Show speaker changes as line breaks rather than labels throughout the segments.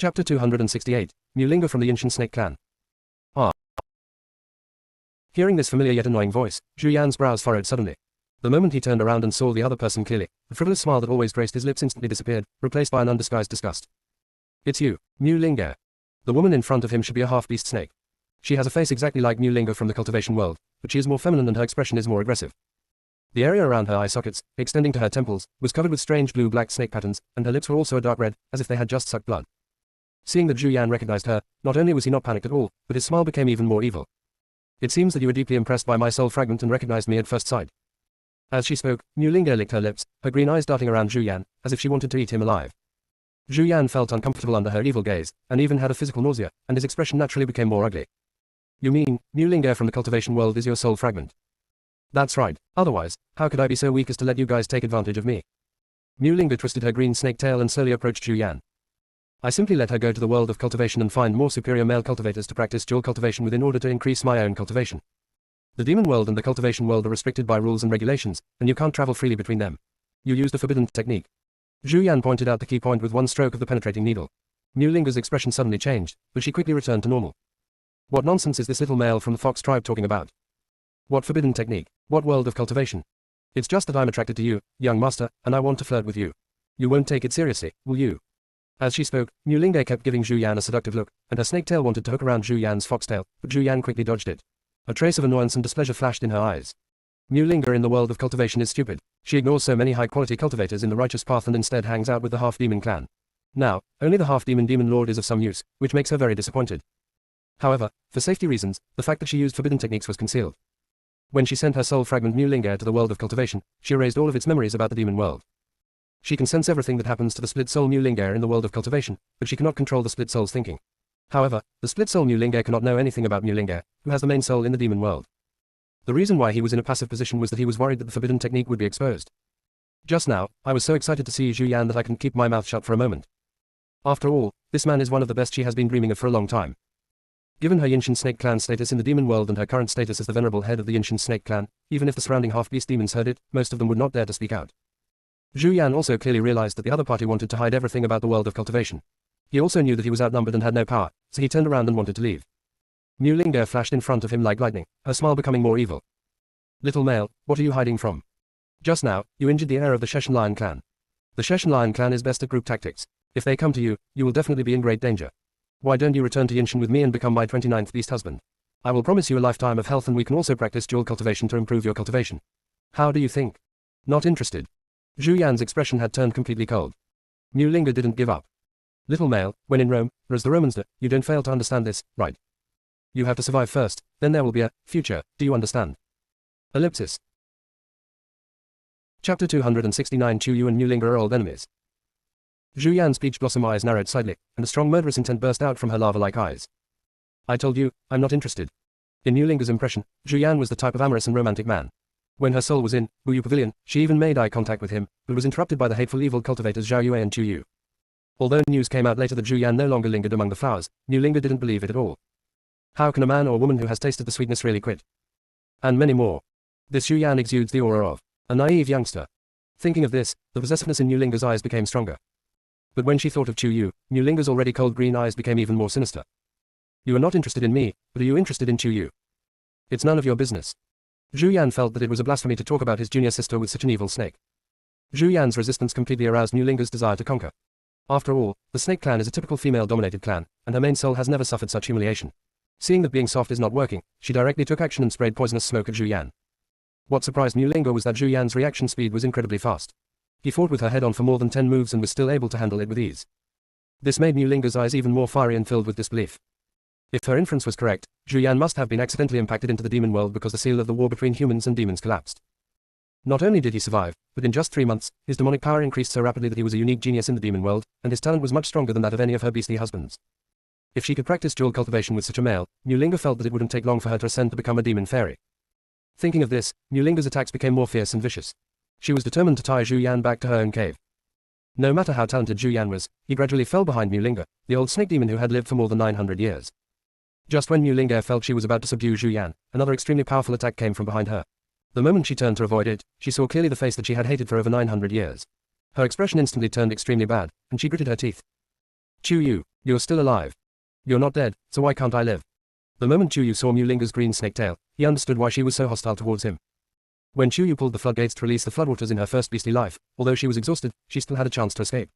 Chapter 268, Mulinga from the Ancient Snake Clan. Ah. Hearing this familiar yet annoying voice, Zhu Yan's brows furrowed suddenly. The moment he turned around and saw the other person clearly, the frivolous smile that always graced his lips instantly disappeared, replaced by an undisguised disgust. It's you, Mulinga. The woman in front of him should be a half-beast snake. She has a face exactly like Mulinga from the cultivation world, but she is more feminine and her expression is more aggressive. The area around her eye sockets, extending to her temples, was covered with strange blue-black snake patterns, and her lips were also a dark red, as if they had just sucked blood. Seeing that Zhu Yan recognized her, not only was he not panicked at all, but his smile became even more evil. It seems that you were deeply impressed by my soul fragment and recognized me at first sight. As she spoke, Mulinga licked her lips, her green eyes darting around Zhu Yan, as if she wanted to eat him alive. Zhu Yan felt uncomfortable under her evil gaze, and even had a physical nausea, and his expression naturally became more ugly. You mean, Mulinga from the cultivation world is your soul fragment? That's right, otherwise, how could I be so weak as to let you guys take advantage of me? Mulinga twisted her green snake tail and slowly approached Zhu Yan. I simply let her go to the world of cultivation and find more superior male cultivators to practice dual cultivation with in order to increase my own cultivation. The demon world and the cultivation world are restricted by rules and regulations, and you can't travel freely between them. You used a forbidden technique. Zhu Yan pointed out the key point with one stroke of the penetrating needle. Mulinga's expression suddenly changed, but she quickly returned to normal. What nonsense is this little male from the fox tribe talking about? What forbidden technique? What world of cultivation? It's just that I'm attracted to you, young master, and I want to flirt with you. You won't take it seriously, will you? As she spoke, Mulinga kept giving Zhu Yan a seductive look, and her snake tail wanted to hook around Zhu Yan's foxtail, but Zhu Yan quickly dodged it. A trace of annoyance and displeasure flashed in her eyes. Mulinga in the world of cultivation is stupid. She ignores so many high-quality cultivators in the righteous path and instead hangs out with the half-demon clan. Now, only the half-demon demon lord is of some use, which makes her very disappointed. However, for safety reasons, the fact that she used forbidden techniques was concealed. When she sent her soul fragment Mulinga to the world of cultivation, she erased all of its memories about the demon world. She can sense everything that happens to the split soul Mulinga in the world of cultivation, but she cannot control the split soul's thinking. However, the split soul Mulinga cannot know anything about Mulinga, who has the main soul in the demon world. The reason why he was in a passive position was that he was worried that the forbidden technique would be exposed. Just now, I was so excited to see Zhu Yan that I couldn't keep my mouth shut for a moment. After all, this man is one of the best she has been dreaming of for a long time. Given her Ancient Snake Clan status in the demon world and her current status as the venerable head of the Ancient Snake Clan, even if the surrounding half-beast demons heard it, most of them would not dare to speak out. Zhu Yan also clearly realized that the other party wanted to hide everything about the world of cultivation. He also knew that he was outnumbered and had no power, so he turned around and wanted to leave. Mulinga flashed in front of him like lightning, her smile becoming more evil. Little male, what are you hiding from? Just now, you injured the heir of the Sheshan Lion clan. The Sheshan Lion clan is best at group tactics. If they come to you, you will definitely be in great danger. Why don't you return to Yinshan with me and become my 29th beast husband? I will promise you a lifetime of health and we can also practice dual cultivation to improve your cultivation. How do you think? Not interested. Zhu Yan's expression had turned completely cold. Mulinga didn't give up. Little male, when in Rome, or as the Romans do, you don't fail to understand this, right? You have to survive first, then there will be a future, do you understand? Ellipsis. Chapter 269 Chu Yu and Mulinga are old enemies. Zhu Yan's peach blossom eyes narrowed slightly, and a strong murderous intent burst out from her lava-like eyes. I told you, I'm not interested. In Mulinga's impression, Zhu Yan was the type of amorous and romantic man. When her soul was in Wu Pavilion, she even made eye contact with him, but was interrupted by the hateful evil cultivators Zhao Yue and Chu Yu. Although news came out later that Zhu Yan no longer lingered among the flowers, Mulinga didn't believe it at all. How can a man or woman who has tasted the sweetness really quit? And many more. This Zhu Yan exudes the aura of a naive youngster. Thinking of this, the possessiveness in Mulinga's eyes became stronger. But when she thought of Chu Yu, Mulinga's already cold green eyes became even more sinister. You are not interested in me, but are you interested in Chu Yu? It's none of your business. Zhu Yan felt that it was a blasphemy to talk about his junior sister with such an evil snake. Zhu Yan's resistance completely aroused Mulinga's desire to conquer. After all, the Snake Clan is a typical female-dominated clan, and her main soul has never suffered such humiliation. Seeing that being soft is not working, she directly took action and sprayed poisonous smoke at Zhu Yan. What surprised Mulinga was that Zhu Yan's reaction speed was incredibly fast. He fought with her head on for more than 10 moves and was still able to handle it with ease. This made Mulinga's eyes even more fiery and filled with disbelief. If her inference was correct, Zhu Yan must have been accidentally impacted into the demon world because the seal of the war between humans and demons collapsed. Not only did he survive, but in just 3 months, his demonic power increased so rapidly that he was a unique genius in the demon world, and his talent was much stronger than that of any of her beastly husbands. If she could practice dual cultivation with such a male, Mulinga felt that it wouldn't take long for her to ascend to become a demon fairy. Thinking of this, Mulinga's attacks became more fierce and vicious. She was determined to tie Zhu Yan back to her own cave. No matter how talented Zhu Yan was, he gradually fell behind Mulinga, the old snake demon who had lived for more than 900 years. Just when Mulinga felt she was about to subdue Zhu Yan, another extremely powerful attack came from behind her. The moment she turned to avoid it, she saw clearly the face that she had hated for over 900 years. Her expression instantly turned extremely bad, and she gritted her teeth. Chu Yu. You're still alive. You're not dead, so why can't I live? The moment Chu Yu saw Mu Linga's green snake tail, he understood why she was so hostile towards him. When Chu Yu pulled the floodgates to release the floodwaters in her first beastly life, although she was exhausted, she still had a chance to escape.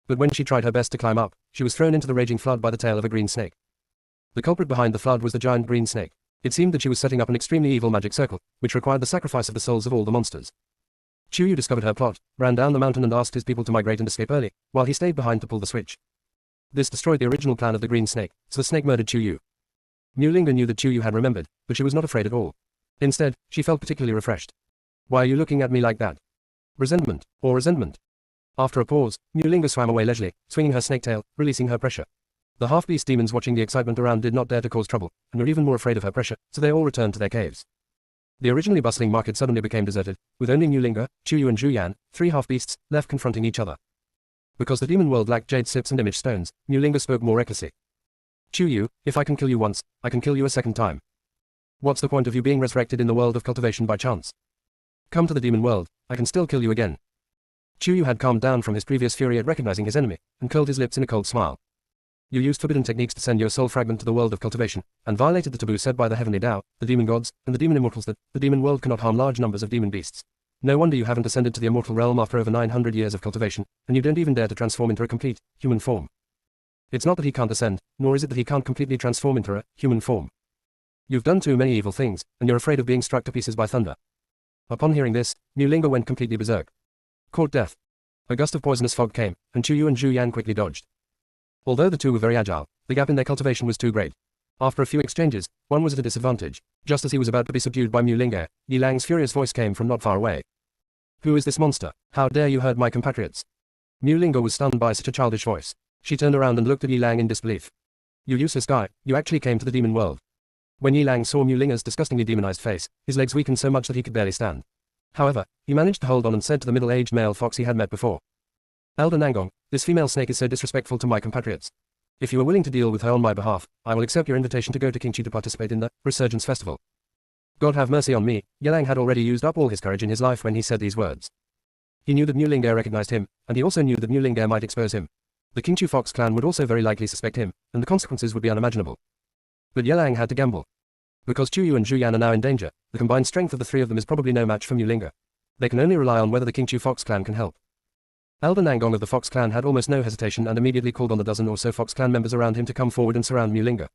But when she tried her best to climb up, she was thrown into the raging flood by the tail of a green snake. The culprit behind the flood was the giant green snake. It seemed that she was setting up an extremely evil magic circle, which required the sacrifice of the souls of all the monsters. Chu Yu discovered her plot, ran down the mountain and asked his people to migrate and escape early, while he stayed behind to pull the switch. This destroyed the original plan of the green snake, so the snake murdered Chu Yu. Mu Linga knew that Chu Yu had remembered, but she was not afraid at all. Instead, she felt particularly refreshed. Why are you looking at me like that? Resentment, or resentment? After a pause, Mu Linga swam away leisurely, swinging her snake tail, releasing her pressure. The half-beast demons watching the excitement around did not dare to cause trouble, and were even more afraid of her pressure, so they all returned to their caves. The originally bustling market suddenly became deserted, with only Mu Linga, Chu Yu and Zhu Yan, three half-beasts, left confronting each other. Because the demon world lacked jade sips and image stones, Mu Linga spoke more recklessly. Chu Yu, if I can kill you once, I can kill you a second time. What's the point of you being resurrected in the world of cultivation by chance? Come to the demon world, I can still kill you again. Chu Yu had calmed down from his previous fury at recognizing his enemy, and curled his lips in a cold smile. You used forbidden techniques to send your soul fragment to the world of cultivation, and violated the taboo set by the heavenly Tao, the demon gods, and the demon immortals that the demon world cannot harm large numbers of demon beasts. No wonder you haven't ascended to the immortal realm after over 900 years of cultivation, and you don't even dare to transform into a complete, human form. It's not that he can't ascend, nor is it that he can't completely transform into a human form. You've done too many evil things, and you're afraid of being struck to pieces by thunder. Upon hearing this, Mu Linga went completely berserk. Court death. A gust of poisonous fog came, and Chu Yu and Zhu Yan quickly dodged. Although the two were very agile, the gap in their cultivation was too great. After a few exchanges, one was at a disadvantage. Just as he was about to be subdued by Mu Linga, Yi Lang's furious voice came from not far away. Who is this monster? How dare you hurt my compatriots? Mu Linga was stunned by such a childish voice. She turned around and looked at Yi Lang in disbelief. You useless guy, you actually came to the demon world. When Yi Lang saw Mu Linga's disgustingly demonized face, his legs weakened so much that he could barely stand. However, he managed to hold on and said to the middle-aged male fox he had met before. Elder Nangong, this female snake is so disrespectful to my compatriots. If you are willing to deal with her on my behalf, I will accept your invitation to go to Qingqi to participate in the Resurgence Festival. God have mercy on me. Yi Lang had already used up all his courage in his life when he said these words. He knew that Mu Linga recognized him, and he also knew that Mu Linga might expose him. The Qingqi Fox clan would also very likely suspect him, and the consequences would be unimaginable. But Yi Lang had to gamble. Because Chu Yu and Zhu Yan are now in danger, the combined strength of the three of them is probably no match for Mu Linga. They can only rely on whether the Qingqi Fox clan can help. Elder Nangong of the Fox clan had almost no hesitation and immediately called on the dozen or so Fox clan members around him to come forward and surround Mu Linga.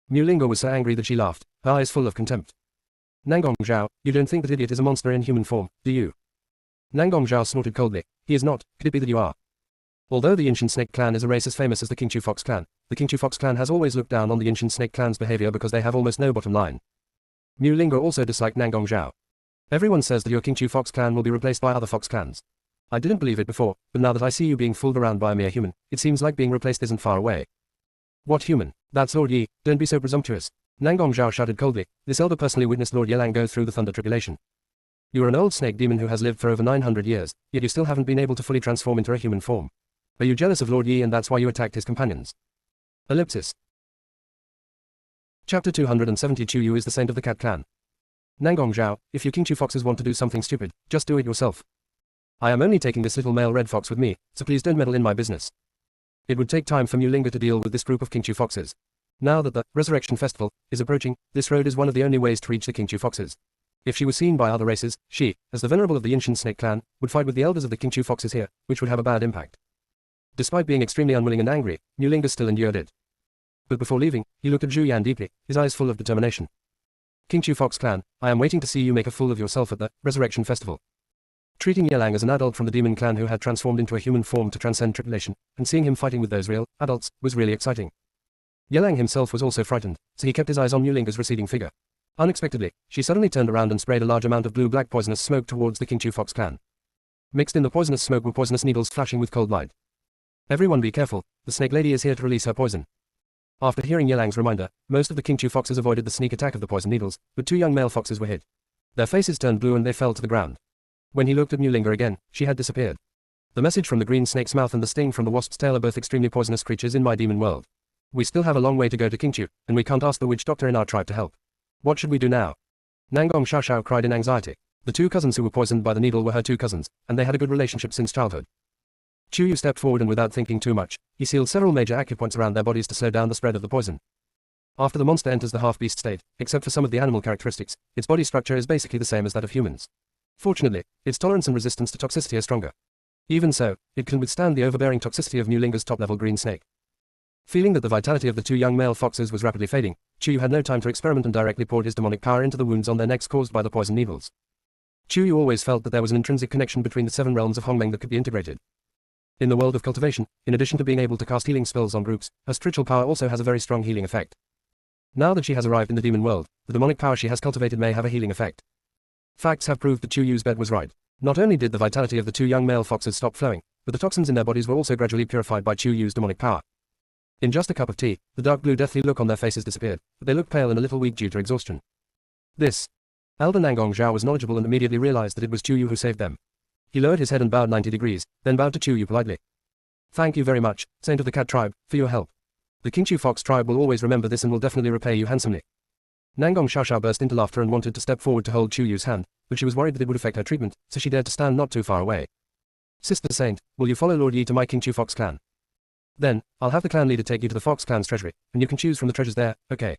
Mu Linga was so angry that she laughed, her eyes full of contempt. Nangong Zhao, you don't think that idiot is a monster in human form, do you? Nangong Zhao snorted coldly. He is not, could it be that you are? Although the Ancient Snake clan is a race as famous as the Qingqi Fox clan, the Qingqi Fox clan has always looked down on the Ancient Snake clan's behavior because they have almost no bottom line. Mu Linga also disliked Nangong Zhao. Everyone says that your Qingqi Fox clan will be replaced by other Fox clans. I didn't believe it before, but now that I see you being fooled around by a mere human, it seems like being replaced isn't far away. What human? That's Lord Yi, don't be so presumptuous. Nangong Zhao shouted coldly. This elder personally witnessed Lord Yi Lang go through the thunder tribulation. You are an old snake demon who has lived for over 900 years, yet you still haven't been able to fully transform into a human form. Are you jealous of Lord Yi and that's why you attacked his companions? Ellipsis. Chapter 270 Chu Yu is the saint of the cat clan. Nangong Zhao, if you Qingqi foxes want to do something stupid, just do it yourself. I am only taking this little male red fox with me, so please don't meddle in my business. It would take time for Mu Linga to deal with this group of Qingqi foxes. Now that the Resurrection Festival is approaching, this road is one of the only ways to reach the Qingqi foxes. If she was seen by other races, she, as the venerable of the Ancient Snake clan, would fight with the elders of the Qingqi foxes here, which would have a bad impact. Despite being extremely unwilling and angry, Mu Linga still endured it. But before leaving, he looked at Zhu Yan deeply, his eyes full of determination. Qingqi Fox clan, I am waiting to see you make a fool of yourself at the Resurrection Festival. Treating Yi Lang as an adult from the demon clan who had transformed into a human form to transcend tribulation, and seeing him fighting with those real adults, was really exciting. Yi Lang himself was also frightened, so he kept his eyes on Mu Linga's receding figure. Unexpectedly, she suddenly turned around and sprayed a large amount of blue-black poisonous smoke towards the Qingqi Fox clan. Mixed in the poisonous smoke were poisonous needles flashing with cold light. Everyone be careful, the snake lady is here to release her poison. After hearing Yi Lang's reminder, most of the Qingqi foxes avoided the sneak attack of the poison needles, but two young male foxes were hit. Their faces turned blue and they fell to the ground. When he looked at Mu Linga again, she had disappeared. The message from the green snake's mouth and the sting from the wasp's tail are both extremely poisonous creatures in my demon world. We still have a long way to go to Qingqi, and we can't ask the witch doctor in our tribe to help. What should we do now? Nangong Xiaoxiao cried in anxiety. The two cousins who were poisoned by the needle were her two cousins, and they had a good relationship since childhood. Chuyu stepped forward and without thinking too much, he sealed several major acupoints around their bodies to slow down the spread of the poison. After the monster enters the half-beast state, except for some of the animal characteristics, its body structure is basically the same as that of humans. Fortunately, its tolerance and resistance to toxicity are stronger. Even so, it can withstand the overbearing toxicity of Mulinga's top-level green snake. Feeling that the vitality of the two young male foxes was rapidly fading, Chuyu had no time to experiment and directly poured his demonic power into the wounds on their necks caused by the poison needles. Chuyu always felt that there was an intrinsic connection between the 7 realms of Hongmeng that could be integrated. In the world of cultivation, in addition to being able to cast healing spells on groups, her spiritual power also has a very strong healing effect. Now that she has arrived in the demon world, the demonic power she has cultivated may have a healing effect. Facts have proved that Chuyu's bet was right. Not only did the vitality of the two young male foxes stop flowing, but the toxins in their bodies were also gradually purified by Chuyu's demonic power. In just a cup of tea, the dark blue deathly look on their faces disappeared, but they looked pale and a little weak due to exhaustion. This. Elder Nangong Zhao was knowledgeable and immediately realized that it was Chuyu who saved them. He lowered his head and bowed 90 degrees, then bowed to Chuyu politely. Thank you very much, Saint of the Cat tribe, for your help. The Qingqiu Fox tribe will always remember this and will definitely repay you handsomely. Nangong Xiaoxiao burst into laughter and wanted to step forward to hold Chuyu's hand, but she was worried that it would affect her treatment, so she dared to stand not too far away. Sister Saint, will you follow Lord Yi to my Qingqiu Fox clan? Then, I'll have the clan leader take you to the Fox clan's treasury, and you can choose from the treasures there, okay?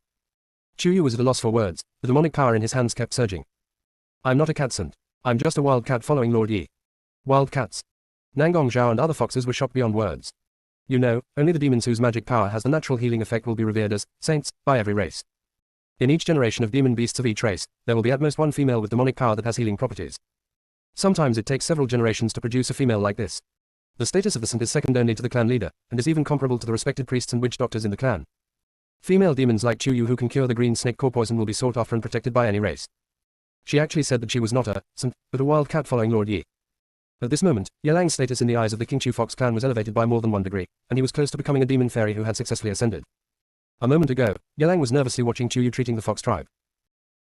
Chuyu was at a loss for words, the demonic power in his hands kept surging. I'm not a cat sant. I'm just a wild cat following Lord Yi. Wild cats. Nangong Zhao and other foxes were shocked beyond words. You know, only the demons whose magic power has the natural healing effect will be revered as saints by every race. In each generation of demon beasts of each race, there will be at most one female with demonic power that has healing properties. Sometimes it takes several generations to produce a female like this. The status of the sant is second only to the clan leader, and is even comparable to the respected priests and witch doctors in the clan. Female demons like Chuyu who can cure the green snake core poison will be sought after and protected by any race. She actually said that she was not a sant, but a wild cat following Lord Yi. At this moment, Yelang's status in the eyes of the Qingqiu Fox clan was elevated by more than 1 degree, and he was close to becoming a demon fairy who had successfully ascended. A moment ago, Yelang was nervously watching Chuyu treating the fox tribe.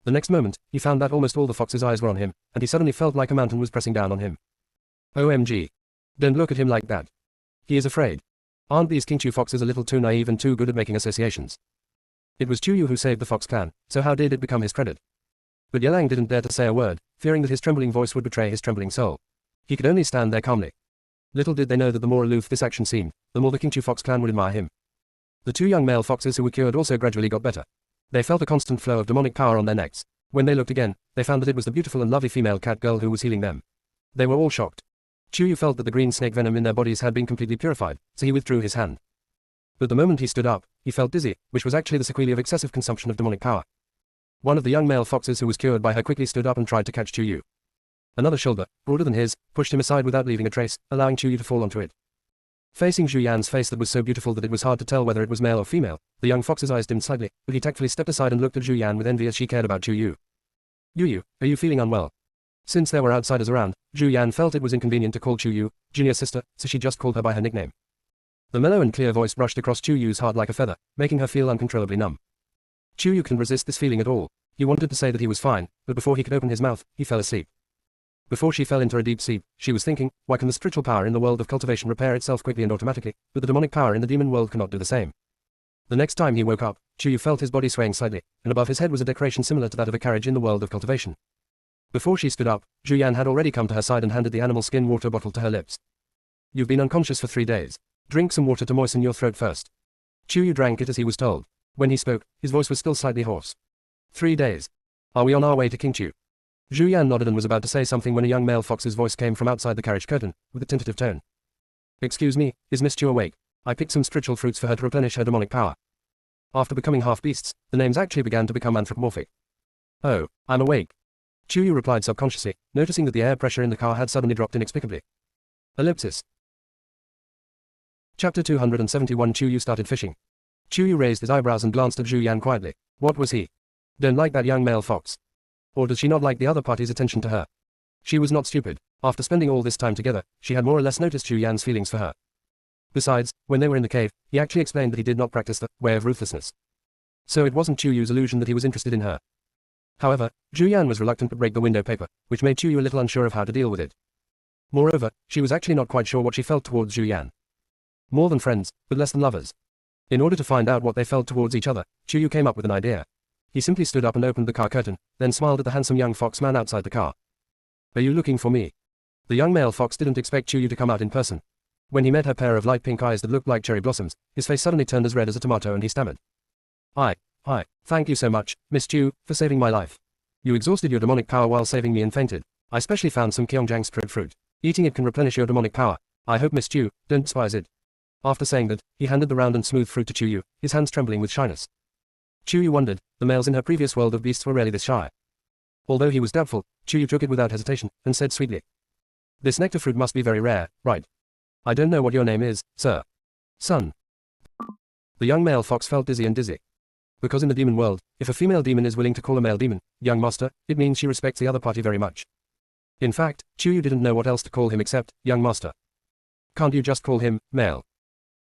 The next moment, he found that almost all the fox's eyes were on him, and he suddenly felt like a mountain was pressing down on him. OMG. Don't look at him like that. He is afraid. Aren't these Qingqiu foxes a little too naive and too good at making associations? It was Chuyu who saved the fox clan, so how did it become his credit? But Yelang didn't dare to say a word, fearing that his trembling voice would betray his trembling soul. He could only stand there calmly. Little did they know that the more aloof this action seemed, the more the Qingqiu Fox clan would admire him. The two young male foxes who were cured also gradually got better. They felt a constant flow of demonic power on their necks. When they looked again, they found that it was the beautiful and lovely female cat girl who was healing them. They were all shocked. Chuyu felt that the green snake venom in their bodies had been completely purified, so he withdrew his hand. But the moment he stood up, he felt dizzy, which was actually the sequelae of excessive consumption of demonic power. One of the young male foxes who was cured by her quickly stood up and tried to catch Chuyu. Another shoulder, broader than his, pushed him aside without leaving a trace, allowing Chuyu to fall onto it. Facing Zhu Yan's face that was so beautiful that it was hard to tell whether it was male or female, the young fox's eyes dimmed slightly, but he tactfully stepped aside and looked at Zhu Yan with envy as she cared about Chuyu. Yu, are you feeling unwell? Since there were outsiders around, Zhu Yan felt it was inconvenient to call Chuyu, junior sister, so she just called her by her nickname. The mellow and clear voice brushed across Chuyu's heart like a feather, making her feel uncontrollably numb. Chuyu couldn't resist this feeling at all. He wanted to say that he was fine, but before he could open his mouth, he fell asleep. Before she fell into a deep sleep, she was thinking, why can the spiritual power in the world of cultivation repair itself quickly and automatically, but the demonic power in the demon world cannot do the same? The next time he woke up, Chuyu felt his body swaying slightly, and above his head was a decoration similar to that of a carriage in the world of cultivation. Before she stood up, Zhu Yan had already come to her side and handed the animal skin water bottle to her lips. You've been unconscious for 3 days. Drink some water to moisten your throat first. Chuyu drank it as he was told. When he spoke, his voice was still slightly hoarse. 3 days. Are we on our way to Qingqiu? Zhu Yan nodded and was about to say something when a young male fox's voice came from outside the carriage curtain, with a tentative tone. Excuse me, is Miss Chu awake? I picked some spiritual fruits for her to replenish her demonic power. After becoming half-beasts, the names actually began to become anthropomorphic. Oh, I'm awake. Chuyu replied subconsciously, noticing that the air pressure in the car had suddenly dropped inexplicably. Ellipsis. Chapter 271 Chuyu started fishing. Chuyu raised his eyebrows and glanced at Zhu Yan quietly. What was he? Don't like that young male fox. Or does she not like the other party's attention to her? She was not stupid. After spending all this time together, she had more or less noticed Zhu Yan's feelings for her. Besides, when they were in the cave, he actually explained that he did not practice the way of ruthlessness. So it wasn't Chuyu's illusion that he was interested in her. However, Zhu Yan was reluctant to break the window paper, which made Chuyu a little unsure of how to deal with it. Moreover, she was actually not quite sure what she felt towards Zhu Yan. More than friends, but less than lovers. In order to find out what they felt towards each other, Chuyu came up with an idea. He simply stood up and opened the car curtain, then smiled at the handsome young fox man outside the car. Are you looking for me? The young male fox didn't expect Chuyu to come out in person. When he met her pair of light pink eyes that looked like cherry blossoms, his face suddenly turned as red as a tomato and he stammered. I, thank you so much, Miss Chu, for saving my life. You exhausted your demonic power while saving me and fainted. I specially found some Kyongjang spirit fruit. Eating it can replenish your demonic power. I hope Miss Chu don't despise it. After saying that, he handed the round and smooth fruit to Chuyu, his hands trembling with shyness. Chuyu wondered, the males in her previous world of beasts were rarely this shy. Although he was doubtful, Chuyu took it without hesitation, and said sweetly. This nectar fruit must be very rare, right? I don't know what your name is, sir. Son. The young male fox felt dizzy and dizzy. Because in the demon world, if a female demon is willing to call a male demon, young master, it means she respects the other party very much. In fact, Chuyu didn't know what else to call him except, young master. Can't you just call him, male?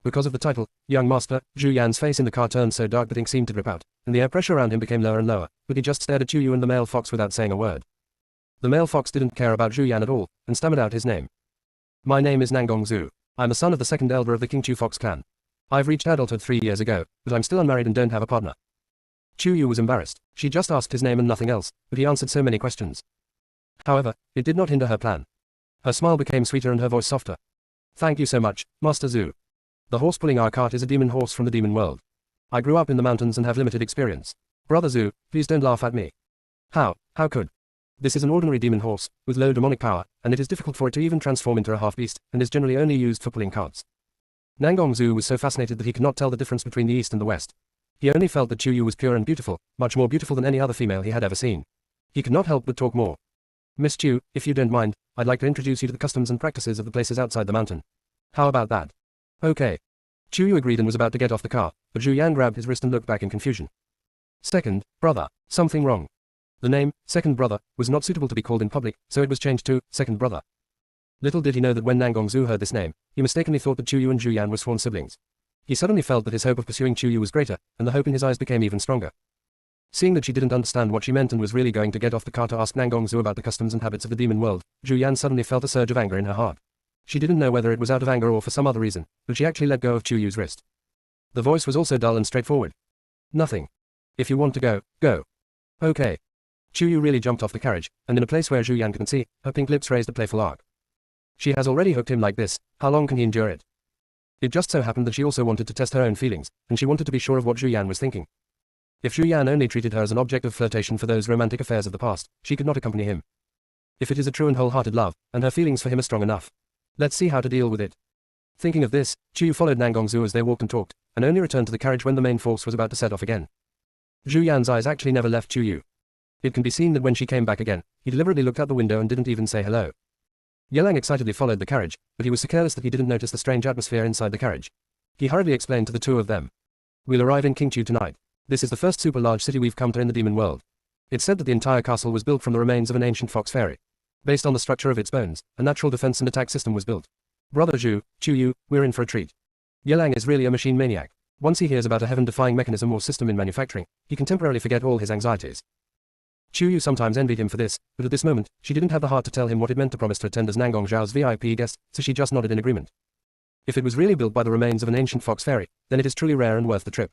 Because of the title, young master, Zhu Yan's face in the car turned so dark that ink seemed to drip out, and the air pressure around him became lower and lower, but he just stared at Chuyu and the male fox without saying a word. The male fox didn't care about Zhu Yan at all, and stammered out his name. My name is Nangong Zhu. I'm the son of the second elder of the King Chu Fox clan. I've reached adulthood 3 years ago, but I'm still unmarried and don't have a partner. Chuyu was embarrassed. She just asked his name and nothing else, but he answered so many questions. However, it did not hinder her plan. Her smile became sweeter and her voice softer. Thank you so much, Master Zhu. The horse pulling our cart is a demon horse from the demon world. I grew up in the mountains and have limited experience. Brother Zhu, please don't laugh at me. How could? This is an ordinary demon horse, with low demonic power, and it is difficult for it to even transform into a half-beast, and is generally only used for pulling carts. Nangong Zhu was so fascinated that he could not tell the difference between the east and the west. He only felt that Chuyu was pure and beautiful, much more beautiful than any other female he had ever seen. He could not help but talk more. Miss Chu, if you don't mind, I'd like to introduce you to the customs and practices of the places outside the mountain. How about that? Okay. Chuyu agreed and was about to get off the car, but Zhu Yan grabbed his wrist and looked back in confusion. Second brother, something wrong. The name, second brother, was not suitable to be called in public, so it was changed to second brother. Little did he know that when Nangong Zhu heard this name, he mistakenly thought that Chuyu and Zhu Yan were sworn siblings. He suddenly felt that his hope of pursuing Chuyu was greater, and the hope in his eyes became even stronger. Seeing that she didn't understand what she meant and was really going to get off the car to ask Nangong Zhu about the customs and habits of the demon world, Zhu Yan suddenly felt a surge of anger in her heart. She didn't know whether it was out of anger or for some other reason, but she actually let go of Chuyu's wrist. The voice was also dull and straightforward. Nothing. If you want to go, go. Okay. Chuyu really jumped off the carriage, and in a place where Zhu Yan couldn't see, her pink lips raised a playful arc. She has already hooked him like this, how long can he endure it? It just so happened that she also wanted to test her own feelings, and she wanted to be sure of what Zhu Yan was thinking. If Zhu Yan only treated her as an object of flirtation for those romantic affairs of the past, she could not accompany him. If it is a true and wholehearted love, and her feelings for him are strong enough, let's see how to deal with it. Thinking of this, Chuyu followed Nangong Zhu as they walked and talked, and only returned to the carriage when the main force was about to set off again. Zhu Yan's eyes actually never left Chuyu. It can be seen that when she came back again, he deliberately looked out the window and didn't even say hello. Yelang excitedly followed the carriage, but he was so careless that he didn't notice the strange atmosphere inside the carriage. He hurriedly explained to the two of them. We'll arrive in Qingqiu tonight. This is the first super large city we've come to in the demon world. It's said that the entire castle was built from the remains of an ancient fox fairy. Based on the structure of its bones, a natural defense and attack system was built. Brother Zhu, Chuyu, we're in for a treat. Yelang is really a machine maniac. Once he hears about a heaven-defying mechanism or system in manufacturing, he can temporarily forget all his anxieties. Chuyu sometimes envied him for this, but at this moment, she didn't have the heart to tell him what it meant to promise to attend as Nangong Zhao's VIP guest, so she just nodded in agreement. If it was really built by the remains of an ancient fox fairy, then it is truly rare and worth the trip.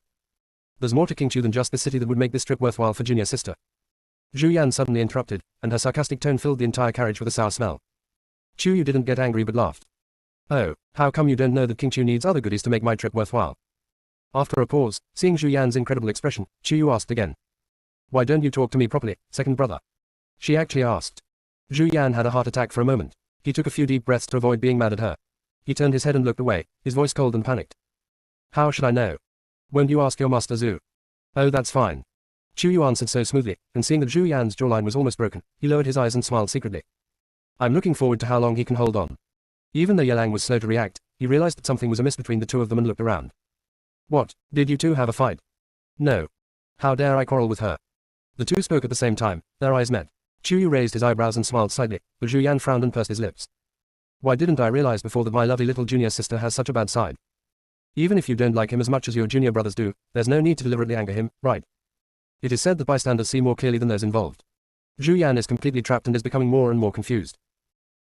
There's more to Qingqiu than just this city that would make this trip worthwhile for junior sister. Zhu Yan suddenly interrupted, and her sarcastic tone filled the entire carriage with a sour smell. Chuyu didn't get angry but laughed. Oh, how come you don't know that Qingqiu needs other goodies to make my trip worthwhile? After a pause, seeing Zhu Yan's incredible expression, Chuyu asked again. Why don't you talk to me properly, second brother? She actually asked. Zhu Yan had a heart attack for a moment. He took a few deep breaths to avoid being mad at her. He turned his head and looked away, his voice cold and panicked. How should I know? Won't you ask your master Zhu? Oh, that's fine. Chuyu answered so smoothly, and seeing that Zhu Yan's jawline was almost broken, he lowered his eyes and smiled secretly. I'm looking forward to how long he can hold on. Even though Yelang was slow to react, he realized that something was amiss between the two of them and looked around. What, did you two have a fight? No. How dare I quarrel with her? The two spoke at the same time, their eyes met. Chuyu raised his eyebrows and smiled slightly, but Zhu Yan frowned and pursed his lips. Why didn't I realize before that my lovely little junior sister has such a bad side? Even if you don't like him as much as your junior brothers do, there's no need to deliberately anger him, right? It is said that bystanders see more clearly than those involved. Zhu Yan is completely trapped and is becoming more and more confused.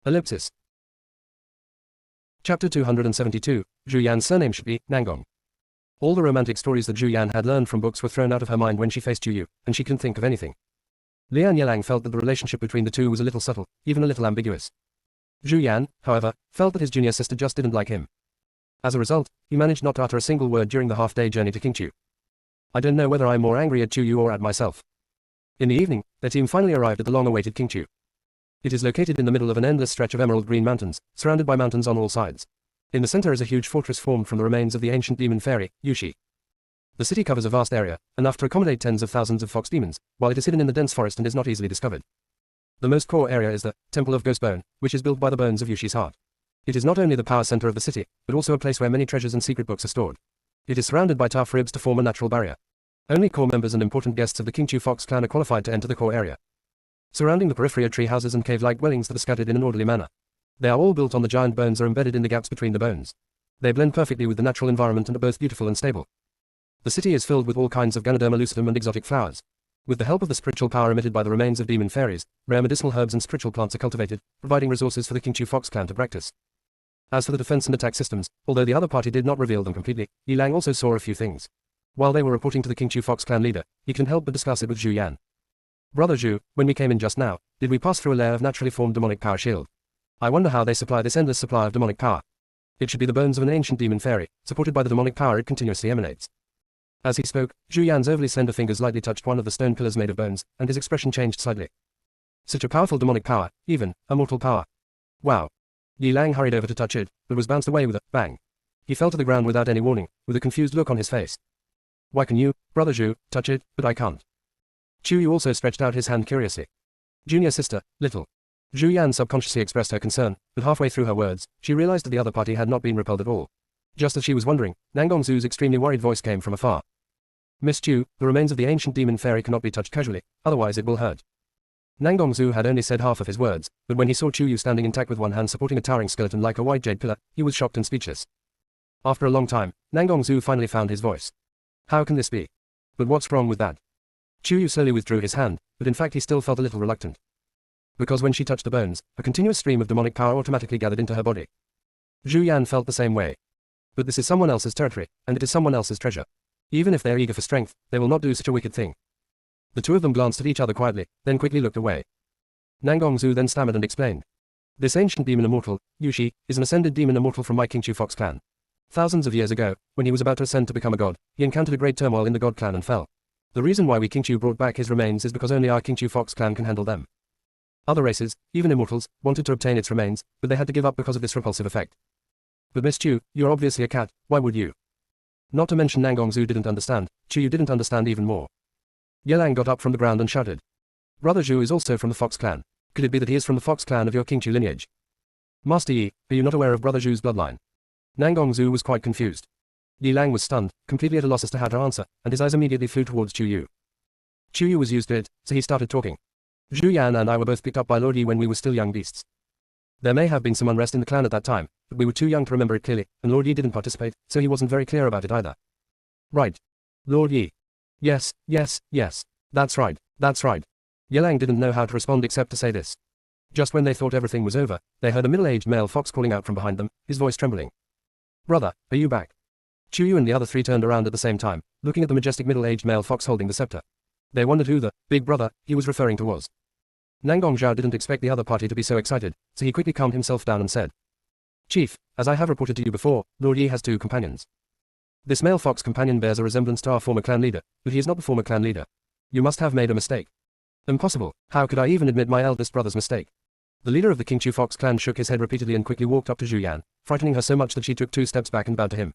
Ellipsis. Chapter 272, Zhu Yan's surname should be Nangong. All the romantic stories that Zhu Yan had learned from books were thrown out of her mind when she faced Chuyu, and she couldn't think of anything. Lian Yelang felt that the relationship between the two was a little subtle, even a little ambiguous. Zhu Yan, however, felt that his junior sister just didn't like him. As a result, he managed not to utter a single word during the half-day journey to Qingqiu. I don't know whether I'm more angry at Qiuyu or at myself. In the evening, their team finally arrived at the long-awaited Qingqiu. It is located in the middle of an endless stretch of emerald green mountains, surrounded by mountains on all sides. In the center is a huge fortress formed from the remains of the ancient demon fairy, Yushi. The city covers a vast area, enough to accommodate tens of thousands of fox demons, while it is hidden in the dense forest and is not easily discovered. The most core area is the Temple of Ghostbone, which is built by the bones of Yushi's heart. It is not only the power center of the city, but also a place where many treasures and secret books are stored. It is surrounded by tough ribs to form a natural barrier. Only core members and important guests of the Qingqiu Fox clan are qualified to enter the core area. Surrounding the periphery are tree houses and cave-like dwellings that are scattered in an orderly manner. They are all built on the giant bones or embedded in the gaps between the bones. They blend perfectly with the natural environment and are both beautiful and stable. The city is filled with all kinds of Ganoderma lucidum and exotic flowers. With the help of the spiritual power emitted by the remains of demon fairies, rare medicinal herbs and spiritual plants are cultivated, providing resources for the Qingqiu Fox clan to practice. As for the defense and attack systems, although the other party did not reveal them completely, Yi Lang also saw a few things. While they were reporting to the Qingqiu Fox clan leader, he couldn't help but discuss it with Zhu Yan. Brother Zhu, when we came in just now, did we pass through a layer of naturally formed demonic power shield? I wonder how they supply this endless supply of demonic power. It should be the bones of an ancient demon fairy, supported by the demonic power it continuously emanates. As he spoke, Zhu Yan's overly slender fingers lightly touched one of the stone pillars made of bones, and his expression changed slightly. Such a powerful demonic power, even a mortal power. Wow. Yi Lang hurried over to touch it, but was bounced away with a bang. He fell to the ground without any warning, with a confused look on his face. Why can you, Brother Zhu, touch it, but I can't? Qiuyu also stretched out his hand curiously. Junior sister, little. Zhu Yan subconsciously expressed her concern, but halfway through her words, she realized that the other party had not been repelled at all. Just as she was wondering, Nangongzu's extremely worried voice came from afar. Miss Qiu, the remains of the ancient demon fairy cannot be touched casually, otherwise it will hurt. Nangongzu had only said half of his words, but when he saw Qiuyu standing intact with one hand supporting a towering skeleton like a white jade pillar, he was shocked and speechless. After a long time, Nangongzu finally found his voice. How can this be? But what's wrong with that? Qiuyu slowly withdrew his hand, but in fact he still felt a little reluctant. Because when she touched the bones, a continuous stream of demonic power automatically gathered into her body. Zhu Yan felt the same way. But this is someone else's territory, and it is someone else's treasure. Even if they are eager for strength, they will not do such a wicked thing. The two of them glanced at each other quietly, then quickly looked away. Nangongzu then stammered and explained. This ancient demon immortal, Yushi, is an ascended demon immortal from my Qingqiu Fox clan. Thousands of years ago, when he was about to ascend to become a god, he encountered a great turmoil in the god clan and fell. The reason why we Qingqiu brought back his remains is because only our Qingqiu Fox clan can handle them. Other races, even immortals, wanted to obtain its remains, but they had to give up because of this repulsive effect. But Miss Qiu, you're obviously a cat, why would you? Not to mention Nangongzu didn't understand, Qiuyu didn't understand even more. Yelang got up from the ground and shouted. Brother Zhu is also from the Fox clan. Could it be that he is from the Fox clan of your Qingqiu lineage? Master Yi, are you not aware of Brother Zhu's bloodline? Nangongzu was quite confused. Yelang was stunned, completely at a loss as to how to answer, and his eyes immediately flew towards Qiuyu. Qiuyu was used to it, so he started talking. Zhu Yan and I were both picked up by Lord Yi when we were still young beasts. There may have been some unrest in the clan at that time, but we were too young to remember it clearly, and Lord Yi didn't participate, so he wasn't very clear about it either. Right. Lord Yi. Yes, yes, yes. That's right, that's right. Yelang didn't know how to respond except to say this. Just when they thought everything was over, they heard a middle-aged male fox calling out from behind them, his voice trembling. Brother, are you back? Qiuyu and the other three turned around at the same time, looking at the majestic middle-aged male fox holding the scepter. They wondered who the big brother he was referring to was. Nangong Zhao didn't expect the other party to be so excited, so he quickly calmed himself down and said. Chief, as I have reported to you before, Lord Yi has two companions. This male fox companion bears a resemblance to our former clan leader, but he is not the former clan leader. You must have made a mistake. Impossible, how could I even admit my eldest brother's mistake? The leader of the Qingqiu Fox clan shook his head repeatedly and quickly walked up to Zhu Yan, frightening her so much that she took 2 steps back and bowed to him.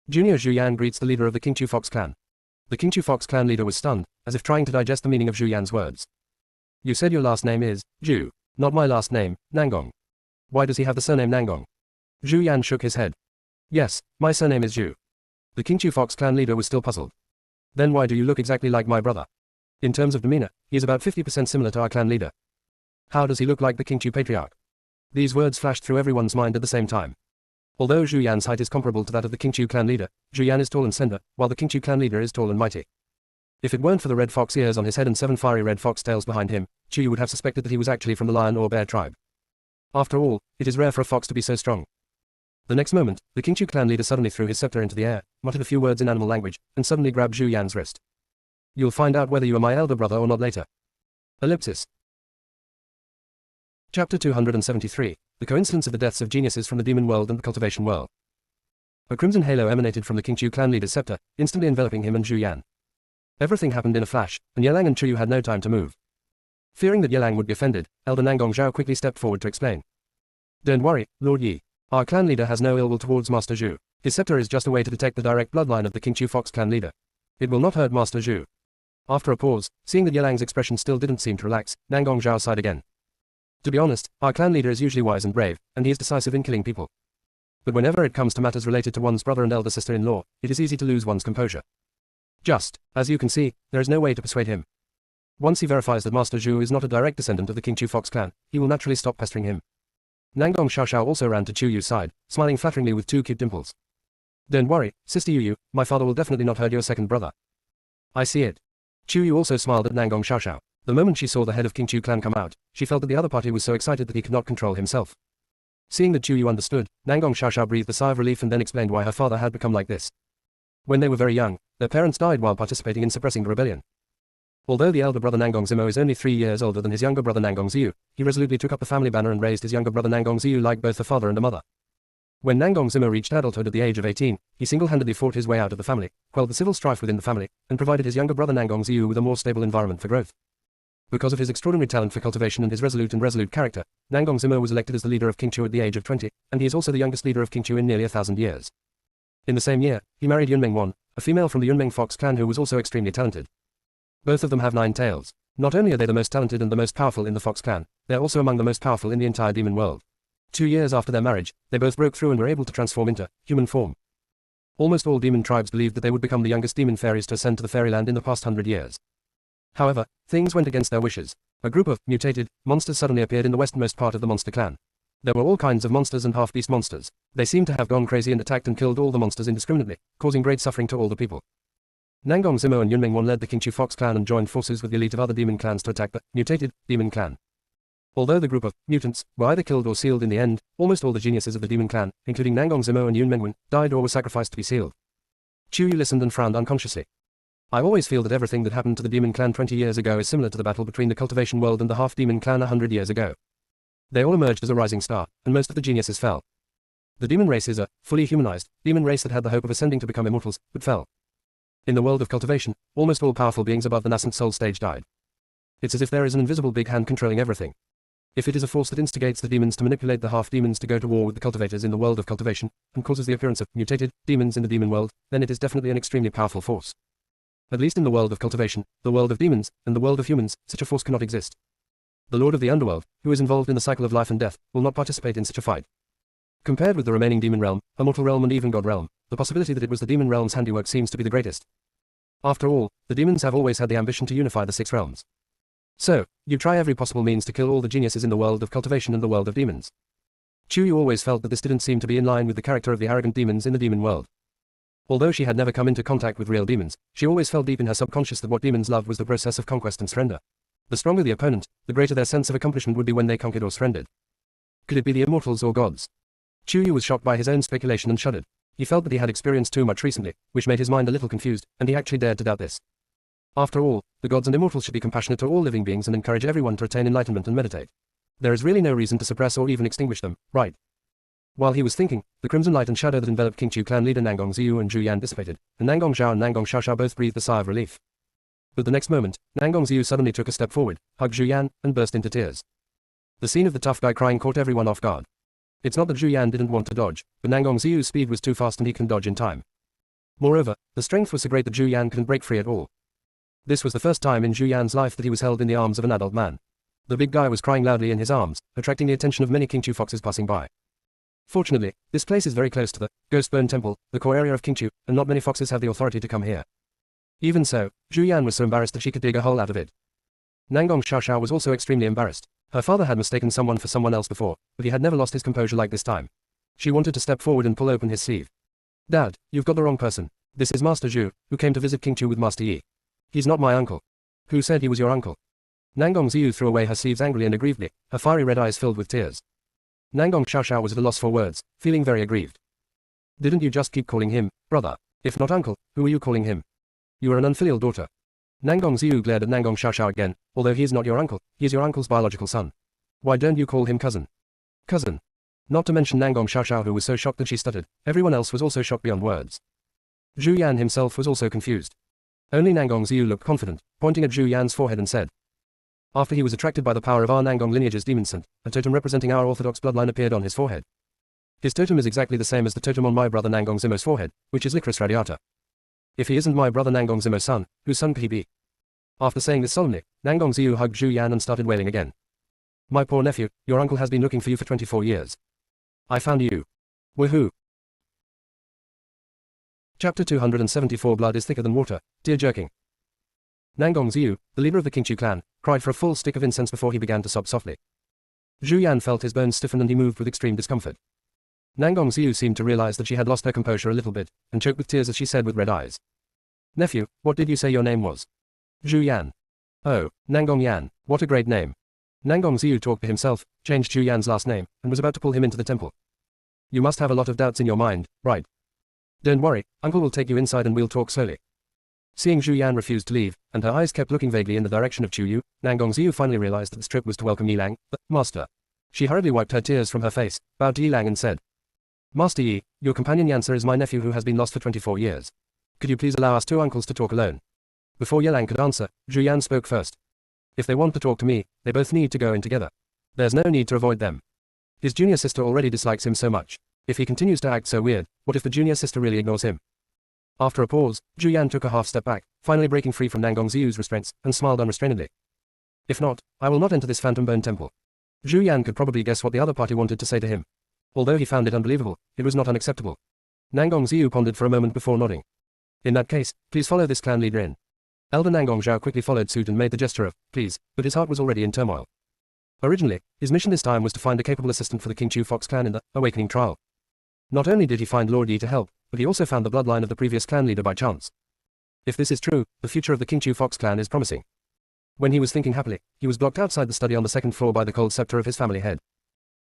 Junior Zhu Yan greets the leader of the Qingqiu Fox clan. The Qingqiu Fox clan leader was stunned, as if trying to digest the meaning of Zhu Yan's words. You said your last name is Zhu. Not my last name, Nangong. Why does he have the surname Nangong? Zhu Yan shook his head. Yes, my surname is Zhu. The Qingqiu Fox clan leader was still puzzled. Then why do you look exactly like my brother? In terms of demeanor, he is about 50% similar to our clan leader. How does he look like the Qingqiu patriarch? These words flashed through everyone's mind at the same time. Although Zhu Yan's height is comparable to that of the Qingqiu clan leader, Zhu Yan is tall and slender, while the Qingqiu clan leader is tall and mighty. If it weren't for the red fox ears on his head and 7 fiery red fox tails behind him, Qiuyu would have suspected that he was actually from the lion or bear tribe. After all, it is rare for a fox to be so strong. The next moment, the Qingqiu clan leader suddenly threw his scepter into the air, muttered a few words in animal language, and suddenly grabbed Zhu Yan's wrist. You'll find out whether you are my elder brother or not later. Ellipsis. Chapter 273, the coincidence of the deaths of geniuses from the demon world and the cultivation world. A crimson halo emanated from the Qingqiu clan leader's scepter, instantly enveloping him and Zhu Yan. Everything happened in a flash, and Yelang and Chuyu had no time to move. Fearing that Yelang would be offended, Elder Nangong Zhao quickly stepped forward to explain. Don't worry, Lord Yi. Our clan leader has no ill will towards Master Zhu. His scepter is just a way to detect the direct bloodline of the Qingqiu Fox clan leader. It will not hurt Master Zhu. After a pause, seeing that Yelang's expression still didn't seem to relax, Nangong Zhao sighed again. To be honest, our clan leader is usually wise and brave, and he is decisive in killing people. But whenever it comes to matters related to one's brother and elder sister-in-law, it is easy to lose one's composure. Just, as you can see, there is no way to persuade him. Once he verifies that Master Zhu is not a direct descendant of the Qingqiu Fox clan, he will naturally stop pestering him. Nangong Xiaoxiao also ran to Chuyu's side, smiling flatteringly with two cute dimples. Don't worry, Sister Yu, my father will definitely not hurt your second brother. I see it. Chuyu also smiled at Nangong Xiaoxiao. The moment she saw the head of Qingqiu clan come out, she felt that the other party was so excited that he could not control himself. Seeing that Chuyu understood, Nangong Xiaoxiao breathed a sigh of relief and then explained why her father had become like this. When they were very young, their parents died while participating in suppressing the rebellion. Although the elder brother Nangong Zimo is only 3 years older than his younger brother Nangong Ziyu, he resolutely took up the family banner and raised his younger brother Nangong Ziyu like both a father and a mother. When Nangong Zimo reached adulthood at the age of 18, he single-handedly fought his way out of the family, quelled the civil strife within the family, and provided his younger brother Nangong Ziyu with a more stable environment for growth. Because of his extraordinary talent for cultivation and his resolute character, Nangong Zimo was elected as the leader of Qingqiu at the age of 20, and he is also the youngest leader of Qingqiu in nearly 1,000 years. In the same year, he married Yunmeng Wan, a female from the Yunmeng Fox clan who was also extremely talented. Both of them have 9 tails. Not only are they the most talented and the most powerful in the Fox clan, they are also among the most powerful in the entire demon world. 2 years after their marriage, they both broke through and were able to transform into human form. Almost all demon tribes believed that they would become the youngest demon fairies to ascend to the fairyland in the past 100 years. However, things went against their wishes. A group of mutated monsters suddenly appeared in the westernmost part of the monster clan. There were all kinds of monsters and half-beast monsters. They seemed to have gone crazy and attacked and killed all the monsters indiscriminately, causing great suffering to all the people. Nangong Zimo and Yunmeng Wan led the Qingqiu Fox clan and joined forces with the elite of other demon clans to attack the mutated demon clan. Although the group of mutants were either killed or sealed in the end, almost all the geniuses of the demon clan, including Nangong Zimo and Yunmeng Wan, died or were sacrificed to be sealed. Chuyu listened and frowned unconsciously. I always feel that everything that happened to the demon clan 20 years ago is similar to the battle between the cultivation world and the half-demon clan 100 years ago. They all emerged as a rising star, and most of the geniuses fell. The demon race is a fully humanized demon race that had the hope of ascending to become immortals, but fell. In the world of cultivation, almost all powerful beings above the nascent soul stage died. It's as if there is an invisible big hand controlling everything. If it is a force that instigates the demons to manipulate the half-demons to go to war with the cultivators in the world of cultivation, and causes the appearance of mutated demons in the demon world, then it is definitely an extremely powerful force. At least in the world of cultivation, the world of demons, and the world of humans, such a force cannot exist. The Lord of the Underworld, who is involved in the cycle of life and death, will not participate in such a fight. Compared with the remaining demon realm, immortal realm and even god realm, the possibility that it was the demon realm's handiwork seems to be the greatest. After all, the demons have always had the ambition to unify the 6 realms. So, you try every possible means to kill all the geniuses in the world of cultivation and the world of demons. Chuyu always felt that this didn't seem to be in line with the character of the arrogant demons in the demon world. Although she had never come into contact with real demons, she always felt deep in her subconscious that what demons loved was the process of conquest and surrender. The stronger the opponent, the greater their sense of accomplishment would be when they conquered or surrendered. Could it be the immortals or gods? Chuyu was shocked by his own speculation and shuddered. He felt that he had experienced too much recently, which made his mind a little confused, and he actually dared to doubt this. After all, the gods and immortals should be compassionate to all living beings and encourage everyone to attain enlightenment and meditate. There is really no reason to suppress or even extinguish them, right? While he was thinking, the crimson light and shadow that enveloped Qingqiu clan leader Nangong Ziyu and Zhu Yan dissipated, and Nangong Zhao and Nangong Xiaoxiao both breathed a sigh of relief. But the next moment, Nangong Ziyu suddenly took a step forward, hugged Zhu Yan, and burst into tears. The scene of the tough guy crying caught everyone off guard. It's not that Zhu Yan didn't want to dodge, but Nangong Ziyu's speed was too fast and he couldn't dodge in time. Moreover, the strength was so great that Zhu Yan couldn't break free at all. This was the first time in Zhu Yan's life that he was held in the arms of an adult man. The big guy was crying loudly in his arms, attracting the attention of many Qingqiu foxes passing by. Fortunately, this place is very close to the Ghostbone Temple, the core area of Qingqiu, and not many foxes have the authority to come here. Even so, Zhu Yan was so embarrassed that she could dig a hole out of it. Nangong Xiaoxiao was also extremely embarrassed. Her father had mistaken someone for someone else before, but he had never lost his composure like this time. She wanted to step forward and pull open his sleeve. Dad, you've got the wrong person. This is Master Zhu, who came to visit Qingqiu with Master Yi. He's not my uncle. Who said he was your uncle? Nangong Ziyu threw away her sleeves angrily and aggrievedly, her fiery red eyes filled with tears. Nangong Xiaoxiao was at a loss for words, feeling very aggrieved. Didn't you just keep calling him brother? If not uncle, who are you calling him? You are an unfilial daughter. Nangong Ziyu glared at Nangong Xiaoxiao again. Although he is not your uncle, he is your uncle's biological son. Why don't you call him cousin? Cousin. Not to mention Nangong Xiaoxiao, who was so shocked that she stuttered. Everyone else was also shocked beyond words. Zhu Yan himself was also confused. Only Nangong Xiu looked confident, pointing at Zhu Yan's forehead and said, "After he was attracted by the power of our Nangong lineage's demon scent, a totem representing our orthodox bloodline appeared on his forehead. His totem is exactly the same as the totem on my brother Nangong Zimo's forehead, which is Licorice radiata. If he isn't my brother Nangong Zimo's son, whose son could he be?" After saying this solemnly, Nangong Xiu hugged Zhu Yan and started wailing again. "My poor nephew, your uncle has been looking for you for 24 years. I found you. Woohoo!" Chapter 274. Blood is thicker than water, tear-jerking. Nangong Xiu, the leader of the Qingqiu clan, cried for a full stick of incense before he began to sob softly. Zhu Yan felt his bones stiffen and he moved with extreme discomfort. Nangong Xiu seemed to realize that she had lost her composure a little bit, and choked with tears as she said with red eyes, "Nephew, what did you say your name was?" "Zhu Yan." "Oh, Nangong Yan, what a great name." Nangong Xiu talked to himself, changed Zhu Yan's last name, and was about to pull him into the temple. "You must have a lot of doubts in your mind, right? Don't worry, uncle will take you inside and we'll talk slowly." Seeing Zhu Yan refused to leave, and her eyes kept looking vaguely in the direction of Chu Yu, Nangong Xiu finally realized that this trip was to welcome Yilang, the master. She hurriedly wiped her tears from her face, bowed to Yilang and said, "Master Yi, your companion Yansa is my nephew who has been lost for 24 years. Could you please allow us two uncles to talk alone?" Before Yilang could answer, Zhu Yan spoke first. "If they want to talk to me, they both need to go in together. There's no need to avoid them. His junior sister already dislikes him so much. If he continues to act so weird, what if the junior sister really ignores him?" After a pause, Zhu Yan took a half step back, finally breaking free from Nangong Xiu's restraints, and smiled unrestrainedly. "If not, I will not enter this phantom bone temple." Zhu Yan could probably guess what the other party wanted to say to him. Although he found it unbelievable, it was not unacceptable. Nangong Xiu pondered for a moment before nodding. "In that case, please follow this clan leader in." Elder Nangong Zhao quickly followed suit and made the gesture of, "Please," but his heart was already in turmoil. Originally, his mission this time was to find a capable assistant for the Qingqiu Fox clan in the Awakening trial. Not only did he find Lord Yi to help, but he also found the bloodline of the previous clan leader by chance. If this is true, the future of the Qingqiu Fox clan is promising. When he was thinking happily, he was blocked outside the study on the second floor by the cold scepter of his family head.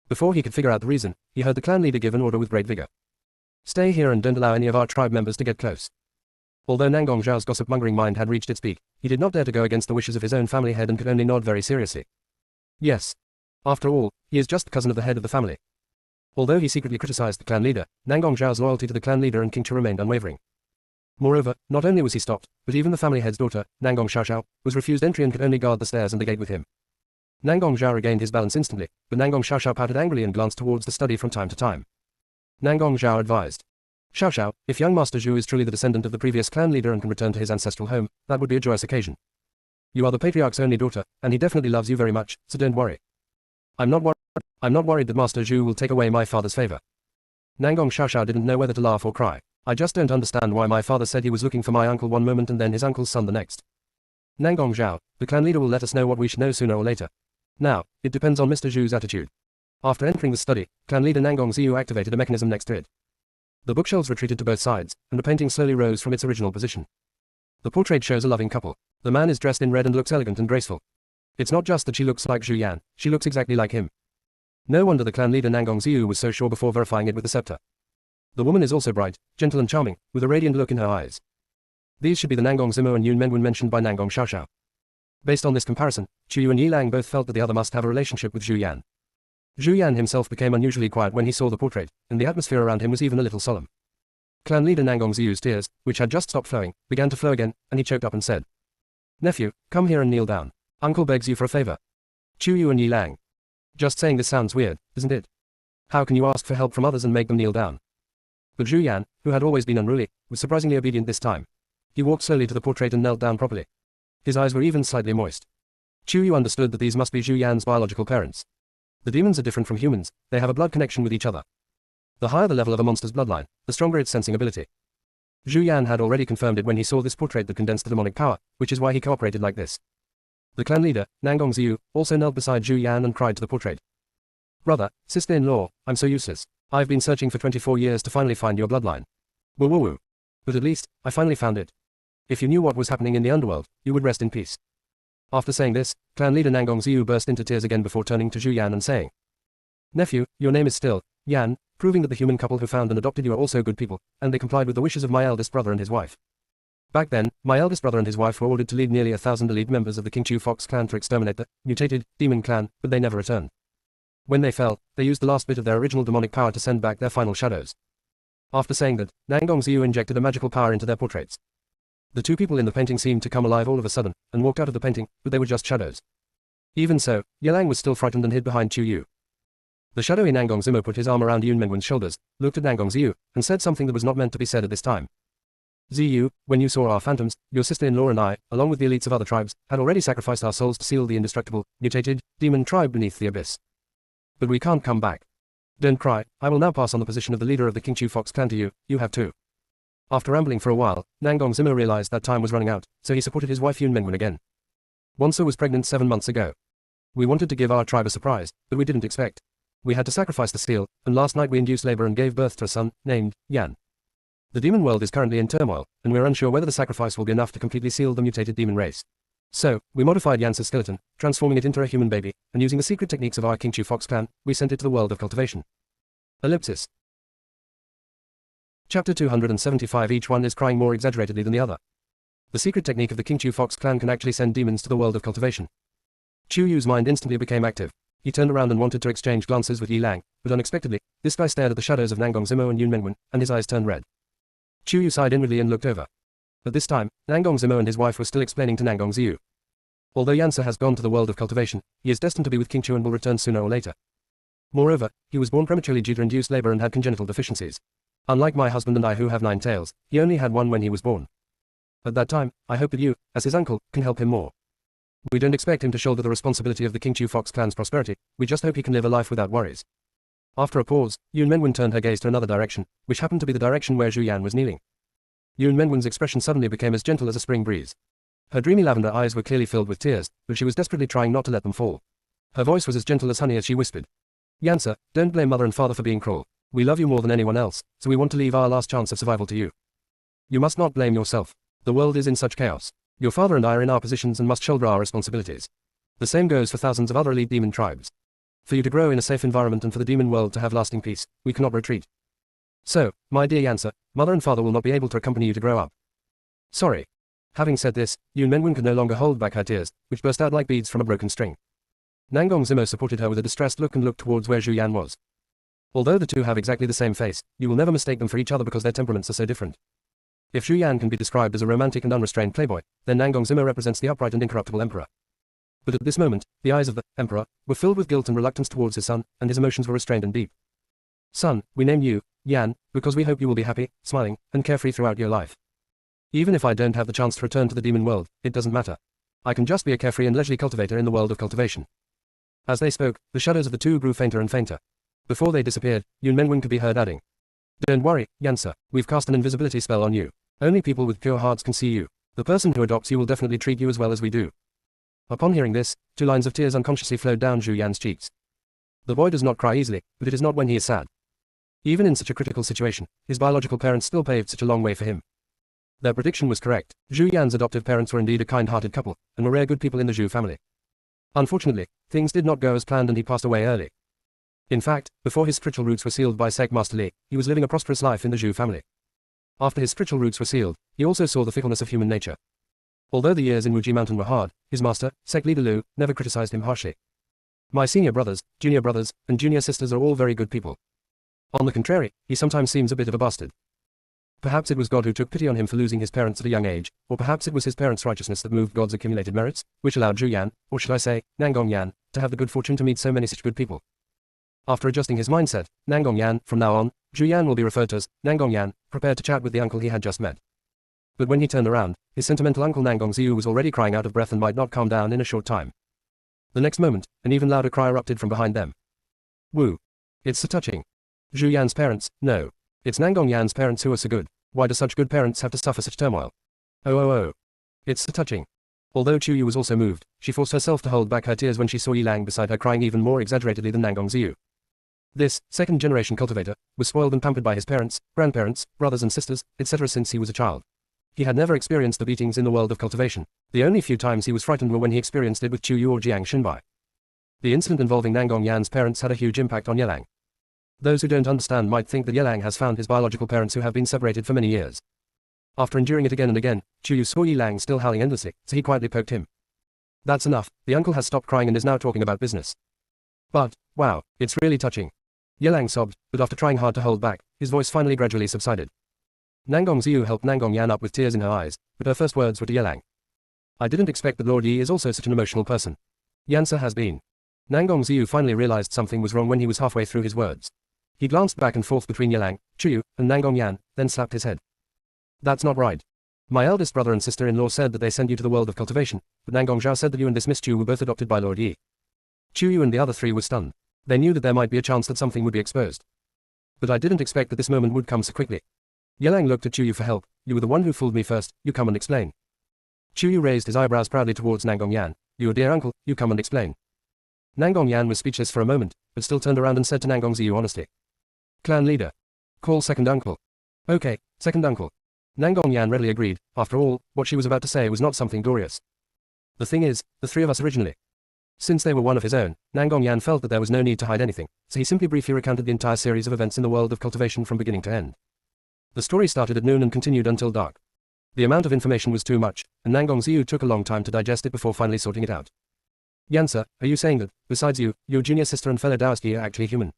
Before he could figure out the reason, he heard the clan leader give an order with great vigor. "Stay here and don't allow any of our tribe members to get close." Although Nangong Zhao's gossip-mongering mind had reached its peak, he did not dare to go against the wishes of his own family head and could only nod very seriously. Yes. After all, he is just the cousin of the head of the family. Although he secretly criticized the clan leader, Nangong Zhao's loyalty to the clan leader and Qingqiu remained unwavering. Moreover, not only was he stopped, but even the family head's daughter, Nangong Xiaoxiao, was refused entry and could only guard the stairs and the gate with him. Nangong Zhao regained his balance instantly, but Nangong Xiaoxiao pouted angrily and glanced towards the study from time to time. Nangong Zhao advised, "Xiaoxiao, if young Master Zhu is truly the descendant of the previous clan leader and can return to his ancestral home, that would be a joyous occasion. You are the patriarch's only daughter, and he definitely loves you very much, so don't worry." I'm not worried that Master Zhu will take away my father's favor." Nangong Xiaoxiao didn't know whether to laugh or cry. "I just don't understand why my father said he was looking for my uncle one moment and then his uncle's son the next." "Nangong Zhao, the clan leader will let us know what we should know sooner or later. Now, it depends on Mr. Zhu's attitude." After entering the study, clan leader Nangong Xiu activated a mechanism next to it. The bookshelves retreated to both sides, and the painting slowly rose from its original position. The portrait shows a loving couple. The man is dressed in red and looks elegant and graceful. It's not just that she looks like Zhu Yan, she looks exactly like him. No wonder the clan leader Nangong Xiu was so sure before verifying it with the scepter. The woman is also bright, gentle and charming, with a radiant look in her eyes. These should be the Nangong Zimo and Yun Menwen mentioned by Nangong Xiaoxiao. Based on this comparison, Chu Yu and Yilang both felt that the other must have a relationship with Zhu Yan. Zhu Yan himself became unusually quiet when he saw the portrait, and the atmosphere around him was even a little solemn. Clan leader Nangong Xiu's tears, which had just stopped flowing, began to flow again, and he choked up and said, "Nephew, come here and kneel down. Uncle begs you for a favor." Chu Yu and Yilang. Just saying this sounds weird, isn't it? How can you ask for help from others and make them kneel down? But Zhu Yan, who had always been unruly, was surprisingly obedient this time. He walked slowly to the portrait and knelt down properly. His eyes were even slightly moist. Chu Yu understood that these must be Zhu Yan's biological parents. The demons are different from humans, they have a blood connection with each other. The higher the level of a monster's bloodline, the stronger its sensing ability. Zhu Yan had already confirmed it when he saw this portrait that condensed the demonic power, which is why he cooperated like this. The clan leader, Nangong Xiu, also knelt beside Zhu Yan and cried to the portrait. "Brother, sister-in-law, I'm so useless. I've been searching for 24 years to finally find your bloodline. Woo woo woo. But at least, I finally found it. If you knew what was happening in the underworld, you would rest in peace." After saying this, clan leader Nangong Xiu burst into tears again before turning to Zhu Yan and saying, "Nephew, your name is still Yan, proving that the human couple who found and adopted you are also good people, and they complied with the wishes of my eldest brother and his wife. Back then, my eldest brother and his wife were ordered to lead nearly 1,000 elite members of the Qingqiu Fox clan to exterminate the mutated demon clan, but they never returned. When they fell, they used the last bit of their original demonic power to send back their final shadows. After saying that, Nangong Xiu injected a magical power into their portraits. The two people in the painting seemed to come alive all of a sudden, and walked out of the painting, but they were just shadows. Even so, Yelang was still frightened and hid behind Chu Yu. The shadowy Nangong Zimo put his arm around Yun Menwen's shoulders, looked at Nangong Xiu, and said something that was not meant to be said at this time. Ziyu, when you saw our phantoms, your sister-in-law and I, along with the elites of other tribes, had already sacrificed our souls to seal the indestructible, mutated, demon tribe beneath the abyss. But we can't come back. Don't cry, I will now pass on the position of the leader of the Qingqiu Fox clan to you, you have too. After rambling for a while, Nangong Zimo realized that time was running out, so he supported his wife Yun Menwen again. Wansu was pregnant 7 months ago. We wanted to give our tribe a surprise, but we didn't expect. We had to sacrifice the seal, and last night we induced labor and gave birth to a son, named Yan. The demon world is currently in turmoil, and we're unsure whether the sacrifice will be enough to completely seal the mutated demon race. So, we modified Yan's skeleton, transforming it into a human baby, and using the secret techniques of our Qingqiu Fox clan, we sent it to the world of cultivation. Ellipsis. Chapter 275. Each one is crying more exaggeratedly than the other. The secret technique of the Qingqiu Fox clan can actually send demons to the world of cultivation. Chu Yu's mind instantly became active. He turned around and wanted to exchange glances with Yi Lang, but unexpectedly, this guy stared at the shadows of Nangong Zimo and Yun Menwen, and his eyes turned red. Chu Yu sighed inwardly and looked over. At this time, Nangong Zimo and his wife were still explaining to Nangong Xiu. Although Yansa has gone to the world of cultivation, he is destined to be with Qingqiu and will return sooner or later. Moreover, he was born prematurely due to induced labor and had congenital deficiencies. Unlike my husband and I who have 9 tails, he only had one when he was born. At that time, I hope that you, as his uncle, can help him more. We don't expect him to shoulder the responsibility of the Qingqiu Fox clan's prosperity, we just hope he can live a life without worries. After a pause, Yun Menwen turned her gaze to another direction, which happened to be the direction where Zhu Yan was kneeling. Yun Menwen's expression suddenly became as gentle as a spring breeze. Her dreamy lavender eyes were clearly filled with tears, but she was desperately trying not to let them fall. Her voice was as gentle as honey as she whispered. Yansa, don't blame mother and father for being cruel. We love you more than anyone else, so we want to leave our last chance of survival to you. You must not blame yourself. The world is in such chaos. Your father and I are in our positions and must shoulder our responsibilities. The same goes for thousands of other elite demon tribes. For you to grow in a safe environment and for the demon world to have lasting peace, we cannot retreat. So, my dear Yansa, mother and father will not be able to accompany you to grow up. Sorry. Having said this, Yun Menwen could no longer hold back her tears, which burst out like beads from a broken string. Nangong Zimo supported her with a distressed look and looked towards where Zhu Yan was. Although the two have exactly the same face, you will never mistake them for each other because their temperaments are so different. If Zhu Yan can be described as a romantic and unrestrained playboy, then Nangong Zimo represents the upright and incorruptible emperor. But at this moment, the eyes of the emperor were filled with guilt and reluctance towards his son, and his emotions were restrained and deep. Son, we name you Yan, because we hope you will be happy, smiling, and carefree throughout your life. Even if I don't have the chance to return to the demon world, it doesn't matter. I can just be a carefree and leisurely cultivator in the world of cultivation. As they spoke, the shadows of the two grew fainter and fainter. Before they disappeared, Yun Menwen could be heard adding, Don't worry, Yansa, we've cast an invisibility spell on you. Only people with pure hearts can see you. The person who adopts you will definitely treat you as well as we do. Upon hearing this, 2 lines of tears unconsciously flowed down Zhu Yan's cheeks. The boy does not cry easily, but it is not when he is sad. Even in such a critical situation, his biological parents still paved such a long way for him. Their prediction was correct. Zhu Yan's adoptive parents were indeed a kind-hearted couple, and were rare good people in the Zhu family. Unfortunately, things did not go as planned and he passed away early. In fact, before his spiritual roots were sealed by Sect Master Li, he was living a prosperous life in the Zhu family. After his spiritual roots were sealed, he also saw the fickleness of human nature. Although the years in Wuji Mountain were hard, his master, Sect Leader Lu, never criticized him harshly. My senior brothers, and junior sisters are all very good people. On the contrary, he sometimes seems a bit of a bastard. Perhaps it was God who took pity on him for losing his parents at a young age, or perhaps it was his parents' righteousness that moved God's accumulated merits, which allowed Zhu Yan, or should I say, Nangong Yan, to have the good fortune to meet so many such good people. After adjusting his mindset, Nangong Yan, from now on, Zhu Yan will be referred to as Nangong Yan, prepared to chat with the uncle he had just met. But when he turned around, his sentimental uncle Nangong Xiu was already crying out of breath and might not calm down in a short time. The next moment, an even louder cry erupted from behind them. Woo! It's so touching. Zhu Yan's parents, no. It's Nangong Yan's parents who are so good. Why do such good parents have to suffer such turmoil? Oh. It's so touching. Although Chu Yu was also moved, she forced herself to hold back her tears when she saw Yi Lang beside her crying even more exaggeratedly than Nangong Xiu. This, second-generation cultivator, was spoiled and pampered by his parents, grandparents, brothers and sisters, etc. since he was a child. He had never experienced the beatings in the world of cultivation. The only few times he was frightened were when he experienced it with Chu Yu or Jiang Xinbai. The incident involving Nangong Yan's parents had a huge impact on Yelang. Those who don't understand might think that Yelang has found his biological parents who have been separated for many years. After enduring it again and again, Chu Yu saw Yelang still howling endlessly, so he quietly poked him. That's enough, the uncle has stopped crying and is now talking about business. But, wow, it's really touching. Yelang sobbed, but after trying hard to hold back, his voice finally gradually subsided. Nangong Ziyu helped Nangong Yan up with tears in her eyes, but her first words were to Yelang. I didn't expect that Lord Yi is also such an emotional person. Yansa has been. Nangong Ziyu finally realized something was wrong when he was halfway through his words. He glanced back and forth between Yelang, Chuyu, and Nangong Yan, then slapped his head. That's not right. My eldest brother and sister-in-law said that they sent you to the world of cultivation, but Nangong Zhao said that you and this Miss Chu were both adopted by Lord Yi. Chuyu and the other three were stunned. They knew that there might be a chance that something would be exposed. But I didn't expect that this moment would come so quickly. Yelang looked at Chuyu for help. You were the one who fooled me first, you come and explain. Chuyu raised his eyebrows proudly towards Nangong Yan. Your dear uncle, you come and explain. Nangong Yan was speechless for a moment, but still turned around and said to Nangong Ziyu honestly. Clan leader. Call second uncle. Okay, second uncle. Nangong Yan readily agreed. After all, what she was about to say was not something glorious. The thing is, the three of us originally. Since they were one of his own, Nangong Yan felt that there was no need to hide anything, so he simply briefly recounted the entire series of events in the world of cultivation from beginning to end. The story started at noon and continued until dark. The amount of information was too much, and Nangong Ziyu took a long time to digest it before finally sorting it out. Yansa, are you saying that, besides you, your junior sister and fellow Daoski are actually human?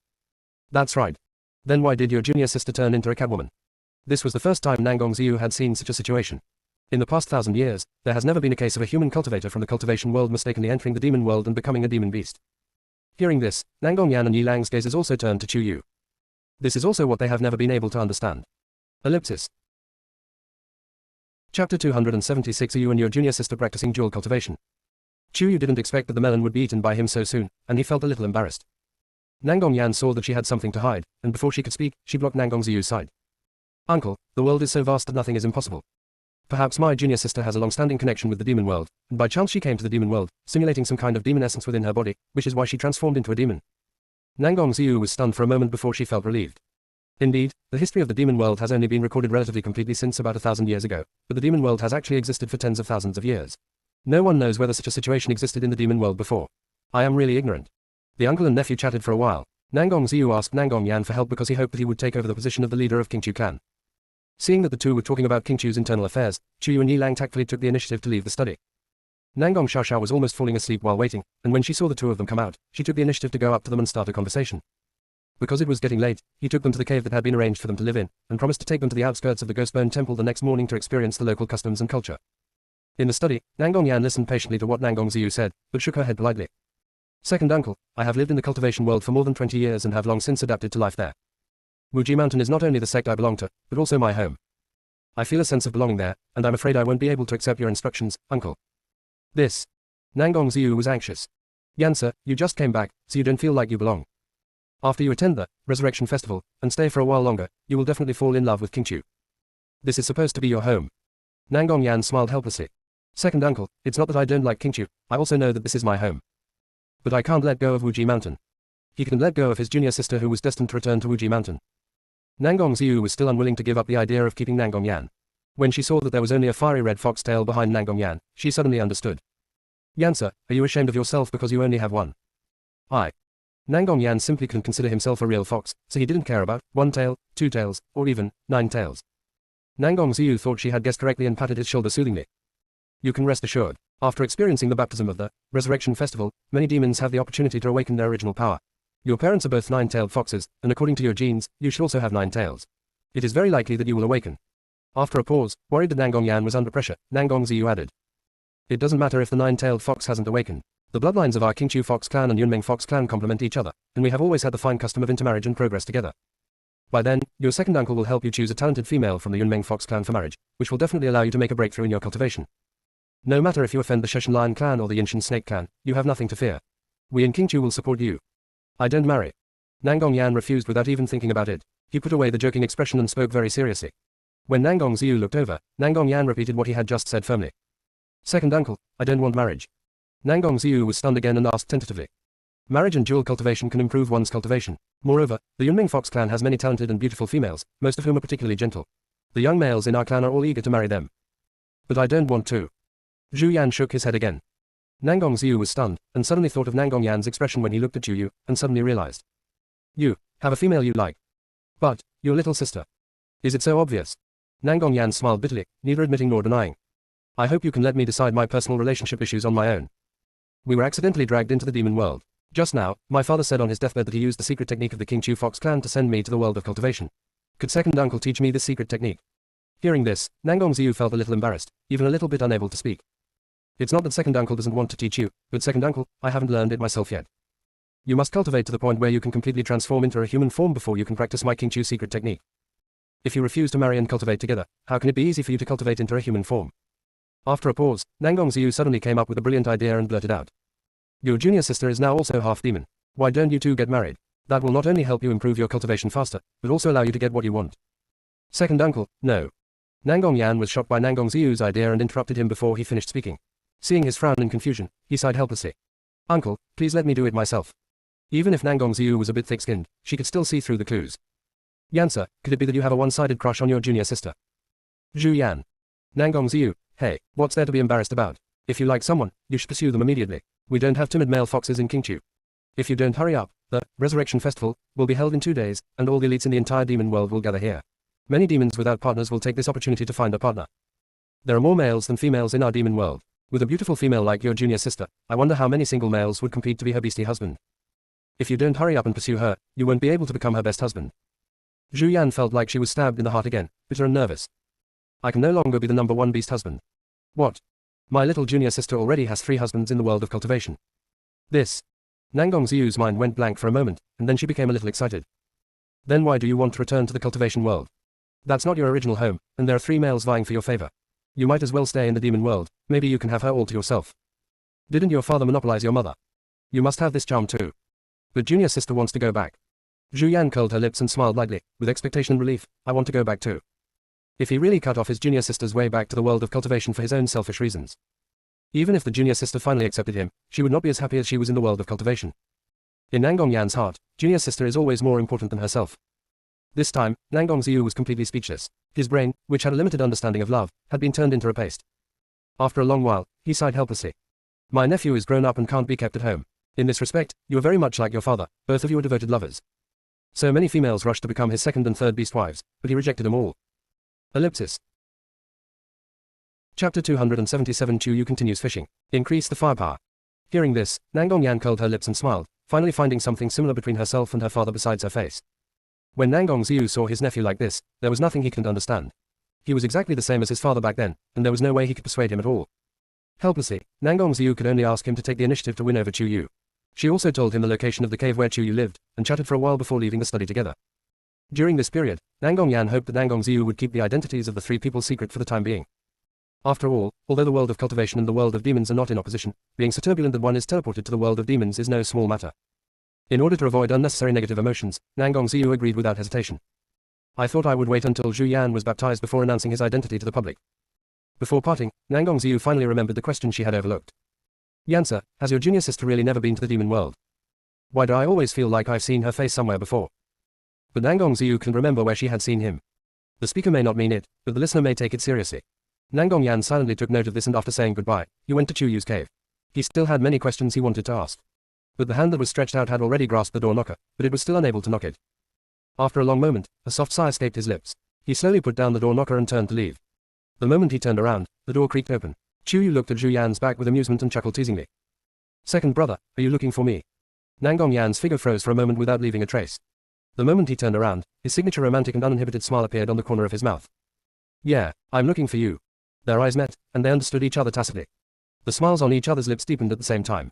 That's right. Then why did your junior sister turn into a catwoman? This was the first time Nangong Ziyu had seen such a situation. In the past 1,000 years, there has never been a case of a human cultivator from the cultivation world mistakenly entering the demon world and becoming a demon beast. Hearing this, Nangong Yan and Yi Lang's gazes also turned to Chu Yu. This is also what they have never been able to understand. Ellipsis. Chapter 276. Are you and your junior sister practicing dual cultivation? Chu Yu didn't expect that the melon would be eaten by him so soon, and he felt a little embarrassed. Nangong Yan saw that she had something to hide, and before she could speak, she blocked Nangong Ziyu's side. Uncle, the world is so vast that nothing is impossible. Perhaps my junior sister has a long-standing connection with the demon world, and by chance she came to the demon world, simulating some kind of demon essence within her body, which is why she transformed into a demon. Nangong Ziyu was stunned for a moment before she felt relieved. Indeed, the history of the demon world has only been recorded relatively completely since about 1,000 years ago, but the demon world has actually existed for tens of thousands of years. No one knows whether such a situation existed in the demon world before. I am really ignorant. The uncle and nephew chatted for a while. Nangong Ziyu asked Nangong Yan for help because he hoped that he would take over the position of the leader of Qingchu clan. Seeing that the two were talking about Qingchu's internal affairs, Chuyu and Yi Lang tactfully took the initiative to leave the study. Nangong Xiaoxiao was almost falling asleep while waiting, and when she saw the two of them come out, she took the initiative to go up to them and start a conversation. Because it was getting late, he took them to the cave that had been arranged for them to live in, and promised to take them to the outskirts of the Ghostbone Temple the next morning to experience the local customs and culture. In the study, Nangong Yan listened patiently to what Nangong Ziyu said, but shook her head politely. Second uncle, I have lived in the cultivation world for more than 20 years and have long since adapted to life there. Wuji Mountain is not only the sect I belong to, but also my home. I feel a sense of belonging there, and I'm afraid I won't be able to accept your instructions, uncle. This. Nangong Ziyu was anxious. Yansa, you just came back, so you don't feel like you belong. After you attend the Resurrection Festival, and stay for a while longer, you will definitely fall in love with Qingchu. This is supposed to be your home. Nangong Yan smiled helplessly. Second uncle, it's not that I don't like Qingchu, I also know that this is my home. But I can't let go of Wuji Mountain. He couldn't let go of his junior sister who was destined to return to Wuji Mountain. Nangong Ziyu was still unwilling to give up the idea of keeping Nangong Yan. When she saw that there was only a fiery red fox tail behind Nangong Yan, she suddenly understood. Yansa, are you ashamed of yourself because you only have one? Nangong Yan simply couldn't consider himself a real fox, so he didn't care about 1 tail, 2 tails, or even 9 tails. Nangong Ziyu thought she had guessed correctly and patted his shoulder soothingly. You can rest assured. After experiencing the baptism of the Resurrection Festival, many demons have the opportunity to awaken their original power. Your parents are both 9-tailed foxes, and according to your genes, you should also have 9 tails. It is very likely that you will awaken. After a pause, worried that Nangong Yan was under pressure, Nangong Ziyu added. It doesn't matter if the 9-tailed fox hasn't awakened. The bloodlines of our Qingchu Fox clan and Yunmeng Fox clan complement each other, and we have always had the fine custom of intermarriage and progress together. By then, your second uncle will help you choose a talented female from the Yunmeng Fox clan for marriage, which will definitely allow you to make a breakthrough in your cultivation. No matter if you offend the Sheshan Lion clan or the Yinshan Snake clan, you have nothing to fear. We in Qingchu will support you. I don't marry. Nangong Yan refused without even thinking about it. He put away the joking expression and spoke very seriously. When Nangong Ziyu looked over, Nangong Yan repeated what he had just said firmly. Second uncle, I don't want marriage. Nangong Ziyu was stunned again and asked tentatively. Marriage and dual cultivation can improve one's cultivation. Moreover, the Yunmeng Fox clan has many talented and beautiful females, most of whom are particularly gentle. The young males in our clan are all eager to marry them. But I don't want to. Zhu Yan shook his head again. Nangong Ziyu was stunned, and suddenly thought of Nangong Yan's expression when he looked at Zhu Yu, and suddenly realized. You have a female you like. But, your little sister. Is it so obvious? Nangong Yan smiled bitterly, neither admitting nor denying. I hope you can let me decide my personal relationship issues on my own. We were accidentally dragged into the demon world. Just now, my father said on his deathbed that he used the secret technique of the King Chu Fox clan to send me to the world of cultivation. Could second uncle teach me this secret technique? Hearing this, Nangong Ziyu felt a little embarrassed, even a little bit unable to speak. It's not that second uncle doesn't want to teach you, but second uncle, I haven't learned it myself yet. You must cultivate to the point where you can completely transform into a human form before you can practice my King Chu secret technique. If you refuse to marry and cultivate together, how can it be easy for you to cultivate into a human form? After a pause, Nangong Ziyu suddenly came up with a brilliant idea and blurted out. Your junior sister is now also half demon. Why don't you two get married? That will not only help you improve your cultivation faster, but also allow you to get what you want. Second uncle, no. Nangong Yan was shocked by Nangong Ziyu's idea and interrupted him before he finished speaking. Seeing his frown in confusion, he sighed helplessly. Uncle, please let me do it myself. Even if Nangong Ziyu was a bit thick-skinned, she could still see through the clues. Yan-sir, could it be that you have a one-sided crush on your junior sister? Zhu Yan. Nangong Ziyu, hey, what's there to be embarrassed about? If you like someone, you should pursue them immediately. We don't have timid male foxes in Qingqiu. If you don't hurry up, the Resurrection Festival will be held in 2 days, and all the elites in the entire demon world will gather here. Many demons without partners will take this opportunity to find a partner. There are more males than females in our demon world. With a beautiful female like your junior sister, I wonder how many single males would compete to be her beastie husband. If you don't hurry up and pursue her, you won't be able to become her best husband. Zhu Yan felt like she was stabbed in the heart again, bitter and nervous. I can no longer be the number one beast husband. What? My little junior sister already has 3 husbands in the world of cultivation. This. Nangong Ziyu's mind went blank for a moment, and then she became a little excited. Then why do you want to return to the cultivation world? That's not your original home, and there are 3 males vying for your favor. You might as well stay in the demon world, maybe you can have her all to yourself. Didn't your father monopolize your mother? You must have this charm too. But junior sister wants to go back. Zhu Yan curled her lips and smiled lightly, with expectation and relief. I want to go back too. If he really cut off his junior sister's way back to the world of cultivation for his own selfish reasons. Even if the junior sister finally accepted him, she would not be as happy as she was in the world of cultivation. In Nangong Yan's heart, junior sister is always more important than herself. This time, Nangong Ziyu was completely speechless. His brain, which had a limited understanding of love, had been turned into a paste. After a long while, he sighed helplessly. My nephew is grown up and can't be kept at home. In this respect, you are very much like your father, both of you are devoted lovers. So many females rushed to become his second and third beast wives, but he rejected them all. Ellipsis. Chapter 277 Chu Yu continues fishing. Increase the firepower. Hearing this, Nangong Yan curled her lips and smiled, finally finding something similar between herself and her father besides her face. When Nangong Ziyu saw his nephew like this, there was nothing he couldn't understand. He was exactly the same as his father back then, and there was no way he could persuade him at all. Helplessly, Nangong Ziyu could only ask him to take the initiative to win over Chu Yu. She also told him the location of the cave where Chu Yu lived, and chatted for a while before leaving the study together. During this period, Nangong Yan hoped that Nangong Ziyu would keep the identities of the 3 people secret for the time being. After all, although the world of cultivation and the world of demons are not in opposition, being so turbulent that one is teleported to the world of demons is no small matter. In order to avoid unnecessary negative emotions, Nangong Ziyu agreed without hesitation. I thought I would wait until Zhu Yan was baptized before announcing his identity to the public. Before parting, Nangong Ziyu finally remembered the question she had overlooked. Yan-sir, has your junior sister really never been to the demon world? Why do I always feel like I've seen her face somewhere before? But Nangong Ziyu couldn't remember where she had seen him. The speaker may not mean it, but the listener may take it seriously. Nangong Yan silently took note of this and after saying goodbye, he went to Chu Yu's cave. He still had many questions he wanted to ask. But the hand that was stretched out had already grasped the door knocker, but it was still unable to knock it. After a long moment, a soft sigh escaped his lips. He slowly put down the door knocker and turned to leave. The moment he turned around, the door creaked open. Chu Yu looked at Zhu Yan's back with amusement and chuckled teasingly. Second brother, are you looking for me? Nangong Yan's figure froze for a moment without leaving a trace. The moment he turned around, his signature romantic and uninhibited smile appeared on the corner of his mouth. Yeah, I'm looking for you. Their eyes met, and they understood each other tacitly. The smiles on each other's lips deepened at the same time.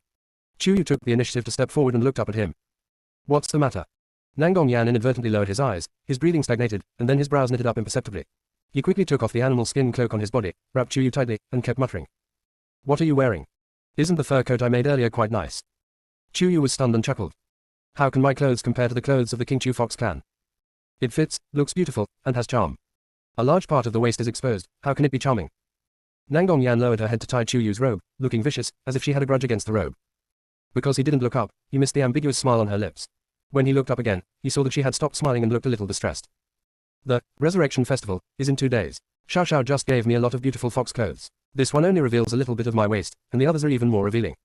Chu Yu took the initiative to step forward and looked up at him. What's the matter? Nangong Yan inadvertently lowered his eyes, his breathing stagnated, and then his brows knitted up imperceptibly. He quickly took off the animal skin cloak on his body, wrapped Chu Yu tightly, and kept muttering. What are you wearing? Isn't the fur coat I made earlier quite nice? Chu Yu was stunned and chuckled. How can my clothes compare to the clothes of the King Chu Fox clan? It fits, looks beautiful, and has charm. A large part of the waist is exposed, how can it be charming? Nangong Yan lowered her head to tie Chu Yu's robe, looking vicious, as if she had a grudge against the robe. Because he didn't look up, he missed the ambiguous smile on her lips. When he looked up again, he saw that she had stopped smiling and looked a little distressed. The Resurrection Festival is in 2 days. Xiao Xiao just gave me a lot of beautiful fox clothes. This one only reveals a little bit of my waist, and the others are even more revealing.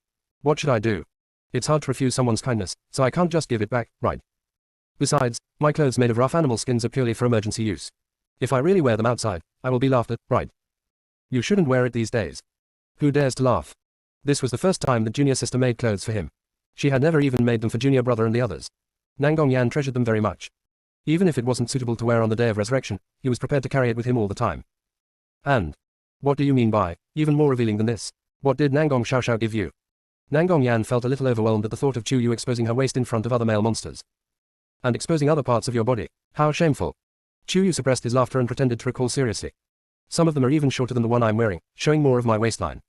What should I do? It's hard to refuse someone's kindness, so I can't just give it back, right? Besides, my clothes made of rough animal skins are purely for emergency use. If I really wear them outside, I will be laughed at, right? You shouldn't wear it these days. Who dares to laugh? This was the first time that junior sister made clothes for him. She had never even made them for junior brother and the others. Nangong Yan treasured them very much. Even if it wasn't suitable to wear on the day of resurrection, he was prepared to carry it with him all the time. And what do you mean by even more revealing than this? What did Nangong Xiaoxiao give you? Nangong Yan felt a little overwhelmed at the thought of Chu Yu exposing her waist in front of other male monsters. And exposing other parts of your body. How shameful. Chu Yu suppressed his laughter and pretended to recall seriously. Some of them are even shorter than the one I'm wearing, showing more of my waistline.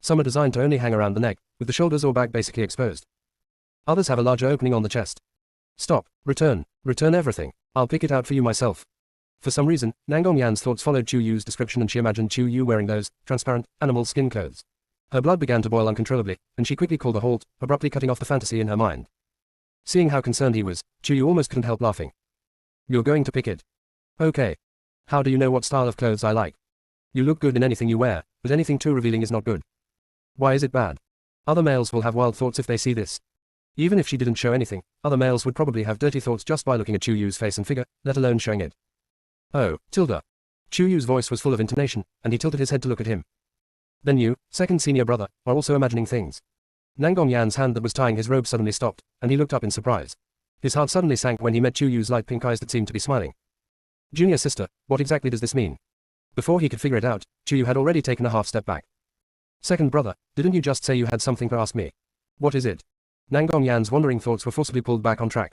Some are designed to only hang around the neck, with the shoulders or back basically exposed. Others have a larger opening on the chest. Stop. Return. Return everything. I'll pick it out for you myself. For some reason, Nangong Yan's thoughts followed Chu Yu's description and she imagined Chu Yu wearing those transparent, animal skin clothes. Her blood began to boil uncontrollably, and she quickly called a halt, abruptly cutting off the fantasy in her mind. Seeing how concerned he was, Chu Yu almost couldn't help laughing. You're going to pick it. Okay. How do you know what style of clothes I like? You look good in anything you wear, but anything too revealing is not good. Why is it bad? Other males will have wild thoughts if they see this. Even if she didn't show anything, other males would probably have dirty thoughts just by looking at Chu Yu's face and figure, let alone showing it. Oh, Tilda. Chu Yu's voice was full of intonation, and he tilted his head to look at him. Then you, second senior brother, are also imagining things. Nangong Yan's hand that was tying his robe suddenly stopped, and he looked up in surprise. His heart suddenly sank when he met Chu Yu's light pink eyes that seemed to be smiling. Junior sister, what exactly does this mean? Before he could figure it out, Chu Yu had already taken a half step back. Second brother, didn't you just say you had something to ask me? What is it? Nangong Yan's wandering thoughts were forcibly pulled back on track.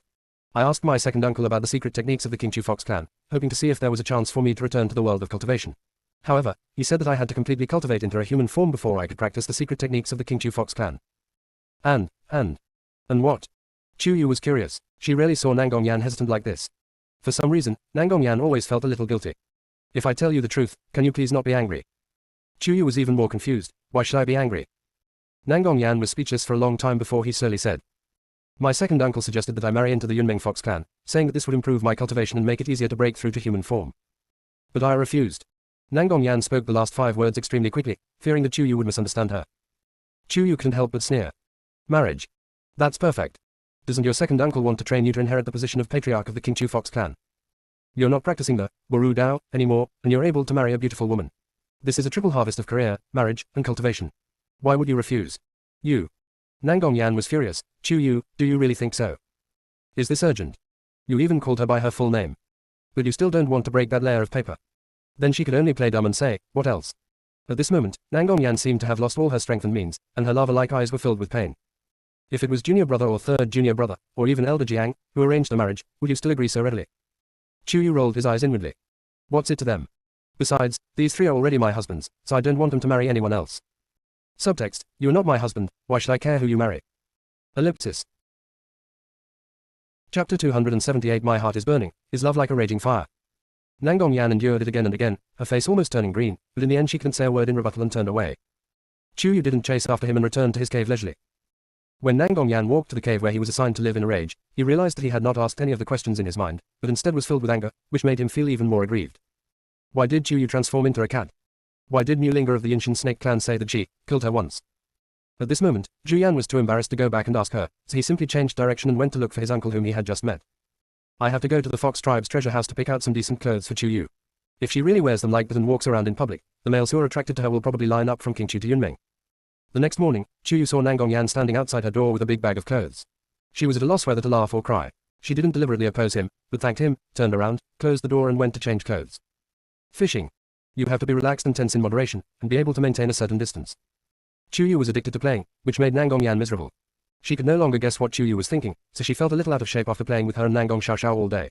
I asked my second uncle about the secret techniques of the Qingqiu Fox clan, hoping to see if there was a chance for me to return to the world of cultivation. However, he said that I had to completely cultivate into a human form before I could practice the secret techniques of the Qingqiu Fox clan. And what? Chu Yu was curious. She rarely saw Nangong Yan hesitant like this. For some reason, Nangong Yan always felt a little guilty. If I tell you the truth, can you please not be angry? Chu Yu was even more confused. Why should I be angry? Nangong Yan was speechless for a long time before he slowly said. My second uncle suggested that I marry into the Yunmeng Fox clan, saying that this would improve my cultivation and make it easier to break through to human form. But I refused. Nangong Yan spoke the last 5 words extremely quickly, fearing that Chu Yu would misunderstand her. Chu Yu couldn't help but sneer. Marriage. That's perfect. Doesn't your second uncle want to train you to inherit the position of patriarch of the Qingqiu Fox clan? You're not practicing the Wu Dao anymore, and you're able to marry a beautiful woman. This is a triple harvest of career, marriage, and cultivation. Why would you refuse? You. Nangong Yan was furious. Chu Yu, do you really think so? Is this urgent? You even called her by her full name. But you still don't want to break that layer of paper. Then she could only play dumb and say, what else? At this moment, Nangong Yan seemed to have lost all her strength and means, and her lava-like eyes were filled with pain. If it was junior brother or third junior brother, or even elder Jiang, who arranged the marriage, would you still agree so readily? Chu Yu rolled his eyes inwardly. What's it to them? Besides, these 3 are already my husbands, so I don't want them to marry anyone else. Subtext, you are not my husband, why should I care who you marry? Ellipsis. Chapter 278 My heart is burning, is love like a raging fire? Nangong Yan endured it again and again, her face almost turning green, but in the end she couldn't say a word in rebuttal and turned away. Chu Yu didn't chase after him and returned to his cave leisurely. When Nangong Yan walked to the cave where he was assigned to live in a rage, he realized that he had not asked any of the questions in his mind, but instead was filled with anger, which made him feel even more aggrieved. Why did Chu Yu transform into a cat? Why did Mulinga of the ancient snake clan say that she killed her once? At this moment, Zhu Yan was too embarrassed to go back and ask her, so he simply changed direction and went to look for his uncle whom he had just met. I have to go to the Fox tribe's treasure house to pick out some decent clothes for Chu Yu. If she really wears them like that and walks around in public, the males who are attracted to her will probably line up from Qingqiu to Yunmeng. The next morning, Chu Yu saw Nangong Yan standing outside her door with a big bag of clothes. She was at a loss whether to laugh or cry. She didn't deliberately oppose him, but thanked him, turned around, closed the door and went to change clothes. Fishing. You have to be relaxed and tense in moderation, and be able to maintain a certain distance. Chu Yu was addicted to playing, which made Nangong Yan miserable. She could no longer guess what Chu Yu was thinking, so she felt a little out of shape after playing with her and Nangong Xiaoxiao all day.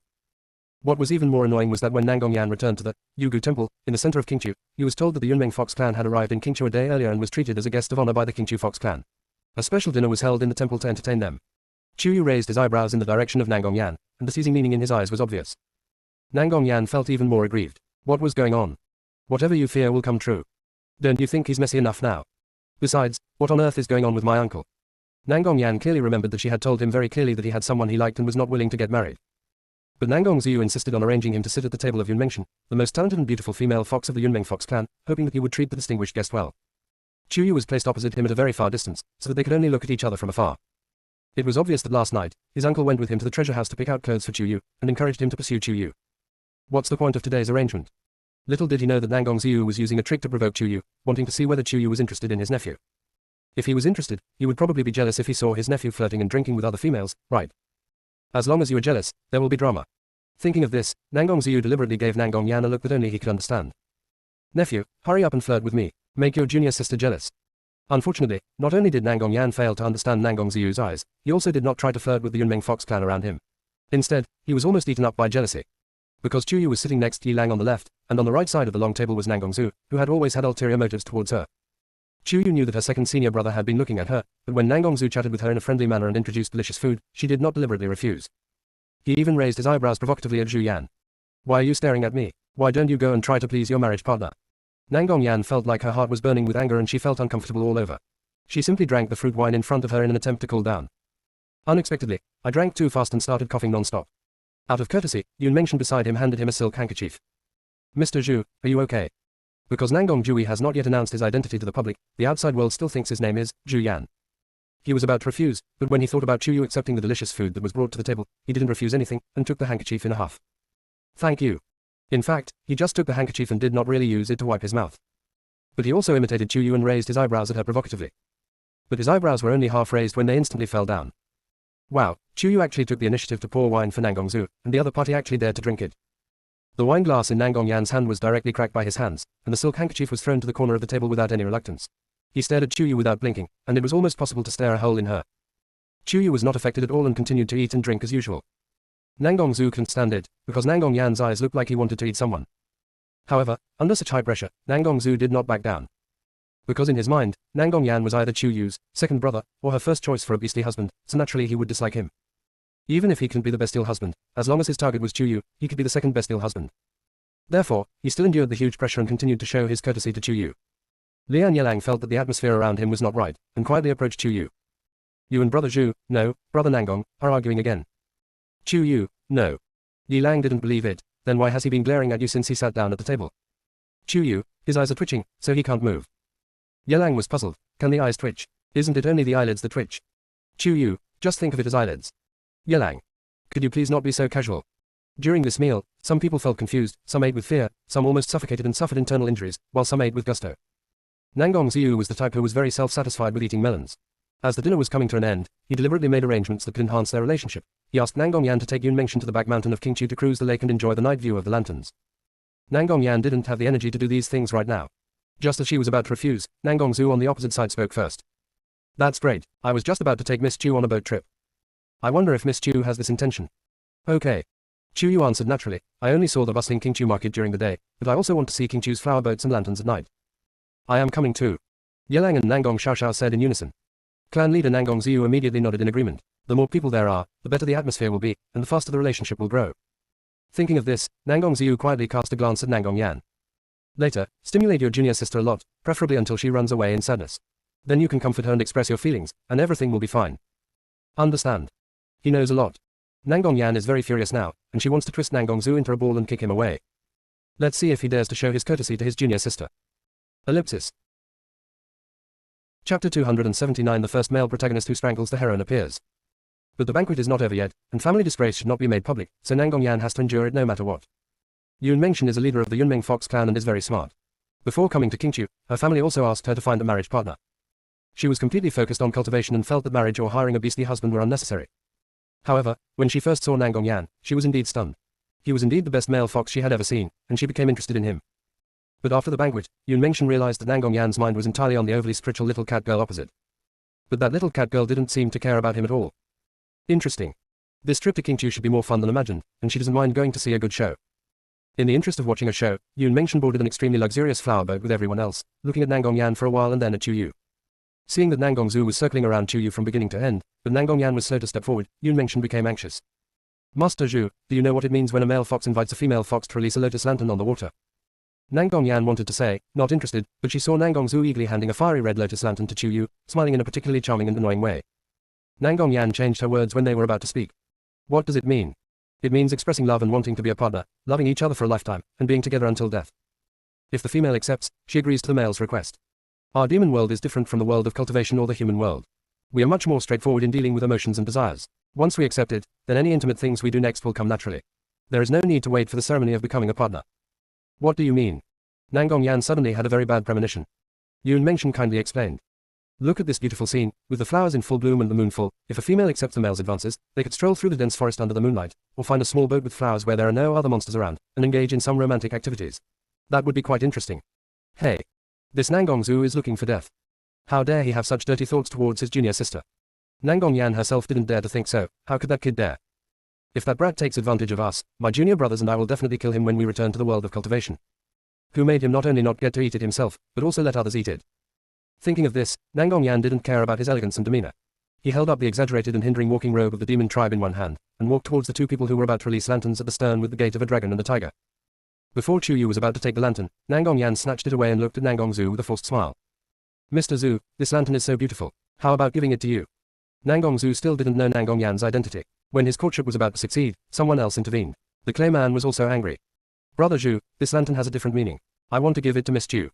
What was even more annoying was that when Nangong Yan returned to the Yugu temple, in the center of Qingqiu, he was told that the Yunmeng Fox clan had arrived in Qingqiu a day earlier and was treated as a guest of honor by the Qingqiu Fox clan. A special dinner was held in the temple to entertain them. Chu Yu raised his eyebrows in the direction of Nangong Yan, and the teasing meaning in his eyes was obvious. Nangong Yan felt even more aggrieved. What was going on? Whatever you fear will come true. Don't you think he's messy enough now? Besides, what on earth is going on with my uncle? Nangong Yan clearly remembered that she had told him very clearly that he had someone he liked and was not willing to get married. But Nangong Ziyu insisted on arranging him to sit at the table of Yunmengshan, the most talented and beautiful female fox of the Yunmeng Fox clan, hoping that he would treat the distinguished guest well. Chu Yu was placed opposite him at a very far distance, so that they could only look at each other from afar. It was obvious that last night, his uncle went with him to the treasure house to pick out clothes for Chu Yu, and encouraged him to pursue Chu Yu. What's the point of today's arrangement? Little did he know that Nangong Ziyu was using a trick to provoke Chu Yu, wanting to see whether Chu Yu was interested in his nephew. If he was interested, he would probably be jealous if he saw his nephew flirting and drinking with other females, right? As long as you are jealous, there will be drama. Thinking of this, Nangong Ziyu deliberately gave Nangong Yan a look that only he could understand. Nephew, hurry up and flirt with me. Make your junior sister jealous. Unfortunately, not only did Nangong Yan fail to understand Nangong Ziyu's eyes, he also did not try to flirt with the Yunmeng Fox clan around him. Instead, he was almost eaten up by jealousy. Because Chu Yu was sitting next to Yi Lang on the left, and on the right side of the long table was Nangong Zhu, who had always had ulterior motives towards her. Chu Yu knew that her second senior brother had been looking at her, but when Nangong Zhu chatted with her in a friendly manner and introduced delicious food, she did not deliberately refuse. He even raised his eyebrows provocatively at Zhu Yan. Why are you staring at me? Why don't you go and try to please your marriage partner? Nangong Yan felt like her heart was burning with anger and she felt uncomfortable all over. She simply drank the fruit wine in front of her in an attempt to cool down. Unexpectedly, I drank too fast and started coughing non-stop. Out of courtesy, Yun Mengshan beside him handed him a silk handkerchief. Mr. Zhu, are you okay? Because Nangong Zhui has not yet announced his identity to the public, the outside world still thinks his name is Zhu Yan. He was about to refuse, but when he thought about Chu Yu accepting the delicious food that was brought to the table, he didn't refuse anything, and took the handkerchief in a huff. Thank you. In fact, he just took the handkerchief and did not really use it to wipe his mouth. But he also imitated Chu Yu and raised his eyebrows at her provocatively. But his eyebrows were only half raised when they instantly fell down. Wow, Chu Yu actually took the initiative to pour wine for Nangong Zhu, and the other party actually dared to drink it. The wine glass in Nangong Yan's hand was directly cracked by his hands, and the silk handkerchief was thrown to the corner of the table without any reluctance. He stared at Chu Yu without blinking, and it was almost possible to stare a hole in her. Chu Yu was not affected at all and continued to eat and drink as usual. Nangong Zhu couldn't stand it, because Nangong Yan's eyes looked like he wanted to eat someone. However, under such high pressure, Nangong Zhu did not back down. Because in his mind, Nangong Yan was either Chu Yu's second brother, or her first choice for a beastly husband, so naturally he would dislike him. Even if he couldn't be the bestial husband, as long as his target was Chu Yu, he could be the second bestial husband. Therefore, he still endured the huge pressure and continued to show his courtesy to Chu Yu. Lian Yelang felt that the atmosphere around him was not right, and quietly approached Chu Yu. You and Brother Zhu, no, Brother Nangong, are arguing again. Chu Yu, no. Yi Lang didn't believe it, then why has he been glaring at you since he sat down at the table? Chu Yu, his eyes are twitching, so he can't move. Yelang was puzzled. Can the eyes twitch? Isn't it only the eyelids that twitch? Chu Yu, just think of it as eyelids. Yelang. Could you please not be so casual? During this meal, some people felt confused, some ate with fear, some almost suffocated and suffered internal injuries, while some ate with gusto. Nangong Ziyu was the type who was very self-satisfied with eating melons. As the dinner was coming to an end, he deliberately made arrangements that could enhance their relationship. He asked Nangong Yan to take Yun Mengshan to the back mountain of Qingqiu to cruise the lake and enjoy the night view of the lanterns. Nangong Yan didn't have the energy to do these things right now. Just as she was about to refuse, Nangong Zhu on the opposite side spoke first. That's great, I was just about to take Miss Chu on a boat trip. I wonder if Miss Chu has this intention. Okay. Chu Yu answered naturally, I only saw the bustling Qingqiu market during the day, but I also want to see Qingqiu's flower boats and lanterns at night. I am coming too. Yelang and Nangong Xiaoxiao said in unison. Clan leader Nangong Ziyu immediately nodded in agreement. The more people there are, the better the atmosphere will be, and the faster the relationship will grow. Thinking of this, Nangong Ziyu quietly cast a glance at Nangong Yan. Later, stimulate your junior sister a lot, preferably until she runs away in sadness. Then you can comfort her and express your feelings, and everything will be fine. Understand? He knows a lot. Nangong Yan is very furious now, and she wants to twist Nangong Zhu into a ball and kick him away. Let's see if he dares to show his courtesy to his junior sister. Ellipsis. Chapter 279. The first male protagonist who strangles the heroine appears. But the banquet is not over yet, and family disgrace should not be made public, so Nangong Yan has to endure it no matter what. Yun Mengshan is a leader of the Yunmeng Fox clan and is very smart. Before coming to Qingqiu, her family also asked her to find a marriage partner. She was completely focused on cultivation and felt that marriage or hiring a beastly husband were unnecessary. However, when she first saw Nangong Yan, she was indeed stunned. He was indeed the best male fox she had ever seen, and she became interested in him. But after the banquet, Yun Mengshan realized that Nangong Yan's mind was entirely on the overly spiritual little cat girl opposite. But that little cat girl didn't seem to care about him at all. Interesting. This trip to Qingqiu should be more fun than imagined, and she doesn't mind going to see a good show. In the interest of watching a show, Yun Mengshan boarded an extremely luxurious flower boat with everyone else, looking at Nangong Yan for a while and then at Chu Yu. Seeing that Nangong Zhu was circling around Chu Yu from beginning to end, but Nangong Yan was slow to step forward, Yun Mengshan became anxious. Master Zhu, do you know what it means when a male fox invites a female fox to release a lotus lantern on the water? Nangong Yan wanted to say, not interested, but she saw Nangong Zhu eagerly handing a fiery red lotus lantern to Chu Yu, smiling in a particularly charming and annoying way. Nangong Yan changed her words when they were about to speak. What does it mean? It means expressing love and wanting to be a partner, loving each other for a lifetime, and being together until death. If the female accepts, she agrees to the male's request. Our demon world is different from the world of cultivation or the human world. We are much more straightforward in dealing with emotions and desires. Once we accept it, then any intimate things we do next will come naturally. There is no need to wait for the ceremony of becoming a partner. What do you mean? Nangong Yan suddenly had a very bad premonition. Yun Mengshan kindly explained. Look at this beautiful scene, with the flowers in full bloom and the moon full. If a female accepts the male's advances, they could stroll through the dense forest under the moonlight, or find a small boat with flowers where there are no other monsters around, and engage in some romantic activities. That would be quite interesting. Hey. This Nangong Zhu is looking for death. How dare he have such dirty thoughts towards his junior sister? Nangong Yan herself didn't dare to think so. How could that kid dare? If that brat takes advantage of us, my junior brothers and I will definitely kill him when we return to the world of cultivation. Who made him not only not get to eat it himself, but also let others eat it? Thinking of this, Nangong Yan didn't care about his elegance and demeanor. He held up the exaggerated and hindering walking robe of the demon tribe in one hand, and walked towards the two people who were about to release lanterns at the stern with the gait of a dragon and a tiger. Before Chu Yu was about to take the lantern, Nangong Yan snatched it away and looked at Nangong Zhu with a forced smile. Mr. Zhu, this lantern is so beautiful. How about giving it to you? Nangong Zhu still didn't know Nangong Yan's identity. When his courtship was about to succeed, someone else intervened. The clay man was also angry. Brother Zhu, this lantern has a different meaning. I want to give it to Miss Chu.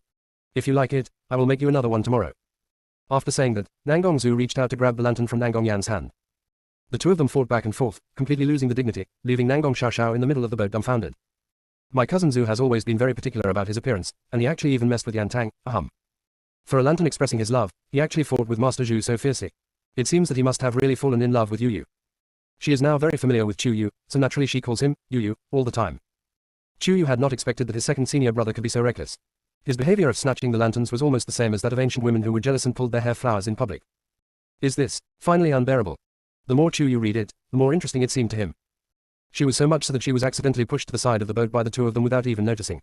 If you like it, I will make you another one tomorrow. After saying that, Nangong Zhu reached out to grab the lantern from Nangong Yan's hand. The two of them fought back and forth, completely losing the dignity, leaving Nangong Xiaoxiao in the middle of the boat dumbfounded. My cousin Zhu has always been very particular about his appearance, and he actually even messed with Yan Tang, ahem. For a lantern expressing his love, he actually fought with Master Zhu so fiercely. It seems that he must have really fallen in love with Yu Yu. She is now very familiar with Chu Yu, so naturally she calls him Yu Yu all the time. Chu Yu had not expected that his second senior brother could be so reckless. His behavior of snatching the lanterns was almost the same as that of ancient women who were jealous and pulled their hair flowers in public. Is this, finally, unbearable? The more Chu Yu read it, the more interesting it seemed to him. She was so much so that she was accidentally pushed to the side of the boat by the two of them without even noticing.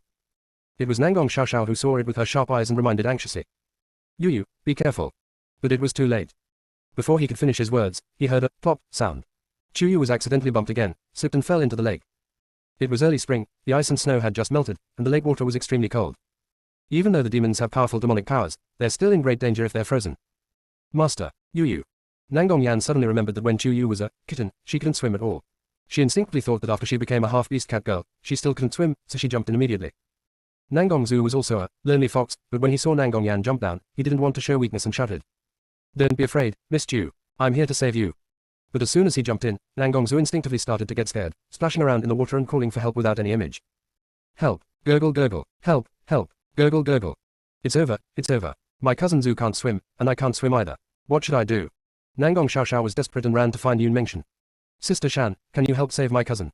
It was Nangong Xiaoxiao who saw it with her sharp eyes and reminded anxiously. Yu Yu, be careful. But it was too late. Before he could finish his words, he heard a plop sound. Chu Yu was accidentally bumped again, slipped and fell into the lake. It was early spring, the ice and snow had just melted, and the lake water was extremely cold. Even though the demons have powerful demonic powers, they're still in great danger if they're frozen. Master, Yu Yu. Nangong Yan suddenly remembered that when Chu Yu was a kitten, she couldn't swim at all. She instinctively thought that after she became a half-beast cat girl, she still couldn't swim, so she jumped in immediately. Nangong Zhu was also a lonely fox, but when he saw Nangong Yan jump down, he didn't want to show weakness and shouted. Don't be afraid, Miss Chu. I'm here to save you. But as soon as he jumped in, Nangong Zhu instinctively started to get scared, splashing around in the water and calling for help without any image. Help, gurgle gurgle, help, help, gurgle gurgle. It's over, it's over. My cousin Zhu can't swim, and I can't swim either. What should I do? Nangong Xiaoxiao was desperate and ran to find Yun Mengshan. Sister Shan, can you help save my cousin?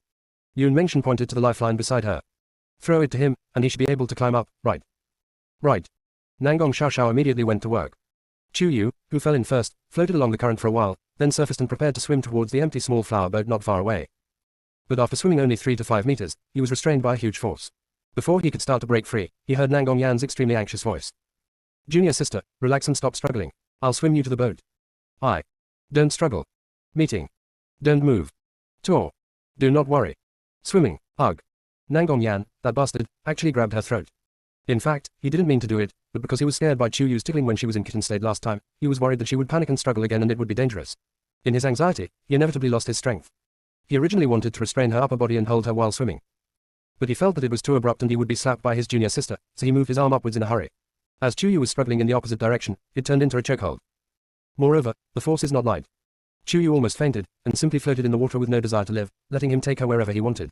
Yun Mengshan pointed to the lifeline beside her. Throw it to him, and he should be able to climb up, right? Right. Nangong Xiaoxiao immediately went to work. Chu Yu, who fell in first, floated along the current for a while, then surfaced and prepared to swim towards the empty small flower boat not far away. But after swimming only 3 to 5 meters, he was restrained by a huge force. Before he could start to break free, he heard Nangong Yan's extremely anxious voice. Junior sister, relax and stop struggling. I'll swim you to the boat. Don't struggle. Meeting. Don't move. Tour. Do not worry. Swimming. Ugh. Nangong Yan, that bastard, actually grabbed her throat. In fact, he didn't mean to do it, but because he was scared by Chu Yu's tickling when she was in kitten state last time, he was worried that she would panic and struggle again and it would be dangerous. In his anxiety, he inevitably lost his strength. He originally wanted to restrain her upper body and hold her while swimming. But he felt that it was too abrupt and he would be slapped by his junior sister, so he moved his arm upwards in a hurry. As Chu Yu was struggling in the opposite direction, it turned into a chokehold. Moreover, the force is not light. Chu Yu almost fainted, and simply floated in the water with no desire to live, letting him take her wherever he wanted.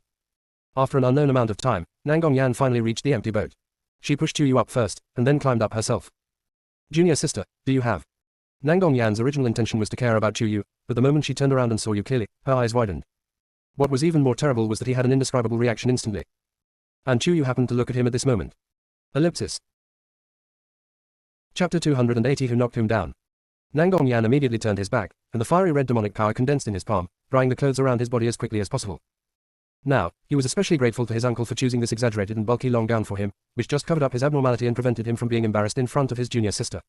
After an unknown amount of time, Nangong Yan finally reached the empty boat. She pushed Chu Yu up first, and then climbed up herself. Junior sister, do you have? Nangong Yan's original intention was to care about Chu Yu, but the moment she turned around and saw Yu clearly, her eyes widened. What was even more terrible was that he had an indescribable reaction instantly. And Chu Yu happened to look at him at this moment. Ellipsis. Chapter 280 Who knocked him down? Nangong Yan immediately turned his back, and the fiery red demonic power condensed in his palm, drying the clothes around his body as quickly as possible. Now, he was especially grateful to his uncle for choosing this exaggerated and bulky long gown for him, which just covered up his abnormality and prevented him from being embarrassed in front of his junior sister.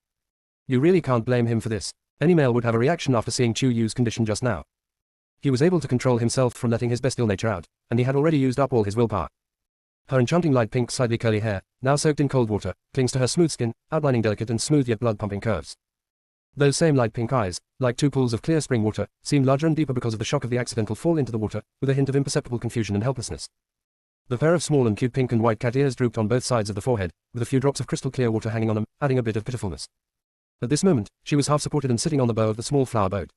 You really can't blame him for this. Any male would have a reaction after seeing Chu Yu's condition just now. He was able to control himself from letting his bestial nature out, and he had already used up all his willpower. Her enchanting light pink slightly curly hair, now soaked in cold water, clings to her smooth skin, outlining delicate and smooth yet blood-pumping curves. Those same light pink eyes, like two pools of clear spring water, seemed larger and deeper because of the shock of the accidental fall into the water, with a hint of imperceptible confusion and helplessness. The pair of small and cute pink and white cat ears drooped on both sides of the forehead, with a few drops of crystal clear water hanging on them, adding a bit of pitifulness. At this moment, she was half supported and sitting on the bow of the small flower boat.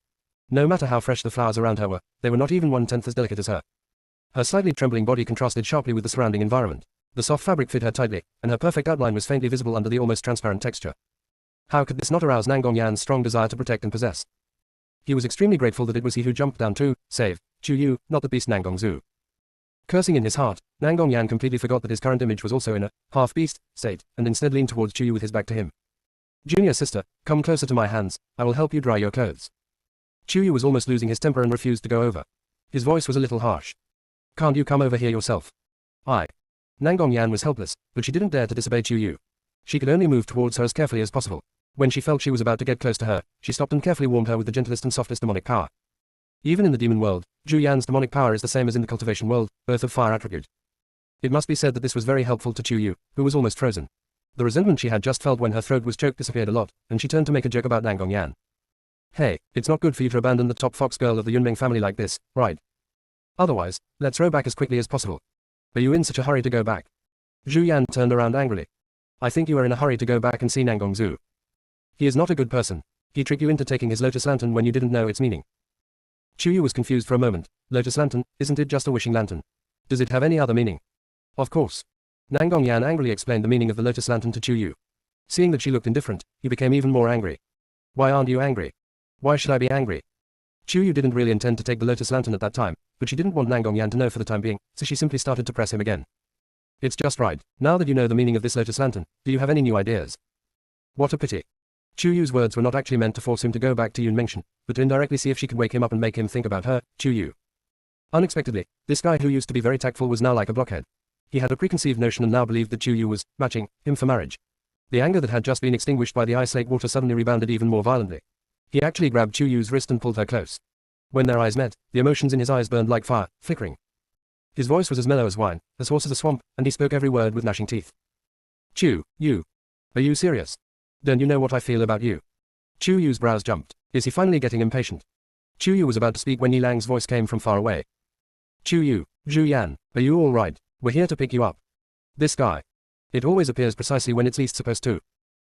No matter how fresh the flowers around her were, they were not even 1/10 as delicate as her. Her slightly trembling body contrasted sharply with the surrounding environment. The soft fabric fit her tightly, and her perfect outline was faintly visible under the almost transparent texture. How could this not arouse Nangong Yan's strong desire to protect and possess? He was extremely grateful that it was he who jumped down to save Chu Yu, not the beast Nangong Zhu. Cursing in his heart, Nangong Yan completely forgot that his current image was also in a half-beast state, and instead leaned towards Chu Yu with his back to him. Junior sister, come closer to my hands, I will help you dry your clothes. Chu Yu was almost losing his temper and refused to go over. His voice was a little harsh. Can't you come over here yourself? Nangong Yan was helpless, but she didn't dare to disobey Chu Yu. She could only move towards her as carefully as possible. When she felt she was about to get close to her, she stopped and carefully warmed her with the gentlest and softest demonic power. Even in the demon world, Zhu Yan's demonic power is the same as in the cultivation world, both of fire attribute. It must be said that this was very helpful to Chu Yu, who was almost frozen. The resentment she had just felt when her throat was choked disappeared a lot, and she turned to make a joke about Nangong Yan. Hey, it's not good for you to abandon the top fox girl of the Yunmeng family like this, right? Otherwise, let's row back as quickly as possible. Are you in such a hurry to go back? Zhu Yan turned around angrily. I think you are in a hurry to go back and see Nangong Zhu. He is not a good person. He tricked you into taking his lotus lantern when you didn't know its meaning. Chu Yu was confused for a moment. Lotus lantern, isn't it just a wishing lantern? Does it have any other meaning? Of course. Nangong Yan angrily explained the meaning of the lotus lantern to Chu Yu. Seeing that she looked indifferent, he became even more angry. Why aren't you angry? Why should I be angry? Chu Yu didn't really intend to take the lotus lantern at that time, but she didn't want Nangong Yan to know for the time being, so she simply started to press him again. It's just right. Now that you know the meaning of this lotus lantern, do you have any new ideas? What a pity. Chu Yu's words were not actually meant to force him to go back to Yunmengshan, but to indirectly see if she could wake him up and make him think about her, Chu Yu. Unexpectedly, this guy who used to be very tactful was now like a blockhead. He had a preconceived notion and now believed that Chu Yu was matching him for marriage. The anger that had just been extinguished by the ice lake water suddenly rebounded even more violently. He actually grabbed Chu Yu's wrist and pulled her close. When their eyes met, the emotions in his eyes burned like fire, flickering. His voice was as mellow as wine, as hoarse as a swamp, and he spoke every word with gnashing teeth. Chu Yu. Are you serious? Don't you know what I feel about you? Chu Yu's brows jumped. Is he finally getting impatient? Chu Yu was about to speak when Yi Lang's voice came from far away. Chu Yu, Zhu Yan, are you all right? We're here to pick you up. This guy. It always appears precisely when it's least supposed to.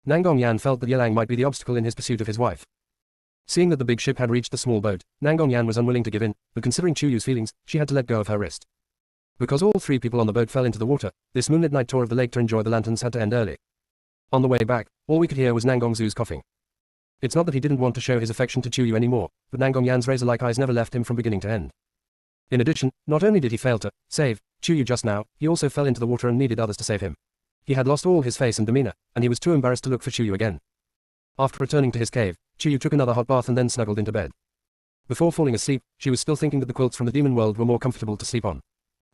Nangong Yan felt that Yi Lang might be the obstacle in his pursuit of his wife. Seeing that the big ship had reached the small boat, Nangong Yan was unwilling to give in, but considering Chu Yu's feelings, she had to let go of her wrist. Because all three people on the boat fell into the water, this moonlit night tour of the lake to enjoy the lanterns had to end early. On the way back, all we could hear was Nangong Zhu's coughing. It's not that he didn't want to show his affection to Chu Yu anymore, but Nangong Yan's razor-like eyes never left him from beginning to end. In addition, not only did he fail to save Chu Yu just now, he also fell into the water and needed others to save him. He had lost all his face and demeanor, and he was too embarrassed to look for Chu Yu again. After returning to his cave, Chu Yu took another hot bath and then snuggled into bed. Before falling asleep, she was still thinking that the quilts from the demon world were more comfortable to sleep on.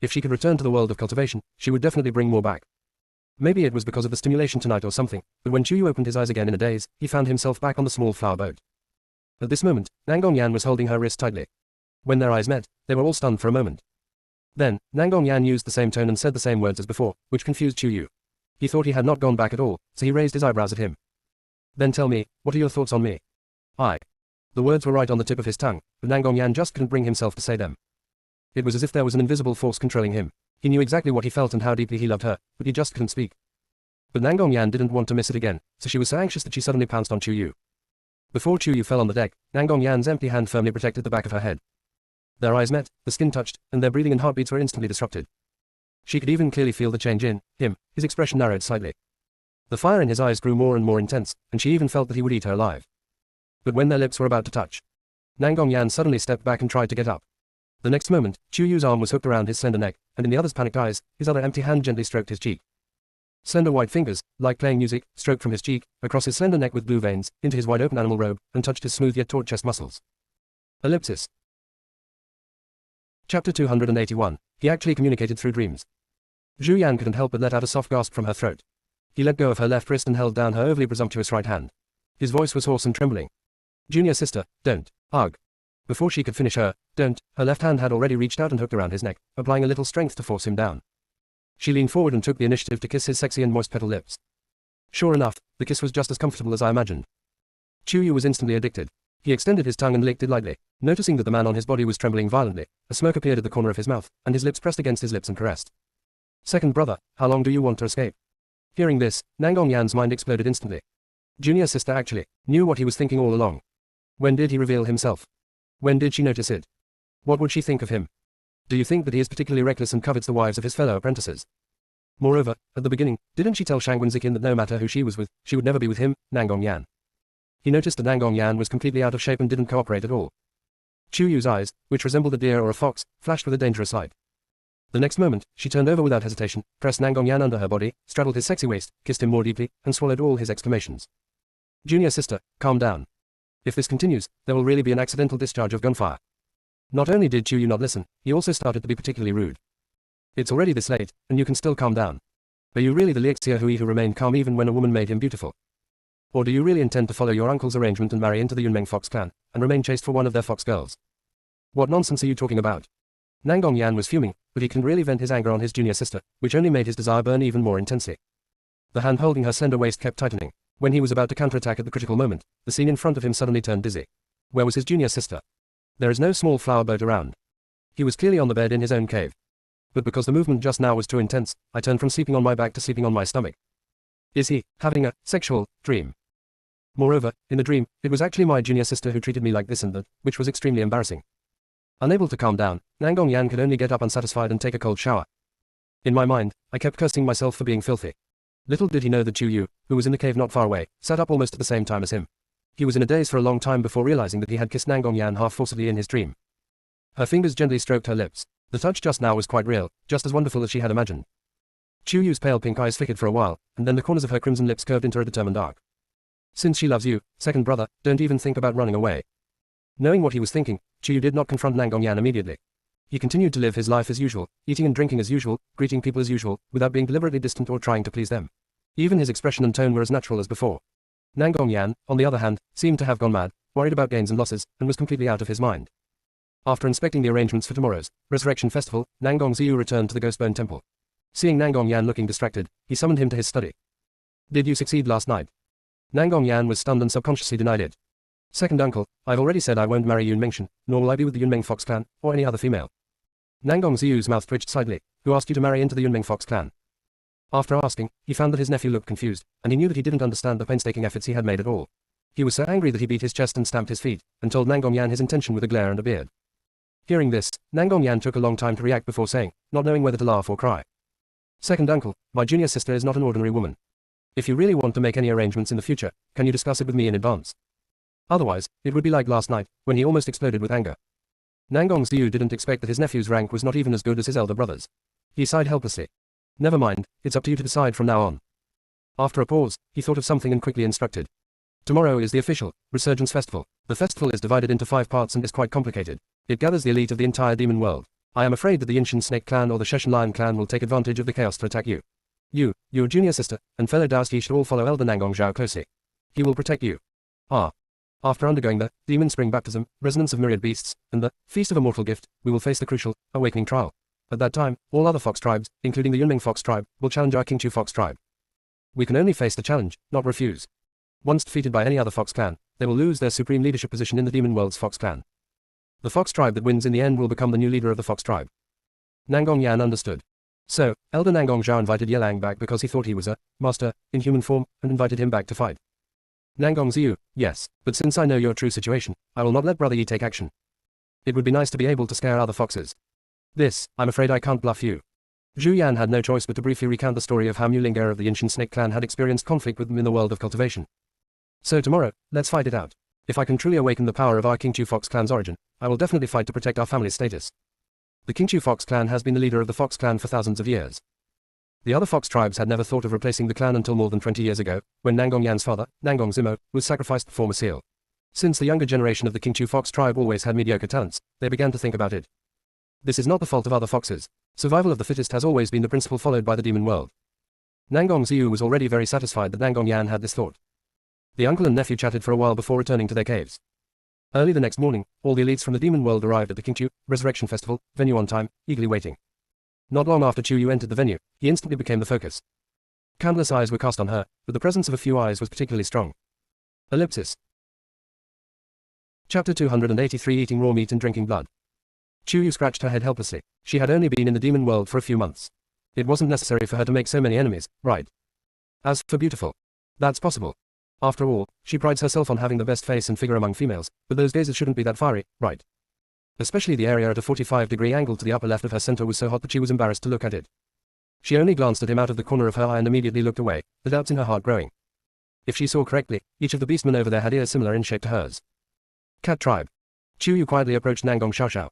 If she could return to the world of cultivation, she would definitely bring more back. Maybe it was because of the stimulation tonight or something, but when Chu Yu opened his eyes again in a daze, he found himself back on the small flower boat. At this moment, Nangong Yan was holding her wrist tightly. When their eyes met, they were all stunned for a moment. Then, Nangong Yan used the same tone and said the same words as before, which confused Chu Yu. He thought he had not gone back at all, so he raised his eyebrows at him. Then tell me, what are your thoughts on me? The words were right on the tip of his tongue, but Nangong Yan just couldn't bring himself to say them. It was as if there was an invisible force controlling him. He knew exactly what he felt and how deeply he loved her, but he just couldn't speak. But Nangong Yan didn't want to miss it again, so she was so anxious that she suddenly pounced on Chu Yu. Before Chu Yu fell on the deck, Nangong Yan's empty hand firmly protected the back of her head. Their eyes met, the skin touched, and their breathing and heartbeats were instantly disrupted. She could even clearly feel the change in him. His expression narrowed slightly. The fire in his eyes grew more and more intense, and she even felt that he would eat her alive. But when their lips were about to touch, Nangong Yan suddenly stepped back and tried to get up. The next moment, Chu Yu's arm was hooked around his slender neck, and in the other's panicked eyes, his other empty hand gently stroked his cheek. Slender white fingers, like playing music, stroked from his cheek, across his slender neck with blue veins, into his wide-open animal robe, and touched his smooth yet taut chest muscles. Ellipsis. Chapter 281. He actually communicated through dreams. Zhu Yan couldn't help but let out a soft gasp from her throat. He let go of her left wrist and held down her overly presumptuous right hand. His voice was hoarse and trembling. Junior sister, don't. Ugh. Before she could finish her left hand had already reached out and hooked around his neck, applying a little strength to force him down. She leaned forward and took the initiative to kiss his sexy and moist petal lips. Sure enough, the kiss was just as comfortable as I imagined. Chu Yu was instantly addicted. He extended his tongue and licked it lightly. Noticing that the man on his body was trembling violently, a smirk appeared at the corner of his mouth, and his lips pressed against his lips and caressed. Second brother, how long do you want to escape? Hearing this, Nangong Yan's mind exploded instantly. Junior sister actually knew what he was thinking all along. When did he reveal himself? When did she notice it? What would she think of him? Do you think that he is particularly reckless and covets the wives of his fellow apprentices? Moreover, at the beginning, didn't she tell Shangwen Zikin that no matter who she was with, she would never be with him, Nangong Yan? He noticed that Nangong Yan was completely out of shape and didn't cooperate at all. Chu Yu's eyes, which resembled a deer or a fox, flashed with a dangerous light. The next moment, she turned over without hesitation, pressed Nangong Yan under her body, straddled his sexy waist, kissed him more deeply, and swallowed all his exclamations. Junior sister, calm down. If this continues, there will really be an accidental discharge of gunfire. Not only did Chu Yu not listen, he also started to be particularly rude. It's already this late, and you can still calm down. Are you really the Liexia Hui who remained calm even when a woman made him beautiful? Or do you really intend to follow your uncle's arrangement and marry into the Yunmeng Fox clan, and remain chaste for one of their fox girls? What nonsense are you talking about? Nangong Yan was fuming, but he couldn't really vent his anger on his junior sister, which only made his desire burn even more intensely. The hand holding her slender waist kept tightening. When he was about to counterattack at the critical moment, the scene in front of him suddenly turned dizzy. Where was his junior sister? There is no small flower boat around. He was clearly on the bed in his own cave. But because the movement just now was too intense, I turned from sleeping on my back to sleeping on my stomach. Is he having a sexual dream? Moreover, in the dream, it was actually my junior sister who treated me like this and that, which was extremely embarrassing. Unable to calm down, Nangong Yan could only get up unsatisfied and take a cold shower. In my mind, I kept cursing myself for being filthy. Little did he know that Chu Yu, who was in the cave not far away, sat up almost at the same time as him. He was in a daze for a long time before realizing that he had kissed Nangong Yan half forcibly in his dream. Her fingers gently stroked her lips. The touch just now was quite real, just as wonderful as she had imagined. Chu Yu's pale pink eyes flickered for a while, and then the corners of her crimson lips curved into a determined arc. Since she loves you, second brother, don't even think about running away. Knowing what he was thinking, Chu Yu did not confront Nangong Yan immediately. He continued to live his life as usual, eating and drinking as usual, greeting people as usual, without being deliberately distant or trying to please them. Even his expression and tone were as natural as before. Nangong Yan, on the other hand, seemed to have gone mad, worried about gains and losses, and was completely out of his mind. After inspecting the arrangements for tomorrow's Resurrection Festival, Nangong Ziyu returned to the Ghostbone Temple. Seeing Nangong Yan looking distracted, he summoned him to his study. Did you succeed last night? Nangong Yan was stunned and subconsciously denied it. Second uncle, I've already said I won't marry Yun Mengshan, nor will I be with the Yunmeng Fox clan, or any other female. Nangong Ziyu's mouth twitched slightly. Who asked you to marry into the Yunmeng Fox clan? After asking, he found that his nephew looked confused, and he knew that he didn't understand the painstaking efforts he had made at all. He was so angry that he beat his chest and stamped his feet, and told Nangong Yan his intention with a glare and a beard. Hearing this, Nangong Yan took a long time to react before saying, not knowing whether to laugh or cry. Second uncle, my junior sister is not an ordinary woman. If you really want to make any arrangements in the future, can you discuss it with me in advance? Otherwise, it would be like last night, when he almost exploded with anger. Nangong Ziyu didn't expect that his nephew's rank was not even as good as his elder brother's. He sighed helplessly. Never mind, it's up to you to decide from now on. After a pause, he thought of something and quickly instructed. Tomorrow is the official Resurgence Festival. The festival is divided into 5 parts and is quite complicated. It gathers the elite of the entire demon world. I am afraid that the Yinshan Snake clan or the Sheshan Lion clan will take advantage of the chaos to attack you. You, your junior sister, and fellow Daosti should all follow Elder Nangong Zhao closely. He will protect you. After undergoing the Demon Spring Baptism, Resonance of Myriad Beasts, and the Feast of Immortal Gift, we will face the crucial Awakening Trial. At that time, all other fox tribes, including the Yunmeng Fox tribe, will challenge our Qingqiu Fox tribe. We can only face the challenge, not refuse. Once defeated by any other fox clan, they will lose their supreme leadership position in the demon world's fox clan. The fox tribe that wins in the end will become the new leader of the fox tribe. Nangong Yan understood. So, Elder Nangong Zhao invited Yelang back because he thought he was a master in human form and invited him back to fight. Nangong Ziyu, yes, but since I know your true situation, I will not let Brother Yi take action. It would be nice to be able to scare other foxes. This, I'm afraid I can't bluff you. Zhu Yan had no choice but to briefly recount the story of how Mu Ling, heir of the Yinshan Snake clan, had experienced conflict with them in the world of cultivation. So tomorrow, let's fight it out. If I can truly awaken the power of our Qingqiu Fox clan's origin, I will definitely fight to protect our family's status. The Qingqiu Fox clan has been the leader of the Fox clan for thousands of years. The other fox tribes had never thought of replacing the clan until more than 20 years ago, when Nangong Yan's father, Nangong Zimo, was sacrificed to form a seal. Since the younger generation of the Qingqiu Fox tribe always had mediocre talents, they began to think about it. This is not the fault of other foxes. Survival of the fittest has always been the principle followed by the demon world. Nangong Ziyu was already very satisfied that Nangong Yan had this thought. The uncle and nephew chatted for a while before returning to their caves. Early the next morning, all the elites from the demon world arrived at the Qingqiu Resurrection Festival venue on time, eagerly waiting. Not long after Chu Yu entered the venue, he instantly became the focus. Countless eyes were cast on her, but the presence of a few eyes was particularly strong. Ellipsis. Chapter 283 Eating Raw Meat and Drinking Blood. Chu Yu scratched her head helplessly. She had only been in the demon world for a few months. It wasn't necessary for her to make so many enemies, right? As for beautiful, that's possible. After all, she prides herself on having the best face and figure among females, but those gazes shouldn't be that fiery, right? Especially the area at a 45-degree angle to the upper left of her center was so hot that she was embarrassed to look at it. She only glanced at him out of the corner of her eye and immediately looked away, the doubts in her heart growing. If she saw correctly, each of the beastmen over there had ears similar in shape to hers. Cat tribe. Chu Yu quietly approached Nangong Xiaoxiao.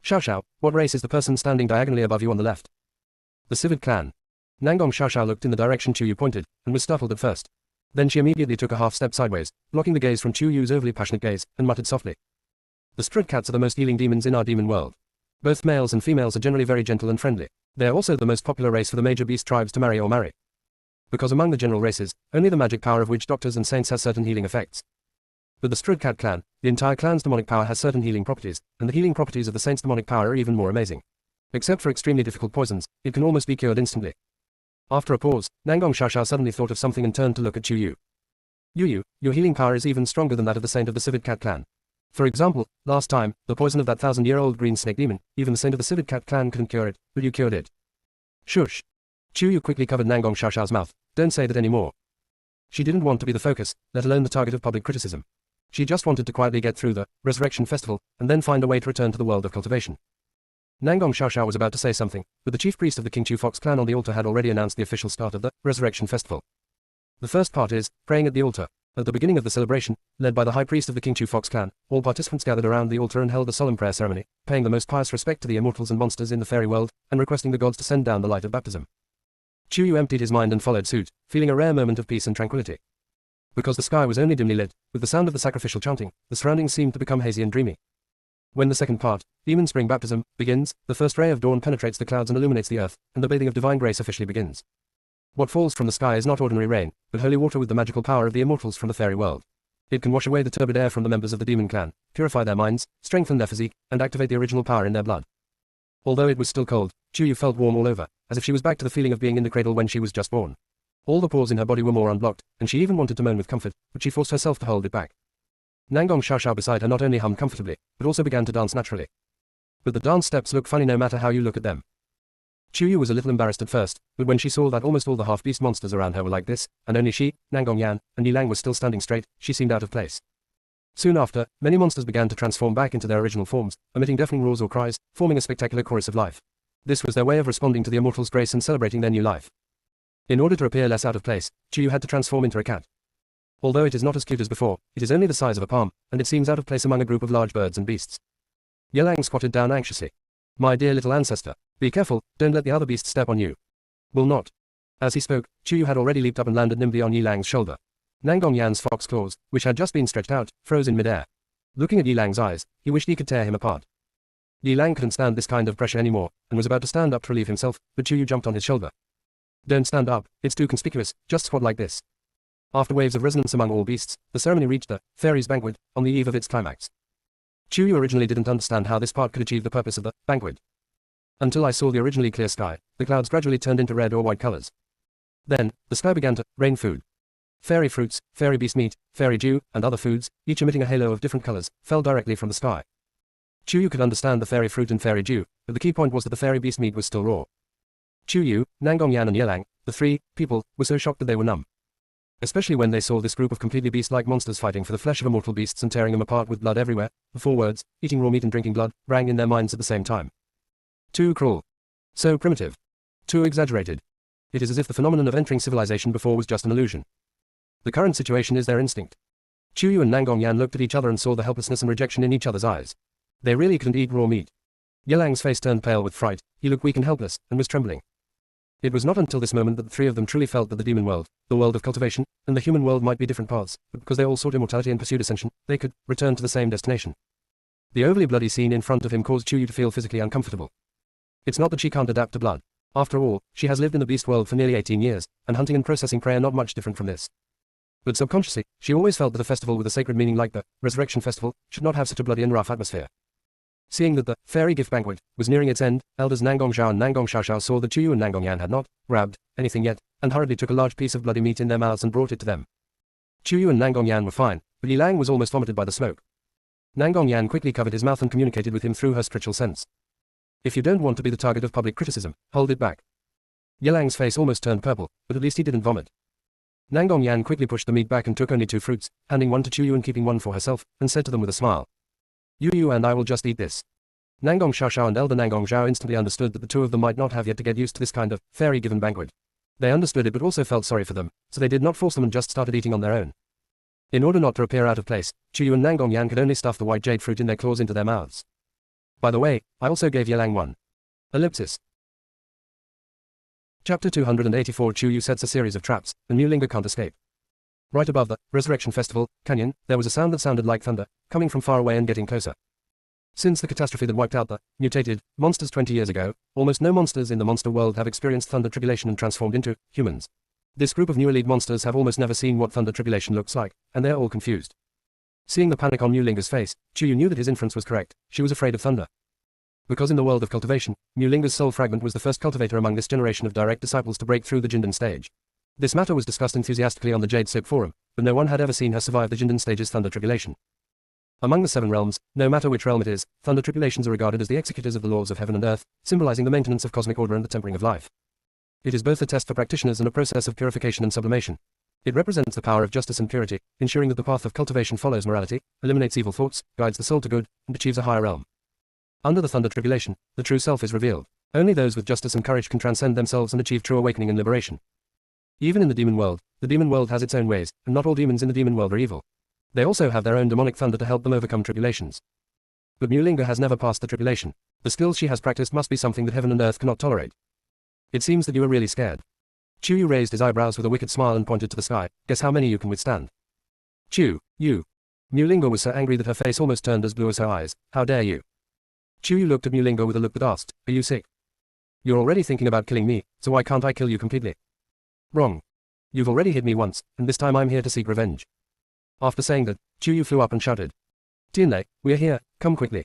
Xiaoxiao, what race is the person standing diagonally above you on the left? The Civid clan. Nangong Xiaoxiao looked in the direction Chu Yu pointed, and was startled at first. Then she immediately took a half-step sideways, blocking the gaze from Chu Yu's overly passionate gaze, and muttered softly. The Strud cats are the most healing demons in our demon world. Both males and females are generally very gentle and friendly. They are also the most popular race for the major beast tribes to marry or marry. Because among the general races, only the magic power of witch doctors and saints has certain healing effects. With the Strud cat clan, the entire clan's demonic power has certain healing properties, and the healing properties of the saint's demonic power are even more amazing. Except for extremely difficult poisons, it can almost be cured instantly. After a pause, Nangong Xiaoxiao suddenly thought of something and turned to look at Chu Yu. Yu, your healing power is even stronger than that of the saint of the Civid cat clan. For example, last time, the poison of that 1,000-year-old green snake demon, even the saint of the Civid cat clan couldn't cure it, but you cured it. Shush. Chu Yu quickly covered Nangong Xiaoxiao's mouth. Don't say that anymore. She didn't want to be the focus, let alone the target of public criticism. She just wanted to quietly get through the Resurrection Festival, and then find a way to return to the world of cultivation. Nangong Xiaoxiao was about to say something, but the chief priest of the King Chu Fox clan on the altar had already announced the official start of the Resurrection Festival. The first part is praying at the altar. At the beginning of the celebration, led by the high priest of the King Chu Fox clan, all participants gathered around the altar and held a solemn prayer ceremony, paying the most pious respect to the immortals and monsters in the fairy world, and requesting the gods to send down the light of baptism. Chu Yu emptied his mind and followed suit, feeling a rare moment of peace and tranquility. Because the sky was only dimly lit, with the sound of the sacrificial chanting, the surroundings seemed to become hazy and dreamy. When the second part, Demon Spring Baptism, begins, the first ray of dawn penetrates the clouds and illuminates the earth, and the bathing of divine grace officially begins. What falls from the sky is not ordinary rain, but holy water with the magical power of the immortals from the fairy world. It can wash away the turbid air from the members of the demon clan, purify their minds, strengthen their physique, and activate the original power in their blood. Although it was still cold, Chu Yu felt warm all over, as if she was back to the feeling of being in the cradle when she was just born. All the pores in her body were more unblocked, and she even wanted to moan with comfort, but she forced herself to hold it back. Nangong Xiaoxiao beside her not only hummed comfortably, but also began to dance naturally. But the dance steps look funny no matter how you look at them. Chu Yu was a little embarrassed at first, but when she saw that almost all the half-beast monsters around her were like this, and only she, Nangong Yan, and Yilang was still standing straight, she seemed out of place. Soon after, many monsters began to transform back into their original forms, emitting deafening roars or cries, forming a spectacular chorus of life. This was their way of responding to the immortal's grace and celebrating their new life. In order to appear less out of place, Chu Yu had to transform into a cat. Although it is not as cute as before, it is only the size of a palm, and it seems out of place among a group of large birds and beasts. Yilang squatted down anxiously. My dear little ancestor, be careful, don't let the other beasts step on you. Will not. As he spoke, Chu Yu had already leaped up and landed nimbly on Yilang's shoulder. Nangong Yan's fox claws, which had just been stretched out, froze in midair. Looking at Yilang's eyes, he wished he could tear him apart. Yilang couldn't stand this kind of pressure anymore, and was about to stand up to relieve himself, but Chu Yu jumped on his shoulder. Don't stand up, it's too conspicuous, just squat like this. After waves of resonance among all beasts, the ceremony reached the fairies' banquet, on the eve of its climax. Chu Yu originally didn't understand how this part could achieve the purpose of the banquet. Until I saw the originally clear sky, the clouds gradually turned into red or white colors. Then, the sky began to rain food. Fairy fruits, fairy beast meat, fairy dew, and other foods, each emitting a halo of different colors, fell directly from the sky. Chu Yu could understand the fairy fruit and fairy dew, but the key point was that the fairy beast meat was still raw. Chu Yu, Nangong Yan and Yilang, the three people, were so shocked that they were numb. Especially when they saw this group of completely beast-like monsters fighting for the flesh of immortal beasts and tearing them apart with blood everywhere. The four words, eating raw meat and drinking blood, rang in their minds at the same time. Too cruel. So primitive. Too exaggerated. It is as if the phenomenon of entering civilization before was just an illusion. The current situation is their instinct. Chu Yu and Nangong Yan looked at each other and saw the helplessness and rejection in each other's eyes. They really couldn't eat raw meat. Yilang's face turned pale with fright, he looked weak and helpless, and was trembling. It was not until this moment that the three of them truly felt that the demon world, the world of cultivation, and the human world might be different paths, but because they all sought immortality and pursued ascension, they could return to the same destination. The overly bloody scene in front of him caused Chu Yu to feel physically uncomfortable. It's not that she can't adapt to blood. After all, she has lived in the beast world for nearly 18 years, and hunting and processing prey are not much different from this. But subconsciously, she always felt that a festival with a sacred meaning like the Resurrection Festival should not have such a bloody and rough atmosphere. Seeing that the fairy gift banquet was nearing its end, elders Nangong Zhao and Nangong Xiaoxiao saw that Chu Yu and Nangong Yan had not grabbed anything yet, and hurriedly took a large piece of bloody meat in their mouths and brought it to them. Chu Yu and Nangong Yan were fine, but Yilang was almost vomited by the smoke. Nangong Yan quickly covered his mouth and communicated with him through her spiritual sense. If you don't want to be the target of public criticism, hold it back. Yilang's face almost turned purple, but at least he didn't vomit. Nangong Yan quickly pushed the meat back and took only 2 fruits, handing one to Chu Yu and keeping one for herself, and said to them with a smile. You and I will just eat this. Nangong Xiaoxiao and Elder Nangong Zhao instantly understood that the two of them might not have yet to get used to this kind of fairy-given banquet. They understood it but also felt sorry for them, so they did not force them and just started eating on their own. In order not to appear out of place, Chuyu and Nangong Yan could only stuff the white jade fruit in their claws into their mouths. By the way, I also gave Yelang one. Ellipsis. Chapter 284. Chuyu sets a series of traps, and Mulinga can't escape. Right above the Resurrection Festival canyon, there was a sound that sounded like thunder, coming from far away and getting closer. Since the catastrophe that wiped out the mutated monsters 20 years ago, almost no monsters in the monster world have experienced thunder tribulation and transformed into humans. This group of new elite monsters have almost never seen what thunder tribulation looks like, and they're all confused. Seeing the panic on Mulinga's face, Chuyu knew that his inference was correct. She was afraid of thunder. Because in the world of cultivation, Mulinga's soul fragment was the first cultivator among this generation of direct disciples to break through the Jindan stage. This matter was discussed enthusiastically on the Jade Soap Forum, but no one had ever seen her survive the Jindan stage's thunder tribulation. Among the 7 realms, no matter which realm it is, thunder tribulations are regarded as the executors of the laws of heaven and earth, symbolizing the maintenance of cosmic order and the tempering of life. It is both a test for practitioners and a process of purification and sublimation. It represents the power of justice and purity, ensuring that the path of cultivation follows morality, eliminates evil thoughts, guides the soul to good, and achieves a higher realm. Under the thunder tribulation, the true self is revealed. Only those with justice and courage can transcend themselves and achieve true awakening and liberation. Even in the demon world, the demon world has its own ways, and not all demons in the demon world are evil. They also have their own demonic thunder to help them overcome tribulations. But Mulinga has never passed the tribulation. The skills she has practiced must be something that heaven and earth cannot tolerate. It seems that you are really scared. Chuyu raised his eyebrows with a wicked smile and pointed to the sky. Guess how many you can withstand. Chu, you. Mulinga was so angry that her face almost turned as blue as her eyes. How dare you? Chuyu looked at Mulinga with a look that asked, are you sick? You're already thinking about killing me, so why can't I kill you completely? Wrong. You've already hit me once, and this time I'm here to seek revenge. After saying that, Chuyu flew up and shouted. Tianlei, we are here, come quickly.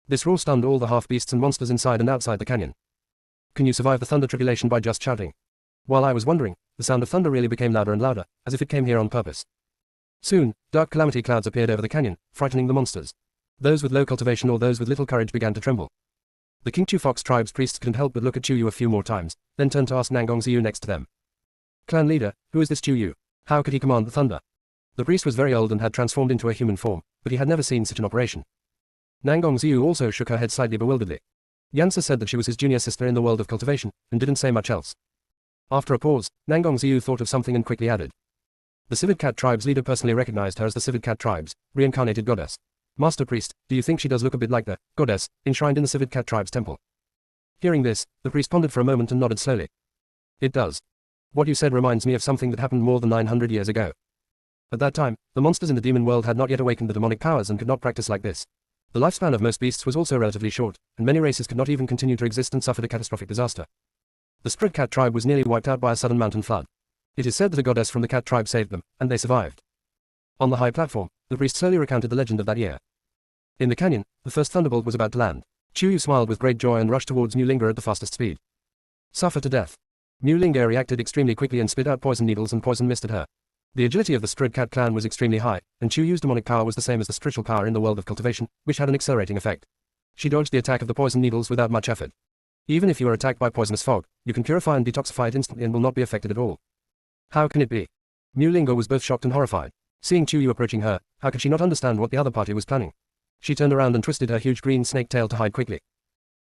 This roar stunned all the half-beasts and monsters inside and outside the canyon. Can you survive the thunder tribulation by just shouting? While I was wondering, the sound of thunder really became louder and louder, as if it came here on purpose. Soon, dark calamity clouds appeared over the canyon, frightening the monsters. Those with low cultivation or those with little courage began to tremble. The Qingchu Fox tribe's priests couldn't help but look at Chuyu a few more times, then turned to ask Nangong Ziyu next to them. Clan leader, who is this Chuyu? How could he command the thunder? The priest was very old and had transformed into a human form, but he had never seen such an operation. Nangong Ziyu also shook her head slightly bewilderedly. Yansa said that she was his junior sister in the world of cultivation, and didn't say much else. After a pause, Nangong Ziyu thought of something and quickly added. The Civid Cat tribe's leader personally recognized her as the Civid Cat tribe's reincarnated goddess. Master priest, do you think she does look a bit like the goddess enshrined in the Civid Cat tribe's temple? Hearing this, the priest pondered for a moment and nodded slowly. It does. What you said reminds me of something that happened more than 900 years ago. At that time, the monsters in the demon world had not yet awakened the demonic powers and could not practice like this. The lifespan of most beasts was also relatively short, and many races could not even continue to exist and suffered a catastrophic disaster. The Spirit Cat tribe was nearly wiped out by a sudden mountain flood. It is said that a goddess from the cat tribe saved them, and they survived. On the high platform, the priest slowly recounted the legend of that year. In the canyon, the first thunderbolt was about to land. Chuyu smiled with great joy and rushed towards Mulinga at the fastest speed. Suffer to death. Mulinga reacted extremely quickly and spit out poison needles and poison mist at her. The agility of the Spirit Cat clan was extremely high, and Chuyu's demonic power was the same as the spiritual power in the world of cultivation, which had an accelerating effect. She dodged the attack of the poison needles without much effort. Even if you are attacked by poisonous fog, you can purify and detoxify it instantly and will not be affected at all. How can it be? Mulinga was both shocked and horrified. Seeing Chuyu approaching her, how could she not understand what the other party was planning? She turned around and twisted her huge green snake tail to hide quickly.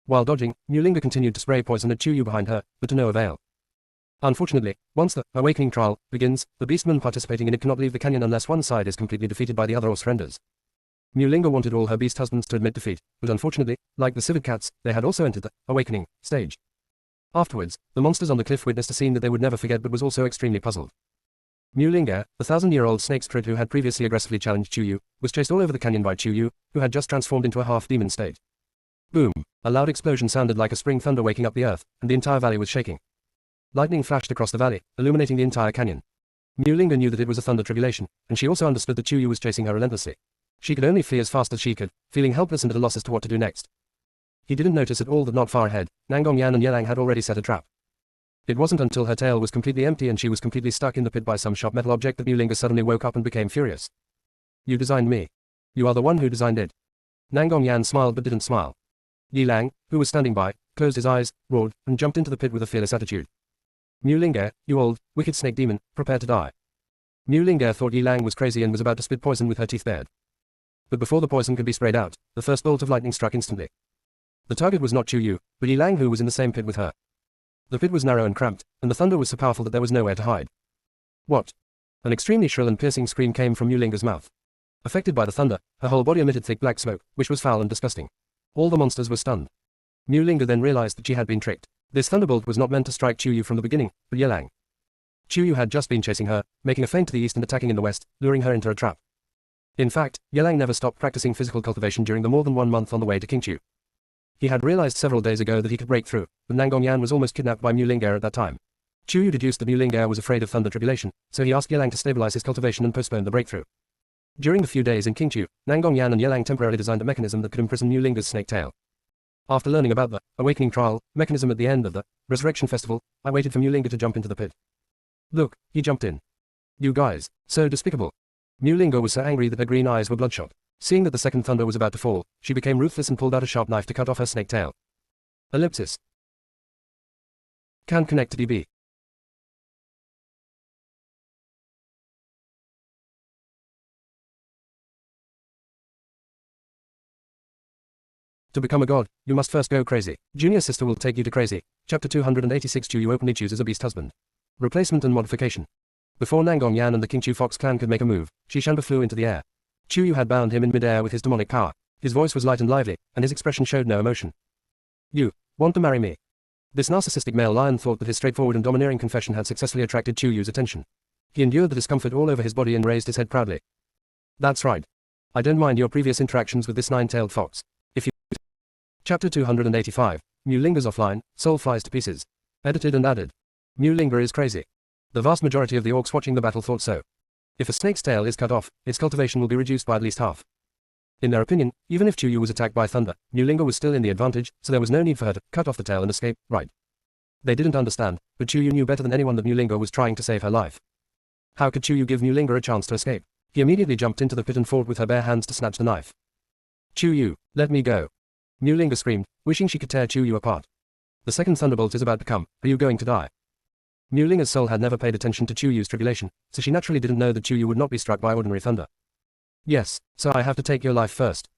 While dodging, Mulinga continued to spray poison at Chuyu behind her, but to no avail. Unfortunately, once the awakening trial begins, the beastmen participating in it cannot leave the canyon unless one side is completely defeated by the other or surrenders. Mulinga wanted all her beast husbands to admit defeat, but unfortunately, like the Civid Cats, they had also entered the awakening stage. Afterwards, the monsters on the cliff witnessed a scene that they would never forget but was also extremely puzzled. Mulinga, the 1,000-year-old snake spirit who had previously aggressively challenged Chuyu, was chased all over the canyon by Chuyu, who had just transformed into a half-demon state. Boom! A loud explosion sounded like a spring thunder waking up the earth, and the entire valley was shaking. Lightning flashed across the valley, illuminating the entire canyon. Mulinga knew that it was a thunder tribulation, and she also understood that Chuyu was chasing her relentlessly. She could only flee as fast as she could, feeling helpless and at a loss as to what to do next. He didn't notice at all that not far ahead, Nangong Yan and Yelang had already set a trap. It wasn't until her tail was completely empty and she was completely stuck in the pit by some sharp metal object that Mulinga suddenly woke up and became furious. You designed me. You are the one who designed it. Nangong Yan smiled but didn't smile. Yelang, who was standing by, closed his eyes, roared, and jumped into the pit with a fearless attitude. Mulinga, you old, wicked snake demon, prepare to die. Mulinga thought Yelang was crazy and was about to spit poison with her teeth bared. But before the poison could be sprayed out, the first bolt of lightning struck instantly. The target was not Chu Yu, but Yilang, who was in the same pit with her. The pit was narrow and cramped, and the thunder was so powerful that there was nowhere to hide. What? An extremely shrill and piercing scream came from Mulinga's mouth. Affected by the thunder, her whole body emitted thick black smoke, which was foul and disgusting. All the monsters were stunned. Mulinga then realized that she had been tricked. This thunderbolt was not meant to strike Chu Yu from the beginning, but Yilang. Chu Yu had just been chasing her, making a feint to the east and attacking in the west, luring her into a trap. In fact, Yilang never stopped practicing physical cultivation during the more than 1 month on the way to Qingqiu. He had realized several days ago that he could break through, but Nangongyan was almost kidnapped by Mulinga at that time. Chu Yu deduced that Mulinga was afraid of thunder tribulation, so he asked Yilang to stabilize his cultivation and postpone the breakthrough. During the few days in Qingqiu, Nangongyan and Yilang temporarily designed a mechanism that could imprison Mulinga's snake tail. After learning about the awakening trial mechanism at the end of the resurrection festival, I waited for Mulinga to jump into the pit. Look, he jumped in. You guys, so despicable. Mulinga was so angry that her green eyes were bloodshot. Seeing that the second thunder was about to fall, she became ruthless and pulled out a sharp knife to cut off her snake tail. Ellipsis. Can connect to DB. To become a god, you must first go crazy. Junior sister will take you to crazy. Chapter 286. Chu Yu openly chooses a beast husband. Replacement and modification. Before Nangongyan and the Qingqiu Fox clan could make a move, Shishanba flew into the air. Chu Yu had bound him in midair with his demonic power. His voice was light and lively, and his expression showed no emotion. You want to marry me? This narcissistic male lion thought that his straightforward and domineering confession had successfully attracted Chu Yu's attention. He endured the discomfort all over his body and raised his head proudly. That's right. I don't mind your previous interactions with this nine-tailed fox. If you... Chapter 285. Mulinga's offline, soul flies to pieces. Edited and added. Mulinga is crazy. The vast majority of the orcs watching the battle thought so. If a snake's tail is cut off, its cultivation will be reduced by at least half. In their opinion, even if Chu Yu was attacked by thunder, Mulinga was still in the advantage, so there was no need for her to cut off the tail and escape, right? They didn't understand, but Chu Yu knew better than anyone that Mulinga was trying to save her life. How could Chu Yu give Mulinga a chance to escape? He immediately jumped into the pit and fought with her bare hands to snatch the knife. Chu Yu, let me go. Mulinga screamed, wishing she could tear Chu Yu apart. The second thunderbolt is about to come, are you going to die? Mulinga's soul had never paid attention to Chu Yu's tribulation, so she naturally didn't know that Chu Yu would not be struck by ordinary thunder. Yes, so I have to take your life first.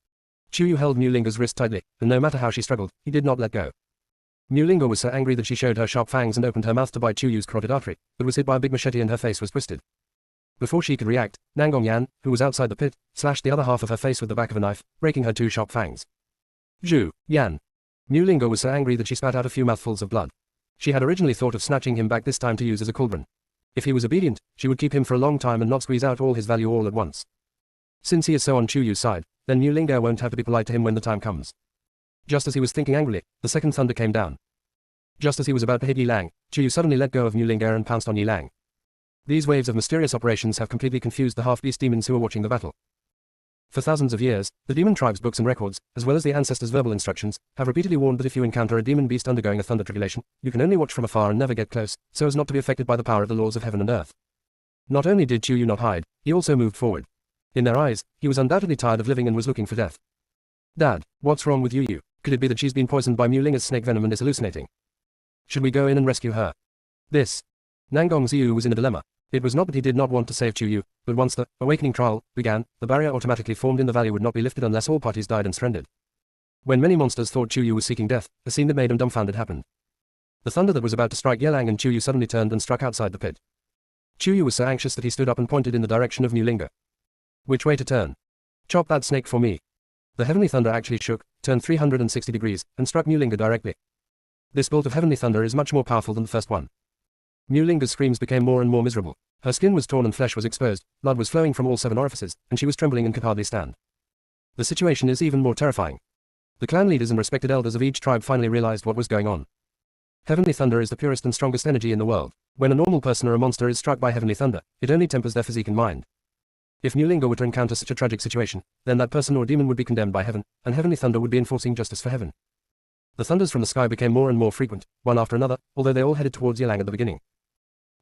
Chu Yu held Mulinga's wrist tightly, and no matter how she struggled, he did not let go. Mulinga was so angry that she showed her sharp fangs and opened her mouth to bite Chu Yu's carotid artery, but was hit by a big machete and her face was twisted. Before she could react, Nangongyan, who was outside the pit, slashed the other half of her face with the back of a knife, breaking her 2 sharp fangs. Zhu Yan. Mulinga was so angry that she spat out a few mouthfuls of blood. She had originally thought of snatching him back this time to use as a cauldron. If he was obedient, she would keep him for a long time and not squeeze out all his value all at once. Since he is so on Chu Yu's side, then Mulinga won't have to be polite to him when the time comes. Just as he was thinking angrily, the second thunder came down. Just as he was about to hit Yilang, Chu Yu suddenly let go of Mulinga and pounced on Yilang. These waves of mysterious operations have completely confused the half-beast demons who are watching the battle. For thousands of years, the demon tribe's books and records, as well as the ancestors' verbal instructions, have repeatedly warned that if you encounter a demon beast undergoing a thunder tribulation, you can only watch from afar and never get close, so as not to be affected by the power of the laws of heaven and earth. Not only did Chu Yu not hide, he also moved forward. In their eyes, he was undoubtedly tired of living and was looking for death. Dad, what's wrong with Yu? Could it be that she's been poisoned by Mulinga's snake venom and is hallucinating? Should we go in and rescue her? This. Nangong Xiu was in a dilemma. It was not that he did not want to save Chu Yu, but once the awakening trial began, the barrier automatically formed in the valley would not be lifted unless all parties died and surrendered. When many monsters thought Chu Yu was seeking death, a scene that made them dumbfounded happened. The thunder that was about to strike Yilang and Chu Yu suddenly turned and struck outside the pit. Chu Yu was so anxious that he stood up and pointed in the direction of Mulinga. Which way to turn? Chop that snake for me. The heavenly thunder actually shook, turned 360 degrees, and struck Mulinga directly. This bolt of heavenly thunder is much more powerful than the first one. Mulinga's screams became more and more miserable. Her skin was torn and flesh was exposed, blood was flowing from all 7 orifices, and she was trembling and could hardly stand. The situation is even more terrifying. The clan leaders and respected elders of each tribe finally realized what was going on. Heavenly thunder is the purest and strongest energy in the world. When a normal person or a monster is struck by heavenly thunder, it only tempers their physique and mind. If Mulinga were to encounter such a tragic situation, then that person or demon would be condemned by heaven, and heavenly thunder would be enforcing justice for heaven. The thunders from the sky became more and more frequent, one after another, although they all headed towards Yilang at the beginning.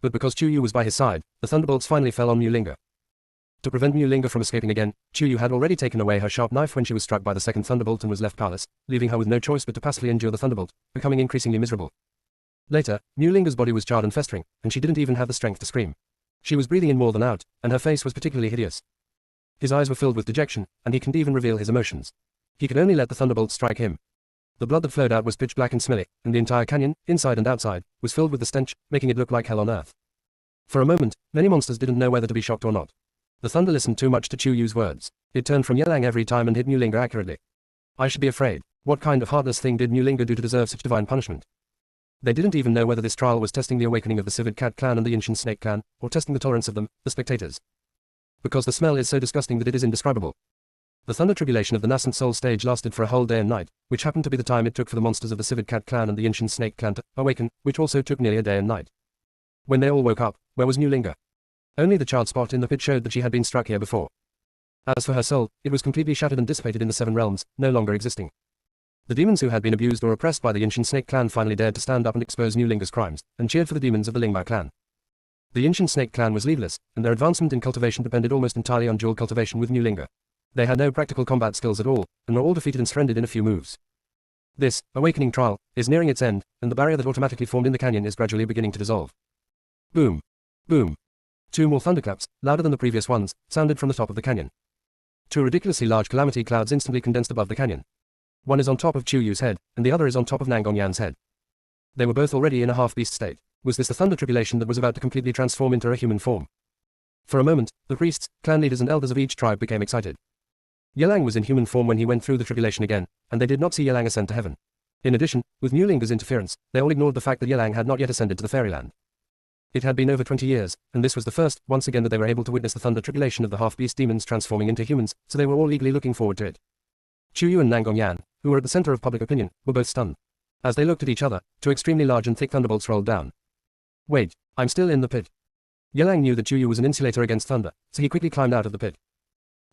But because Chu Yu was by his side, the thunderbolts finally fell on Mulinga. To prevent Mulinga from escaping again, Chu Yu had already taken away her sharp knife when she was struck by the second thunderbolt and was left powerless, leaving her with no choice but to passively endure the thunderbolt, becoming increasingly miserable. Later, Mulinga's body was charred and festering, and she didn't even have the strength to scream. She was breathing in more than out, and her face was particularly hideous. His eyes were filled with dejection, and he couldn't even reveal his emotions. He could only let the thunderbolt strike him. The blood that flowed out was pitch black and smelly, and the entire canyon, inside and outside, was filled with the stench, making it look like hell on earth. For a moment, many monsters didn't know whether to be shocked or not. The thunder listened too much to Chu Yu's words. It turned from Yelang every time and hit Mulinga accurately. I should be afraid. What kind of heartless thing did Mulinga do to deserve such divine punishment? They didn't even know whether this trial was testing the awakening of the Civet Cat clan and the Ancient Snake clan, or testing the tolerance of them, the spectators. Because the smell is so disgusting that it is indescribable. The thunder tribulation of the nascent soul stage lasted for a whole day and night, which happened to be the time it took for the monsters of the Civet Cat clan and the Ancient Snake clan to awaken, which also took nearly a day and night. When they all woke up, where was Mulinga? Only the charred spot in the pit showed that she had been struck here before. As for her soul, it was completely shattered and dissipated in the 7 realms, no longer existing. The demons who had been abused or oppressed by the Ancient Snake clan finally dared to stand up and expose Mulinga's crimes, and cheered for the demons of the Lingba clan. The Ancient Snake clan was leaderless, and their advancement in cultivation depended almost entirely on dual cultivation with Mulinga. They had no practical combat skills at all, and were all defeated and surrendered in a few moves. This awakening trial is nearing its end, and the barrier that automatically formed in the canyon is gradually beginning to dissolve. Boom. Boom. 2 more thunderclaps, louder than the previous ones, sounded from the top of the canyon. 2 ridiculously large calamity clouds instantly condensed above the canyon. One is on top of Chu Yu's head, and the other is on top of Nangong Yan's head. They were both already in a half-beast state. Was this the thunder tribulation that was about to completely transform into a human form? For a moment, the priests, clan leaders and elders of each tribe became excited. Yelang was in human form when he went through the tribulation again, and they did not see Yelang ascend to heaven. In addition, with Mulinga's interference, they all ignored the fact that Yelang had not yet ascended to the fairyland. It had been over 20 years, and this was the first, once again, that they were able to witness the thunder tribulation of the half-beast demons transforming into humans, so they were all eagerly looking forward to it. Chu Yu and Nangong Yan, who were at the center of public opinion, were both stunned. As they looked at each other, 2 extremely large and thick thunderbolts rolled down. Wait, I'm still in the pit. Yelang knew that Chu Yu was an insulator against thunder, so he quickly climbed out of the pit.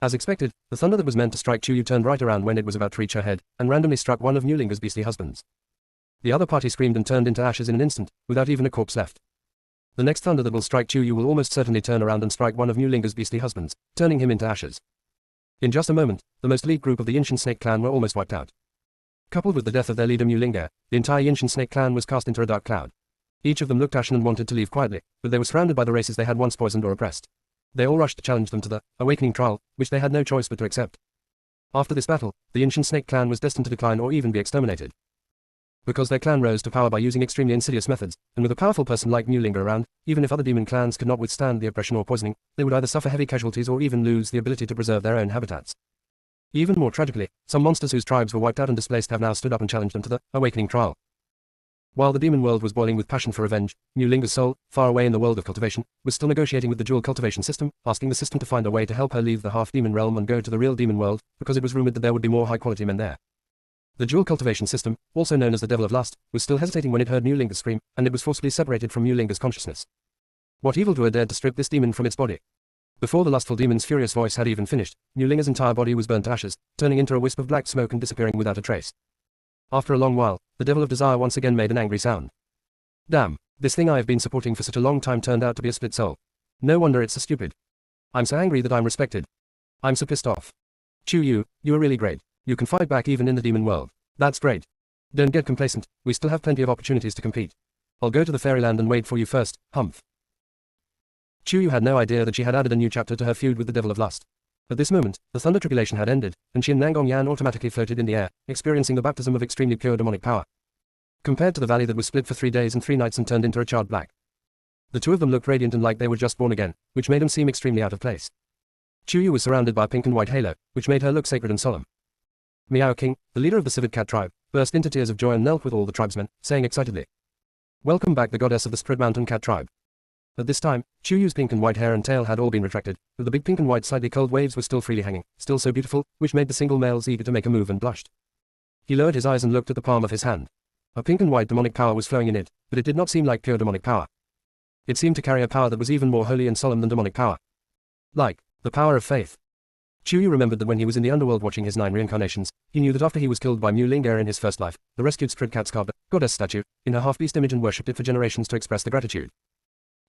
As expected, the thunder that was meant to strike Chu Yu turned right around when it was about to reach her head, and randomly struck one of Mulinga's beastly husbands. The other party screamed and turned into ashes in an instant, without even a corpse left. The next thunder that will strike Chu Yu will almost certainly turn around and strike one of Mulinga's beastly husbands, turning him into ashes. In just a moment, the most elite group of the Ancient Snake clan were almost wiped out. Coupled with the death of their leader Mulinga, the entire Ancient Snake clan was cast into a dark cloud. Each of them looked ashen and wanted to leave quietly, but they were surrounded by the races they had once poisoned or oppressed. They all rushed to challenge them to the awakening trial, which they had no choice but to accept. After this battle, the Ancient Snake clan was destined to decline or even be exterminated. Because their clan rose to power by using extremely insidious methods, and with a powerful person like Mulinga around, even if other demon clans could not withstand the oppression or poisoning, they would either suffer heavy casualties or even lose the ability to preserve their own habitats. Even more tragically, some monsters whose tribes were wiped out and displaced have now stood up and challenged them to the awakening trial. While the demon world was boiling with passion for revenge, Mulinga's soul, far away in the world of cultivation, was still negotiating with the dual cultivation system, asking the system to find a way to help her leave the half-demon realm and go to the real demon world, because it was rumored that there would be more high-quality men there. The dual cultivation system, also known as the Devil of Lust, was still hesitating when it heard Mulinga's scream, and it was forcibly separated from Mulinga's consciousness. What evildoer dared to strip this demon from its body? Before the lustful demon's furious voice had even finished, Mulinga's entire body was burnt to ashes, turning into a wisp of black smoke and disappearing without a trace. After a long while, the Devil of Desire once again made an angry sound. Damn, this thing I have been supporting for such a long time turned out to be a split soul. No wonder it's so stupid. I'm so angry that I'm respected. I'm so pissed off. Chu Yu, you are really great. You can fight back even in the demon world. That's great. Don't get complacent, we still have plenty of opportunities to compete. I'll go to the fairyland and wait for you first, humph. Chu Yu had no idea that she had added a new chapter to her feud with the Devil of Lust. At this moment, the thunder tribulation had ended, and she and Nangong Yan automatically floated in the air, experiencing the baptism of extremely pure demonic power. Compared to the valley that was split for 3 days and 3 nights and turned into a charred black. The two of them looked radiant and like they were just born again, which made them seem extremely out of place. Chu Yu was surrounded by a pink and white halo, which made her look sacred and solemn. Miao King, the leader of the Civet Cat tribe, burst into tears of joy and knelt with all the tribesmen, saying excitedly, "Welcome back the goddess of the Spirit Mountain Cat tribe." At this time, Chu Yu's pink and white hair and tail had all been retracted, but the big pink and white slightly curled waves were still freely hanging, still so beautiful, which made the single males eager to make a move and blushed. He lowered his eyes and looked at the palm of his hand. A pink and white demonic power was flowing in it, but it did not seem like pure demonic power. It seemed to carry a power that was even more holy and solemn than demonic power. Like, the power of faith. Chu Yu remembered that when he was in the underworld watching his 9 reincarnations, he knew that after he was killed by Mulinga in his first life, the rescued Spirit Cat carved a goddess statue in her half-beast image and worshipped it for generations to express the gratitude.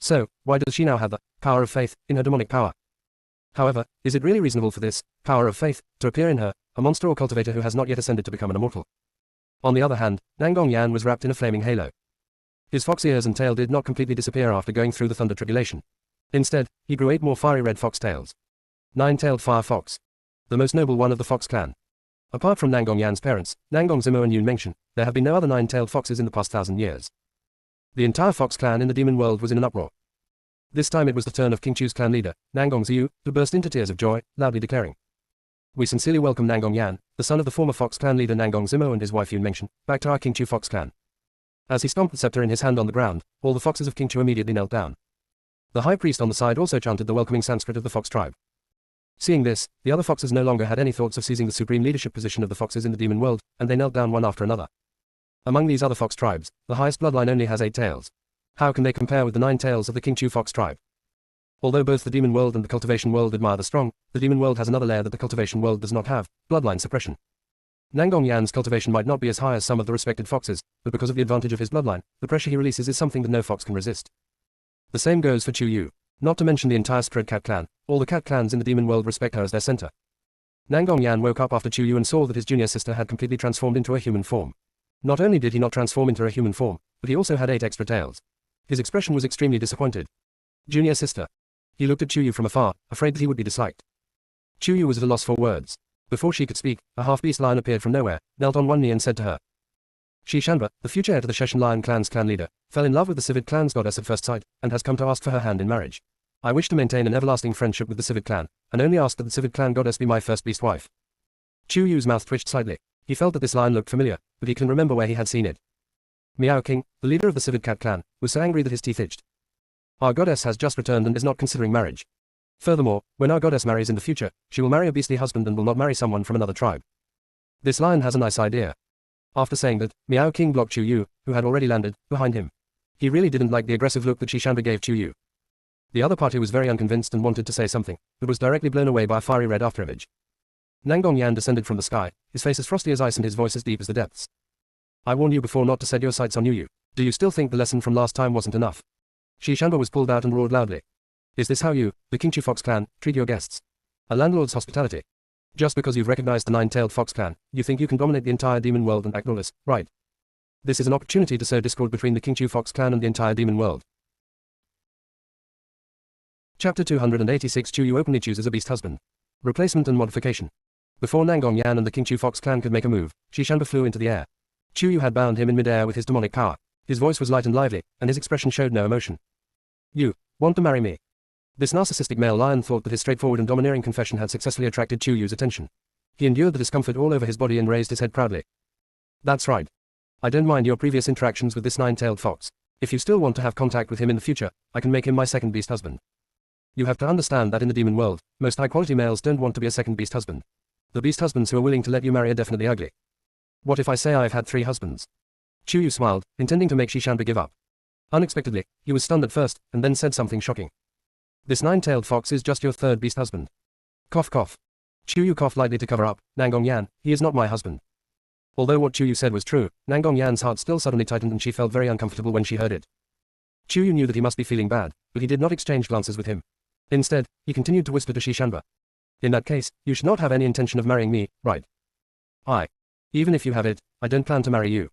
So, why does she now have the power of faith in her demonic power? However, is it really reasonable for this power of faith to appear in her, a monster or cultivator who has not yet ascended to become an immortal? On the other hand, Nangong Yan was wrapped in a flaming halo. His fox ears and tail did not completely disappear after going through the thunder tribulation. Instead, he grew 8 more fiery red fox tails. 9-tailed fire fox. The most noble one of the fox clan. Apart from Nangong Yan's parents, Nangong Zimo and Yun Mengshan, there have been no other nine-tailed foxes in the past 1,000 years. The entire fox clan in the demon world was in an uproar. This time it was the turn of King Chu's clan leader, Nangong Ziyu, to burst into tears of joy, loudly declaring, "We sincerely welcome Nangong Yan, the son of the former fox clan leader Nangong Zimo and his wife Yun Mengshan, back to our King Chu fox clan." As he stomped the scepter in his hand on the ground, all the foxes of King Chu immediately knelt down. The high priest on the side also chanted the welcoming Sanskrit of the fox tribe. Seeing this, the other foxes no longer had any thoughts of seizing the supreme leadership position of the foxes in the demon world, and they knelt down one after another. Among these other fox tribes, the highest bloodline only has 8 tails. How can they compare with the 9 tails of the King Chu fox tribe? Although both the demon world and the cultivation world admire the strong, the demon world has another layer that the cultivation world does not have: bloodline suppression. Nangong Yan's cultivation might not be as high as some of the respected foxes, but because of the advantage of his bloodline, the pressure he releases is something that no fox can resist. The same goes for Chu Yu. Not to mention the entire Spread Cat clan, all the cat clans in the demon world respect her as their center. Nangong Yan woke up after Chu Yu and saw that his junior sister had completely transformed into a human form. Not only did he not transform into a human form, but he also had 8 extra tails. His expression was extremely disappointed. Junior sister. He looked at Chu Yu from afar, afraid that he would be disliked. Chu Yu was at a loss for words. Before she could speak, a half-beast lion appeared from nowhere, knelt on one knee and said to her, "Shi Shanba, the future heir to the Sheshan Lion clan's clan leader, fell in love with the Civid clan's goddess at first sight, and has come to ask for her hand in marriage. I wish to maintain an everlasting friendship with the Civid clan, and only ask that the Civid clan goddess be my first beast wife." Chu Yu's mouth twitched slightly. He felt that this lion looked familiar, but he couldn't remember where he had seen it. Miao King, the leader of the Civid cat clan, was so angry that his teeth itched. "Our goddess has just returned and is not considering marriage. Furthermore, when our goddess marries in the future, she will marry a beastly husband and will not marry someone from another tribe. This lion has a nice idea." After saying that, Miao King blocked Chu Yu, who had already landed, behind him. He really didn't like the aggressive look that Shi Shanba gave Chu Yu. The other party was very unconvinced and wanted to say something, but was directly blown away by a fiery red afterimage. Nangong Yan descended from the sky, his face as frosty as ice and his voice as deep as the depths. "I warned you before not to set your sights on Yu. Do you still think the lesson from last time wasn't enough?" Shi Shanba was pulled out and roared loudly. "Is this how you, the King Chu fox clan, treat your guests? A landlord's hospitality? Just because you've recognized the 9-tailed fox clan, you think you can dominate the entire demon world and act lawless, right? This is an opportunity to sow discord between the King Chu fox clan and the entire demon world." Chapter 286. Chu Yu openly chooses a beast husband. Replacement and modification. Before Nangong Yan and the King Chu fox clan could make a move, Shi Shanba flew into the air. Chu Yu had bound him in midair with his demonic power. His voice was light and lively, and his expression showed no emotion. "You want to marry me?" This narcissistic male lion thought that his straightforward and domineering confession had successfully attracted Chu Yu's attention. He endured the discomfort all over his body and raised his head proudly. "That's right. I don't mind your previous interactions with this 9-tailed fox. If you still want to have contact with him in the future, I can make him my second beast husband. You have to understand that in the demon world, most high-quality males don't want to be a second beast husband. The beast husbands who are willing to let you marry are definitely ugly. What if I say I've had 3 husbands?" Chu Yu smiled, intending to make Shi Shanba give up. Unexpectedly, he was stunned at first, and then said something shocking. "This 9-tailed fox is just your 3rd beast husband." Cough cough. Chu Yu coughed lightly to cover up. "Nangong Yan, he is not my husband." Although what Chu Yu said was true, Nangong Yan's heart still suddenly tightened and she felt very uncomfortable when she heard it. Chu Yu knew that he must be feeling bad, but he did not exchange glances with him. Instead, he continued to whisper to Shi Shanba. "In that case, you should not have any intention of marrying me, right?" Even if you have it, I don't plan to marry you."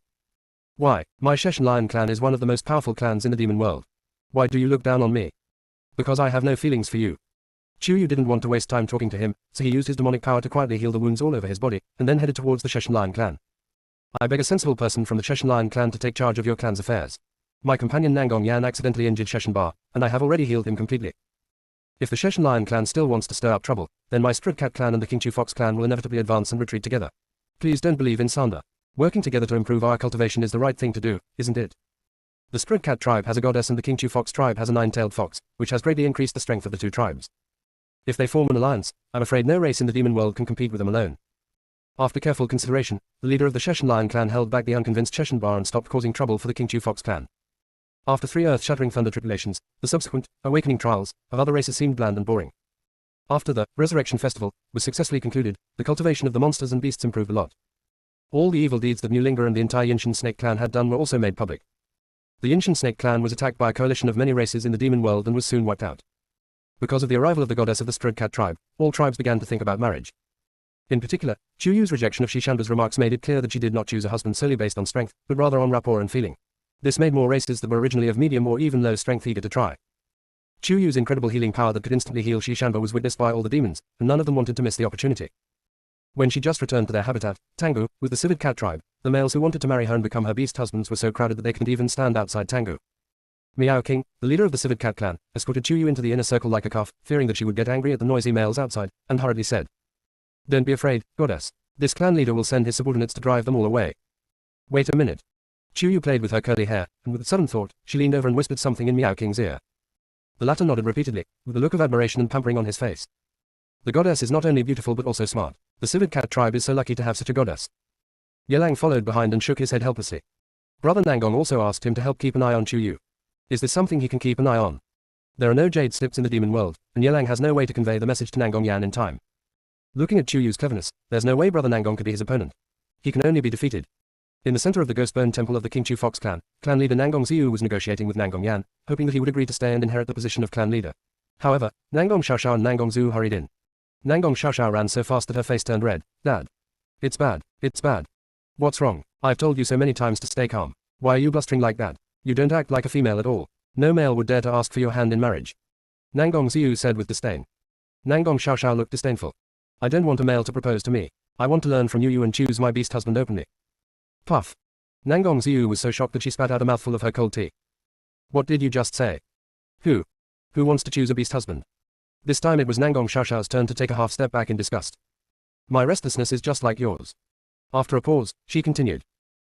"Why? My Sheshan Lion clan is one of the most powerful clans in the demon world. Why do you look down on me?" "Because I have no feelings for you." Chu Yu didn't want to waste time talking to him, so he used his demonic power to quietly heal the wounds all over his body, and then headed towards the Sheshan Lion clan. "I beg a sensible person from the Sheshan Lion clan to take charge of your clan's affairs. My companion Nangong Yan accidentally injured Sheshan Bar, and I have already healed him completely. If the Sheshan Lion clan still wants to stir up trouble, then my Spread Cat clan and the King Chu fox clan will inevitably advance and retreat together. Please don't believe in slander. Working together to improve our cultivation is the right thing to do, isn't it? The Spread Cat tribe has a goddess and the King Chu fox tribe has a 9-tailed fox, which has greatly increased the strength of the 2 tribes. If they form an alliance, I'm afraid no race in the demon world can compete with them alone." After careful consideration, the leader of the Sheshan Lion clan held back the unconvinced Sheshan Bar and stopped causing trouble for the King Chu fox clan. After 3 earth-shattering thunder tribulations, the subsequent awakening trials of other races seemed bland and boring. After the Resurrection Festival was successfully concluded, the cultivation of the monsters and beasts improved a lot. All the evil deeds that Mulinga and the entire Yinshan Snake clan had done were also made public. The Yinshan Snake clan was attacked by a coalition of many races in the demon world and was soon wiped out. Because of the arrival of the goddess of the Spread Cat tribe, all tribes began to think about marriage. In particular, Chu Yu's rejection of Shi Shanba's remarks made it clear that she did not choose a husband solely based on strength, but rather on rapport and feeling. This made more races that were originally of medium or even low strength eager to try. Chu Yu's incredible healing power that could instantly heal Shi Shanba was witnessed by all the demons, and none of them wanted to miss the opportunity. When she just returned to their habitat, Tangu, with the civet cat tribe, the males who wanted to marry her and become her beast husbands were so crowded that they couldn't even stand outside Tangu. Meow King, the leader of the civet cat clan, escorted Chuyu into the inner circle like a calf, fearing that she would get angry at the noisy males outside, and hurriedly said, "Don't be afraid, goddess. This clan leader will send his subordinates to drive them all away." Wait a minute. Chuyu played with her curly hair, and with a sudden thought, she leaned over and whispered something in Meow King's ear. The latter nodded repeatedly, with a look of admiration and pampering on his face. The goddess is not only beautiful but also smart. The civet cat tribe is so lucky to have such a goddess. Yelang followed behind and shook his head helplessly. Brother Nangong also asked him to help keep an eye on Chuyu. Is this something he can keep an eye on? There are no jade slips in the demon world, and Yelang has no way to convey the message to Nangong Yan in time. Looking at Chuyu's cleverness, there's no way Brother Nangong could be his opponent. He can only be defeated. In the center of the Ghostbone Temple of the King Chu Fox clan, clan leader Nangong Xiu was negotiating with Nangong Yan, hoping that he would agree to stay and inherit the position of clan leader. However, Nangong Xiaoxiao and Nangong Zhu hurried in. Nangong Xiaoxiao ran so fast that her face turned red. Dad. It's bad. It's bad. What's wrong? I've told you so many times to stay calm. Why are you blustering like that? You don't act like a female at all. No male would dare to ask for your hand in marriage. Nangong Xiu said with disdain. Nangong Xiaoxiao looked disdainful. I don't want a male to propose to me. I want to learn from you and choose my beast husband openly. Puff. Nangong Xiu was so shocked that she spat out a mouthful of her cold tea. What did you just say? Who? Who wants to choose a beast husband? This time it was Nangong Xiaoxiao's turn to take a half step back in disgust. My restlessness is just like yours. After a pause, she continued.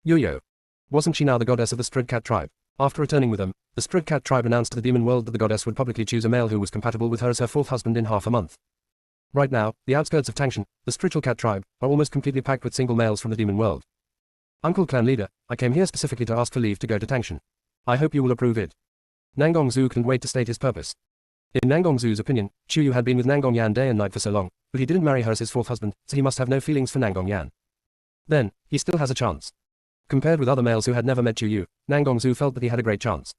Yo-yo. Wasn't she now the goddess of the Strud Cat tribe? After returning with them, the Strud Cat tribe announced to the demon world that the goddess would publicly choose a male who was compatible with her as her fourth husband in half a month. Right now, the outskirts of Tangshan, the spiritual cat tribe, are almost completely packed with single males from the demon world. Uncle Clan Leader, I came here specifically to ask for leave to go to Tangshan. I hope you will approve it. Nangong Zhu couldn't wait to state his purpose. In Nangong Zhu's opinion, Chuyu had been with Nangong Yan day and night for so long, but he didn't marry her as his fourth husband, so he must have no feelings for Nangong Yan. Then, he still has a chance. Compared with other males who had never met Chuyu, Nangong Zhu felt that he had a great chance.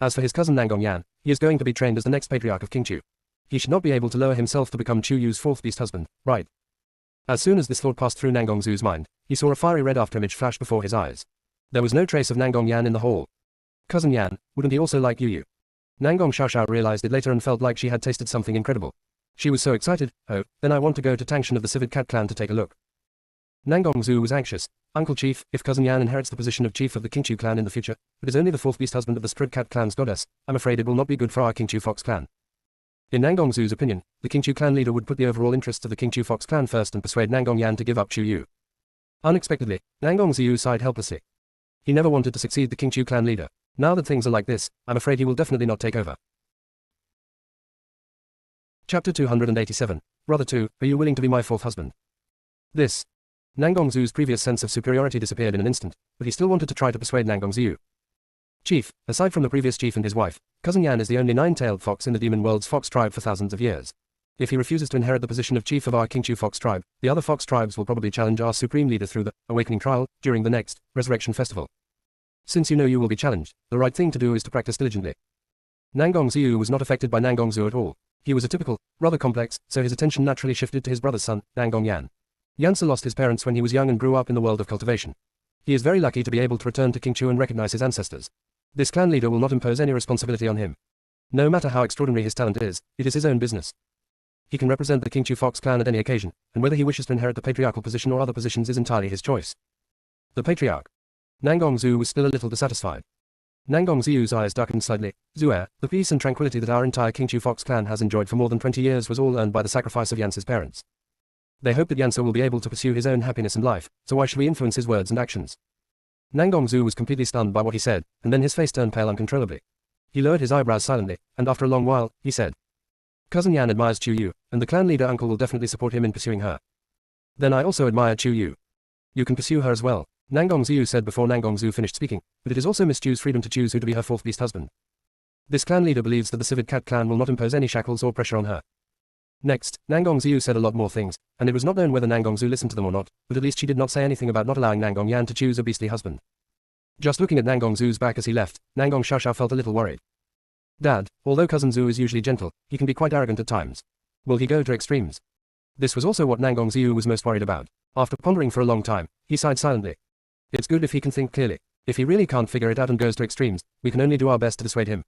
As for his cousin Nangong Yan, he is going to be trained as the next patriarch of King Chu. He should not be able to lower himself to become Chuyu's fourth beast husband, right? As soon as this thought passed through Nangong Zhu's mind, he saw a fiery red afterimage flash before his eyes. There was no trace of Nangong Yan in the hall. Cousin Yan, wouldn't he also like Yu? Nangong Xiaoxiao realized it later and felt like she had tasted something incredible. She was so excited. Oh, then I want to go to Tangshan of the Civet Cat clan to take a look. Nangong Zhu was anxious. Uncle Chief, if Cousin Yan inherits the position of chief of the King Chu clan in the future, but is only the fourth beast husband of the Strud Cat clan's goddess, I'm afraid it will not be good for our King Chu Fox clan. In Nangong Zhu's opinion, the King Chu clan leader would put the overall interests of the King Chu Fox clan first and persuade Nangong Yan to give up Chuyu. Unexpectedly, Nangong Zhu sighed helplessly. He never wanted to succeed the King Chu clan leader. Now that things are like this, I'm afraid he will definitely not take over. Chapter 287. Brother 2, are you willing to be my fourth husband? This. Nangong Zhu's previous sense of superiority disappeared in an instant, but he still wanted to try to persuade Nangong Zhu. Chief, aside from the previous chief and his wife, Cousin Yan is the only nine-tailed fox in the demon world's fox tribe for thousands of years. If he refuses to inherit the position of chief of our King Chu Fox tribe, the other fox tribes will probably challenge our supreme leader through the awakening trial during the next resurrection festival. Since you know you will be challenged, the right thing to do is to practice diligently. Nangong Zhu was not affected by Nangong Zhu at all. He was a typical, rather complex, so his attention naturally shifted to his brother's son, Nangong Yan. Yansa lost his parents when he was young and grew up in the world of cultivation. He is very lucky to be able to return to King Chu and recognize his ancestors. This clan leader will not impose any responsibility on him. No matter how extraordinary his talent is, it is his own business. He can represent the King Chu Fox clan at any occasion, and whether he wishes to inherit the patriarchal position or other positions is entirely his choice. The patriarch. Nangong Zhu was still a little dissatisfied. Nangong Zhu's eyes darkened slightly. Zuer, the peace and tranquility that our entire King Chu Fox clan has enjoyed for more than 20 years was all earned by the sacrifice of Yansa's parents. They hope that Yansa will be able to pursue his own happiness in life, so why should we influence his words and actions? Nangong Zhu was completely stunned by what he said, and then his face turned pale uncontrollably. He lowered his eyebrows silently, and after a long while, he said, Cousin Yan admires Chuyu, and the clan leader uncle will definitely support him in pursuing her. Then I also admire Chuyu. You can pursue her as well, Nangong Zhu said before Nangong Zhu finished speaking, but it is also Miss Chu's freedom to choose who to be her fourth beast husband. This clan leader believes that the Civet Cat clan will not impose any shackles or pressure on her. Next, Nangong Zhu said a lot more things, and it was not known whether Nangong Zhu listened to them or not, but at least she did not say anything about not allowing Nangong Yan to choose a beastly husband. Just looking at Nangong Zhu's back as he left, Nangong Xiaoxiao felt a little worried. Dad, although Cousin Zhu is usually gentle, he can be quite arrogant at times. Will he go to extremes? This was also what Nangong Zhu was most worried about. After pondering for a long time, he sighed silently. It's good if he can think clearly. If he really can't figure it out and goes to extremes, we can only do our best to dissuade him.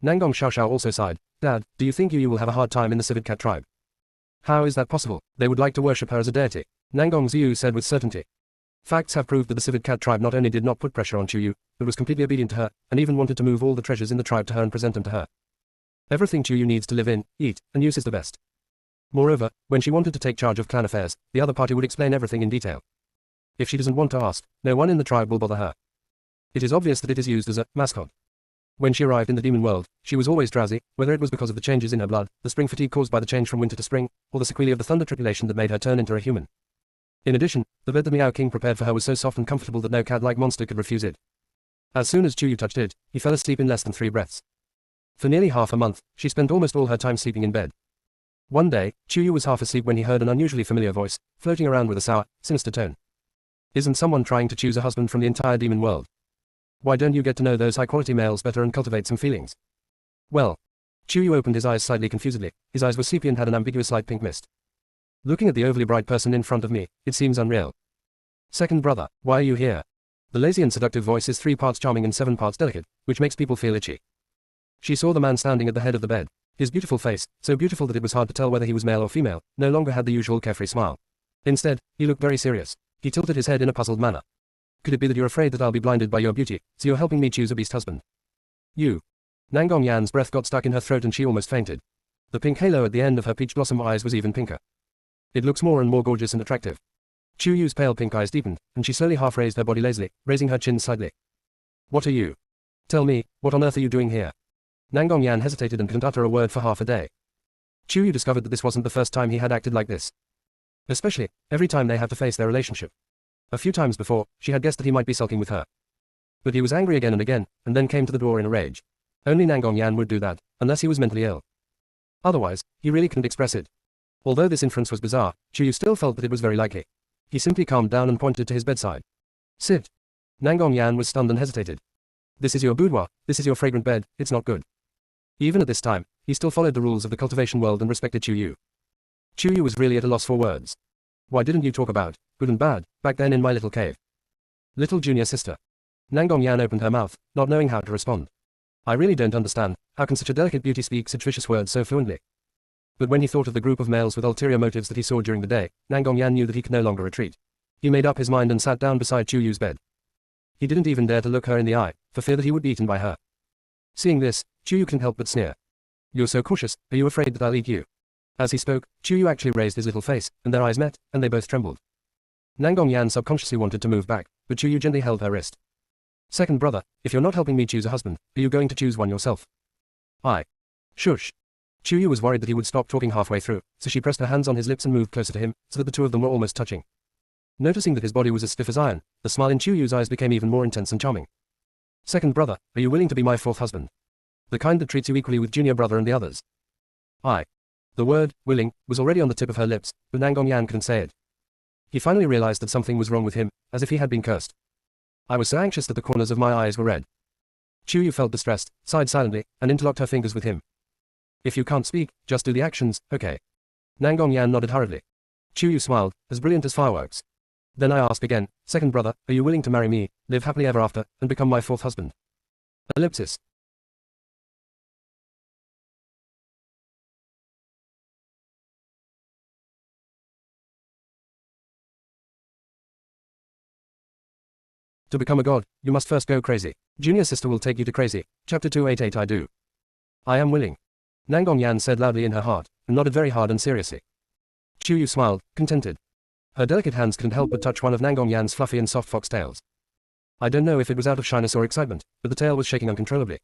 Nangong Xiaoxiao also sighed. Dad, do you think Yu will have a hard time in the Civet Cat tribe? How is that possible? They would like to worship her as a deity, Nangong Xiu said with certainty. Facts have proved that the civet cat tribe not only did not put pressure on Chu Yu, but was completely obedient to her, and even wanted to move all the treasures in the tribe to her and present them to her. Everything Chu Yu needs to live in, eat, and use is the best. Moreover, when she wanted to take charge of clan affairs, the other party would explain everything in detail. If she doesn't want to ask, no one in the tribe will bother her. It is obvious that it is used as a mascot. When she arrived in the demon world, she was always drowsy, whether it was because of the changes in her blood, the spring fatigue caused by the change from winter to spring, or the sequelae of the thunder tribulation that made her turn into a human. In addition, the bed the Meow King prepared for her was so soft and comfortable that no cat-like monster could refuse it. As soon as Chu Yu touched it, he fell asleep in less than 3 breaths. For nearly half a month, she spent almost all her time sleeping in bed. One day, Chu Yu was half asleep when he heard an unusually familiar voice, floating around with a sour, sinister tone. Isn't someone trying to choose a husband from the entire demon world? Why don't you get to know those high-quality males better and cultivate some feelings? Well. Chu Yu opened his eyes slightly confusedly. His eyes were sleepy and had an ambiguous light pink mist. Looking at the overly bright person in front of me, it seems unreal. Second brother, why are you here? The lazy and seductive voice is 3 parts charming and 7 parts delicate, which makes people feel itchy. She saw the man standing at the head of the bed. His beautiful face, so beautiful that it was hard to tell whether he was male or female, no longer had the usual carefree smile. Instead, he looked very serious. He tilted his head in a puzzled manner. Could it be that you're afraid that I'll be blinded by your beauty, so you're helping me choose a beast husband? You. Nangong Yan's breath got stuck in her throat and she almost fainted. The pink halo at the end of her peach blossom eyes was even pinker. It looks more and more gorgeous and attractive. Chu Yu's pale pink eyes deepened, and she slowly half raised her body lazily, raising her chin slightly. What are you? Tell me, what on earth are you doing here? Nangong Yan hesitated and couldn't utter a word for half a day. Chu Yu discovered that this wasn't the first time he had acted like this. Especially, every time they had to face their relationship. A few times before, she had guessed that he might be sulking with her. But he was angry again and then came to the door in a rage. Only Nangong Yan would do that, unless he was mentally ill. Otherwise, he really couldn't express it. Although this inference was bizarre, Chu Yu still felt that it was very likely. He simply calmed down and pointed to his bedside. Sit. Nangong Yan was stunned and hesitated. This is your boudoir, this is your fragrant bed, it's not good. Even at this time, he still followed the rules of the cultivation world and respected Chu Yu. Chu Yu was really at a loss for words. Why didn't you talk about good and bad back then in my little cave? Little junior sister. Nangong Yan opened her mouth, not knowing how to respond. I really don't understand, how can such a delicate beauty speak such vicious words so fluently? But when he thought of the group of males with ulterior motives that he saw during the day, Nangong Yan knew that he could no longer retreat. He made up his mind and sat down beside Chu Yu's bed. He didn't even dare to look her in the eye, for fear that he would be eaten by her. Seeing this, Chu Yu couldn't help but sneer. You're so cautious, are you afraid that I'll eat you? As he spoke, Chu Yu actually raised his little face, and their eyes met, and they both trembled. Nangong Yan subconsciously wanted to move back, but Chu Yu gently held her wrist. Second brother, if you're not helping me choose a husband, are you going to choose one yourself? Shush. Chu Yu was worried that he would stop talking halfway through, so she pressed her hands on his lips and moved closer to him, so that the two of them were almost touching. Noticing that his body was as stiff as iron, the smile in Chu Yu's eyes became even more intense and charming. Second brother, are you willing to be my 4th husband? The kind that treats you equally with junior brother and the others. The word, willing, was already on the tip of her lips, but Nangong Yan couldn't say it. He finally realized that something was wrong with him, as if he had been cursed. I was so anxious that the corners of my eyes were red. Chu Yu felt distressed, sighed silently, and interlocked her fingers with him. If you can't speak, just do the actions, okay? Nangong Yan nodded hurriedly. Chu Yu smiled, as brilliant as fireworks. Then I asked again, second brother, are you willing to marry me, live happily ever after, and become my 4th husband? Ellipsis. To become a god, you must first go crazy. Junior sister will take you to crazy. Chapter 288 I do. I am willing. Nangong Yan said loudly in her heart, and nodded very hard and seriously. Chu Yu smiled, contented. Her delicate hands couldn't help but touch one of Nangong Yan's fluffy and soft fox tails. I don't know if it was out of shyness or excitement, but the tail was shaking uncontrollably.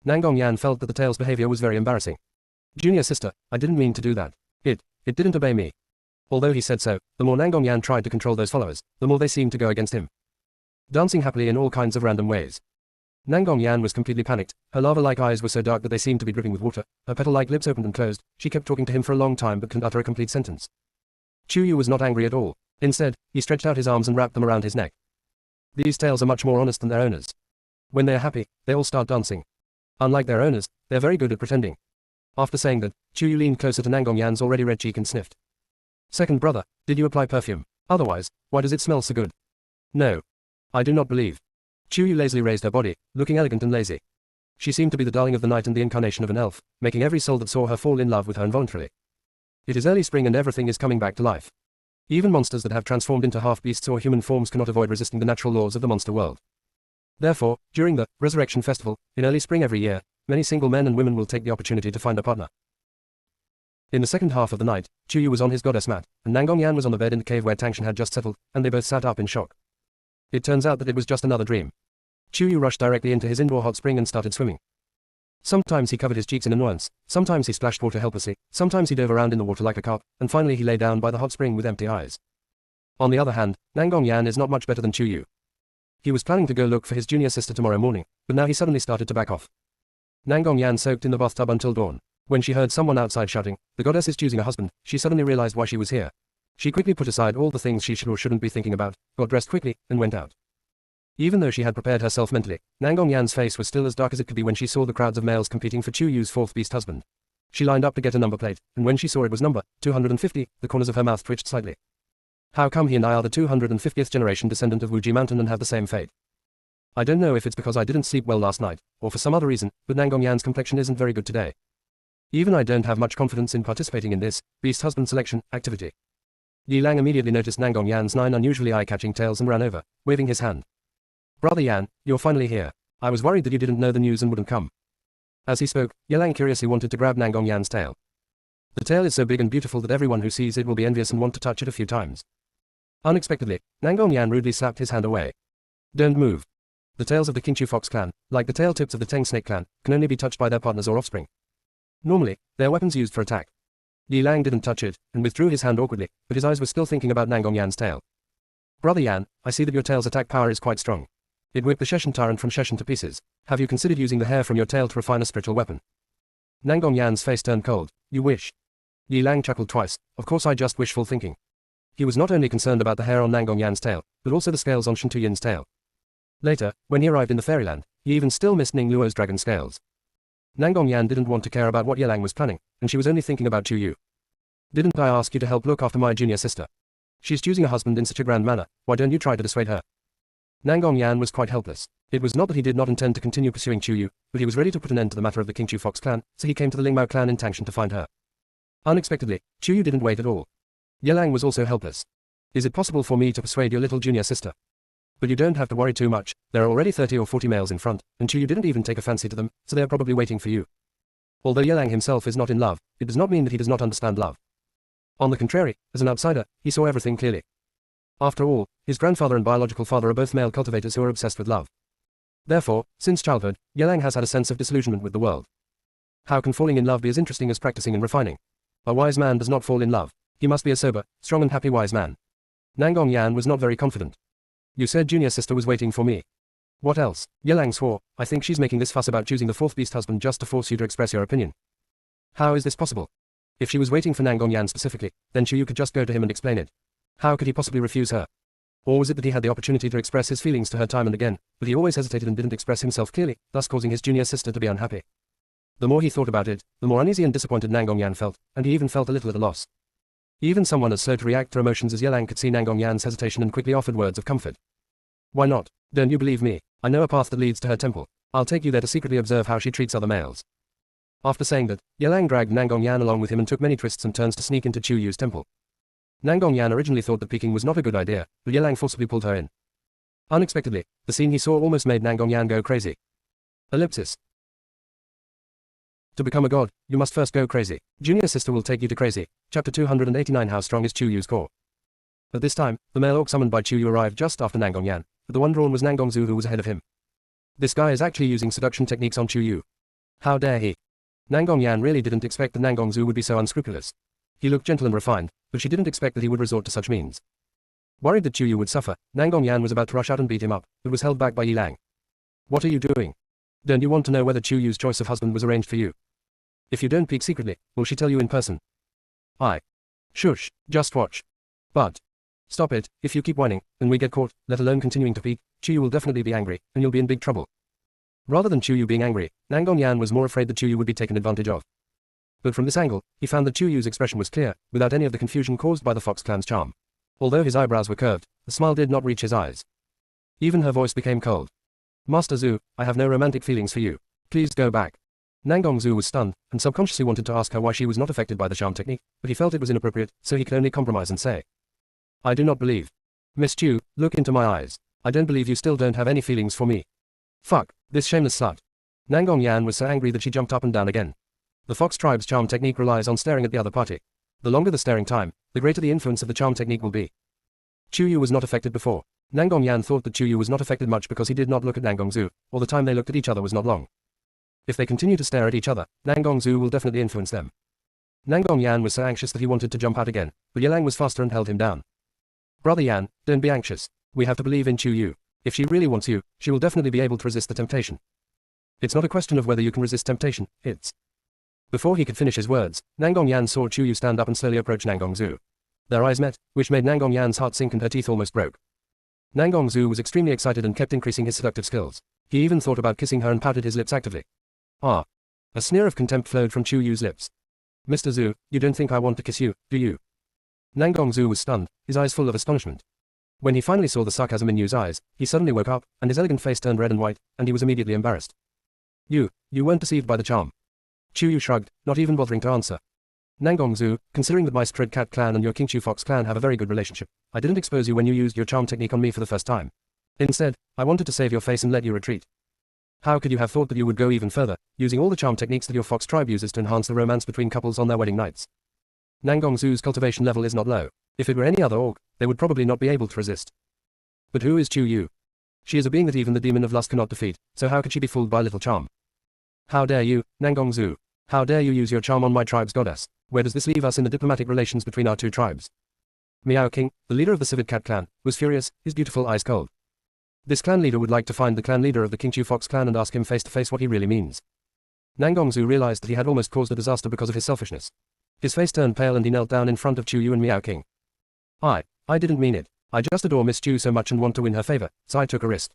Nangong Yan felt that the tail's behavior was very embarrassing. Junior sister, I didn't mean to do that. It didn't obey me. Although he said so, the more Nangong Yan tried to control those followers, the more they seemed to go against him. Dancing happily in all kinds of random ways. Nangong Yan was completely panicked. Her lava-like eyes were so dark that they seemed to be dripping with water. Her petal-like lips opened and closed. She kept talking to him for a long time but couldn't utter a complete sentence. Chu Yu was not angry at all. Instead, he stretched out his arms and wrapped them around his neck. These tails are much more honest than their owners. When they are happy, they all start dancing. Unlike their owners, they are very good at pretending. After saying that, Chu Yu leaned closer to Nangong Yan's already red cheek and sniffed. Second brother, did you apply perfume? Otherwise, why does it smell so good? No. I do not believe. Chu Yu lazily raised her body, looking elegant and lazy. She seemed to be the darling of the night and the incarnation of an elf, making every soul that saw her fall in love with her involuntarily. It is early spring and everything is coming back to life. Even monsters that have transformed into half-beasts or human forms cannot avoid resisting the natural laws of the monster world. Therefore, during the Resurrection Festival, in early spring every year, many single men and women will take the opportunity to find a partner. In the second half of the night, Chuyu was on his goddess mat, and Nangongyan was on the bed in the cave where Tangshan had just settled, and they both sat up in shock. It turns out that it was just another dream. Chuyu rushed directly into his indoor hot spring and started swimming. Sometimes he covered his cheeks in annoyance, sometimes he splashed water helplessly, sometimes he dove around in the water like a carp, and finally he lay down by the hot spring with empty eyes. On the other hand, Nangongyan is not much better than Chuyu. He was planning to go look for his junior sister tomorrow morning, but now he suddenly started to back off. Nangongyan soaked in the bathtub until dawn. When she heard someone outside shouting, "The goddess is choosing a husband," she suddenly realized why she was here. She quickly put aside all the things she should or shouldn't be thinking about, got dressed quickly, and went out. Even though she had prepared herself mentally, Nangongyan's face was still as dark as it could be when she saw the crowds of males competing for Chuyu's fourth beast husband. She lined up to get a number plate, and when she saw it was number 250, the corners of her mouth twitched slightly. How come he and I are the 250th generation descendant of Wuji Mountain and have the same fate? I don't know if it's because I didn't sleep well last night, or for some other reason, but Nangongyan's complexion isn't very good today. Even I don't have much confidence in participating in this beast husband selection activity. Yi Lang immediately noticed Nangongyan's 9 unusually eye-catching tails and ran over, waving his hand. "Brother Yan, you're finally here. I was worried that you didn't know the news and wouldn't come." As he spoke, Yi Lang curiously wanted to grab Nangongyan's tail. The tail is so big and beautiful that everyone who sees it will be envious and want to touch it a few times. Unexpectedly, Nangongyan rudely slapped his hand away. "Don't move." The tails of the Qingqiu Fox clan, like the tail tips of the Teng Snake clan, can only be touched by their partners or offspring. Normally, they are weapons used for attack. Yi Lang didn't touch it, and withdrew his hand awkwardly, but his eyes were still thinking about Nangongyan's tail. "Brother Yan, I see that your tail's attack power is quite strong. It whipped the Sheshan tyrant from Sheshan to pieces. Have you considered using the hair from your tail to refine a spiritual weapon?" Nangongyan's face turned cold. "You wish?" Yi Lang chuckled twice. "Of course I just wishful thinking." He was not only concerned about the hair on Nangongyan's tail, but also the scales on Shantuyin's tail. Later, when he arrived in the fairyland, he even still missed Ning Luo's dragon scales. Nangongyan didn't want to care about what Yi Lang was planning, and she was only thinking about Chuyu. "Didn't I ask you to help look after my junior sister? She's choosing a husband in such a grand manner, why don't you try to dissuade her?" Nangongyan was quite helpless. It was not that he did not intend to continue pursuing Chuyu, but he was ready to put an end to the matter of the Qingqiu Fox clan, so he came to the Lingmao clan in Tangshan to find her. Unexpectedly, Chuyu didn't wait at all. Yi Lang was also helpless. "Is it possible for me to persuade your little junior sister?" "But you don't have to worry too much, there are already 30 or 40 males in front, and Chuyu didn't even take a fancy to them, so they are probably waiting for you." Although Yi Lang himself is not in love, it does not mean that he does not understand love. On the contrary, as an outsider, he saw everything clearly. After all, his grandfather and biological father are both male cultivators who are obsessed with love. Therefore, since childhood, Yi Lang has had a sense of disillusionment with the world. How can falling in love be as interesting as practicing and refining? A wise man does not fall in love. He must be a sober, strong and happy wise man. Nangongyan was not very confident. "You said junior sister was waiting for me. What else?" Yi Lang swore. "I think she's making this fuss about choosing the fourth beast husband just to force you to express your opinion." How is this possible? If she was waiting for Nangongyan specifically, then Chuyu could just go to him and explain it. How could he possibly refuse her? Or was it that he had the opportunity to express his feelings to her time and again, but he always hesitated and didn't express himself clearly, thus causing his junior sister to be unhappy? The more he thought about it, the more uneasy and disappointed Nangongyan felt, and he even felt a little at a loss. Even someone as slow to react to emotions as Yi Lang could see Nangongyan's hesitation and quickly offered words of comfort. "Why not? Don't you believe me? I know a path that leads to her temple. I'll take you there to secretly observe how she treats other males." After saying that, Yi Lang dragged Nangongyan along with him and took many twists and turns to sneak into Chuyu's temple. Nangongyan originally thought that peeking was not a good idea, but Yi Lang forcibly pulled her in. Unexpectedly, the scene he saw almost made Nangongyan go crazy. Ellipsis. To become a god, you must first go crazy. Junior sister will take you to crazy. Chapter 289. How strong is Chuyu's core? At this time, the male orc summoned by Chuyu arrived just after Nangongyan, but the one drawn was Nangongzu who was ahead of him. This guy is actually using seduction techniques on Chuyu. How dare he? Nangongyan really didn't expect that Nangongzu would be so unscrupulous. He looked gentle and refined, but she didn't expect that he would resort to such means. Worried that Chuyu would suffer, Nangongyan was about to rush out and beat him up, but was held back by Yi Lang. "What are you doing? Don't you want to know whether Chuyu's choice of husband was arranged for you? If you don't peek secretly, will she tell you in person?" Shush, just watch. "But stop it, if you keep whining, and we get caught, let alone continuing to peek, Chuyu will definitely be angry, and you'll be in big trouble." Rather than Chuyu being angry, Nangongyan was more afraid that Chuyu would be taken advantage of. But from this angle, he found that Chuyu's expression was clear, without any of the confusion caused by the Fox clan's charm. Although his eyebrows were curved, the smile did not reach his eyes. Even her voice became cold. "Master Zhu, I have no romantic feelings for you. Please go back." Nangongzu was stunned, and subconsciously wanted to ask her why she was not affected by the charm technique, but he felt it was inappropriate, so he could only compromise and say, I do not believe. Miss Chu, look into my eyes. I don't believe you still don't have any feelings for me. Fuck, this shameless slut. Nangong Yan was so angry that she jumped up and down again. The Fox tribe's charm technique relies on staring at the other party. The longer the staring time, the greater the influence of the charm technique will be. Chu Yu was not affected before. Nangong Yan thought that Chu Yu was not affected much because he did not look at Nangongzu, or the time they looked at each other was not long. If they continue to stare at each other, Nangongzu will definitely influence them. Nangong Yan was so anxious that he wanted to jump out again, but Yelang was faster and held him down. Brother Yan, don't be anxious. We have to believe in Chu Yu. If she really wants you, she will definitely be able to resist the temptation. It's not a question of whether you can resist temptation, it's... Before he could finish his words, Nangong Yan saw Chu Yu stand up and slowly approach Nangongzu. Their eyes met, which made Nangong Yan's heart sink and her teeth almost broke. Nangongzu was extremely excited and kept increasing his seductive skills. He even thought about kissing her and pouted his lips actively. Ah. A sneer of contempt flowed from Chu Yu's lips. Mr. Zhu, you don't think I want to kiss you, do you? Nangongzu was stunned, his eyes full of astonishment. When he finally saw the sarcasm in Yu's eyes, he suddenly woke up, and his elegant face turned red and white, and he was immediately embarrassed. You weren't deceived by the charm. Chu Yu shrugged, not even bothering to answer. Nangongzu, considering that my Strid Cat clan and your King Chu Fox clan have a very good relationship, I didn't expose you when you used your charm technique on me for the first time. Instead, I wanted to save your face and let you retreat. How could you have thought that you would go even further, using all the charm techniques that your Fox tribe uses to enhance the romance between couples on their wedding nights? Nangongzu's cultivation level is not low. If it were any other orc, they would probably not be able to resist. But who is Chu Yu? She is a being that even the demon of lust cannot defeat, so how could she be fooled by little charm? How dare you, Nangongzu? How dare you use your charm on my tribe's goddess? Where does this leave us in the diplomatic relations between our two tribes? Miao King, the leader of the Civet Cat clan, was furious, his beautiful eyes cold. This clan leader would like to find the clan leader of the King Chu Fox clan and ask him face to face what he really means. Nangongzu realized that he had almost caused a disaster because of his selfishness. His face turned pale and he knelt down in front of Chu Yu and Miao King. I didn't mean it. I just adore Miss Chu so much and want to win her favor, so I took a risk.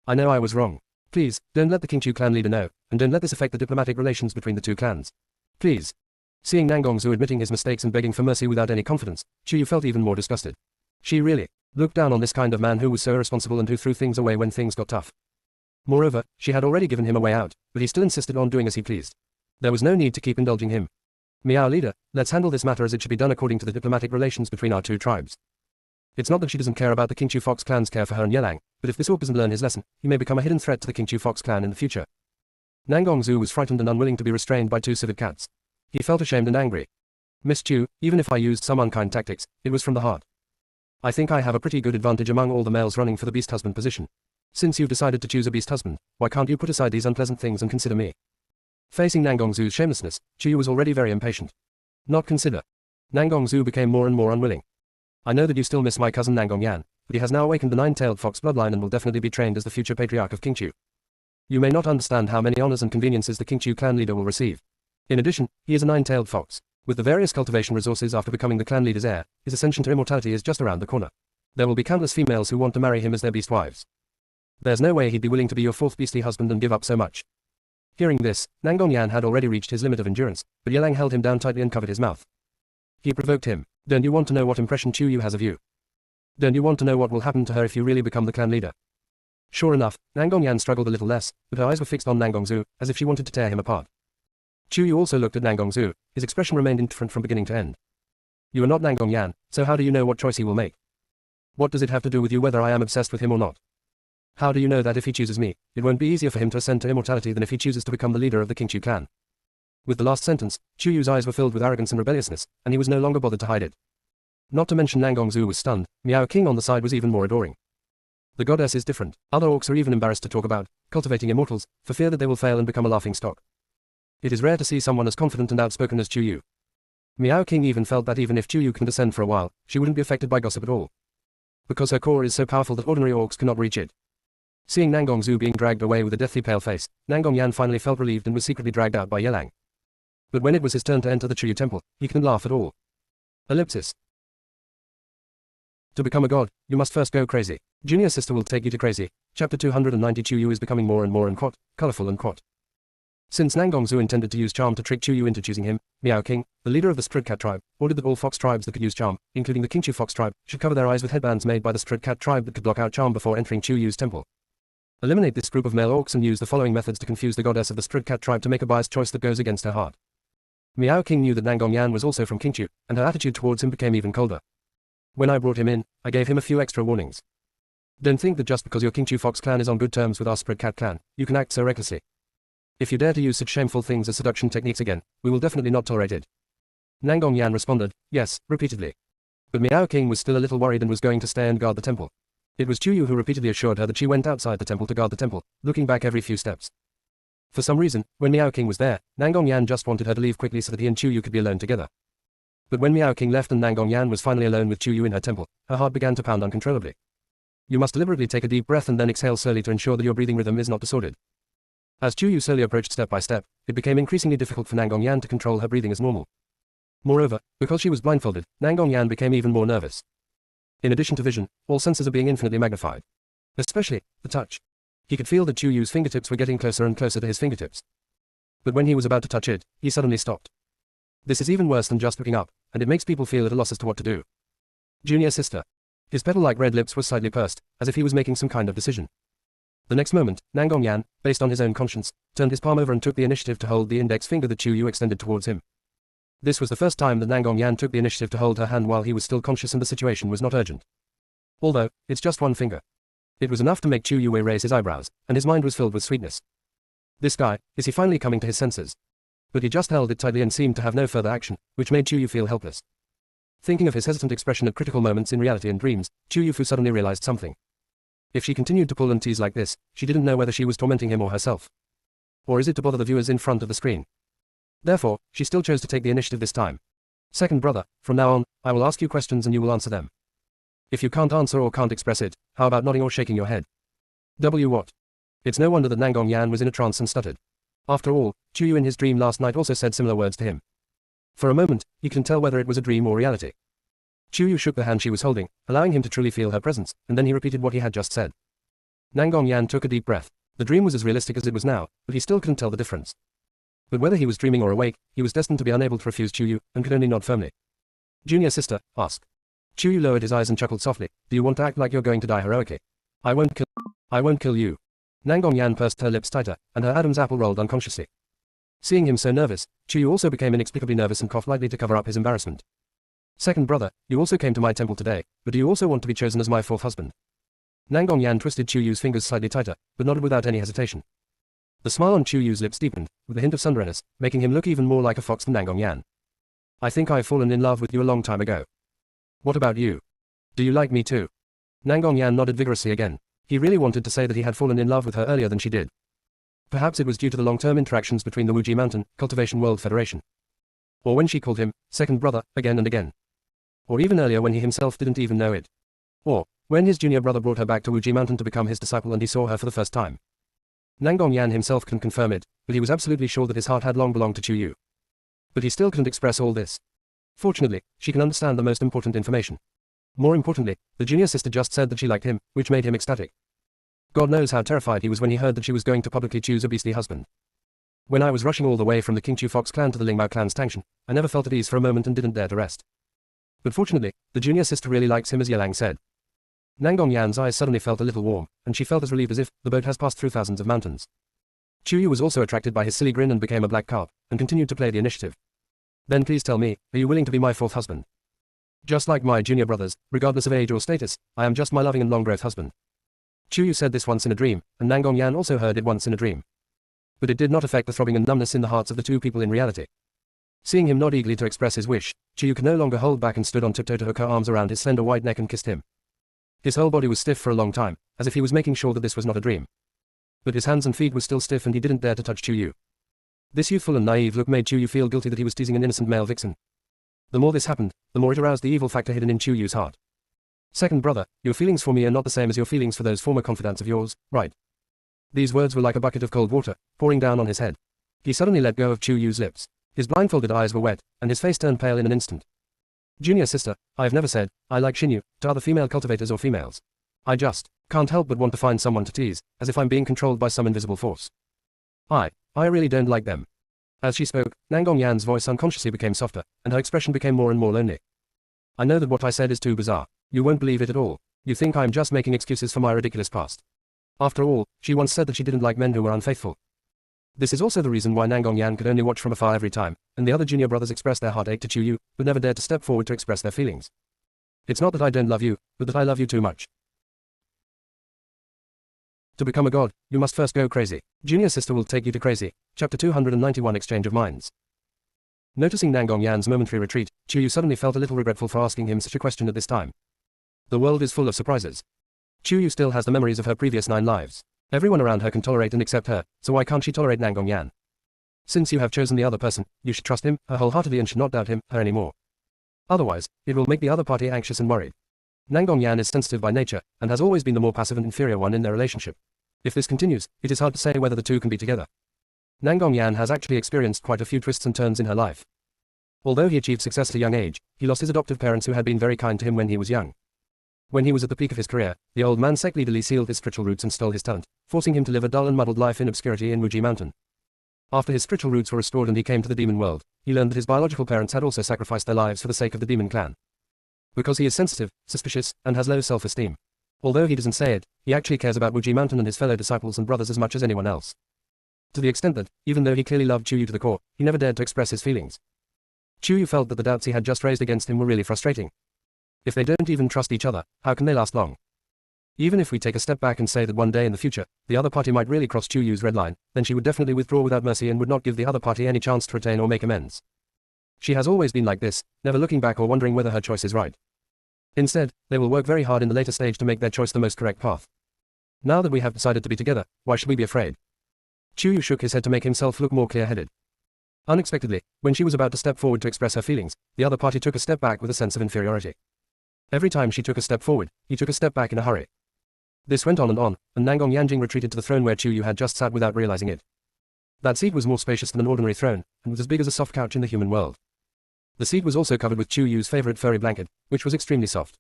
I know I was wrong. Please, don't let the King Chu clan leader know, and don't let this affect the diplomatic relations between the two clans. Please. Seeing Nangongzu admitting his mistakes and begging for mercy without any confidence, Chu Yu felt even more disgusted. She really looked down on this kind of man who was so irresponsible and who threw things away when things got tough. Moreover, she had already given him a way out, but he still insisted on doing as he pleased. There was no need to keep indulging him. Miao leader, let's handle this matter as it should be done according to the diplomatic relations between our two tribes. It's not that she doesn't care about the King Chu Fox clan's care for her and Yelang, but if this orc doesn't learn his lesson, he may become a hidden threat to the King Chu Fox clan in the future. Nangongzu was frightened and unwilling to be restrained by two civet cats. He felt ashamed and angry. Miss Chu, even if I used some unkind tactics, it was from the heart. I think I have a pretty good advantage among all the males running for the beast husband position. Since you've decided to choose a beast husband, why can't you put aside these unpleasant things and consider me? Facing Nangongzu's shamelessness, Chu Yu was already very impatient. Not consider. Nangongzu became more and more unwilling. I know that you still miss my cousin Nangong Yan, but he has now awakened the nine-tailed fox bloodline and will definitely be trained as the future patriarch of King Chu. You may not understand how many honors and conveniences the King Chu clan leader will receive. In addition, he is a nine-tailed fox. With the various cultivation resources after becoming the clan leader's heir, his ascension to immortality is just around the corner. There will be countless females who want to marry him as their beast wives. There's no way he'd be willing to be your fourth beastly husband and give up so much. Hearing this, Nangong Yan had already reached his limit of endurance, but Yelang held him down tightly and covered his mouth. He provoked him. Don't you want to know what impression Chu Yu has of you? Don't you want to know what will happen to her if you really become the clan leader? Sure enough, Nangong Yan struggled a little less, but her eyes were fixed on Nangongzu, as if she wanted to tear him apart. Chu Yu also looked at Nangongzu. His expression remained indifferent from beginning to end. You are not Nangong Yan, so how do you know what choice he will make? What does it have to do with you whether I am obsessed with him or not? How do you know that if he chooses me, it won't be easier for him to ascend to immortality than if he chooses to become the leader of the King Chu clan? With the last sentence, Chu Yu's eyes were filled with arrogance and rebelliousness, and he was no longer bothered to hide it. Not to mention Nangongzu was stunned. Miao King on the side was even more adoring. The goddess is different. Other orcs are even embarrassed to talk about cultivating immortals, for fear that they will fail and become a laughingstock. It is rare to see someone as confident and outspoken as Chu Yu. Miao King even felt that even if Chu Yu can descend for a while, she wouldn't be affected by gossip at all. Because her core is so powerful that ordinary orcs cannot reach it. Seeing Nangongzu being dragged away with a deathly pale face, Nangong Yan finally felt relieved and was secretly dragged out by Yelang. But when it was his turn to enter the Chu Yu temple, he couldn't laugh at all. Ellipsis. To become a god, you must first go crazy. Junior sister will take you to crazy. Chapter 290. Chu Yu is becoming more and more colorful and Since Nangongzu intended to use charm to trick Chu Yu into choosing him, Miao King, the leader of the Strid Cat tribe, ordered that all fox tribes that could use charm, including the King Chu Fox tribe, should cover their eyes with headbands made by the Strid Cat tribe that could block out charm before entering Chu Yu's temple. Eliminate this group of male orcs and use the following methods to confuse the goddess of the Strud Cat tribe to make a biased choice that goes against her heart. Meow King knew that Nangong Yan was also from Qingqiu, and her attitude towards him became even colder. When I brought him in, I gave him a few extra warnings. Don't think that just because your Qingqiu Fox clan is on good terms with our Strud Cat clan, you can act so recklessly. If you dare to use such shameful things as seduction techniques again, we will definitely not tolerate it. Nangong Yan responded, yes, repeatedly. But Meow King was still a little worried and was going to stay and guard the temple. It was Chu Yu who repeatedly assured her that she went outside the temple to guard the temple, looking back every few steps. For some reason, when Meow King was there, Nangong Yan just wanted her to leave quickly so that he and Chu Yu could be alone together. But when Meow King left and Nangong Yan was finally alone with Chu Yu in her temple, her heart began to pound uncontrollably. You must deliberately take a deep breath and then exhale slowly to ensure that your breathing rhythm is not disordered. As Chu Yu slowly approached step by step, it became increasingly difficult for Nangong Yan to control her breathing as normal. Moreover, because she was blindfolded, Nangong Yan became even more nervous. In addition to vision, all senses are being infinitely magnified. Especially, the touch. He could feel that Chu Yu's fingertips were getting closer and closer to his fingertips. But when he was about to touch it, he suddenly stopped. This is even worse than just looking up, and it makes people feel at a loss as to what to do. Junior sister. His petal-like red lips were slightly pursed, as if he was making some kind of decision. The next moment, Nangong Yan, based on his own conscience, turned his palm over and took the initiative to hold the index finger that Chu Yu extended towards him. This was the first time that Nangong Yan took the initiative to hold her hand while he was still conscious and the situation was not urgent. Although, it's just one finger. It was enough to make Chu Yu raise his eyebrows, and his mind was filled with sweetness. This guy, is he finally coming to his senses? But he just held it tightly and seemed to have no further action, which made Chu Yu feel helpless. Thinking of his hesitant expression at critical moments in reality and dreams, Chu Yu suddenly realized something. If she continued to pull and tease like this, she didn't know whether she was tormenting him or herself. Or is it to bother the viewers in front of the screen? Therefore, she still chose to take the initiative this time. Second brother, from now on, I will ask you questions and you will answer them. If you can't answer or can't express it, how about nodding or shaking your head? What? It's no wonder that Nangong Yan was in a trance and stuttered. After all, Chu Yu in his dream last night also said similar words to him. For a moment, he couldn't tell whether it was a dream or reality. Chu Yu shook the hand she was holding, allowing him to truly feel her presence, and then he repeated what he had just said. Nangong Yan took a deep breath. The dream was as realistic as it was now, but he still couldn't tell the difference. But whether he was dreaming or awake, he was destined to be unable to refuse Chu Yu, and could only nod firmly. Junior sister, ask. Chu Yu lowered his eyes and chuckled softly. Do you want to act like you're going to die heroically? I won't kill you. Nangong Yan pursed her lips tighter, and her Adam's apple rolled unconsciously. Seeing him so nervous, Chu Yu also became inexplicably nervous and coughed lightly to cover up his embarrassment. Second brother, you also came to my temple today, but do you also want to be chosen as my fourth husband? Nangong Yan twisted Chu Yu's fingers slightly tighter, but nodded without any hesitation. The smile on Chu Yu's lips deepened, with a hint of sunburnness, making him look even more like a fox than Nangong Yan. I think I've fallen in love with you a long time ago. What about you? Do you like me too? Nangong Yan nodded vigorously again. He really wanted to say that he had fallen in love with her earlier than she did. Perhaps it was due to the long-term interactions between the Wuji Mountain Cultivation World Federation. Or when she called him second brother again and again. Or even earlier when he himself didn't even know it. Or when his junior brother brought her back to Wuji Mountain to become his disciple and he saw her for the first time. Nangong Yan himself couldn't confirm it, but he was absolutely sure that his heart had long belonged to Chu Yu. But he still couldn't express all this. Fortunately, she can understand the most important information. More importantly, the junior sister just said that she liked him, which made him ecstatic. God knows how terrified he was when he heard that she was going to publicly choose a beastly husband. When I was rushing all the way from the Qingqiu Fox clan to the Lingmao clan's Tangshan, I never felt at ease for a moment and didn't dare to rest. But fortunately, the junior sister really likes him, as Yelang said. Nangong Yan's eyes suddenly felt a little warm, and she felt as relieved as if the boat has passed through thousands of mountains. Chu Yu was also attracted by his silly grin and became a black carp, and continued to play the initiative. Then please tell me, are you willing to be my fourth husband? Just like my junior brothers, regardless of age or status, I am just my loving and long-growth husband. Chu Yu said this once in a dream, and Nangong Yan also heard it once in a dream. But it did not affect the throbbing and numbness in the hearts of the two people in reality. Seeing him nod eagerly to express his wish, Chu Yu could no longer hold back and stood on tiptoe to hook her arms around his slender white neck and kissed him. His whole body was stiff for a long time, as if he was making sure that this was not a dream. But his hands and feet were still stiff and he didn't dare to touch Chu Yu. This youthful and naive look made Chu Yu feel guilty that he was teasing an innocent male vixen. The more this happened, the more it aroused the evil factor hidden in Chu Yu's heart. Second brother, your feelings for me are not the same as your feelings for those former confidants of yours, right? These words were like a bucket of cold water, pouring down on his head. He suddenly let go of Chu Yu's lips. His blindfolded eyes were wet, and his face turned pale in an instant. Junior sister, I have never said, I like Xinyu, to other female cultivators or females. I just can't help but want to find someone to tease, as if I'm being controlled by some invisible force. I really don't like them. As she spoke, Nangong Yan's voice unconsciously became softer, and her expression became more and more lonely. I know that what I said is too bizarre. You won't believe it at all. You think I'm just making excuses for my ridiculous past. After all, she once said that she didn't like men who were unfaithful. This is also the reason why Nangongyan could only watch from afar every time, and the other junior brothers expressed their heartache to Chu-yu, but never dared to step forward to express their feelings. It's not that I don't love you, but that I love you too much. To become a god, you must first go crazy. Junior sister will take you to crazy. Chapter 291 Exchange of Minds. Noticing Nangongyan's momentary retreat, Chu-yu suddenly felt a little regretful for asking him such a question at this time. The world is full of surprises. Chu-yu still has the memories of her previous 9 lives. Everyone around her can tolerate and accept her, so why can't she tolerate Nangongyan? Since you have chosen the other person, you should trust him, her wholeheartedly, and should not doubt him, her anymore. Otherwise, it will make the other party anxious and worried. Nangongyan is sensitive by nature, and has always been the more passive and inferior one in their relationship. If this continues, it is hard to say whether the two can be together. Nangongyan has actually experienced quite a few twists and turns in her life. Although he achieved success at a young age, he lost his adoptive parents who had been very kind to him when he was young. When he was at the peak of his career, the old man sectly sealed his spiritual roots and stole his talent, forcing him to live a dull and muddled life in obscurity in Wuji Mountain. After his spiritual roots were restored and he came to the demon world, he learned that his biological parents had also sacrificed their lives for the sake of the demon clan. Because he is sensitive, suspicious, and has low self-esteem. Although he doesn't say it, he actually cares about Wuji Mountain and his fellow disciples and brothers as much as anyone else. To the extent that, even though he clearly loved Chu-yu to the core, he never dared to express his feelings. Chu-yu felt that the doubts he had just raised against him were really frustrating. If they don't even trust each other, how can they last long? Even if we take a step back and say that one day in the future, the other party might really cross Chu-yu's red line, then she would definitely withdraw without mercy and would not give the other party any chance to retain or make amends. She has always been like this, never looking back or wondering whether her choice is right. Instead, they will work very hard in the later stage to make their choice the most correct path. Now that we have decided to be together, why should we be afraid? Chu-yu shook his head to make himself look more clear-headed. Unexpectedly, when she was about to step forward to express her feelings, the other party took a step back with a sense of inferiority. Every time she took a step forward, he took a step back in a hurry. This went on, and Nangongyan retreated to the throne where Chu-yu had just sat without realizing it. That seat was more spacious than an ordinary throne, and was as big as a soft couch in the human world. The seat was also covered with Chu-yu's favorite furry blanket, which was extremely soft.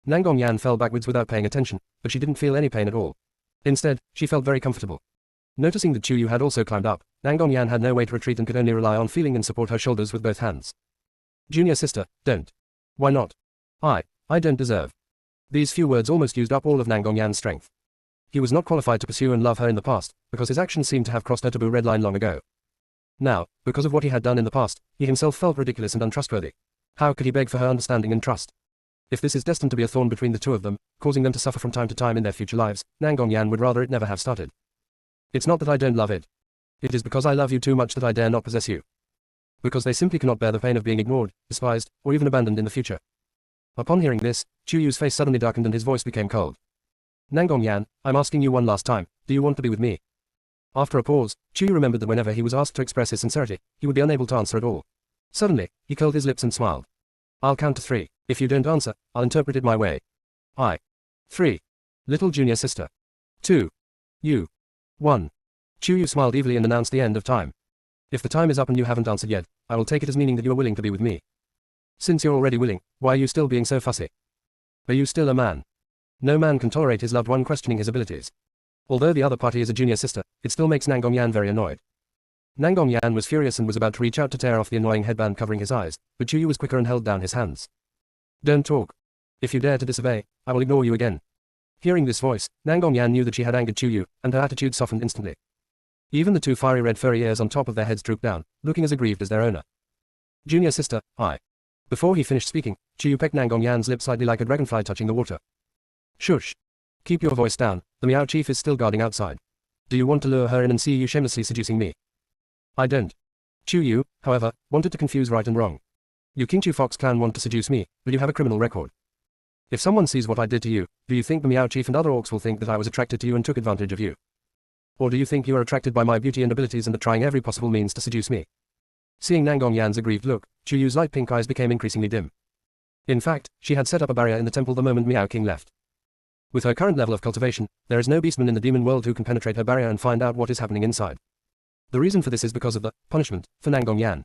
Nangongyan fell backwards without paying attention, but she didn't feel any pain at all. Instead, she felt very comfortable. Noticing that Chu-yu had also climbed up, Nangongyan had no way to retreat and could only rely on feeling and support her shoulders with both hands. Junior sister, don't. Why not? I don't deserve. These few words almost used up all of Nangongyan's strength. He was not qualified to pursue and love her in the past, because his actions seemed to have crossed her taboo red line long ago. Now, because of what he had done in the past, he himself felt ridiculous and untrustworthy. How could he beg for her understanding and trust? If this is destined to be a thorn between the two of them, causing them to suffer from time to time in their future lives, Nangongyan would rather it never have started. It's not that I don't love it. It is because I love you too much that I dare not possess you. Because they simply cannot bear the pain of being ignored, despised, or even abandoned in the future. Upon hearing this, Chu-yu's face suddenly darkened and his voice became cold. Nangongyan, I'm asking you one last time, do you want to be with me? After a pause, Chu-yu remembered that whenever he was asked to express his sincerity, he would be unable to answer at all. Suddenly, he curled his lips and smiled. I'll count to 3. If you don't answer, I'll interpret it my way. 3. Little junior sister. 2. You. 1. Chu-yu smiled evilly and announced the end of time. If the time is up and you haven't answered yet, I will take it as meaning that you are willing to be with me. Since you're already willing, why are you still being so fussy? Are you still a man? No man can tolerate his loved one questioning his abilities. Although the other party is a junior sister, it still makes Nangongyan very annoyed. Nangongyan was furious and was about to reach out to tear off the annoying headband covering his eyes, but Chu-yu was quicker and held down his hands. Don't talk. If you dare to disobey, I will ignore you again. Hearing this voice, Nangongyan knew that she had angered Chu-yu, and her attitude softened instantly. Even the 2 fiery red furry ears on top of their heads drooped down, looking as aggrieved as their owner. Junior sister, I. Before he finished speaking, Chu-yu pecked Nangongyan's lips slightly like a dragonfly touching the water. Shush. Keep your voice down, the Miao chief is still guarding outside. Do you want to lure her in and see you shamelessly seducing me? I don't. Chu-yu, however, wanted to confuse right and wrong. You King Chu Fox clan want to seduce me, but you have a criminal record. If someone sees what I did to you, do you think the Miao chief and other orcs will think that I was attracted to you and took advantage of you? Or do you think you are attracted by my beauty and abilities and are trying every possible means to seduce me? Seeing Nangongyan's aggrieved look, Chu-yu's light pink eyes became increasingly dim. In fact, she had set up a barrier in the temple the moment Miao King left. With her current level of cultivation, there is no beastman in the demon world who can penetrate her barrier and find out what is happening inside. The reason for this is because of the punishment for Nangongyan.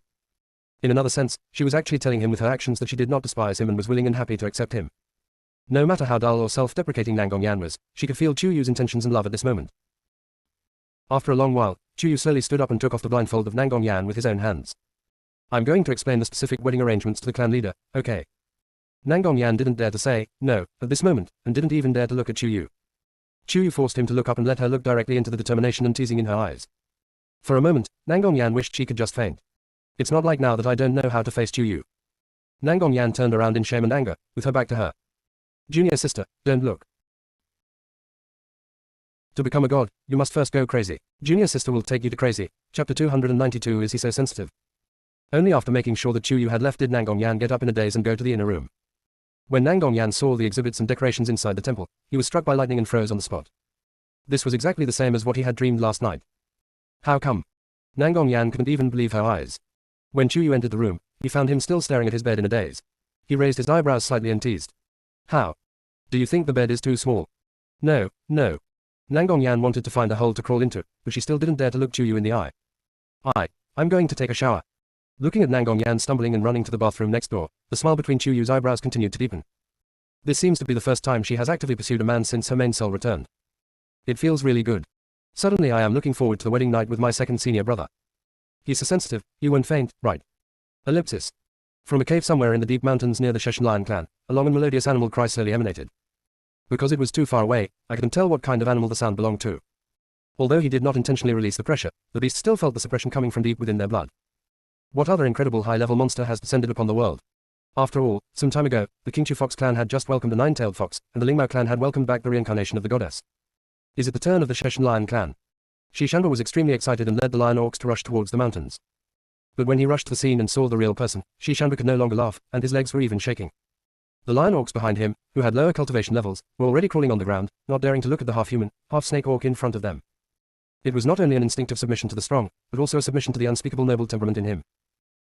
In another sense, she was actually telling him with her actions that she did not despise him and was willing and happy to accept him. No matter how dull or self-deprecating Nangongyan was, she could feel Chu-yu's intentions and love at this moment. After a long while, Chu-yu slowly stood up and took off the blindfold of Nangongyan with his own hands. I'm going to explain the specific wedding arrangements to the clan leader, okay? Nangongyan didn't dare to say no at this moment, and didn't even dare to look at Chu-yu. Chu Yu forced him to look up and let her look directly into the determination and teasing in her eyes. For a moment, Nangong Yan wished she could just faint. It's not like now that I don't know how to face Chu Yu. Nangong Yan turned around in shame and anger, with her back to her. Junior sister, don't look. To become a god, you must first go crazy. Junior sister will take you to crazy. Chapter 292. Is he so sensitive? Only after making sure that Chu Yu had left did Nangong Yan get up in a daze and go to the inner room. When Nangong Yan saw the exhibits and decorations inside the temple, he was struck by lightning and froze on the spot. This was exactly the same as what he had dreamed last night. How come? Nangong Yan couldn't even believe her eyes. When Chu Yu entered the room, he found him still staring at his bed in a daze. He raised his eyebrows slightly and teased. How? Do you think the bed is too small? No, no. Nangong Yan wanted to find a hole to crawl into, but she still didn't dare to look Chu Yu in the eye. I'm going to take a shower. Looking at Nangong Yan stumbling and running to the bathroom next door, the smile between Chu Yu's eyebrows continued to deepen. This seems to be the first time she has actively pursued a man since her main soul returned. It feels really good. Suddenly I am looking forward to the wedding night with my second senior brother. He's so sensitive, you won't faint, right? Ellipsis. From a cave somewhere in the deep mountains near the Sheshan Lion clan, a long and melodious animal cry slowly emanated. Because it was too far away, I couldn't tell what kind of animal the sound belonged to. Although he did not intentionally release the pressure, the beast still felt the suppression coming from deep within their blood. What other incredible high-level monster has descended upon the world? After all, some time ago, the Qingchu Fox clan had just welcomed a nine-tailed fox, and the Lingmao clan had welcomed back the reincarnation of the goddess. Is it the turn of the Sheshan Lion clan? Shishanba was extremely excited and led the lion orcs to rush towards the mountains. But when he rushed to the scene and saw the real person, Shishanba could no longer laugh, and his legs were even shaking. The lion orcs behind him, who had lower cultivation levels, were already crawling on the ground, not daring to look at the half-human, half-snake orc in front of them. It was not only an instinctive submission to the strong, but also a submission to the unspeakable noble temperament in him.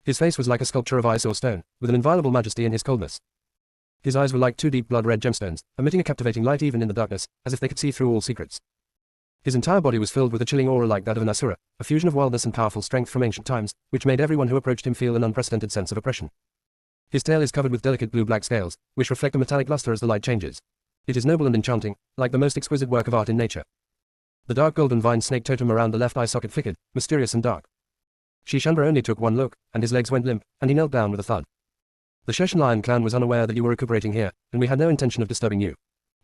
His face was like a sculpture of ice or stone, with an inviolable majesty in his coldness. His eyes were like two deep blood-red gemstones, emitting a captivating light even in the darkness, as if they could see through all secrets. His entire body was filled with a chilling aura like that of an asura, a fusion of wildness and powerful strength from ancient times, which made everyone who approached him feel an unprecedented sense of oppression. His tail is covered with delicate blue-black scales, which reflect a metallic luster as the light changes. It is noble and enchanting, like the most exquisite work of art in nature. The dark golden vine snake totem around the left eye socket flickered, mysterious and dark. Shishanba only took one look, and his legs went limp, and he knelt down with a thud. The Sheshan Lion clan was unaware that you were recuperating here, and we had no intention of disturbing you.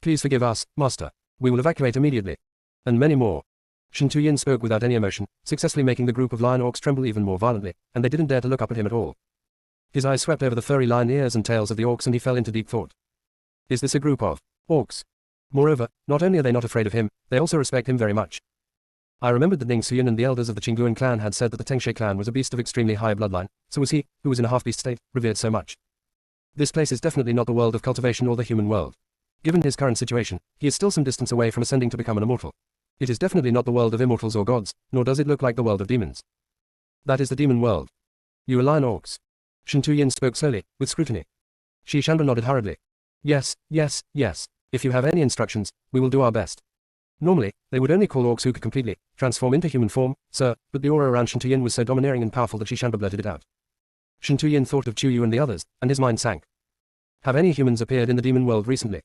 Please forgive us, master. We will evacuate immediately. And many more. Shen Tuyin spoke without any emotion, successfully making the group of lion orcs tremble even more violently, and they didn't dare to look up at him at all. His eyes swept over the furry lion ears and tails of the orcs and he fell into deep thought. Is this a group of orcs? Moreover, not only are they not afraid of him, they also respect him very much. I remembered that Ning Suyin and the elders of the Qingluan clan had said that the Tengshe clan was a beast of extremely high bloodline, so was he, who was in a half-beast state, revered so much. This place is definitely not the world of cultivation or the human world. Given his current situation, he is still some distance away from ascending to become an immortal. It is definitely not the world of immortals or gods, nor does it look like the world of demons. That is the demon world. You are lion orcs. Shen Tuyin spoke slowly, with scrutiny. Shishanba nodded hurriedly. Yes, yes, yes. If you have any instructions, we will do our best. Normally, they would only call orcs who could completely transform into human form, sir, but the aura around Shen Tuyin was so domineering and powerful that Shishanba blurted it out. Shen Tuyin thought of Chu Yu and the others, and his mind sank. Have any humans appeared in the demon world recently?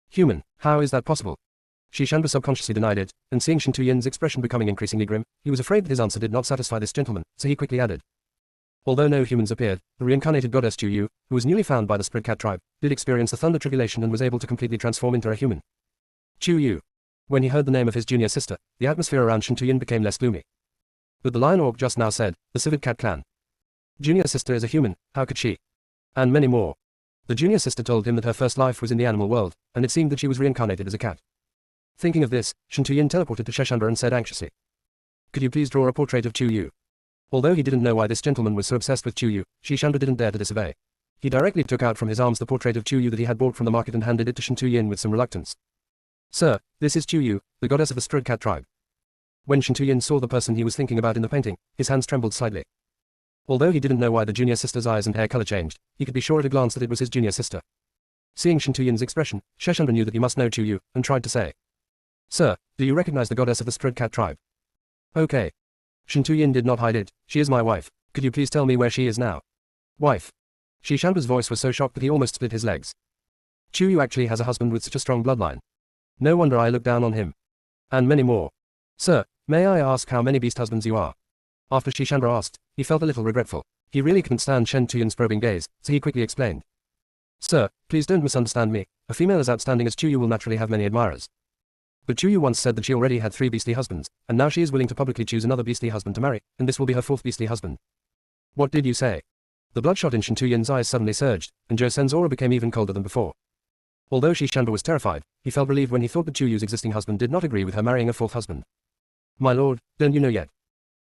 Human, how is that possible? Shishanba subconsciously denied it, and seeing Shen Tuyin's expression becoming increasingly grim, he was afraid that his answer did not satisfy this gentleman, so he quickly added. Although no humans appeared, the reincarnated goddess Chu Yu, who was newly found by the Spirit Cat tribe, did experience the Thunder Tribulation and was able to completely transform into a human. Chu Yu. When he heard the name of his junior sister, the atmosphere around Shen Tuyin became less gloomy. But the lion orc just now said, the Civet Cat clan. Junior sister is a human, how could she? And many more. The junior sister told him that her first life was in the animal world, and it seemed that she was reincarnated as a cat. Thinking of this, Shen Tuyin teleported to Shishanba and said anxiously. Could you please draw a portrait of Chu Yu? Although he didn't know why this gentleman was so obsessed with Chu Yu, Shishanba didn't dare to disobey. He directly took out from his arms the portrait of Chu Yu that he had bought from the market and handed it to Shen Tuyin with some reluctance. Sir, this is Chu Yu, the goddess of the Spirit Cat tribe. When Shen Tuyin saw the person he was thinking about in the painting, his hands trembled slightly. Although he didn't know why the junior sister's eyes and hair color changed, he could be sure at a glance that it was his junior sister. Seeing Shen Tuyin's expression, Shishanba knew that he must know Chu Yu, and tried to say. Sir, do you recognize the goddess of the Spirit Cat tribe? Okay. Shen Tuyin did not hide it, she is my wife. Could you please tell me where she is now? Wife. Shishanba's voice was so shocked that he almost split his legs. Chu Yu actually has a husband with such a strong bloodline. No wonder I look down on him. And many more. Sir, may I ask how many beast husbands you are? After Shishanba asked, he felt a little regretful. He really couldn't stand Shen Tuyin's probing gaze, so he quickly explained. Sir, please don't misunderstand me. A female as outstanding as Chu Yu will naturally have many admirers. But Chu Yu once said that she already had 3 beastly husbands, and now she is willing to publicly choose another beastly husband to marry, and this will be her 4th beastly husband. What did you say? The bloodshot in Shen Tuyin's eyes suddenly surged, and Zhou Sen's aura became even colder than before. Although Shi Shanba was terrified, he felt relieved when he thought that Chu Yu's existing husband did not agree with her marrying a 4th husband. My lord, don't you know yet?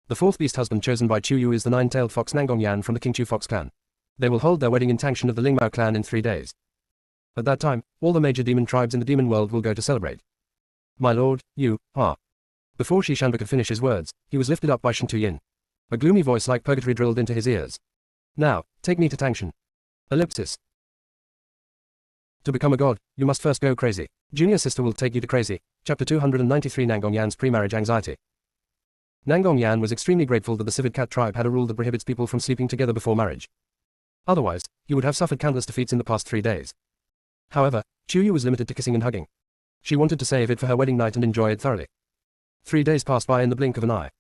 The 4th beast husband chosen by Chu Yu is the 9-tailed fox Nangong Yan from the King Chu Fox clan. They will hold their wedding in Tangshan of the Lingmao clan in 3 days. At that time, all the major demon tribes in the demon world will go to celebrate. My lord, you are. Before Shi Shanba could finish his words, he was lifted up by Shen Tuyin. A gloomy voice like purgatory drilled into his ears. Now, take me to Tangshan. Ellipsis. To become a god, you must first go crazy. Junior sister will take you to crazy. Chapter 293 Nangong Yan's pre-marriage anxiety. Nangong Yan was extremely grateful that the civet cat tribe had a rule that prohibits people from sleeping together before marriage. Otherwise, he would have suffered countless defeats in the past 3 days. However, Chu Yu was limited to kissing and hugging. She wanted to save it for her wedding night and enjoy it thoroughly. 3 days passed by in the blink of an eye.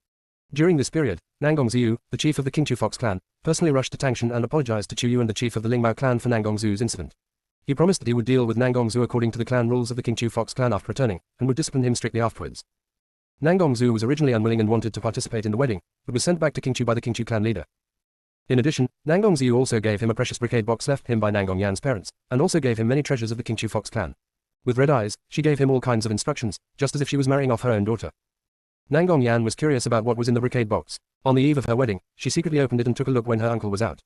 During this period, Nangong Ziyu, the chief of the King Chu Fox clan, personally rushed to Tangshan and apologized to Chu Yu and the chief of the Lingmao clan for Nangong Zu's incident. He promised that he would deal with Nangong Zu according to the clan rules of the King Chu Fox clan after returning, and would discipline him strictly afterwards. Nangong Zu was originally unwilling and wanted to participate in the wedding, but was sent back to King Chu by the King Chu clan leader. In addition, Nangong Ziyu also gave him a precious brocade box left him by Nangong Yan's parents, and also gave him many treasures of the King Chu Fox clan. With red eyes, she gave him all kinds of instructions, just as if she was marrying off her own daughter. Nangong Yan was curious about what was in the brocade box. On the eve of her wedding, she secretly opened it and took a look when her uncle was out.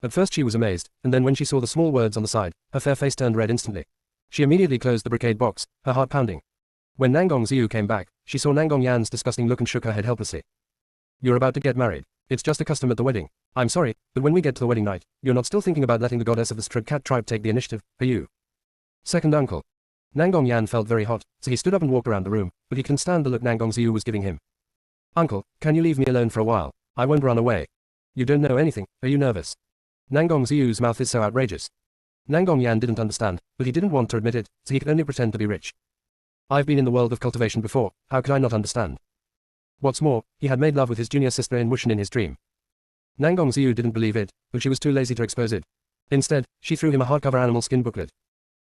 At first she was amazed, and then when she saw the small words on the side, her fair face turned red instantly. She immediately closed the brocade box, her heart pounding. When Nangong Ziyu came back, she saw Nangong Yan's disgusting look and shook her head helplessly. You're about to get married. It's just a custom at the wedding. I'm sorry, but when we get to the wedding night, you're not still thinking about letting the goddess of the Strud Cat tribe take the initiative, are you? Second uncle. Nangong Yan felt very hot, so he stood up and walked around the room, but he couldn't stand the look Nangong Ziyu was giving him. Uncle, can you leave me alone for a while? I won't run away. You don't know anything, are you nervous? Nangong Ziyu's mouth is so outrageous. Nangong Yan didn't understand, but he didn't want to admit it, so he could only pretend to be rich. I've been in the world of cultivation before, how could I not understand? What's more, he had made love with his junior sister in Wushan in his dream. Nangong Ziyu didn't believe it, but she was too lazy to expose it. Instead, she threw him a hardcover animal skin booklet.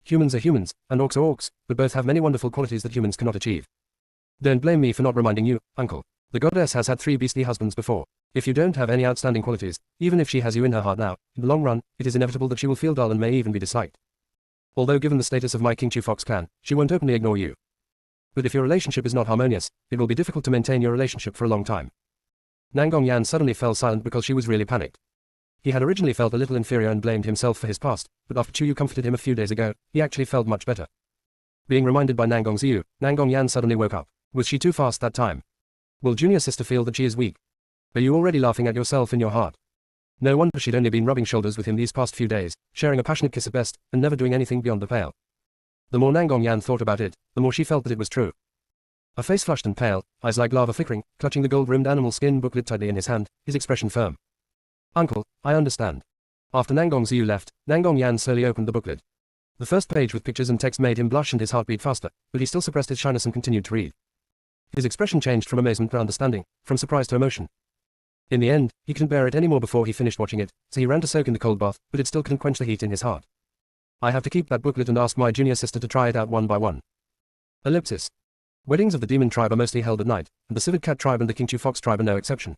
Humans are humans, and orcs are orcs, but both have many wonderful qualities that humans cannot achieve. Don't blame me for not reminding you, uncle. The goddess has had 3 beastly husbands before. If you don't have any outstanding qualities, even if she has you in her heart now, in the long run, it is inevitable that she will feel dull and may even be disliked. Although given the status of my King Chu Fox clan, she won't openly ignore you. But if your relationship is not harmonious, it will be difficult to maintain your relationship for a long time. Nangong Yan suddenly fell silent because she was really panicked. He had originally felt a little inferior and blamed himself for his past, but after Chu Yu comforted him a few days ago, he actually felt much better. Being reminded by Nangong Ziyu, Nangong Yan suddenly woke up. Was she too fast that time? Will junior sister feel that she is weak? Are you already laughing at yourself in your heart? No wonder she'd only been rubbing shoulders with him these past few days, sharing a passionate kiss at best, and never doing anything beyond the pale. The more Nangong Yan thought about it, the more she felt that it was true. A face flushed and pale, eyes like lava flickering, clutching the gold-rimmed animal skin booklet tightly in his hand, his expression firm. Uncle, I understand. After Nangong Ziyu left, Nangong Yan slowly opened the booklet. The first page with pictures and text made him blush and his heart beat faster, but he still suppressed his shyness and continued to read. His expression changed from amazement to understanding, from surprise to emotion. In the end, he couldn't bear it anymore before he finished watching it, so he ran to soak in the cold bath, but it still couldn't quench the heat in his heart. I have to keep that booklet and ask my junior sister to try it out one by one. Ellipsis. Weddings of the demon tribe are mostly held at night, and the civet cat tribe and the King Chu Fox tribe are no exception.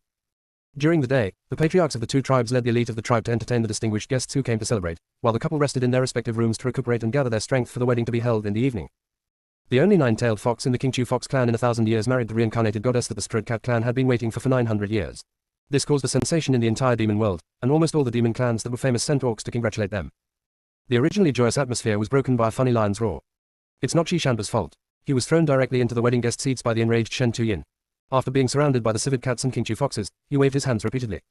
During the day, the patriarchs of the 2 tribes led the elite of the tribe to entertain the distinguished guests who came to celebrate, while the couple rested in their respective rooms to recuperate and gather their strength for the wedding to be held in the evening. The only 9-tailed fox in the King Chu Fox clan in 1,000 years married the reincarnated goddess that the Strud Cat clan had been waiting for 900 years. This caused a sensation in the entire demon world, and almost all the demon clans that were famous sent orcs to congratulate them. The originally joyous atmosphere was broken by a funny lion's roar. It's not Shi Shanba's fault. He was thrown directly into the wedding guest seats by the enraged Shen Tuyin. After being surrounded by the civet cats and King Chu foxes, he waved his hands repeatedly.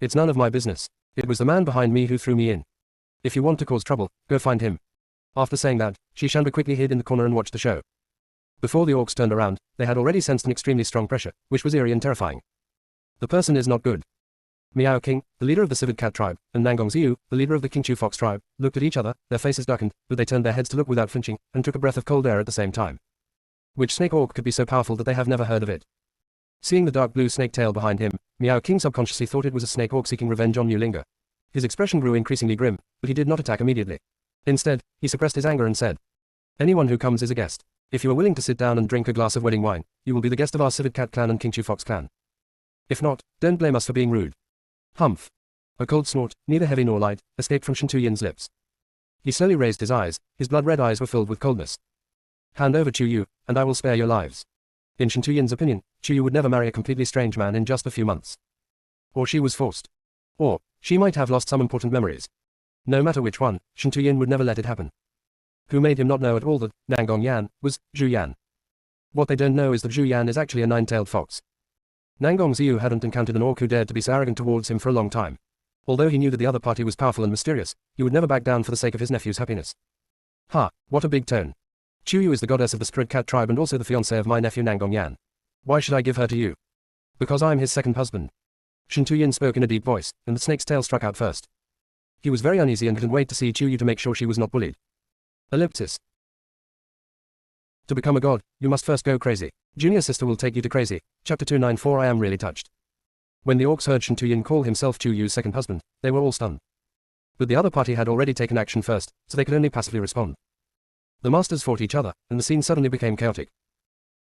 It's none of my business. It was the man behind me who threw me in. If you want to cause trouble, go find him. After saying that, Shi Shanba quickly hid in the corner and watched the show. Before the orcs turned around, they had already sensed an extremely strong pressure, which was eerie and terrifying. The person is not good. Miao King, the leader of the civet cat tribe, and Nangong Ziyu, the leader of the King Chu fox tribe, looked at each other, their faces darkened, but they turned their heads to look without flinching, and took a breath of cold air at the same time. Which snake orc could be so powerful that they have never heard of it? Seeing the dark blue snake tail behind him, Miao King subconsciously thought it was a snake orc seeking revenge on Mulinga. His expression grew increasingly grim, but he did not attack immediately. Instead, he suppressed his anger and said, "Anyone who comes is a guest. If you are willing to sit down and drink a glass of wedding wine, you will be the guest of our Civet Cat clan and King Chu Fox clan. If not, don't blame us for being rude. Humph. A cold snort, neither heavy nor light, escaped from Shen Tuyin's lips. He slowly raised his eyes, his blood-red eyes were filled with coldness. Hand over Chu Yu, and I will spare your lives. In Shen Tuyin's opinion, Chu Yu would never marry a completely strange man in just a few months. Or she was forced. Or, she might have lost some important memories. No matter which one, Shen Tuyin would never let it happen. Who made him not know at all that Nangong Yan was Zhu Yan. What they don't know is that Zhu Yan is actually a nine-tailed fox. Nangong Xiu hadn't encountered an orc who dared to be so arrogant towards him for a long time. Although he knew that the other party was powerful and mysterious, he would never back down for the sake of his nephew's happiness. Ha, what a big tone. Chu Yu is the goddess of the Spirit Cat tribe and also the fiancée of my nephew Nangong Yan. Why should I give her to you? Because I'm his second husband. Shen Tuyin spoke in a deep voice, and the snake's tail struck out first. He was very uneasy and couldn't wait to see Chu Yu to make sure she was not bullied. Ellipsis. To become a god, you must first go crazy. Junior sister will take you to crazy. Chapter 294. I am really touched. When the orcs heard Shen Tuyin call himself Chu Yu's second husband, they were all stunned. But the other party had already taken action first, so they could only passively respond. The masters fought each other, and the scene suddenly became chaotic.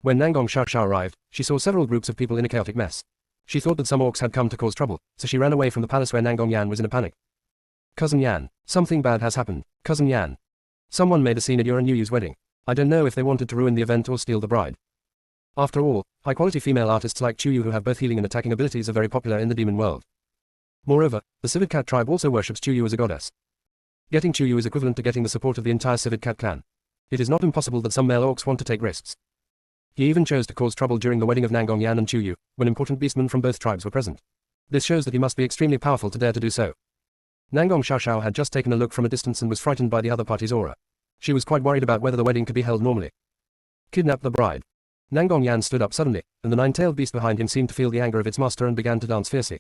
When Nangong Xiaoxiao arrived, she saw several groups of people in a chaotic mess. She thought that some orcs had come to cause trouble, so she ran away from the palace where Nangong Yan was in a panic. Cousin Yan, something bad has happened. Cousin Yan. Someone made a scene at your and Yu's wedding. I don't know if they wanted to ruin the event or steal the bride. After all, high-quality female artists like Chu Yu who have both healing and attacking abilities are very popular in the demon world. Moreover, the Civet Cat tribe also worships Chu Yu as a goddess. Getting Chu Yu is equivalent to getting the support of the entire Civet Cat clan. It is not impossible that some male orcs want to take risks. He even chose to cause trouble during the wedding of Nangong Yan and Chu Yu, when important beastmen from both tribes were present. This shows that he must be extremely powerful to dare to do so. Nangong Xiaoxiao had just taken a look from a distance and was frightened by the other party's aura. She was quite worried about whether the wedding could be held normally. Kidnap the bride. Nangong Yan stood up suddenly, and the nine-tailed beast behind him seemed to feel the anger of its master and began to dance fiercely.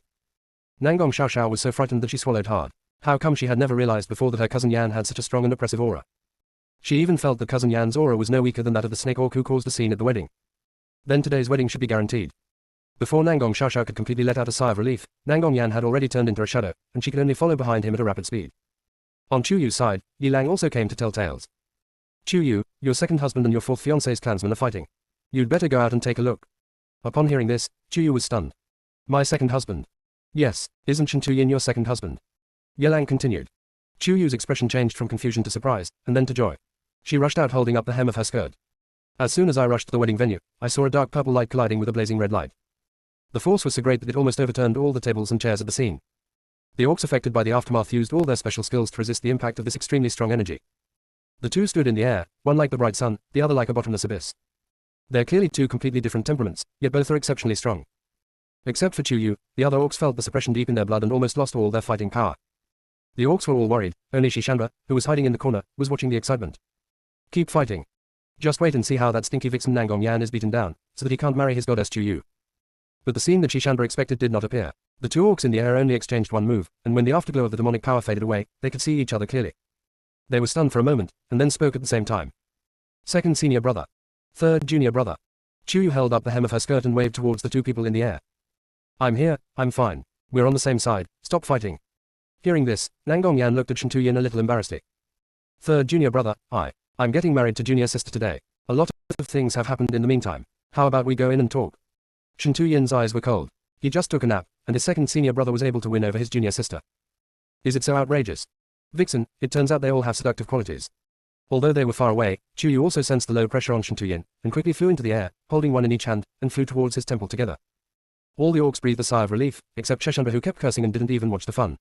Nangong Xiaoxiao was so frightened that she swallowed hard. How come she had never realized before that her cousin Yan had such a strong and oppressive aura? She even felt that cousin Yan's aura was no weaker than that of the snake orc who caused the scene at the wedding. Then today's wedding should be guaranteed. Before Nangong Xiaoxiao could completely let out a sigh of relief, Nangong Yan had already turned into a shadow, and she could only follow behind him at a rapid speed. On Chu Yu's side, Yi Lang also came to tell tales. Chu Yu, your second husband and your fourth fiancé's clansmen are fighting. You'd better go out and take a look. Upon hearing this, Chu Yu was stunned. My second husband? Yes, isn't Shen Tuyin your second husband? Yi Lang continued. Chu Yu's expression changed from confusion to surprise, and then to joy. She rushed out holding up the hem of her skirt. As soon as I rushed to the wedding venue, I saw a dark purple light colliding with a blazing red light. The force was so great that it almost overturned all the tables and chairs at the scene. The orcs affected by the aftermath used all their special skills to resist the impact of this extremely strong energy. The two stood in the air, one like the bright sun, the other like a bottomless abyss. They're clearly two completely different temperaments, yet both are exceptionally strong. Except for Chu Yu, the other orcs felt the suppression deep in their blood and almost lost all their fighting power. The orcs were all worried, only Shishanba, who was hiding in the corner, was watching the excitement. Keep fighting. Just wait and see how that stinky vixen Nangong Yan is beaten down, so that he can't marry his goddess Chu Yu. But the scene that Shishanba expected did not appear. The two orcs in the air only exchanged one move, and when the afterglow of the demonic power faded away, they could see each other clearly. They were stunned for a moment, and then spoke at the same time. Second senior brother. Third junior brother. Chu Yu held up the hem of her skirt and waved towards the two people in the air. I'm here, I'm fine. We're on the same side, stop fighting. Hearing this, Nangong Yan looked at Shen Tuyin a little embarrassedly. Third junior brother, I'm getting married to junior sister today. A lot of things have happened in the meantime. How about we go in and talk? Shen Tuyin's eyes were cold. He just took a nap, and his second senior brother was able to win over his junior sister. Is it so outrageous? Vixen, it turns out they all have seductive qualities. Although they were far away, Chu Yu also sensed the low pressure on Shen Tuyin, and quickly flew into the air, holding one in each hand, and flew towards his temple together. All the orcs breathed a sigh of relief, except Sheshanba who kept cursing and didn't even watch the fun.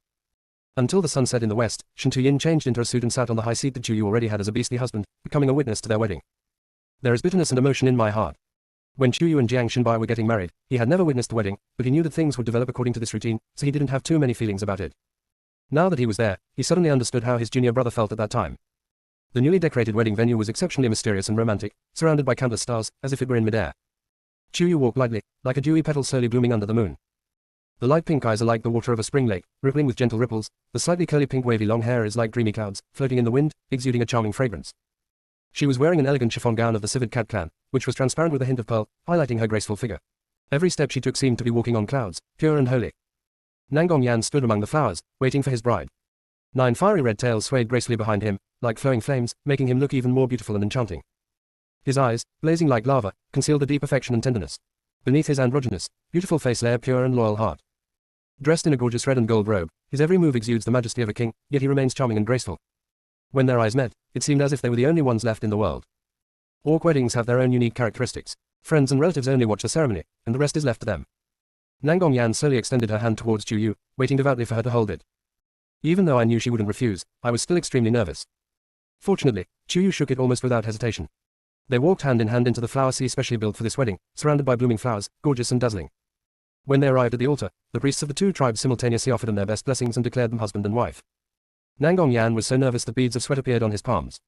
Until the sun set in the west, Shen Tuyin changed into a suit and sat on the high seat that Chu Yu already had as a beastly husband, becoming a witness to their wedding. There is bitterness and emotion in my heart. When Chu Yu and Jiang Xinbai were getting married, he had never witnessed the wedding, but he knew that things would develop according to this routine, so he didn't have too many feelings about it. Now that he was there, he suddenly understood how his junior brother felt at that time. The newly decorated wedding venue was exceptionally mysterious and romantic, surrounded by countless stars, as if it were in midair. Chu Yu walked lightly, like a dewy petal slowly blooming under the moon. The light pink eyes are like the water of a spring lake, rippling with gentle ripples. The slightly curly pink wavy long hair is like dreamy clouds, floating in the wind, exuding a charming fragrance. She was wearing an elegant chiffon gown of the Civet Cat clan, which was transparent with a hint of pearl, highlighting her graceful figure. Every step she took seemed to be walking on clouds, pure and holy. Nangong Yan stood among the flowers, waiting for his bride. 9 fiery red tails swayed gracefully behind him, like flowing flames, making him look even more beautiful and enchanting. His eyes, blazing like lava, concealed a deep affection and tenderness. Beneath his androgynous, beautiful face lay a pure and loyal heart. Dressed in a gorgeous red and gold robe, his every move exudes the majesty of a king, yet he remains charming and graceful. When their eyes met, it seemed as if they were the only ones left in the world. Orc weddings have their own unique characteristics. Friends and relatives only watch the ceremony, and the rest is left to them. Nangong Yan slowly extended her hand towards Chu Yu, waiting devoutly for her to hold it. Even though I knew she wouldn't refuse, I was still extremely nervous. Fortunately, Chu Yu shook it almost without hesitation. They walked hand in hand into the flower sea specially built for this wedding, surrounded by blooming flowers, gorgeous and dazzling. When they arrived at the altar, the priests of the two tribes simultaneously offered them their best blessings and declared them husband and wife. Nangong Yan was so nervous that beads of sweat appeared on his palms.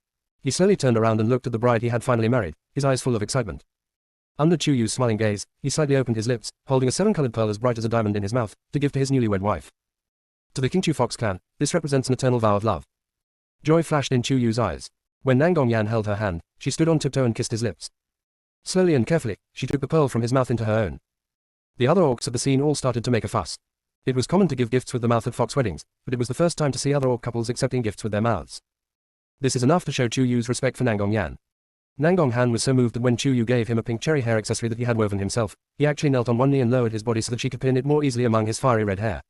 He slowly turned around and looked at the bride he had finally married, his eyes full of excitement. Under Chu Yu's smiling gaze, he slightly opened his lips, holding a seven-colored pearl as bright as a diamond in his mouth, to give to his newlywed wife. To the King Chu Fox clan, this represents an eternal vow of love. Joy flashed in Chu Yu's eyes. When Nangong Yan held her hand, she stood on tiptoe and kissed his lips. Slowly and carefully, she took the pearl from his mouth into her own. The other orcs at the scene all started to make a fuss. It was common to give gifts with the mouth at fox weddings, but it was the first time to see other orc couples accepting gifts with their mouths. This is enough to show Chu Yu's respect for Nangong Yan. Nangong Han was so moved that when Chu Yu gave him a pink cherry hair accessory that he had woven himself, he actually knelt on one knee and lowered his body so that she could pin it more easily among his fiery red hair.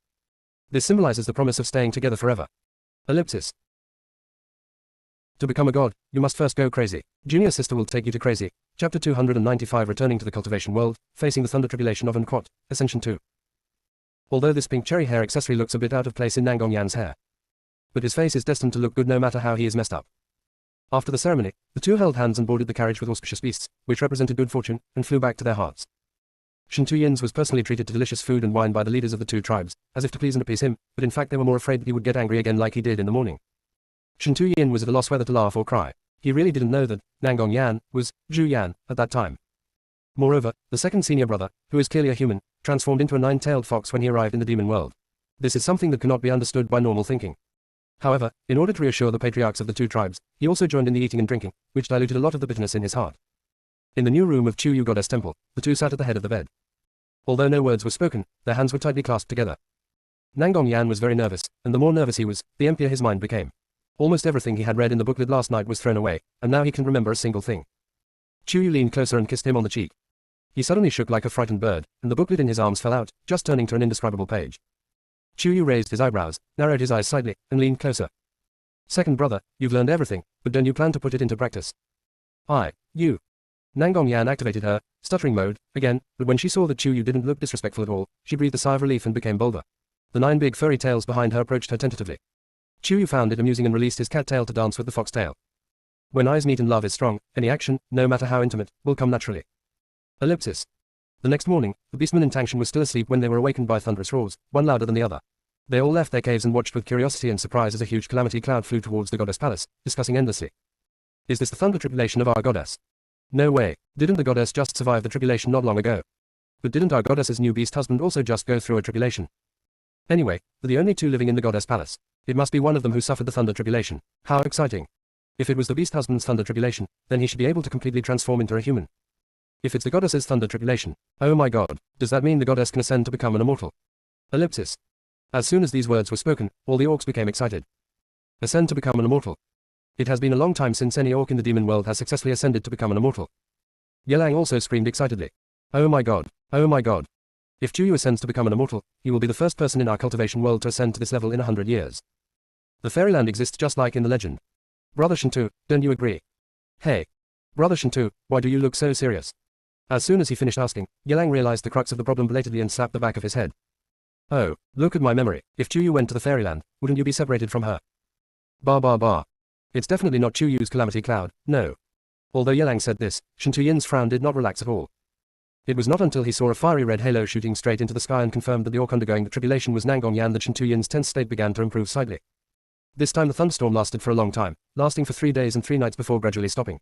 This symbolizes the promise of staying together forever. Ellipsis. To become a god, you must first go crazy. Junior sister will take you to crazy. Chapter 295 Returning to the cultivation world, facing the thunder tribulation of Quat, Ascension 2. Although this pink cherry hair accessory looks a bit out of place in Nangong Yan's hair, but his face is destined to look good no matter how he is messed up. After the ceremony, the two held hands and boarded the carriage with auspicious beasts, which represented good fortune, and flew back to their hearts. Shen Tuyins was personally treated to delicious food and wine by the leaders of the two tribes, as if to please and appease him, but in fact they were more afraid that he would get angry again like he did in the morning. Shen Tuyin was at a loss whether to laugh or cry. He really didn't know that Nangong Yan was Zhu Yan at that time. Moreover, the second senior brother, who is clearly a human, transformed into a nine-tailed fox when he arrived in the demon world. This is something that cannot be understood by normal thinking. However, in order to reassure the patriarchs of the two tribes, he also joined in the eating and drinking, which diluted a lot of the bitterness in his heart. In the new room of Chu Yu Goddess Temple, the two sat at the head of the bed. Although no words were spoken, their hands were tightly clasped together. Nangong Yan was very nervous, and the more nervous he was, the emptier his mind became. Almost everything he had read in the booklet last night was thrown away, and now he can remember a single thing. Chu Yu leaned closer and kissed him on the cheek. He suddenly shook like a frightened bird, and the booklet in his arms fell out, just turning to an indescribable page. Chu Yu raised his eyebrows, narrowed his eyes slightly, and leaned closer. Second brother, you've learned everything, but don't you plan to put it into practice? You. Nangong Yan activated her stuttering mode again, but when she saw that Chu Yu didn't look disrespectful at all, she breathed a sigh of relief and became bolder. The 9 big furry tails behind her approached her tentatively. Chu Yu found it amusing and released his cat tail to dance with the fox tail. When eyes meet and love is strong, any action, no matter how intimate, will come naturally. Ellipsis. The next morning, the beastmen in Tangshan were still asleep when they were awakened by thunderous roars, one louder than the other. They all left their caves and watched with curiosity and surprise as a huge calamity cloud flew towards the goddess palace, discussing endlessly. Is this the thunder tribulation of our goddess? No way, didn't the goddess just survive the tribulation not long ago? But didn't our goddess's new beast husband also just go through a tribulation? Anyway, they're the only two living in the goddess palace. It must be one of them who suffered the thunder tribulation. How exciting. If it was the beast husband's thunder tribulation, then he should be able to completely transform into a human. If it's the goddess's thunder tribulation, oh my god, does that mean the goddess can ascend to become an immortal? Ellipsis. As soon as these words were spoken, all the orcs became excited. Ascend to become an immortal. It has been a long time since any orc in the demon world has successfully ascended to become an immortal. Yelang also screamed excitedly. Oh my god, oh my god. If Chu Yu ascends to become an immortal, he will be the first person in our cultivation world to ascend to this level in 100 years. The fairyland exists just like in the legend. Brother Shintu, don't you agree? Hey. Brother Shintu, why do you look so serious? As soon as he finished asking, Yelang realized the crux of the problem belatedly and slapped the back of his head. Oh, look at my memory. If Chu Yu went to the fairyland, wouldn't you be separated from her? Bah. It's definitely not Chu Yu's calamity cloud, no. Although Yelang said this, Shen Tuyin's frown did not relax at all. It was not until he saw a fiery red halo shooting straight into the sky and confirmed that the orc undergoing the tribulation was Nangong Yan that Shen Tuyin's tense state began to improve slightly. This time the thunderstorm lasted for a long time, lasting for 3 days and 3 nights before gradually stopping.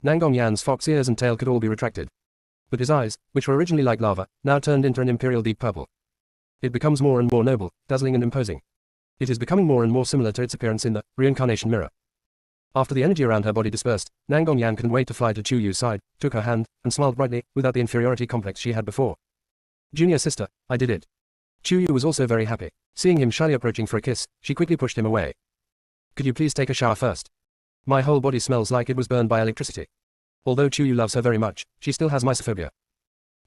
Nangong Yan's fox ears and tail could all be retracted. But his eyes, which were originally like lava, now turned into an imperial deep purple. It becomes more and more noble, dazzling and imposing. It is becoming more and more similar to its appearance in the reincarnation mirror. After the energy around her body dispersed, Nangong Yan couldn't wait to fly to Chu Yu's side, took her hand, and smiled brightly, without the inferiority complex she had before. Junior sister, I did it. Chu Yu was also very happy. Seeing him shyly approaching for a kiss, she quickly pushed him away. Could you please take a shower first? My whole body smells like it was burned by electricity. Although Chuyu loves her very much, she still has mysophobia.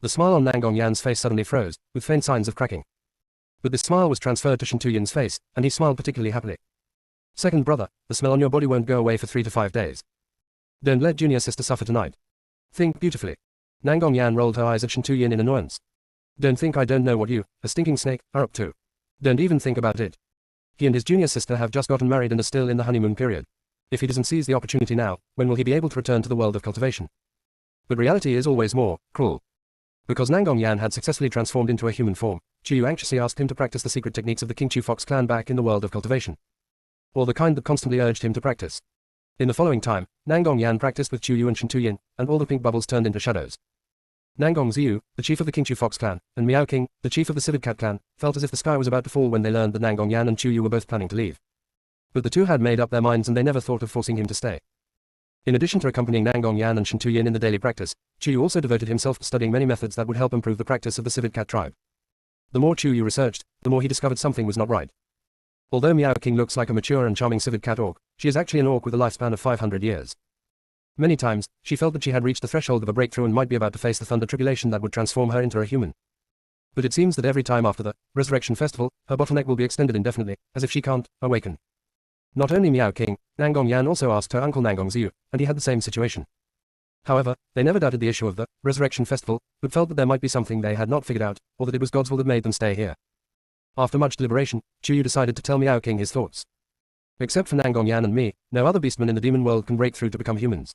The smile on Nangong Yan's face suddenly froze, with faint signs of cracking. But this smile was transferred to Shen Tuyin's face, and he smiled particularly happily. Second brother, the smell on your body won't go away for 3 to 5 days. Don't let junior sister suffer tonight. Think beautifully. Nangong Yan rolled her eyes at Shen Tuyin in annoyance. Don't think I don't know what you, a stinking snake, are up to. Don't even think about it. He and his junior sister have just gotten married and are still in the honeymoon period. If he doesn't seize the opportunity now, when will he be able to return to the world of cultivation? But reality is always more cruel. Because Nangong Yan had successfully transformed into a human form, Chuyu anxiously asked him to practice the secret techniques of the King Chu Fox clan back in the world of cultivation. Or the kind that constantly urged him to practice. In the following time, Nangong Yan practiced with Chuyu and Shen Tuyin, and all the pink bubbles turned into shadows. Nangong Ziyu, the chief of the King Chu Fox clan, and Miao King, the chief of the Civet Cat clan, felt as if the sky was about to fall when they learned that Nangong Yan and Chuyu were both planning to leave. But the two had made up their minds and they never thought of forcing him to stay. In addition to accompanying Nangong Yan and Shen Tuyin in the daily practice, Chuyu also devoted himself to studying many methods that would help improve the practice of the Civet Cat tribe. The more Chuyu researched, the more he discovered something was not right. Although Miao King looks like a mature and charming Civet Cat orc, she is actually an orc with a lifespan of 500 years. Many times, she felt that she had reached the threshold of a breakthrough and might be about to face the thunder tribulation that would transform her into a human. But it seems that every time after the Resurrection Festival, her bottleneck will be extended indefinitely, as if she can't awaken. Not only Miao King, Nangong Yan also asked her uncle Nangong Ziyu, and he had the same situation. However, they never doubted the issue of the Resurrection Festival, but felt that there might be something they had not figured out, or that it was God's will that made them stay here. After much deliberation, Chuyu decided to tell Miao King his thoughts. Except for Nangong Yan and me, no other beastmen in the demon world can break through to become humans.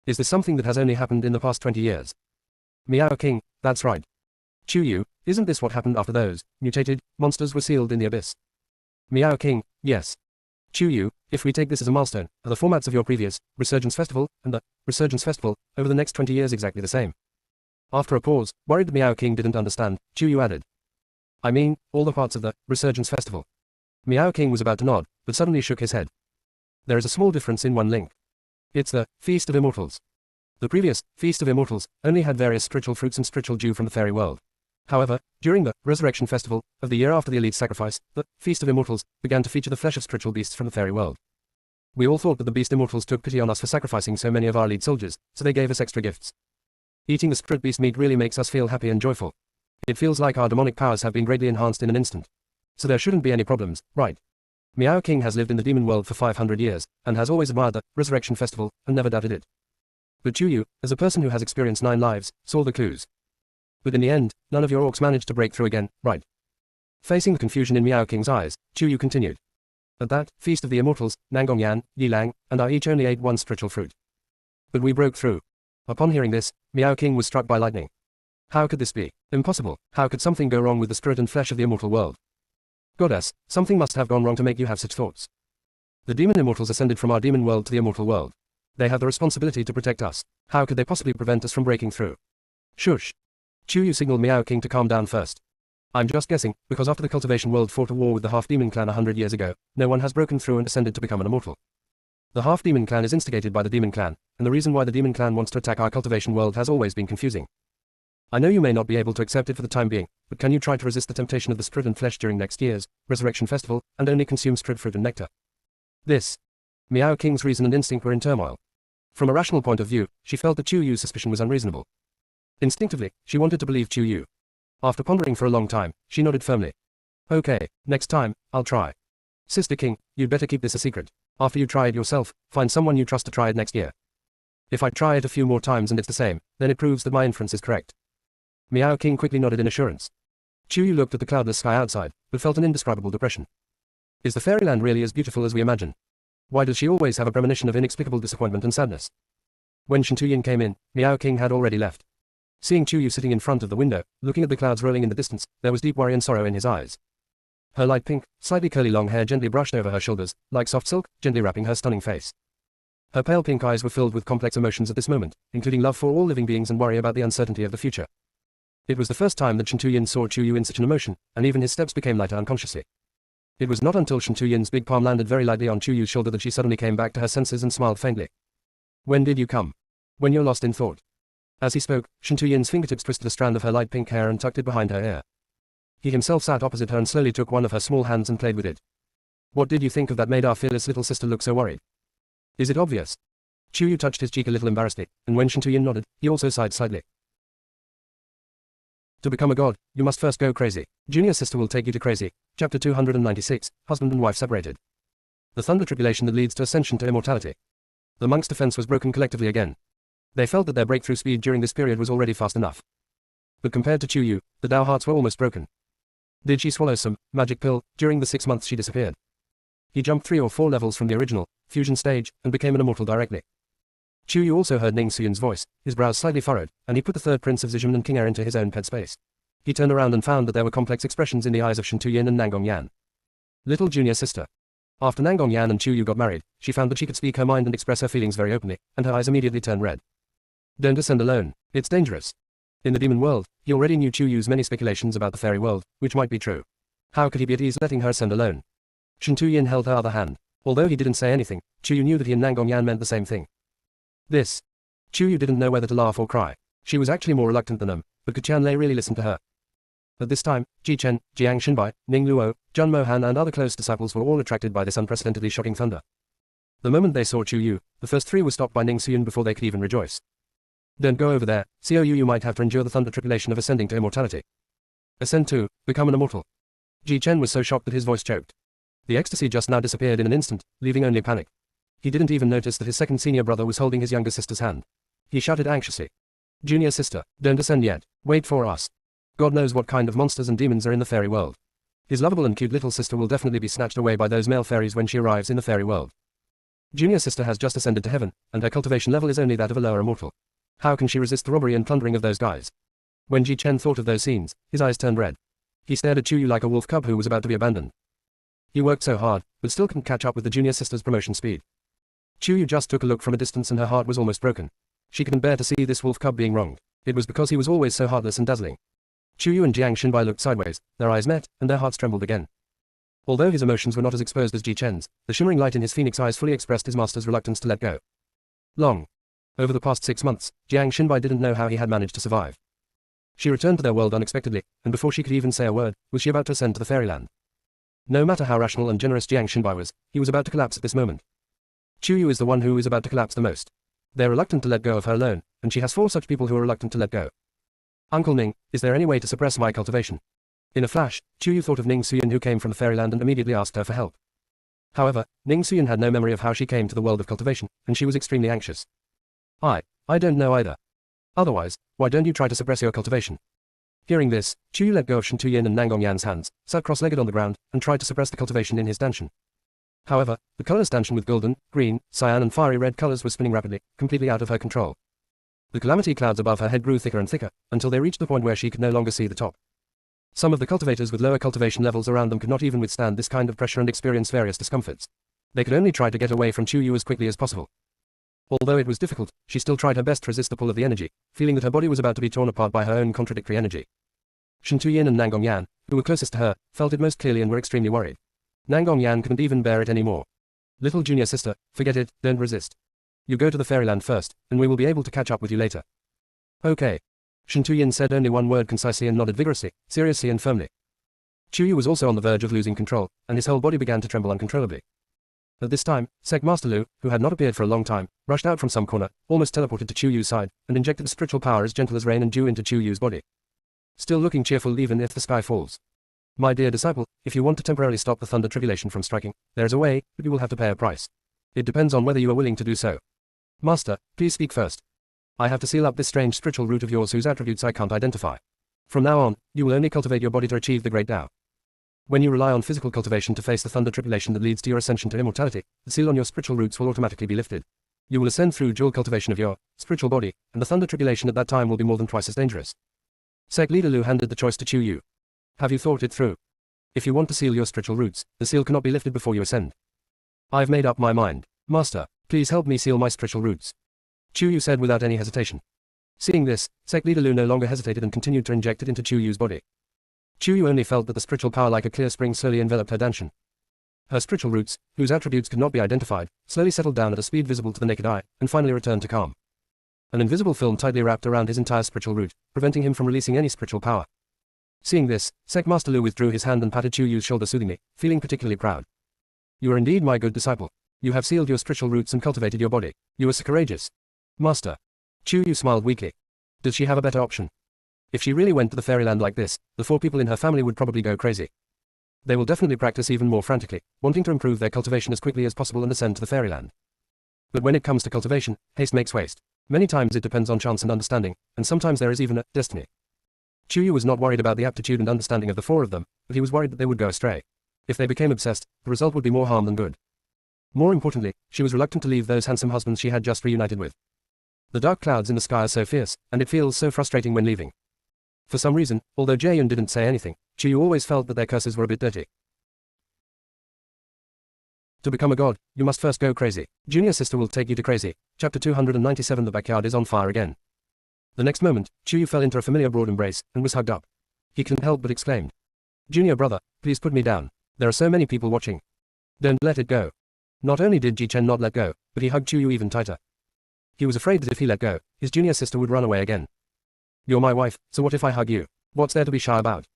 Is this something that has only happened in the past 20 years? Miao King, that's right. Chuyu, isn't this what happened after those mutated monsters were sealed in the abyss? Miao King, yes. Chuyu, if we take this as a milestone, are the formats of your previous Resurgence Festival and the Resurgence Festival over the next 20 years exactly the same? After a pause, worried that Miao King didn't understand, Chuyu added. I mean, all the parts of the Resurgence Festival. Miao King was about to nod, but suddenly shook his head. There is a small difference in one link. It's the Feast of Immortals. The previous Feast of Immortals only had various spiritual fruits and spiritual dew from the fairy world. However, during the Resurrection Festival of the year after the Elite Sacrifice, the Feast of Immortals began to feature the flesh of spiritual beasts from the fairy world. We all thought that the Beast Immortals took pity on us for sacrificing so many of our lead soldiers, so they gave us extra gifts. Eating the spirit beast meat really makes us feel happy and joyful. It feels like our demonic powers have been greatly enhanced in an instant. So there shouldn't be any problems, right? Miao King has lived in the demon world for 500 years, and has always admired the Resurrection Festival, and never doubted it. But Chuyu, as a person who has experienced 9 lives, saw the clues. But in the end, none of your orcs managed to break through again, right? Facing the confusion in Miao King's eyes, Chuyu continued. At that Feast of the Immortals, Nangong Yan, Yilang, and I each only ate 1 spiritual fruit. But we broke through. Upon hearing this, Miao King was struck by lightning. How could this be? Impossible. How could something go wrong with the spirit and flesh of the immortal world? Goddess, something must have gone wrong to make you have such thoughts. The demon immortals ascended from our demon world to the immortal world. They have the responsibility to protect us. How could they possibly prevent us from breaking through? Shush. Chuyu signaled Miao King to calm down first. I'm just guessing, because after the cultivation world fought a war with the half-demon clan 100 years ago, no one has broken through and ascended to become an immortal. The half-demon clan is instigated by the demon clan, and the reason why the demon clan wants to attack our cultivation world has always been confusing. I know you may not be able to accept it for the time being, but can you try to resist the temptation of the spirit and flesh during next year's Resurrection Festival, and only consume spirit fruit and nectar? This. Miao King's reason and instinct were in turmoil. From a rational point of view, she felt that Chuyu's suspicion was unreasonable. Instinctively, she wanted to believe Chuyu. After pondering for a long time, she nodded firmly. Okay, next time, I'll try. Sister King, you'd better keep this a secret. After you try it yourself, find someone you trust to try it next year. If I try it a few more times and it's the same, then it proves that my inference is correct. Miao King quickly nodded in assurance. Chuyu looked at the cloudless sky outside, but felt an indescribable depression. Is the fairyland really as beautiful as we imagine? Why does she always have a premonition of inexplicable disappointment and sadness? When Shen Tuyin came in, Miao King had already left. Seeing Chuyu sitting in front of the window, looking at the clouds rolling in the distance, there was deep worry and sorrow in his eyes. Her light pink, slightly curly long hair gently brushed over her shoulders, like soft silk, gently wrapping her stunning face. Her pale pink eyes were filled with complex emotions at this moment, including love for all living beings and worry about the uncertainty of the future. It was the first time that Shen Tuyin saw Chuyu in such an emotion, and even his steps became lighter unconsciously. It was not until Shen Tuyin's big palm landed very lightly on Chuyu's shoulder that she suddenly came back to her senses and smiled faintly. When did you come? When you're lost in thought. As he spoke, Shen Tuyin's fingertips twisted a strand of her light pink hair and tucked it behind her ear. He himself sat opposite her and slowly took one of her small hands and played with it. What did you think of that made our fearless little sister look so worried? Is it obvious? Chu Yu touched his cheek a little embarrassedly, and when Shen Tuyin nodded, he also sighed slightly. To become a god, you must first go crazy. Junior sister will take you to crazy. Chapter 296, Husband and Wife Separated. The thunder tribulation that leads to ascension to immortality. The monks' defense was broken collectively again. They felt that their breakthrough speed during this period was already fast enough. But compared to Chu Yu, the Dao hearts were almost broken. Did she swallow some magic pill during the 6 months she disappeared? He jumped 3 or 4 levels from the original fusion stage and became an immortal directly. Chu Yu also heard Ning Xuyin's voice, his brows slightly furrowed, and he put the third prince of Zijun and King Er into his own pet space. He turned around and found that there were complex expressions in the eyes of Shen Tuyin and Nangong Yan. Little junior sister. After Nangong Yan and Chu Yu got married, she found that she could speak her mind and express her feelings very openly, and her eyes immediately turned red. Don't ascend alone, it's dangerous. In the demon world, he already knew Chu Yu's many speculations about the fairy world, which might be true. How could he be at ease letting her ascend alone? Shen Tuyin held her other hand. Although he didn't say anything, Chu Yu knew that he and Nangong Yan meant the same thing. Chu Yu didn't know whether to laugh or cry. She was actually more reluctant than them, but could Qianlei really listen to her? At this time, Ji Chen, Jiang Xinbai, Ning Luo, Zhun Mohan and other close disciples were all attracted by this unprecedentedly shocking thunder. The moment they saw Chu Yu, the first 3 were stopped by Ning Xuyun before they could even rejoice. Don't go over there, Xiao Yu, you might have to endure the thunder tribulation of ascending to immortality. Ascend to, become an immortal. Ji Chen was so shocked that his voice choked. The ecstasy just now disappeared in an instant, leaving only panic. He didn't even notice that his second senior brother was holding his younger sister's hand. He shouted anxiously. Junior sister, don't ascend yet, wait for us. God knows what kind of monsters and demons are in the fairy world. His lovable and cute little sister will definitely be snatched away by those male fairies when she arrives in the fairy world. Junior sister has just ascended to heaven, and her cultivation level is only that of a lower immortal. How can she resist the robbery and plundering of those guys? When Ji Chen thought of those scenes, his eyes turned red. He stared at Chu Yu like a wolf cub who was about to be abandoned. He worked so hard, but still couldn't catch up with the junior sister's promotion speed. Chu Yu just took a look from a distance and her heart was almost broken. She couldn't bear to see this wolf cub being wronged. It was because he was always so heartless and dazzling. Chu Yu and Jiang Xinbai looked sideways, their eyes met, and their hearts trembled again. Although his emotions were not as exposed as Ji Chen's, the shimmering light in his phoenix eyes fully expressed his master's reluctance to let go. Over the past 6 months, Jiang Xinbai didn't know how he had managed to survive. She returned to their world unexpectedly, and before she could even say a word, was she about to ascend to the fairyland. No matter how rational and generous Jiang Xinbai was, he was about to collapse at this moment. Chu Yu is the one who is about to collapse the most. They're reluctant to let go of her alone, and she has 4 such people who are reluctant to let go. Uncle Ning, is there any way to suppress my cultivation? In a flash, Chu Yu thought of Ning Xuyen who came from the fairyland and immediately asked her for help. However, Ning Xuyen had no memory of how she came to the world of cultivation, and she was extremely anxious. I don't know either. Otherwise, why don't you try to suppress your cultivation? Hearing this, Chu Yu let go of Shen Tuyin and Nangong Yan's hands, sat cross-legged on the ground, and tried to suppress the cultivation in his danshan. However, the colorless danshan with golden, green, cyan and fiery red colors was spinning rapidly, completely out of her control. The calamity clouds above her head grew thicker and thicker, until they reached the point where she could no longer see the top. Some of the cultivators with lower cultivation levels around them could not even withstand this kind of pressure and experience various discomforts. They could only try to get away from Chu Yu as quickly as possible. Although it was difficult, she still tried her best to resist the pull of the energy, feeling that her body was about to be torn apart by her own contradictory energy. Shen Tuyin and Nangong Yan, who were closest to her, felt it most clearly and were extremely worried. Nangong Yan couldn't even bear it anymore. Little junior sister, forget it, don't resist. You go to the fairyland first, and we will be able to catch up with you later. Okay. Shen Tuyin said only one word concisely and nodded vigorously, seriously and firmly. Chu Yu was also on the verge of losing control, and his whole body began to tremble uncontrollably. At this time, Sec Master Lu, who had not appeared for a long time, rushed out from some corner, almost teleported to Chu Yu's side, and injected spiritual power as gentle as rain and dew into Chu Yu's body. Still looking cheerful even if the sky falls. My dear disciple, if you want to temporarily stop the thunder tribulation from striking, there is a way, but you will have to pay a price. It depends on whether you are willing to do so. Master, please speak first. I have to seal up this strange spiritual root of yours whose attributes I can't identify. From now on, you will only cultivate your body to achieve the great Tao. When you rely on physical cultivation to face the thunder tribulation that leads to your ascension to immortality, the seal on your spiritual roots will automatically be lifted. You will ascend through dual cultivation of your spiritual body, and the thunder tribulation at that time will be more than twice as dangerous. Sec Leader Lu handed the choice to Chu Yu. Have you thought it through? If you want to seal your spiritual roots, the seal cannot be lifted before you ascend. I've made up my mind. Master, please help me seal my spiritual roots. Chu Yu said without any hesitation. Seeing this, Sec Leader Lu no longer hesitated and continued to inject it into Chu Yu's body. Chu Yu only felt that the spiritual power like a clear spring slowly enveloped her danshan. Her spiritual roots, whose attributes could not be identified, slowly settled down at a speed visible to the naked eye, and finally returned to calm. An invisible film tightly wrapped around his entire spiritual root, preventing him from releasing any spiritual power. Seeing this, Sec Master Lu withdrew his hand and patted Chu Yu's shoulder soothingly, feeling particularly proud. You are indeed my good disciple. You have sealed your spiritual roots and cultivated your body. You are so courageous. Master. Chu Yu smiled weakly. Does she have a better option? If she really went to the fairyland like this, the 4 people in her family would probably go crazy. They will definitely practice even more frantically, wanting to improve their cultivation as quickly as possible and ascend to the fairyland. But when it comes to cultivation, haste makes waste. Many times it depends on chance and understanding, and sometimes there is even a destiny. Chu Yu was not worried about the aptitude and understanding of the 4 of them, but he was worried that they would go astray. If they became obsessed, the result would be more harm than good. More importantly, she was reluctant to leave those handsome husbands she had just reunited with. The dark clouds in the sky are so fierce, and it feels so frustrating when leaving. For some reason, although Jae-yun didn't say anything, Chu Yu always felt that their curses were a bit dirty. To become a god, you must first go crazy. Junior sister will take you to crazy. Chapter 297. The backyard is on fire again. The next moment, Chu Yu fell into a familiar broad embrace, and was hugged up. He couldn't help but exclaimed. Junior brother, please put me down. There are so many people watching. Don't let it go. Not only did Ji Chen not let go, but he hugged Chu Yu even tighter. He was afraid that if he let go, his junior sister would run away again. You're my wife, so what if I hug you? What's there to be shy about?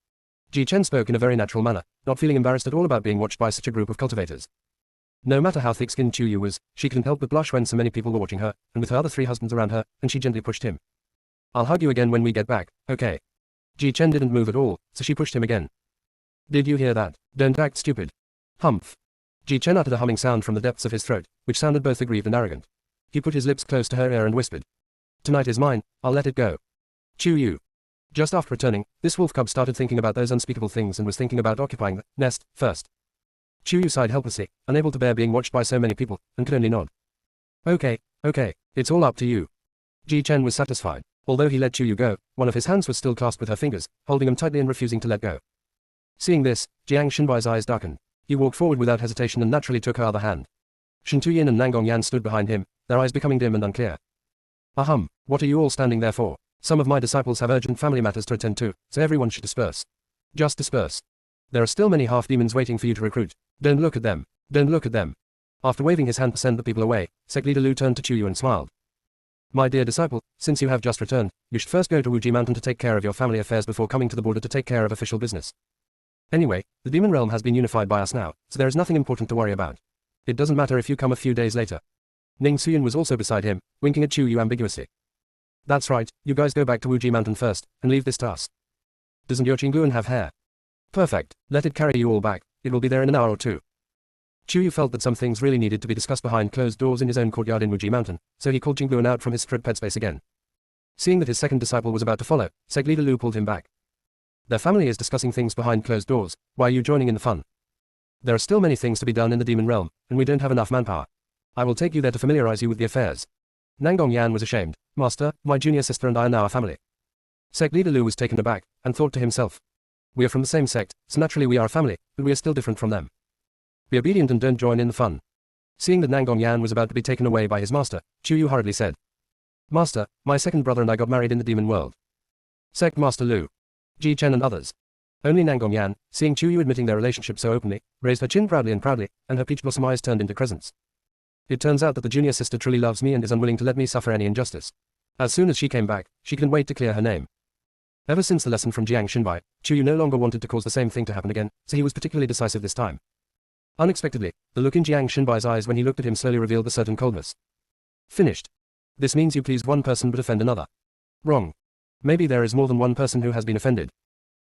Ji Chen spoke in a very natural manner, not feeling embarrassed at all about being watched by such a group of cultivators. No matter how thick-skinned Chu Yu was, she couldn't help but blush when so many people were watching her, and with her other 3 husbands around her, and she gently pushed him. I'll hug you again when we get back, okay? Ji Chen didn't move at all, so she pushed him again. Did you hear that? Don't act stupid. Humph. Ji Chen uttered a humming sound from the depths of his throat, which sounded both aggrieved and arrogant. He put his lips close to her ear and whispered. Tonight is mine, I'll let it go. Chu Yu. Just after returning, this wolf cub started thinking about those unspeakable things and was thinking about occupying the nest first. Chu Yu sighed helplessly, unable to bear being watched by so many people, and could only nod. Okay, it's all up to you. Ji Chen was satisfied. Although he let Chu Yu go, one of his hands was still clasped with her fingers, holding them tightly and refusing to let go. Seeing this, Jiang Xinbai's eyes darkened. He walked forward without hesitation and naturally took her other hand. Shen Tuyin and Nangong Yan stood behind him, their eyes becoming dim and unclear. Ahem, what are you all standing there for? Some of my disciples have urgent family matters to attend to, so everyone should disperse. Just disperse. There are still many half-demons waiting for you to recruit. Don't look at them. Don't look at them. After waving his hand to send the people away, Sect Leader Lu turned to Chu Yu and smiled. My dear disciple, since you have just returned, you should first go to Wuji Mountain to take care of your family affairs before coming to the border to take care of official business. Anyway, the demon realm has been unified by us now, so there is nothing important to worry about. It doesn't matter if you come a few days later. Ning Suyin was also beside him, winking at Chu Yu ambiguously. That's right, you guys go back to Wuji Mountain first, and leave this to us. Doesn't your Qingluan have hair? Perfect, let it carry you all back, it will be there in an hour or 2. Chu Yu felt that some things really needed to be discussed behind closed doors in his own courtyard in Wuji Mountain, so he called Qingluan out from his stripped headspace again. Seeing that his second disciple was about to follow, Sect Leader Lu pulled him back. Their family is discussing things behind closed doors, why are you joining in the fun? There are still many things to be done in the demon realm, and we don't have enough manpower. I will take you there to familiarize you with the affairs. Nangong Yan was ashamed. Master, my junior sister and I are now a family. Sect Leader Lu was taken aback, and thought to himself. We are from the same sect, so naturally we are a family, but we are still different from them. Be obedient and don't join in the fun. Seeing that Nangong Yan was about to be taken away by his master, Chu Yu hurriedly said. Master, my second brother and I got married in the demon world. Sect Master Lu. Ji Chen and others. Only Nangong Yan, seeing Chu Yu admitting their relationship so openly, raised her chin proudly, and her peach blossom eyes turned into crescents. It turns out that the junior sister truly loves me and is unwilling to let me suffer any injustice. As soon as she came back, she couldn't wait to clear her name. Ever since the lesson from Jiang Xinbai, Chu Yu no longer wanted to cause the same thing to happen again, so he was particularly decisive this time. Unexpectedly, the look in Jiang Xinbai's eyes when he looked at him slowly revealed a certain coldness. Finished. This means you pleased one person but offend another. Wrong. Maybe there is more than one person who has been offended.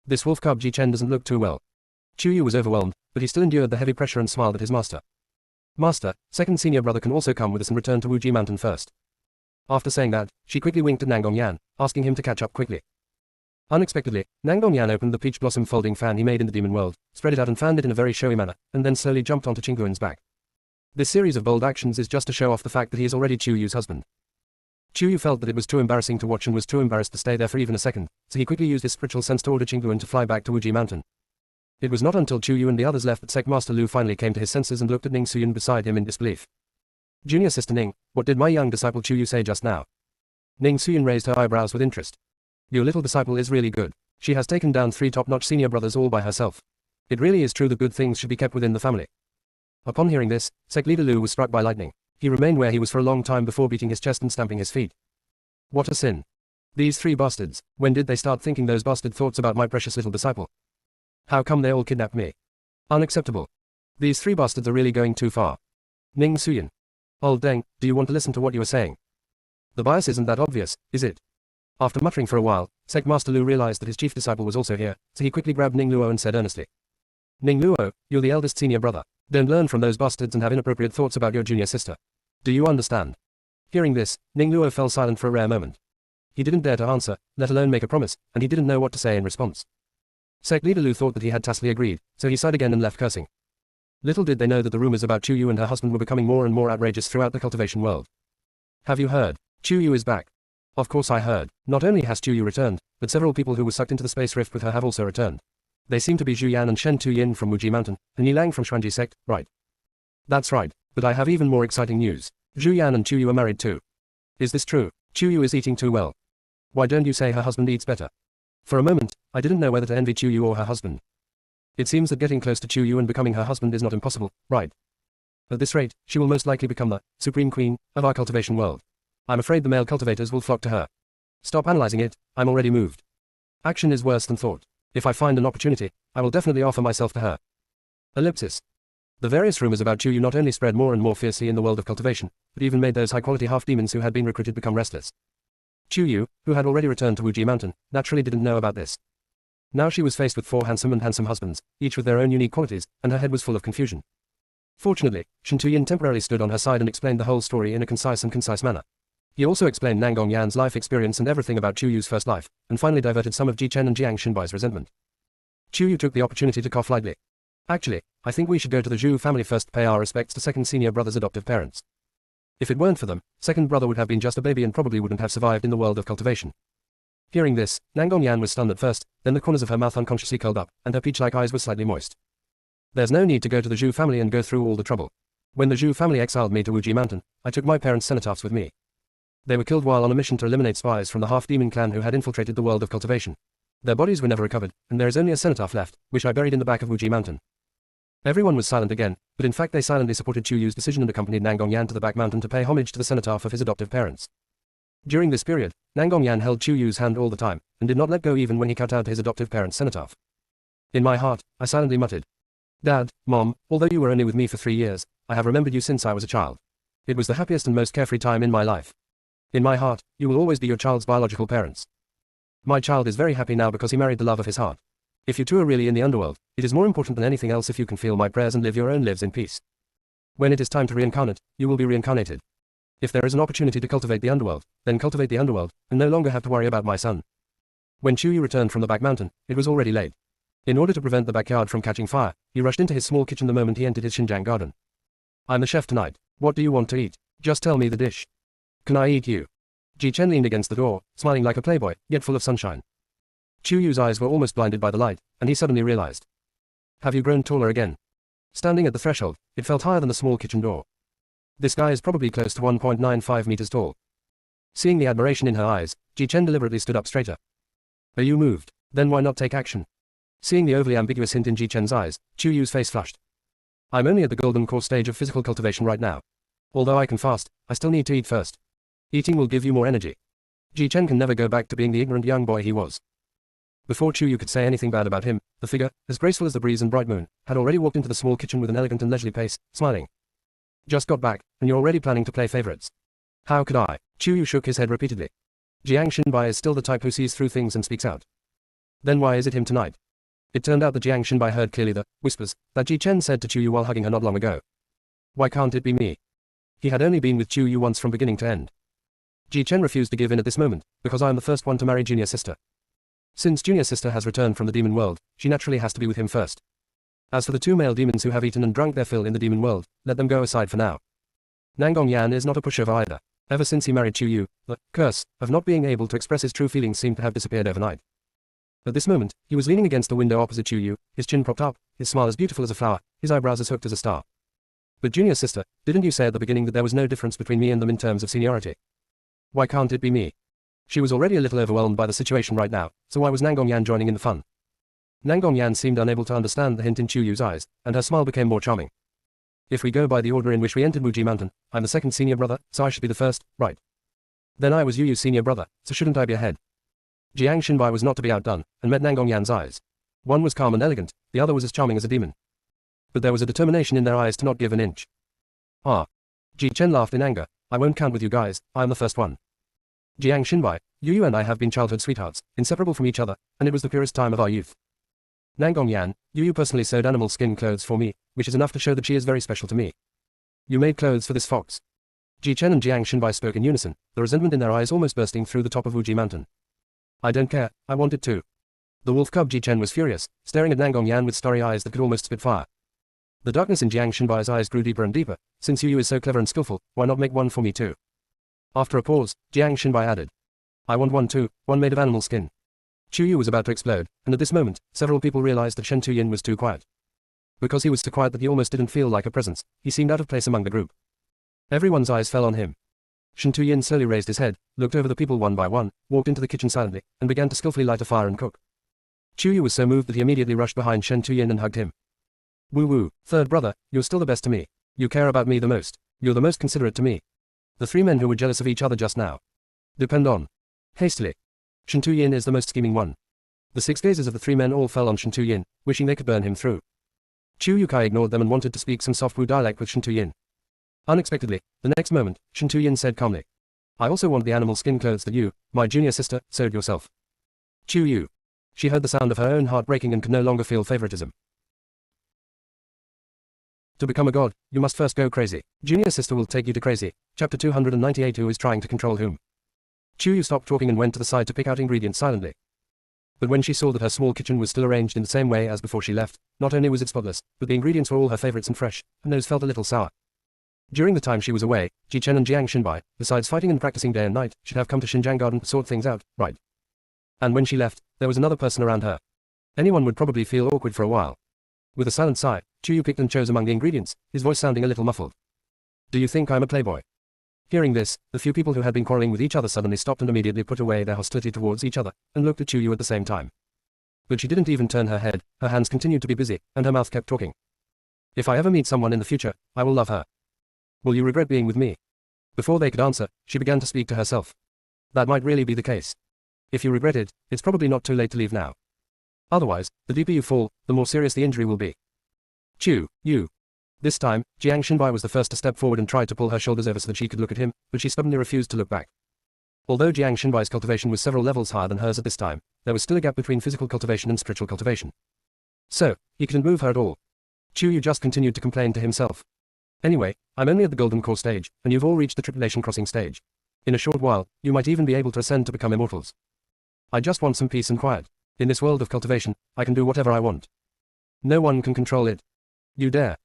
This wolf cub Ji Chen doesn't look too well. Chu Yu was overwhelmed, but he still endured the heavy pressure and smiled at his master. Master, second senior brother can also come with us and return to Wuji Mountain first. After saying that, she quickly winked at Nangong Yan, asking him to catch up quickly. Unexpectedly, Nangong Yan opened the peach blossom folding fan he made in the demon world, spread it out and fanned it in a very showy manner, and then slowly jumped onto Qingluan's back. This series of bold actions is just to show off the fact that he is already Chu Yu's husband. Chu Yu felt that it was too embarrassing to watch and was too embarrassed to stay there for even a second, so he quickly used his spiritual sense to order Qingluan to fly back to Wuji Mountain. It was not until Chu Yu and the others left that Sect Master Lu finally came to his senses and looked at Ning Suyin beside him in disbelief. Junior sister Ning, what did my young disciple Chu Yu say just now? Ning Suyin raised her eyebrows with interest. Your little disciple is really good. She has taken down 3 top-notch senior brothers all by herself. It really is true that good things should be kept within the family. Upon hearing this, Sect Leader Lu was struck by lightning. He remained where he was for a long time before beating his chest and stamping his feet. What a sin. These 3 bastards, when did they start thinking those bastard thoughts about my precious little disciple? How come they all kidnapped me? Unacceptable. These 3 bastards are really going too far. Ning Suyin. Old Deng, do you want to listen to what you are saying? The bias isn't that obvious, is it? After muttering for a while, Sect Master Lu realized that his chief disciple was also here, so he quickly grabbed Ning Luo and said earnestly. Ning Luo, you're the eldest senior brother. Don't learn from those bastards and have inappropriate thoughts about your junior sister. Do you understand? Hearing this, Ning Luo fell silent for a rare moment. He didn't dare to answer, let alone make a promise, and he didn't know what to say in response. Sect leader Lu thought that he had tacitly agreed, so he sighed again and left cursing. Little did they know that the rumors about Chu Yu and her husband were becoming more and more outrageous throughout the cultivation world. Have you heard? Chu Yu is back. Of course I heard. Not only has Chu Yu returned, but several people who were sucked into the space rift with her have also returned. They seem to be Zhu Yan and Shen Tuyin from Wuji Mountain, and Yi Lang from Xuanji sect, right? That's right, but I have even more exciting news. Zhu Yan and Chu Yu are married too. Is this true? Chu Yu is eating too well. Why don't you say her husband eats better? For a moment, I didn't know whether to envy Chu Yu or her husband. It seems that getting close to Chu Yu and becoming her husband is not impossible, right? At this rate, she will most likely become the supreme queen of our cultivation world. I'm afraid the male cultivators will flock to her. Stop analyzing it, I'm already moved. Action is worse than thought. If I find an opportunity, I will definitely offer myself to her. Ellipsis. The various rumors about Chu Yu not only spread more and more fiercely in the world of cultivation, but even made those high-quality half-demons who had been recruited become restless. Chu Yu, who had already returned to Wuji Mountain, naturally didn't know about this. Now she was faced with 4 handsome husbands, each with their own unique qualities, and her head was full of confusion. Fortunately, Shen Tuyin temporarily stood on her side and explained the whole story in a concise manner. He also explained Nangong Yan's life experience and everything about Chu Yu's first life, and finally diverted some of Ji Chen and Jiang Xinbai's resentment. Chu Yu took the opportunity to cough lightly. Actually, I think we should go to the Zhu family first to pay our respects to second senior brother's adoptive parents. If it weren't for them, second brother would have been just a baby and probably wouldn't have survived in the world of cultivation. Hearing this, Nangong Yan was stunned at first, then the corners of her mouth unconsciously curled up, and her peach-like eyes were slightly moist. There's no need to go to the Zhu family and go through all the trouble. When the Zhu family exiled me to Wuji Mountain, I took my parents' cenotaphs with me. They were killed while on a mission to eliminate spies from the half-demon clan who had infiltrated the world of cultivation. Their bodies were never recovered, and there is only a cenotaph left, which I buried in the back of Wuji Mountain. Everyone was silent again, but in fact they silently supported Chu Yu's decision and accompanied Nangong Yan to the back mountain to pay homage to the cenotaph of his adoptive parents. During this period, Nangong Yan held Chu Yu's hand all the time, and did not let go even when he kowtowed to his adoptive parents' cenotaph. In my heart, I silently muttered, Dad, Mom, although you were only with me for 3 years, I have remembered you since I was a child. It was the happiest and most carefree time in my life. In my heart, you will always be your child's biological parents. My child is very happy now because he married the love of his heart. If you two are really in the underworld, it is more important than anything else if you can feel my prayers and live your own lives in peace. When it is time to reincarnate, you will be reincarnated. If there is an opportunity to cultivate the underworld, then cultivate the underworld, and no longer have to worry about my son. When Chu Yu returned from the back mountain, it was already late. In order to prevent the backyard from catching fire, he rushed into his small kitchen the moment he entered his Xinjiang garden. I'm the chef tonight. What do you want to eat? Just tell me the dish. Can I eat you? Ji Chen leaned against the door, smiling like a playboy, yet full of sunshine. Chu Yu's eyes were almost blinded by the light, and he suddenly realized. Have you grown taller again? Standing at the threshold, it felt higher than the small kitchen door. This guy is probably close to 1.95 meters tall. Seeing the admiration in her eyes, Ji Chen deliberately stood up straighter. Are you moved? Then why not take action? Seeing the overly ambiguous hint in Ji Chen's eyes, Chu Yu's face flushed. I'm only at the golden core stage of physical cultivation right now. Although I can fast, I still need to eat first. Eating will give you more energy. Ji Chen can never go back to being the ignorant young boy he was. Before Chu Yu could say anything bad about him, the figure, as graceful as the breeze and bright moon, had already walked into the small kitchen with an elegant and leisurely pace, smiling. Just got back, and you're already planning to play favorites. How could I? Chu Yu shook his head repeatedly. Jiang Xinbai is still the type who sees through things and speaks out. Then why is it him tonight? It turned out that Jiang Xinbai heard clearly the whispers that Ji Chen said to Chu Yu while hugging her not long ago. Why can't it be me? He had only been with Chu Yu once from beginning to end. Ji Chen refused to give in at this moment, because I am the first one to marry junior sister. Since junior sister has returned from the demon world, she naturally has to be with him first. As for the 2 male demons who have eaten and drunk their fill in the demon world, let them go aside for now. Nangong Yan is not a pushover either. Ever since he married Chu Yu, the curse of not being able to express his true feelings seemed to have disappeared overnight. At this moment, he was leaning against the window opposite Chu Yu, his chin propped up, his smile as beautiful as a flower, his eyebrows as hooked as a star. But junior sister, didn't you say at the beginning that there was no difference between me and them in terms of seniority? Why can't it be me? She was already a little overwhelmed by the situation right now, so why was Nangong Yan joining in the fun? Nangong Yan seemed unable to understand the hint in Chu Yu's eyes, and her smile became more charming. If we go by the order in which we entered Wuji Mountain, I'm the second senior brother, so I should be the first, right? Then I was Yu Yu's senior brother, so shouldn't I be ahead? Jiang Xinbai was not to be outdone, and met Nangong Yan's eyes. One was calm and elegant, the other was as charming as a demon. But there was a determination in their eyes to not give an inch. Ah. Ji Chen laughed in anger. I won't count with you guys, I am the first one. Jiang Xinbai, you and I have been childhood sweethearts, inseparable from each other, and it was the purest time of our youth. Nangong Yan, you personally sewed animal skin clothes for me, which is enough to show that she is very special to me. You made clothes for this fox. Ji Chen and Jiang Xinbai spoke in unison, the resentment in their eyes almost bursting through the top of Wuji Mountain. I don't care, I want it too. The wolf cub Ji Chen was furious, staring at Nangong Yan with starry eyes that could almost spit fire. The darkness in Jiang Xinbai's eyes grew deeper and deeper. Since Yu is so clever and skillful, why not make one for me too? After a pause, Jiang Xinbai added. I want one too, one made of animal skin. Chu Yu was about to explode, and at this moment, several people realized that Shen Tuyin was too quiet. Because he was so quiet that he almost didn't feel like a presence, he seemed out of place among the group. Everyone's eyes fell on him. Shen Tuyin slowly raised his head, looked over the people one by one, walked into the kitchen silently, and began to skillfully light a fire and cook. Chu Yu was so moved that he immediately rushed behind Shen Tuyin and hugged him. Woo woo, third brother, you're still the best to me. You care about me the most. You're the most considerate to me. The three men who were jealous of each other just now. Depend on. Hastily. Shen Tuyin is the most scheming one. The 6 gazes of the 3 men all fell on Shen Tuyin, wishing they could burn him through. Chu Yukai ignored them and wanted to speak some soft Wu dialect with Shen Tuyin. Unexpectedly, the next moment, Shen Tuyin said calmly. I also want the animal skin clothes that you, my junior sister, sewed yourself. Chu Yu. She heard the sound of her own heart breaking and could no longer feel favoritism. To become a god, you must first go crazy. Junior sister will take you to crazy. Chapter 298. Who is trying to control whom? Chu Yu stopped talking and went to the side to pick out ingredients silently. But when she saw that her small kitchen was still arranged in the same way as before she left, not only was it spotless, but the ingredients were all her favorites and fresh, her nose felt a little sour. During the time she was away, Ji Chen and Jiang Xinbai, besides fighting and practicing day and night, should have come to Xinjiang Garden to sort things out, right? And when she left, there was another person around her. Anyone would probably feel awkward for a while. With a silent sigh, Chu Yu picked and chose among the ingredients, his voice sounding a little muffled. Do you think I'm a playboy? Hearing this, the few people who had been quarreling with each other suddenly stopped and immediately put away their hostility towards each other, and looked at Chu Yu at the same time. But she didn't even turn her head, her hands continued to be busy, and her mouth kept talking. If I ever meet someone in the future, I will love her. Will you regret being with me? Before they could answer, she began to speak to herself. That might really be the case. If you regret it, it's probably not too late to leave now. Otherwise, the deeper you fall, the more serious the injury will be. Chu Yu. This time, Jiang Xinbai was the first to step forward and tried to pull her shoulders over so that she could look at him, but she stubbornly refused to look back. Although Jiang Xinbai's cultivation was several levels higher than hers at this time, there was still a gap between physical cultivation and spiritual cultivation. So, he couldn't move her at all. Chu Yu just continued to complain to himself. Anyway, I'm only at the golden core stage, and you've all reached the tribulation crossing stage. In a short while, you might even be able to ascend to become immortals. I just want some peace and quiet. In this world of cultivation, I can do whatever I want. No one can control it. You dare.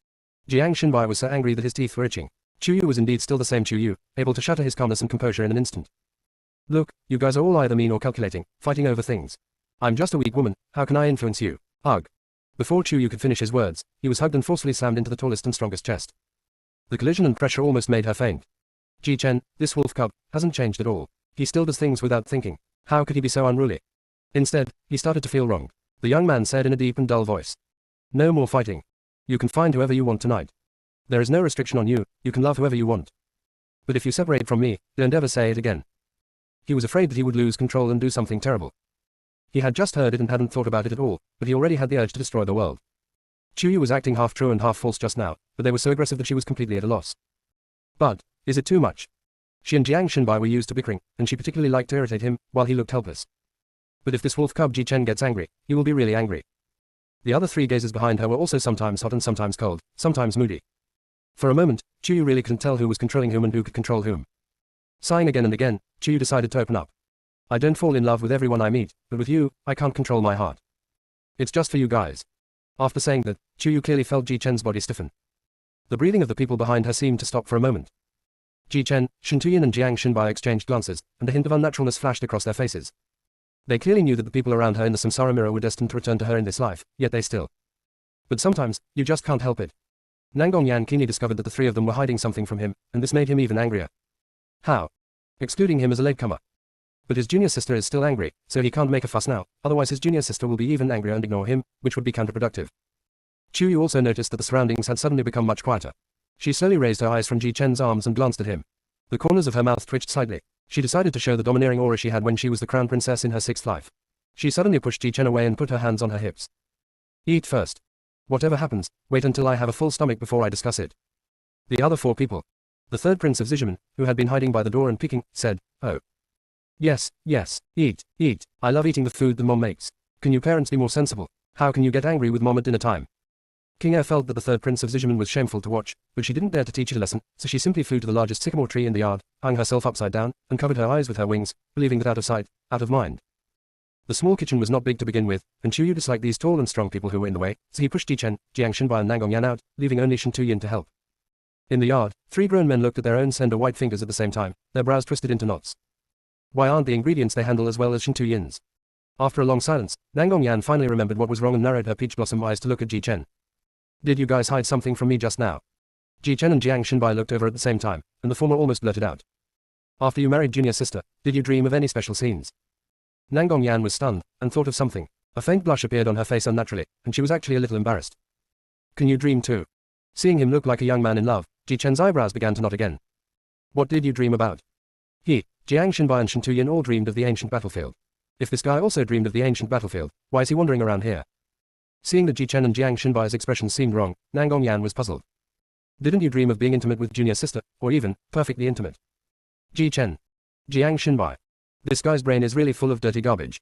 Jiang Xinbai was so angry that his teeth were itching. Chu Yu was indeed still the same Chu Yu, able to shatter his calmness and composure in an instant. Look, you guys are all either mean or calculating, fighting over things. I'm just a weak woman, how can I influence you? Ugh. Before Chu Yu could finish his words, he was hugged and forcefully slammed into the tallest and strongest chest. The collision and pressure almost made her faint. Ji Chen, this wolf cub, hasn't changed at all. He still does things without thinking. How could he be so unruly? Instead, he started to feel wronged. The young man said in a deep and dull voice. No more fighting. You can find whoever you want tonight. There is no restriction on you, you can love whoever you want. But if you separate from me, don't ever say it again. He was afraid that he would lose control and do something terrible. He had just heard it and hadn't thought about it at all, but he already had the urge to destroy the world. Chu Yu was acting half true and half false just now, but they were so aggressive that she was completely at a loss. But, is it too much? She and Jiang Xinbai were used to bickering, and she particularly liked to irritate him, while he looked helpless. But if this wolf cub Ji Chen gets angry, he will be really angry. The other 3 gazers behind her were also sometimes hot and sometimes cold, sometimes moody. For a moment, Chu Yu really couldn't tell who was controlling whom and who could control whom. Sighing again and again, Chu Yu decided to open up. I don't fall in love with everyone I meet, but with you, I can't control my heart. It's just for you guys. After saying that, Chu Yu clearly felt Ji Chen's body stiffen. The breathing of the people behind her seemed to stop for a moment. Ji Chen, Shen Tuyin and Jiang Xinbai exchanged glances, and a hint of unnaturalness flashed across their faces. They clearly knew that the people around her in the samsara mirror were destined to return to her in this life, yet they still. But sometimes, you just can't help it. Nangong Yan keenly discovered that the 3 of them were hiding something from him, and this made him even angrier. How? Excluding him as a latecomer. But his junior sister is still angry, so he can't make a fuss now, otherwise his junior sister will be even angrier and ignore him, which would be counterproductive. Chu Yu also noticed that the surroundings had suddenly become much quieter. She slowly raised her eyes from Ji Chen's arms and glanced at him. The corners of her mouth twitched slightly. She decided to show the domineering aura she had when she was the crown princess in her 6th life. She suddenly pushed Ji Chen away and put her hands on her hips. Eat first. Whatever happens, wait until I have a full stomach before I discuss it. The other 4 people. The third prince of Zizhaman, who had been hiding by the door and peeking, said, "Oh. Yes, yes, eat, eat. I love eating the food the mom makes. Can you parents be more sensible? How can you get angry with mom at dinner time?" King Air felt that the third prince of Zizhaman was shameful to watch, but she didn't dare to teach it a lesson, so she simply flew to the largest sycamore tree in the yard, hung herself upside down, and covered her eyes with her wings, believing that out of sight, out of mind. The small kitchen was not big to begin with, and Chu Yu disliked these tall and strong people who were in the way, so he pushed Ji Chen, Jiang Shenbai and Nangong Yan out, leaving only Shen Tuyin to help. In the yard, 3 grown men looked at their own slender white fingers at the same time, their brows twisted into knots. Why aren't the ingredients they handle as well as Shen Tuyin's? After a long silence, Nangong Yan finally remembered what was wrong and narrowed her peach blossom eyes to look at Ji Chen. "Did you guys hide something from me just now?" Ji Chen and Jiang Shenbai looked over at the same time, and the former almost blurted out. "After you married junior sister, did you dream of any special scenes?" Nangong Yan was stunned, and thought of something. A faint blush appeared on her face unnaturally, and she was actually a little embarrassed. "Can you dream too?" Seeing him look like a young man in love, Ji Chen's eyebrows began to knot again. "What did you dream about?" He, Jiang Shenbai and Shen Tuyin all dreamed of the ancient battlefield. If this guy also dreamed of the ancient battlefield, why is he wandering around here? Seeing that Ji Chen and Jiang Shenbai's expressions seemed wrong, Nangong Yan was puzzled. "Didn't you dream of being intimate with junior sister, or even, perfectly intimate?" Ji Chen. Jiang Shenbai. This guy's brain is really full of dirty garbage.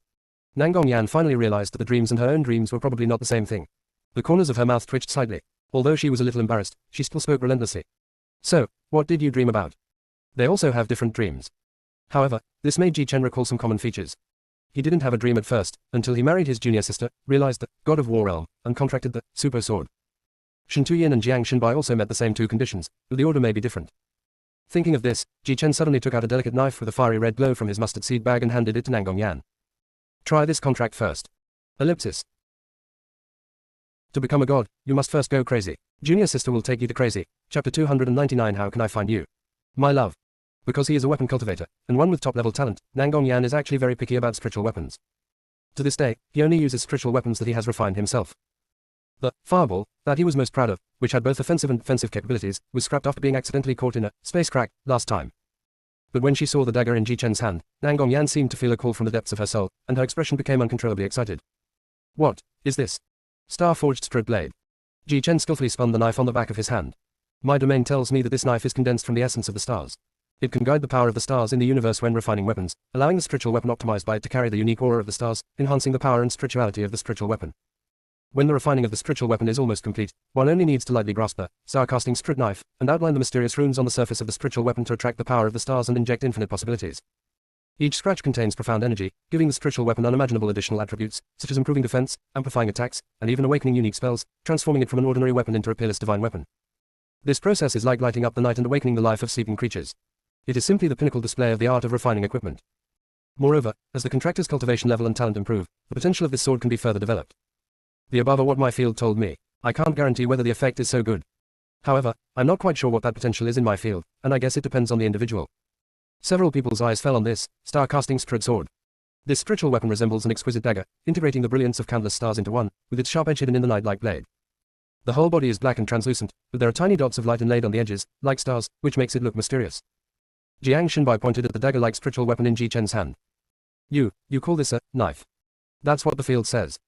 Nangong Yan finally realized that the dreams and her own dreams were probably not the same thing. The corners of her mouth twitched slightly. Although she was a little embarrassed, she still spoke relentlessly. "So, what did you dream about?" They also have different dreams. However, this made Ji Chen recall some common features. He didn't have a dream at first, until he married his junior sister, realized the god of war realm, and contracted the super sword. Shen Tuyin and Jiang Shenbai also met the same 2 conditions, but the order may be different. Thinking of this, Ji Chen suddenly took out a delicate knife with a fiery red glow from his mustard seed bag and handed it to Nangong Yan. "Try this contract first." Ellipsis. To become a god, you must first go crazy. Junior sister will take you to crazy. Chapter 299. How can I find you? My love. Because he is a weapon cultivator, and one with top-level talent, Nangong Yan is actually very picky about spiritual weapons. To this day, he only uses spiritual weapons that he has refined himself. The fireball, that he was most proud of, which had both offensive and defensive capabilities, was scrapped after being accidentally caught in a space crack last time. But when she saw the dagger in Ji Chen's hand, Nangong Yan seemed to feel a call from the depths of her soul, and her expression became uncontrollably excited. "What is this?" Star-forged strode blade. Ji Chen skillfully spun the knife on the back of his hand. "My domain tells me that this knife is condensed from the essence of the stars. It can guide the power of the stars in the universe when refining weapons, allowing the spiritual weapon optimized by it to carry the unique aura of the stars, enhancing the power and spirituality of the spiritual weapon. When the refining of the spiritual weapon is almost complete, one only needs to lightly grasp the star-casting strut knife, and outline the mysterious runes on the surface of the spiritual weapon to attract the power of the stars and inject infinite possibilities. Each scratch contains profound energy, giving the spiritual weapon unimaginable additional attributes, such as improving defense, amplifying attacks, and even awakening unique spells, transforming it from an ordinary weapon into a peerless divine weapon. This process is like lighting up the night and awakening the life of sleeping creatures. It is simply the pinnacle display of the art of refining equipment. Moreover, as the contractor's cultivation level and talent improve, the potential of this sword can be further developed. The above are what my field told me. I can't guarantee whether the effect is so good. However, I'm not quite sure what that potential is in my field, and I guess it depends on the individual. Several people's eyes fell on this star-casting strud sword. This spiritual weapon resembles an exquisite dagger, integrating the brilliance of countless stars into one, with its sharp edge hidden in the night like blade. The whole body is black and translucent, but there are tiny dots of light inlaid on the edges, like stars, which makes it look mysterious. Jiang Shenbai pointed at the dagger-like spiritual weapon in Ji Chen's hand. You call this a knife? That's what the field says."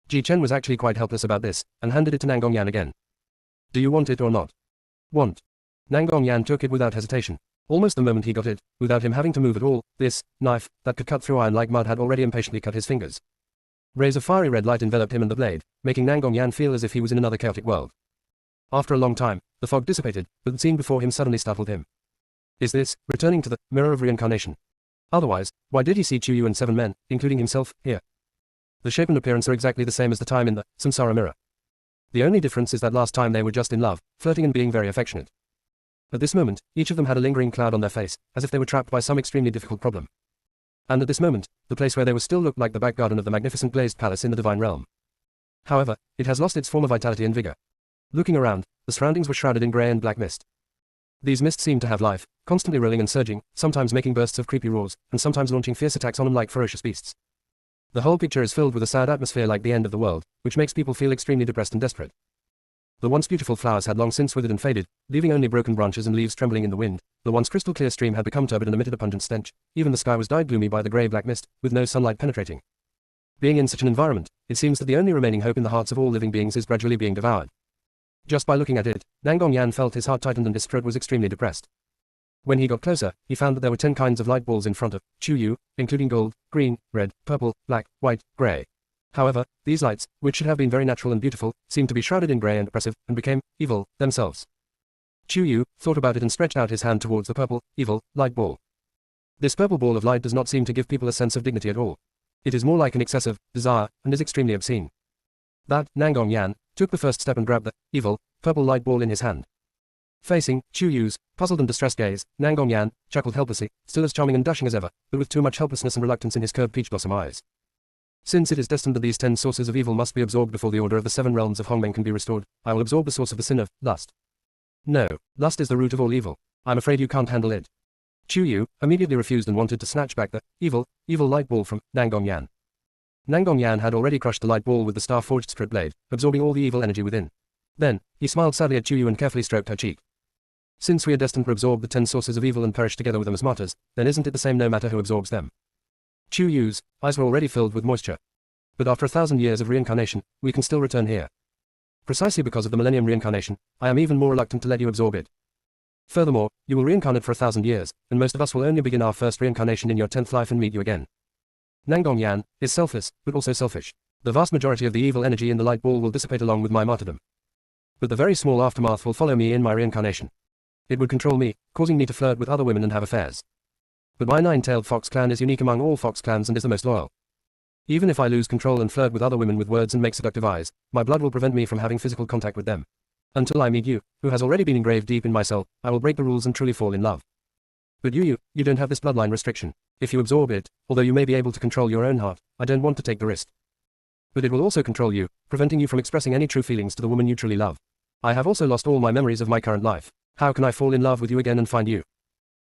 Ji Chen was actually quite helpless about this, and handed it to Nangong Yan again. "Do you want it or not?" "Want." Nangong Yan took it without hesitation. Almost the moment he got it, without him having to move at all, this knife, that could cut through iron like mud had already impatiently cut his fingers. Rays of fiery red light enveloped him and the blade, making Nangong Yan feel as if he was in another chaotic world. After a long time, the fog dissipated, but the scene before him suddenly startled him. Is this returning to the mirror of reincarnation? Otherwise, why did he see Chu Yu and 7 men, including himself, here? The shape and appearance are exactly the same as the time in the samsara mirror. The only difference is that last time they were just in love, flirting and being very affectionate. At this moment, each of them had a lingering cloud on their face, as if they were trapped by some extremely difficult problem. And at this moment, the place where they were still looked like the back garden of the magnificent glazed palace in the divine realm. However, it has lost its former vitality and vigor. Looking around, the surroundings were shrouded in grey and black mist. These mists seemed to have life, constantly rolling and surging, sometimes making bursts of creepy roars, and sometimes launching fierce attacks on them like ferocious beasts. The whole picture is filled with a sad atmosphere like the end of the world, which makes people feel extremely depressed and desperate. The once beautiful flowers had long since withered and faded, leaving only broken branches and leaves trembling in the wind. The once crystal clear stream had become turbid and emitted a pungent stench. Even the sky was dyed gloomy by the grey-black mist, with no sunlight penetrating. Being in such an environment, it seems that the only remaining hope in the hearts of all living beings is gradually being devoured. Just by looking at it, Nangong Yan felt his heart tightened and his spirit was extremely depressed. When he got closer, he found that there were 10 kinds of light balls in front of Chu Yu, including gold, green, red, purple, black, white, grey. However, these lights, which should have been very natural and beautiful, seemed to be shrouded in grey and oppressive, and became evil themselves. Chu Yu thought about it and stretched out his hand towards the purple, evil, light ball. This purple ball of light does not seem to give people a sense of dignity at all. It is more like an excessive desire, and is extremely obscene. That, Nangong Yan took the first step and grabbed the evil, purple light ball in his hand. Facing Chu Yu's puzzled and distressed gaze, Nangong Yan chuckled helplessly, still as charming and dashing as ever, but with too much helplessness and reluctance in his curved peach blossom eyes. Since it is destined that these 10 sources of evil must be absorbed before the order of the 7 realms of Hongmeng can be restored, I will absorb the source of the sin of lust. No, lust is the root of all evil. I'm afraid you can't handle it. Chu Yu immediately refused and wanted to snatch back the evil light ball from Nangong Yan. Nangong Yan had already crushed the light ball with the star-forged spirit blade, absorbing all the evil energy within. Then, he smiled sadly at Chu Yu and carefully stroked her cheek. Since we are destined to absorb the 10 sources of evil and perish together with them as martyrs, then isn't it the same no matter who absorbs them? Chu Yu's eyes were already filled with moisture. But after 1,000 years of reincarnation, we can still return here. Precisely because of the millennium reincarnation, I am even more reluctant to let you absorb it. Furthermore, you will reincarnate for 1,000 years, and most of us will only begin our first reincarnation in your 10th life and meet you again. Nangong Yan is selfless, but also selfish. The vast majority of the evil energy in the light ball will dissipate along with my martyrdom. But the very small aftermath will follow me in my reincarnation. It would control me, causing me to flirt with other women and have affairs. But my 9-tailed fox clan is unique among all fox clans and is the most loyal. Even if I lose control and flirt with other women with words and make seductive eyes, my blood will prevent me from having physical contact with them. Until I meet you, who has already been engraved deep in my soul, I will break the rules and truly fall in love. But you don't have this bloodline restriction. If you absorb it, although you may be able to control your own heart, I don't want to take the risk. But it will also control you, preventing you from expressing any true feelings to the woman you truly love. I have also lost all my memories of my current life. How can I fall in love with you again and find you?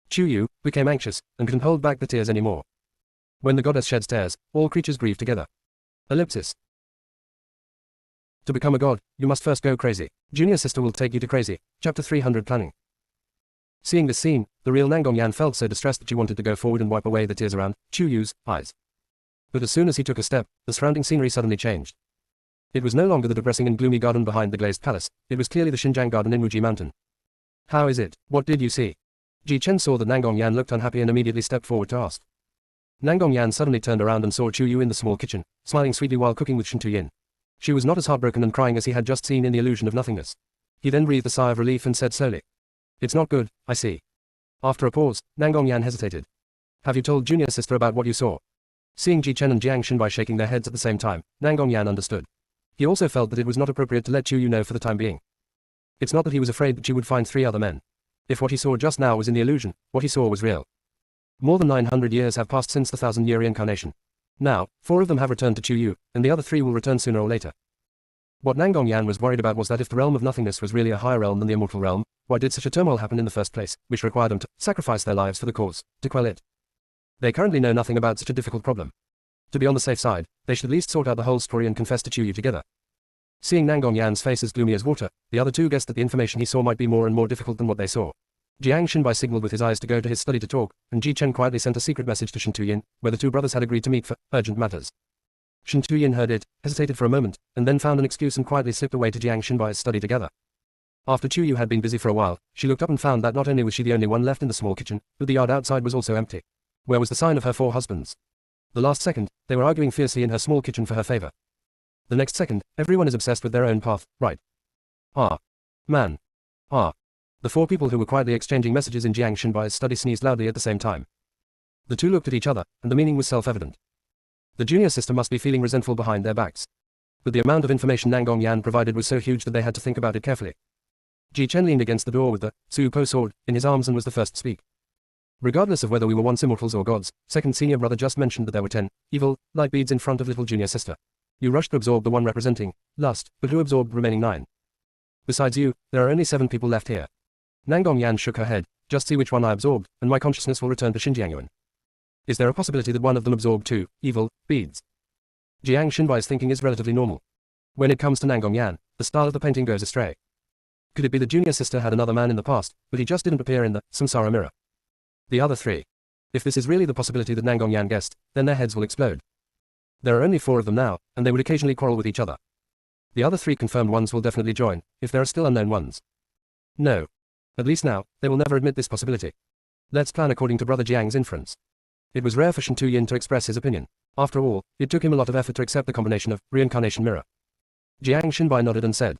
Chu Yu became anxious, and couldn't hold back the tears anymore. When the goddess sheds tears, all creatures grieve together. Ellipsis. To become a god, you must first go crazy. Junior sister will take you to crazy. Chapter 300 Planning. Seeing this scene, the real Nangong Yan felt so distressed that she wanted to go forward and wipe away the tears around Chu Yu's eyes. But as soon as he took a step, the surrounding scenery suddenly changed. It was no longer the depressing and gloomy garden behind the glazed palace, it was clearly the Xinjiang garden in Wuji Mountain. How is it? What did you see? Ji Chen saw that Nangong Yan looked unhappy and immediately stepped forward to ask. Nangong Yan suddenly turned around and saw Chu Yu in the small kitchen, smiling sweetly while cooking with Shen Tuyin. She was not as heartbroken and crying as he had just seen in the illusion of nothingness. He then breathed a sigh of relief and said slowly. It's not good, I see. After a pause, Nangong Yan hesitated. Have you told junior sister about what you saw? Seeing Ji Chen and Jiang Xinbai shaking their heads at the same time, Nangong Yan understood. He also felt that it was not appropriate to let Chu Yu know for the time being. It's not that he was afraid that she would find 3 other men. If what he saw just now was in the illusion, what he saw was real. More than 900 years have passed since the 1,000-year reincarnation. Now, 4 of them have returned to Chu Yu, and the other 3 will return sooner or later. What Nangong Yan was worried about was that if the realm of nothingness was really a higher realm than the immortal realm, why did such a turmoil happen in the first place, which required them to sacrifice their lives for the cause, to quell it? They currently know nothing about such a difficult problem. To be on the safe side, they should at least sort out the whole story and confess to Chu Yu together. Seeing Nangong Yan's face as gloomy as water, the other 2 guessed that the information he saw might be more and more difficult than what they saw. Jiang Xinbai signaled with his eyes to go to his study to talk, and Ji Chen quietly sent a secret message to Shen Tuyin, where the 2 brothers had agreed to meet for urgent matters. Shen Tuyin heard it, hesitated for a moment, and then found an excuse and quietly slipped away to Jiang Xinbai's study together. After Chu Yu had been busy for a while, she looked up and found that not only was she the only one left in the small kitchen, but the yard outside was also empty. Where was the sign of her 4 husbands? The last second, they were arguing fiercely in her small kitchen for her favor. The next second, everyone is obsessed with their own path, right? Ah. Man. Ah. The 4 people who were quietly exchanging messages in Jiang Xinbai's study sneezed loudly at the same time. The 2 looked at each other, and the meaning was self-evident. The junior sister must be feeling resentful behind their backs. But the amount of information Nangong Yan provided was so huge that they had to think about it carefully. Ji Chen leaned against the door with the Su Po sword in his arms and was the first to speak. Regardless of whether we were once immortals or gods, second senior brother just mentioned that there were 10 evil light beads in front of little junior sister. You rushed to absorb the one representing lust, but who absorbed the remaining 9? Besides you, there are only 7 people left here. Nangong Yan shook her head. Just see which one I absorbed, and my consciousness will return to Xinjiangyuan. Is there a possibility that one of them absorbed 2 evil beads? Jiang Xinbai's thinking is relatively normal. When it comes to Nangong Yan, the style of the painting goes astray. Could it be the junior sister had another man in the past, but he just didn't appear in the samsara mirror? The other 3. If this is really the possibility that Nangong Yan guessed, then their heads will explode. There are only 4 of them now, and they would occasionally quarrel with each other. The other 3 confirmed ones will definitely join, if there are still unknown ones. No. At least now, they will never admit this possibility. Let's plan according to Brother Jiang's inference. It was rare for Shen Tuyin to express his opinion. After all, it took him a lot of effort to accept the combination of reincarnation mirror. Jiang Xinbai nodded and said,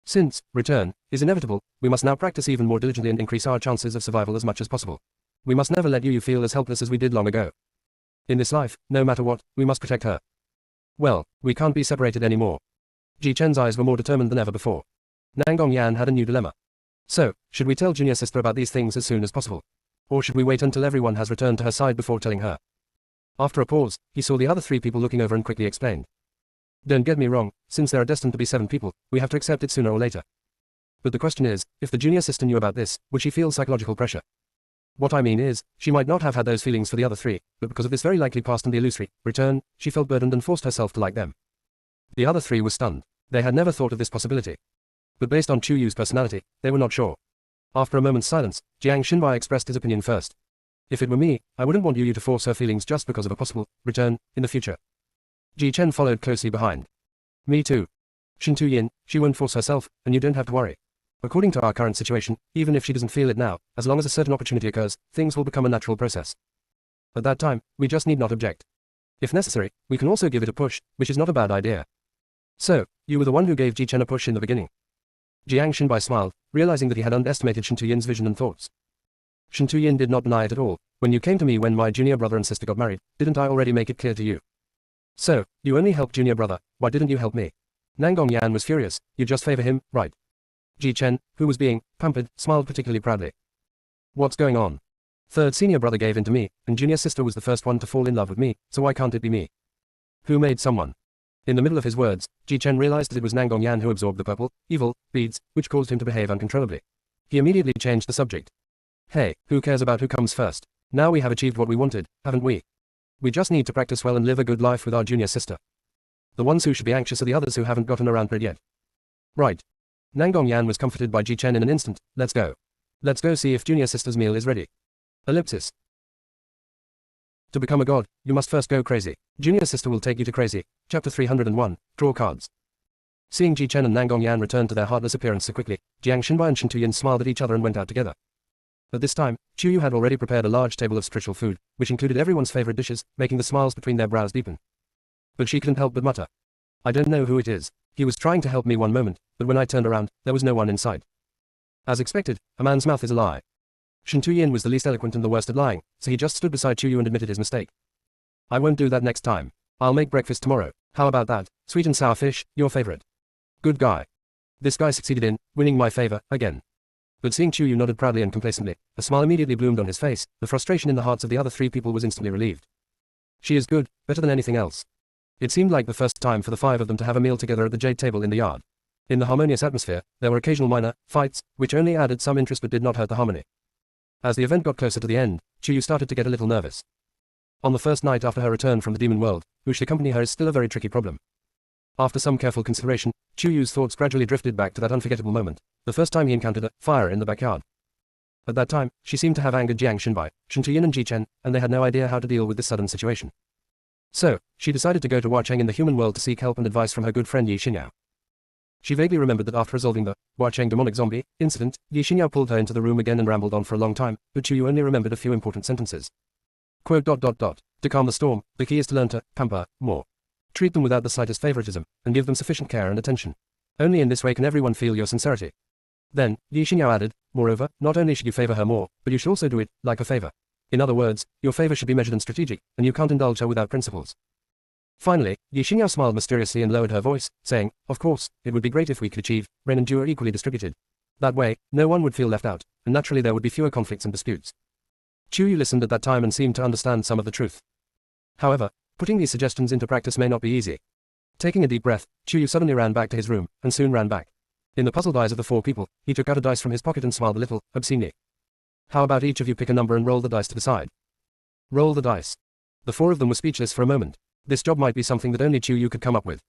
"Since return is inevitable, we must now practice even more diligently and increase our chances of survival as much as possible. We must never let Yu feel as helpless as we did long ago. In this life, no matter what, we must protect her. Well, we can't be separated anymore." Ji Chen's eyes were more determined than ever before. Nangong Yan had a new dilemma. So, should we tell junior sister about these things as soon as possible? Or should we wait until everyone has returned to her side before telling her? After a pause, he saw the other 3 people looking over and quickly explained. Don't get me wrong, since there are destined to be 7 people, we have to accept it sooner or later. But the question is, if the junior sister knew about this, would she feel psychological pressure? What I mean is, she might not have had those feelings for the other 3, but because of this very likely past and the illusory return, she felt burdened and forced herself to like them. The other 3 were stunned. They had never thought of this possibility. But based on Chu Yu's personality, they were not sure. After a moment's silence, Jiang Xinbai expressed his opinion first. If it were me, I wouldn't want Yu to force her feelings just because of a possible return in the future. Ji Chen followed closely behind. Me too. Shen Tuyin, she won't force herself, and you don't have to worry. According to our current situation, even if she doesn't feel it now, as long as a certain opportunity occurs, things will become a natural process. At that time, we just need not object. If necessary, we can also give it a push, which is not a bad idea. So, you were the one who gave Ji Chen a push in the beginning. Jiang Xinbai smiled, realizing that he had underestimated Shen Tuyin's vision and thoughts. Shen Tuyin did not deny it at all. When you came to me when my junior brother and sister got married, didn't I already make it clear to you? So, you only helped junior brother, why didn't you help me? Nangong Yan was furious, you just favor him, right? Ji Chen, who was being pampered, smiled particularly proudly. What's going on? Third senior brother gave in to me, and junior sister was the first one to fall in love with me, so why can't it be me? Who made someone? In the middle of his words, Ji Chen realized that it was Nangong Yan who absorbed the purple, evil, beads, which caused him to behave uncontrollably. He immediately changed the subject. Hey, who cares about who comes first? Now we have achieved what we wanted, haven't we? We just need to practice well and live a good life with our junior sister. The ones who should be anxious are the others who haven't gotten around to it yet. Right. Nangong Yan was comforted by Ji Chen in an instant. Let's go. Let's go see if junior sister's meal is ready. Ellipsis. To become a god, you must first go crazy. Junior sister will take you to crazy. Chapter 301, Draw Cards. Seeing Ji Chen and Nangong Yan return to their heartless appearance so quickly, Jiang Xinbai and Shen Tuyin smiled at each other and went out together. At this time, Chu Yu had already prepared a large table of spiritual food, which included everyone's favorite dishes, making the smiles between their brows deepen. But she couldn't help but mutter. I don't know who it is. He was trying to help me one moment, but when I turned around, there was no one in sight. As expected, a man's mouth is a lie. Shen Tuyin was the least eloquent and the worst at lying, so he just stood beside Chu Yu and admitted his mistake. I won't do that next time. I'll make breakfast tomorrow. How about that? Sweet and sour fish, your favorite. Good guy. This guy succeeded in winning my favor again. But seeing Chu Yu nodded proudly and complacently, a smile immediately bloomed on his face. The frustration in the hearts of the other 3 people was instantly relieved. She is good, better than anything else. It seemed like the first time for the 5 of them to have a meal together at the jade table in the yard. In the harmonious atmosphere, there were occasional minor fights, which only added some interest but did not hurt the harmony. As the event got closer to the end, Chu Yu started to get a little nervous. On the first night after her return from the demon world, who should accompany her is still a very tricky problem. After some careful consideration, Chu Yu's thoughts gradually drifted back to that unforgettable moment, the first time he encountered a fire in the backyard. At that time, she seemed to have angered Jiang Xinbai, Shen Tuyin and Ji Chen, and they had no idea how to deal with this sudden situation. So, she decided to go to Huacheng in the human world to seek help and advice from her good friend Yi Xinyao. She vaguely remembered that after resolving the Huacheng demonic zombie incident, Yi Xinyao pulled her into the room again and rambled on for a long time, but Chu Yu only remembered a few important sentences. Quote, To calm the storm, the key is to learn to pamper more. Treat them without the slightest favoritism, and give them sufficient care and attention. Only in this way can everyone feel your sincerity. Then, Yi Xinyao added, moreover, not only should you favor her more, but you should also do it like a favor. In other words, your favor should be measured and strategic, and you can't indulge her without principles. Finally, Yi Xinyao smiled mysteriously and lowered her voice, saying, of course, it would be great if we could achieve rain and dew are equally distributed. That way, no one would feel left out, and naturally there would be fewer conflicts and disputes. Chu Yu listened at that time and seemed to understand some of the truth. However, putting these suggestions into practice may not be easy. Taking a deep breath, Chu Yu suddenly ran back to his room, and soon ran back. In the puzzled eyes of the 4 people, he took out a dice from his pocket and smiled a little, obscenely. How about each of you pick a number and roll the dice to decide? Roll the dice. The 4 of them were speechless for a moment. This job might be something that only Chu Yu could come up with.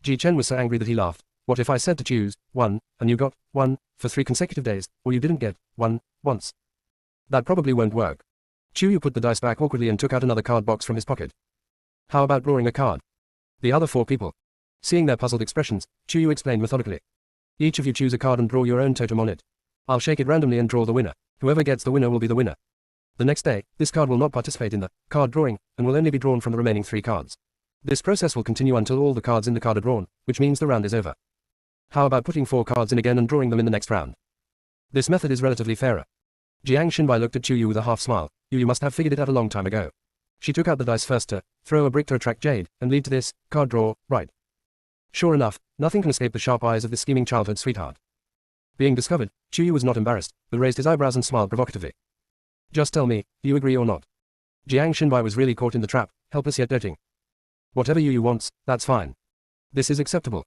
Ji Chen was so angry that he laughed. What if I said to choose 1, and you got 1, for 3 consecutive days, or you didn't get 1, once? That probably won't work. Chu Yu put the dice back awkwardly and took out another card box from his pocket. How about drawing a card? The other 4 people. Seeing their puzzled expressions, Chu Yu explained methodically. Each of you choose a card and draw your own totem on it. I'll shake it randomly and draw the winner. Whoever gets the winner will be the winner. The next day, this card will not participate in the card drawing, and will only be drawn from the remaining 3 cards. This process will continue until all the cards in the card are drawn, which means the round is over. How about putting 4 cards in again and drawing them in the next round? This method is relatively fairer. Jiang Xinbai looked at Chu Yu with a half smile. You must have figured it out a long time ago. She took out the dice first to throw a brick to attract Jade, and lead to this card draw, right? Sure enough, nothing can escape the sharp eyes of this scheming childhood sweetheart. Being discovered, Chu Yu was not embarrassed, but raised his eyebrows and smiled provocatively. Just tell me, do you agree or not? Jiang Xinbai was really caught in the trap, helpless yet doting. Whatever Yu wants, that's fine. This is acceptable.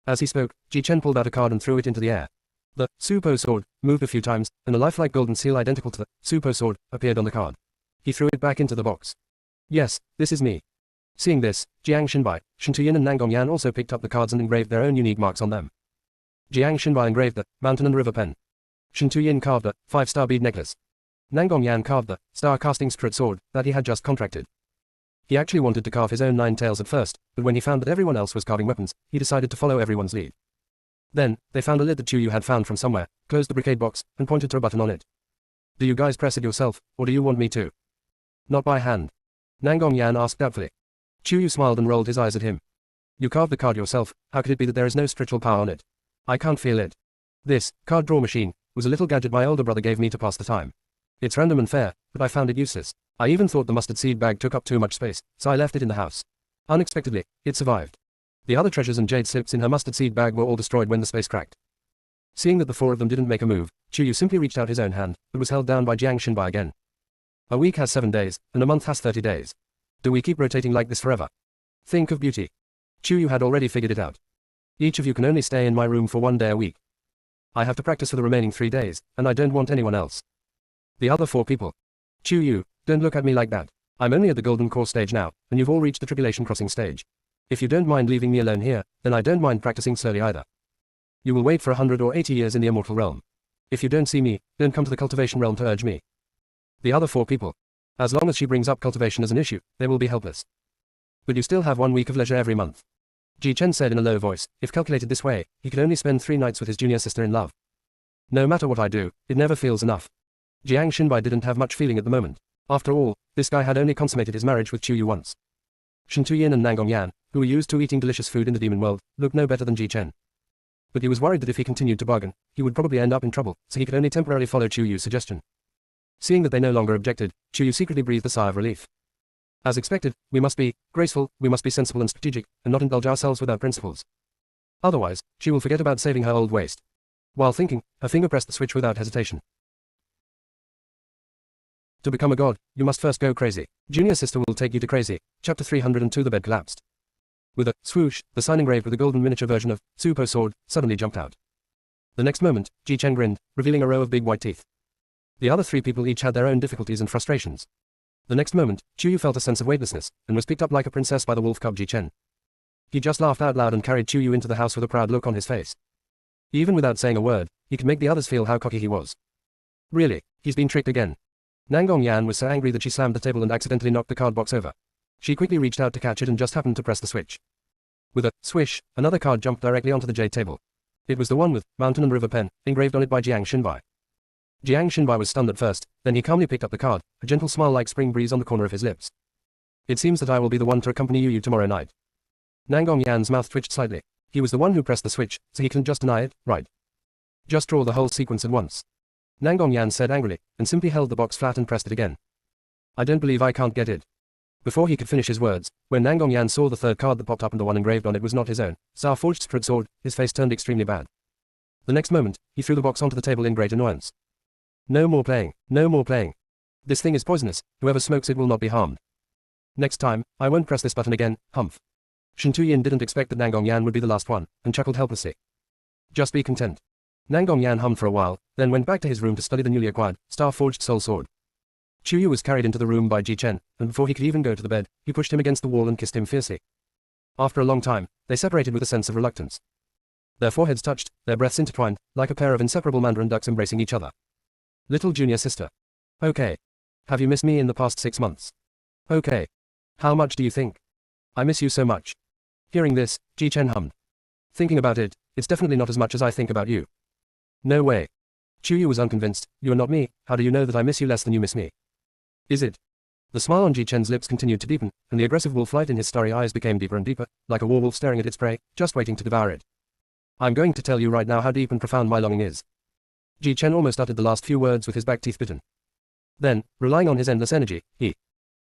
As he spoke, Ji Chen pulled out a card and threw it into the air. The Supo sword moved a few times, and a lifelike golden seal identical to the Supo sword appeared on the card. He threw it back into the box. Yes, this is me. Seeing this, Jiang Xinbai, Shen Tuyin and Nangong Yan also picked up the cards and engraved their own unique marks on them. Jiang Xinbai engraved the mountain and river pen. Shen Tuyin carved the 5-star bead necklace. Nangong Yan carved the star-casting strut sword that he had just contracted. He actually wanted to carve his own 9 tails at first, but when he found that everyone else was carving weapons, he decided to follow everyone's lead. Then, they found a lid that Chu Yu had found from somewhere, closed the brocade box, and pointed to a button on it. Do you guys press it yourself, or do you want me to? Not by hand. Nangong Yan asked doubtfully. Chu Yu smiled and rolled his eyes at him. You carved the card yourself, how could it be that there is no spiritual power on it? I can't feel it. This card draw machine was a little gadget my older brother gave me to pass the time. It's random and fair, but I found it useless. I even thought the mustard seed bag took up too much space, so I left it in the house. Unexpectedly, it survived. The other treasures and jade slips in her mustard seed bag were all destroyed when the space cracked. Seeing that the 4 of them didn't make a move, Chu Yu simply reached out his own hand, but was held down by Jiang Xinbai again. A week has 7 days, and a month has 30 days. Do we keep rotating like this forever? Think of beauty. Chu Yu had already figured it out. Each of you can only stay in my room for 1 day a week. I have to practice for the remaining 3 days, and I don't want anyone else. The other 4 people. Chu Yu, don't look at me like that. I'm only at the golden core stage now, and you've all reached the tribulation crossing stage. If you don't mind leaving me alone here, then I don't mind practicing slowly either. You will wait for 100 or 80 years in the immortal realm. If you don't see me, don't come to the cultivation realm to urge me. The other 4 people. As long as she brings up cultivation as an issue, they will be helpless. But you still have 1 week of leisure every month. Ji Chen said in a low voice, if calculated this way, he could only spend 3 nights with his junior sister in love. No matter what I do, it never feels enough. Jiang Xinbai didn't have much feeling at the moment. After all, this guy had only consummated his marriage with Chu Yu once. Shen Tuyin and Nangong Yan, who were used to eating delicious food in the demon world, looked no better than Ji Chen. But he was worried that if he continued to bargain, he would probably end up in trouble, so he could only temporarily follow Chu Yu's suggestion. Seeing that they no longer objected, Chu Yu secretly breathed a sigh of relief. As expected, we must be graceful, we must be sensible and strategic, and not indulge ourselves without principles. Otherwise, she will forget about saving her old waist. While thinking, her finger pressed the switch without hesitation. To become a god, you must first go crazy. Junior sister will take you to crazy. Chapter 302. The bed collapsed. With a swoosh, the sign engraved with a golden miniature version of Supo sword suddenly jumped out. The next moment, Ji Chen grinned, revealing a row of big white teeth. The other 3 people each had their own difficulties and frustrations. The next moment, Chu Yu felt a sense of weightlessness, and was picked up like a princess by the wolf cub Ji Chen. He just laughed out loud and carried Chu Yu into the house with a proud look on his face. Even without saying a word, he could make the others feel how cocky he was. Really, he's been tricked again. Nangong Yan was so angry that she slammed the table and accidentally knocked the card box over. She quickly reached out to catch it and just happened to press the switch. With a swish, another card jumped directly onto the jade table. It was the one with mountain and river pen engraved on it by Jiang Xinbai. Jiang Xinbai was stunned at first, then he calmly picked up the card, a gentle smile like spring breeze on the corner of his lips. It seems that I will be the one to accompany you tomorrow night. Nangong Yan's mouth twitched slightly. He was the one who pressed the switch, so he couldn't just deny it, right? Just draw the whole sequence at once. Nangong Yan said angrily, and simply held the box flat and pressed it again. I don't believe I can't get it. Before he could finish his words, when Nangong Yan saw the 3rd card that popped up and the one engraved on it was not his own, Star-forged strut sword, his face turned extremely bad. The next moment, he threw the box onto the table in great annoyance. No more playing, no more playing. This thing is poisonous, whoever smokes it will not be harmed. Next time, I won't press this button again, humph. Shen Tuyin didn't expect that Nangong Yan would be the last one, and chuckled helplessly. Just be content. Nangong Yan hummed for a while, then went back to his room to study the newly acquired, star-forged soul sword. Chu Yu was carried into the room by Ji Chen, and before he could even go to the bed, he pushed him against the wall and kissed him fiercely. After a long time, they separated with a sense of reluctance. Their foreheads touched, their breaths intertwined, like a pair of inseparable mandarin ducks embracing each other. Little junior sister. Okay. Have you missed me in the past 6 months? Okay. How much do you think? I miss you so much. Hearing this, Ji Chen hummed. Thinking about it, it's definitely not as much as I think about you. No way. Chu Yu was unconvinced. You are not me, how do you know that I miss you less than you miss me? Is it? The smile on Ji Chen's lips continued to deepen, and the aggressive wolf light in his starry eyes became deeper and deeper, like a werewolf staring at its prey, just waiting to devour it. I'm going to tell you right now how deep and profound my longing is. Ji Chen almost uttered the last few words with his back teeth bitten. Then, relying on his endless energy,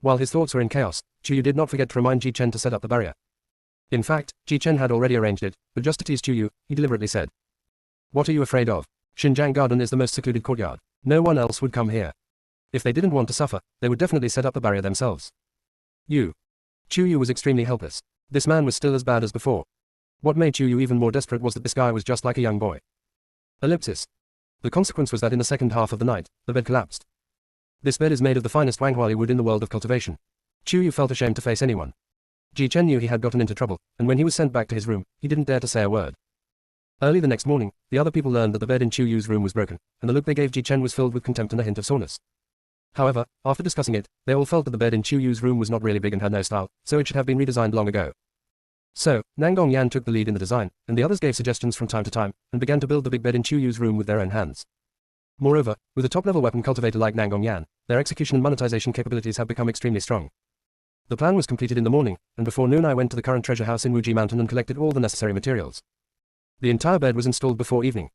while his thoughts were in chaos, Chu Yu did not forget to remind Ji Chen to set up the barrier. In fact, Ji Chen had already arranged it, but just to tease Chu Yu, he deliberately said. What are you afraid of? Xinjiang Garden is the most secluded courtyard. No one else would come here. If they didn't want to suffer, they would definitely set up the barrier themselves. You. Chu Yu was extremely helpless. This man was still as bad as before. What made Chu Yu even more desperate was that this guy was just like a young boy. Ellipsis. The consequence was that in the second half of the night, the bed collapsed. This bed is made of the finest Wanghuali wood in the world of cultivation. Chu Yu felt ashamed to face anyone. Ji Chen knew he had gotten into trouble, and when he was sent back to his room, he didn't dare to say a word. Early the next morning, the other people learned that the bed in Chu Yu's room was broken, and the look they gave Ji Chen was filled with contempt and a hint of soreness. However, after discussing it, they all felt that the bed in Chu Yu's room was not really big and had no style, so it should have been redesigned long ago. So, Nangong Yan took the lead in the design, and the others gave suggestions from time to time, and began to build the big bed in Chu Yu's room with their own hands. Moreover, with a top-level weapon cultivator like Nangong Yan, their execution and monetization capabilities have become extremely strong. The plan was completed in the morning, and before noon I went to the current treasure house in Wuji Mountain and collected all the necessary materials. The entire bed was installed before evening.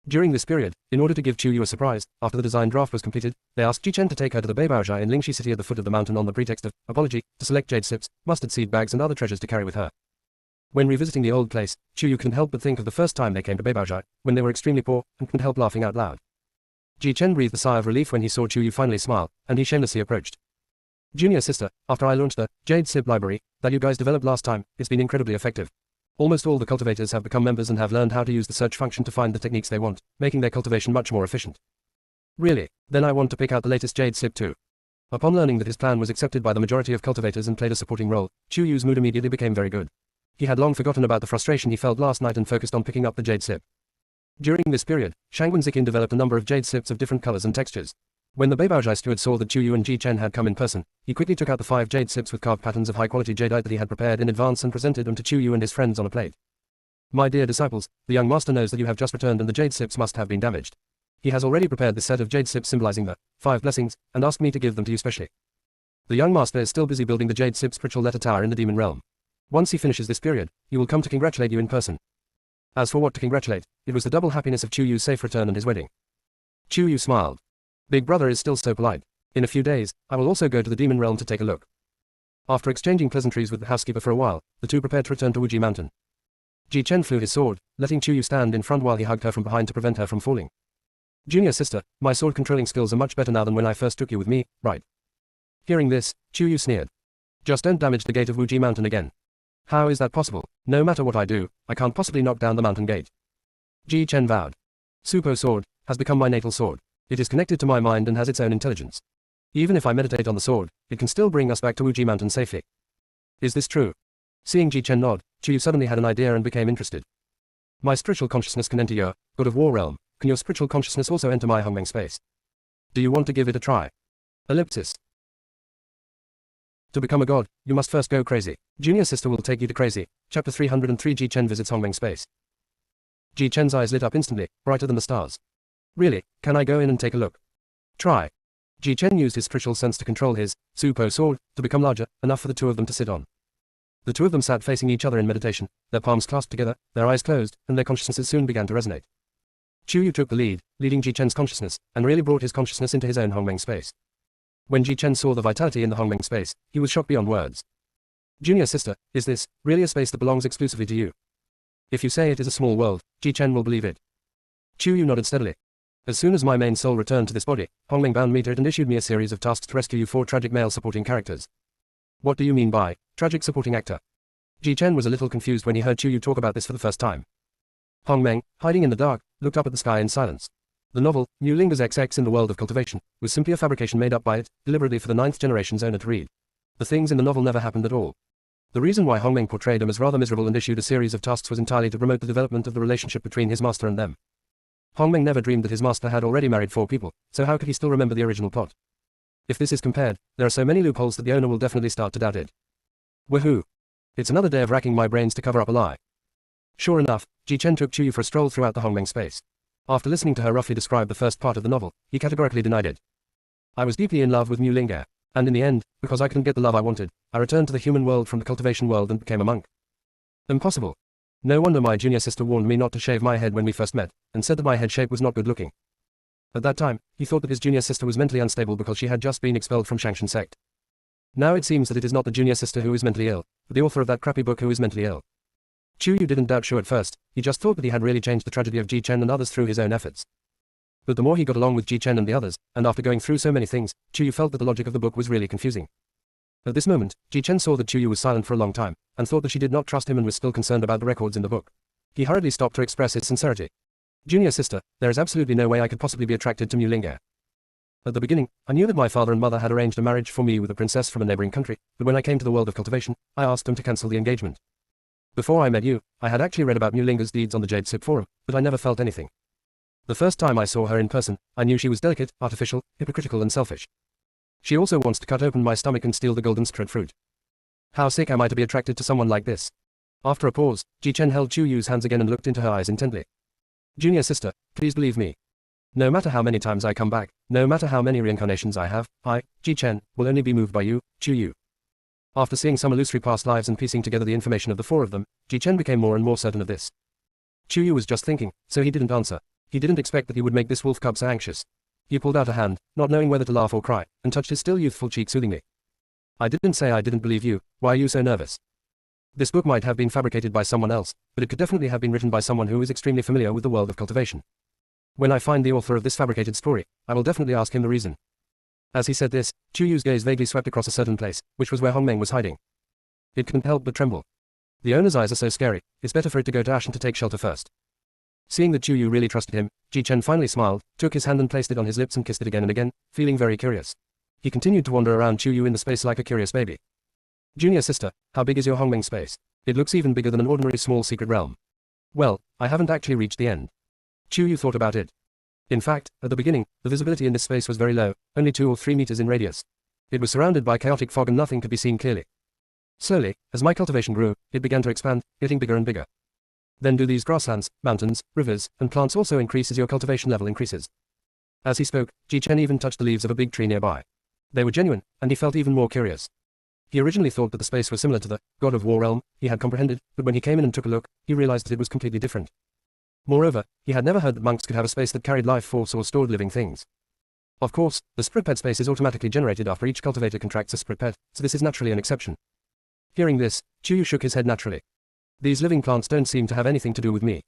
During this period, in order to give Chu Yu a surprise, after the design draft was completed, they asked Ji Chen to take her to the Beibaozhai in Lingxi city at the foot of the mountain on the pretext of apology, to select jade slips, mustard seed bags and other treasures to carry with her. When revisiting the old place, Chu Yu couldn't help but think of the first time they came to Beibaozhai, when they were extremely poor, and couldn't help laughing out loud. Ji Chen breathed a sigh of relief when he saw Chu Yu finally smile, and he shamelessly approached. Junior sister, after I launched the Jade Sip library that you guys developed last time, it's been incredibly effective. Almost all the cultivators have become members and have learned how to use the search function to find the techniques they want, making their cultivation much more efficient. Really? Then I want to pick out the latest Jade Sip too. Upon learning that his plan was accepted by the majority of cultivators and played a supporting role, Chu Yu's mood immediately became very good. He had long forgotten about the frustration he felt last night and focused on picking up the Jade Sip. During this period, Shangwen Zikin developed a number of Jade Sips of different colors and textures. When the Beibaozhai steward saw that Chu Yu and Ji Chen had come in person, he quickly took out the 5 jade sips with carved patterns of high-quality jadeite that he had prepared in advance and presented them to Chu Yu and his friends on a plate. My dear disciples, the young master knows that you have just returned and the jade sips must have been damaged. He has already prepared this set of jade sips symbolizing the 5 blessings, and asked me to give them to you specially. The young master is still busy building the jade sip spiritual letter tower in the demon realm. Once he finishes this period, he will come to congratulate you in person. As for what to congratulate, it was the double happiness of Chu Yu's safe return and his wedding. Chu Yu smiled. Big brother is still so polite. In a few days, I will also go to the demon realm to take a look. After exchanging pleasantries with the housekeeper for a while, the two prepared to return to Wuji Mountain. Ji Chen flew his sword, letting Chu Yu stand in front while he hugged her from behind to prevent her from falling. Junior sister, my sword controlling skills are much better now than when I first took you with me, right? Hearing this, Chu Yu sneered. Just don't damage the gate of Wuji Mountain again. How is that possible? No matter what I do, I can't possibly knock down the mountain gate. Ji Chen vowed. Supo sword has become my natal sword. It is connected to my mind and has its own intelligence. Even if I meditate on the sword, it can still bring us back to Wuji Mountain safely. Is this true? Seeing Ji Chen nod, Chu Yu suddenly had an idea and became interested. My spiritual consciousness can enter your God of War realm. Can your spiritual consciousness also enter my Hongmeng space? Do you want to give it a try? Ellipsis. To become a god, you must first go crazy. Junior sister will take you to crazy. Chapter 303 Ji Chen visits Hongmeng space. Ji Chen's eyes lit up instantly, brighter than the stars. Really, can I go in and take a look? Try. Ji Chen used his spiritual sense to control his Supo sword to become larger, enough for the two of them to sit on. The two of them sat facing each other in meditation, their palms clasped together, their eyes closed, and their consciousnesses soon began to resonate. Chu Yu took the lead, leading Ji Chen's consciousness, and really brought his consciousness into his own Hongmeng space. When Ji Chen saw the vitality in the Hongmeng space, he was shocked beyond words. Junior sister, is this really a space that belongs exclusively to you? If you say it is a small world, Ji Chen will believe it. Chu Yu nodded steadily. As soon as my main soul returned to this body, Hongmeng bound me to it and issued me a series of tasks to rescue you 4 tragic male supporting characters. What do you mean by tragic supporting actor? Ji Chen was a little confused when he heard Chu Yu talk about this for the first time. Hongmeng, hiding in the dark, looked up at the sky in silence. The novel, New Linga's XX in the World of Cultivation, was simply a fabrication made up by it, deliberately for the 9th generation's owner to read. The things in the novel never happened at all. The reason why Hongmeng portrayed him as rather miserable and issued a series of tasks was entirely to promote the development of the relationship between his master and them. Hongmeng never dreamed that his master had already married 4 people, so how could he still remember the original plot? If this is compared, there are so many loopholes that the owner will definitely start to doubt it. Woohoo! It's another day of racking my brains to cover up a lie. Sure enough, Ji Chen took Chuyu for a stroll throughout the Hongmeng space. After listening to her roughly describe the first part of the novel, he categorically denied it. I was deeply in love with Mu Linga, and in the end, because I couldn't get the love I wanted, I returned to the human world from the cultivation world and became a monk. Impossible. No wonder my junior sister warned me not to shave my head when we first met, and said that my head shape was not good looking. At that time, he thought that his junior sister was mentally unstable because she had just been expelled from Shangshan sect. Now it seems that it is not the junior sister who is mentally ill, but the author of that crappy book who is mentally ill. Chuyu didn't doubt Shu at first, he just thought that he had really changed the tragedy of Ji Chen and others through his own efforts. But the more he got along with Ji Chen and the others, and after going through so many things, Chuyu felt that the logic of the book was really confusing. At this moment, Ji Chen saw that Chuyu was silent for a long time, and thought that she did not trust him and was still concerned about the records in the book. He hurriedly stopped to express his sincerity. Junior sister, there is absolutely no way I could possibly be attracted to Mu Linga. At the beginning, I knew that my father and mother had arranged a marriage for me with a princess from a neighboring country, but when I came to the world of cultivation, I asked them to cancel the engagement. Before I met you, I had actually read about Mu Linga's deeds on the Jade Sip forum, but I never felt anything. The first time I saw her in person, I knew she was delicate, artificial, hypocritical and selfish. She also wants to cut open my stomach and steal the golden spread fruit. How sick am I to be attracted to someone like this? After a pause, Ji Chen held Chuyu's hands again and looked into her eyes intently. Junior sister, please believe me. No matter how many times I come back, no matter how many reincarnations I have, I, Ji Chen, will only be moved by you, Chuyu. After seeing some illusory past lives and piecing together the information of the four of them, Ji Chen became more and more certain of this. Chuyu was just thinking, so he didn't answer. He didn't expect that he would make this wolf cub so anxious. He pulled out a hand, not knowing whether to laugh or cry, and touched his still youthful cheek soothingly. I didn't say I didn't believe you, why are you so nervous? This book might have been fabricated by someone else, but it could definitely have been written by someone who is extremely familiar with the world of cultivation. When I find the author of this fabricated story, I will definitely ask him the reason. As he said this, Chuyu's gaze vaguely swept across a certain place, which was where Hongmeng was hiding. It couldn't help but tremble. The owner's eyes are so scary, it's better for it to go to Ashen to take shelter first. Seeing that Chuyu really trusted him, Ji Chen finally smiled, took his hand and placed it on his lips and kissed it again and again, feeling very curious. He continued to wander around Chuyu in the space like a curious baby. Junior sister, how big is your Hongmeng space? It looks even bigger than an ordinary small secret realm. Well, I haven't actually reached the end. Chuyu thought about it. In fact, at the beginning, the visibility in this space was very low, only 2 or 3 meters in radius. It was surrounded by chaotic fog and nothing could be seen clearly. Slowly, as my cultivation grew, it began to expand, getting bigger and bigger. Then do these grasslands, mountains, rivers, and plants also increase as your cultivation level increases? As he spoke, Ji Chen even touched the leaves of a big tree nearby. They were genuine, and he felt even more curious. He originally thought that the space was similar to the God of War realm he had comprehended, but when he came in and took a look, he realized that it was completely different. Moreover, he had never heard that monks could have a space that carried life force or stored living things. Of course, the spirit pet space is automatically generated after each cultivator contracts a spirit pet, so this is naturally an exception. Hearing this, Chuyu shook his head naturally. These living plants don't seem to have anything to do with me.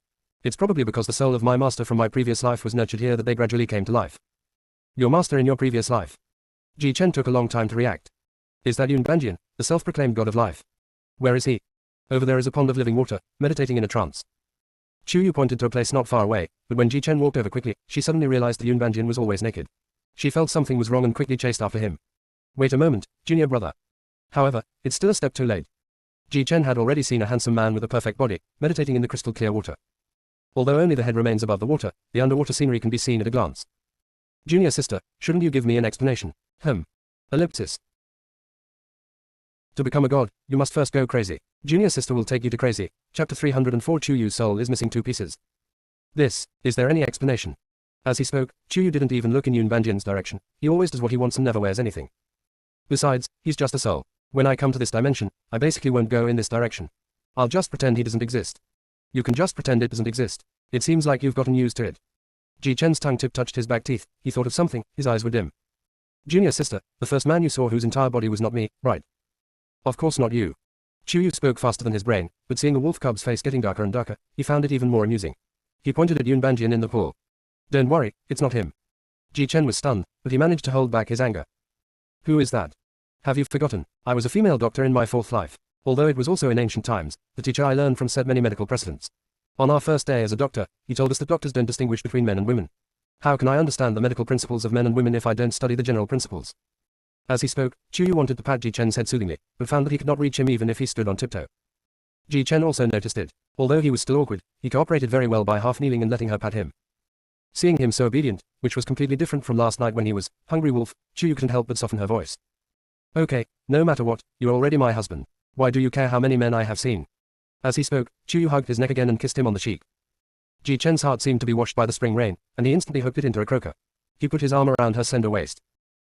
It's probably because the soul of my master from my previous life was nurtured here that they gradually came to life. Your master in your previous life? Ji Chen took a long time to react. Is that Yun Banjian, the self-proclaimed god of life? Where is he? Over there is a pond of living water, meditating in a trance. Chuyu pointed to a place not far away, but when Ji Chen walked over quickly, she suddenly realized that Yun Banjian was always naked. She felt something was wrong and quickly chased after him. Wait a moment, junior brother. However, it's still a step too late. Ji Chen had already seen a handsome man with a perfect body, meditating in the crystal clear water. Although only the head remains above the water, the underwater scenery can be seen at a glance. Junior sister, shouldn't you give me an explanation? Ellipsis. To become a god, you must first go crazy. Junior sister will take you to crazy. Chapter 304 Chuyu's soul is missing 2 pieces. Is there any explanation? As he spoke, Chuyu didn't even look in Yun Banjian's direction. He always does what he wants and never wears anything. Besides, he's just a soul. When I come to this dimension, I basically won't go in this direction. I'll just pretend he doesn't exist. You can just pretend it doesn't exist. It seems like you've gotten used to it. Ji Chen's tongue tip touched his back teeth. He thought of something, his eyes were dim. Junior sister, the first man you saw whose entire body was not me, right? Of course not you. Chuyu spoke faster than his brain, but seeing the wolf cub's face getting darker and darker, he found it even more amusing. He pointed at Yun Banjian in the pool. Don't worry, it's not him. Ji Chen was stunned, but he managed to hold back his anger. Who is that? Have you forgotten? I was a female doctor in my 4th life. Although it was also in ancient times, the teacher I learned from said many medical precedents. On our first day as a doctor, he told us that doctors don't distinguish between men and women. How can I understand the medical principles of men and women if I don't study the general principles? As he spoke, Chuyu wanted to pat Ji Chen's head soothingly, but found that he could not reach him even if he stood on tiptoe. Ji Chen also noticed it. Although he was still awkward, he cooperated very well by half kneeling and letting her pat him. Seeing him so obedient, which was completely different from last night when he was hungry wolf, Chuyu couldn't help but soften her voice. Okay, no matter what, you're already my husband. Why do you care how many men I have seen? As he spoke, Chu Yu hugged his neck again and kissed him on the cheek. Ji Chen's heart seemed to be washed by the spring rain, and he instantly hooked it into a croaker. He put his arm around her slender waist.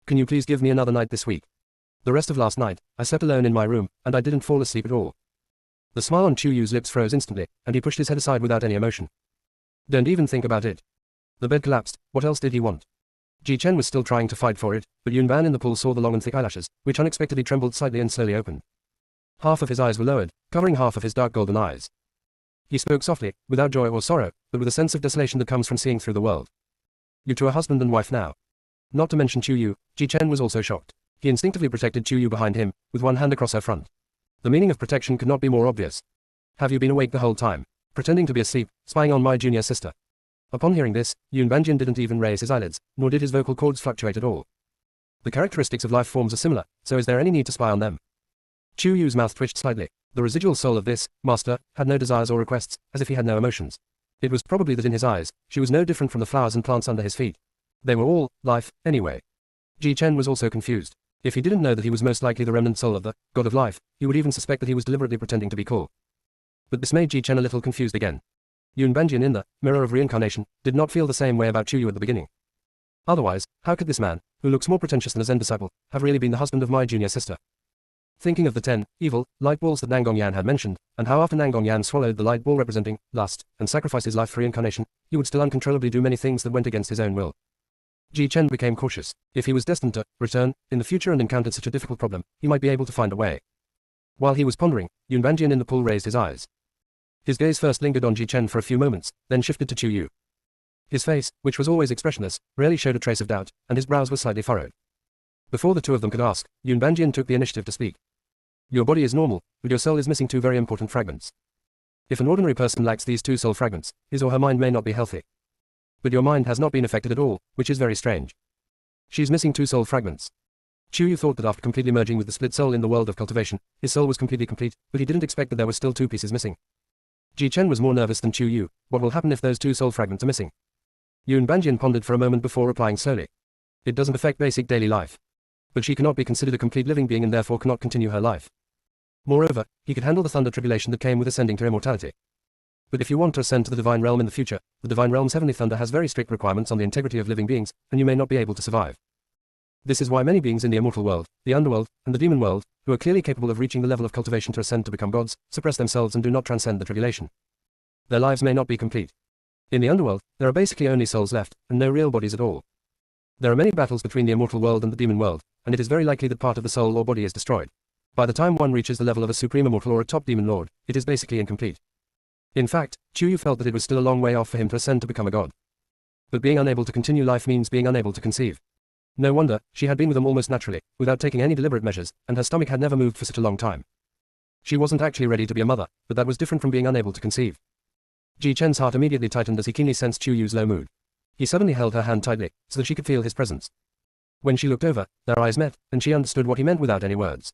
Can you please give me another night this week? The rest of last night, I slept alone in my room, and I didn't fall asleep at all. The smile on Chu Yu's lips froze instantly, and he pushed his head aside without any emotion. Don't even think about it. The bed collapsed. What else did he want? Ji Chen was still trying to fight for it, but Yun Ban in the pool saw the long and thick eyelashes, which unexpectedly trembled slightly and slowly opened. Half of his eyes were lowered, covering half of his dark golden eyes. He spoke softly, without joy or sorrow, but with a sense of desolation that comes from seeing through the world. You two are husband and wife now. Not to mention Chu Yu, Ji Chen was also shocked. He instinctively protected Chu Yu behind him, with one hand across her front. The meaning of protection could not be more obvious. Have you been awake the whole time, pretending to be asleep, spying on my junior sister? Upon hearing this, Yun Banjin didn't even raise his eyelids, nor did his vocal cords fluctuate at all. The characteristics of life forms are similar, so is there any need to spy on them? Chu Yu's mouth twitched slightly. The residual soul of this master had no desires or requests, as if he had no emotions. It was probably that in his eyes, she was no different from the flowers and plants under his feet. They were all life, anyway. Ji Chen was also confused. If he didn't know that he was most likely the remnant soul of the god of life, he would even suspect that he was deliberately pretending to be cool. But this made Ji Chen a little confused again. Yun Banjin in the mirror of reincarnation did not feel the same way about Chu Yu at the beginning. Otherwise, how could this man, who looks more pretentious than a Zen disciple, have really been the husband of my junior sister? Thinking of the 10 evil light balls that Nangong Yan had mentioned, and how after Nangong Yan swallowed the light ball representing lust and sacrificed his life for reincarnation, he would still uncontrollably do many things that went against his own will. Ji Chen became cautious. If he was destined to return in the future and encountered such a difficult problem, he might be able to find a way. While he was pondering, Yun Banjin in the pool raised his eyes. His gaze first lingered on Ji Chen for a few moments, then shifted to Chu Yu. His face, which was always expressionless, rarely showed a trace of doubt, and his brows were slightly furrowed. Before the two of them could ask, Yun Banjin took the initiative to speak. Your body is normal, but your soul is missing two very important fragments. If an ordinary person lacks these two soul fragments, his or her mind may not be healthy. But your mind has not been affected at all, which is very strange. She's missing two soul fragments. Chu Yu thought that after completely merging with the split soul in the world of cultivation, his soul was completely complete, but he didn't expect that there were still two pieces missing. Ji Chen was more nervous than Chu Yu. What will happen if those two soul fragments are missing? Yun Banjin pondered for a moment before replying slowly. It doesn't affect basic daily life. But she cannot be considered a complete living being and therefore cannot continue her life. Moreover, he could handle the thunder tribulation that came with ascending to immortality. But if you want to ascend to the divine realm in the future, the divine realm's heavenly thunder has very strict requirements on the integrity of living beings, and you may not be able to survive. This is why many beings in the immortal world, the underworld, and the demon world, who are clearly capable of reaching the level of cultivation to ascend to become gods, suppress themselves and do not transcend the tribulation. Their lives may not be complete. In the underworld, there are basically only souls left, and no real bodies at all. There are many battles between the immortal world and the demon world, and it is very likely that part of the soul or body is destroyed. By the time one reaches the level of a supreme immortal or a top demon lord, it is basically incomplete. In fact, Chu Yu felt that it was still a long way off for him to ascend to become a god. But being unable to continue life means being unable to conceive. No wonder, she had been with them almost naturally, without taking any deliberate measures, and her stomach had never moved for such a long time. She wasn't actually ready to be a mother, but that was different from being unable to conceive. Ji Chen's heart immediately tightened as he keenly sensed Chu Yu's low mood. He suddenly held her hand tightly, so that she could feel his presence. When she looked over, their eyes met, and she understood what he meant without any words.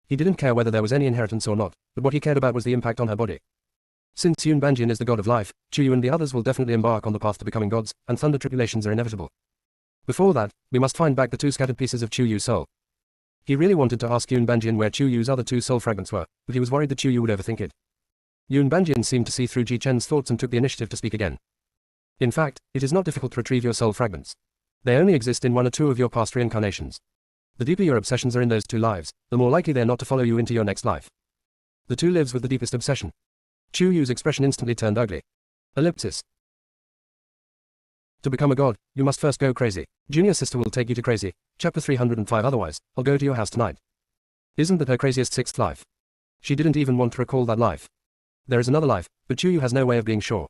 He didn't care whether there was any inheritance or not, but what he cared about was the impact on her body. Since Yun Banjin is the god of life, Chu Yu and the others will definitely embark on the path to becoming gods, and thunder tribulations are inevitable. Before that, we must find back the two scattered pieces of Chu Yu's soul. He really wanted to ask Yun Banjin where Chu Yu's other two soul fragments were, but he was worried that Chu Yu would overthink it. Yun Banjin seemed to see through Ji Chen's thoughts and took the initiative to speak again. In fact, it is not difficult to retrieve your soul fragments. They only exist in one or two of your past reincarnations. The deeper your obsessions are in those two lives, the more likely they are not to follow you into your next life. The two lives with the deepest obsession. Chu Yu's expression instantly turned ugly. Ellipsis. To become a god, you must first go crazy. Junior sister will take you to crazy. Chapter 305. Otherwise, I'll go to your house tonight. Isn't that her craziest sixth life? She didn't even want to recall that life. There is another life, but Chu Yu has no way of being sure.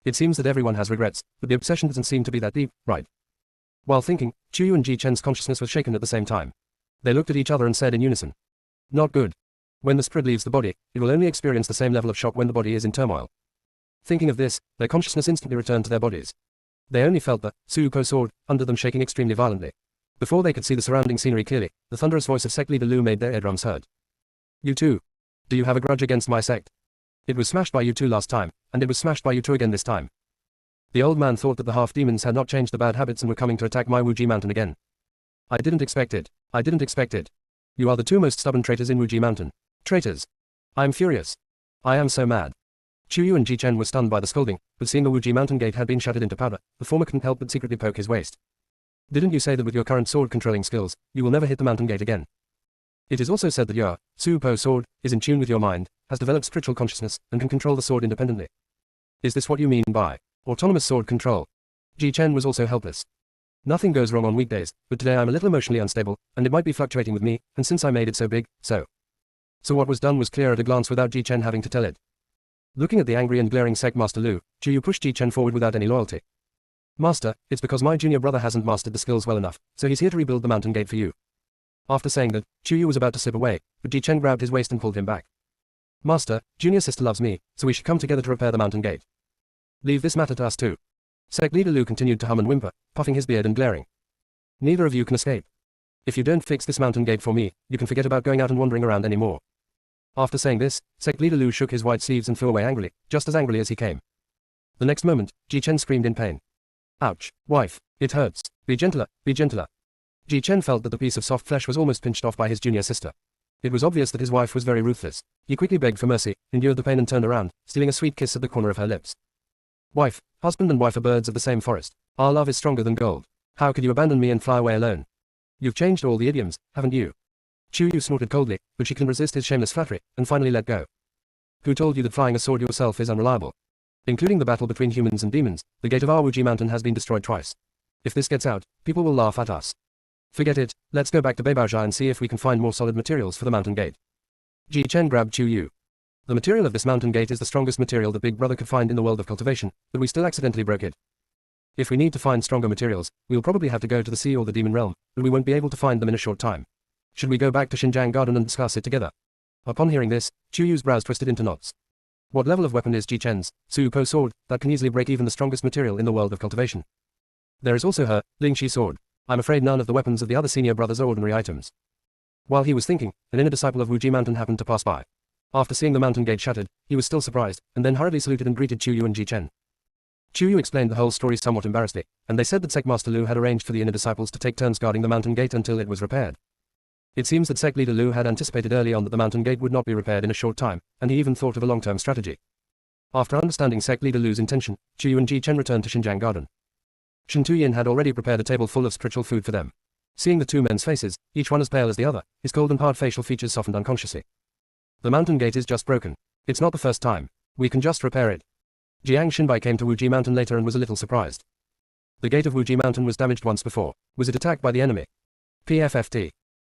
It seems that everyone has regrets, but the obsession doesn't seem to be that deep, right? While thinking, Chu Yu and Ji Chen's consciousness was shaken at the same time. They looked at each other and said in unison. Not good. When the spirit leaves the body, it will only experience the same level of shock when the body is in turmoil. Thinking of this, their consciousness instantly returned to their bodies. They only felt the Suko sword under them shaking extremely violently. Before they could see the surrounding scenery clearly, the thunderous voice of sect leader Lu made their eardrums heard. You too. Do you have a grudge against my sect? It was smashed by you two last time, and it was smashed by you two again this time. The old man thought that the half-demons had not changed the bad habits and were coming to attack my Wuji Mountain again. I didn't expect it. I didn't expect it. You are the two most stubborn traitors in Wuji Mountain. Traitors. I am furious. I am so mad. Chuyu and Ji Chen were stunned by the scolding, but seeing the Wuji mountain gate had been shattered into powder, the former couldn't help but secretly poke his waist. Didn't you say that with your current sword controlling skills, you will never hit the mountain gate again? It is also said that your Su Po sword is in tune with your mind, has developed spiritual consciousness, and can control the sword independently. Is this what you mean by autonomous sword control? Ji Chen was also helpless. Nothing goes wrong on weekdays, but today I'm a little emotionally unstable, and it might be fluctuating with me, and since I made it so big, so what was done was clear at a glance without Ji Chen having to tell it. Looking at the angry and glaring Sect Master Lu, Chuyu pushed Ji Chen forward without any loyalty. Master, it's because my junior brother hasn't mastered the skills well enough, so he's here to rebuild the mountain gate for you. After saying that, Chuyu was about to slip away, but Ji Chen grabbed his waist and pulled him back. Master, junior sister loves me, so we should come together to repair the mountain gate. Leave this matter to us too. Sect leader Lu continued to hum and whimper, puffing his beard and glaring. Neither of you can escape. If you don't fix this mountain gate for me, you can forget about going out and wandering around anymore. After saying this, Sect leader Lu shook his white sleeves and flew away angrily, just as angrily as he came. The next moment, Ji Chen screamed in pain. Ouch, wife, it hurts, be gentler, be gentler. Ji Chen felt that the piece of soft flesh was almost pinched off by his junior sister. It was obvious that his wife was very ruthless. He quickly begged for mercy, endured the pain and turned around, stealing a sweet kiss at the corner of her lips. Wife, husband and wife are birds of the same forest. Our love is stronger than gold. How could you abandon me and fly away alone? You've changed all the idioms, haven't you? Chuyu snorted coldly, but she couldn't resist his shameless flattery, and finally let go. Who told you that flying a sword yourself is unreliable? Including the battle between humans and demons, the gate of our Wuji mountain has been destroyed twice. If this gets out, people will laugh at us. Forget it, let's go back to Beibaozha and see if we can find more solid materials for the mountain gate. Ji Chen grabbed Chuyu. The material of this mountain gate is the strongest material that Big Brother could find in the world of cultivation, but we still accidentally broke it. If we need to find stronger materials, we'll probably have to go to the sea or the demon realm, but we won't be able to find them in a short time. Should we go back to Xinjiang Garden and discuss it together? Upon hearing this, Chuyu's brows twisted into knots. What level of weapon is Ji Chen's Su Po sword that can easily break even the strongest material in the world of cultivation? There is also her Ling Shi sword. I'm afraid none of the weapons of the other senior brothers are ordinary items. While he was thinking, an inner disciple of Wuji Mountain happened to pass by. After seeing the mountain gate shattered, he was still surprised, and then hurriedly saluted and greeted Chuyu and Ji Chen. Chuyu explained the whole story somewhat embarrassedly, and they said that Sect Master Lu had arranged for the inner disciples to take turns guarding the mountain gate until it was repaired. It seems that Sect leader Lu had anticipated early on that the mountain gate would not be repaired in a short time, and he even thought of a long-term strategy. After understanding Sect leader Lu's intention, Chuyu and Ji Chen returned to Xinjiang Garden. Shen Tuyin had already prepared a table full of spiritual food for them. Seeing the two men's faces, each one as pale as the other, his cold and hard facial features softened unconsciously. The mountain gate is just broken. It's not the first time. We can just repair it. Jiang Xinbai came to Wuji Mountain later and was a little surprised. The gate of Wuji Mountain was damaged once before. Was it attacked by the enemy? PFFT.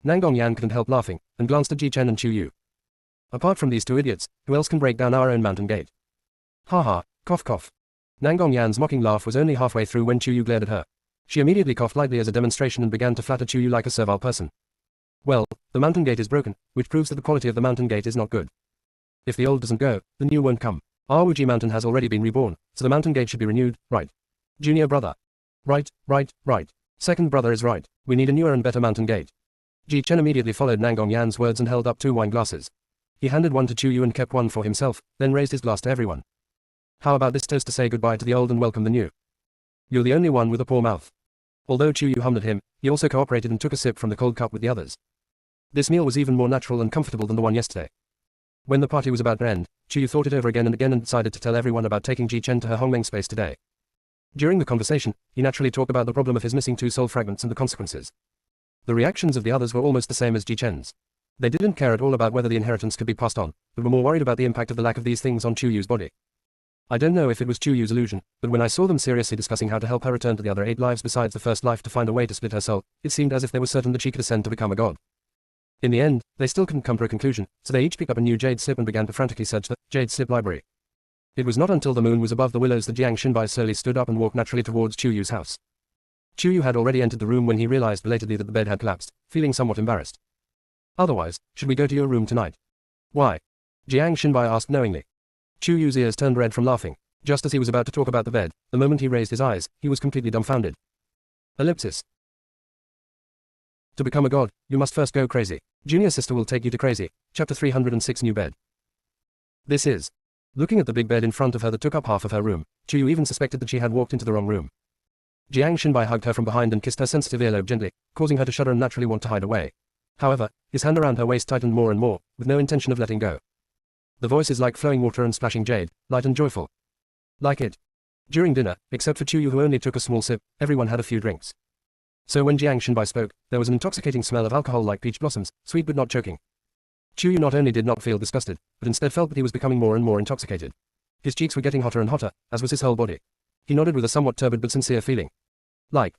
Nangong Yan couldn't help laughing, and glanced at Ji Chen and Chu Yu. Apart from these two idiots, who else can break down our own mountain gate? Ha ha, cough cough. Nangong Yan's mocking laugh was only halfway through when Chu Yu glared at her. She immediately coughed lightly as a demonstration and began to flatter Chu Yu like a servile person. Well, the mountain gate is broken, which proves that the quality of the mountain gate is not good. If the old doesn't go, the new won't come. Our Wuji Mountain has already been reborn, so the mountain gate should be renewed, right? Junior brother. Right. Second brother is right. We need a newer and better mountain gate. Ji Chen immediately followed Nangong Yan's words and held up 2 wine glasses. He handed one to Chu Yu and kept one for himself, then raised his glass to everyone. How about this toast to say goodbye to the old and welcome the new? You're the only one with a poor mouth. Although Chu Yu hummed at him, he also cooperated and took a sip from the cold cup with the others. This meal was even more natural and comfortable than the one yesterday. When the party was about to end, Chu Yu thought it over again and decided to tell everyone about taking Ji Chen to her Hongmeng space today. During the conversation, he naturally talked about the problem of his missing 2 soul fragments and the consequences. The reactions of the others were almost the same as Ji Chen's. They didn't care at all about whether the inheritance could be passed on, but were more worried about the impact of the lack of these things on Chu Yu's body. I don't know if it was Chu Yu's illusion, but when I saw them seriously discussing how to help her return to the other 8 lives besides the first life to find a way to split her soul, it seemed as if they were certain that she could ascend to become a god. In the end, they still couldn't come to a conclusion, so they each picked up a new jade slip and began to frantically search the jade slip library. It was not until the moon was above the willows that Jiang Xinbai slowly stood up and walked naturally towards Chu Yu's house. Chu Yu had already entered the room when he realized belatedly that the bed had collapsed, feeling somewhat embarrassed. Otherwise, should we go to your room tonight? Why? Jiang Xinbai asked knowingly. Chu Yu's ears turned red from laughing. Just as he was about to talk about the bed, the moment he raised his eyes, he was completely dumbfounded. Ellipsis. To become a god, you must first go crazy. Junior sister will take you to crazy. Chapter 306 New bed. This is. Looking at the big bed in front of her that took up half of her room, Chu Yu even suspected that she had walked into the wrong room. Jiang Xinbai hugged her from behind and kissed her sensitive earlobe gently, causing her to shudder and naturally want to hide away. However, his hand around her waist tightened more and more, with no intention of letting go. The voice is like flowing water and splashing jade, light and joyful. Like it. During dinner, except for Chuyu who only took a small sip, everyone had a few drinks. So when Jiang Shenbai spoke, there was an intoxicating smell of alcohol like peach blossoms, sweet but not choking. Chuyu not only did not feel disgusted, but instead felt that he was becoming more and more intoxicated. His cheeks were getting hotter and hotter, as was his whole body. He nodded with a somewhat turbid but sincere feeling. Like.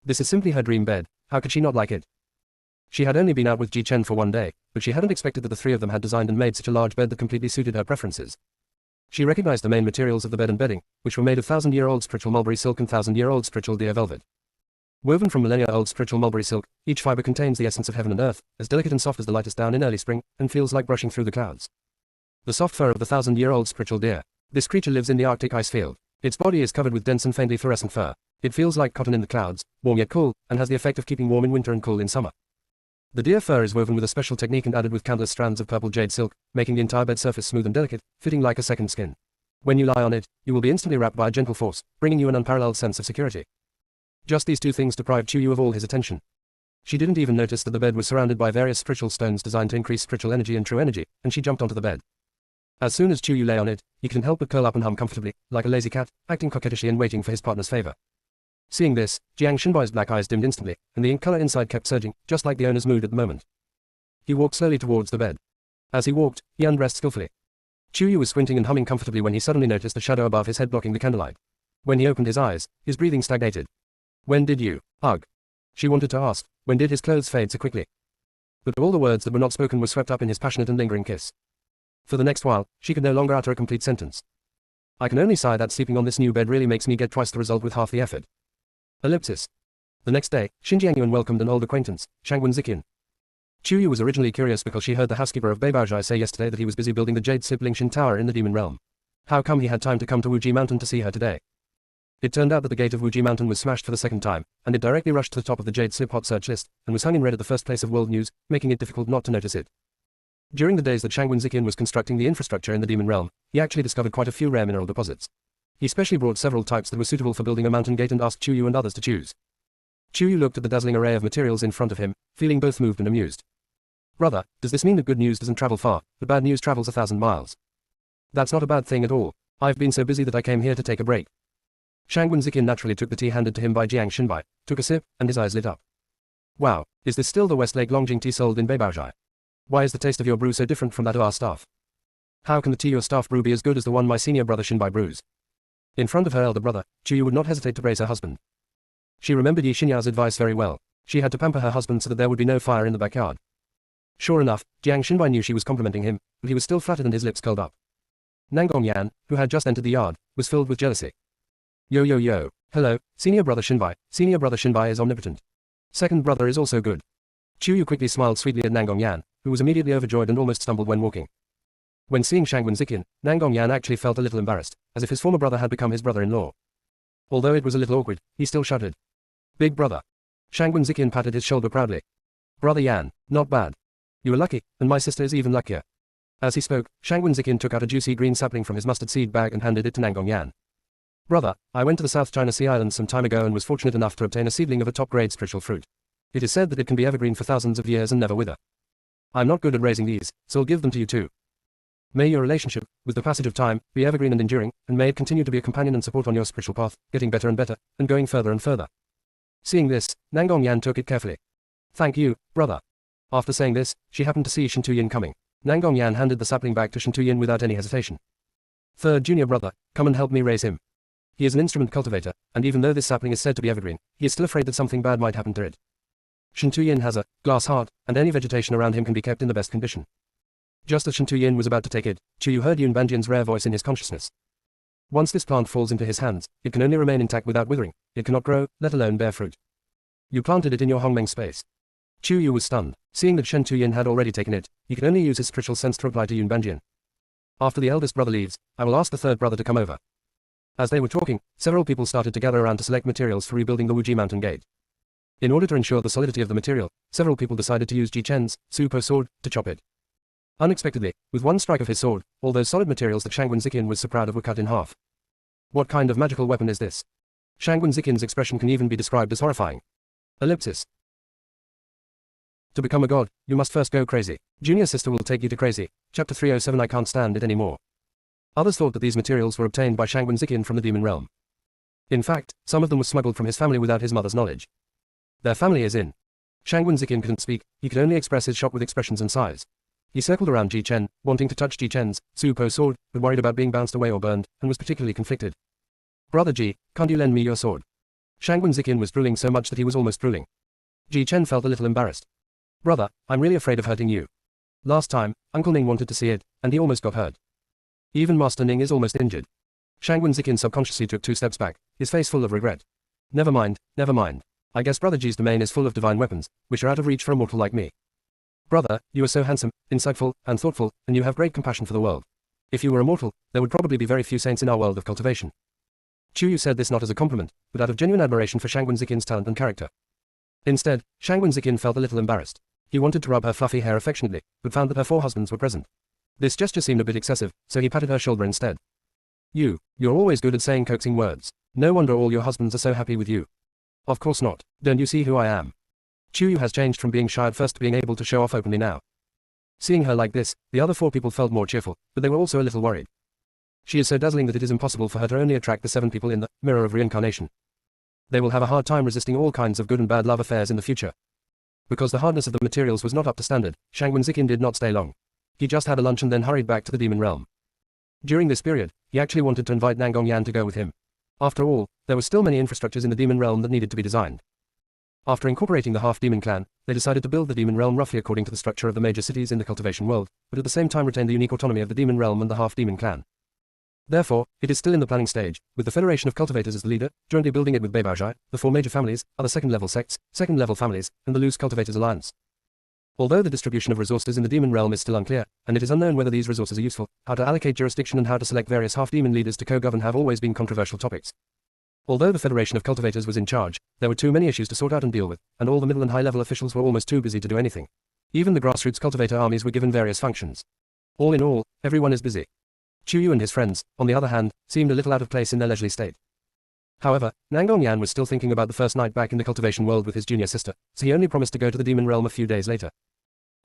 This is simply her dream bed, how could she not like it? She had only been out with Ji Chen for one day, but she hadn't expected that the three of them had designed and made such a large bed that completely suited her preferences. She recognized the main materials of the bed and bedding, which were made of 1,000-year-old spiritual mulberry silk and 1,000-year-old spiritual deer velvet. Woven from millennia-old spiritual mulberry silk, each fiber contains the essence of heaven and earth, as delicate and soft as the lightest down in early spring, and feels like brushing through the clouds. The soft fur of the 1,000-year-old spiritual deer. This creature lives in the Arctic ice field. Its body is covered with dense and faintly fluorescent fur. It feels like cotton in the clouds, warm yet cool, and has the effect of keeping warm in winter and cool in summer. The deer fur is woven with a special technique and added with countless strands of purple jade silk, making the entire bed surface smooth and delicate, fitting like a second skin. When you lie on it, you will be instantly wrapped by a gentle force, bringing you an unparalleled sense of security. Just these two things deprived Chuyu of all his attention. She didn't even notice that the bed was surrounded by various spiritual stones designed to increase spiritual energy and true energy, and she jumped onto the bed. As soon as Chuyu lay on it, he couldn't help but curl up and hum comfortably, like a lazy cat, acting coquettishly and waiting for his partner's favor. Seeing this, Jiang Shenbai's black eyes dimmed instantly, and the ink color inside kept surging, just like the owner's mood at the moment. He walked slowly towards the bed. As he walked, he undressed skillfully. Chuyu was squinting and humming comfortably when he suddenly noticed a shadow above his head blocking the candlelight. When he opened his eyes, his breathing stagnated. When did you? Ugh. She wanted to ask, when did his clothes fade so quickly? But all the words that were not spoken were swept up in his passionate and lingering kiss. For the next while, she could no longer utter a complete sentence. I can only sigh that sleeping on this new bed really makes me get twice the result with half the effort. Ellipsis. The next day, Xin Jiangyuan welcomed an old acquaintance, Shangwen Ziqian. Chuyu was originally curious because she heard the housekeeper of Beibaozhai say yesterday that he was busy building the jade sibling Shin Tower in the Demon Realm. How come he had time to come to Wuji Mountain to see her today? It turned out that the gate of Wuji Mountain was smashed for the second time, and it directly rushed to the top of the Jade Slip hot search list, and was hung in red at the first place of world news, making it difficult not to notice it. During the days that Shangwen Ziqian was constructing the infrastructure in the Demon Realm, he actually discovered quite a few rare mineral deposits. He specially brought several types that were suitable for building a mountain gate and asked Chuyu and others to choose. Chuyu looked at the dazzling array of materials in front of him, feeling both moved and amused. Brother, does this mean that good news doesn't travel far, but bad news travels 1,000 miles? That's not a bad thing at all. I've been so busy that I came here to take a break. Shangwen Ziqian naturally took the tea handed to him by Jiang Shenbai, took a sip, and his eyes lit up. Wow, is this still the Westlake Longjing tea sold in Beibaozhai? Why is the taste of your brew so different from that of our staff? How can the tea your staff brew be as good as the one my senior brother Shenbai brews? In front of her elder brother, Chuyu would not hesitate to praise her husband. She remembered Yi Xinya's advice very well. She had to pamper her husband so that there would be no fire in the backyard. Sure enough, Jiang Shenbai knew she was complimenting him, but he was still flattered and his lips curled up. Nangong Yan, who had just entered the yard, was filled with jealousy. Yo yo yo, hello, senior brother Shenbai. Senior brother Shenbai is omnipotent. Second brother is also good. Chuyu quickly smiled sweetly at Nangong Yan, who was immediately overjoyed and almost stumbled when walking. When seeing Shangwen Ziqian, Nangong Yan actually felt a little embarrassed, as if his former brother had become his brother-in-law. Although it was a little awkward, he still shuddered. Big brother. Shangwen Ziqian patted his shoulder proudly. Brother Yan, not bad. You are lucky, and my sister is even luckier. As he spoke, Shangwen Ziqian took out a juicy green sapling from his mustard seed bag and handed it to Nangong Yan. Brother, I went to the South China Sea Islands some time ago and was fortunate enough to obtain a seedling of a top-grade spiritual fruit. It is said that it can be evergreen for thousands of years and never wither. I'm not good at raising these, so I'll give them to you too. May your relationship, with the passage of time, be evergreen and enduring, and may it continue to be a companion and support on your spiritual path, getting better and better, and going further and further. Seeing this, Nangong Yan took it carefully. Thank you, brother. After saying this, she happened to see Shin Tuyin coming. Nangong Yan handed the sapling back to Shin Tuyin without any hesitation. Third junior brother, come and help me raise him. He is an instrument cultivator, and even though this sapling is said to be evergreen, he is still afraid that something bad might happen to it. Shin Tuyin has a glass heart, and any vegetation around him can be kept in the best condition. Just as Shin Tuyin was about to take it, Chuyu heard Yun Banjian's rare voice in his consciousness. Once this plant falls into his hands, it can only remain intact without withering. It cannot grow, let alone bear fruit. You planted it in your Hongmeng space. Chuyu was stunned. Seeing that Shen Tuyin had already taken it, he could only use his spiritual sense to reply to Yun Banjian. After the eldest brother leaves, I will ask the third brother to come over. As they were talking, several people started to gather around to select materials for rebuilding the Wuji Mountain Gate. In order to ensure the solidity of the material, several people decided to use Ji Chen's super sword to chop it. Unexpectedly, with one strike of his sword, all those solid materials that Shangwen Ziqian was so proud of were cut in half. What kind of magical weapon is this? Shangwen Ziqian's expression can even be described as horrifying. Ellipsis. To become a god, you must first go crazy. Junior sister will take you to crazy. Chapter 307. I can't stand it anymore. Others thought that these materials were obtained by Shangwen Zikin from the demon realm. In fact, some of them were smuggled from his family without his mother's knowledge. Their family is in. Shangwen Zikin couldn't speak, he could only express his shock with expressions and sighs. He circled around Ji Chen, wanting to touch Ji Chen's Supo sword, but worried about being bounced away or burned, and was particularly conflicted. Brother Ji, can't you lend me your sword? Shangwen Zikin was drooling so much that he was almost drooling. Ji Chen felt a little embarrassed. Brother, I'm really afraid of hurting you. Last time, Uncle Ning wanted to see it, and he almost got hurt. Even Master Ning is almost injured. Shangwen Zikin subconsciously took 2 steps back, his face full of regret. Never mind, never mind. I guess Brother Ji's domain is full of divine weapons, which are out of reach for a mortal like me. Brother, you are so handsome, insightful, and thoughtful, and you have great compassion for the world. If you were immortal, there would probably be very few saints in our world of cultivation. Chuyu said this not as a compliment, but out of genuine admiration for Shangwen Zikin's talent and character. Instead, Shangwen Zikin felt a little embarrassed. He wanted to rub her fluffy hair affectionately, but found that her 4 husbands were present. This gesture seemed a bit excessive, so he patted her shoulder instead. You're always good at saying coaxing words. No wonder all your husbands are so happy with you. Of course not. Don't you see who I am? Chuyu has changed from being shy at first to being able to show off openly now. Seeing her like this, the other 4 people felt more cheerful, but they were also a little worried. She is so dazzling that it is impossible for her to only attract the 7 people in the mirror of reincarnation. They will have a hard time resisting all kinds of good and bad love affairs in the future. Because the hardness of the materials was not up to standard, Shangwen Zikin did not stay long. He just had a lunch and then hurried back to the demon realm. During this period, he actually wanted to invite Nangong Yan to go with him. After all, there were still many infrastructures in the demon realm that needed to be designed. After incorporating the half-demon clan, they decided to build the demon realm roughly according to the structure of the major cities in the cultivation world, but at the same time retain the unique autonomy of the demon realm and the half-demon clan. Therefore, it is still in the planning stage, with the Federation of Cultivators as the leader, jointly building it with Beibaozhai, the 4 major families, other second-level sects, second-level families, and the Loose Cultivators Alliance. Although the distribution of resources in the demon realm is still unclear, and it is unknown whether these resources are useful, how to allocate jurisdiction and how to select various half-demon leaders to co-govern have always been controversial topics. Although the Federation of Cultivators was in charge, there were too many issues to sort out and deal with, and all the middle and high-level officials were almost too busy to do anything. Even the grassroots cultivator armies were given various functions. All in all, everyone is busy. Chuyu and his friends, on the other hand, seemed a little out of place in their leisurely state. However, Nangong Yan was still thinking about the first night back in the cultivation world with his junior sister, so he only promised to go to the demon realm a few days later.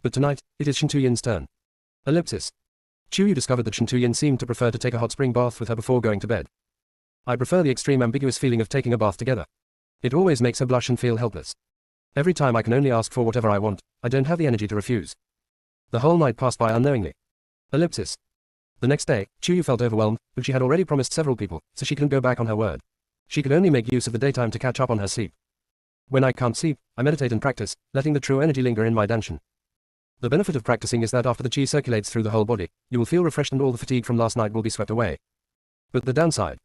But tonight, it is Shintuyin's turn. Ellipsis. Chuyu discovered that Shintuyin seemed to prefer to take a hot spring bath with her before going to bed. I prefer the extreme ambiguous feeling of taking a bath together. It always makes her blush and feel helpless. Every time I can only ask for whatever I want, I don't have the energy to refuse. The whole night passed by unknowingly. Ellipsis. The next day, Chuyu felt overwhelmed, but she had already promised several people, so she couldn't go back on her word. She could only make use of the daytime to catch up on her sleep. When I can't sleep, I meditate and practice, letting the true energy linger in my danshin. The benefit of practicing is that after the chi circulates through the whole body, you will feel refreshed and all the fatigue from last night will be swept away. But the downside.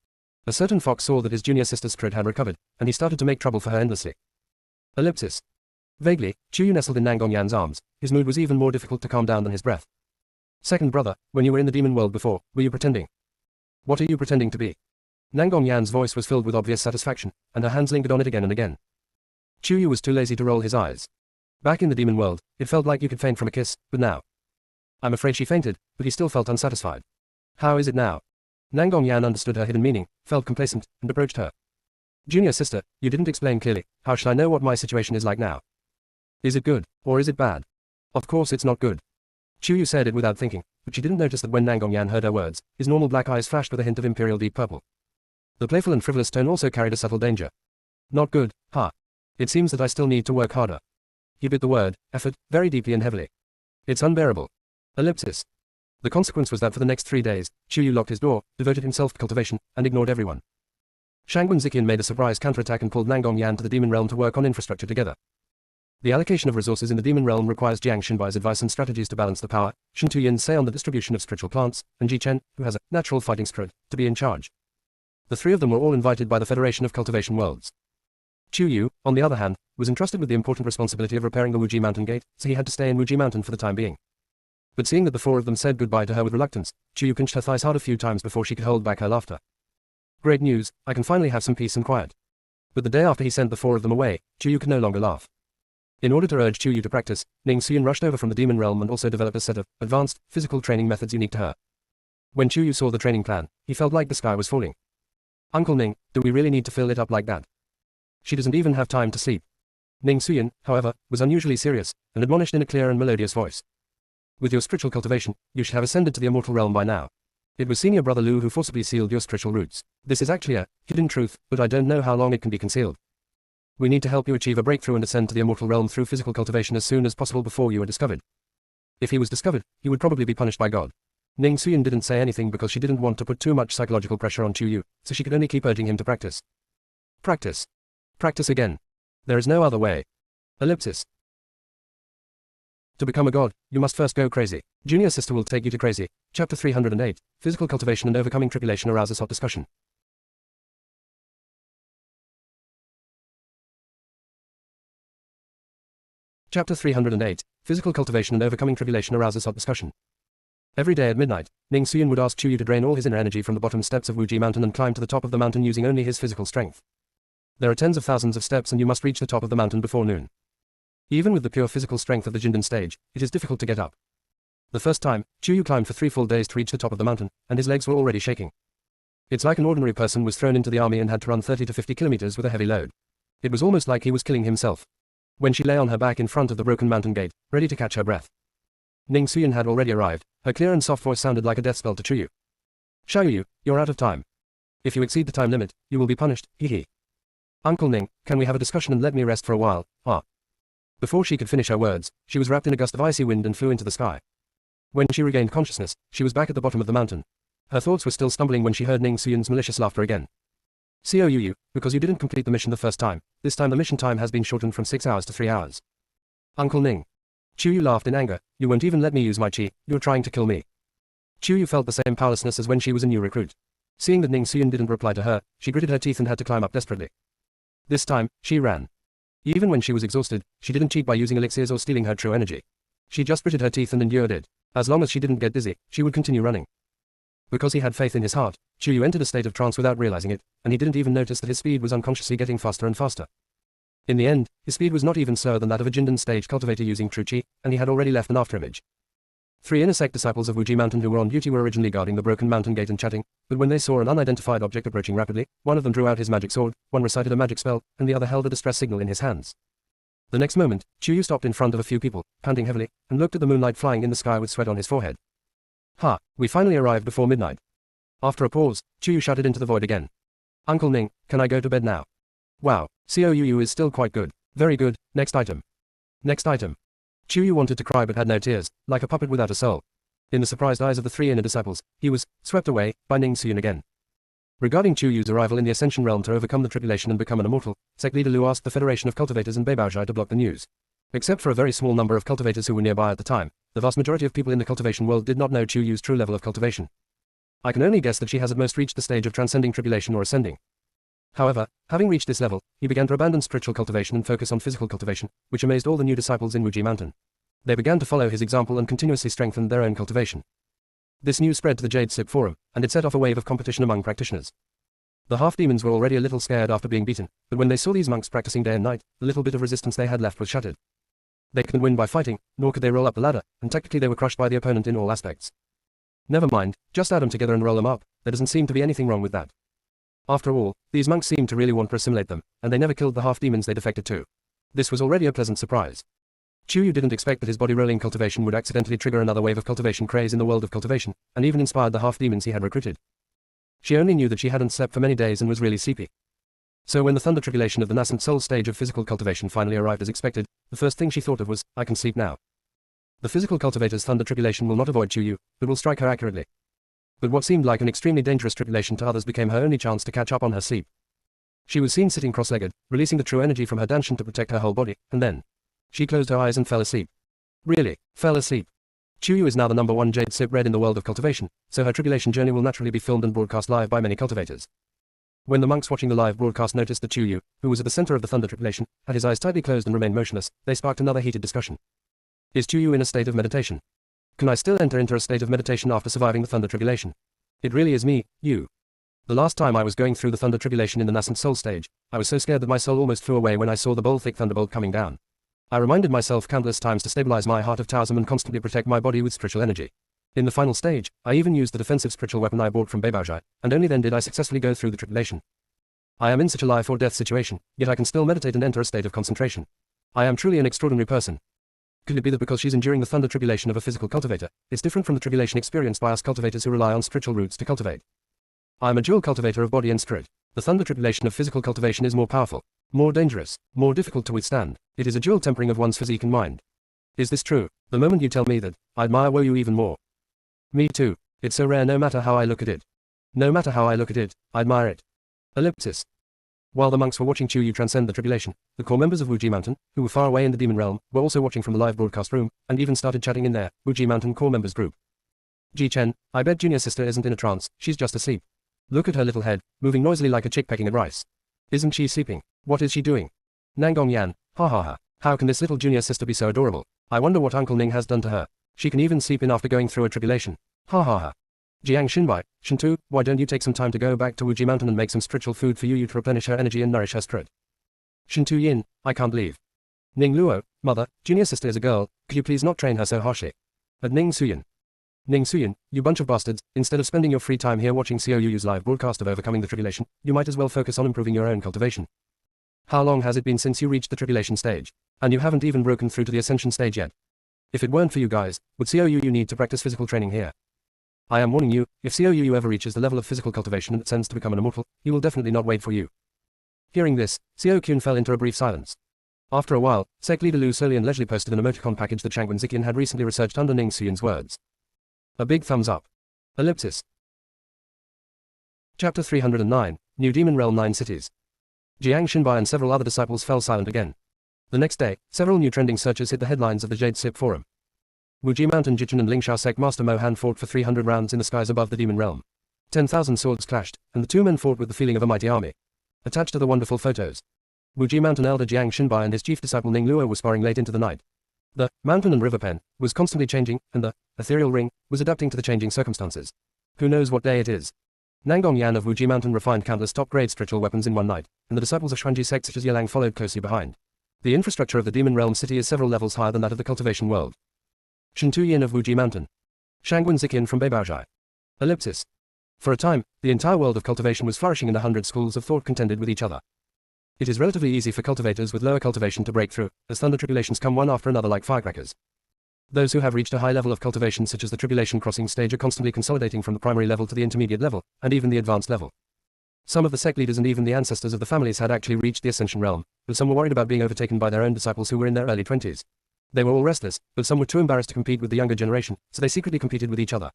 A certain fox saw that his junior sister's spirit had recovered, and he started to make trouble for her endlessly. Ellipsis. Vaguely, Chuyu nestled in Nangong Yan's arms. His mood was even more difficult to calm down than his breath. Second brother, when you were in the demon world before, were you pretending? What are you pretending to be? Nangong Yan's voice was filled with obvious satisfaction, and her hands lingered on it again and again. Chuyu was too lazy to roll his eyes. Back in the demon world, it felt like you could faint from a kiss, but now. I'm afraid she fainted, but he still felt unsatisfied. How is it now? Nangong Yan understood her hidden meaning, felt complacent, and approached her. Junior sister, you didn't explain clearly. How should I know what my situation is like now? Is it good, or is it bad? Of course it's not good. Chuyu said it without thinking, but she didn't notice that when Nangong Yan heard her words, his normal black eyes flashed with a hint of imperial deep purple. The playful and frivolous tone also carried a subtle danger. Not good, huh? It seems that I still need to work harder. He bit the word, effort, very deeply and heavily. It's unbearable. Ellipsis. The consequence was that for the next 3 days, Chuyu locked his door, devoted himself to cultivation, and ignored everyone. Shangwen Zikin made a surprise counterattack and pulled Nangong Yan to the demon realm to work on infrastructure together. The allocation of resources in the demon realm requires Jiang Xinbai's advice and strategies to balance the power, Shintuyin's say on the distribution of spiritual plants, and Ji Chen, who has a natural fighting spirit, to be in charge. The 3 of them were all invited by the Federation of Cultivation Worlds. Chuyu, on the other hand, was entrusted with the important responsibility of repairing the Wuji Mountain Gate, so he had to stay in Wuji Mountain for the time being. But seeing that the 4 of them said goodbye to her with reluctance, Chuyu pinched her thighs hard a few times before she could hold back her laughter. Great news, I can finally have some peace and quiet. But the day after he sent the 4 of them away, Chuyu could no longer laugh. In order to urge Chuyu to practice, Ning Xuyin rushed over from the demon realm and also developed a set of advanced, physical training methods unique to her. When Chuyu saw the training plan, he felt like the sky was falling. Uncle Ning, do we really need to fill it up like that? She doesn't even have time to sleep. Ning Suyin, however, was unusually serious, and admonished in a clear and melodious voice. With your spiritual cultivation, you should have ascended to the immortal realm by now. It was Senior Brother Lu who forcibly sealed your spiritual roots. This is actually a hidden truth, but I don't know how long it can be concealed. We need to help you achieve a breakthrough and ascend to the immortal realm through physical cultivation as soon as possible before you are discovered. If he was discovered, he would probably be punished by God. Ning Suyin didn't say anything because she didn't want to put too much psychological pressure on Chu Yu, so she could only keep urging him to practice. Practice. Practice again. There is no other way. Ellipsis. To become a god, you must first go crazy. Junior sister will take you to crazy. Chapter 308. Physical cultivation and overcoming tribulation arouses hot discussion. Chapter 308. Physical cultivation and overcoming tribulation arouses hot discussion. Every day at midnight, Ning Suyin would ask Chu Yu to drain all his inner energy from the bottom steps of Wuji Mountain and climb to the top of the mountain using only his physical strength. There are tens of thousands of steps and you must reach the top of the mountain before noon. Even with the pure physical strength of the Jindan stage, it is difficult to get up. The first time, Chu Yu climbed for 3 full days to reach the top of the mountain, and his legs were already shaking. It's like an ordinary person was thrown into the army and had to run 30 to 50 kilometers with a heavy load. It was almost like he was killing himself. When she lay on her back in front of the broken mountain gate, ready to catch her breath. Ning Suyin had already arrived. Her clear and soft voice sounded like a death spell to Chu Yu. Xiaoyu, you're out of time. If you exceed the time limit, you will be punished, hee. Uncle Ning, can we have a discussion and let me rest for a while, ah. Before she could finish her words, she was wrapped in a gust of icy wind and flew into the sky. When she regained consciousness, she was back at the bottom of the mountain. Her thoughts were still stumbling when she heard Ning Suyin's malicious laughter again. Xiaoyu, because you didn't complete the mission the first time, this time the mission time has been shortened from 6 hours to 3 hours. Uncle Ning. Chu Yu laughed in anger. You won't even let me use my chi, you're trying to kill me. Chu Yu felt the same powerlessness as when she was a new recruit. Seeing that Ning Suyin didn't reply to her, she gritted her teeth and had to climb up desperately. This time, she ran. Even when she was exhausted, she didn't cheat by using elixirs or stealing her true energy. She just gritted her teeth and endured it. As long as she didn't get dizzy, she would continue running. Because he had faith in his heart, Chu Yu entered a state of trance without realizing it, and he didn't even notice that his speed was unconsciously getting faster and faster. In the end, his speed was not even slower than that of a Jindan stage cultivator using true chi, and he had already left an afterimage. 3 inner sect disciples of Wuji Mountain who were on duty were originally guarding the broken mountain gate and chatting, but when they saw an unidentified object approaching rapidly, one of them drew out his magic sword, one recited a magic spell, and the other held a distress signal in his hands. The next moment, Chu Yu stopped in front of a few people, panting heavily, and looked at the moonlight flying in the sky with sweat on his forehead. Ha, we finally arrived before midnight. After a pause, Chu Yu shouted into the void again. Uncle Ning, can I go to bed now? Wow, Xiaoyu is still quite good. Very good, next item. Next item. Chu Yu wanted to cry but had no tears, like a puppet without a soul. In the surprised eyes of the 3 inner disciples, he was swept away by Ning Suyin again. Regarding Chu Yu's arrival in the Ascension realm to overcome the tribulation and become an immortal, sect leader Lu asked the Federation of Cultivators and Beibaozhai to block the news. Except for a very small number of cultivators who were nearby at the time, the vast majority of people in the cultivation world did not know Chu Yu's true level of cultivation. I can only guess that she has at most reached the stage of transcending tribulation or ascending. However, having reached this level, he began to abandon spiritual cultivation and focus on physical cultivation, which amazed all the new disciples in Wuji Mountain. They began to follow his example and continuously strengthened their own cultivation. This news spread to the Jade Sip Forum, and it set off a wave of competition among practitioners. The half-demons were already a little scared after being beaten, but when they saw these monks practicing day and night, the little bit of resistance they had left was shattered. They couldn't win by fighting, nor could they roll up the ladder, and tactically they were crushed by the opponent in all aspects. Never mind, just add them together and roll them up, there doesn't seem to be anything wrong with that. After all, these monks seemed to really want to assimilate them, and they never killed the half-demons they defected to. This was already a pleasant surprise. Chu Yu didn't expect that his body-rolling cultivation would accidentally trigger another wave of cultivation craze in the world of cultivation, and even inspired the half-demons he had recruited. She only knew that she hadn't slept for many days and was really sleepy. So when the thunder tribulation of the nascent soul stage of physical cultivation finally arrived as expected, the first thing she thought of was, I can sleep now. The physical cultivator's thunder tribulation will not avoid Chu Yu, but will strike her accurately. But what seemed like an extremely dangerous tribulation to others became her only chance to catch up on her sleep. She was seen sitting cross-legged, releasing the true energy from her danshan to protect her whole body, and then she closed her eyes and fell asleep. Really, fell asleep. Chu Yu is now the #1 Jade Sip Red in the world of cultivation, so her tribulation journey will naturally be filmed and broadcast live by many cultivators. When the monks watching the live broadcast noticed that Chu Yu, who was at the center of the thunder tribulation, had his eyes tightly closed and remained motionless, they sparked another heated discussion. Is Chu Yu in a state of meditation? Can I still enter into a state of meditation after surviving the thunder tribulation? It really is me, you. The last time I was going through the thunder tribulation in the nascent soul stage, I was so scared that my soul almost flew away when I saw the bold thick thunderbolt coming down. I reminded myself countless times to stabilize my heart of Taoism and constantly protect my body with spiritual energy. In the final stage, I even used the defensive spiritual weapon I bought from Beibaozhai, and only then did I successfully go through the tribulation. I am in such a life or death situation, yet I can still meditate and enter a state of concentration. I am truly an extraordinary person. Could it be that because she's enduring the thunder tribulation of a physical cultivator, it's different from the tribulation experienced by us cultivators who rely on spiritual roots to cultivate? I am a dual cultivator of body and spirit. The thunder tribulation of physical cultivation is more powerful, more dangerous, more difficult to withstand. It is a dual tempering of one's physique and mind. Is this true? The moment you tell me that, I admire Woyu even more. Me too. It's so rare no matter how I look at it. No matter how I look at it, I admire it. Ellipsis. While the monks were watching Chu Yu transcend the tribulation, the core members of Wuji Mountain, who were far away in the demon realm, were also watching from the live broadcast room, and even started chatting in their Wuji Mountain core members group. Ji Chen, I bet junior sister isn't in a trance, she's just asleep. Look at her little head, moving noisily like a chick pecking at rice. Isn't she sleeping? What is she doing? Nangong Yan, ha ha ha. How can this little junior sister be so adorable? I wonder what Uncle Ning has done to her. She can even sleep in after going through a tribulation. Ha ha ha. Jiang Xinbai, Shentu, why don't you take some time to go back to Wuji Mountain and make some spiritual food for Yu to replenish her energy and nourish her spirit? Shentu Yin, I can't leave. Ning Luo, mother, junior sister is a girl, could you please not train her so harshly? At Ning Suyin. Ning Suyin, you bunch of bastards, instead of spending your free time here watching COUU's live broadcast of overcoming the tribulation, you might as well focus on improving your own cultivation. How long has it been since you reached the tribulation stage? And you haven't even broken through to the ascension stage yet. If it weren't for you guys, would COUU need to practice physical training here? I am warning you, if COUU ever reaches the level of physical cultivation and ascends to become an immortal, he will definitely not wait for you. Hearing this, Xiao Qun fell into a brief silence. After a while, Sect leader Lu slowly and leisurely posted an emoticon package that Shangwen Ziqian had recently researched under Ning Xuyin's words. A big thumbs up. Ellipsis. Chapter 309, New Demon Realm 9 Cities. Jiang Xinbai and several other disciples fell silent again. The next day, several new trending searches hit the headlines of the Jade Sip forum. Wuji Mountain Jichin and Lingsha Sect Master Mo Han fought for 300 rounds in the skies above the demon realm. 10,000 swords clashed, and the two men fought with the feeling of a mighty army. Attached to the wonderful photos. Wuji Mountain Elder Jiang Xinbai and his chief disciple Ning Luo were sparring late into the night. The mountain and river pen was constantly changing, and the ethereal ring was adapting to the changing circumstances. Who knows what day it is? Nangong Yan of Wuji Mountain refined countless top-grade spiritual weapons in one night, and the disciples of Xuanji Sect such as Yelang followed closely behind. The infrastructure of the demon realm city is several levels higher than that of the cultivation world. Shentu Yin of Wuji Mountain. Shangwen Ziqian from Beibaozhai. Ellipsis. For a time, the entire world of cultivation was flourishing and 100 schools of thought contended with each other. It is relatively easy for cultivators with lower cultivation to break through, as thunder tribulations come one after another like firecrackers. Those who have reached a high level of cultivation such as the tribulation crossing stage are constantly consolidating from the primary level to the intermediate level, and even the advanced level. Some of the sect leaders and even the ancestors of the families had actually reached the ascension realm, but some were worried about being overtaken by their own disciples who were in their early 20s. They were all restless, but some were too embarrassed to compete with the younger generation, so they secretly competed with each other.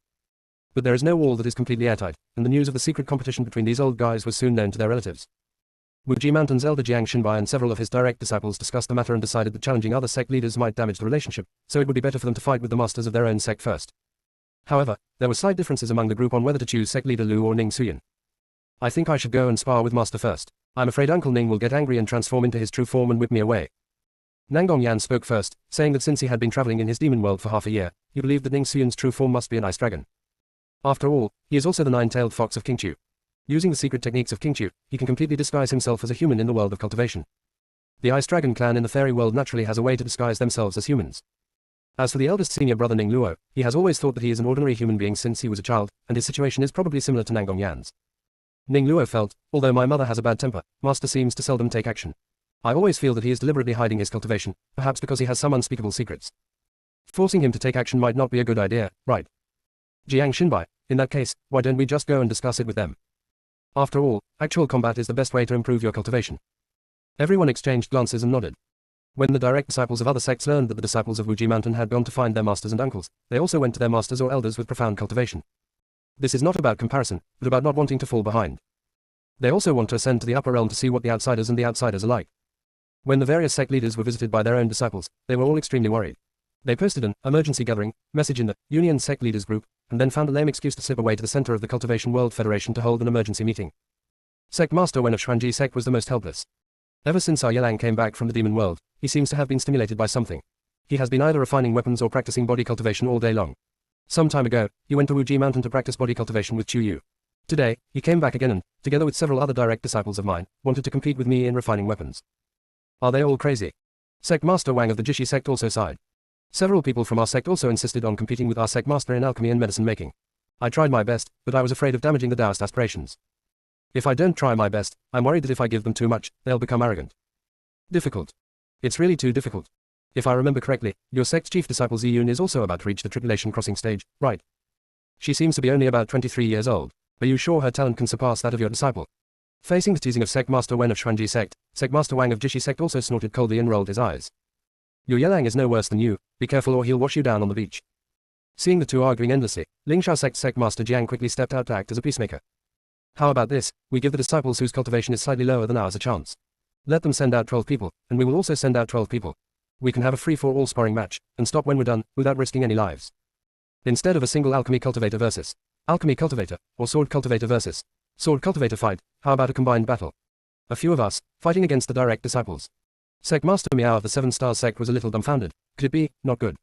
But there is no wall that is completely airtight, and the news of the secret competition between these old guys was soon known to their relatives. Wuji Mountain's elder Jiang Xinbai and several of his direct disciples discussed the matter and decided that challenging other sect leaders might damage the relationship, so it would be better for them to fight with the masters of their own sect first. However, there were slight differences among the group on whether to choose sect leader Lu or Ning Suyin. I think I should go and spar with master first. I'm afraid Uncle Ning will get angry and transform into his true form and whip me away. Nangong Yan spoke first, saying that since he had been traveling in his demon world for half a year, he believed that Ning Suyin's true form must be an ice dragon. After all, he is also the nine-tailed fox of Qingqiu. Using the secret techniques of Qingqiu, he can completely disguise himself as a human in the world of cultivation. The Ice Dragon clan in the fairy world naturally has a way to disguise themselves as humans. As for the eldest senior brother Ning Luo, he has always thought that he is an ordinary human being since he was a child, and his situation is probably similar to Nangong Yan's. Ning Luo felt, although my mother has a bad temper, master seems to seldom take action. I always feel that he is deliberately hiding his cultivation, perhaps because he has some unspeakable secrets. Forcing him to take action might not be a good idea, right? Jiang Xinbai, in that case, why don't we just go and discuss it with them? After all, actual combat is the best way to improve your cultivation. Everyone exchanged glances and nodded. When the direct disciples of other sects learned that the disciples of Wuji Mountain had gone to find their masters and uncles, they also went to their masters or elders with profound cultivation. This is not about comparison, but about not wanting to fall behind. They also want to ascend to the upper realm to see what the outsiders and the outsiders are like. When the various sect leaders were visited by their own disciples, they were all extremely worried. They posted an emergency gathering message in the Union Sect Leaders group, and then found a lame excuse to slip away to the center of the Cultivation World Federation to hold an emergency meeting. Sect Master Wen of Xuanji Sect was the most helpless. Ever since our Yelang came back from the demon world, he seems to have been stimulated by something. He has been either refining weapons or practicing body cultivation all day long. Some time ago, he went to Wuji Mountain to practice body cultivation with Chu Yu. Today, he came back again and, together with several other direct disciples of mine, wanted to compete with me in refining weapons. Are they all crazy? Sect Master Wang of the Jishi Sect also sighed. Several people from our sect also insisted on competing with our sect master in alchemy and medicine making. I tried my best, but I was afraid of damaging the Taoist aspirations. If I don't try my best, I'm worried that if I give them too much, they'll become arrogant. Difficult. It's really too difficult. If I remember correctly, your sect's chief disciple Ziyun is also about to reach the tribulation crossing stage, right? She seems to be only about 23 years old. Are you sure her talent can surpass that of your disciple? Facing the teasing of Sect Master Wen of Xuanji sect, Sect Master Wang of Jishi sect also snorted coldly and rolled his eyes. Your Yelang is no worse than you, be careful or he'll wash you down on the beach. Seeing the two arguing endlessly, Lingshao Sect Master Jiang quickly stepped out to act as a peacemaker. How about this, we give the disciples whose cultivation is slightly lower than ours a chance. Let them send out 12 people, and we will also send out 12 people. We can have a free-for-all sparring match, and stop when we're done, without risking any lives. Instead of a single alchemy cultivator versus alchemy cultivator, or sword cultivator versus sword cultivator fight, how about a combined battle? A few of us, fighting against the direct disciples. Sect Master Miao of the Seven Stars sect was a little dumbfounded. Could it be, not good?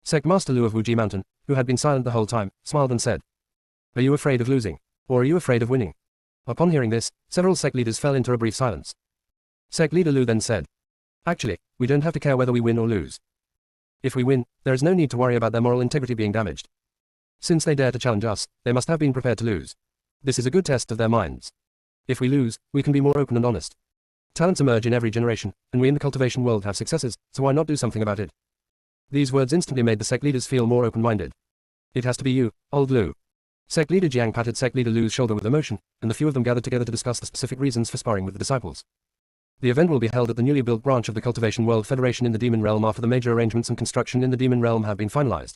Sect Master Lu of Wuji Mountain, who had been silent the whole time, smiled and said, "Are you afraid of losing? Or are you afraid of winning?" Upon hearing this, several sect leaders fell into a brief silence. Sect leader Lu then said, "Actually, we don't have to care whether we win or lose. If we win, there is no need to worry about their moral integrity being damaged. Since they dare to challenge us, they must have been prepared to lose. This is a good test of their minds. If we lose, we can be more open and honest. Talents emerge in every generation, and we in the cultivation world have successes, so why not do something about it?" These words instantly made the sect leaders feel more open-minded. "It has to be you, old Lu." Sect leader Jiang patted sect leader Lu's shoulder with emotion, and the few of them gathered together to discuss the specific reasons for sparring with the disciples. The event will be held at the newly built branch of the Cultivation World Federation in the Demon Realm after the major arrangements and construction in the Demon Realm have been finalized.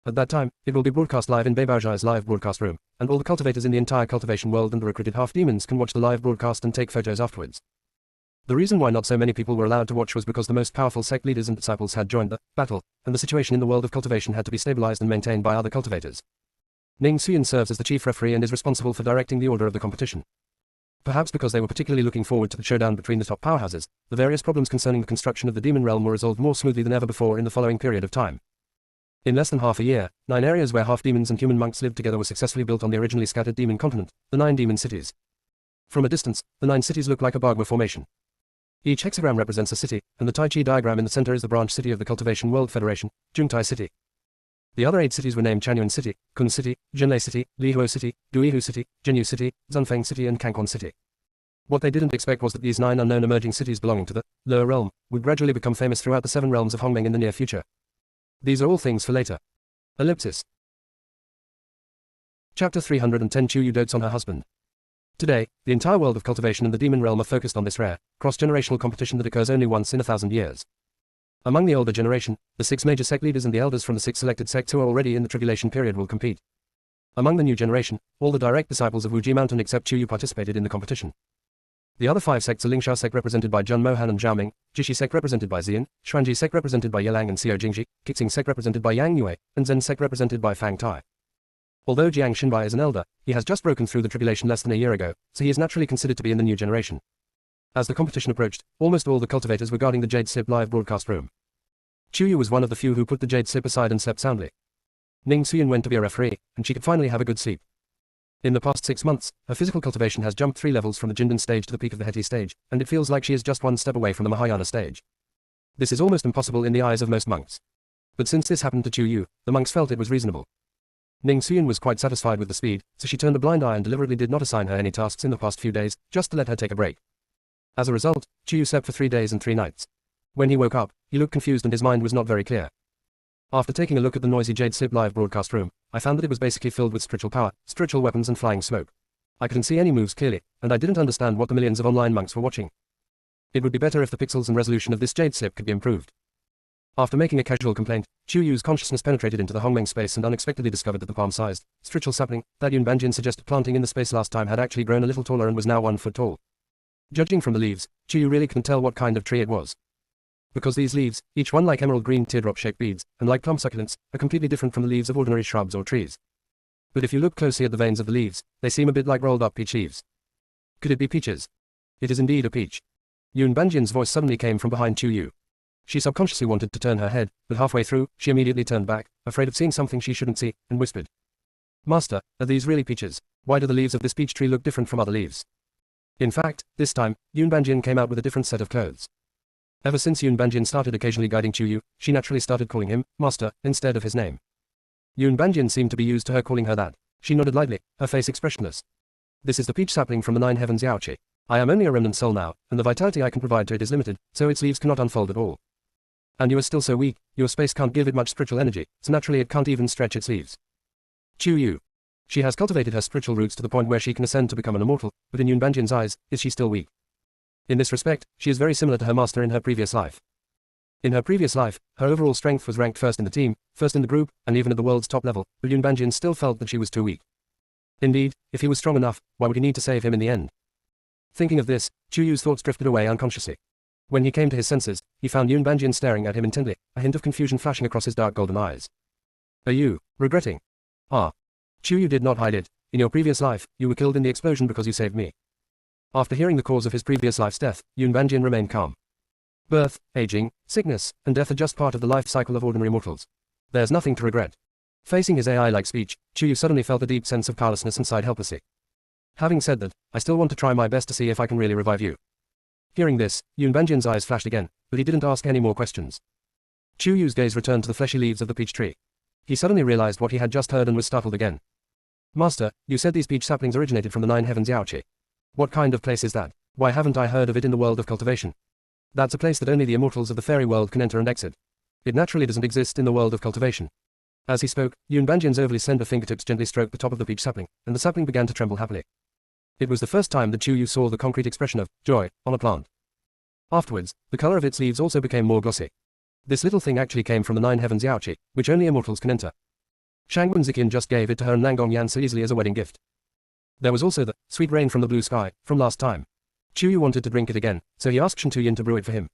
At that time, it will be broadcast live in Beibaozhai's live broadcast room, and all the cultivators in the entire cultivation world and the recruited half-demons can watch the live broadcast and take photos afterwards. The reason why not so many people were allowed to watch was because the most powerful sect leaders and disciples had joined the battle, and the situation in the world of cultivation had to be stabilized and maintained by other cultivators. Ning Xuyan serves as the chief referee and is responsible for directing the order of the competition. Perhaps because they were particularly looking forward to the showdown between the top powerhouses, the various problems concerning the construction of the Demon Realm were resolved more smoothly than ever before in the following period of time. In less than half a year, 9 areas where half-demons and human monks lived together were successfully built on the originally scattered demon continent, the 9 demon cities. From a distance, the 9 cities look like a Bagua formation. Each hexagram represents a city, and the Tai Chi diagram in the center is the branch city of the Cultivation World Federation, Jungtai City. The other 8 cities were named Chanyuan City, Kun City, Zhenlei City, Lihuo City, Duihu City, Zhenyu City, Zunfeng City and Kangquan City. What they didn't expect was that these 9 unknown emerging cities belonging to the lower realm would gradually become famous throughout the 7 realms of Hongmeng in the near future. These are all things for later. Ellipsis. Chapter 310 Chu Yu dotes on her husband. Today, the entire world of cultivation and the demon realm are focused on this rare, cross-generational competition that occurs only once in 1,000 years. Among the older generation, the 6 major sect leaders and the elders from the 6 selected sects who are already in the tribulation period will compete. Among the new generation, all the direct disciples of Wuji Mountain except Chu Yu participated in the competition. The other 5 sects are Lingshao sect represented by Jun Mohan and Zhao Ming, Jishi sect represented by Xian, Xuanji sect represented by Yelang and Xiao Jingji, Qixing sect represented by Yang Yue, and Zen sect represented by Fang Tai. Although Jiang Xinbai is an elder, he has just broken through the tribulation less than a year ago, so he is naturally considered to be in the new generation. As the competition approached, almost all the cultivators were guarding the Jade Sip live broadcast room. Chu Yu was one of the few who put the Jade Sip aside and slept soundly. Ning Xuyan went to be a referee, and she could finally have a good sleep. In the past 6 months, her physical cultivation has jumped 3 levels from the Jindan stage to the peak of the Heti stage, and it feels like she is just one step away from the Mahayana stage. This is almost impossible in the eyes of most monks. But since this happened to Chu Yu, the monks felt it was reasonable. Ning Xuyan was quite satisfied with the speed, so she turned a blind eye and deliberately did not assign her any tasks in the past few days, just to let her take a break. As a result, Chu Yu slept for 3 days and 3 nights. When he woke up, he looked confused and his mind was not very clear. After taking a look at the noisy Jade Sip live broadcast room, I found that it was basically filled with spiritual power, spiritual weapons and flying smoke. I couldn't see any moves clearly, and I didn't understand what the millions of online monks were watching. It would be better if the pixels and resolution of this Jade Sip could be improved. After making a casual complaint, Chu Yu's consciousness penetrated into the Hongmeng space and unexpectedly discovered that the palm-sized, spiritual sapling that Yun Banjin suggested planting in the space last time had actually grown a little taller and was now 1 foot tall. Judging from the leaves, Chu Yu really couldn't tell what kind of tree it was. Because these leaves, each one like emerald green teardrop-shaped beads, and like plum succulents, are completely different from the leaves of ordinary shrubs or trees. But if you look closely at the veins of the leaves, they seem a bit like rolled-up peach leaves. Could it be peaches? It is indeed a peach. Yun Banjin's voice suddenly came from behind Chu Yu. She subconsciously wanted to turn her head, but halfway through, she immediately turned back, afraid of seeing something she shouldn't see, and whispered, "Master, are these really peaches? Why do the leaves of this peach tree look different from other leaves?" In fact, this time, Yun Banjin came out with a different set of clothes. Ever since Yun Banjin started occasionally guiding Chu Yu, she naturally started calling him Master instead of his name. Yun Banjin seemed to be used to her calling her that. She nodded lightly, her face expressionless. "This is the peach sapling from the 9 heavens Yaoqi. I am only a remnant soul now, and the vitality I can provide to it is limited, so its leaves cannot unfold at all. And you are still so weak, your space can't give it much spiritual energy, so naturally it can't even stretch its leaves. Chu Yu. She has cultivated her spiritual roots to the point where she can ascend to become an immortal, but in Yun Banjian's eyes, is she still weak? In this respect, she is very similar to her master in her previous life. In her previous life, her overall strength was ranked first in the team, first in the group, and even at the world's top level, but Yun Banjian still felt that she was too weak. Indeed, if he was strong enough, why would he need to save him in the end? Thinking of this, Chu Yu's thoughts drifted away unconsciously. When he came to his senses, he found Yun Banjian staring at him intently, a hint of confusion flashing across his dark golden eyes. Are you regretting? Ah. Chu Yu did not hide it. In your previous life, you were killed in the explosion because you saved me. After hearing the cause of his previous life's death, Yun Banjian remained calm. Birth, aging, sickness, and death are just part of the life cycle of ordinary mortals. There's nothing to regret. Facing his AI-like speech, Chu Yu suddenly felt a deep sense of powerlessness and sighed helplessly. Having said that, I still want to try my best to see if I can really revive you. Hearing this, Yun Banjian's eyes flashed again, but he didn't ask any more questions. Chu Yu's gaze returned to the fleshy leaves of the peach tree. He suddenly realized what he had just heard and was startled again. Master, you said these peach saplings originated from the Nine Heavens Yaoqi. What kind of place is that? Why haven't I heard of it in the world of cultivation? That's a place that only the immortals of the fairy world can enter and exit. It naturally doesn't exist in the world of cultivation. As he spoke, Yun Banjian's overly slender fingertips gently stroked the top of the peach sapling, and the sapling began to tremble happily. It was the first time that Chu Yu saw the concrete expression of joy on a plant. Afterwards, the color of its leaves also became more glossy. This little thing actually came from the Nine Heavens Yaoqi, which only immortals can enter. Shangwen Ziqian just gave it to her and Nangong Yan so easily as a wedding gift. There was also the sweet rain from the blue sky, from last time. Chu Yu wanted to drink it again, so he asked Shen Tuyin to brew it for him.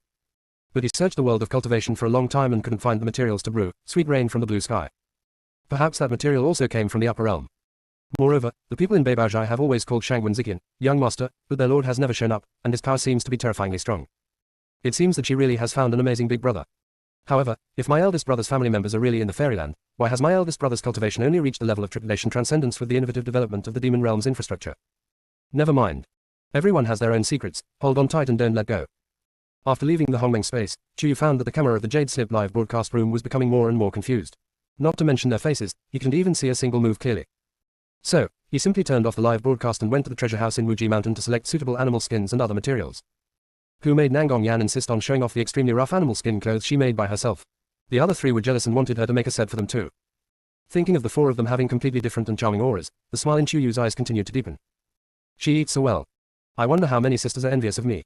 But he searched the world of cultivation for a long time and couldn't find the materials to brew sweet rain from the blue sky. Perhaps that material also came from the upper realm. Moreover, the people in Beibaozhai have always called Shangwen Ziqian young master, but their lord has never shown up, and his power seems to be terrifyingly strong. It seems that she really has found an amazing big brother. However, if my eldest brother's family members are really in the fairyland, why has my eldest brother's cultivation only reached the level of tripulation transcendence with the innovative development of the demon realm's infrastructure? Never mind. Everyone has their own secrets, hold on tight and don't let go. After leaving the Hongmeng space, Chu Yu found that the camera of the Jade Slip live broadcast room was becoming more and more confused. Not to mention their faces, he couldn't even see a single move clearly. So, he simply turned off the live broadcast and went to the treasure house in Wuji Mountain to select suitable animal skins and other materials. Who made Nangong Yan insist on showing off the extremely rough animal skin clothes she made by herself? The other three were jealous and wanted her to make a set for them too. Thinking of the four of them having completely different and charming auras, the smile in Chu Yu's eyes continued to deepen. She eats so well. I wonder how many sisters are envious of me.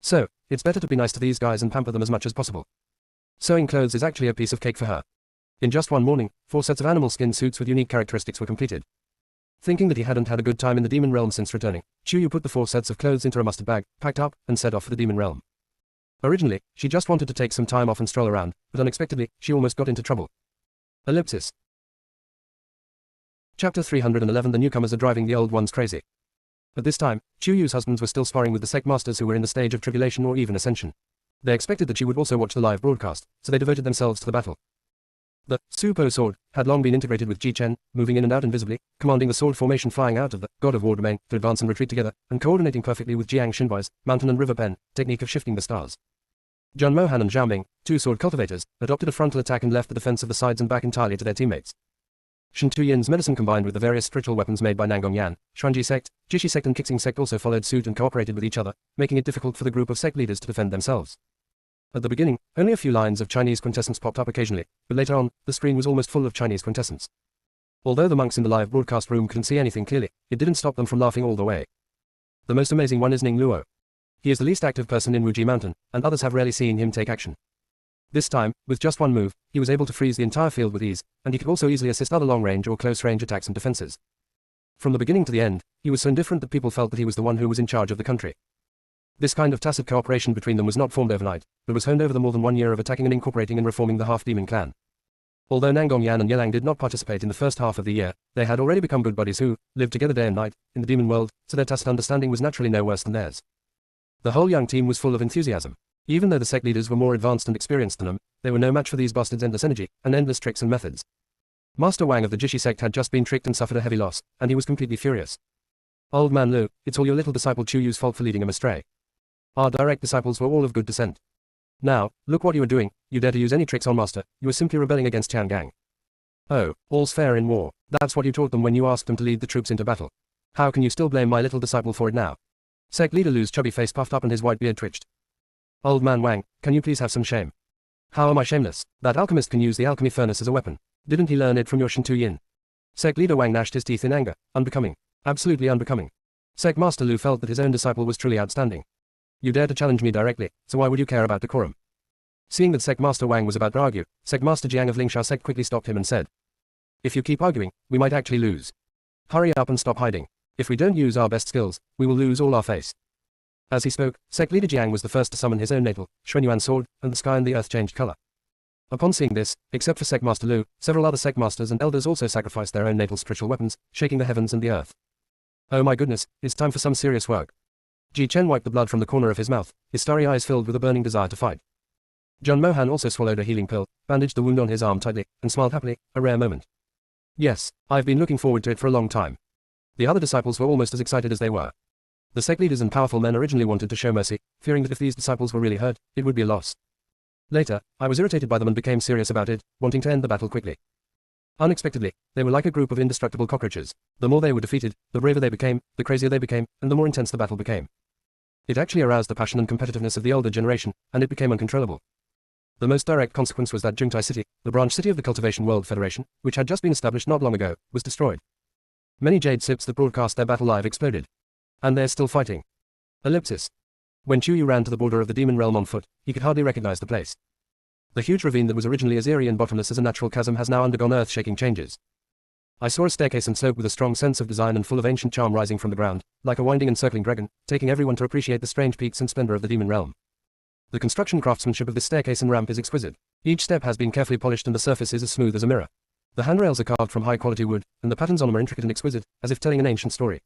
So, it's better to be nice to these guys and pamper them as much as possible. Sewing clothes is actually a piece of cake for her. In just one morning, 4 sets of animal skin suits with unique characteristics were completed. Thinking that he hadn't had a good time in the demon realm since returning, Chu Yu put the 4 sets of clothes into a mustard bag, packed up, and set off for the demon realm. Originally, she just wanted to take some time off and stroll around, but unexpectedly, she almost got into trouble. Ellipsis. Chapter 311. The newcomers are driving the old ones crazy. At this time, Chu Yu's husbands were still sparring with the sect masters who were in the stage of tribulation or even ascension. They expected that she would also watch the live broadcast, so they devoted themselves to the battle. The Supo sword had long been integrated with Ji Chen, moving in and out invisibly, commanding the sword formation flying out of the God of War domain to advance and retreat together, and coordinating perfectly with Jiang Xinbai's mountain and river pen technique of shifting the stars. Jun Mohan and Zhao Ming, 2 sword cultivators, adopted a frontal attack and left the defense of the sides and back entirely to their teammates. Shen Tuyin's medicine combined with the various spiritual weapons made by Nangong Yan, Xuanji sect, Jishi sect and Qixing sect also followed suit and cooperated with each other, making it difficult for the group of sect leaders to defend themselves. At the beginning, only a few lines of Chinese quintessence popped up occasionally, but later on, the screen was almost full of Chinese quintessence. Although the monks in the live broadcast room couldn't see anything clearly, it didn't stop them from laughing all the way. The most amazing one is Ning Luo. He is the least active person in Wuji Mountain, and others have rarely seen him take action. This time, with just one move, he was able to freeze the entire field with ease, and he could also easily assist other long-range or close-range attacks and defenses. From the beginning to the end, he was so indifferent that people felt that he was the one who was in charge of the country. This kind of tacit cooperation between them was not formed overnight, but was honed over the more than 1 year of attacking and incorporating and reforming the half-demon clan. Although Nangong Yan and Yelang did not participate in the first half of the year, they had already become good buddies who lived together day and night in the demon world, so their tacit understanding was naturally no worse than theirs. The whole young team was full of enthusiasm. Even though the sect leaders were more advanced and experienced than them, they were no match for these bastards' endless energy and endless tricks and methods. Master Wang of the Jishi sect had just been tricked and suffered a heavy loss, and he was completely furious. Old man Lu, it's all your little disciple Chu Yu's fault for leading him astray. Our direct disciples were all of good descent. Now, look what you are doing, you dare to use any tricks on Master, you are simply rebelling against Tiangang. Oh, all's fair in war, that's what you taught them when you asked them to lead the troops into battle. How can you still blame my little disciple for it now? Sect Leader Lu's chubby face puffed up and his white beard twitched. Old man Wang, can you please have some shame? How am I shameless? That alchemist can use the alchemy furnace as a weapon. Didn't he learn it from your Shintu Yin? Sect Leader Wang gnashed his teeth in anger. Unbecoming. Absolutely unbecoming. Sect Master Lu felt that his own disciple was truly outstanding. You dare to challenge me directly, so why would you care about decorum? Seeing that Sect Master Wang was about to argue, Sect Master Jiang of Lingsha Sect quickly stopped him and said, if you keep arguing, we might actually lose. Hurry up and stop hiding. If we don't use our best skills, we will lose all our face. As he spoke, Sect Leader Jiang was the first to summon his own natal, Xuanyuan sword, and the sky and the earth changed color. Upon seeing this, except for Sect Master Lu, several other Sect Masters and Elders also sacrificed their own natal spiritual weapons, shaking the heavens and the earth. Oh my goodness, it's time for some serious work. Ji Chen wiped the blood from the corner of his mouth, his starry eyes filled with a burning desire to fight. John Mohan also swallowed a healing pill, bandaged the wound on his arm tightly, and smiled happily, a rare moment. Yes, I've been looking forward to it for a long time. The other disciples were almost as excited as they were. The sect leaders and powerful men originally wanted to show mercy, fearing that if these disciples were really hurt, it would be a loss. Later, I was irritated by them and became serious about it, wanting to end the battle quickly. Unexpectedly, they were like a group of indestructible cockroaches. The more they were defeated, the braver they became, the crazier they became, and the more intense the battle became. It actually aroused the passion and competitiveness of the older generation, and it became uncontrollable. The most direct consequence was that Jungtai City, the branch city of the Cultivation World Federation, which had just been established not long ago, was destroyed. Many jade sips that broadcast their battle live exploded. And they're still fighting. Ellipsis. When Chu Yu ran to the border of the demon realm on foot, he could hardly recognize the place. The huge ravine that was originally as eerie and bottomless as a natural chasm has now undergone earth-shaking changes. I saw a staircase and slope with a strong sense of design and full of ancient charm rising from the ground, like a winding and circling dragon, taking everyone to appreciate the strange peaks and splendor of the demon realm. The construction craftsmanship of this staircase and ramp is exquisite. Each step has been carefully polished and the surface is as smooth as a mirror. The handrails are carved from high-quality wood, and the patterns on them are intricate and exquisite, as if telling an ancient story.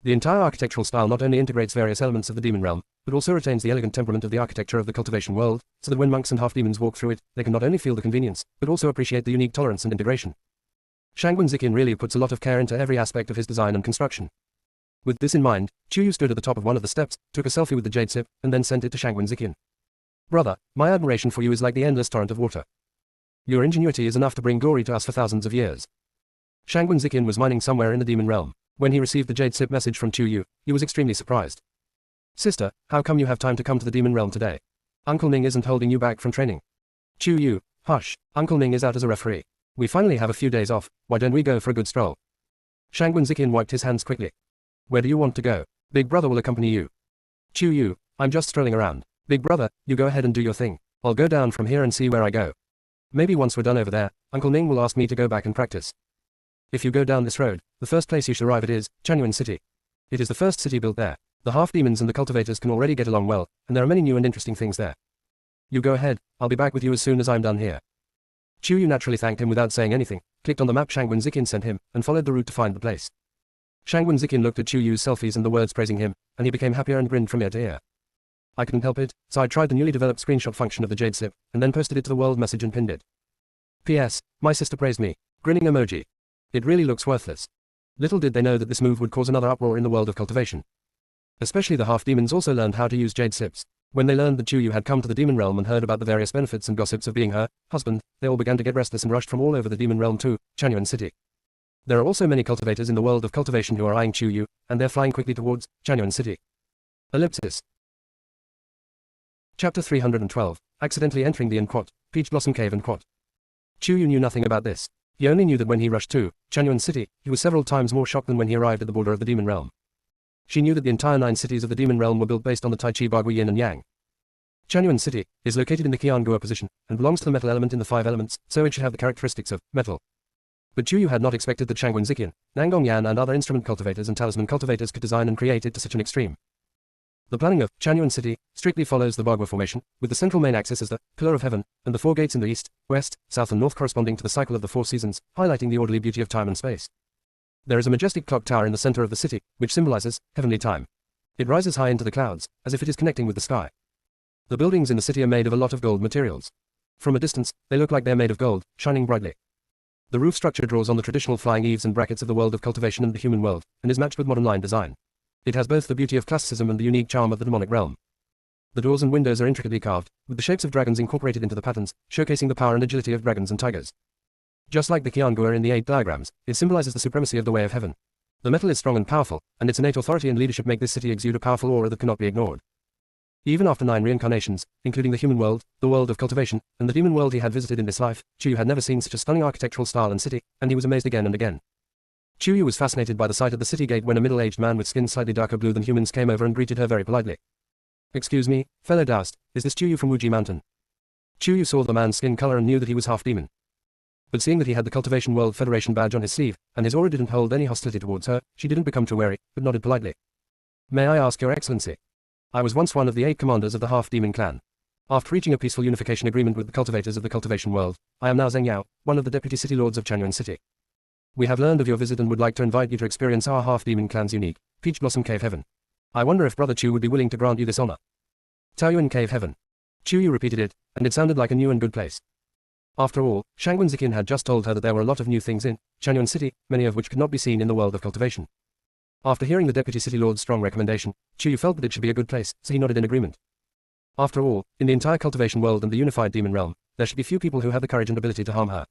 The entire architectural style not only integrates various elements of the demon realm, but also retains the elegant temperament of the architecture of the cultivation world, so that when monks and half-demons walk through it, they can not only feel the convenience, but also appreciate the unique tolerance and integration. Shangguan Ziqian really puts a lot of care into every aspect of his design and construction. With this in mind, Chu Yu stood at the top of one of the steps, took a selfie with the jade sip, and then sent it to Shangguan Ziqian. Brother, my admiration for you is like the endless torrent of water. Your ingenuity is enough to bring glory to us for thousands of years. Shangguan Ziqian was mining somewhere in the demon realm. When he received the jade sip message from Chu Yu, he was extremely surprised. Sister, how come you have time to come to the demon realm today? Uncle Ning isn't holding you back from training. Chu Yu, hush, Uncle Ning is out as a referee. We finally have a few days off, why don't we go for a good stroll? Shangguan Ziqian wiped his hands quickly. Where do you want to go? Big brother will accompany you. Chu Yu, I'm just strolling around. Big brother, you go ahead and do your thing. I'll go down from here and see where I go. Maybe once we're done over there, Uncle Ning will ask me to go back and practice. If you go down this road, the first place you should arrive at is Chanyuan City. It is the first city built there. The half-demons and the cultivators can already get along well, and there are many new and interesting things there. You go ahead, I'll be back with you as soon as I'm done here. Chu Yu naturally thanked him without saying anything, clicked on the map Shangguan Ziqian sent him, and followed the route to find the place. Shangguan Ziqian looked at Chu Yu's selfies and the words praising him, and he became happier and grinned from ear to ear. I couldn't help it, so I tried the newly developed screenshot function of the jade slip, and then posted it to the world message and pinned it. P.S. My sister praised me. Grinning emoji. It really looks worthless. Little did they know that this move would cause another uproar in the world of cultivation. Especially the half-demons also learned how to use jade slips. When they learned that Chu Yu had come to the demon realm and heard about the various benefits and gossips of being her husband, they all began to get restless and rushed from all over the demon realm to Chanyuan City. There are also many cultivators in the world of cultivation who are eyeing Chu Yu, and they're flying quickly towards Chanyuan City. Ellipsis. Chapter 312, Accidentally Entering the Quat, Peach Blossom Cave and Quat. Chu Yu knew nothing about this. He only knew that when he rushed to Chanyuan City, he was several times more shocked than when he arrived at the border of the demon realm. She knew that the entire 9 cities of the demon realm were built based on the Tai Chi Bagui Yin and Yang. Chanyuan City is located in the Qiangua position, and belongs to the metal element in the 5 elements, so it should have the characteristics of metal. But Chu Yu had not expected that Shangguan Ziqian, Nangong Yan and other instrument cultivators and talisman cultivators could design and create it to such an extreme. The planning of Chanyuan City strictly follows the Bagua formation, with the central main axis as the pillar of heaven, and the 4 gates in the east, west, south and north corresponding to the cycle of the 4 seasons, highlighting the orderly beauty of time and space. There is a majestic clock tower in the center of the city, which symbolizes heavenly time. It rises high into the clouds, as if it is connecting with the sky. The buildings in the city are made of a lot of gold materials. From a distance, they look like they're made of gold, shining brightly. The roof structure draws on the traditional flying eaves and brackets of the world of cultivation and the human world, and is matched with modern line design. It has both the beauty of classicism and the unique charm of the demonic realm. The doors and windows are intricately carved, with the shapes of dragons incorporated into the patterns, showcasing the power and agility of dragons and tigers. Just like the Qiangua in the 8 diagrams, it symbolizes the supremacy of the way of heaven. The metal is strong and powerful, and its innate authority and leadership make this city exude a powerful aura that cannot be ignored. Even after 9 reincarnations, including the human world, the world of cultivation, and the demon world he had visited in this life, Chuyu had never seen such a stunning architectural style and city, and he was amazed again and again. Chuyu was fascinated by the sight of the city gate when a middle-aged man with skin slightly darker blue than humans came over and greeted her very politely. "Excuse me, fellow Taoist, is this Chuyu from Wuji Mountain?" Chuyu saw the man's skin color and knew that he was half demon. But seeing that he had the Cultivation World Federation badge on his sleeve, and his aura didn't hold any hostility towards her, she didn't become too wary, but nodded politely. "May I ask your excellency? I was once one of the 8 commanders of the half-demon clan. After reaching a peaceful unification agreement with the cultivators of the cultivation world, I am now Zheng Yao, one of the deputy city lords of Chanyuan City. We have learned of your visit and would like to invite you to experience our half-demon clan's unique, Peach Blossom Cave Heaven. I wonder if Brother Chu would be willing to grant you this honor." Taoyuan Cave Heaven. Chuyu repeated it, and it sounded like a new and good place. After all, Shangguan Ziqian had just told her that there were a lot of new things in Chanyuan City, many of which could not be seen in the world of cultivation. After hearing the deputy city lord's strong recommendation, Chuyu felt that it should be a good place, so he nodded in agreement. After all, in the entire cultivation world and the unified demon realm, there should be few people who have the courage and ability to harm her.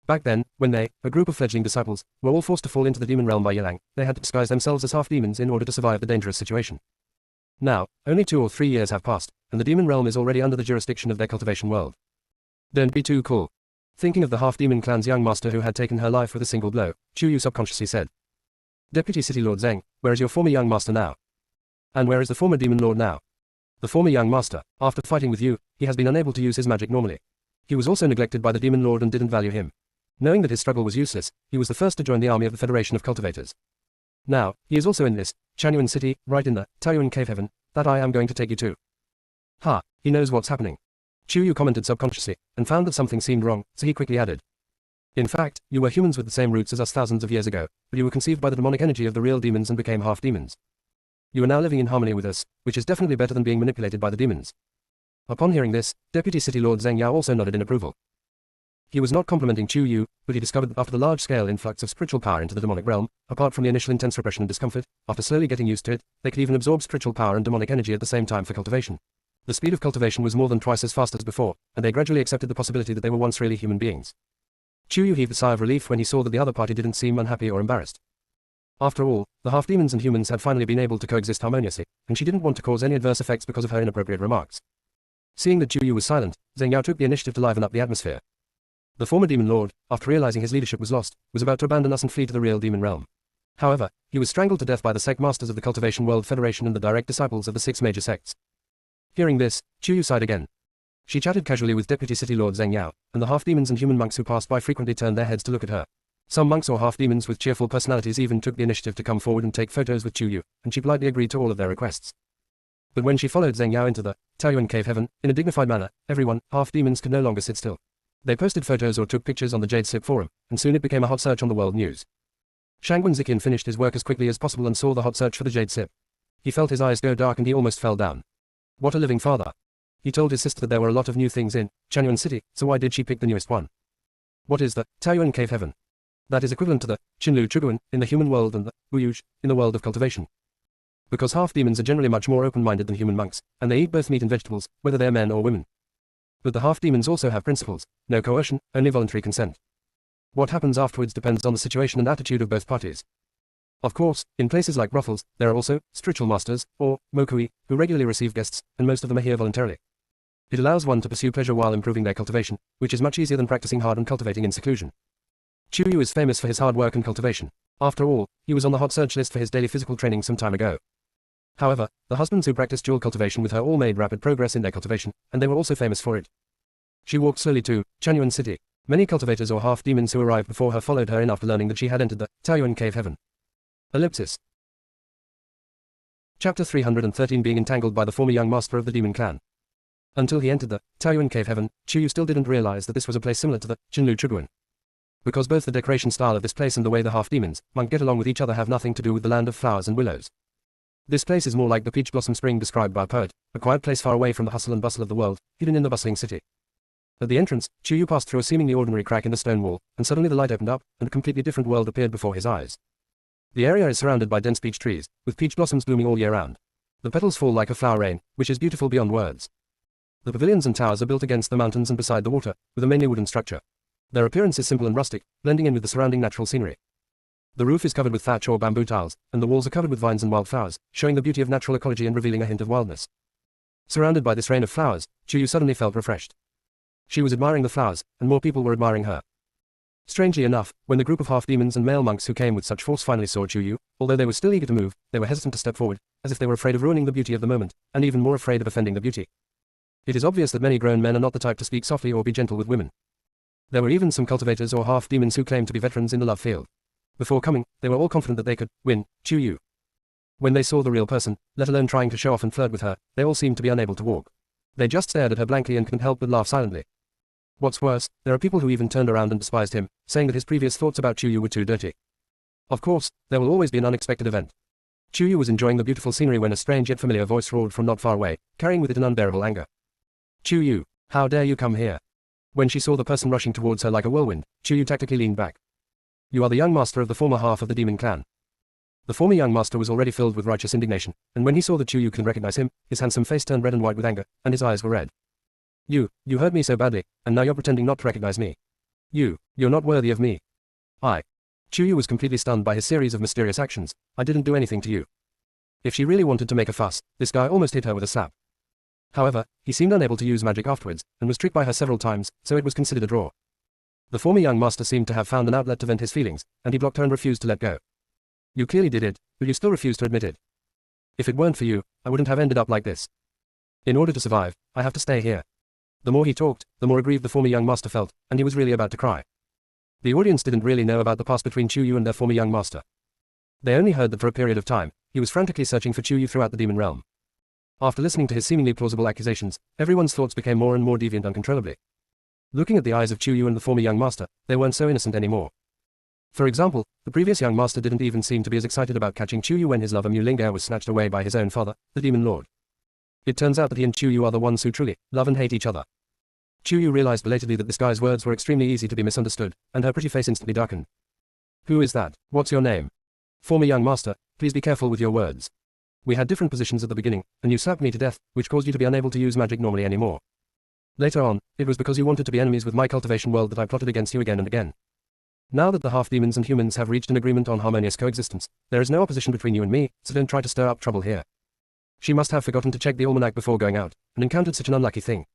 Back then, when they, a group of fledgling disciples, were all forced to fall into the demon realm by Yelang, they had to disguise themselves as half-demons in order to survive the dangerous situation. Now, only 2 or 3 years have passed, and the demon realm is already under the jurisdiction of their cultivation world. Don't be too cool. Thinking of the half-demon clan's young master who had taken her life with a single blow, Chuyu subconsciously said. "Deputy City Lord Zheng, where is your former young master now? And where is the former demon lord now?" "The former young master, after fighting with you, he has been unable to use his magic normally. He was also neglected by the demon lord and didn't value him. Knowing that his struggle was useless, he was the first to join the army of the Federation of Cultivators. Now, he is also in this, Chanyuan City, right in the Taoyuan Cave Heaven, that I am going to take you to." "Ha, he knows what's happening." Chuyu commented subconsciously, and found that something seemed wrong, so he quickly added. "In fact, you were humans with the same roots as us thousands of years ago, but you were conceived by the demonic energy of the real demons and became half-demons. You are now living in harmony with us, which is definitely better than being manipulated by the demons." Upon hearing this, Deputy City Lord Zheng Yao also nodded in approval. He was not complimenting Chuyu, but he discovered that after the large-scale influx of spiritual power into the demonic realm, apart from the initial intense repression and discomfort, after slowly getting used to it, they could even absorb spiritual power and demonic energy at the same time for cultivation. The speed of cultivation was more than twice as fast as before, and they gradually accepted the possibility that they were once really human beings. Chuyu heaved a sigh of relief when he saw that the other party didn't seem unhappy or embarrassed. After all, the half-demons and humans had finally been able to coexist harmoniously, and she didn't want to cause any adverse effects because of her inappropriate remarks. Seeing that Chuyu was silent, Zheng Yao took the initiative to liven up the atmosphere. The former demon lord, after realizing his leadership was lost, was about to abandon us and flee to the real demon realm. However, he was strangled to death by the sect masters of the Cultivation World Federation and the direct disciples of the 6 major sects. Hearing this, Chuyu sighed again. She chatted casually with Deputy City Lord Zheng Yao, and the half-demons and human monks who passed by frequently turned their heads to look at her. Some monks or half-demons with cheerful personalities even took the initiative to come forward and take photos with Chuyu, and she politely agreed to all of their requests. But when she followed Zheng Yao into the Taoyuan Cave Heaven, in a dignified manner, everyone, half-demons, could no longer sit still. They posted photos or took pictures on the Jade Slip forum, and soon it became a hot search on the world news. Shangguan Ziqian finished his work as quickly as possible and saw the hot search for the Jade Slip. He felt his eyes go dark and he almost fell down. What a living father. He told his sister that there were a lot of new things in Chanyuan City, so why did she pick the newest one? What is the Taoyuan Cave Heaven? That is equivalent to the Qinlu Chuguan in the human world and the Wuyuj in the world of cultivation. Because half-demons are generally much more open-minded than human monks, and they eat both meat and vegetables, whether they are men or women. But the half-demons also have principles, no coercion, only voluntary consent. What happens afterwards depends on the situation and attitude of both parties. Of course, in places like brothels, there are also spiritual masters, or mokui, who regularly receive guests, and most of them are here voluntarily. It allows one to pursue pleasure while improving their cultivation, which is much easier than practicing hard and cultivating in seclusion. Chuyu is famous for his hard work and cultivation. After all, he was on the hot search list for his daily physical training some time ago. However, the husbands who practiced dual cultivation with her all made rapid progress in their cultivation, and they were also famous for it. She walked slowly to Chanyuan City. Many cultivators or half-demons who arrived before her followed her in after learning that she had entered the Taoyuan Cave Heaven. Ellipsis. Chapter 313 Being entangled by the former young master of the demon clan. Until he entered the Taoyuan Cave Heaven, Chuyu still didn't realize that this was a place similar to the Qinlu Chuguan. Because both the decoration style of this place and the way the half-demons, monk get along with each other have nothing to do with the land of flowers and willows. This place is more like the peach blossom spring described by a poet, a quiet place far away from the hustle and bustle of the world, hidden in the bustling city. At the entrance, Chuyu passed through a seemingly ordinary crack in the stone wall, and suddenly the light opened up, and a completely different world appeared before his eyes. The area is surrounded by dense peach trees, with peach blossoms blooming all year round. The petals fall like a flower rain, which is beautiful beyond words. The pavilions and towers are built against the mountains and beside the water, with a mainly wooden structure. Their appearance is simple and rustic, blending in with the surrounding natural scenery. The roof is covered with thatch or bamboo tiles, and the walls are covered with vines and wildflowers, showing the beauty of natural ecology and revealing a hint of wildness. Surrounded by this rain of flowers, Chuyu suddenly felt refreshed. She was admiring the flowers, and more people were admiring her. Strangely enough, when the group of half-demons and male monks who came with such force finally saw Chuyu, although they were still eager to move, they were hesitant to step forward, as if they were afraid of ruining the beauty of the moment, and even more afraid of offending the beauty. It is obvious that many grown men are not the type to speak softly or be gentle with women. There were even some cultivators or half-demons who claimed to be veterans in the love field. Before coming, they were all confident that they could win Chuyu. When they saw the real person, let alone trying to show off and flirt with her, they all seemed to be unable to walk. They just stared at her blankly and couldn't help but laugh silently. What's worse, there are people who even turned around and despised him, saying that his previous thoughts about Chuyu were too dirty. Of course, there will always be an unexpected event. Chuyu was enjoying the beautiful scenery when a strange yet familiar voice roared from not far away, carrying with it an unbearable anger. Chuyu, how dare you come here? When she saw the person rushing towards her like a whirlwind, Chuyu tactically leaned back. You are the young master of the former half of the demon clan. The former young master was already filled with righteous indignation, and when he saw that Chuyu couldn't recognize him, his handsome face turned red and white with anger, and his eyes were red. You hurt me so badly, and now you're pretending not to recognize me. You're not worthy of me. Chuyu was completely stunned by his series of mysterious actions. I didn't do anything to you. If she really wanted to make a fuss, this guy almost hit her with a slap. However, he seemed unable to use magic afterwards, and was tricked by her several times, so it was considered a draw. The former young master seemed to have found an outlet to vent his feelings, and he blocked her and refused to let go. You clearly did it, but you still refuse to admit it. If it weren't for you, I wouldn't have ended up like this. In order to survive, I have to stay here. The more he talked, the more aggrieved the former young master felt, and he was really about to cry. The audience didn't really know about the past between Chuyu and their former young master. They only heard that for a period of time, he was frantically searching for Chuyu throughout the demon realm. After listening to his seemingly plausible accusations, everyone's thoughts became more and more deviant uncontrollably. Looking at the eyes of Chuyu and the former young master, they weren't so innocent anymore. For example, the previous young master didn't even seem to be as excited about catching Chuyu when his lover Mulinga was snatched away by his own father, the demon lord. It turns out that he and Chuyu are the ones who truly love and hate each other. Chuyu realized belatedly that this guy's words were extremely easy to be misunderstood, and her pretty face instantly darkened. Who is that? What's your name? Former young master, please be careful with your words. We had different positions at the beginning, and you slapped me to death, which caused you to be unable to use magic normally anymore. Later on, it was because you wanted to be enemies with my cultivation world that I plotted against you again and again. Now that the half-demons and humans have reached an agreement on harmonious coexistence, there is no opposition between you and me, so don't try to stir up trouble here. She must have forgotten to check the almanac before going out, and encountered such an unlucky thing.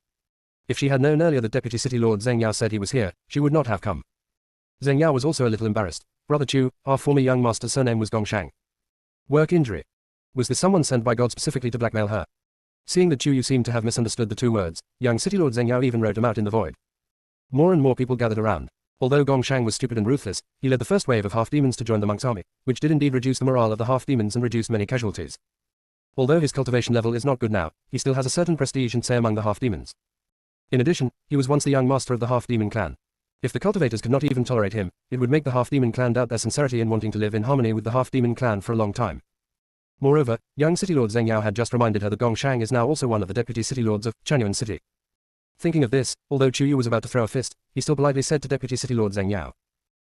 If she had known earlier that Deputy City Lord Zheng Yao said he was here, she would not have come. Zheng Yao was also a little embarrassed. Brother Chu, our former young master's surname was Gongshang. Work injury. Was this someone sent by God specifically to blackmail her? Seeing that Chuyu seemed to have misunderstood the two words, young City Lord Zheng Yao even wrote them out in the void. More and more people gathered around. Although Gongshang was stupid and ruthless, he led the first wave of half-demons to join the monk's army, which did indeed reduce the morale of the half-demons and reduce many casualties. Although his cultivation level is not good now, he still has a certain prestige and say among the half-demons. In addition, he was once the young master of the half-demon clan. If the cultivators could not even tolerate him, it would make the half-demon clan doubt their sincerity in wanting to live in harmony with the half-demon clan for a long time. Moreover, young City Lord Zheng Yao had just reminded her that Gongshang is now also one of the deputy city lords of Chanyuan City. Thinking of this, although Chuyu was about to throw a fist, he still politely said to Deputy City Lord Zheng Yao,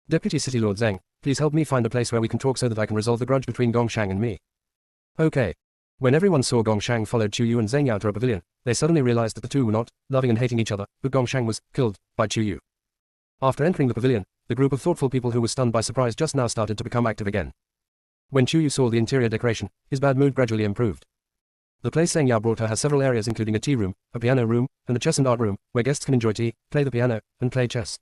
Deputy City Lord Zheng, please help me find a place where we can talk so that I can resolve the grudge between Gongshang and me. Okay. When everyone saw Gongshang followed Chuyu and Zheng Yao to a pavilion, they suddenly realized that the two were not loving and hating each other, but Gongshang was killed by Chuyu. After entering the pavilion, the group of thoughtful people who were stunned by surprise just now started to become active again. When Chuyu saw the interior decoration, his bad mood gradually improved. The place Zheng Yao brought her has several areas including a tea room, a piano room, and a chess and art room, where guests can enjoy tea, play the piano, and play chess.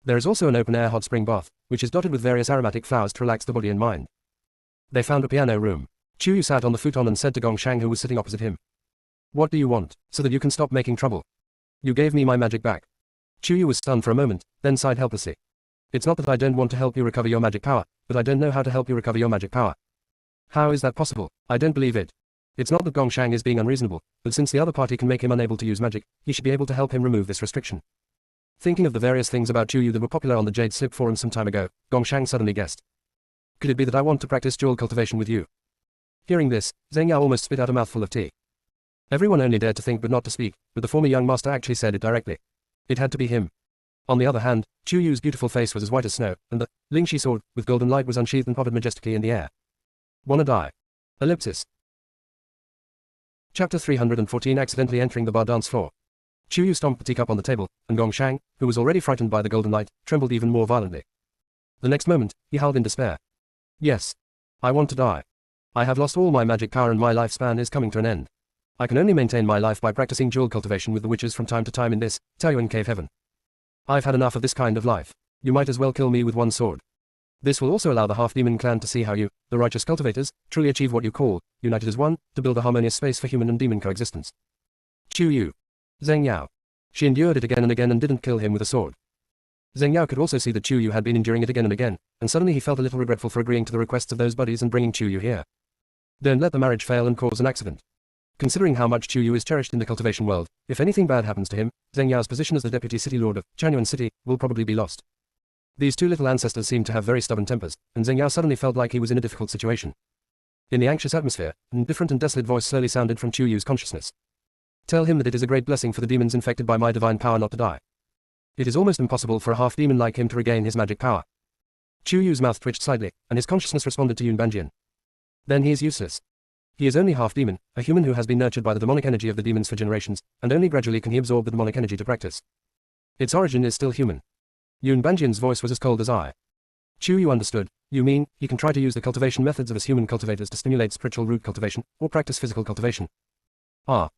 There is also an open-air hot spring bath, which is dotted with various aromatic flowers to relax the body and mind. They found a piano room. Chuyu sat on the futon and said to Gongshang who was sitting opposite him, What do you want, so that you can stop making trouble? You gave me my magic back. Chuyu was stunned for a moment, then sighed helplessly. It's not that I don't want to help you recover your magic power, but I don't know how to help you recover your magic power. How is that possible? I don't believe it. It's not that Gongshang is being unreasonable, but since the other party can make him unable to use magic, he should be able to help him remove this restriction. Thinking of the various things about Chuyu that were popular on the Jade Slip forum some time ago, Gongshang suddenly guessed. Could it be that I want to practice jewel cultivation with you? Hearing this, Zheng Yao almost spit out a mouthful of tea. Everyone only dared to think but not to speak, but the former young master actually said it directly. It had to be him. On the other hand, Chuyu's beautiful face was as white as snow, and the Lingxi sword, with golden light was unsheathed and hovered majestically in the air. Wanna die? Ellipsis. Chapter 314 Accidentally entering the bar dance floor. Chuyu stomped the teacup on the table, and Gongshang, who was already frightened by the golden light, trembled even more violently. The next moment, he howled in despair. Yes. I want to die. I have lost all my magic power and my lifespan is coming to an end. I can only maintain my life by practicing jewel cultivation with the witches from time to time in this, Taoyuan cave heaven. I've had enough of this kind of life. You might as well kill me with one sword. This will also allow the half-demon clan to see how you, the righteous cultivators, truly achieve what you call, united as one, to build a harmonious space for human and demon coexistence. Chu Yu. Zheng Yao. She endured it again and again and didn't kill him with a sword. Zheng Yao could also see that Chu Yu had been enduring it again and again, and suddenly he felt a little regretful for agreeing to the requests of those buddies and bringing Chu Yu here. Don't let the marriage fail and cause an accident. Considering how much Chu Yu is cherished in the cultivation world, if anything bad happens to him, Zheng Yao's position as the deputy city lord of Chanyuan City will probably be lost. These two little ancestors seemed to have very stubborn tempers, and Zheng Yao suddenly felt like he was in a difficult situation. In the anxious atmosphere, an indifferent and desolate voice slowly sounded from Chu Yu's consciousness. Tell him that it is a great blessing for the demons infected by my divine power not to die. It is almost impossible for a half-demon like him to regain his magic power. Chu Yu's mouth twitched slightly, and his consciousness responded to Yun Banjian. Then he is useless. He is only half-demon, a human who has been nurtured by the demonic energy of the demons for generations, and only gradually can he absorb the demonic energy to practice. Its origin is still human. Yun Banjian's voice was as cold as ice. Chu Yu understood. You mean, he can try to use the cultivation methods of us human cultivators to stimulate spiritual root cultivation, or practice physical cultivation? Ah.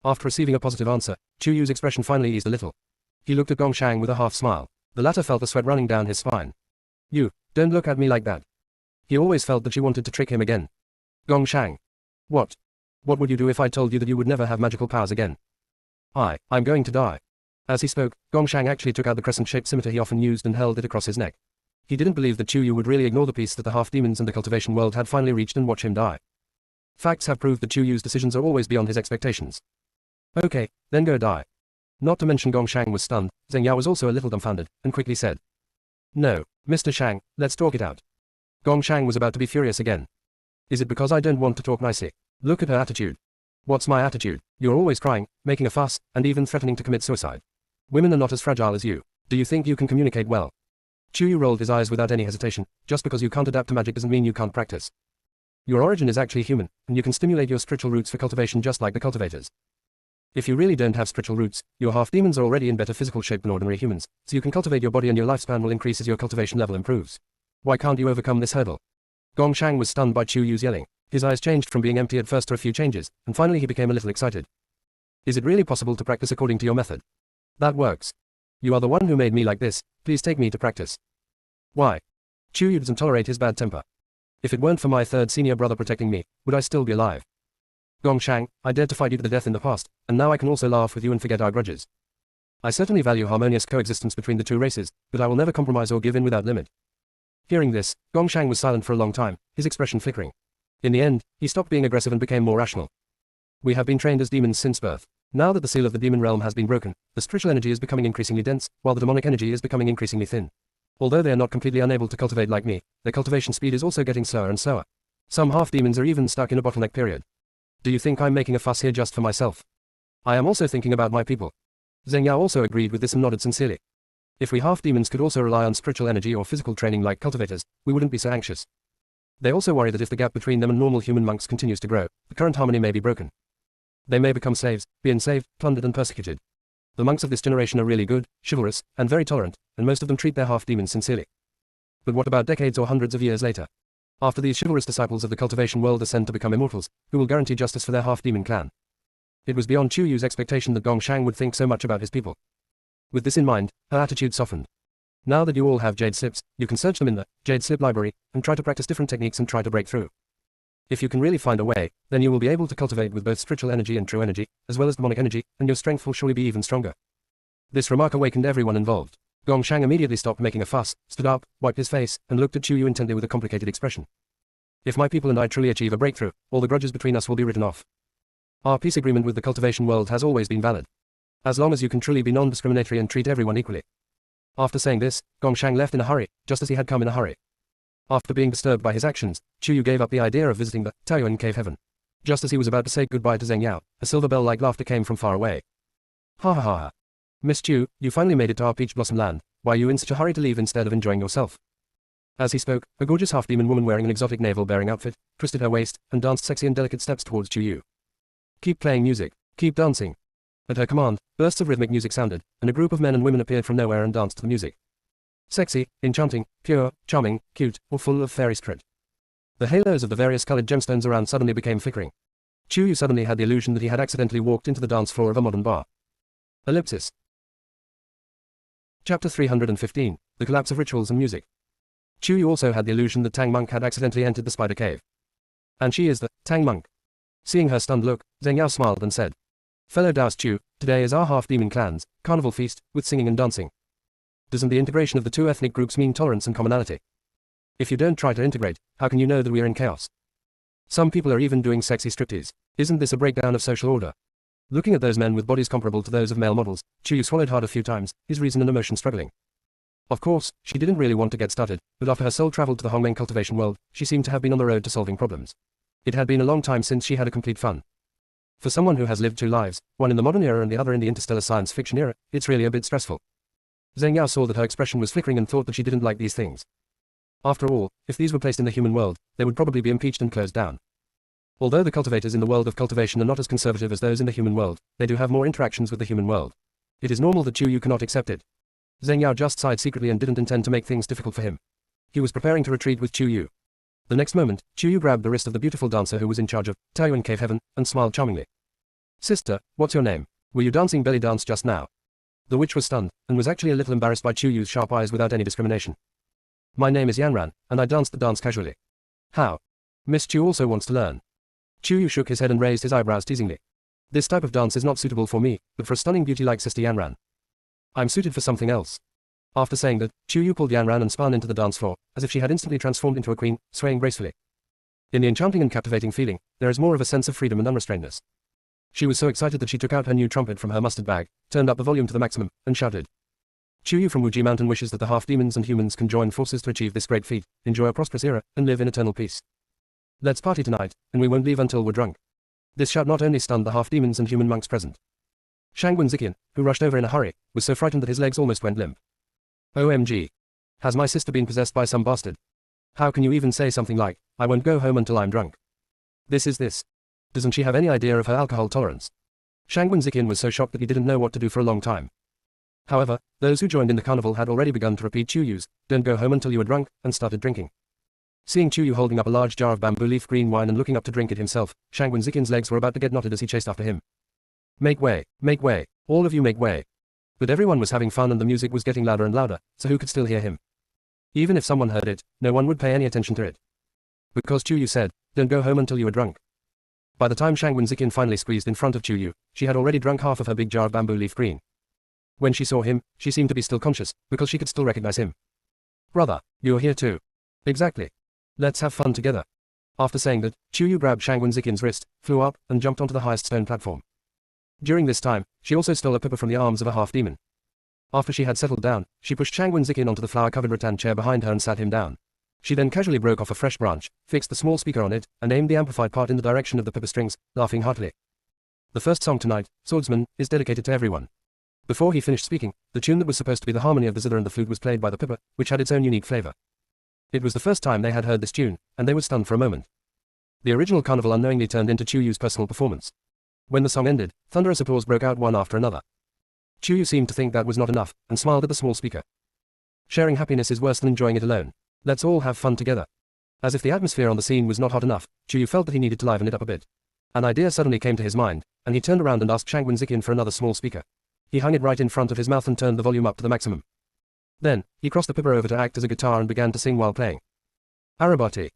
After receiving a positive answer, Chu Yu's expression finally eased a little. He looked at Gongshang with a half-smile. The latter felt the sweat running down his spine. You, don't look at me like that. He always felt that she wanted to trick him again. Gongshang. What? What would you do if I told you that you would never have magical powers again? I'm going to die. As he spoke, Gongshang actually took out the crescent-shaped scimitar he often used and held it across his neck. He didn't believe that Chu Yu would really ignore the peace that the half-demons and the cultivation world had finally reached and watch him die. Facts have proved that Chu Yu's decisions are always beyond his expectations. Okay, then go die. Not to mention Gongshang was stunned, Zheng Yao was also a little dumbfounded, and quickly said. No, Mr. Shang, let's talk it out. Gongshang was about to be furious again. Is it because I don't want to talk nicely? Look at her attitude. What's my attitude? You're always crying, making a fuss, and even threatening to commit suicide. Women are not as fragile as you. Do you think you can communicate well? Chu Yu rolled his eyes without any hesitation. Just because you can't adapt to magic doesn't mean you can't practice. Your origin is actually human, and you can stimulate your spiritual roots for cultivation just like the cultivators. If you really don't have spiritual roots, your half-demons are already in better physical shape than ordinary humans, so you can cultivate your body and your lifespan will increase as your cultivation level improves. Why can't you overcome this hurdle? Gongshang was stunned by Chu Yu's yelling. His eyes changed from being empty at first to a few changes, and finally he became a little excited. Is it really possible to practice according to your method? That works. You are the one who made me like this, please take me to practice. Why? Chu Yu doesn't tolerate his bad temper. If it weren't for my third senior brother protecting me, would I still be alive? Gongshang, I dared to fight you to the death in the past, and now I can also laugh with you and forget our grudges. I certainly value harmonious coexistence between the two races, but I will never compromise or give in without limit. Hearing this, Gongshang was silent for a long time, his expression flickering. In the end, he stopped being aggressive and became more rational. We have been trained as demons since birth. Now that the seal of the demon realm has been broken, the spiritual energy is becoming increasingly dense, while the demonic energy is becoming increasingly thin. Although they are not completely unable to cultivate like me, their cultivation speed is also getting slower and slower. Some half-demons are even stuck in a bottleneck period. Do you think I'm making a fuss here just for myself? I am also thinking about my people. Zheng Yao also agreed with this and nodded sincerely. If we half-demons could also rely on spiritual energy or physical training like cultivators, we wouldn't be so anxious. They also worry that if the gap between them and normal human monks continues to grow, the current harmony may be broken. They may become slaves, be enslaved, plundered and persecuted. The monks of this generation are really good, chivalrous, and very tolerant, and most of them treat their half-demons sincerely. But what about decades or hundreds of years later? After these chivalrous disciples of the cultivation world ascend to become immortals, who will guarantee justice for their half-demon clan? It was beyond Chu Yu's expectation that Gongshang would think so much about his people. With this in mind, her attitude softened. Now that you all have jade slips, you can search them in the jade slip library, and try to practice different techniques and try to break through. If you can really find a way, then you will be able to cultivate with both spiritual energy and true energy, as well as demonic energy, and your strength will surely be even stronger. This remark awakened everyone involved. Gongshang immediately stopped making a fuss, stood up, wiped his face, and looked at Chu Yu intently with a complicated expression. If my people and I truly achieve a breakthrough, all the grudges between us will be written off. Our peace agreement with the cultivation world has always been valid. As long as you can truly be non-discriminatory and treat everyone equally. After saying this, Gongshang left in a hurry, just as he had come in a hurry. After being disturbed by his actions, Chu Yu gave up the idea of visiting the Taoyuan cave heaven. Just as he was about to say goodbye to Zheng Yao, a silver bell-like laughter came from far away. Ha ha ha ha. Miss Chu, you finally made it to our peach blossom land. Why are you in such a hurry to leave instead of enjoying yourself? As he spoke, a gorgeous half-demon woman wearing an exotic navel-bearing outfit, twisted her waist, and danced sexy and delicate steps towards Chu Yu. Keep playing music. Keep dancing. At her command, bursts of rhythmic music sounded, and a group of men and women appeared from nowhere and danced to the music. Sexy, enchanting, pure, charming, cute, or full of fairy spirit. The halos of the various colored gemstones around suddenly became flickering. Chu Yu suddenly had the illusion that he had accidentally walked into the dance floor of a modern bar. Ellipsis. Chapter 315, The Collapse of Rituals and Music. Chu Yu also had the illusion that Tang Monk had accidentally entered the spider cave. And she is the Tang Monk. Seeing her stunned look, Zheng Yao smiled and said, "Fellow Daoist Chu, today is our half-demon clan's carnival feast, with singing and dancing. Doesn't the integration of the two ethnic groups mean tolerance and commonality? If you don't try to integrate, how can you know that we are in chaos? Some people are even doing sexy striptease. Isn't this a breakdown of social order?" Looking at those men with bodies comparable to those of male models, Chu Yu swallowed hard a few times, his reason and emotion struggling. Of course, she didn't really want to get started, but after her soul traveled to the Hongmeng cultivation world, she seemed to have been on the road to solving problems. It had been a long time since she had a complete fun. For someone who has lived two lives, one in the modern era and the other in the interstellar science fiction era, it's really a bit stressful. Zheng Yao saw that her expression was flickering and thought that she didn't like these things. After all, if these were placed in the human world, they would probably be impeached and closed down. Although the cultivators in the world of cultivation are not as conservative as those in the human world, they do have more interactions with the human world. It is normal that Chu Yu cannot accept it. Zheng Yao just sighed secretly and didn't intend to make things difficult for him. He was preparing to retreat with Chu Yu. The next moment, Chu Yu grabbed the wrist of the beautiful dancer who was in charge of Taoyuan Cave Heaven, and smiled charmingly. "Sister, what's your name? Were you dancing belly dance just now?" The witch was stunned, and was actually a little embarrassed by Chu Yu's sharp eyes without any discrimination. "My name is Yanran, and I danced the dance casually." "How? Miss Chu also wants to learn." Chu Yu shook his head and raised his eyebrows teasingly. "This type of dance is not suitable for me, but for a stunning beauty like Sister Yanran. I'm suited for something else." After saying that, Chu Yu pulled Yanran and spun into the dance floor, as if she had instantly transformed into a queen, swaying gracefully. In the enchanting and captivating feeling, there is more of a sense of freedom and unrestrainedness. She was so excited that she took out her new trumpet from her mustard bag, turned up the volume to the maximum, and shouted. Chu Yu from Wuji Mountain wishes that the half-demons and humans can join forces to achieve this great feat, enjoy a prosperous era, and live in eternal peace. Let's party tonight, and we won't leave until we're drunk. This shout not only stunned the half-demons and human monks present. Shangwen Ziqian, who rushed over in a hurry, was so frightened that his legs almost went limp. "OMG. Has my sister been possessed by some bastard? How can you even say something like, I won't go home until I'm drunk? This. Doesn't she have any idea of her alcohol tolerance?" Shangwen Ziqian was so shocked that he didn't know what to do for a long time. However, those who joined in the carnival had already begun to repeat Chu Yu's, "Don't go home until you are drunk," and started drinking. Seeing Chu Yu holding up a large jar of bamboo leaf green wine and looking up to drink it himself, Shangwen Ziqian's legs were about to get knotted as he chased after him. Make way, all of you make way." But everyone was having fun and the music was getting louder and louder, so who could still hear him? Even if someone heard it, no one would pay any attention to it. Because Chu Yu said, "Don't go home until you are drunk." By the time Shangwen Ziqian finally squeezed in front of Chu Yu, she had already drunk half of her big jar of bamboo leaf green. When she saw him, she seemed to be still conscious, because she could still recognize him. "Brother, you're here too." "Exactly. Let's have fun together." After saying that, Chu Yu grabbed Shangwen Ziqian's wrist, flew up, and jumped onto the highest stone platform. During this time, she also stole a pippa from the arms of a half-demon. After she had settled down, she pushed Shangwen Ziqian onto the flower-covered rattan chair behind her and sat him down. She then casually broke off a fresh branch, fixed the small speaker on it, and aimed the amplified part in the direction of the pippa strings, laughing heartily. The first song tonight, Swordsman, is dedicated to everyone. Before he finished speaking, the tune that was supposed to be the harmony of the zither and the flute was played by the pippa, which had its own unique flavor. It was the first time they had heard this tune, and they were stunned for a moment. The original carnival unknowingly turned into Chu Yu's personal performance. When the song ended, thunderous applause broke out one after another. Chu Yu seemed to think that was not enough, and smiled at the small speaker. Sharing happiness is worse than enjoying it alone. Let's all have fun together. As if the atmosphere on the scene was not hot enough, Chu Yu felt that he needed to liven it up a bit. An idea suddenly came to his mind, and he turned around and asked Shangwen Ziqian for another small speaker. He hung it right in front of his mouth and turned the volume up to the maximum. Then, he crossed the pippa over to act as a guitar and began to sing while playing. Arabati.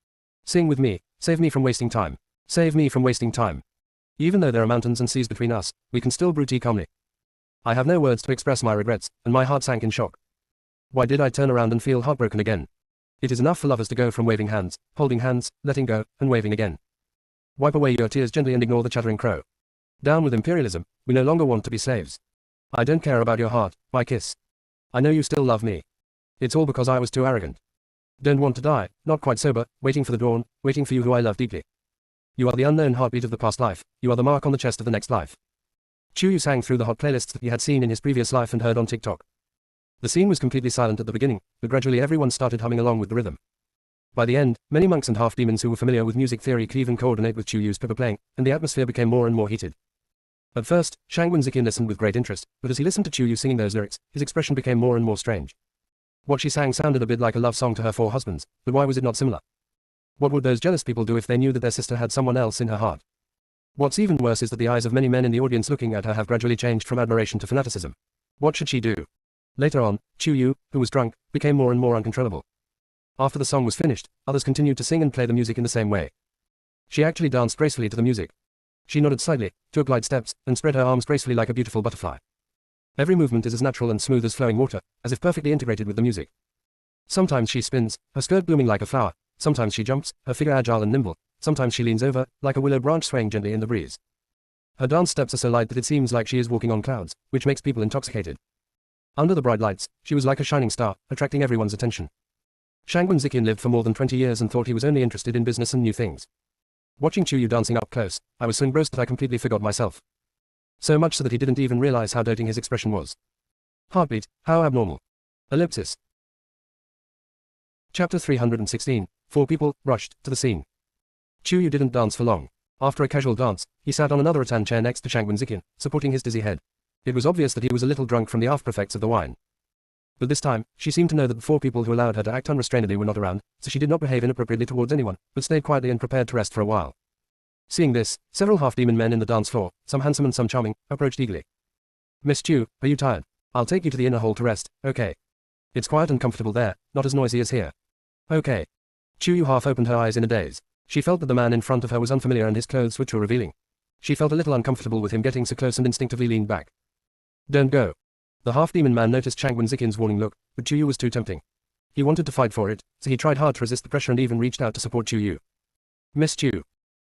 Sing with me, save me from wasting time. Save me from wasting time. Even though there are mountains and seas between us, we can still brew tea calmly. I have no words to express my regrets, and my heart sank in shock. Why did I turn around and feel heartbroken again? It is enough for lovers to go from waving hands, holding hands, letting go, and waving again. Wipe away your tears gently and ignore the chattering crow. Down with imperialism, we no longer want to be slaves. I don't care about your heart, my kiss. I know you still love me. It's all because I was too arrogant. Don't want to die, not quite sober, waiting for the dawn, waiting for you who I love deeply. You are the unknown heartbeat of the past life, you are the mark on the chest of the next life. Chu Yu sang through the hot playlists that he had seen in his previous life and heard on TikTok. The scene was completely silent at the beginning, but gradually everyone started humming along with the rhythm. By the end, many monks and half-demons who were familiar with music theory could even coordinate with Chu Yu's pippa playing, and the atmosphere became more and more heated. At first, Shangwen Ziqian listened with great interest, but as he listened to Chu Yu singing those lyrics, his expression became more and more strange. What she sang sounded a bit like a love song to her four husbands, but why was it not similar? What would those jealous people do if they knew that their sister had someone else in her heart? What's even worse is that the eyes of many men in the audience looking at her have gradually changed from admiration to fanaticism. What should she do? Later on, Chu-yu, who was drunk, became more and more uncontrollable. After the song was finished, others continued to sing and play the music in the same way. She actually danced gracefully to the music. She nodded slightly, took light steps, and spread her arms gracefully like a beautiful butterfly. Every movement is as natural and smooth as flowing water, as if perfectly integrated with the music. Sometimes she spins, her skirt blooming like a flower. Sometimes she jumps, her figure agile and nimble. Sometimes she leans over, like a willow branch swaying gently in the breeze. Her dance steps are so light that it seems like she is walking on clouds, which makes people intoxicated. Under the bright lights, she was like a shining star, attracting everyone's attention. Shangwon Zikin lived for more than 20 years and thought he was only interested in business and new things. Watching Chu-yu dancing up close, I was so engrossed that I completely forgot myself. So much so that he didn't even realize how doting his expression was. Heartbeat, how abnormal. Ellipsis. Chapter 316. 4 people rushed to the scene. Chu-yu didn't dance for long. After a casual dance, he sat on another rattan chair next to Shangwon Zikin, supporting his dizzy head. It was obvious that he was a little drunk from the after-effects of the wine. But this time, she seemed to know that the 4 people who allowed her to act unrestrainedly were not around, so she did not behave inappropriately towards anyone, but stayed quietly and prepared to rest for a while. Seeing this, several half-demon men in the dance floor, some handsome and some charming, approached eagerly. "Miss Chu, are you tired? I'll take you to the inner hall to rest, okay? It's quiet and comfortable there, not as noisy as here. Okay." Chu-yu half opened her eyes in a daze. She felt that the man in front of her was unfamiliar and his clothes were too revealing. She felt a little uncomfortable with him getting so close and instinctively leaned back. "Don't go." The half-demon man noticed Shangwon Zikin's warning look, but Chu-yu was too tempting. He wanted to fight for it, so he tried hard to resist the pressure and even reached out to support Chu-yu. "Miss Chu."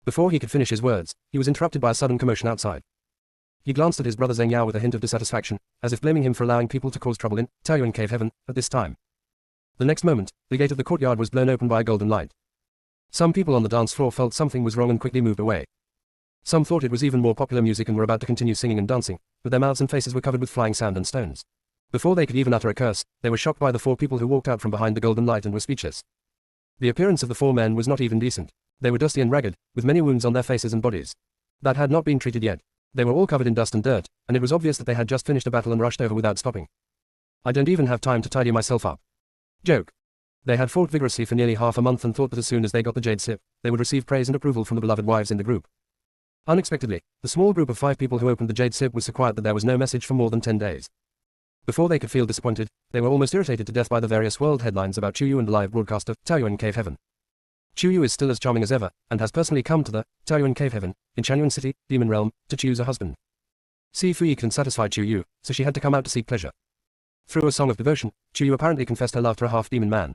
Before he could finish his words, he was interrupted by a sudden commotion outside. He glanced at his brother Zheng Yao with a hint of dissatisfaction, as if blaming him for allowing people to cause trouble in Taoyuan Cave Heaven at this time. The next moment, the gate of the courtyard was blown open by a golden light. Some people on the dance floor felt something was wrong and quickly moved away. Some thought it was even more popular music and were about to continue singing and dancing, but their mouths and faces were covered with flying sand and stones. Before they could even utter a curse, they were shocked by the 4 people who walked out from behind the golden light and were speechless. The appearance of the 4 men was not even decent. They were dusty and ragged, with many wounds on their faces and bodies that had not been treated yet. They were all covered in dust and dirt, and it was obvious that they had just finished a battle and rushed over without stopping. "I don't even have time to tidy myself up." Joke. They had fought vigorously for nearly half a month and thought that as soon as they got the jade sip, they would receive praise and approval from the beloved wives in the group. Unexpectedly, the small group of 5 people who opened the jade sip was so quiet that there was no message for more than 10 days. Before they could feel disappointed, they were almost irritated to death by the various world headlines about Chu-yu and the live broadcast of Taoyuan Cave Heaven. Chu-yu is still as charming as ever, and has personally come to the Taoyuan Cave Heaven, in Chanyuan City, Demon Realm, to choose a husband. Si Fuyi couldn't satisfy Chu-yu, so she had to come out to seek pleasure. Through a song of devotion, Chu-yu apparently confessed her love to a half-demon man.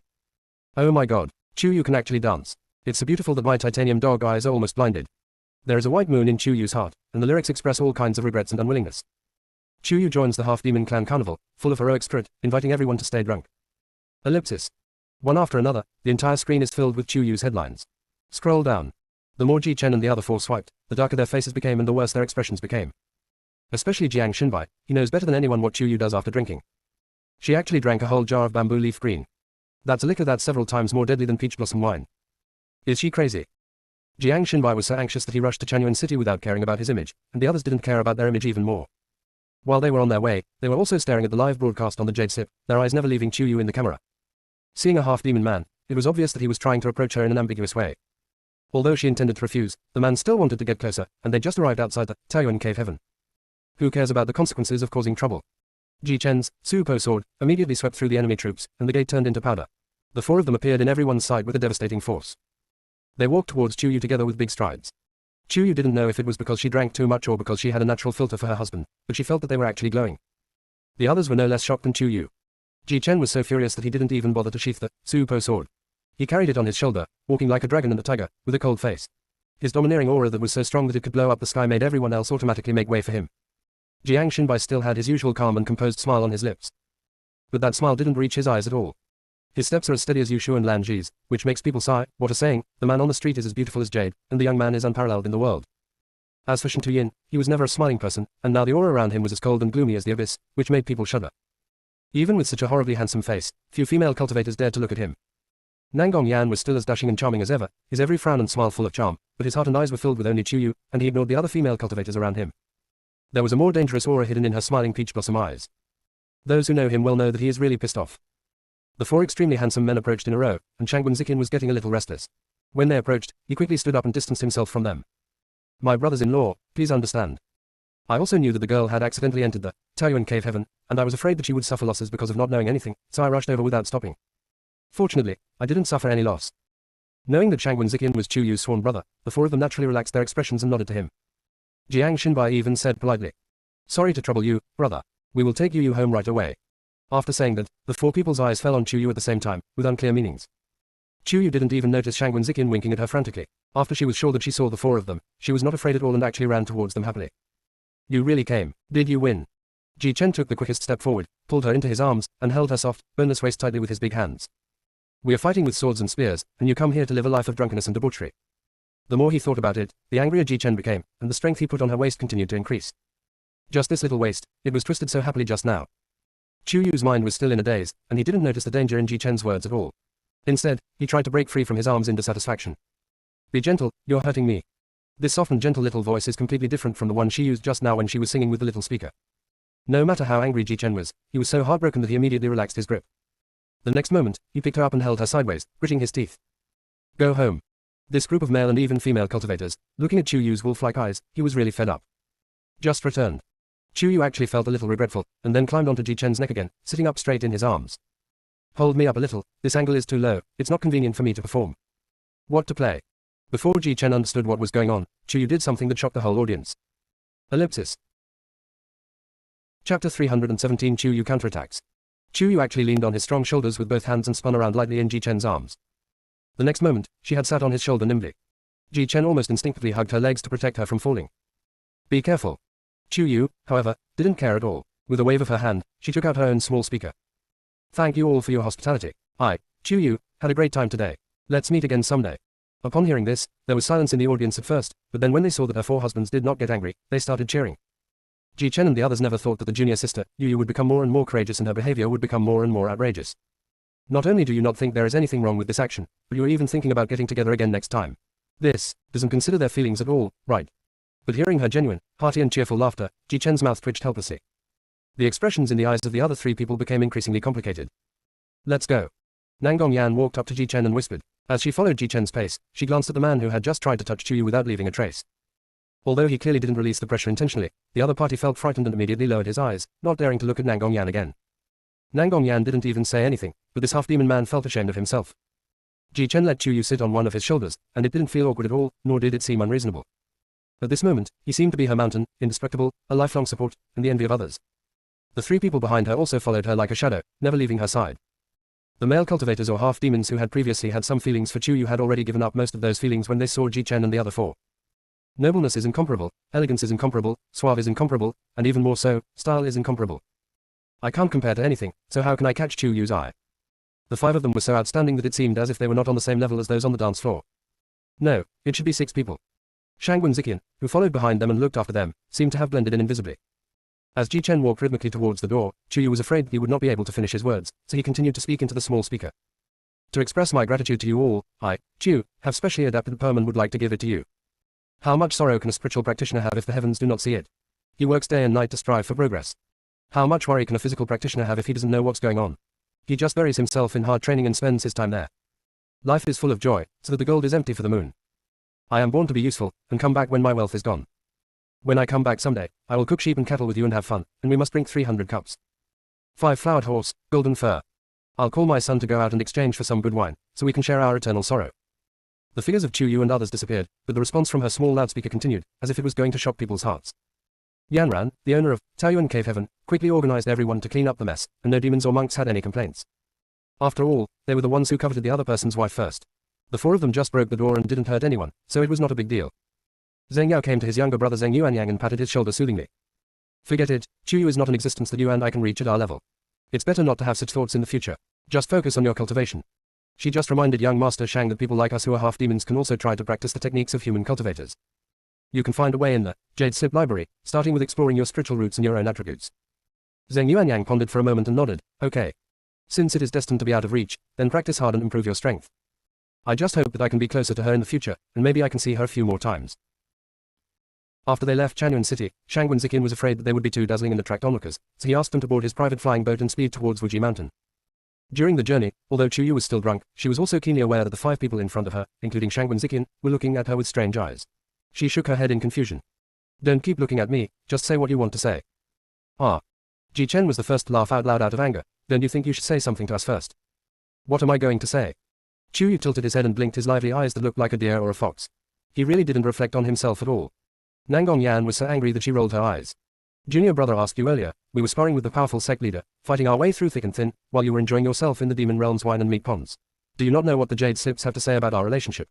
"Oh my god, Chu-yu can actually dance. It's so beautiful that my titanium dog eyes are almost blinded." There is a white moon in Chu-yu's heart, and the lyrics express all kinds of regrets and unwillingness. Chu-yu joins the half-demon clan carnival, full of heroic spirit, inviting everyone to stay drunk. Ellipsis. One after another, the entire screen is filled with Chu-yu's headlines. Scroll down. The more Ji Chen and the other 4 swiped, the darker their faces became and the worse their expressions became. Especially Jiang Xinbai, he knows better than anyone what Chu-yu does after drinking. She actually drank a whole jar of bamboo leaf green. That's a liquor that's several times more deadly than peach blossom wine. Is she crazy? Jiang Xinbai was so anxious that he rushed to Chanyuan City without caring about his image, and the others didn't care about their image even more. While they were on their way, they were also staring at the live broadcast on the jade sip, their eyes never leaving Chu-yu in the camera. Seeing a half-demon man, it was obvious that he was trying to approach her in an ambiguous way. Although she intended to refuse, the man still wanted to get closer, and they just arrived outside the Taoyuan Cave Heaven. Who cares about the consequences of causing trouble? Ji Chen's Su-Po sword immediately swept through the enemy troops, and the gate turned into powder. The 4 of them appeared in everyone's sight with a devastating force. They walked towards Chu-yu together with big strides. Chu-yu didn't know if it was because she drank too much or because she had a natural filter for her husband, but she felt that they were actually glowing. The others were no less shocked than Chu-yu. Ji Chen was so furious that he didn't even bother to sheath the Su-Po sword. He carried it on his shoulder, walking like a dragon and a tiger, with a cold face. His domineering aura that was so strong that it could blow up the sky made everyone else automatically make way for him. Jiang Xinbai still had his usual calm and composed smile on his lips. But that smile didn't reach his eyes at all. His steps are as steady as Yushu and Lan Ji's, which makes people sigh. What a saying, the man on the street is as beautiful as jade, and the young man is unparalleled in the world. As for Shen Tuyin, he was never a smiling person, and now the aura around him was as cold and gloomy as the abyss, which made people shudder. Even with such a horribly handsome face, few female cultivators dared to look at him. Nangong Yan was still as dashing and charming as ever, his every frown and smile full of charm, but his heart and eyes were filled with only Chu-yu, and he ignored the other female cultivators around him. There was a more dangerous aura hidden in her smiling peach blossom eyes. Those who know him well know that he is really pissed off. The 4 extremely handsome men approached in a row, and Shangwon Zikin was getting a little restless. When they approached, he quickly stood up and distanced himself from them. My brothers-in-law, please understand. I also knew that the girl had accidentally entered the Taoyuan cave heaven, and I was afraid that she would suffer losses because of not knowing anything, so I rushed over without stopping. Fortunately, I didn't suffer any loss. Knowing that Shangwen Ziqian was Chu Yu's sworn brother, the four of them naturally relaxed their expressions and nodded to him. Jiang Xinbai even said politely, "Sorry to trouble you, brother. We will take Yu home right away." After saying that, the four people's eyes fell on Chu Yu at the same time, with unclear meanings. Chu Yu didn't even notice Shangwen Ziqian winking at her frantically. After she was sure that she saw the four of them, she was not afraid at all and actually ran towards them happily. "You really came. Did you win?" Ji Chen took the quickest step forward, pulled her into his arms, and held her soft, boneless waist tightly with his big hands. "We are fighting with swords and spears, and you come here to live a life of drunkenness and debauchery." The more he thought about it, the angrier Ji Chen became, and the strength he put on her waist continued to increase. Just this little waist, it was twisted so happily just now. Chu Yu's mind was still in a daze, and he didn't notice the danger in Ji Chen's words at all. Instead, he tried to break free from his arms in dissatisfaction. "Be gentle, you're hurting me." This soft and gentle little voice is completely different from the one she used just now when she was singing with the little speaker. No matter how angry Ji Chen was, he was so heartbroken that he immediately relaxed his grip. The next moment, he picked her up and held her sideways, gritting his teeth. "Go home." This group of male and even female cultivators, looking at Chu Yu's wolf-like eyes, he was really fed up. Just returned. Chu Yu actually felt a little regretful, and then climbed onto Ji Chen's neck again, sitting up straight in his arms. "Hold me up a little, this angle is too low, it's not convenient for me to perform." What to play? Before Ji Chen understood what was going on, Chu Yu did something that shocked the whole audience. Ellipsis. Chapter 317 Chu Yu counterattacks. Chu Yu actually leaned on his strong shoulders with both hands and spun around lightly in Ji Chen's arms. The next moment, she had sat on his shoulder nimbly. Ji Chen almost instinctively hugged her legs to protect her from falling. "Be careful." Chu Yu, however, didn't care at all. With a wave of her hand, she took out her own small speaker. "Thank you all for your hospitality. I, Chu Yu, had a great time today. Let's meet again someday." Upon hearing this, there was silence in the audience at first, but then when they saw that her four husbands did not get angry, they started cheering. Ji Chen and the others never thought that the junior sister, Yu Yu, would become more and more courageous and her behavior would become more and more outrageous. "Not only do you not think there is anything wrong with this action, but you are even thinking about getting together again next time. This doesn't consider their feelings at all, right?" But hearing her genuine, hearty and cheerful laughter, Ji Chen's mouth twitched helplessly. The expressions in the eyes of the other three people became increasingly complicated. "Let's go." Nangong Yan walked up to Ji Chen and whispered. As she followed Ji Chen's pace, she glanced at the man who had just tried to touch Chu Yu without leaving a trace. Although he clearly didn't release the pressure intentionally, the other party felt frightened and immediately lowered his eyes, not daring to look at Nangong Yan again. Nangong Yan didn't even say anything, but this half-demon man felt ashamed of himself. Ji Chen let Chu Yu sit on one of his shoulders, and it didn't feel awkward at all, nor did it seem unreasonable. At this moment, he seemed to be her mountain, indestructible, a lifelong support, and the envy of others. The three people behind her also followed her like a shadow, never leaving her side. The male cultivators or half-demons who had previously had some feelings for Chu Yu had already given up most of those feelings when they saw Ji Chen and the other four. Nobleness is incomparable, elegance is incomparable, suave is incomparable, and even more so, style is incomparable. I can't compare to anything, so how can I catch Chu Yu's eye? The five of them were so outstanding that it seemed as if they were not on the same level as those on the dance floor. No, it should be 6 people. Shangwen Ziqian, who followed behind them and looked after them, seemed to have blended in invisibly. As Ji Chen walked rhythmically towards the door, Chu Yu was afraid that he would not be able to finish his words, so he continued to speak into the small speaker. "To express my gratitude to you all, I, Chu, have specially adapted a poem and would like to give it to you. How much sorrow can a spiritual practitioner have if the heavens do not see it? He works day and night to strive for progress. How much worry can a physical practitioner have if he doesn't know what's going on? He just buries himself in hard training and spends his time there. Life is full of joy, so that the gold is empty for the moon. I am born to be useful, and come back when my wealth is gone. When I come back someday, I will cook sheep and cattle with you and have fun, and we must drink 300 cups. 5 flowered horse, golden fur. I'll call my son to go out and exchange for some good wine, so we can share our eternal sorrow." The figures of Chu Yu and others disappeared, but the response from her small loudspeaker continued, as if it was going to shock people's hearts. Yanran, the owner of Taoyuan Cave Heaven, quickly organized everyone to clean up the mess, and no demons or monks had any complaints. After all, they were the ones who coveted the other person's wife first. The 4 of them just broke the door and didn't hurt anyone, so it was not a big deal. Zheng Yao came to his younger brother Zheng Yuanyang and patted his shoulder soothingly. "Forget it, Chu Yu is not an existence that you and I can reach at our level. It's better not to have such thoughts in the future. Just focus on your cultivation." She just reminded young Master Shang that people like us who are half-demons can also try to practice the techniques of human cultivators. You can find a way in the Jade Slip Library, starting with exploring your spiritual roots and your own attributes. Zheng Yuanyang pondered for a moment and nodded. "Okay. Since it is destined to be out of reach, then practice hard and improve your strength. I just hope that I can be closer to her in the future, and maybe I can see her a few more times." After they left Chanyuan City, Shangwen Ziqian was afraid that they would be too dazzling and attract onlookers, so he asked them to board his private flying boat and speed towards Wuji Mountain. During the journey, although Chu Yu was still drunk, she was also keenly aware that the 5 people in front of her, including Shangwen Ziqian, were looking at her with strange eyes. She shook her head in confusion. Don't keep looking at me, just say what you want to say. Ah. Ji Chen was the first to laugh out loud out of anger. Don't you think you should say something to us first? What am I going to say? Chu Yu tilted his head and blinked his lively eyes that looked like a deer or a fox. He really didn't reflect on himself at all. Nangong Yan was so angry that she rolled her eyes. Junior brother asked you earlier, we were sparring with the powerful sect leader, fighting our way through thick and thin, while you were enjoying yourself in the demon realm's wine and meat ponds. Do you not know what the jade sips have to say about our relationship?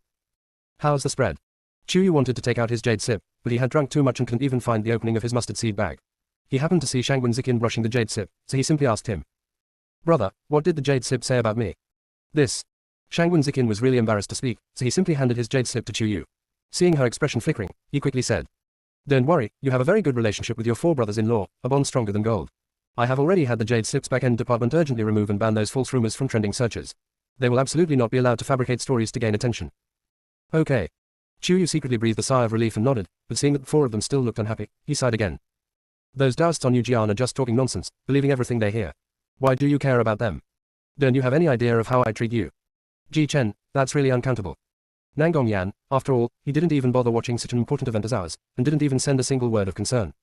How's the spread? Chu Yu wanted to take out his jade sip, but he had drunk too much and couldn't even find the opening of his mustard seed bag. He happened to see Shangwen Ziqian brushing the jade sip, so he simply asked him. Brother, what did the jade sip say about me? This. Shangwen Ziqian was really embarrassed to speak, so he simply handed his jade sip to Chu Yu. Seeing her expression flickering, he quickly said. Don't worry, you have a very good relationship with your 4 brothers-in-law, a bond stronger than gold. I have already had the Jade Sip's back-end department urgently remove and ban those false rumors from trending searches. They will absolutely not be allowed to fabricate stories to gain attention. Okay. Chu Yu secretly breathed a sigh of relief and nodded, but seeing that the 4 of them still looked unhappy, he sighed again. Those Taoists on Yujian are just talking nonsense, believing everything they hear. Why do you care about them? Don't you have any idea of how I treat you? Ji Chen, that's really uncountable. Nangong Yan, after all, he didn't even bother watching such an important event as ours, and didn't even send a single word of concern.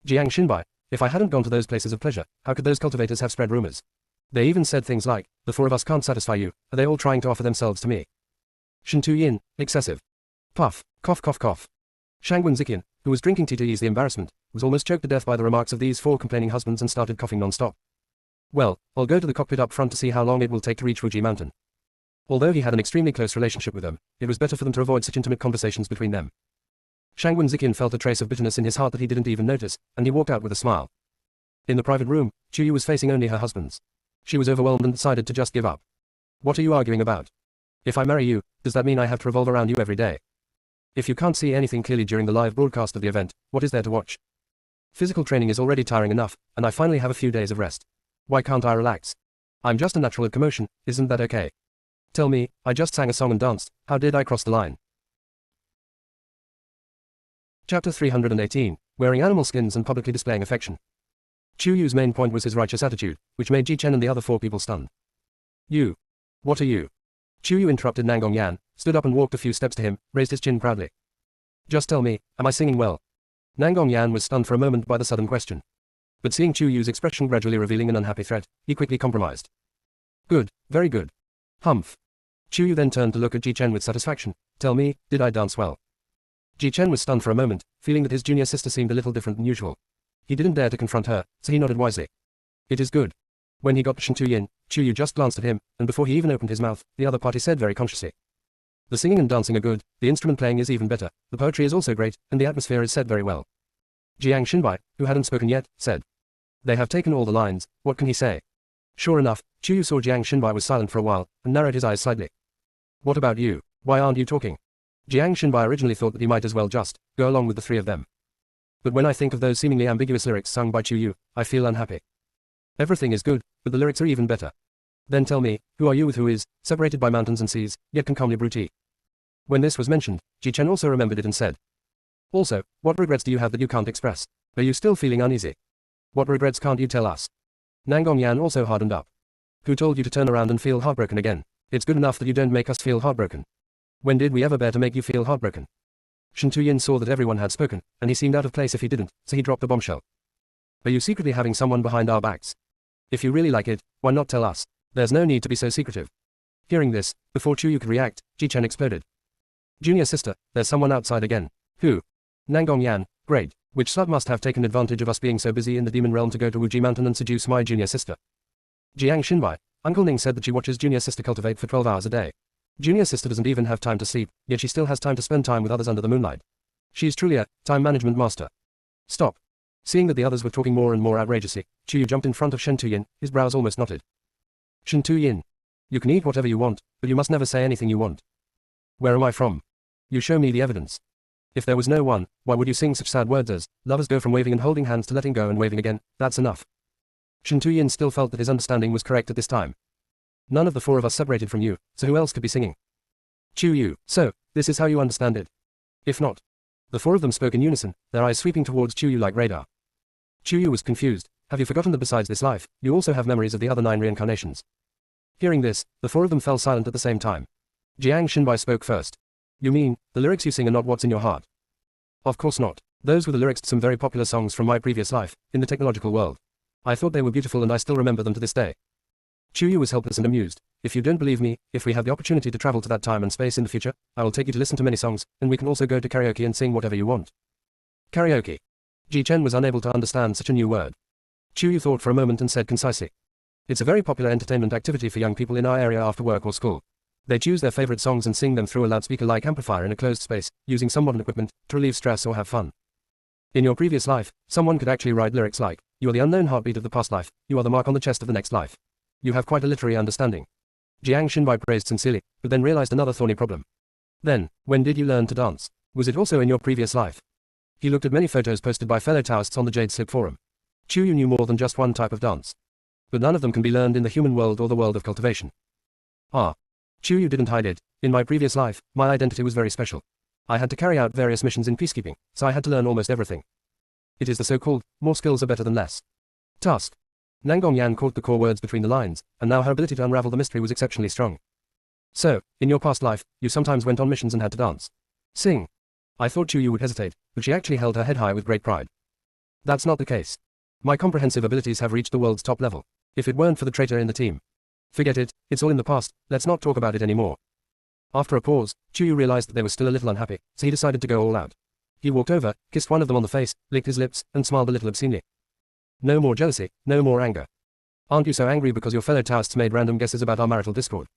Jiang Xinbai, if I hadn't gone to those places of pleasure, how could those cultivators have spread rumors? They even said things like, the 4 of us can't satisfy you, are they all trying to offer themselves to me? Shen Tu-yin, excessive. Puff, cough cough cough. Shangwen Ziqian, who was drinking tea to ease the embarrassment, was almost choked to death by the remarks of these 4 complaining husbands and started coughing non-stop. Well, I'll go to the cockpit up front to see how long it will take to reach Fuji Mountain. Although he had an extremely close relationship with them, it was better for them to avoid such intimate conversations between them. Shangwen Ziqian felt a trace of bitterness in his heart that he didn't even notice, and he walked out with a smile. In the private room, Chu Yu was facing only her husbands. She was overwhelmed and decided to just give up. What are you arguing about? If I marry you, does that mean I have to revolve around you every day? If you can't see anything clearly during the live broadcast of the event, what is there to watch? Physical training is already tiring enough, and I finally have a few days of rest. Why can't I relax? I'm just a natural at commotion, isn't that okay? Tell me, I just sang a song and danced, how did I cross the line? Chapter 318, Wearing Animal Skins and Publicly Displaying Affection. Chu Yu's main point was his righteous attitude, which made Ji Chen and the other 4 people stunned. You. What are you? Chu Yu interrupted Nangong Yan, stood up and walked a few steps to him, raised his chin proudly. Just tell me, am I singing well? Nangong Yan was stunned for a moment by the sudden question. But seeing Chu Yu's expression gradually revealing an unhappy threat, he quickly compromised. Good, very good. Humph. Chu Yu then turned to look at Ji Chen with satisfaction. Tell me, did I dance well? Ji Chen was stunned for a moment, feeling that his junior sister seemed a little different than usual. He didn't dare to confront her, so he nodded wisely. It is good. When he got to Shen Tu-yin, Chu Yu just glanced at him, and before he even opened his mouth, the other party said very consciously. The singing and dancing are good, the instrument playing is even better, the poetry is also great, and the atmosphere is set very well. Jiang Xinbai, who hadn't spoken yet, said. They have taken all the lines, what can he say? Sure enough, Chu Yu saw Jiang Xinbai was silent for a while, and narrowed his eyes slightly. What about you? Why aren't you talking? Jiang Xinbai originally thought that he might as well just go along with the 3 of them. But when I think of those seemingly ambiguous lyrics sung by Chu Yu, I feel unhappy. Everything is good, but the lyrics are even better. Then tell me, who are you with who is, separated by mountains and seas, yet can calmly brew tea? When this was mentioned, Ji Chen also remembered it and said. Also, what regrets do you have that you can't express? Are you still feeling uneasy? What regrets can't you tell us? Nangong Yan also hardened up. Who told you to turn around and feel heartbroken again? It's good enough that you don't make us feel heartbroken. When did we ever bear to make you feel heartbroken? Shen Tu-yin saw that everyone had spoken, and he seemed out of place if he didn't, so he dropped the bombshell. Are you secretly having someone behind our backs? If you really like it, why not tell us? There's no need to be so secretive. Hearing this, before Chu Yu could react, Ji Chen exploded. Junior sister, there's someone outside again. Who? Nangong Yan, great. Which slut must have taken advantage of us being so busy in the demon realm to go to Wuji Mountain and seduce my junior sister? Jiang Xinbai, Uncle Ning said that she watches junior sister cultivate for 12 hours a day. Junior sister doesn't even have time to sleep, yet she still has time to spend time with others under the moonlight. She's truly a time management master. Stop. Seeing that the others were talking more and more outrageously, Chu Yu jumped in front of Shen Tu-yin, his brows almost knotted. Shen Tu-yin. You can eat whatever you want, but you must never say anything you want. Where am I from? You show me the evidence. If there was no one, why would you sing such sad words as, lovers go from waving and holding hands to letting go and waving again, that's enough. Shen Tu-yin still felt that his understanding was correct at this time. None of the 4 of us separated from you, so who else could be singing? Chu Yu, so, this is how you understand it. If not. The 4 of them spoke in unison, their eyes sweeping towards Chu Yu like radar. Chu Yu was confused. Have you forgotten that besides this life, you also have memories of the other 9 reincarnations? Hearing this, the four of them fell silent at the same time. Jiang Xinbai spoke first. You mean, the lyrics you sing are not what's in your heart? Of course not. Those were the lyrics to some very popular songs from my previous life, in the technological world. I thought they were beautiful and I still remember them to this day. Chuyu was helpless and amused. If you don't believe me, if we have the opportunity to travel to that time and space in the future, I will take you to listen to many songs, and we can also go to karaoke and sing whatever you want. Karaoke. Ji Chen was unable to understand such a new word. Chuyu thought for a moment and said concisely. It's a very popular entertainment activity for young people in our area after work or school. They choose their favorite songs and sing them through a loudspeaker-like amplifier in a closed space, using some modern equipment, to relieve stress or have fun. In your previous life, someone could actually write lyrics like, you are the unknown heartbeat of the past life, you are the mark on the chest of the next life. You have quite a literary understanding. Jiang Xinbai praised sincerely, but then realized another thorny problem. Then, when did you learn to dance? Was it also in your previous life? He looked at many photos posted by fellow Taoists on the Jade Slip forum. Chuyu knew more than just one type of dance. But none of them can be learned in the human world or the world of cultivation. Ah. Chuyu didn't hide it. In my previous life, my identity was very special. I had to carry out various missions in peacekeeping, so I had to learn almost everything. It is the so-called, more skills are better than less task. Nangong Yan caught the core words between the lines, and now her ability to unravel the mystery was exceptionally strong. So, in your past life, you sometimes went on missions and had to dance. Sing. I thought Chuyu would hesitate, but she actually held her head high with great pride. That's not the case. My comprehensive abilities have reached the world's top level. If it weren't for the traitor in the team. Forget it, it's all in the past, let's not talk about it anymore. After a pause, Chuyu realized that they were still a little unhappy, so he decided to go all out. He walked over, kissed one of them on the face, licked his lips, and smiled a little obscenely. No more jealousy, no more anger. Aren't you so angry because your fellow Taoists made random guesses about our marital discord?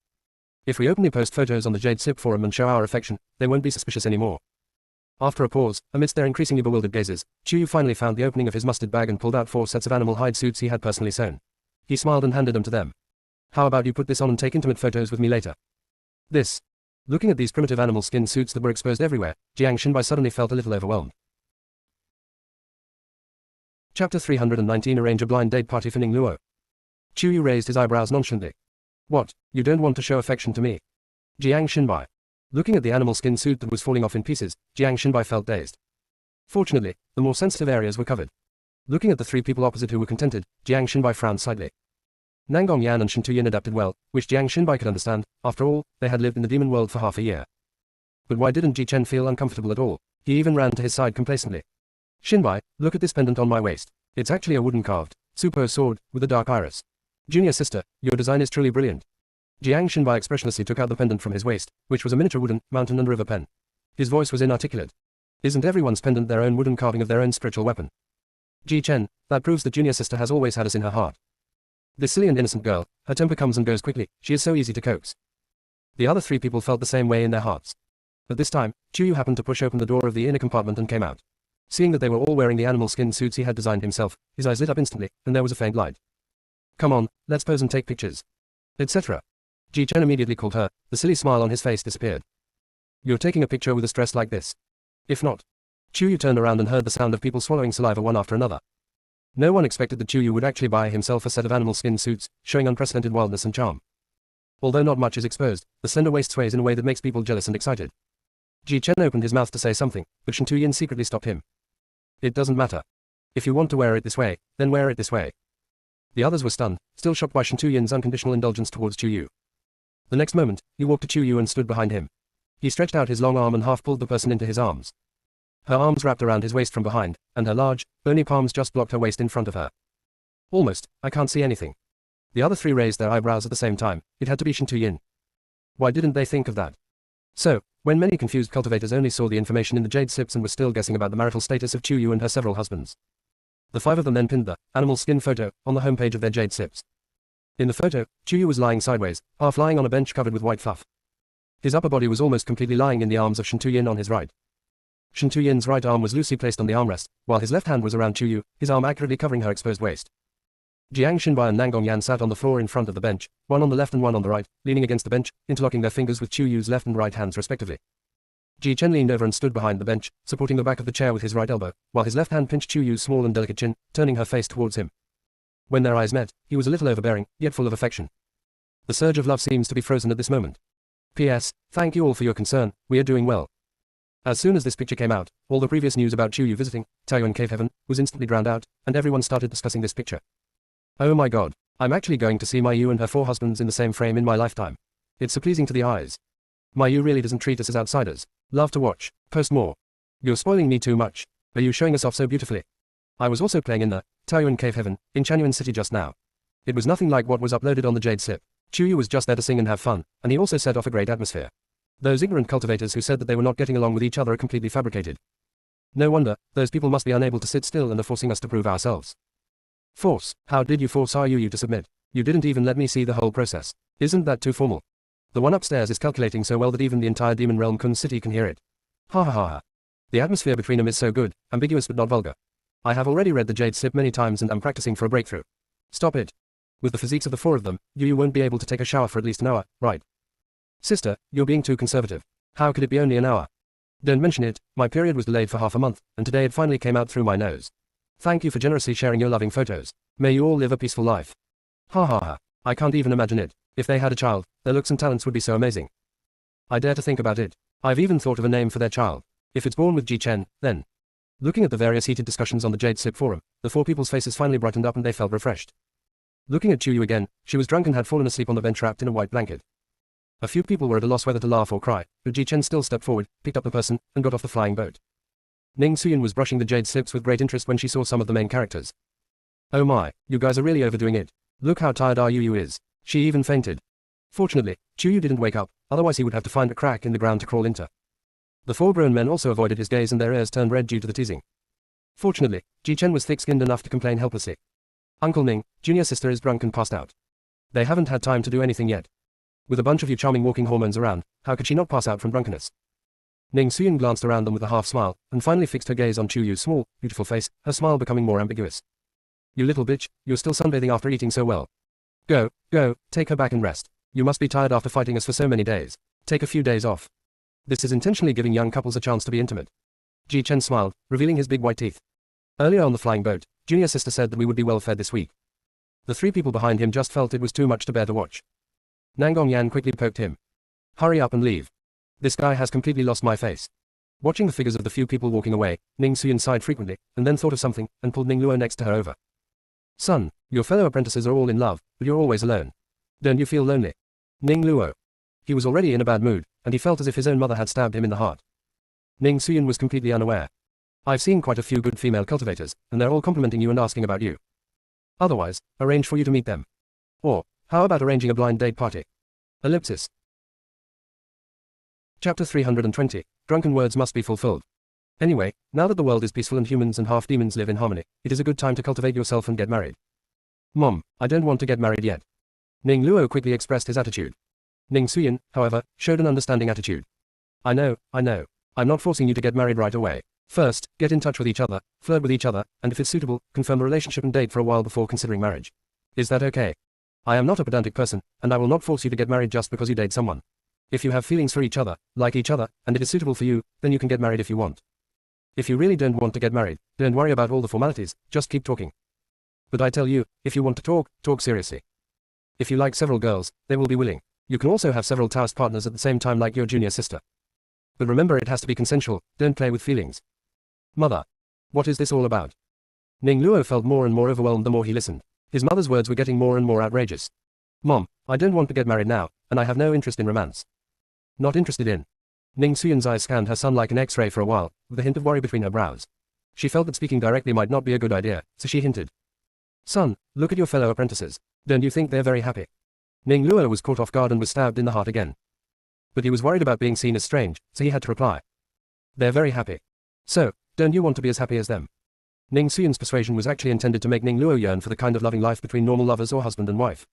If we openly post photos on the Jade Sip forum and show our affection, they won't be suspicious anymore. After a pause, amidst their increasingly bewildered gazes, Chuyu finally found the opening of his mustard bag and pulled out 4 sets of animal hide suits he had personally sewn. He smiled and handed them to them. How about you put this on and take intimate photos with me later? This. Looking at these primitive animal skin suits that were exposed everywhere, Jiang Xinbai suddenly felt a little overwhelmed. Chapter 319 Arrange a blind date party for Ning Luo. Chuyu raised his eyebrows nonchalantly. What, you don't want to show affection to me? Jiang Xinbai. Looking at the animal skin suit that was falling off in pieces, Jiang Xinbai felt dazed. Fortunately, the more sensitive areas were covered. Looking at the 3 people opposite who were contented, Jiang Xinbai frowned slightly. Nangong Yan and Shen Tuyin adapted well, which Jiang Xinbai could understand. After all, they had lived in the demon world for half a year. But why didn't Ji Chen feel uncomfortable at all? He even ran to his side complacently. Xinbai, look at this pendant on my waist. It's actually a wooden carved, super sword, with a dark iris. Junior sister, your design is truly brilliant. Jiang Xinbai expressionlessly took out the pendant from his waist, which was a miniature wooden, mountain and river pen. His voice was inarticulate. Isn't everyone's pendant their own wooden carving of their own spiritual weapon? Ji Chen, that proves that junior sister has always had us in her heart. This silly and innocent girl, her temper comes and goes quickly, she is so easy to coax. The other 3 people felt the same way in their hearts. But this time, Chuyu happened to push open the door of the inner compartment and came out. Seeing that they were all wearing the animal skin suits he had designed himself, his eyes lit up instantly, and there was a faint light. Come on, let's pose and take pictures. Etc. Ji Chen immediately called her, the silly smile on his face disappeared. You're taking a picture with a stress like this? If not. Chuyu turned around and heard the sound of people swallowing saliva one after another. No one expected that Chuyu would actually buy himself a set of animal skin suits, showing unprecedented wildness and charm. Although not much is exposed, the slender waist sways in a way that makes people jealous and excited. Ji Chen opened his mouth to say something, but Shen Tuyin secretly stopped him. It doesn't matter. If you want to wear it this way, then wear it this way. The others were stunned, still shocked by Shen Tuyin's unconditional indulgence towards Chuyu. The next moment, he walked to Chuyu and stood behind him. He stretched out his long arm and half pulled the person into his arms. Her arms wrapped around his waist from behind, and her large, bony palms just blocked her waist in front of her. Almost, I can't see anything. The other 3 raised their eyebrows at the same time. It had to be Shen Tuyin. Why didn't they think of that? So, when many confused cultivators only saw the information in the jade slips and were still guessing about the marital status of Chuyu and her several husbands. The 5 of them then pinned the animal skin photo on the homepage of their jade slips. In the photo, Chuyu was lying sideways, half lying on a bench covered with white fluff. His upper body was almost completely lying in the arms of Shen Tuyin on his right. Shen Tuyin's right arm was loosely placed on the armrest, while his left hand was around Chuyu, his arm accurately covering her exposed waist. Jiang Xinbai and Nangong Yan sat on the floor in front of the bench, one on the left and one on the right, leaning against the bench, interlocking their fingers with Chuyu's left and right hands respectively. Ji Chen leaned over and stood behind the bench, supporting the back of the chair with his right elbow, while his left hand pinched Chuyu's small and delicate chin, turning her face towards him. When their eyes met, he was a little overbearing, yet full of affection. The surge of love seems to be frozen at this moment. P.S. Thank you all for your concern, we are doing well. As soon as this picture came out, all the previous news about Chuyu visiting Taoyuan Cave Heaven was instantly drowned out, and everyone started discussing this picture. Oh my god. I'm actually going to see my Yu and her 4 husbands in the same frame in my lifetime. It's so pleasing to the eyes. My Yu really doesn't treat us as outsiders. Love to watch. Post more. You're spoiling me too much. Are you showing us off so beautifully? I was also playing in the Taoyuan Cave Heaven in Chanyuan City just now. It was nothing like what was uploaded on the Jade Slip. Chuyu was just there to sing and have fun, and he also set off a great atmosphere. Those ignorant cultivators who said that they were not getting along with each other are completely fabricated. No wonder, those people must be unable to sit still and are forcing us to prove ourselves. Force? How did you force our Yu to submit? You didn't even let me see the whole process. Isn't that too formal? The one upstairs is calculating so well that even the entire demon realm Kun City can hear it. Ha ha ha ha. The atmosphere between them is so good, ambiguous but not vulgar. I have already read the Jade Slip many times and am practicing for a breakthrough. Stop it. With the physiques of the 4 of them, you won't be able to take a shower for at least an hour, right? Sister, you're being too conservative. How could it be only an hour? Don't mention it, my period was delayed for half a month, and today it finally came out through my nose. Thank you for generously sharing your loving photos. May you all live a peaceful life. Ha ha ha. I can't even imagine it. If they had a child, their looks and talents would be so amazing. I dare to think about it. I've even thought of a name for their child. If it's born with Ji Chen, then. Looking at the various heated discussions on the Jade Slip forum, the 4 people's faces finally brightened up and they felt refreshed. Looking at Chuyu again, she was drunk and had fallen asleep on the bench wrapped in a white blanket. A few people were at a loss whether to laugh or cry, but Ji Chen still stepped forward, picked up the person, and got off the flying boat. Ning Suyin was brushing the Jade Slips with great interest when she saw some of the main characters. Oh my, you guys are really overdoing it. Look how tired our Yu is. She even fainted. Fortunately, Chuyu didn't wake up, otherwise he would have to find a crack in the ground to crawl into. The 4 grown men also avoided his gaze and their ears turned red due to the teasing. Fortunately, Ji Chen was thick-skinned enough to complain helplessly. Uncle Ning, junior sister is drunk and passed out. They haven't had time to do anything yet. With a bunch of you charming walking hormones around, how could she not pass out from drunkenness? Ning Suyin glanced around them with a half smile, and finally fixed her gaze on Chuyu's small, beautiful face, her smile becoming more ambiguous. You little bitch, you're still sunbathing after eating so well. Go, take her back and rest. You must be tired after fighting us for so many days. Take a few days off. This is intentionally giving young couples a chance to be intimate. Ji Chen smiled, revealing his big white teeth. Earlier on the flying boat, junior sister said that we would be well fed this week. The 3 people behind him just felt it was too much to bear to watch. Nangong Yan quickly poked him. Hurry up and leave. This guy has completely lost my face. Watching the figures of the few people walking away, Ning Suyin sighed frequently, and then thought of something, and pulled Ning Luo next to her over. Son, your fellow apprentices are all in love, but you're always alone. Don't you feel lonely? Ning Luo. He was already in a bad mood, and he felt as if his own mother had stabbed him in the heart. Ning Suyin was completely unaware. I've seen quite a few good female cultivators, and they're all complimenting you and asking about you. Otherwise, arrange for you to meet them. Or, how about arranging a blind date party? Ellipsis. Chapter 320, Drunken Words Must Be Fulfilled. Anyway, now that the world is peaceful and humans and half-demons live in harmony, it is a good time to cultivate yourself and get married. Mom, I don't want to get married yet. Ning Luo quickly expressed his attitude. Ning Suyin, however, showed an understanding attitude. I know. I'm not forcing you to get married right away. First, get in touch with each other, flirt with each other, and if it's suitable, confirm the relationship and date for a while before considering marriage. Is that okay? I am not a pedantic person, and I will not force you to get married just because you date someone. If you have feelings for each other, like each other, and it is suitable for you, then you can get married if you want. If you really don't want to get married, don't worry about all the formalities, just keep talking. But I tell you, if you want to talk, talk seriously. If you like several girls, they will be willing. You can also have several Taoist partners at the same time like your junior sister. But remember it has to be consensual, don't play with feelings. Mother. What is this all about? Ning Luo felt more and more overwhelmed the more he listened. His mother's words were getting more and more outrageous. Mom, I don't want to get married now, and I have no interest in romance. Not interested in. Ning Suyun's eyes scanned her son like an X-ray for a while, with a hint of worry between her brows. She felt that speaking directly might not be a good idea, so she hinted. Son, look at your fellow apprentices. Don't you think they're very happy? Ning Luo was caught off guard and was stabbed in the heart again. But he was worried about being seen as strange, so he had to reply. They're very happy. So, don't you want to be as happy as them? Ning Suyun's persuasion was actually intended to make Ning Luo yearn for the kind of loving life between normal lovers or husband and wife.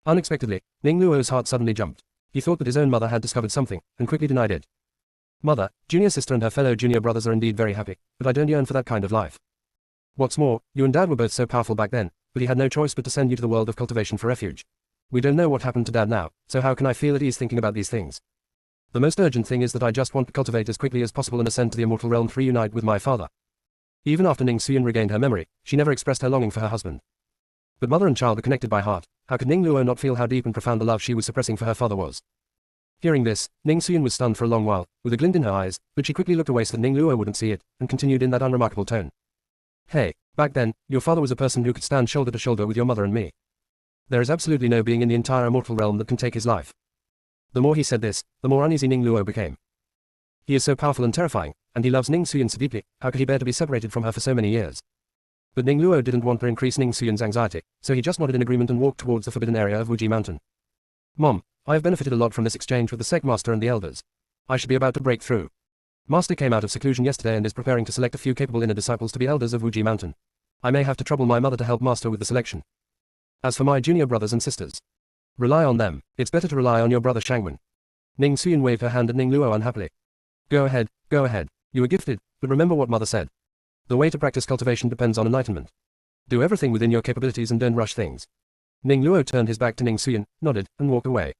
Unexpectedly, Ning Luo's heart suddenly jumped. He thought that his own mother had discovered something, and quickly denied it. Mother, junior sister and her fellow junior brothers are indeed very happy, but I don't yearn for that kind of life. What's more, you and Dad were both so powerful back then, but he had no choice but to send you to the world of cultivation for refuge. We don't know what happened to Dad now, so how can I feel at ease thinking about these things? The most urgent thing is that I just want to cultivate as quickly as possible and ascend to the immortal realm to reunite with my father. Even after Ning Suyun regained her memory, she never expressed her longing for her husband. But mother and child are connected by heart. How could Ning Luo not feel how deep and profound the love she was suppressing for her father was? Hearing this, Ning Suyun was stunned for a long while, with a glint in her eyes, but she quickly looked away so that Ning Luo wouldn't see it, and continued in that unremarkable tone. Hey, back then, your father was a person who could stand shoulder to shoulder with your mother and me. There is absolutely no being in the entire immortal realm that can take his life. The more he said this, the more uneasy Ning Luo became. He is so powerful and terrifying, and he loves Ning Suyin so deeply, how could he bear to be separated from her for so many years? But Ning Luo didn't want to increase Ning Suyin's anxiety, so he just nodded in agreement and walked towards the forbidden area of Wuji Mountain. Mom, I have benefited a lot from this exchange with the sect master and the elders. I should be about to break through. Master came out of seclusion yesterday and is preparing to select a few capable inner disciples to be elders of Wuji Mountain. I may have to trouble my mother to help Master with the selection. As for my junior brothers and sisters, rely on them. It's better to rely on your brother Shangwen. Ning Suyin waved her hand at Ning Luo unhappily. Go ahead, go ahead. You are gifted, but remember what mother said. The way to practice cultivation depends on enlightenment. Do everything within your capabilities and don't rush things. Ning Luo turned his back to Ning Suyin, nodded, and walked away.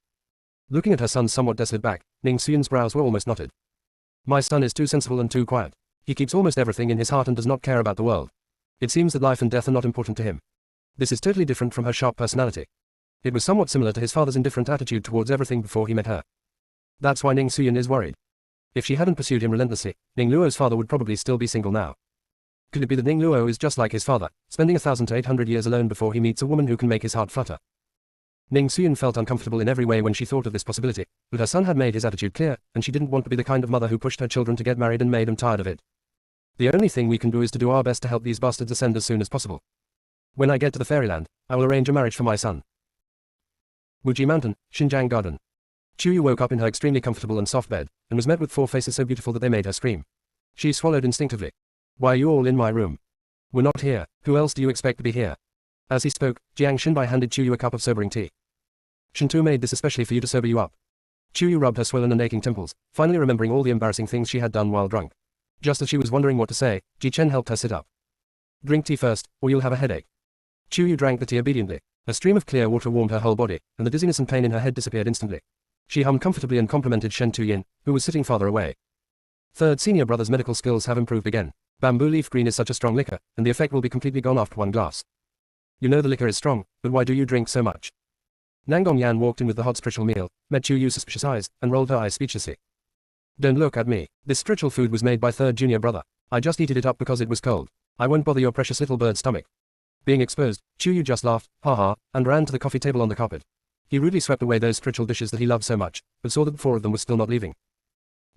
Looking at her son's somewhat desolate back, Ning Suyin's brows were almost knotted. My son is too sensible and too quiet. He keeps almost everything in his heart and does not care about the world. It seems that life and death are not important to him. This is totally different from her sharp personality. It was somewhat similar to his father's indifferent attitude towards everything before he met her. That's why Ning Suyin is worried. If she hadn't pursued him relentlessly, Ning Luo's father would probably still be single now. Could it be that Ning Luo is just like his father, spending 1,000 to 800 years alone before he meets a woman who can make his heart flutter? Ning Suyin felt uncomfortable in every way when she thought of this possibility, but her son had made his attitude clear, and she didn't want to be the kind of mother who pushed her children to get married and made them tired of it. The only thing we can do is to do our best to help these bastards ascend as soon as possible. When I get to the fairyland, I will arrange a marriage for my son. Wuji Mountain, Xinjiang Garden. Chuyu woke up in her extremely comfortable and soft bed, and was met with 4 faces so beautiful that they made her scream. She swallowed instinctively. Why are you all in my room? We're not here, who else do you expect to be here? As he spoke, Jiang Xinbai handed Chuyu a cup of sobering tea. Shintu made this especially for you to sober you up. Chuyu rubbed her swollen and aching temples, finally remembering all the embarrassing things she had done while drunk. Just as she was wondering what to say, Ji Chen helped her sit up. Drink tea first, or you'll have a headache. Chuyu drank the tea obediently. A stream of clear water warmed her whole body, and the dizziness and pain in her head disappeared instantly. She hummed comfortably and complimented Shen Tuyin, who was sitting farther away. Third senior brother's medical skills have improved again. Bamboo leaf green is such a strong liquor, and the effect will be completely gone after 1 glass. You know the liquor is strong, but why do you drink so much? Nangong Yan walked in with the hot spiritual meal, met Chuyu's suspicious eyes, and rolled her eyes speechlessly. Don't look at me. This spiritual food was made by third junior brother. I just heated it up because it was cold. I won't bother your precious little bird's stomach. Being exposed, Chuyu just laughed, ha, and ran to the coffee table on the carpet. He rudely swept away those spiritual dishes that he loved so much, but saw that 4 of them were still not leaving.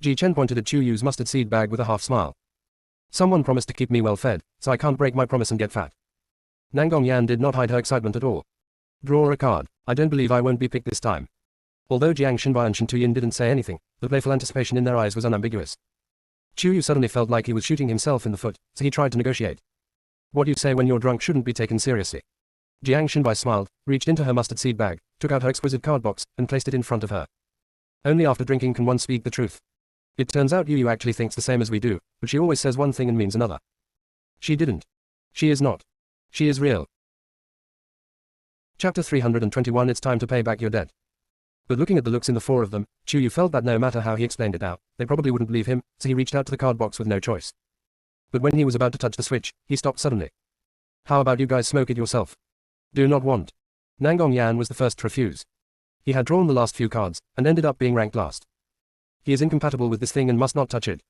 Ji Chen pointed at Chuyu's mustard seed bag with a half smile. Someone promised to keep me well fed, so I can't break my promise and get fat. Nangong Yan did not hide her excitement at all. Draw a card. I don't believe I won't be picked this time. Although Jiang Xinbai and Shen Tuyin didn't say anything, the playful anticipation in their eyes was unambiguous. Chuyu suddenly felt like he was shooting himself in the foot, so he tried to negotiate. What you say when you're drunk shouldn't be taken seriously. Jiang Xinbai smiled, reached into her mustard seed bag, took out her exquisite card box, and placed it in front of her. Only after drinking can one speak the truth. It turns out Yu actually thinks the same as we do, but she always says one thing and means another. She didn't. She is not. She is real. Chapter 321. It's time to pay back your debt. But looking at the looks in the 4 of them, Chuyu felt that no matter how he explained it now, they probably wouldn't believe him, so he reached out to the card box with no choice. But when he was about to touch the switch, he stopped suddenly. How about you guys smoke it yourself? Do not want. Nangong Yan was the first to refuse. He had drawn the last few cards, and ended up being ranked last. He is incompatible with this thing and must not touch it.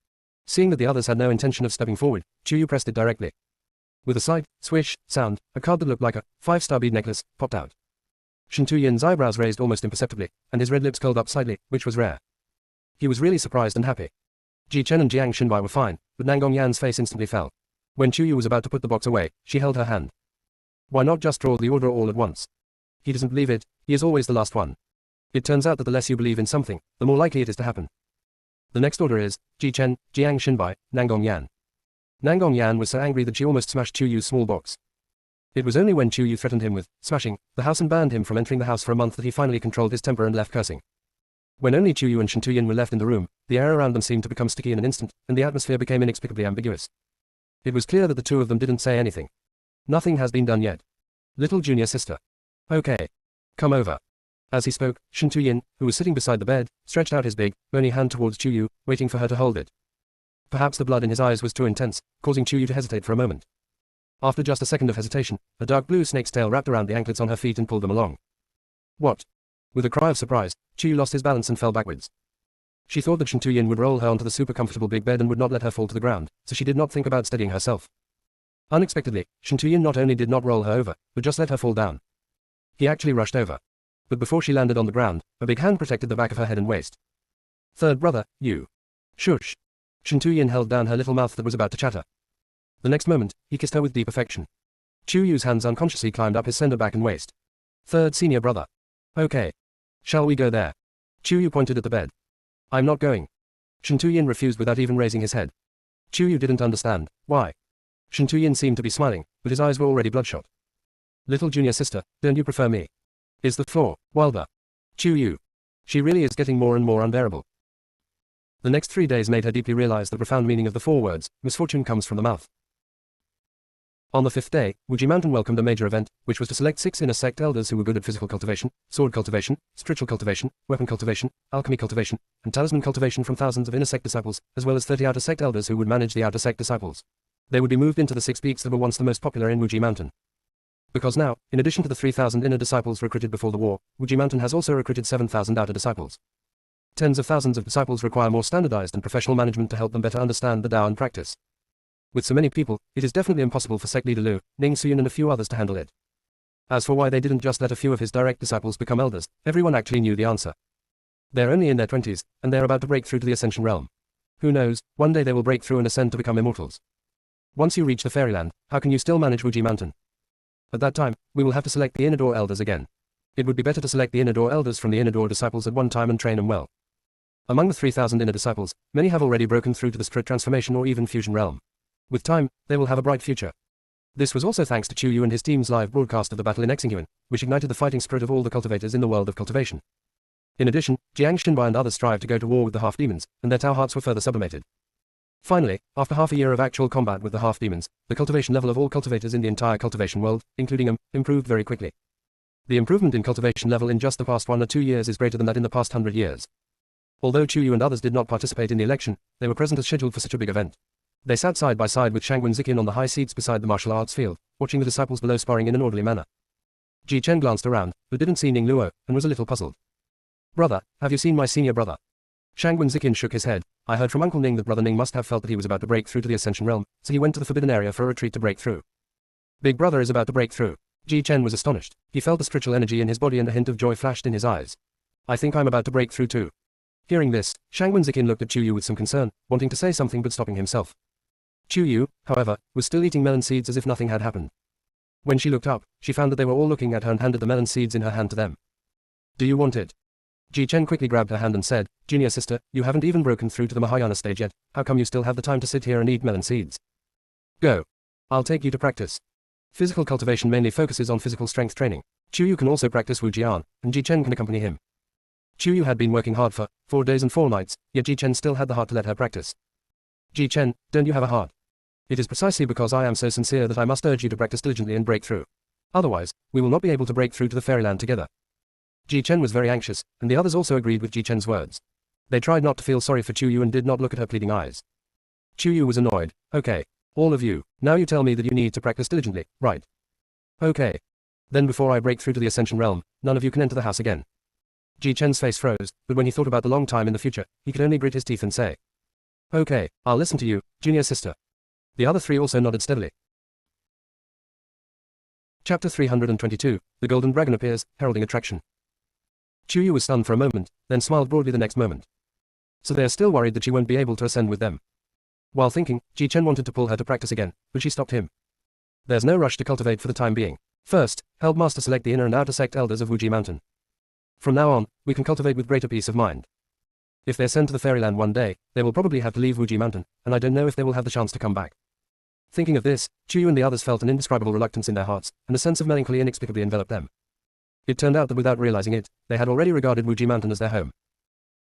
Seeing that the others had no intention of stepping forward, Chuyu pressed it directly. With a slight, swish, sound, a card that looked like a 5-star bead necklace popped out. Shen Tuyin's eyebrows raised almost imperceptibly, and his red lips curled up slightly, which was rare. He was really surprised and happy. Ji Chen and Jiang Xinbai were fine, but Nangong Yan's face instantly fell. When Chuyu was about to put the box away, she held her hand. Why not just draw the order all at once? He doesn't believe it, he is always the last one. It turns out that the less you believe in something, the more likely it is to happen. The next order is, Ji Chen, Jiang Xinbai, Nangong Yan. Nangong Yan was so angry that she almost smashed Chuyu's small box. It was only when Chuyu threatened him with smashing the house and banned him from entering the house for a month that he finally controlled his temper and left cursing. When only Chuyu and Shen Tuyin were left in the room, the air around them seemed to become sticky in an instant, and the atmosphere became inexplicably ambiguous. It was clear that the 2 of them didn't say anything. Nothing has been done yet. Little junior sister. Okay. Come over. As he spoke, Shen Tuyin, who was sitting beside the bed, stretched out his big, bony hand towards Chuyu, waiting for her to hold it. Perhaps the blood in his eyes was too intense, causing Chuyu to hesitate for a moment. After just a second of hesitation, a dark blue snake's tail wrapped around the anklets on her feet and pulled them along. What? With a cry of surprise, Chuyu lost his balance and fell backwards. She thought that Shen Tuyin would roll her onto the super comfortable big bed and would not let her fall to the ground, so she did not think about steadying herself. Unexpectedly, Shen Tuyin not only did not roll her over, but just let her fall down. He actually rushed over. But before she landed on the ground, a big hand protected the back of her head and waist. Third brother, you. Shush. Shen Tuyin held down her little mouth that was about to chatter. The next moment, he kissed her with deep affection. Chu Yu's hands unconsciously climbed up his slender back and waist. Third senior brother. Okay. Shall we go there? Chu Yu pointed at the bed. I'm not going. Shen Tuyin refused without even raising his head. Chu Yu didn't understand. Why? Shen Tuyin seemed to be smiling, but his eyes were already bloodshot. Little junior sister, don't you prefer me? Is the floor wilder? Chu Yu. She really is getting more and more unbearable. The next 3 days made her deeply realize the profound meaning of the 4 words, misfortune comes from the mouth. On the 5th day, Wuji Mountain welcomed a major event, which was to select 6 inner sect elders who were good at physical cultivation, sword cultivation, spiritual cultivation, weapon cultivation, alchemy cultivation, and talisman cultivation from thousands of inner sect disciples, as well as 30 outer sect elders who would manage the outer sect disciples. They would be moved into the 6 peaks that were once the most popular in Wuji Mountain. Because now, in addition to the 3,000 inner disciples recruited before the war, Wuji Mountain has also recruited 7,000 outer disciples. Tens of thousands of disciples require more standardized and professional management to help them better understand the Tao and practice. With so many people, it is definitely impossible for sect leader Lu, Ning Suyun and a few others to handle it. As for why they didn't just let a few of his direct disciples become elders, everyone actually knew the answer. They're only in their 20s, and they're about to break through to the Ascension realm. Who knows, one day they will break through and ascend to become immortals. Once you reach the Fairyland, how can you still manage Wuji Mountain? At that time, we will have to select the Inner Door elders again. It would be better to select the Inner Door elders from the Inner Door disciples at one time and train them well. Among the 3,000 inner disciples, many have already broken through to the spirit transformation or even fusion realm. With time, they will have a bright future. This was also thanks to Chu Yu and his team's live broadcast of the battle in Exingyuan, which ignited the fighting spirit of all the cultivators in the world of cultivation. In addition, Jiang Xinbai and others strived to go to war with the half-demons, and their Tao hearts were further sublimated. Finally, after half a year of actual combat with the half-demons, the cultivation level of all cultivators in the entire cultivation world, including them, improved very quickly. The improvement in cultivation level in just the past 1 or 2 years is greater than that in the past 100 years. Although Chu Yu and others did not participate in the election, they were present as scheduled for such a big event. They sat side by side with Shangwen Zikin on the high seats beside the martial arts field, watching the disciples below sparring in an orderly manner. Ji Chen glanced around, but didn't see Ning Luo, and was a little puzzled. Brother, have you seen my senior brother? Shangwen Zikin shook his head. I heard from Uncle Ning that Brother Ning must have felt that he was about to break through to the Ascension realm, so he went to the forbidden area for a retreat to break through. Big brother is about to break through. Ji Chen was astonished. He felt the spiritual energy in his body and a hint of joy flashed in his eyes. I think I'm about to break through too. Hearing this, Shangwen Zikin looked at Chu Yu with some concern, wanting to say something but stopping himself. Chu Yu, however, was still eating melon seeds as if nothing had happened. When she looked up, she found that they were all looking at her and handed the melon seeds in her hand to them. Do you want it? Ji Chen quickly grabbed her hand and said, Junior sister, you haven't even broken through to the Mahayana stage yet, how come you still have the time to sit here and eat melon seeds? Go. I'll take you to practice. Physical cultivation mainly focuses on physical strength training. Chu Yu can also practice Wu Jian, and Ji Chen can accompany him. Chu Yu had been working hard for 4 days and 4 nights, yet Ji Chen still had the heart to let her practice. Ji Chen, don't you have a heart? It is precisely because I am so sincere that I must urge you to practice diligently and break through. Otherwise, we will not be able to break through to the Fairyland together. Ji Chen was very anxious, and the others also agreed with Ji Chen's words. They tried not to feel sorry for Chu Yu and did not look at her pleading eyes. Chu Yu was annoyed. Okay. All of you, now you tell me that you need to practice diligently, right? Okay. Then before I break through to the Ascension realm, none of you can enter the house again. Ji Chen's face froze, but when he thought about the long time in the future, he could only grit his teeth and say, okay, I'll listen to you, junior sister. The other 3 also nodded steadily. Chapter 322, The Golden Dragon Appears, Heralding Attraction. Chu Yu was stunned for a moment, then smiled broadly the next moment. So they are still worried that she won't be able to ascend with them. While thinking, Ji Chen wanted to pull her to practice again, but she stopped him. There's no rush to cultivate for the time being. First, help Master select the inner and outer sect elders of Wuji Mountain. From now on, we can cultivate with greater peace of mind. If they ascend to the Fairyland one day, they will probably have to leave Wuji Mountain, and I don't know if they will have the chance to come back. Thinking of this, Chu Yu and the others felt an indescribable reluctance in their hearts, and a sense of melancholy inexplicably enveloped them. It turned out that without realizing it, they had already regarded Wuji Mountain as their home.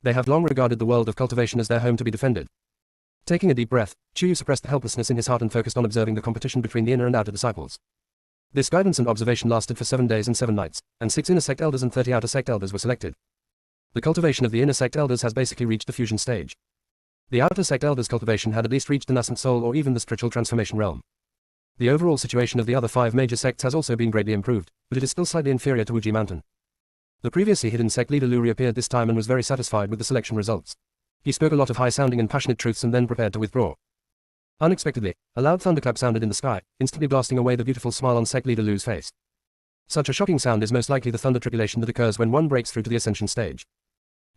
They have long regarded the world of cultivation as their home to be defended. Taking a deep breath, Chu Yu suppressed the helplessness in his heart and focused on observing the competition between the inner and outer disciples. This guidance and observation lasted for 7 days and 7 nights, and 6 inner sect elders and 30 outer sect elders were selected. The cultivation of the inner sect elders has basically reached the fusion stage. The outer sect elders' cultivation had at least reached the nascent soul or even the spiritual transformation realm. The overall situation of the other 5 major sects has also been greatly improved, but it is still slightly inferior to Wuji Mountain. The previously hidden sect leader Lu reappeared this time and was very satisfied with the selection results. He spoke a lot of high-sounding and passionate truths and then prepared to withdraw. Unexpectedly, a loud thunderclap sounded in the sky, instantly blasting away the beautiful smile on sect leader Lu's face. Such a shocking sound is most likely the thunder tribulation that occurs when one breaks through to the ascension stage.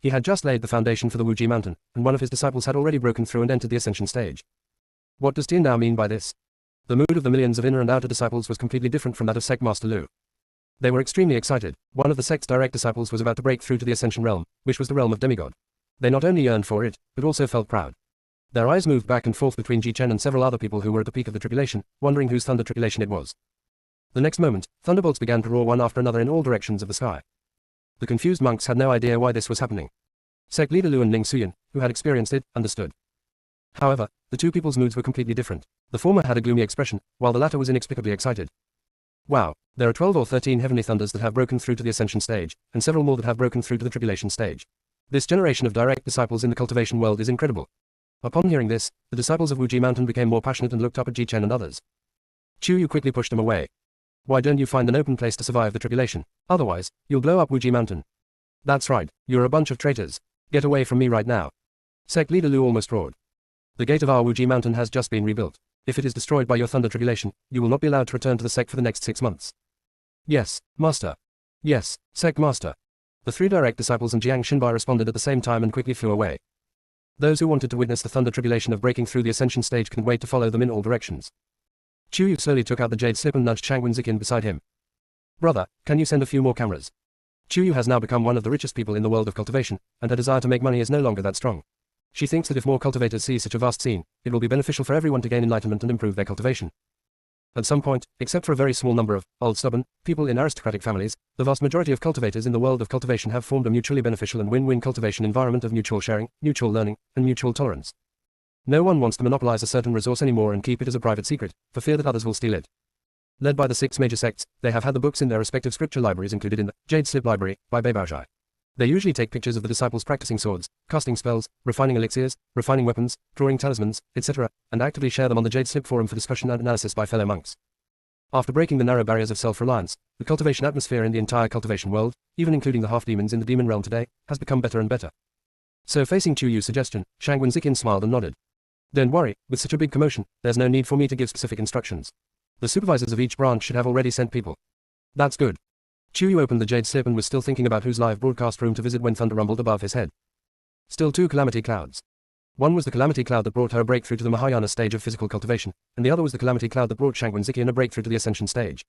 He had just laid the foundation for the Wuji mountain, and one of his disciples had already broken through and entered the ascension stage. What does Tian Dao mean by this? The mood of the millions of inner and outer disciples was completely different from that of sect Master Lu. They were extremely excited. One of the sect's direct disciples was about to break through to the ascension realm, which was the realm of demigod. They not only yearned for it, but also felt proud. Their eyes moved back and forth between Ji Chen and several other people who were at the peak of the tribulation, wondering whose thunder tribulation it was. The next moment, thunderbolts began to roar one after another in all directions of the sky. The confused monks had no idea why this was happening. Sect leader Lu and Ning Suyin, who had experienced it, understood. However, the two people's moods were completely different. The former had a gloomy expression, while the latter was inexplicably excited. Wow, there are 12 or 13 heavenly thunders that have broken through to the ascension stage, and several more that have broken through to the tribulation stage. This generation of direct disciples in the cultivation world is incredible. Upon hearing this, the disciples of Wuji Mountain became more passionate and looked up at Ji Chen and others. Chu Yu quickly pushed them away. Why don't you find an open place to survive the tribulation? Otherwise, you'll blow up Wuji Mountain. That's right, you're a bunch of traitors. Get away from me right now. Sect leader Lu almost roared. The gate of our Wuji Mountain has just been rebuilt. If it is destroyed by your thunder tribulation, you will not be allowed to return to the sect for the next 6 months. Yes, Master. Yes, Sect Master. The 3 direct disciples and Jiang Xinbai responded at the same time and quickly flew away. Those who wanted to witness the thunder tribulation of breaking through the ascension stage couldn't wait to follow them in all directions. Chu Yu slowly took out the jade slip and nudged Shangwen Zikin beside him. Brother, can you send a few more cameras? Chu Yu has now become one of the richest people in the world of cultivation, and her desire to make money is no longer that strong. She thinks that if more cultivators see such a vast scene, it will be beneficial for everyone to gain enlightenment and improve their cultivation. At some point, except for a very small number of old stubborn people in aristocratic families, the vast majority of cultivators in the world of cultivation have formed a mutually beneficial and win-win cultivation environment of mutual sharing, mutual learning, and mutual tolerance. No one wants to monopolize a certain resource anymore and keep it as a private secret, for fear that others will steal it. Led by the 6 major sects, they have had the books in their respective scripture libraries included in the Jade Slip Library by Beibaozhai. They usually take pictures of the disciples practicing swords, casting spells, refining elixirs, refining weapons, drawing talismans, etc., and actively share them on the Jade Slip forum for discussion and analysis by fellow monks. After breaking the narrow barriers of self-reliance, the cultivation atmosphere in the entire cultivation world, even including the half-demons in the demon realm today, has become better and better. So facing Chu Yu's suggestion, Shangwen Zikin smiled and nodded. Don't worry, with such a big commotion, there's no need for me to give specific instructions. The supervisors of each branch should have already sent people. That's good. Chu Yu opened the jade slip and was still thinking about whose live broadcast room to visit when thunder rumbled above his head. Still 2 calamity clouds. One was the calamity cloud that brought her a breakthrough to the Mahayana stage of physical cultivation, and the other was the calamity cloud that brought Shangwen Zikin a breakthrough to the ascension stage.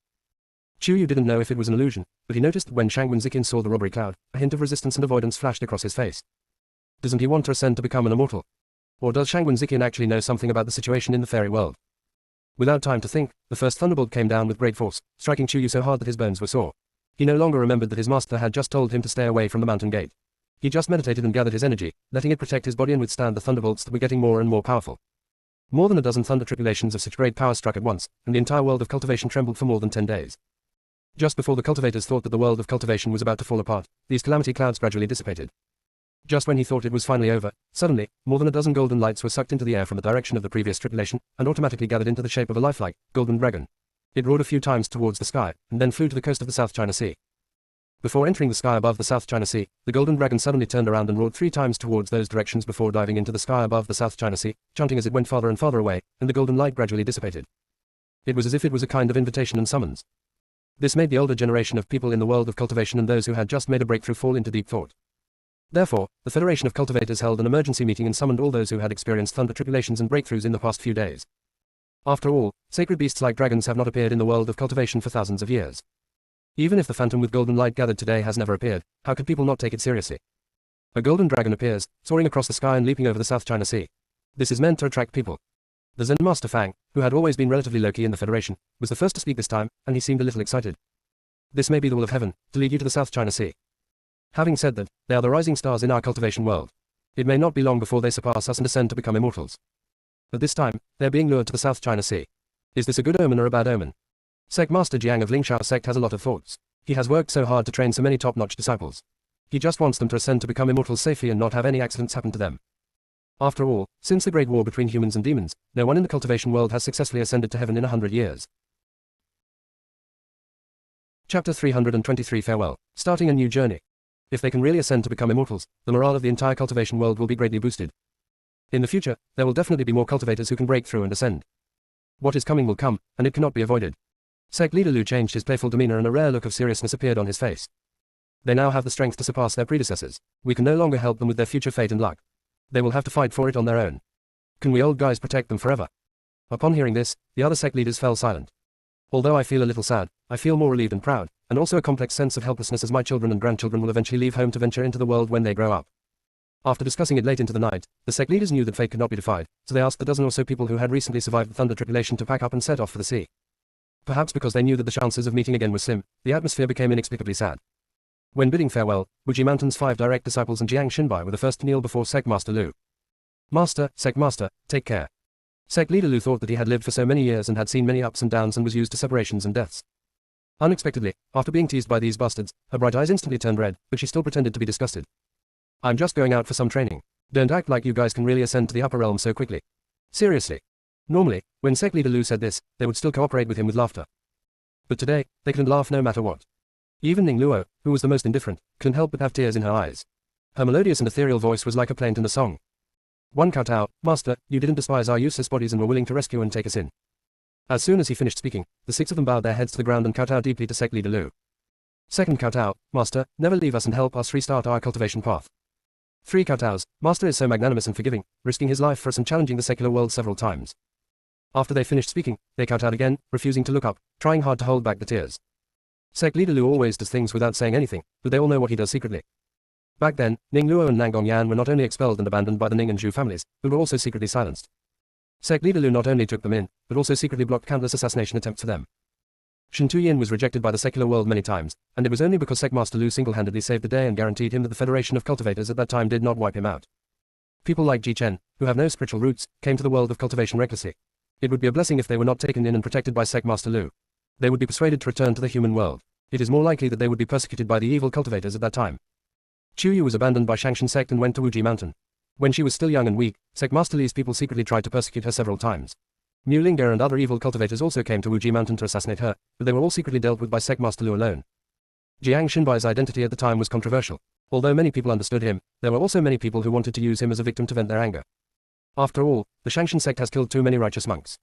Chu Yu didn't know if it was an illusion, but he noticed that when Shangwen Zikin saw the robbery cloud, a hint of resistance and avoidance flashed across his face. Doesn't he want to ascend to become an immortal? Or does Shangwen Zikin actually know something about the situation in the fairy world? Without time to think, the first thunderbolt came down with great force, striking Chu Yu so hard that his bones were sore. He no longer remembered that his master had just told him to stay away from the mountain gate. He just meditated and gathered his energy, letting it protect his body and withstand the thunderbolts that were getting more and more powerful. More than a dozen thunder tribulations of such great power struck at once, and the entire world of cultivation trembled for more than 10 days. Just before the cultivators thought that the world of cultivation was about to fall apart, these calamity clouds gradually dissipated. Just when he thought it was finally over, suddenly, more than a dozen golden lights were sucked into the air from the direction of the previous tribulation, and automatically gathered into the shape of a lifelike, golden dragon. It roared a few times towards the sky, and then flew to the coast of the South China Sea. Before entering the sky above the South China Sea, the golden dragon suddenly turned around and roared 3 times towards those directions before diving into the sky above the South China Sea, chanting as it went farther and farther away, and the golden light gradually dissipated. It was as if it was a kind of invitation and summons. This made the older generation of people in the world of cultivation and those who had just made a breakthrough fall into deep thought. Therefore, the Federation of Cultivators held an emergency meeting and summoned all those who had experienced thunder tribulations and breakthroughs in the past few days. After all, sacred beasts like dragons have not appeared in the world of cultivation for thousands of years. Even if the phantom with golden light gathered today has never appeared, how could people not take it seriously? A golden dragon appears, soaring across the sky and leaping over the South China Sea. This is meant to attract people. The Zen Master Fang, who had always been relatively low-key in the Federation, was the first to speak this time, and he seemed a little excited. This may be the will of heaven, to lead you to the South China Sea. Having said that, they are the rising stars in our cultivation world. It may not be long before they surpass us and ascend to become immortals. At this time, they are being lured to the South China Sea. Is this a good omen or a bad omen? Sect Master Jiang of Lingshao sect has a lot of thoughts. He has worked so hard to train so many top-notch disciples. He just wants them to ascend to become immortals safely and not have any accidents happen to them. After all, since the great war between humans and demons, no one in the cultivation world has successfully ascended to heaven in 100 years. Chapter 323 Farewell. Starting a new journey. If they can really ascend to become immortals, the morale of the entire cultivation world will be greatly boosted. In the future, there will definitely be more cultivators who can break through and ascend. What is coming will come, and it cannot be avoided. Sect leader Lu changed his playful demeanor and a rare look of seriousness appeared on his face. They now have the strength to surpass their predecessors. We can no longer help them with their future fate and luck. They will have to fight for it on their own. Can we old guys protect them forever? Upon hearing this, the other sect leaders fell silent. Although I feel a little sad, I feel more relieved and proud, and also a complex sense of helplessness as my children and grandchildren will eventually leave home to venture into the world when they grow up. After discussing it late into the night, the sect leaders knew that fate could not be defied, so they asked the dozen or so people who had recently survived the thunder tribulation to pack up and set off for the sea. Perhaps because they knew that the chances of meeting again was slim, the atmosphere became inexplicably sad. When bidding farewell, Wuji Mountain's 5 direct disciples and Jiang Xinbai were the first to kneel before Sect Master Lu. Sect Master, take care. Sect leader Lu thought that he had lived for so many years and had seen many ups and downs and was used to separations and deaths. Unexpectedly, after being teased by these bastards, her bright eyes instantly turned red, but she still pretended to be disgusted. I'm just going out for some training. Don't act like you guys can really ascend to the upper realm so quickly. Seriously. Normally, when Sect leader Lu said this, they would still cooperate with him with laughter. But today, they couldn't laugh no matter what. Even Ning Luo, who was the most indifferent, couldn't help but have tears in her eyes. Her melodious and ethereal voice was like a plaint in a song. One kowtow, Master, you didn't despise our useless bodies and were willing to rescue and take us in. As soon as he finished speaking, the 6 of them bowed their heads to the ground and kowtowed deeply to Sect leader Lu. Second kowtow, Master, never leave us and help us restart our cultivation path. 3 kowtows, Master is so magnanimous and forgiving, risking his life for us and challenging the secular world several times. After they finished speaking, they kowtowed again, refusing to look up, trying hard to hold back the tears. Sect leader Lu always does things without saying anything, but they all know what he does secretly. Back then, Ning Luo and Nangong Yan were not only expelled and abandoned by the Ning and Zhu families, but were also secretly silenced. Sect leader Lu not only took them in, but also secretly blocked countless assassination attempts for them. Shen Tuyin was rejected by the secular world many times, and it was only because Sect Master Lu single-handedly saved the day and guaranteed him that the Federation of Cultivators at that time did not wipe him out. People like Ji Chen, who have no spiritual roots, came to the world of cultivation recklessly. It would be a blessing if they were not taken in and protected by Sect Master Lu. They would be persuaded to return to the human world. It is more likely that they would be persecuted by the evil cultivators at that time. Chu Yu was abandoned by Shangshan sect and went to Wuji Mountain. When she was still young and weak, Sect Master Li's people secretly tried to persecute her several times. Mu Linga and other evil cultivators also came to Wuji Mountain to assassinate her, but they were all secretly dealt with by Sect Master Lu alone. Jiang Xinbai's identity at the time was controversial. Although many people understood him, there were also many people who wanted to use him as a victim to vent their anger. After all, the Shangshan sect has killed too many righteous monks.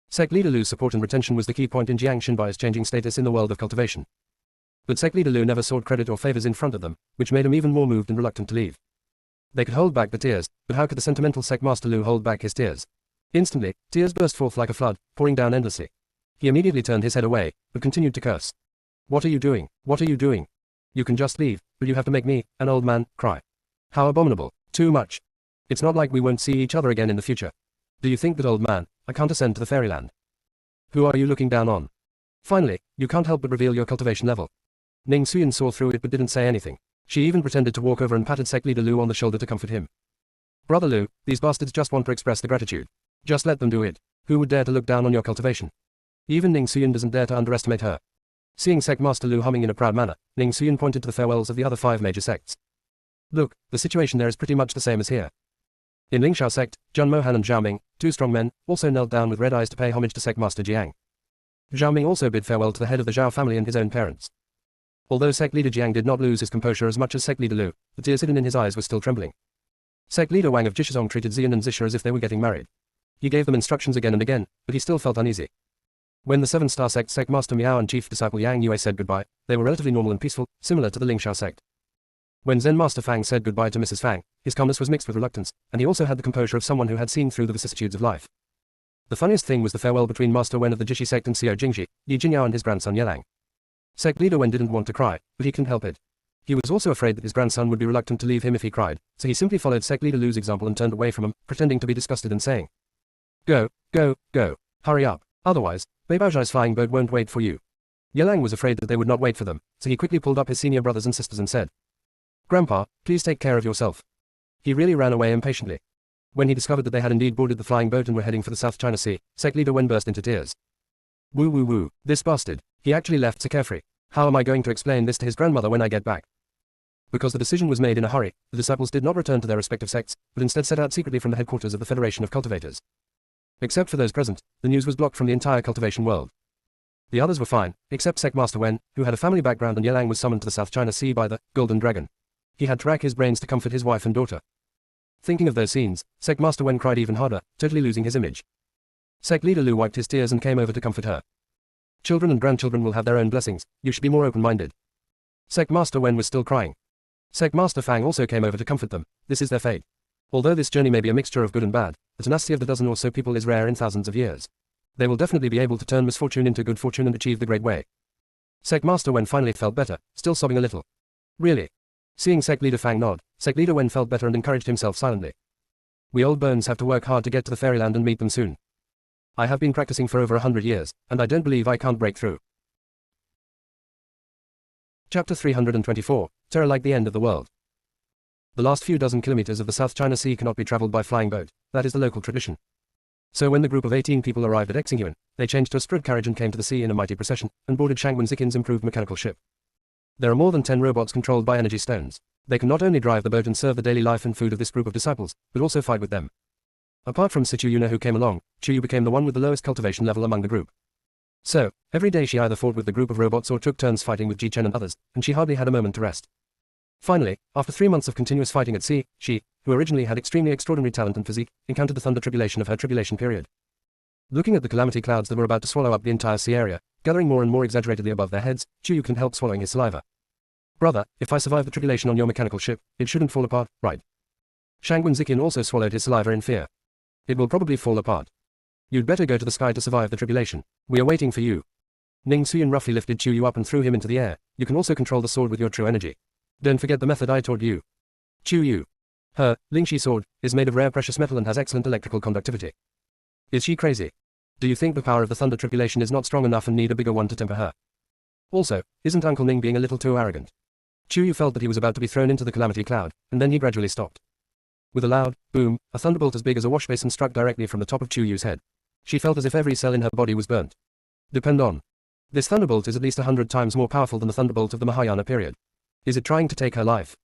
Sect leader Lu's support and retention was the key point in Jiang Xinbai's changing status in the world of cultivation. But Sect leader Lu never sought credit or favors in front of them, which made him even more moved and reluctant to leave. They could hold back the tears, but how could the sentimental Sect Master Lu hold back his tears? Instantly, tears burst forth like a flood, pouring down endlessly. He immediately turned his head away, but continued to curse. What are you doing? What are you doing? You can just leave, but you have to make me, an old man, cry. How abominable. Too much. It's not like we won't see each other again in the future. Do you think that, old man, I can't ascend to the fairyland? Who are you looking down on? Finally, you can't help but reveal your cultivation level. Ning Xuyan saw through it but didn't say anything. She even pretended to walk over and patted Sect leader Lu on the shoulder to comfort him. Brother Lu, these bastards just want to express their gratitude. Just let them do it. Who would dare to look down on your cultivation? Even Ning Xuyan doesn't dare to underestimate her. Seeing Sect Master Lu humming in a proud manner, Ning Xuyan pointed to the farewells of the other 5 major sects. Look, the situation there is pretty much the same as here. In Lingxiao sect, Zhang Mohan and Zhao Ming, 2 strong men, also knelt down with red eyes to pay homage to Sect Master Jiang. Zhao Ming also bid farewell to the head of the Zhao family and his own parents. Although Sect leader Jiang did not lose his composure as much as Sect leader Lu, the tears hidden in his eyes were still trembling. Sect leader Wang of Jishizong treated Xian and Zisha as if they were getting married. He gave them instructions again and again, but he still felt uneasy. When the 7-star sect Master Miao and chief disciple Yang Yue said goodbye, they were relatively normal and peaceful, similar to the Lingxiao sect. When Zen Master Fang said goodbye to Mrs. Fang, his calmness was mixed with reluctance, and he also had the composure of someone who had seen through the vicissitudes of life. The funniest thing was the farewell between Master Wen of the Jishi sect and Xiao Jingji, Yi Jinyao and his grandson Yelang. Sect leader Wen didn't want to cry, but he couldn't help it. He was also afraid that his grandson would be reluctant to leave him if he cried, so he simply followed Sect leader Lu's example and turned away from him, pretending to be disgusted and saying, Go, go, go, hurry up, otherwise, Beibaozhai's flying boat won't wait for you. Yelang was afraid that they would not wait for them, so he quickly pulled up his senior brothers and sisters and said, Grandpa, please take care of yourself. He really ran away impatiently. When he discovered that they had indeed boarded the flying boat and were heading for the South China Sea, Sect leader Wen burst into tears. Woo woo woo, this bastard, he actually left so carefree. How am I going to explain this to his grandmother when I get back? Because the decision was made in a hurry, the disciples did not return to their respective sects, but instead set out secretly from the headquarters of the Federation of Cultivators. Except for those present, the news was blocked from the entire cultivation world. The others were fine, except Sect Master Wen, who had a family background, and Yelang was summoned to the South China Sea by the Golden Dragon. He had to rack his brains to comfort his wife and daughter. Thinking of those scenes, Sect Master Wen cried even harder, totally losing his image. Sect leader Lu wiped his tears and came over to comfort her. Children and grandchildren will have their own blessings, you should be more open-minded. Sect Master Wen was still crying. Sect Master Fang also came over to comfort them. This is their fate. Although this journey may be a mixture of good and bad, the tenacity of the dozen or so people is rare in thousands of years. They will definitely be able to turn misfortune into good fortune and achieve the great way. Sect Master Wen finally felt better, still sobbing a little. Really? Seeing Sect Leader Fang nod, Sect Leader Wen felt better and encouraged himself silently. We old bones have to work hard to get to the fairyland and meet them soon. I have been practicing for over 100 years, and I don't believe I can't break through. Chapter 324, Terror Like the End of the World. The last few dozen kilometers of the South China Sea cannot be traveled by flying boat, that is the local tradition. So when the group of 18 people arrived at Exingyuan, they changed to a sprint carriage and came to the sea in a mighty procession, and boarded Shangwen Zikin's improved mechanical ship. There are more than 10 robots controlled by energy stones. They can not only drive the boat and serve the daily life and food of this group of disciples, but also fight with them. Apart from Situ Yuna who came along, Chuyu became the one with the lowest cultivation level among the group. So, every day she either fought with the group of robots or took turns fighting with Ji Chen and others, and she hardly had a moment to rest. Finally, after 3 months of continuous fighting at sea, she, who originally had extremely extraordinary talent and physique, encountered the thunder tribulation of her tribulation period. Looking at the calamity clouds that were about to swallow up the entire sea area, gathering more and more exaggeratedly above their heads, Chuyu couldn't help swallowing his saliva. Brother, if I survive the tribulation on your mechanical ship, it shouldn't fall apart, right? Shangwen Zikin also swallowed his saliva in fear. It will probably fall apart. You'd better go to the sky to survive the tribulation. We are waiting for you. Ning Suyin roughly lifted Chuyu up and threw him into the air. You can also control the sword with your true energy. Don't forget the method I taught you. Chuyu. Her, Lingxi sword, is made of rare precious metal and has excellent electrical conductivity. Is she crazy? Do you think the power of the thunder tribulation is not strong enough and need a bigger one to temper her? Also, isn't Uncle Ning being a little too arrogant? Chuyu felt that he was about to be thrown into the calamity cloud, and then he gradually stopped. With a loud boom, a thunderbolt as big as a wash basin struck directly from the top of Chuyu's head. She felt as if every cell in her body was burnt. Depend on. This thunderbolt is at least 100 times more powerful than the thunderbolt of the Mahayana period. Is it trying to take her life?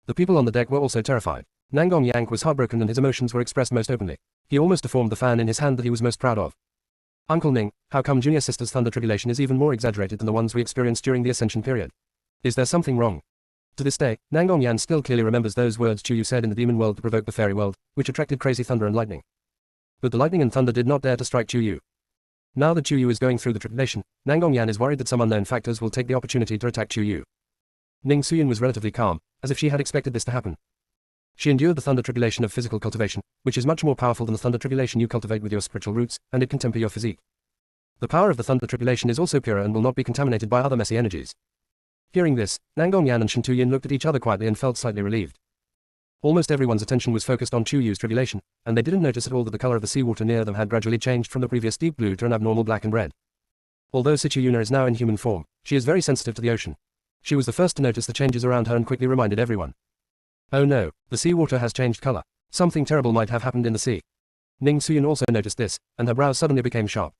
The people on the deck were also terrified. Nangong Yank was heartbroken and his emotions were expressed most openly. He almost deformed the fan in his hand that he was most proud of. Uncle Ning, how come Junior Sister's thunder tribulation is even more exaggerated than the ones we experienced during the Ascension period? Is there something wrong? To this day, Nangong Yan still clearly remembers those words Chuyu said in the demon world to provoke the fairy world, which attracted crazy thunder and lightning. But the lightning and thunder did not dare to strike Chuyu. Now that Chuyu is going through the tribulation, Nangong Yan is worried that some unknown factors will take the opportunity to attack Chuyu. Ning Suyin was relatively calm, as if she had expected this to happen. She endured the thunder tribulation of physical cultivation, which is much more powerful than the thunder tribulation you cultivate with your spiritual roots, and it can temper your physique. The power of the thunder tribulation is also purer and will not be contaminated by other messy energies. Hearing this, Nangong Yan and Shen Tuyin looked at each other quietly and felt slightly relieved. Almost everyone's attention was focused on Chuyu's tribulation, and they didn't notice at all that the color of the seawater near them had gradually changed from the previous deep blue to an abnormal black and red. Although Situ Yuna is now in human form, she is very sensitive to the ocean. She was the first to notice the changes around her and quickly reminded everyone. Oh no, the seawater has changed color. Something terrible might have happened in the sea. Ning Suyin also noticed this, and her brows suddenly became sharp.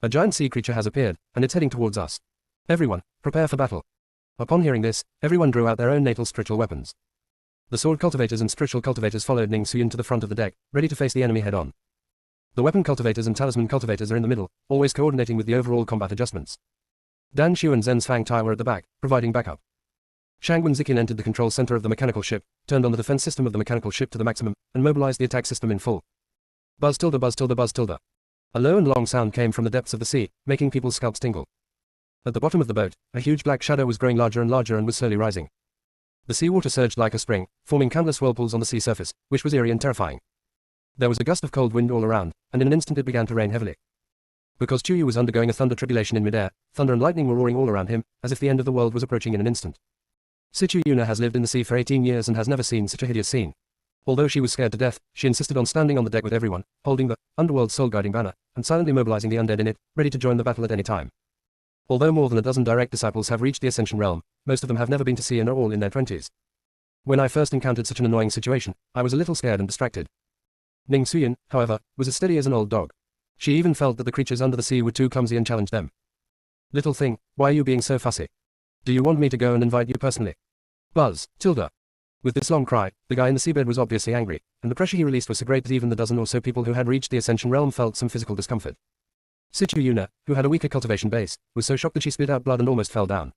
A giant sea creature has appeared, and it's heading towards us. Everyone, prepare for battle. Upon hearing this, everyone drew out their own natal spiritual weapons. The sword cultivators and spiritual cultivators followed Ning Suyin to the front of the deck, ready to face the enemy head-on. The weapon cultivators and talisman cultivators are in the middle, always coordinating with the overall combat adjustments. Dan Shu and Zen's Fang Tai were at the back, providing backup. Shangwen Zikin entered the control center of the mechanical ship, turned on the defense system of the mechanical ship to the maximum, and mobilized the attack system in full. Buzz tilde buzz tilde buzz tilde. A low and long sound came from the depths of the sea, making people's scalps tingle. At the bottom of the boat, a huge black shadow was growing larger and larger and was slowly rising. The seawater surged like a spring, forming countless whirlpools on the sea surface, which was eerie and terrifying. There was a gust of cold wind all around, and in an instant it began to rain heavily. Because Chuyu was undergoing a thunder tribulation in midair, thunder and lightning were roaring all around him, as if the end of the world was approaching in an instant. Situ Yuna has lived in the sea for 18 years and has never seen such a hideous scene. Although she was scared to death, she insisted on standing on the deck with everyone, holding the underworld soul guiding banner, and silently mobilizing the undead in it, ready to join the battle at any time. Although more than a dozen direct disciples have reached the Ascension realm, most of them have never been to sea and are all in their 20s. When I first encountered such an annoying situation, I was a little scared and distracted. Ning Suyin, however, was as steady as an old dog. She even felt that the creatures under the sea were too clumsy and challenged them. Little thing, why are you being so fussy? Do you want me to go and invite you personally? Buzz, tilde. With this long cry, the guy in the seabed was obviously angry, and the pressure he released was so great that even the dozen or so people who had reached the Ascension realm felt some physical discomfort. Situ Yuna, who had a weaker cultivation base, was so shocked that she spit out blood and almost fell down.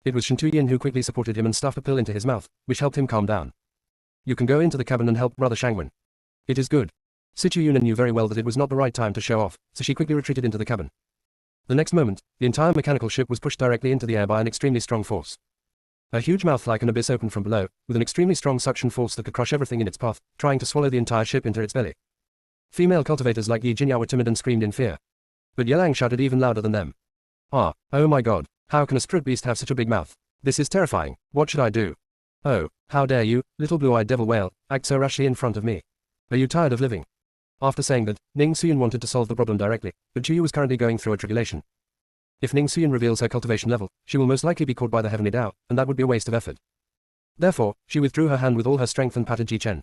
It was Shen Tuyin who quickly supported him and stuffed a pill into his mouth, which helped him calm down. You can go into the cabin and help Brother Shangwen. It is good. Situ Yuna knew very well that it was not the right time to show off, so she quickly retreated into the cabin. The next moment, the entire mechanical ship was pushed directly into the air by an extremely strong force. A huge mouth like an abyss opened from below, with an extremely strong suction force that could crush everything in its path, trying to swallow the entire ship into its belly. Female cultivators like Yi Jinya were timid and screamed in fear. But Yelang shouted even louder than them. Ah, oh my god, how can a spirit beast have such a big mouth? This is terrifying, what should I do? Oh, how dare you, little blue-eyed devil whale, act so rashly in front of me. Are you tired of living? After saying that, Ning Suyun wanted to solve the problem directly, but Chuyu was currently going through a tribulation. If Ning Suyun reveals her cultivation level, she will most likely be caught by the heavenly Tao, and that would be a waste of effort. Therefore, she withdrew her hand with all her strength and patted Ji Chen.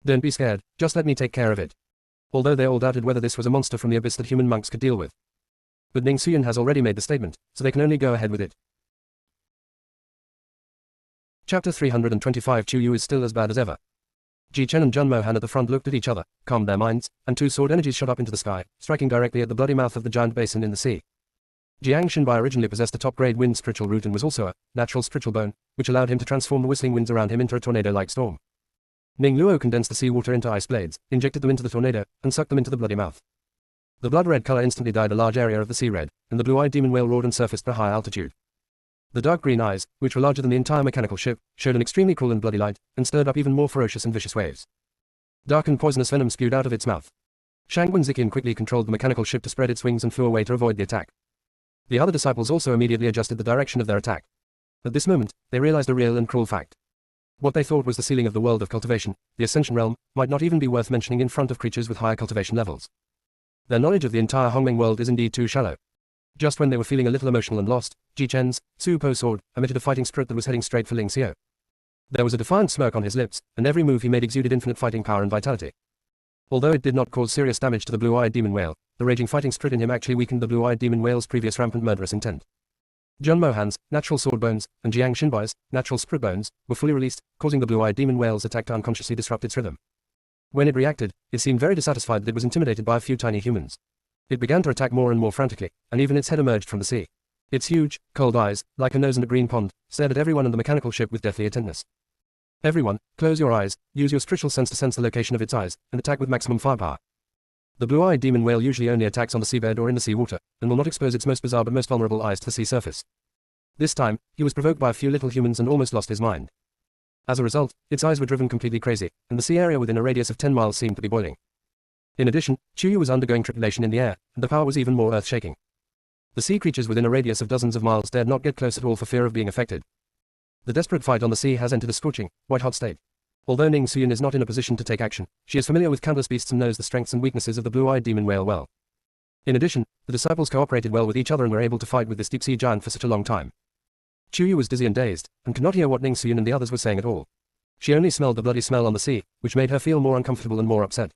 Don't be scared, just let me take care of it. Although they all doubted whether this was a monster from the abyss that human monks could deal with. But Ning Suyun has already made the statement, so they can only go ahead with it. Chapter 325 Chuyu is still as bad as ever. Ji Chen and Jun Mohan at the front looked at each other, calmed their minds, and two sword energies shot up into the sky, striking directly at the bloody mouth of the giant basin in the sea. Jiang Shinbai originally possessed a top-grade wind spiritual root and was also a natural spiritual bone, which allowed him to transform the whistling winds around him into a tornado-like storm. Ning Luo condensed the seawater into ice blades, injected them into the tornado, and sucked them into the bloody mouth. The blood-red color instantly dyed a large area of the sea red, and the blue-eyed demon whale roared and surfaced at a high altitude. The dark green eyes, which were larger than the entire mechanical ship, showed an extremely cruel and bloody light, and stirred up even more ferocious and vicious waves. Dark and poisonous venom spewed out of its mouth. Shangwen Ziqian quickly controlled the mechanical ship to spread its wings and flew away to avoid the attack. The other disciples also immediately adjusted the direction of their attack. At this moment, they realized a real and cruel fact. What they thought was the ceiling of the world of cultivation, the Ascension realm, might not even be worth mentioning in front of creatures with higher cultivation levels. Their knowledge of the entire Hongmeng world is indeed too shallow. Just when they were feeling a little emotional and lost, Ji Chen's Su Po sword emitted a fighting spirit that was heading straight for Ling Xiao. There was a defiant smirk on his lips, and every move he made exuded infinite fighting power and vitality. Although it did not cause serious damage to the blue-eyed demon whale, the raging fighting spirit in him actually weakened the blue-eyed demon whale's previous rampant murderous intent. Jun Mohan's natural sword bones and Jiang Shinbai's natural spirit bones were fully released, causing the blue-eyed demon whale's attack to unconsciously disrupt its rhythm. When it reacted, it seemed very dissatisfied that it was intimidated by a few tiny humans. It began to attack more and more frantically, and even its head emerged from the sea. Its huge, cold eyes, like a nose in a green pond, stared at everyone in the mechanical ship with deathly intentness. Everyone, close your eyes, use your spiritual sense to sense the location of its eyes, and attack with maximum firepower. The blue-eyed demon whale usually only attacks on the seabed or in the seawater, and will not expose its most bizarre but most vulnerable eyes to the sea surface. This time, he was provoked by a few little humans and almost lost his mind. As a result, its eyes were driven completely crazy, and the sea area within a radius of 10 miles seemed to be boiling. In addition, Chuyu was undergoing tribulation in the air, and the power was even more earth-shaking. The sea creatures within a radius of dozens of miles dared not get close at all for fear of being affected. The desperate fight on the sea has entered a scorching, white-hot state. Although Ning Suyun is not in a position to take action, she is familiar with countless beasts and knows the strengths and weaknesses of the blue-eyed demon whale well. In addition, the disciples cooperated well with each other and were able to fight with this deep-sea giant for such a long time. Chuyu was dizzy and dazed, and could not hear what Ning Suyun and the others were saying at all. She only smelled the bloody smell on the sea, which made her feel more uncomfortable and more upset.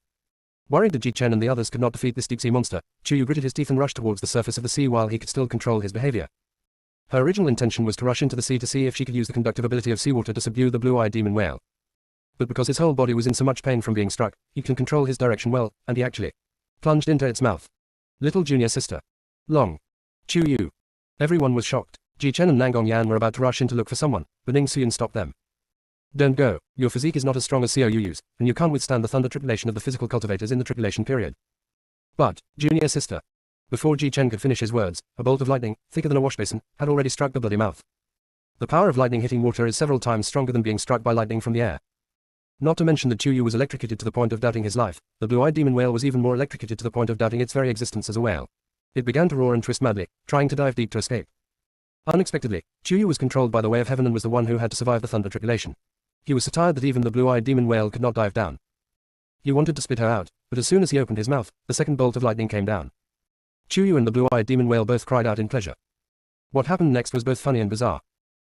Worried that Ji Chen and the others could not defeat this deep-sea monster, Chuyu gritted his teeth and rushed towards the surface of the sea while he could still control his behavior. Her original intention was to rush into the sea to see if she could use the conductive ability of seawater to subdue the blue-eyed demon whale. But because his whole body was in so much pain from being struck, he can control his direction well, and he actually plunged into its mouth. Little junior sister. Long. Chuyu. Everyone was shocked. Ji Chen and Nangong Yan were about to rush in to look for someone, but Ning Suyun stopped them. Don't go, your physique is not as strong as Xiaoyu's, and you can't withstand the thunder tribulation of the physical cultivators in the tribulation period. But, junior sister. Before Ji Chen could finish his words, a bolt of lightning, thicker than a wash basin, had already struck the bloody mouth. The power of lightning hitting water is several times stronger than being struck by lightning from the air. Not to mention that Chuyu was electrocuted to the point of doubting his life, the blue-eyed demon whale was even more electrocuted to the point of doubting its very existence as a whale. It began to roar and twist madly, trying to dive deep to escape. Unexpectedly, Chuyu was controlled by the way of heaven and was the one who had to survive the thunder tribulation. He was so tired that even the blue-eyed demon whale could not dive down. He wanted to spit her out, but as soon as he opened his mouth, the second bolt of lightning came down. Chuyu and the blue-eyed demon whale both cried out in pleasure. What happened next was both funny and bizarre.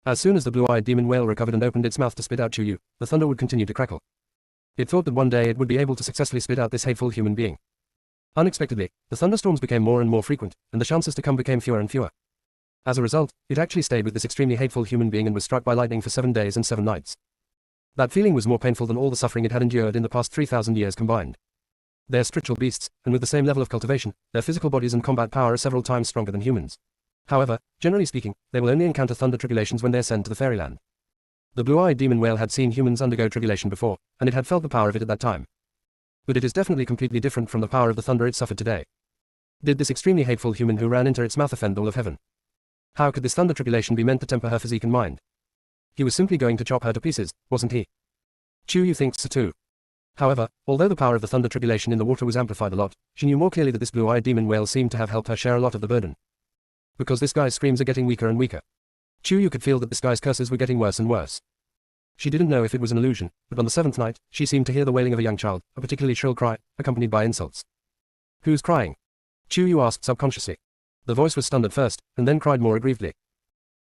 As soon as the blue-eyed demon whale recovered and opened its mouth to spit out Chuyu, the thunder would continue to crackle. It thought that one day it would be able to successfully spit out this hateful human being. Unexpectedly, the thunderstorms became more and more frequent, and the chances to come became fewer and fewer. As a result, it actually stayed with this extremely hateful human being and was struck by lightning for 7 days and 7 nights. That feeling was more painful than all the suffering it had endured in the past 3,000 years combined. They are spiritual beasts, and with the same level of cultivation, their physical bodies and combat power are several times stronger than humans. However, generally speaking, they will only encounter thunder tribulations when they ascend to the fairyland. The blue-eyed demon whale had seen humans undergo tribulation before, and it had felt the power of it at that time. But it is definitely completely different from the power of the thunder it suffered today. Did this extremely hateful human who ran into its mouth offend all of heaven? How could this thunder tribulation be meant to temper her physique and mind? He was simply going to chop her to pieces, wasn't he? Chuyu thinks so too. However, although the power of the thunder tribulation in the water was amplified a lot, she knew more clearly that this blue-eyed demon whale seemed to have helped her share a lot of the burden. Because this guy's screams are getting weaker and weaker. Chuyu could feel that this guy's curses were getting worse and worse. She didn't know if it was an illusion, but on the 7th night, she seemed to hear the wailing of a young child, a particularly shrill cry, accompanied by insults. Who's crying? Chuyu asked subconsciously. The voice was stunned at first, and then cried more aggrievedly.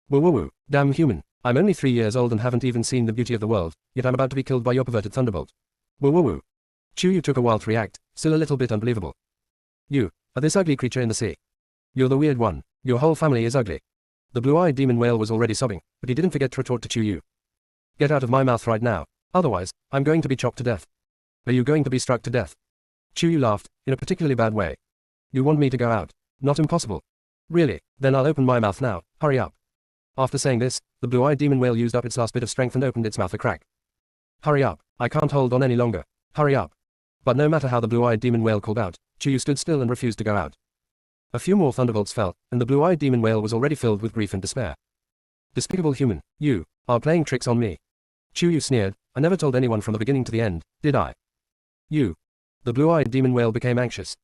Woo woo woo, damn human, I'm only 3 years old and haven't even seen the beauty of the world, yet I'm about to be killed by your perverted thunderbolt. Woo woo woo. Chuyu took a while to react, still a little bit unbelievable. You are this ugly creature in the sea. You're the weird one, your whole family is ugly. The blue-eyed demon whale was already sobbing, but he didn't forget to retort to Chuyu. Get out of my mouth right now, otherwise, I'm going to be chopped to death. Are you going to be struck to death? Chuyu laughed, in a particularly bad way. You want me to go out? Not impossible. Really, then I'll open my mouth now, hurry up. After saying this, the blue-eyed demon whale used up its last bit of strength and opened its mouth a crack. Hurry up, I can't hold on any longer, hurry up. But no matter how the blue-eyed demon whale called out, Chuyu stood still and refused to go out. A few more thunderbolts fell, and the blue-eyed demon whale was already filled with grief and despair. Despicable human, you are playing tricks on me. Chuyu sneered, I never told anyone from the beginning to the end, did I? You. The blue-eyed demon whale became anxious.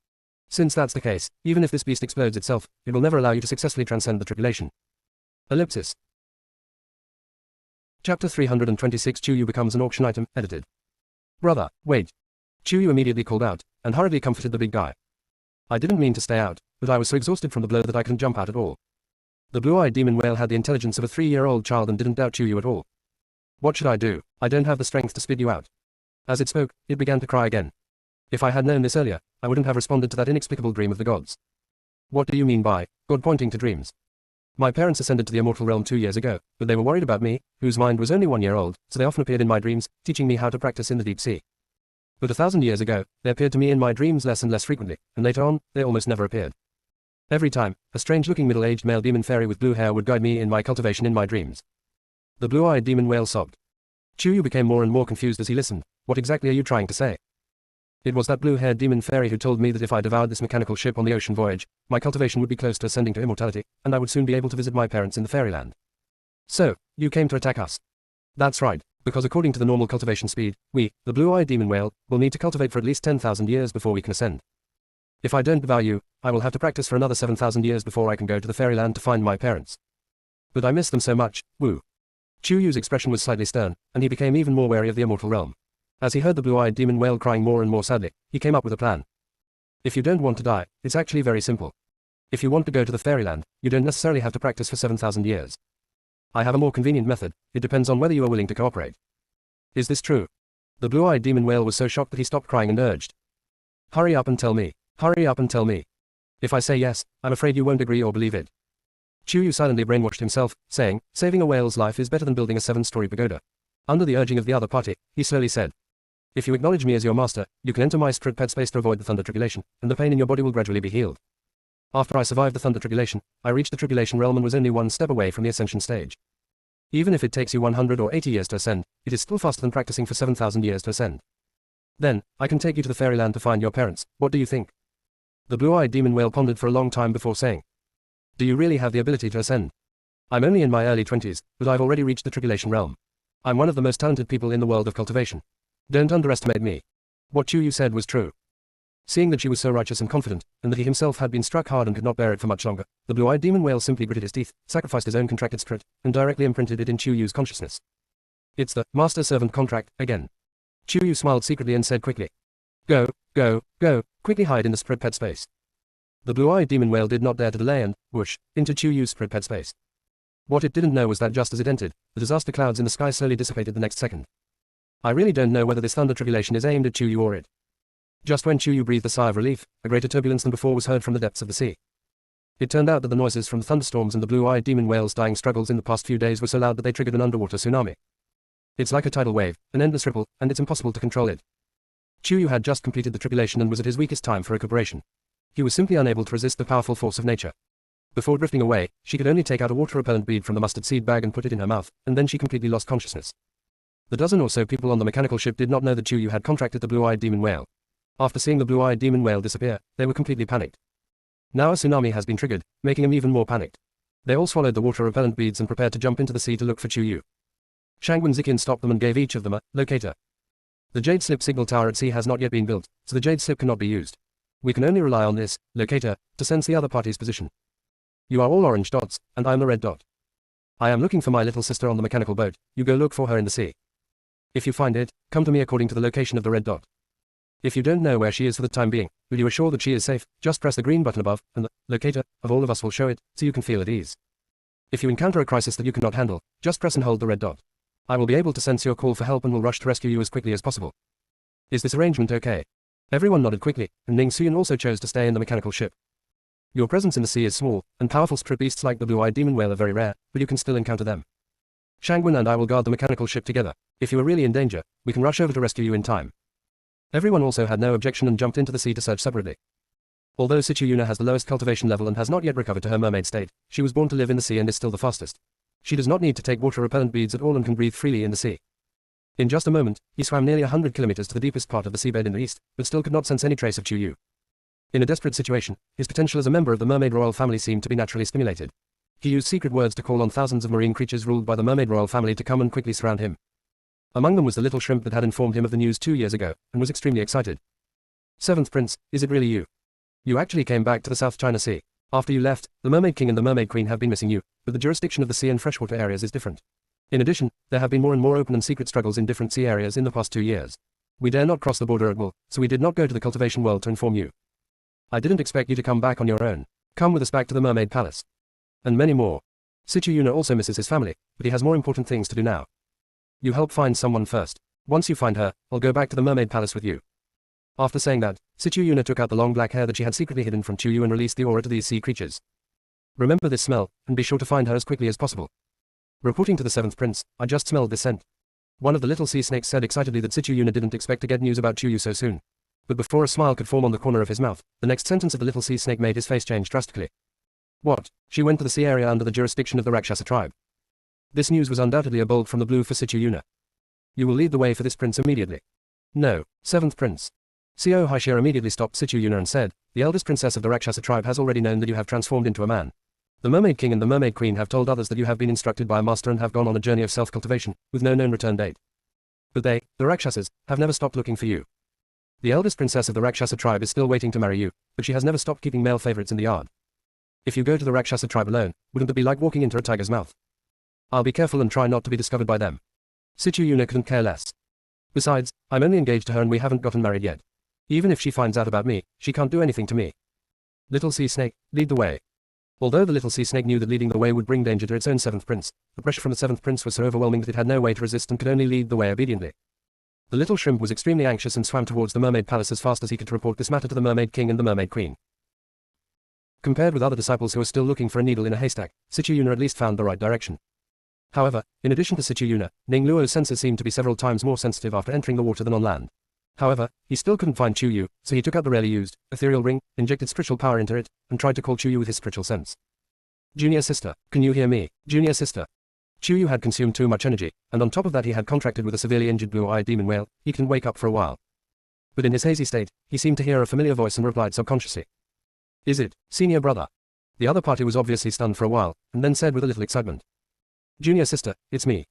Since that's the case, even if this beast explodes itself, it will never allow you to successfully transcend the tribulation. Ellipsis. Chapter 326 Chuyu becomes an auction item, edited. Brother, wait. Chuyu immediately called out, and hurriedly comforted the big guy. I didn't mean to stay out, but I was so exhausted from the blow that I couldn't jump out at all. The blue-eyed demon whale had the intelligence of a 3-year-old child and didn't doubt Chuyu at all. What should I do? I don't have the strength to spit you out. As it spoke, it began to cry again. If I had known this earlier, I wouldn't have responded to that inexplicable dream of the gods. What do you mean by God pointing to dreams? My parents ascended to the immortal realm 2 years ago, but they were worried about me, whose mind was only 1 year old, so they often appeared in my dreams, teaching me how to practice in the deep sea. But 1,000 years ago, they appeared to me in my dreams less and less frequently, and later on, they almost never appeared. Every time, a strange-looking middle-aged male demon fairy with blue hair would guide me in my cultivation in my dreams. The blue-eyed demon whale sobbed. Chuyu became more and more confused as he listened. What exactly are you trying to say? It was that blue-haired demon fairy who told me that if I devoured this mechanical ship on the ocean voyage, my cultivation would be close to ascending to immortality, and I would soon be able to visit my parents in the fairyland. So, you came to attack us. That's right, because according to the normal cultivation speed, we, the blue-eyed demon whale, will need to cultivate for at least 10,000 years before we can ascend. If I don't devour you, I will have to practice for another 7,000 years before I can go to the fairyland to find my parents. But I miss them so much, woo. Chuyu's expression was slightly stern, and he became even more wary of the immortal realm. As he heard the blue-eyed demon whale crying more and more sadly, he came up with a plan. If you don't want to die, it's actually very simple. If you want to go to the fairyland, you don't necessarily have to practice for 7,000 years. I have a more convenient method, it depends on whether you are willing to cooperate. Is this true? The blue-eyed demon whale was so shocked that he stopped crying and urged. Hurry up and tell me. Hurry up and tell me. If I say yes, I'm afraid you won't agree or believe it. Chuyu silently brainwashed himself, saying, saving a whale's life is better than building a 7-story pagoda. Under the urging of the other party, he slowly said. If you acknowledge me as your master, you can enter my spirit pet space to avoid the thunder tribulation, and the pain in your body will gradually be healed. After I survived the thunder tribulation, I reached the tribulation realm and was only 1 step away from the ascension stage. Even if it takes you 100 or 80 years to ascend, it is still faster than practicing for 7,000 years to ascend. Then, I can take you to the fairyland to find your parents, what do you think? The blue-eyed demon whale pondered for a long time before saying. Do you really have the ability to ascend? I'm only in my early 20s, but I've already reached the tribulation realm. I'm one of the most talented people in the world of cultivation. Don't underestimate me. What Chuyu said was true. Seeing that she was so righteous and confident, and that he himself had been struck hard and could not bear it for much longer, the blue-eyed demon whale simply gritted his teeth, sacrificed his own contracted spirit, and directly imprinted it in Chuyu's consciousness. It's the master-servant contract, again. Chuyu smiled secretly and said quickly. Go, go, go, quickly hide in the spirit pet space. The blue-eyed demon whale did not dare to delay and, whoosh, into Chuyu's spirit pet space. What it didn't know was that just as it entered, the disaster clouds in the sky slowly dissipated the next second. I really don't know whether this thunder tribulation is aimed at Chuyu or it. Just when Chuyu breathed a sigh of relief, a greater turbulence than before was heard from the depths of the sea. It turned out that the noises from the thunderstorms and the blue-eyed demon whale's dying struggles in the past few days were so loud that they triggered an underwater tsunami. It's like a tidal wave, an endless ripple, and it's impossible to control it. Chuyu had just completed the tribulation and was at his weakest time for recuperation. He was simply unable to resist the powerful force of nature. Before drifting away, she could only take out a water-repellent bead from the mustard seed bag and put it in her mouth, and then she completely lost consciousness. The dozen or so people on the mechanical ship did not know that Chuyu had contracted the blue-eyed demon whale. After seeing the blue-eyed demon whale disappear, they were completely panicked. Now a tsunami has been triggered, making him even more panicked. They all swallowed the water repellent beads and prepared to jump into the sea to look for Chu Yu. Shangwen Ziqian stopped them and gave each of them a locator. The Jade Slip signal tower at sea has not yet been built, so the Jade Slip cannot be used. We can only rely on this locator to sense the other party's position. You are all orange dots, and I am the red dot. I am looking for my little sister on the mechanical boat. You go look for her in the sea. If you find it, come to me according to the location of the red dot. If you don't know where she is for the time being, will you assure that she is safe? Just press the green button above, and the locator of all of us will show it, so you can feel at ease. If you encounter a crisis that you cannot handle, just press and hold the red dot. I will be able to sense your call for help and will rush to rescue you as quickly as possible. Is this arrangement okay? Everyone nodded quickly, and Ning Xuyan also chose to stay in the mechanical ship. Your presence in the sea is small, and powerful strip beasts like the blue-eyed demon whale are very rare, but you can still encounter them. Shangwen and I will guard the mechanical ship together. If you are really in danger, we can rush over to rescue you in time. Everyone also had no objection and jumped into the sea to search separately. Although Sichu Yuna has the lowest cultivation level and has not yet recovered to her mermaid state, she was born to live in the sea and is still the fastest. She does not need to take water repellent beads at all and can breathe freely in the sea. In just a moment, he swam nearly 100 kilometers to the deepest part of the seabed in the east, but still could not sense any trace of Chu Yu. In a desperate situation, his potential as a member of the mermaid royal family seemed to be naturally stimulated. He used secret words to call on thousands of marine creatures ruled by the mermaid royal family to come and quickly surround him. Among them was the little shrimp that had informed him of the news 2 years ago, and was extremely excited. Seventh Prince, is it really you? You actually came back to the South China Sea. After you left, the Mermaid King and the Mermaid Queen have been missing you, but the jurisdiction of the sea and freshwater areas is different. In addition, there have been more and more open and secret struggles in different sea areas in the past 2 years. We dare not cross the border at will, so we did not go to the cultivation world to inform you. I didn't expect you to come back on your own. Come with us back to the Mermaid Palace. And many more. Sichu Yuna also misses his family, but he has more important things to do now. You help find someone first. Once you find her, I'll go back to the Mermaid Palace with you. After saying that, Sichu Yuna took out the long black hair that she had secretly hidden from Chu Yu and released the aura to these sea creatures. Remember this smell, and be sure to find her as quickly as possible. Reporting to the seventh prince, I just smelled this scent. One of the little sea snakes said excitedly that Sichu Yuna didn't expect to get news about Chu Yu so soon. But before a smile could form on the corner of his mouth, the next sentence of the little sea snake made his face change drastically. What? She went to the sea area under the jurisdiction of the Rakshasa tribe. This news was undoubtedly a bolt from the blue for Sichu Yuna. You will lead the way for this prince immediately. No, seventh prince. Xiao Haixia immediately stopped Sichu Yuna and said, the eldest princess of the Rakshasa tribe has already known that you have transformed into a man. The Mermaid King and the Mermaid Queen have told others that you have been instructed by a master and have gone on a journey of self-cultivation, with no known return date. But they, the Rakshasas, have never stopped looking for you. The eldest princess of the Rakshasa tribe is still waiting to marry you, but she has never stopped keeping male favorites in the yard. If you go to the Rakshasa tribe alone, wouldn't it be like walking into a tiger's mouth? I'll be careful and try not to be discovered by them. Sichu Yuna couldn't care less. Besides, I'm only engaged to her and we haven't gotten married yet. Even if she finds out about me, she can't do anything to me. Little sea snake, lead the way. Although the little sea snake knew that leading the way would bring danger to its own seventh prince, the pressure from the seventh prince was so overwhelming that it had no way to resist and could only lead the way obediently. The little shrimp was extremely anxious and swam towards the mermaid palace as fast as he could to report this matter to the Mermaid King and the Mermaid Queen. Compared with other disciples who were still looking for a needle in a haystack, Sichu Yuna at least found the right direction. However, in addition to Sichu Yuna, Ning Luo's senses seemed to be several times more sensitive after entering the water than on land. However, he still couldn't find Chu Yu, so he took out the rarely used ethereal ring, injected spiritual power into it, and tried to call Chu Yu with his spiritual sense. Junior sister, can you hear me? Junior sister. Chu Yu had consumed too much energy, and on top of that he had contracted with a severely injured blue-eyed demon whale. He couldn't wake up for a while. But in his hazy state, he seemed to hear a familiar voice and replied subconsciously. Is it, senior brother? The other party was obviously stunned for a while, and then said with a little excitement. Junior sister, it's me.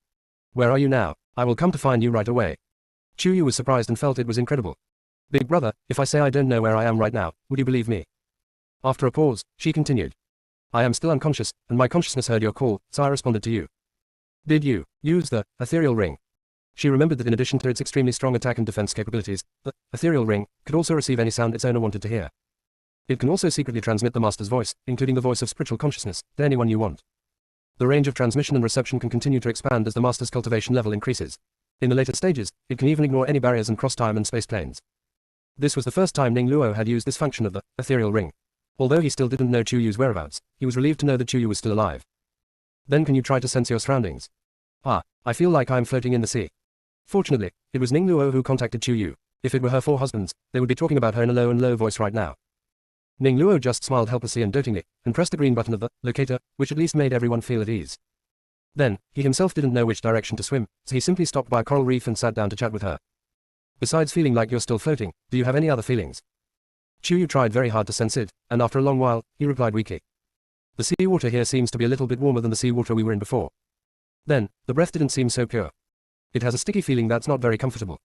Where are you now? I will come to find you right away. Chu Yu was surprised and felt it was incredible. Big brother, if I say I don't know where I am right now, would you believe me? After a pause, she continued. I am still unconscious, and my consciousness heard your call, so I responded to you. Did you use the ethereal ring? She remembered that in addition to its extremely strong attack and defense capabilities, the ethereal ring could also receive any sound its owner wanted to hear. It can also secretly transmit the master's voice, including the voice of spiritual consciousness, to anyone you want. The range of transmission and reception can continue to expand as the master's cultivation level increases. In the later stages, it can even ignore any barriers and cross time and space planes. This was the first time Ning Luo had used this function of the ethereal ring. Although he still didn't know Chu Yu's whereabouts, he was relieved to know that Chu Yu was still alive. Then can you try to sense your surroundings? Ah, I feel like I'm floating in the sea. Fortunately, it was Ning Luo who contacted Chu Yu. If it were her 4 husbands, they would be talking about her in a low voice right now. Ning Luo just smiled helplessly and dotingly, and pressed the green button of the locator, which at least made everyone feel at ease. Then, he himself didn't know which direction to swim, so he simply stopped by a coral reef and sat down to chat with her. Besides feeling like you're still floating, do you have any other feelings? Chuyu tried very hard to sense it, and after a long while, he replied weakly. The seawater here seems to be a little bit warmer than the seawater we were in before. Then, the breath didn't seem so pure. It has a sticky feeling that's not very comfortable.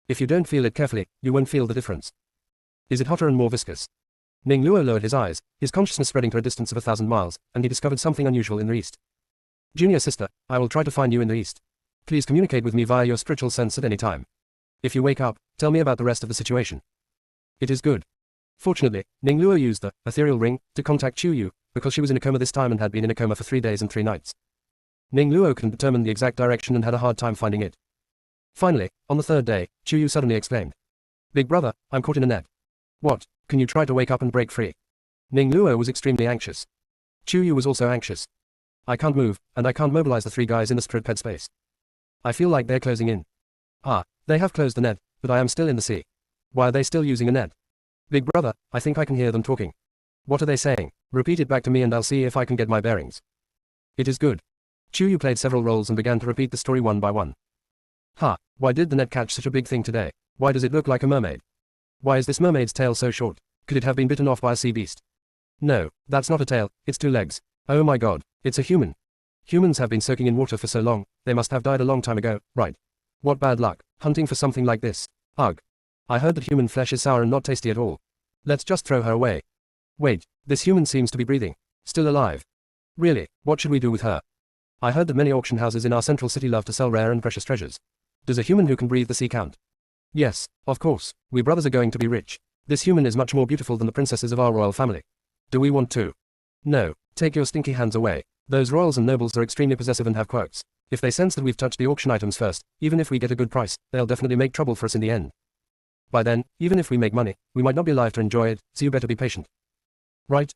If you don't feel it carefully, you won't feel the difference. Is it hotter and more viscous? Ning Luo lowered his eyes, his consciousness spreading to a distance of 1,000 miles, and he discovered something unusual in the east. Junior sister, I will try to find you in the east. Please communicate with me via your spiritual sense at any time. If you wake up, tell me about the rest of the situation. It is good. Fortunately, Ning Luo used the ethereal ring to contact Chuyu, because she was in a coma this time and had been in a coma for 3 days and 3 nights. Ning Luo couldn't determine the exact direction and had a hard time finding it. Finally, on the 3rd day, Chuyu suddenly exclaimed. Big brother, I'm caught in a net. What, can you try to wake up and break free? Ning Luo was extremely anxious. Chuyu was also anxious. I can't move, and I can't mobilize the 3 guys in the spirit ped space. I feel like they're closing in. Ah, they have closed the net, but I am still in the sea. Why are they still using a net? Big brother, I think I can hear them talking. What are they saying? Repeat it back to me and I'll see if I can get my bearings. It is good. Chuyu played several roles and began to repeat the story one by one. Why did the net catch such a big thing today? Why does it look like a mermaid? Why is this mermaid's tail so short? Could it have been bitten off by a sea beast? No, that's not a tail, it's 2 legs. Oh my god, it's a human. Humans have been soaking in water for so long, they must have died a long time ago, right? What bad luck, hunting for something like this. Ugh. I heard that human flesh is sour and not tasty at all. Let's just throw her away. Wait, this human seems to be breathing. Still alive. Really, what should we do with her? I heard that many auction houses in our central city love to sell rare and precious treasures. Does a human who can breathe the sea count? Yes, of course, we brothers are going to be rich. This human is much more beautiful than the princesses of our royal family. Do we want to? No, take your stinky hands away. Those royals and nobles are extremely possessive and have quirks. If they sense that we've touched the auction items first, even if we get a good price, they'll definitely make trouble for us in the end. By then, even if we make money, we might not be alive to enjoy it, so you better be patient. Right.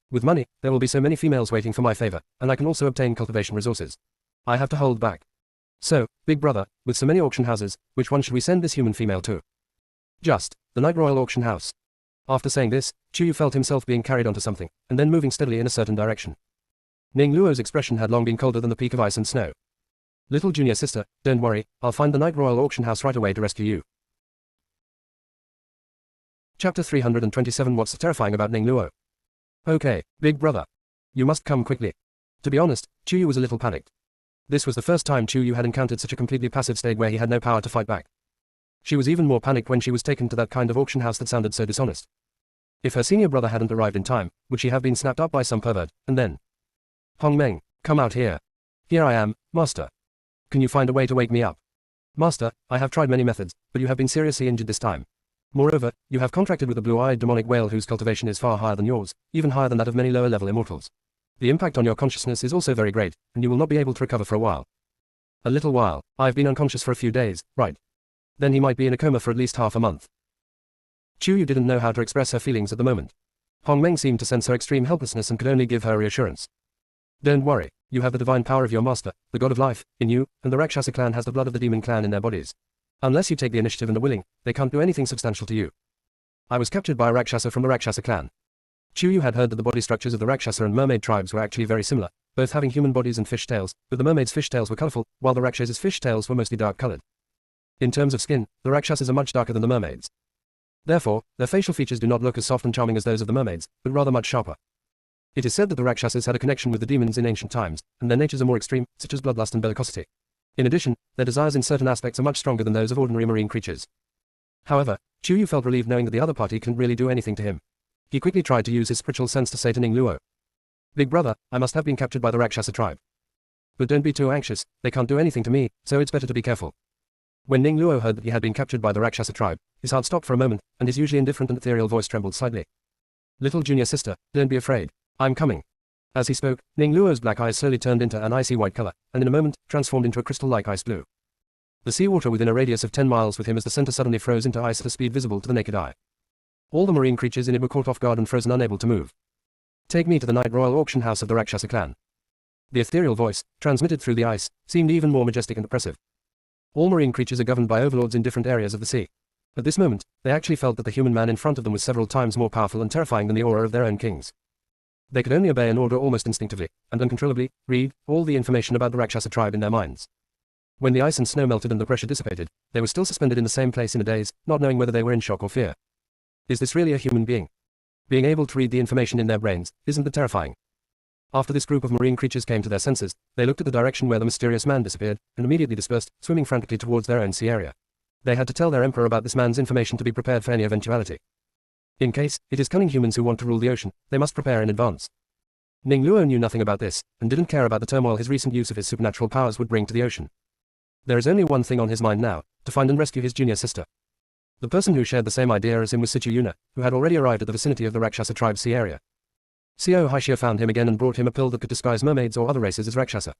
With money, there will be so many females waiting for my favor, and I can also obtain cultivation resources. I have to hold back. So, big brother, with so many auction houses, which one should we send this human female to? Just, the Night Royal Auction House. After saying this, Chuyu felt himself being carried onto something, and then moving steadily in a certain direction. Ning Luo's expression had long been colder than the peak of ice and snow. Little junior sister, don't worry, I'll find the Night Royal Auction House right away to rescue you. Chapter 327. What's terrifying about Ning Luo? Okay, big brother. You must come quickly. To be honest, Chuyu was a little panicked. This was the first time Chuyu had encountered such a completely passive state where he had no power to fight back. She was even more panicked when she was taken to that kind of auction house that sounded so dishonest. If her senior brother hadn't arrived in time, would she have been snapped up by some pervert, and then? Hongmeng, come out here. Here I am, master. Can you find a way to wake me up? Master, I have tried many methods, but you have been seriously injured this time. Moreover, you have contracted with a blue-eyed demonic whale whose cultivation is far higher than yours, even higher than that of many lower-level immortals. The impact on your consciousness is also very great, and you will not be able to recover for a while. A little while. I've been unconscious for a few days, right? Then he might be in a coma for at least half a month. Chuyu didn't know how to express her feelings at the moment. Hongmeng seemed to sense her extreme helplessness and could only give her reassurance. Don't worry, you have the divine power of your master, the god of life, in you, and the Rakshasa clan has the blood of the demon clan in their bodies. Unless you take the initiative and are willing, they can't do anything substantial to you. I was captured by a Rakshasa from the Rakshasa clan. Chuyu had heard that the body structures of the Rakshasa and mermaid tribes were actually very similar, both having human bodies and fish tails, but the mermaids' fish tails were colorful, while the Rakshasa's fish tails were mostly dark-colored. In terms of skin, the Rakshasas are much darker than the mermaids. Therefore, their facial features do not look as soft and charming as those of the mermaids, but rather much sharper. It is said that the Rakshasas had a connection with the demons in ancient times, and their natures are more extreme, such as bloodlust and bellicosity. In addition, their desires in certain aspects are much stronger than those of ordinary marine creatures. However, Chuyu felt relieved knowing that the other party couldn't really do anything to him. He quickly tried to use his spiritual sense to say to Ning Luo, Big brother, I must have been captured by the Rakshasa tribe. But don't be too anxious, they can't do anything to me, so it's better to be careful. When Ning Luo heard that he had been captured by the Rakshasa tribe, his heart stopped for a moment, and his usually indifferent and ethereal voice trembled slightly. Little junior sister, don't be afraid. I'm coming. As he spoke, Ning Luo's black eyes slowly turned into an icy white color, and in a moment, transformed into a crystal-like ice blue. The seawater within a radius of 10 miles with him as the center suddenly froze into ice at a speed visible to the naked eye. All the marine creatures in it were caught off guard and frozen, unable to move. Take me to the Night Royal Auction House of the Rakshasa clan. The ethereal voice, transmitted through the ice, seemed even more majestic and oppressive. All marine creatures are governed by overlords in different areas of the sea. At this moment, they actually felt that the human man in front of them was several times more powerful and terrifying than the aura of their own kings. They could only obey an order almost instinctively, and uncontrollably, read all the information about the Rakshasa tribe in their minds. When the ice and snow melted and the pressure dissipated, they were still suspended in the same place in a daze, not knowing whether they were in shock or fear. Is this really a human being? Being able to read the information in their brains, isn't that terrifying? After this group of marine creatures came to their senses, they looked at the direction where the mysterious man disappeared, and immediately dispersed, swimming frantically towards their own sea area. They had to tell their emperor about this man's information to be prepared for any eventuality. In case it is cunning humans who want to rule the ocean, they must prepare in advance. Ning Luo knew nothing about this, and didn't care about the turmoil his recent use of his supernatural powers would bring to the ocean. There is only one thing on his mind now, to find and rescue his junior sister. The person who shared the same idea as him was Situ Yuna, who had already arrived at the vicinity of the Rakshasa tribe's sea area. Xiao Haixia found him again and brought him a pill that could disguise mermaids or other races as Rakshasa.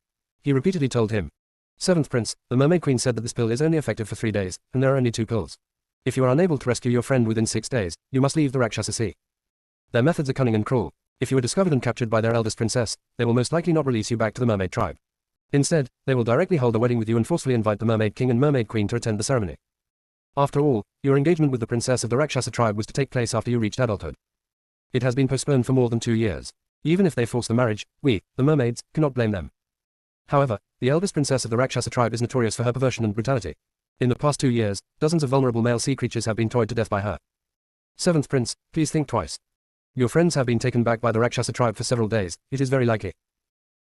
He repeatedly told him, "Seventh Prince, the Mermaid Queen said that this pill is only effective for 3 days, and there are only 2 pills. If you are unable to rescue your friend within 6 days, you must leave the Rakshasa Sea. Their methods are cunning and cruel. If you are discovered and captured by their eldest princess, they will most likely not release you back to the mermaid tribe. Instead, they will directly hold a wedding with you and forcefully invite the Mermaid King and Mermaid Queen to attend the ceremony. After all, your engagement with the princess of the Rakshasa tribe was to take place after you reached adulthood. It has been postponed for more than 2 years. Even if they force the marriage, we, the mermaids, cannot blame them. However, the eldest princess of the Rakshasa tribe is notorious for her perversion and brutality. In the past 2 years, dozens of vulnerable male sea creatures have been toyed to death by her. Seventh Prince, please think twice. Your friends have been taken back by the Rakshasa tribe for several days, it is very likely.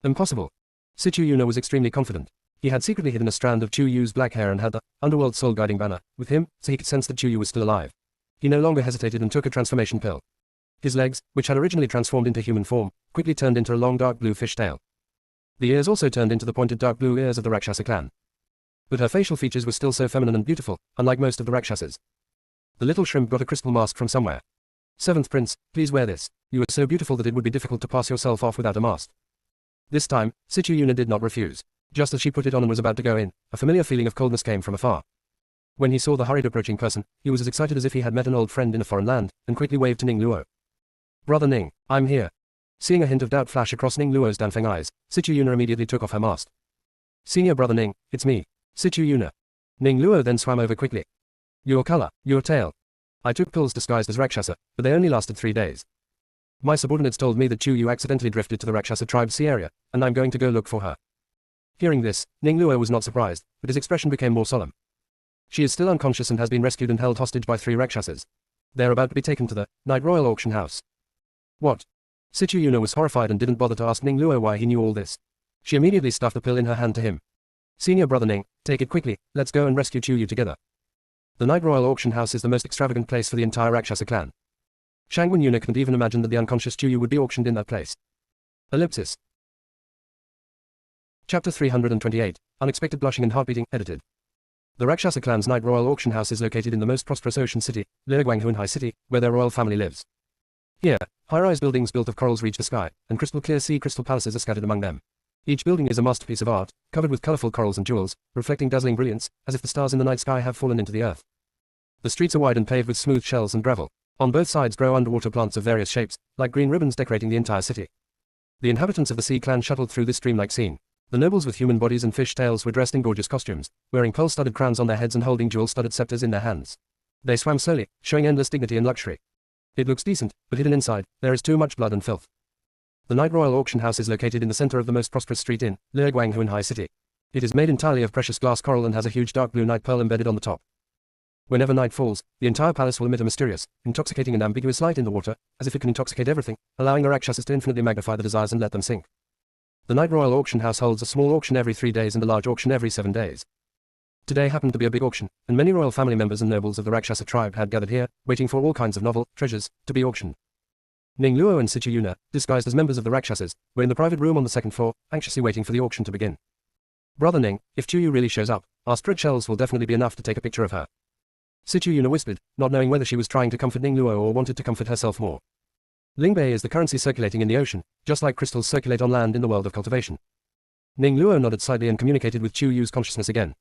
Impossible. Situ Yuna was extremely confident. He had secretly hidden a strand of Chu Yu's black hair and had the underworld soul guiding banner with him, so he could sense that Chu Yu was still alive. He no longer hesitated and took a transformation pill. His legs, which had originally transformed into human form, quickly turned into a long dark blue fish tail. The ears also turned into the pointed dark blue ears of the Rakshasa clan. But her facial features were still so feminine and beautiful, unlike most of the Rakshasas. The little shrimp got a crystal mask from somewhere. Seventh Prince, please wear this. You are so beautiful that it would be difficult to pass yourself off without a mask. This time, Situ Yuna did not refuse. Just as she put it on and was about to go in, a familiar feeling of coldness came from afar. When he saw the hurried approaching person, he was as excited as if he had met an old friend in a foreign land, and quickly waved to Ning Luo. Brother Ning, I'm here. Seeing a hint of doubt flash across Ning Luo's dancing eyes, Situ Yuna immediately took off her mask. Senior brother Ning, it's me, Situ Yuna. Ning Luo then swam over quickly. Your color, your tail. I took pills disguised as Rakshasa, but they only lasted 3 days. My subordinates told me that Chu Yu accidentally drifted to the Rakshasa tribe's sea area, and I'm going to go look for her. Hearing this, Ning Luo was not surprised, but his expression became more solemn. She is still unconscious and has been rescued and held hostage by 3 Rakshasas. They are about to be taken to the Night Royal Auction House. What? Situ Yuna was horrified and didn't bother to ask Ning Luo why he knew all this. She immediately stuffed the pill in her hand to him. Senior brother Ning, take it quickly, let's go and rescue Chu Yu together. The Night Royal Auction House is the most extravagant place for the entire Rakshasa clan. Shangwen Yuna couldn't even imagine that the unconscious Chu Yu would be auctioned in that place. Ellipsis. Chapter 328, Unexpected Blushing and Heartbeating, edited. The Rakshasa clan's Night Royal Auction House is located in the most prosperous ocean city, Leguanghuanhai City, where their royal family lives. Here, high-rise buildings built of corals reach the sky, and crystal-clear sea crystal palaces are scattered among them. Each building is a masterpiece of art, covered with colorful corals and jewels, reflecting dazzling brilliance, as if the stars in the night sky have fallen into the earth. The streets are wide and paved with smooth shells and gravel. On both sides grow underwater plants of various shapes, like green ribbons decorating the entire city. The inhabitants of the sea clan shuttled through this dreamlike scene. The nobles with human bodies and fish tails were dressed in gorgeous costumes, wearing pearl-studded crowns on their heads and holding jewel-studded scepters in their hands. They swam slowly, showing endless dignity and luxury. It looks decent, but hidden inside, there is too much blood and filth. The Night Royal Auction House is located in the center of the most prosperous street in Leguanghuanhai City. It is made entirely of precious glass coral and has a huge dark blue night pearl embedded on the top. Whenever night falls, the entire palace will emit a mysterious, intoxicating and ambiguous light in the water, as if it can intoxicate everything, allowing the Rakshasas to infinitely magnify the desires and let them sink. The Night Royal Auction House holds a small auction every 3 days and a large auction every 7 days. Today happened to be a big auction, and many royal family members and nobles of the Rakshasa tribe had gathered here, waiting for all kinds of novel treasures to be auctioned. Ning Luo and Situ Yuna, disguised as members of the Rakshasas, were in the private room on the 2nd floor, anxiously waiting for the auction to begin. Brother Ning, if Chu Yu really shows up, our spread shells will definitely be enough to take a picture of her. Situ Yuna whispered, not knowing whether she was trying to comfort Ning Luo or wanted to comfort herself more. Lingbei is the currency circulating in the ocean, just like crystals circulate on land in the world of cultivation. Ning Luo nodded slightly and communicated with Chu Yu's consciousness again.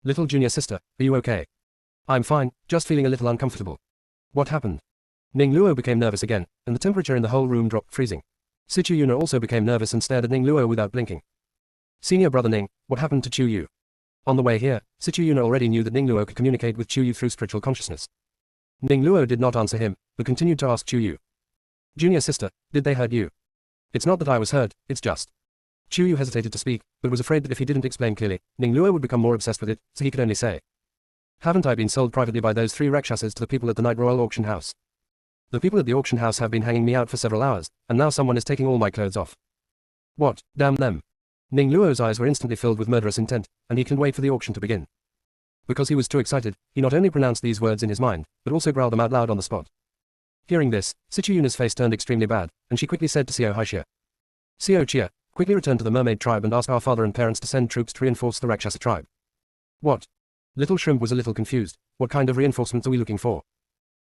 Little junior sister, are you okay? I'm fine, just feeling a little uncomfortable. What happened? Ning Luo became nervous again, and the temperature in the whole room dropped freezing. Situ Yuna also became nervous and stared at Ning Luo without blinking. Senior brother Ning, what happened to Chu Yu? On the way here, Situ Yuna already knew that Ning Luo could communicate with Chu Yu through spiritual consciousness. Ning Luo did not answer him, but continued to ask Chu Yu. Junior sister, did they hurt you? It's not that I was hurt, it's just. Chu Yu hesitated to speak, but was afraid that if he didn't explain clearly, Ning Luo would become more obsessed with it, so he could only say. Haven't I been sold privately by those 3 Rakshasas to the people at the Night Royal Auction House? The people at the auction house have been hanging me out for several hours, and now someone is taking all my clothes off. What, damn them. Ning Luo's eyes were instantly filled with murderous intent, and he couldn't wait for the auction to begin. Because he was too excited, he not only pronounced these words in his mind, but also growled them out loud on the spot. Hearing this, Sichu Yuna's face turned extremely bad, and she quickly said to Xiao Haixia, Xiao Chia, quickly return to the mermaid tribe and ask our father and parents to send troops to reinforce the Rakshasa tribe. What? Little Shrimp was a little confused. What kind of reinforcements are we looking for?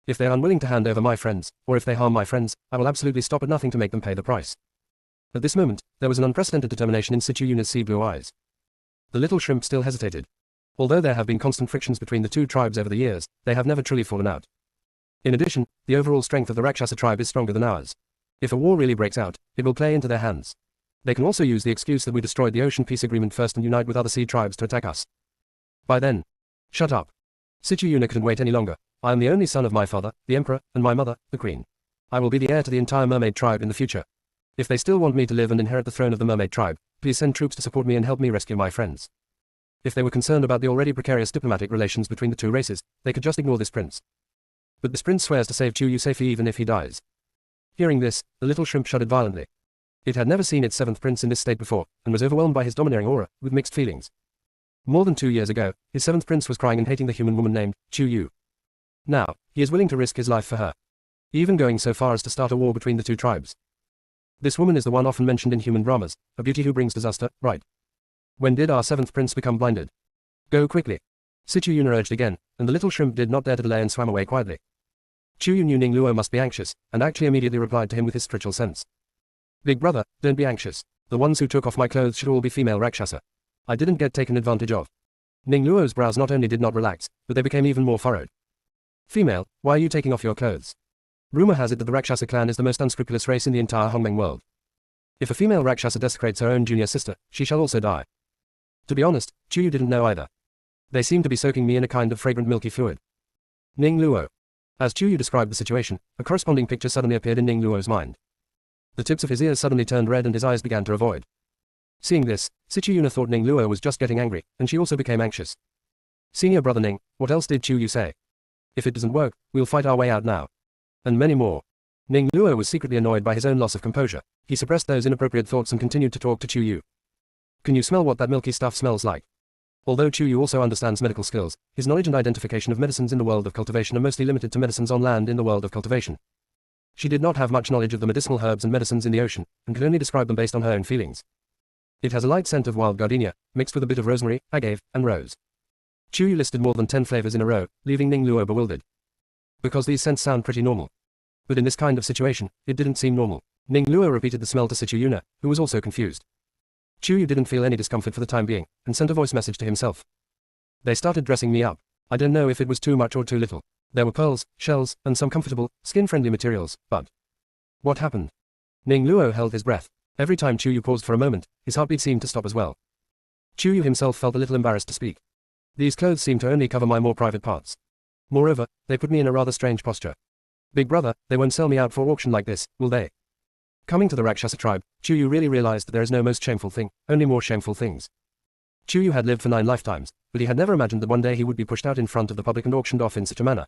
If they are unwilling to hand over my friends, or if they harm my friends, I will absolutely stop at nothing to make them pay the price. At this moment, there was an unprecedented determination in Sichu Yuna's sea blue eyes. The little shrimp still hesitated. Although there have been constant frictions between the two tribes over the years, they have never truly fallen out. In addition, the overall strength of the Rakshasa tribe is stronger than ours. If a war really breaks out, it will play into their hands. They can also use the excuse that we destroyed the Ocean Peace Agreement first and unite with other sea tribes to attack us. By then. Shut up. Sichu Yuna couldn't wait any longer. I am the only son of my father, the emperor, and my mother, the queen. I will be the heir to the entire mermaid tribe in the future. If they still want me to live and inherit the throne of the mermaid tribe, please send troops to support me and help me rescue my friends. If they were concerned about the already precarious diplomatic relations between the two races, they could just ignore this prince. But this prince swears to save Chu Yu safely even if he dies. Hearing this, the little shrimp shuddered violently. It had never seen its seventh prince in this state before, and was overwhelmed by his domineering aura, with mixed feelings. More than 2 years ago, his seventh prince was crying and hating the human woman named Chu Yu. Now, he is willing to risk his life for her. Even going so far as to start a war between the two tribes. This woman is the one often mentioned in human dramas, a beauty who brings disaster, right? When did our seventh prince become blinded? Go quickly. Sichu Yuna urged again, and the little shrimp did not dare to delay and swam away quietly. Chu Yu knew Ning Luo must be anxious, and actually immediately replied to him with his spiritual sense. Big brother, don't be anxious. The ones who took off my clothes should all be female Rakshasa. I didn't get taken advantage of. Ning Luo's brows not only did not relax, but they became even more furrowed. Female, why are you taking off your clothes? Rumor has it that the Rakshasa clan is the most unscrupulous race in the entire Hongmeng world. If a female Rakshasa desecrates her own junior sister, she shall also die. To be honest, Chu Yu didn't know either. They seemed to be soaking me in a kind of fragrant milky fluid. Ning Luo. As Chu Yu described the situation, a corresponding picture suddenly appeared in Ning Luo's mind. The tips of his ears suddenly turned red and his eyes began to avoid. Seeing this, Sichu Yuna thought Ning Luo was just getting angry, and she also became anxious. Senior brother Ning, what else did Chu Yu say? If it doesn't work, we'll fight our way out now. And many more. Ning Luo was secretly annoyed by his own loss of composure. He suppressed those inappropriate thoughts and continued to talk to Chu Yu. Can you smell what that milky stuff smells like? Although Chu Yu also understands medical skills, his knowledge and identification of medicines in the world of cultivation are mostly limited to medicines on land in the world of cultivation. She did not have much knowledge of the medicinal herbs and medicines in the ocean, and could only describe them based on her own feelings. It has a light scent of wild gardenia, mixed with a bit of rosemary, agave, and rose. Chu Yu listed more than 10 flavors in a row, leaving Ning Luo bewildered. Because these scents sound pretty normal. But in this kind of situation, it didn't seem normal. Ning Luo repeated the smell to Sichu Yuna, who was also confused. Chu Yu didn't feel any discomfort for the time being, and sent a voice message to himself. They started dressing me up. I don't know if it was too much or too little. There were pearls, shells, and some comfortable, skin-friendly materials, but... What happened? Ning Luo held his breath. Every time Chu Yu paused for a moment, his heartbeat seemed to stop as well. Chu Yu himself felt a little embarrassed to speak. These clothes seem to only cover my more private parts. Moreover, they put me in a rather strange posture. Big brother, they won't sell me out for auction like this, will they? Coming to the Rakshasa tribe, Chu Yu really realized that there is no most shameful thing, only more shameful things. Chu Yu had lived for 9 lifetimes, but he had never imagined that one day he would be pushed out in front of the public and auctioned off in such a manner.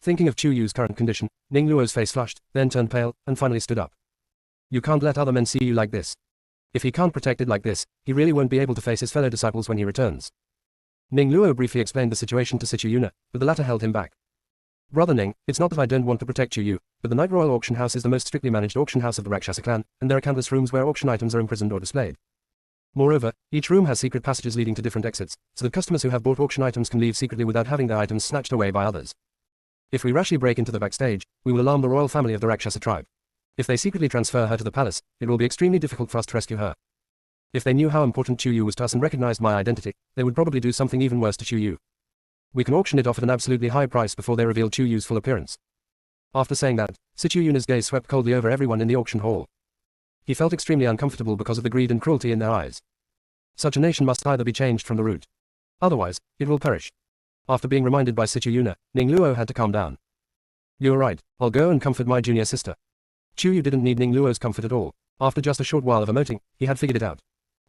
Thinking of Chu Yu's current condition, Ning Luo's face flushed, then turned pale, and finally stood up. You can't let other men see you like this. If he can't protect it like this, he really won't be able to face his fellow disciples when he returns. Ning Luo briefly explained the situation to Sichu Yuna, but the latter held him back. Brother Ning, it's not that I don't want to protect you, but the Night Royal Auction House is the most strictly managed auction house of the Rakshasa clan, and there are countless rooms where auction items are imprisoned or displayed. Moreover, each room has secret passages leading to different exits, so that customers who have bought auction items can leave secretly without having their items snatched away by others. If we rashly break into the backstage, we will alarm the royal family of the Rakshasa tribe. If they secretly transfer her to the palace, it will be extremely difficult for us to rescue her. If they knew how important Chu Yu was to us and recognized my identity, they would probably do something even worse to Chu Yu. We can auction it off at an absolutely high price before they reveal Chu Yu's full appearance. After saying that, Sichu Yuna's gaze swept coldly over everyone in the auction hall. He felt extremely uncomfortable because of the greed and cruelty in their eyes. Such a nation must either be changed from the root. Otherwise, it will perish. After being reminded by Sichu Yuna, Ning Luo had to calm down. You're right, I'll go and comfort my junior sister. Chu Yu didn't need Ning Luo's comfort at all. After just a short while of emoting, he had figured it out.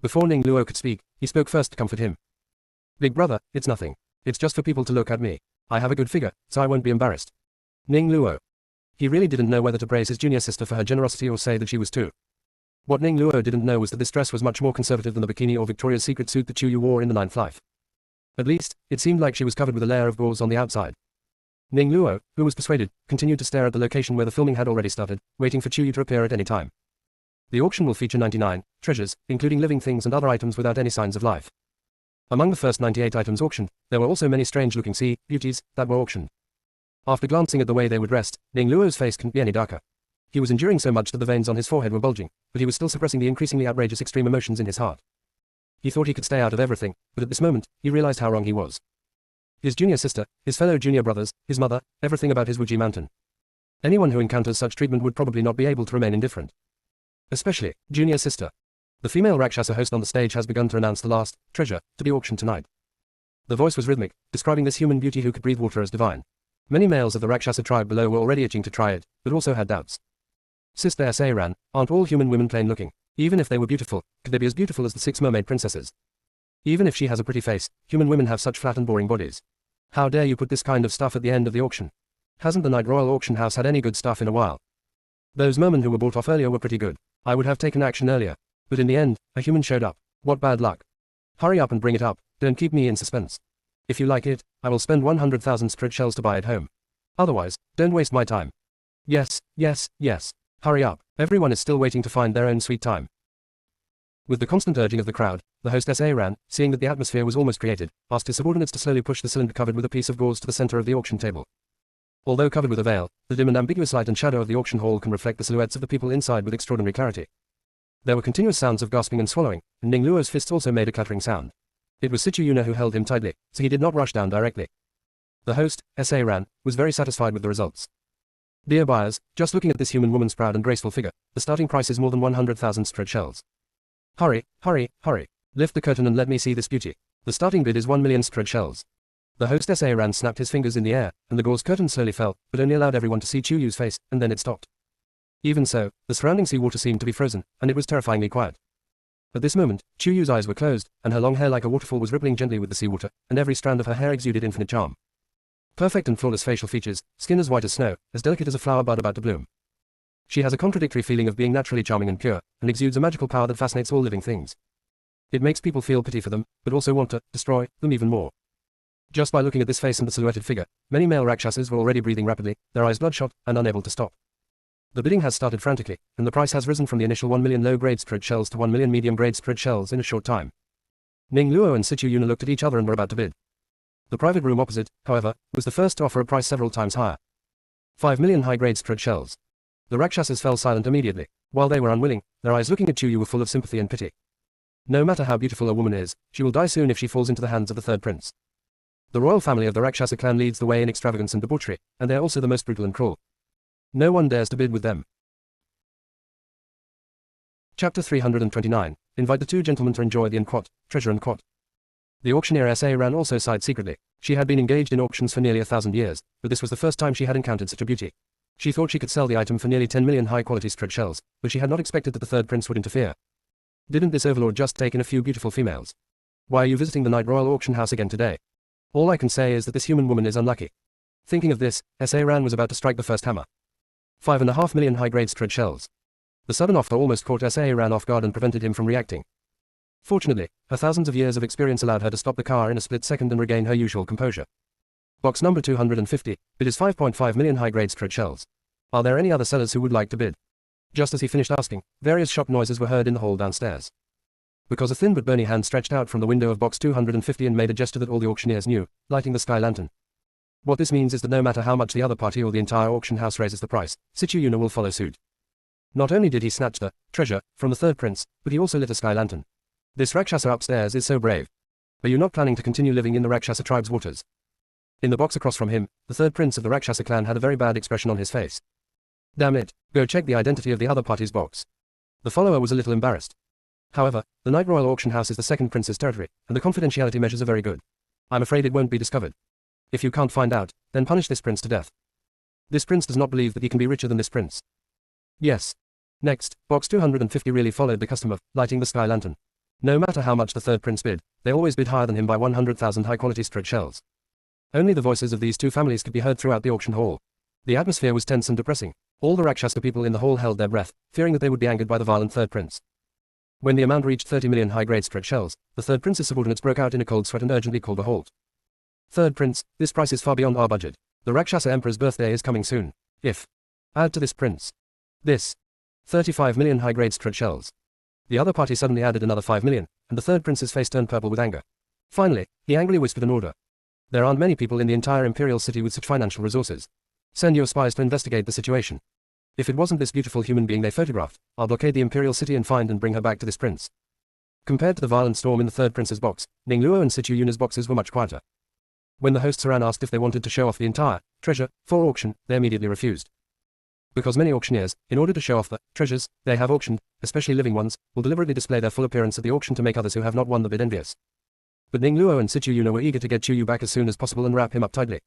Before Ning Luo could speak, he spoke first to comfort him. Big brother, it's nothing. It's just for people to look at me. I have a good figure, so I won't be embarrassed. Ning Luo. He really didn't know whether to praise his junior sister for her generosity or say that she was too. What Ning Luo didn't know was that this dress was much more conservative than the bikini or Victoria's Secret suit that Chu Yu wore in the ninth life. At least, it seemed like she was covered with a layer of gauze on the outside. Ning Luo, who was persuaded, continued to stare at the location where the filming had already started, waiting for Chu Yu to appear at any time. The auction will feature 99 treasures, including living things and other items without any signs of life. Among the first 98 items auctioned, there were also many strange-looking sea beauties that were auctioned. After glancing at the way they were dressed, Ning Luo's face couldn't be any darker. He was enduring so much that the veins on his forehead were bulging, but he was still suppressing the increasingly outrageous extreme emotions in his heart. He thought he could stay out of everything, but at this moment, he realized how wrong he was. His junior sister, his fellow junior brothers, his mother, everything about his Wuji mountain. Anyone who encounters such treatment would probably not be able to remain indifferent. Especially, junior sister. The female Rakshasa host on the stage has begun to announce the last treasure to be auctioned tonight. The voice was rhythmic, describing this human beauty who could breathe water as divine. Many males of the Rakshasa tribe below were already itching to try it, but also had doubts. Sister S.A. ran, aren't all human women plain looking? Even if they were beautiful, could they be as beautiful as the 6 mermaid princesses? Even if she has a pretty face, human women have such flat and boring bodies. How dare you put this kind of stuff at the end of the auction? Hasn't the Night Royal Auction House had any good stuff in a while? Those mermen who were bought off earlier were pretty good. I would have taken action earlier. But in the end, a human showed up. What bad luck. Hurry up and bring it up, don't keep me in suspense. If you like it, I will spend 100,000 spirit shells to buy it home. Otherwise, don't waste my time. Yes, yes, yes. Hurry up, everyone is still waiting to find their own sweet time. With the constant urging of the crowd, the hostess Ran, seeing that the atmosphere was almost created, asked his subordinates to slowly push the cylinder covered with a piece of gauze to the center of the auction table. Although covered with a veil, the dim and ambiguous light and shadow of the auction hall can reflect the silhouettes of the people inside with extraordinary clarity. There were continuous sounds of gasping and swallowing, and Ning Luo's fists also made a clattering sound. It was Sichu Yuna who held him tightly, so he did not rush down directly. The host, S.A. Ran, was very satisfied with the results. Dear buyers, just looking at this human woman's proud and graceful figure, the starting price is more than 100,000 spirit shells. Hurry, hurry, hurry. Lift the curtain and let me see this beauty. The starting bid is 1 million spirit shells. The host S.A. Ran snapped his fingers in the air, and the gauze curtain slowly fell, but only allowed everyone to see Chu Yu's face, and then it stopped. Even so, the surrounding seawater seemed to be frozen, and it was terrifyingly quiet. At this moment, Chu Yu's eyes were closed, and her long hair like a waterfall was rippling gently with the seawater, and every strand of her hair exuded infinite charm. Perfect and flawless facial features, skin as white as snow, as delicate as a flower bud about to bloom. She has a contradictory feeling of being naturally charming and pure, and exudes a magical power that fascinates all living things. It makes people feel pity for them, but also want to destroy them even more. Just by looking at this face and the silhouetted figure, many male Rakshasas were already breathing rapidly, their eyes bloodshot, and unable to stop. The bidding has started frantically, and the price has risen from the initial 1 million low-grade spirit shells to 1 million medium-grade spirit shells in a short time. Ning Luo and Sichu Yuna looked at each other and were about to bid. The private room opposite, however, was the first to offer a price several times higher. 5 million high-grade spirit shells. The Rakshasas fell silent immediately. While they were unwilling, their eyes looking at Chu Yu were full of sympathy and pity. No matter how beautiful a woman is, she will die soon if she falls into the hands of the third prince. The royal family of the Rakshasa clan leads the way in extravagance and debauchery, and they are also the most brutal and cruel. No one dares to bid with them. Chapter 329. Invite the two gentlemen to enjoy the treasure and quat. The auctioneer S.A. Ran also sighed secretly. She had been engaged in auctions for nearly 1,000 years, but this was the first time she had encountered such a beauty. She thought she could sell the item for nearly 10 million high-quality spirit shells, but she had not expected that the third prince would interfere. Didn't this overlord just take in a few beautiful females? Why are you visiting the Night Royal Auction House again today? All I can say is that this human woman is unlucky. Thinking of this, S.A. Ran was about to strike the first hammer. 5.5 million high-grade spirit shells. The sudden offer almost caught S.A. Ran off guard and prevented him from reacting. Fortunately, her thousands of years of experience allowed her to stop the car in a split second and regain her usual composure. Box number 250, bid is 5.5 million high-grade spirit shells. Are there any other sellers who would like to bid? Just as he finished asking, various shocked noises were heard in the hall downstairs. Because a thin but bony hand stretched out from the window of box 250 and made a gesture that all the auctioneers knew, lighting the sky lantern. What this means is that no matter how much the other party or the entire auction house raises the price, Sichu Yuna will follow suit. Not only did he snatch the treasure from the third prince, but he also lit a sky lantern. This Rakshasa upstairs is so brave. Are you not planning to continue living in the Rakshasa tribe's waters? In the box across from him, the third prince of the Rakshasa clan had a very bad expression on his face. Damn it, go check the identity of the other party's box. The follower was a little embarrassed. However, the Night Royal Auction House is the second prince's territory, and the confidentiality measures are very good. I'm afraid it won't be discovered. If you can't find out, then punish this prince to death. This prince does not believe that he can be richer than this prince. Yes. Next, box 250 really followed the custom of lighting the sky lantern. No matter how much the third prince bid, they always bid higher than him by 100,000 high-quality spirit shells. Only the voices of these two families could be heard throughout the auction hall. The atmosphere was tense and depressing. All the Rakshasa people in the hall held their breath, fearing that they would be angered by the violent third prince. When the amount reached 30 million high-grade stretch shells, the third prince's subordinates broke out in a cold sweat and urgently called a halt. Third prince, this price is far beyond our budget. The Rakshasa emperor's birthday is coming soon. Add to this prince. This. 35 million high-grade stretch shells. The other party suddenly added another 5 million, and the third prince's face turned purple with anger. Finally, he angrily whispered an order. There aren't many people in the entire imperial city with such financial resources. Send your spies to investigate the situation. If it wasn't this beautiful human being they photographed, I'll blockade the imperial city and find and bring her back to this prince. Compared to the violent storm in the third prince's box, Ning Luo and Situ Yuna's boxes were much quieter. When the hosts Saran asked if they wanted to show off the entire treasure for auction, they immediately refused. Because many auctioneers, in order to show off the treasures they have auctioned, especially living ones, will deliberately display their full appearance at the auction to make others who have not won the bid envious. But Ning Luo and Situ Yuna were eager to get Chu Yu back as soon as possible and wrap him up tightly.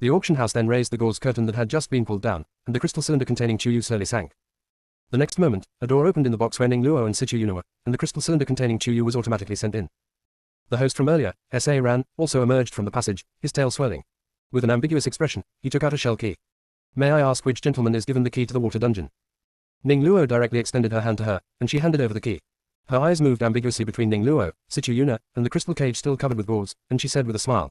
The auction house then raised the gauze curtain that had just been pulled down, and the crystal cylinder containing Chu Yu slowly sank. The next moment, a door opened in the box where Ning Luo and Situ Yuna were, and the crystal cylinder containing Chu Yu was automatically sent in. The host from earlier, S.A. Ran, also emerged from the passage, his tail swirling. With an ambiguous expression, he took out a shell key. May I ask which gentleman is given the key to the water dungeon? Ning Luo directly extended her hand to her, and she handed over the key. Her eyes moved ambiguously between Ning Luo, Situ Yuna, and the crystal cage still covered with gauze, and she said with a smile.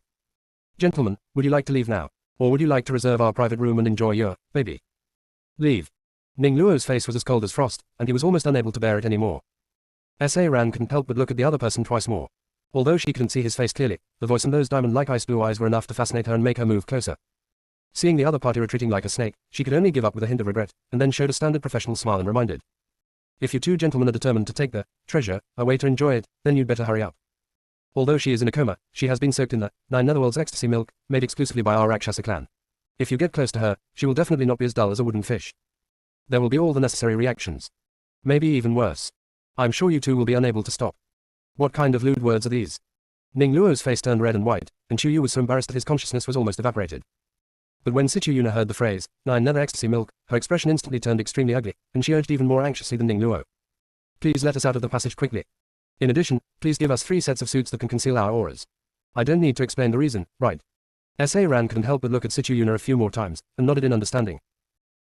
Gentlemen, would you like to leave now? Or would you like to reserve our private room and enjoy your baby? Leave. Ning Luo's face was as cold as frost, and he was almost unable to bear it any more. S.A. Ran couldn't help but look at the other person twice more. Although she couldn't see his face clearly, the voice and those diamond-like ice blue eyes were enough to fascinate her and make her move closer. Seeing the other party retreating like a snake, she could only give up with a hint of regret, and then showed a standard professional smile and reminded. If you two gentlemen are determined to take the treasure away to enjoy it, then you'd better hurry up. Although she is in a coma, she has been soaked in the 9 netherworld's ecstasy milk, made exclusively by our Rakshasa clan. If you get close to her, she will definitely not be as dull as a wooden fish. There will be all the necessary reactions. Maybe even worse. I'm sure you two will be unable to stop. What kind of lewd words are these? Ning Luo's face turned red and white, and Chu Yu was so embarrassed that his consciousness was almost evaporated. But when Situ Yuna heard the phrase, 9 nether ecstasy milk, her expression instantly turned extremely ugly, and she urged even more anxiously than Ning Luo. Please let us out of the passage quickly. In addition, please give us 3 sets of suits that can conceal our auras. I don't need to explain the reason, right? S.A. Ran couldn't help but look at Situ Yuna a few more times, and nodded in understanding.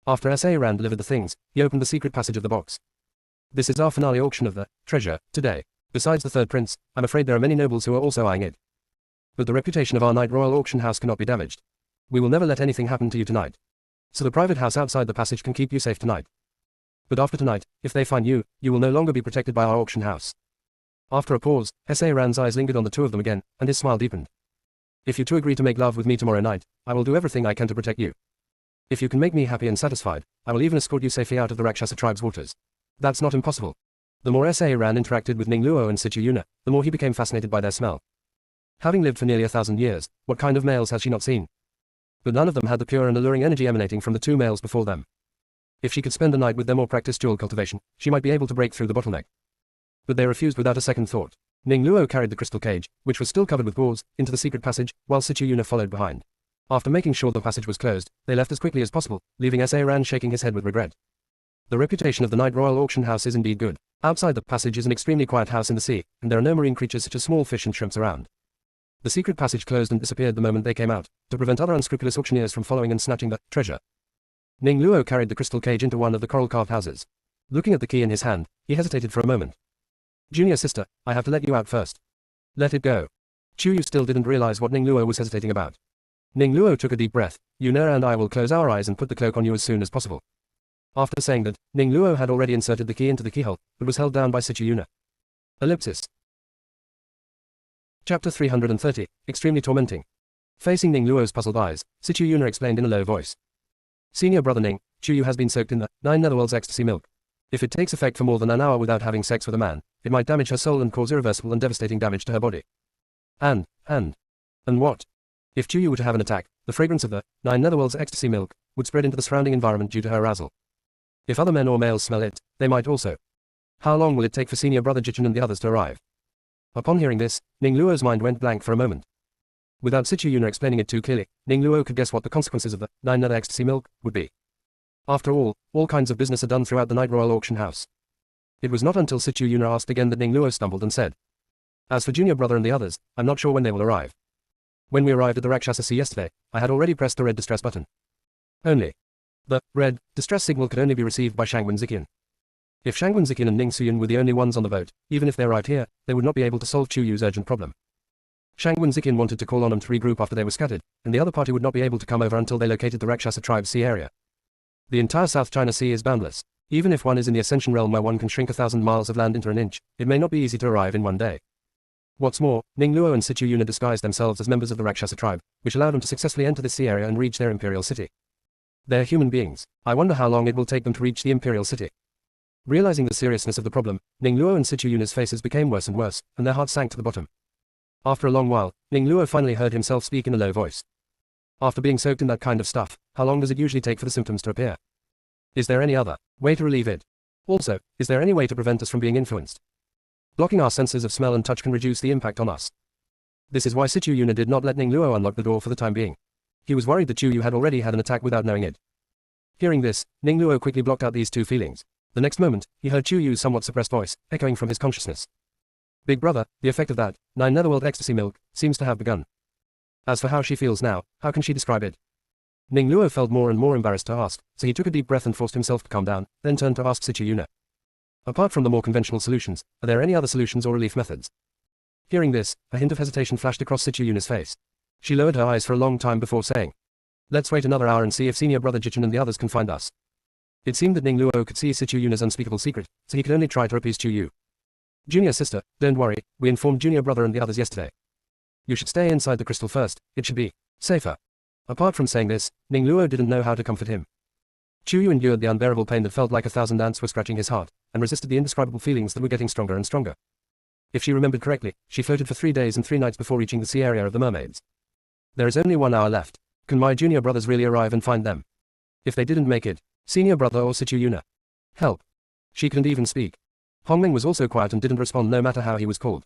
After S.A. Ran delivered the things, he opened the secret passage of the box. This is our finale auction of the treasure today. Besides the third prince, I'm afraid there are many nobles who are also eyeing it. But the reputation of our Night Royal auction house cannot be damaged. We will never let anything happen to you tonight. So the private house outside the passage can keep you safe tonight. But after tonight, if they find you, you will no longer be protected by our auction house. After a pause, S.A. Ran's eyes lingered on the two of them again, and his smile deepened. If you two agree to make love with me tomorrow night, I will do everything I can to protect you. If you can make me happy and satisfied, I will even escort you safely out of the Rakshasa tribe's waters. That's not impossible. The more S.A. Ran interacted with Ning Luo and Situ Yuna, the more he became fascinated by their smell. Having lived for nearly 1,000 years, what kind of males has she not seen? But none of them had the pure and alluring energy emanating from the 2 males before them. If she could spend the night with them or practice jewel cultivation, she might be able to break through the bottleneck. But they refused without a second thought. Ning Luo carried the crystal cage, which was still covered with gauze, into the secret passage, while Situ Yuna followed behind. After making sure the passage was closed, they left as quickly as possible, leaving S.A. Ran shaking his head with regret. The reputation of the Night Royal auction house is indeed good. Outside the passage is an extremely quiet house in the sea, and there are no marine creatures such as small fish and shrimps around. The secret passage closed and disappeared the moment they came out, to prevent other unscrupulous auctioneers from following and snatching the treasure. Ning Luo carried the crystal cage into one of the coral-carved houses. Looking at the key in his hand, he hesitated for a moment. Junior sister, I have to let you out first. Let it go. Chu Yu still didn't realize what Ning Luo was hesitating about. Ning Luo took a deep breath. Yuna and I will close our eyes and put the cloak on you as soon as possible. After saying that, Ning Luo had already inserted the key into the keyhole, but was held down by Situ Yuna. Ellipsis. Chapter 330, Extremely Tormenting. Facing Ning Luo's puzzled eyes, Situ Yuna explained in a low voice. Senior brother Ning, Chu Yu has been soaked in the 9 netherworld's ecstasy milk. If it takes effect for more than an hour without having sex with a man, it might damage her soul and cause irreversible and devastating damage to her body. And what? If Chu Yu were to have an attack, the fragrance of the 9 netherworld's ecstasy milk would spread into the surrounding environment due to her arousal. If other men or males smell it, they might also. How long will it take for senior brother Jichen and the others to arrive? Upon hearing this, Ning Luo's mind went blank for a moment. Without Situ Yuna explaining it too clearly, Ning Luo could guess what the consequences of the 9 nether ecstasy milk would be. After all kinds of business are done throughout the Night Royal auction house. It was not until Situ Yuna asked again that Ning Luo stumbled and said, As for junior brother and the others, I'm not sure when they will arrive. When we arrived at the Rakshasa Sea yesterday, I had already pressed the red distress button. Only. The red distress signal could only be received by Shangwen Ziqian. If Shangwen Ziqian and Ning Suyun were the only ones on the boat, even if they arrived here, they would not be able to solve Chu Yu's urgent problem. Shangwen Ziqian wanted to call on them to regroup after they were scattered, and the other party would not be able to come over until they located the Rakshasa tribe's sea area. The entire South China Sea is boundless. Even if one is in the Ascension realm where one can shrink 1,000 miles of land into an inch, it may not be easy to arrive in one day. What's more, Ning Luo and Situ Yuna disguised themselves as members of the Rakshasa tribe, which allowed them to successfully enter this sea area and reach their imperial city. They're human beings. I wonder how long it will take them to reach the imperial city. Realizing the seriousness of the problem, Ning Luo and Situ Yuna's faces became worse and worse, and their hearts sank to the bottom. After a long while, Ning Luo finally heard himself speak in a low voice. After being soaked in that kind of stuff, how long does it usually take for the symptoms to appear? Is there any other way to relieve it? Also, is there any way to prevent us from being influenced? Blocking our senses of smell and touch can reduce the impact on us. This is why Situ Yuna did not let Ning Luo unlock the door for the time being. He was worried that Chu Yu had already had an attack without knowing it. Hearing this, Ning Luo quickly blocked out these two feelings. The next moment, he heard Chu Yu's somewhat suppressed voice, echoing from his consciousness. Big brother, the effect of that 9 Netherworld ecstasy milk seems to have begun. As for how she feels now, how can she describe it? Ning Luo felt more and more embarrassed to ask, so he took a deep breath and forced himself to calm down, then turned to ask Situ Yuna. Apart from the more conventional solutions, are there any other solutions or relief methods? Hearing this, a hint of hesitation flashed across Situ Yuna's face. She lowered her eyes for a long time before saying, "Let's wait another hour and see if senior brother Jichin and the others can find us." It seemed that Ning Luo could see Situ Yuna's unspeakable secret, so he could only try to appease Chu Yu. "Junior sister, don't worry, we informed junior brother and the others yesterday. You should stay inside the crystal first, it should be safer." Apart from saying this, Ning Luo didn't know how to comfort him. Chu Yu endured the unbearable pain that felt like 1,000 ants were scratching his heart, and resisted the indescribable feelings that were getting stronger and stronger. If she remembered correctly, she floated for 3 days and 3 nights before reaching the sea area of the mermaids. There is only 1 hour left. Can my junior brothers really arrive and find them? If they didn't make it, senior brother or Situ Yuna? Help. She couldn't even speak. Hongmeng was also quiet and didn't respond no matter how he was called.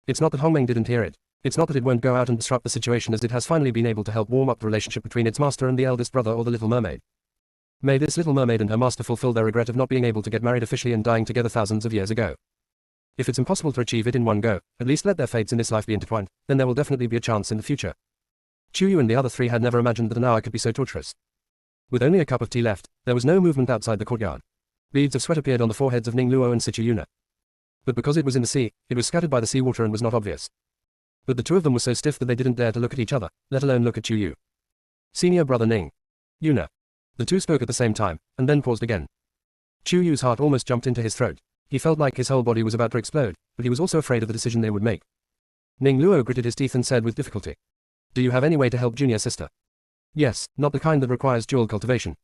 It's not that Hongmeng didn't hear it. It's not that it won't go out and disrupt the situation, as it has finally been able to help warm up the relationship between its master and the eldest brother or the little mermaid. May this little mermaid and her master fulfill their regret of not being able to get married officially and dying together thousands of years ago. If it's impossible to achieve it in one go, at least let their fates in this life be intertwined, then there will definitely be a chance in the future. Chu Yu and the other 3 had never imagined that an hour could be so torturous. With only a cup of tea left, there was no movement outside the courtyard. Beads of sweat appeared on the foreheads of Ning Luo and Situ Yuna. But because it was in the sea, it was scattered by the seawater and was not obvious. But the two of them were so stiff that they didn't dare to look at each other, let alone look at Chu Yu. "Senior brother Ning. Yuna." The two spoke at the same time, and then paused again. Chu Yu's heart almost jumped into his throat. He felt like his whole body was about to explode, but he was also afraid of the decision they would make. Ning Luo gritted his teeth and said with difficulty, "Do you have any way to help junior sister?" "Yes, not the kind that requires dual cultivation."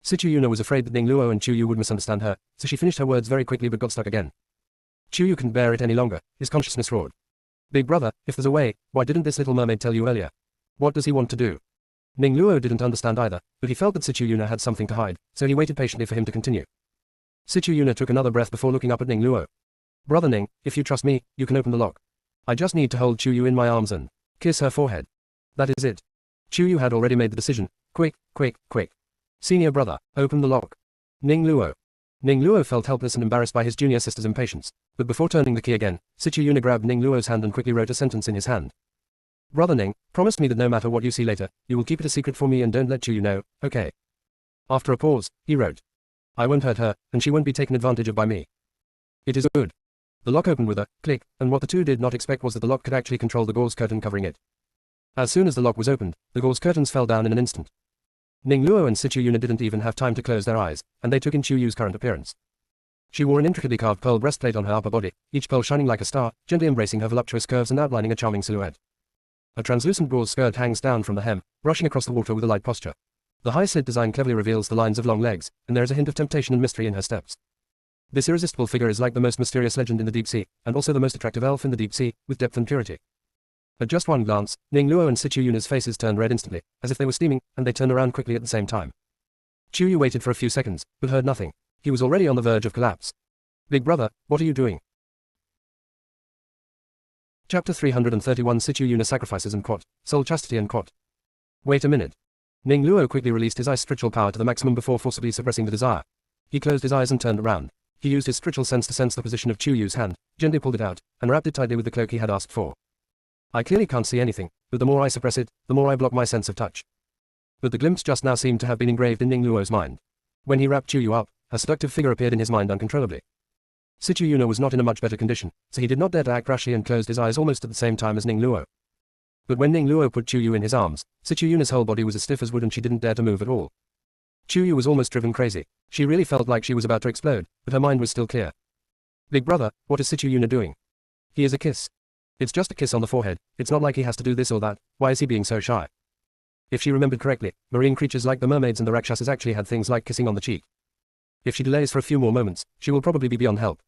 Situ Yuna was afraid that Ning Luo and Chu Yu would misunderstand her, so she finished her words very quickly but got stuck again. Chu Yu couldn't bear it any longer. His consciousness roared. "Big brother, if there's a way, why didn't this little mermaid tell you earlier? What does he want to do?" Ning Luo didn't understand either, but he felt that Situ Yuna had something to hide, so he waited patiently for him to continue. Situ Yuna took another breath before looking up at Ning Luo. "Brother Ning, if you trust me, you can open the lock. I just need to hold Chu Yu in my arms and kiss her forehead. That is it." Chu Yu had already made the decision. Quick, quick, quick. "Senior brother, open the lock." Ning Luo. Ning Luo felt helpless and embarrassed by his junior sister's impatience, but before turning the key again, Situ Yuna grabbed Ning Luo's hand and quickly wrote a sentence in his hand. "Brother Ning, promise me that no matter what you see later, you will keep it a secret for me and don't let Chu Yu know, okay?" After a pause, he wrote, "I won't hurt her, and she won't be taken advantage of by me." "It is good." The lock opened with a click, and what the two did not expect was that the lock could actually control the gauze curtain covering it. As soon as the lock was opened, the gauze curtains fell down in an instant. Ning Luo and Situ Yuna didn't even have time to close their eyes, and they took in Chu Yu's current appearance. She wore an intricately carved pearl breastplate on her upper body, each pearl shining like a star, gently embracing her voluptuous curves and outlining a charming silhouette. A translucent gauze skirt hangs down from the hem, brushing across the water with a light posture. The high slit design cleverly reveals the lines of long legs, and there is a hint of temptation and mystery in her steps. This irresistible figure is like the most mysterious legend in the deep sea, and also the most attractive elf in the deep sea, with depth and purity. At just one glance, Ning Luo and Situ Yuna's faces turned red instantly, as if they were steaming, and they turned around quickly at the same time. Chu Yu waited for a few seconds, but heard nothing. He was already on the verge of collapse. "Big brother, what are you doing?" Chapter 331 Situ Yuna Sacrifices and Quat, Soul Chastity and Quat. Wait a minute. Ning Luo quickly released his ice spiritual power to the maximum before forcibly suppressing the desire. He closed his eyes and turned around. He used his spiritual sense to sense the position of Chu Yu's hand, gently pulled it out, and wrapped it tightly with the cloak he had asked for. "I clearly can't see anything, but the more I suppress it, the more I block my sense of touch." But the glimpse just now seemed to have been engraved in Ning Luo's mind. When he wrapped Chu Yu up, her seductive figure appeared in his mind uncontrollably. Situ Yuna was not in a much better condition, so he did not dare to act rashly and closed his eyes almost at the same time as Ning Luo. But when Ning Luo put Chu Yu in his arms, Situ Yuna's whole body was as stiff as wood and she didn't dare to move at all. Chu Yu was almost driven crazy. She really felt like she was about to explode, but her mind was still clear. Big brother, what is Situ Yuna doing? He is a kiss. It's just a kiss on the forehead, it's not like he has to do this or that, why is he being so shy? If she remembered correctly, marine creatures like the mermaids and the rakshasas actually had things like kissing on the cheek. If she delays for a few more moments, she will probably be beyond help.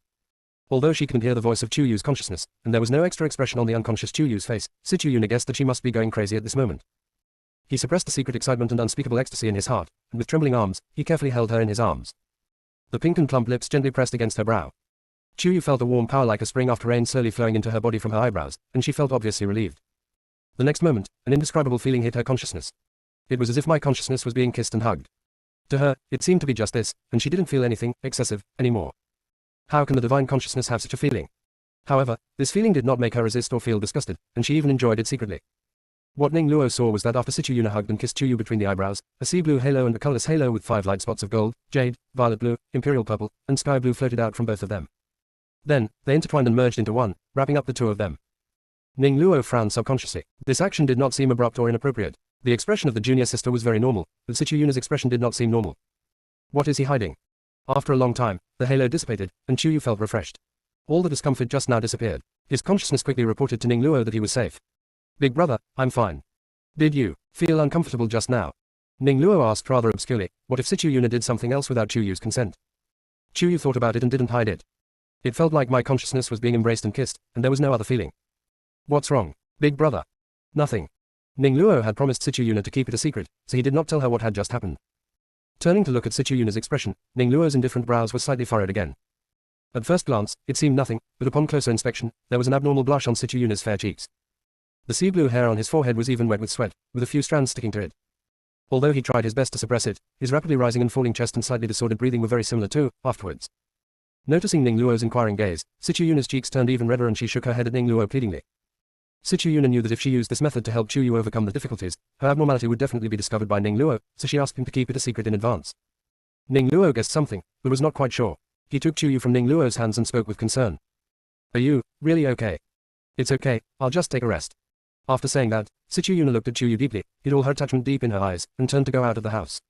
Although she couldn't hear the voice of Chu Yu's consciousness, and there was no extra expression on the unconscious Chu Yu's face, Situ Yuna guessed that she must be going crazy at this moment. He suppressed the secret excitement and unspeakable ecstasy in his heart, and with trembling arms, he carefully held her in his arms. The pink and plump lips gently pressed against her brow. Chu Yu felt a warm power like a spring after rain slowly flowing into her body from her eyebrows, and she felt obviously relieved. The next moment, an indescribable feeling hit her consciousness. It was as if my consciousness was being kissed and hugged. To her, it seemed to be just this, and she didn't feel anything excessive anymore. How can the divine consciousness have such a feeling? However, this feeling did not make her resist or feel disgusted, and she even enjoyed it secretly. What Ning Luo saw was that after Situ Yuna hugged and kissed Chu Yu between the eyebrows, a sea blue halo and a colorless halo with 5 light spots of gold, jade, violet blue, imperial purple, and sky blue floated out from both of them. Then, they intertwined and merged into one, wrapping up the two of them. Ning Luo frowned subconsciously. This action did not seem abrupt or inappropriate. The expression of the junior sister was very normal, but Situ Yuna's expression did not seem normal. What is he hiding? After a long time, the halo dissipated, and Chu Yu felt refreshed. All the discomfort just now disappeared. His consciousness quickly reported to Ning Luo that he was safe. Big brother, I'm fine. Did you feel uncomfortable just now? Ning Luo asked rather obscurely, what if Situ Yuna did something else without Chu Yu's consent? Chu Yu thought about it and didn't hide it. It felt like my consciousness was being embraced and kissed, and there was no other feeling. What's wrong, big brother? Nothing. Ning Luo had promised Situ Yuna to keep it a secret, so he did not tell her what had just happened. Turning to look at Situ Yuna's expression, Ning Luo's indifferent brows were slightly furrowed again. At first glance, it seemed nothing, but upon closer inspection, there was an abnormal blush on Situ Yuna's fair cheeks. The sea blue hair on his forehead was even wet with sweat, with a few strands sticking to it. Although he tried his best to suppress it, his rapidly rising and falling chest and slightly disordered breathing were very similar too, afterwards. Noticing Ning Luo's inquiring gaze, Situ Yuna's cheeks turned even redder and she shook her head at Ning Luo pleadingly. Situ Yuna knew that if she used this method to help Chu Yu overcome the difficulties, her abnormality would definitely be discovered by Ning Luo, so she asked him to keep it a secret in advance. Ning Luo guessed something, but was not quite sure. He took Chu Yu from Ning Luo's hands and spoke with concern. Are you really okay? It's okay, I'll just take a rest. After saying that, Situ Yuna looked at Chu Yu deeply, hid all her attachment deep in her eyes, and turned to go out of the house.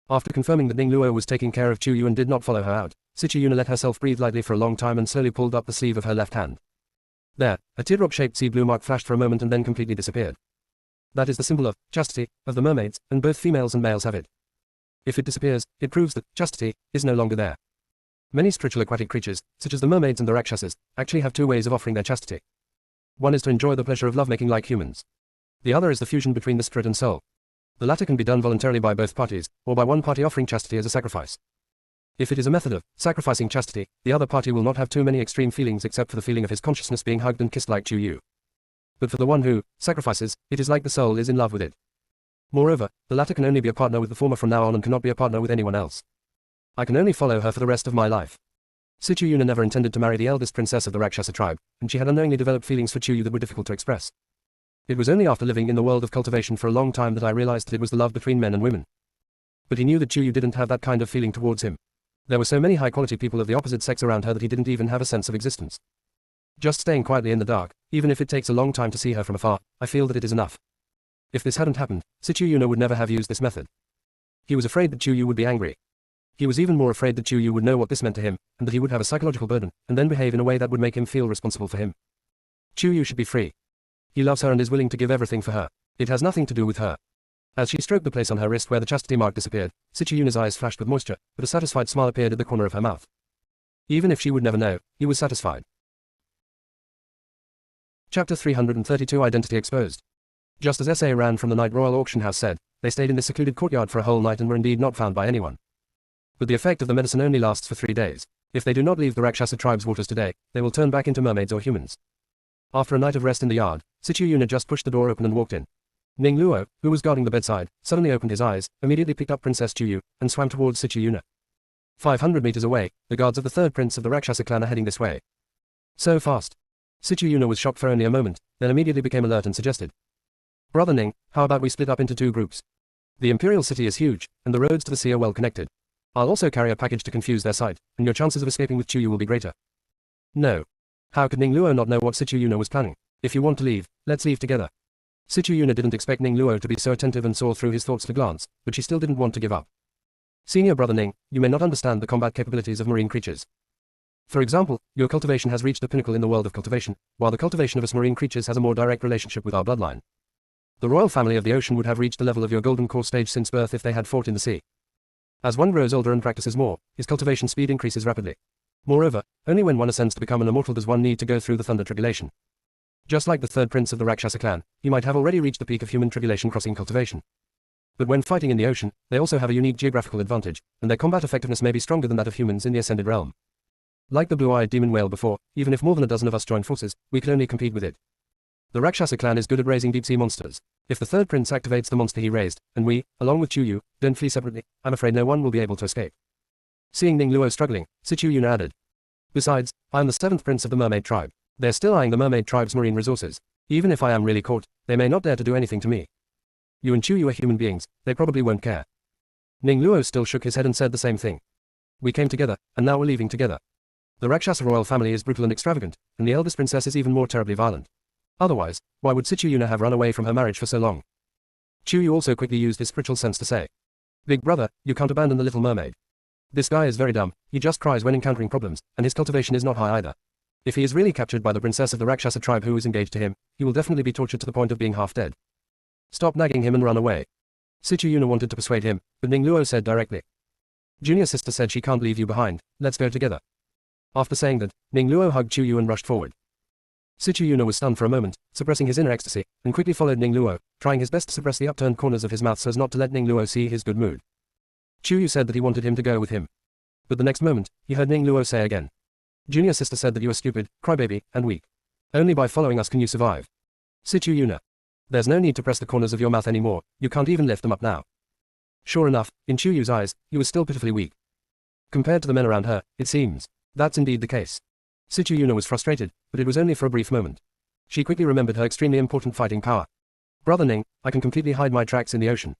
After confirming that Ning Luo was taking care of Chu Yu and did not follow her out, Situ Yuna let herself breathe lightly for a long time and slowly pulled up the sleeve of her left hand. There, a teardrop-shaped sea blue mark flashed for a moment and then completely disappeared. That is the symbol of chastity of the mermaids, and both females and males have it. If it disappears, it proves that chastity is no longer there. Many spiritual aquatic creatures, such as the mermaids and the rakshasas, actually have two ways of offering their chastity. One is to enjoy the pleasure of lovemaking like humans. The other is the fusion between the spirit and soul. The latter can be done voluntarily by both parties, or by one party offering chastity as a sacrifice. If it is a method of sacrificing chastity, the other party will not have too many extreme feelings except for the feeling of his consciousness being hugged and kissed like Chu Yu. But for the one who sacrifices, it is like the soul is in love with it. Moreover, the latter can only be a partner with the former from now on and cannot be a partner with anyone else. I can only follow her for the rest of my life. Situ Yuna never intended to marry the eldest princess of the Rakshasa tribe, and she had unknowingly developed feelings for Chu Yu that were difficult to express. It was only after living in the world of cultivation for a long time that I realized that it was the love between men and women. But he knew that Chu Yu didn't have that kind of feeling towards him. There were so many high-quality people of the opposite sex around her that he didn't even have a sense of existence. Just staying quietly in the dark, even if it takes a long time to see her from afar, I feel that it is enough. If this hadn't happened, Situ Yuna would never have used this method. He was afraid that Chu Yu would be angry. He was even more afraid that Chu Yu would know what this meant to him, and that he would have a psychological burden, and then behave in a way that would make him feel responsible for him. Chu Yu should be free. He loves her and is willing to give everything for her. It has nothing to do with her. As she stroked the place on her wrist where the chastity mark disappeared, Situ Yuna's eyes flashed with moisture, but a satisfied smile appeared at the corner of her mouth. Even if she would never know, he was satisfied. Chapter 332 Identity Exposed. Just as S.A. ran from the night Royal Auction House said, they stayed in this secluded courtyard for a whole night and were indeed not found by anyone. But the effect of the medicine only lasts for 3 days. If they do not leave the Rakshasa tribe's waters today, they will turn back into mermaids or humans. After a night of rest in the yard, Situ Yuna just pushed the door open and walked in. Ning Luo, who was guarding the bedside, suddenly opened his eyes, immediately picked up Princess Chu Yu, and swam towards Situ Yuna. 500 meters away, the guards of the third prince of the Rakshasa clan are heading this way. So fast. Situ Yuna was shocked for only a moment, then immediately became alert and suggested. Brother Ning, how about we split up into 2 groups? The Imperial City is huge, and the roads to the sea are well connected. I'll also carry a package to confuse their sight, and your chances of escaping with Chuyu will be greater. No. How could Ning Luo not know what Situ Yuna was planning? If you want to leave, let's leave together. Situ Yuna didn't expect Ning Luo to be so attentive and saw through his thoughts at a glance, but she still didn't want to give up. Senior brother Ning, you may not understand the combat capabilities of marine creatures. For example, your cultivation has reached the pinnacle in the world of cultivation, while the cultivation of us marine creatures has a more direct relationship with our bloodline. The royal family of the ocean would have reached the level of your golden core stage since birth if they had fought in the sea. As one grows older and practices more, his cultivation speed increases rapidly. Moreover, only when one ascends to become an immortal does one need to go through the thunder tribulation. Just like the third prince of the Rakshasa clan, he might have already reached the peak of human tribulation crossing cultivation. But when fighting in the ocean, they also have a unique geographical advantage, and their combat effectiveness may be stronger than that of humans in the ascended realm. Like the blue-eyed demon whale before, even if more than a dozen of us join forces, we can only compete with it. The Rakshasa clan is good at raising deep-sea monsters. If the third prince activates the monster he raised, and we, along with Chuyu, don't flee separately, I'm afraid no one will be able to escape. Seeing Ning Luo struggling, Situ Yuna added. Besides, I am the seventh prince of the mermaid tribe. They're still eyeing the mermaid tribe's marine resources. Even if I am really caught, they may not dare to do anything to me. You and Chuyu are human beings, they probably won't care. Ning Luo still shook his head and said the same thing. We came together, and now we're leaving together. The Rakshasa royal family is brutal and extravagant, and the eldest princess is even more terribly violent. Otherwise, why would Situ Yuna have run away from her marriage for so long? Chuyu also quickly used his spiritual sense to say. Big brother, you can't abandon the little mermaid. This guy is very dumb, he just cries when encountering problems, and his cultivation is not high either. If he is really captured by the princess of the Rakshasa tribe who is engaged to him, he will definitely be tortured to the point of being half dead. Stop nagging him and run away. Situ Yuna wanted to persuade him, but Ning Luo said directly. Junior sister said she can't leave you behind, let's go together. After saying that, Ning Luo hugged Chuyu and rushed forward. Situ Yuna was stunned for a moment, suppressing his inner ecstasy, and quickly followed Ning Luo, trying his best to suppress the upturned corners of his mouth so as not to let Ning Luo see his good mood. Chuyu said that he wanted him to go with him. But the next moment, he heard Ning Luo say again. Junior sister said that you are stupid, crybaby, and weak. Only by following us can you survive. Situ Yuna. There's no need to press the corners of your mouth anymore, you can't even lift them up now. Sure enough, in Chuyu's eyes, he was still pitifully weak. Compared to the men around her, it seems. That's indeed the case. Situ Yuna was frustrated, but it was only for a brief moment. She quickly remembered her extremely important fighting power. Brother Ning, I can completely hide my tracks in the ocean.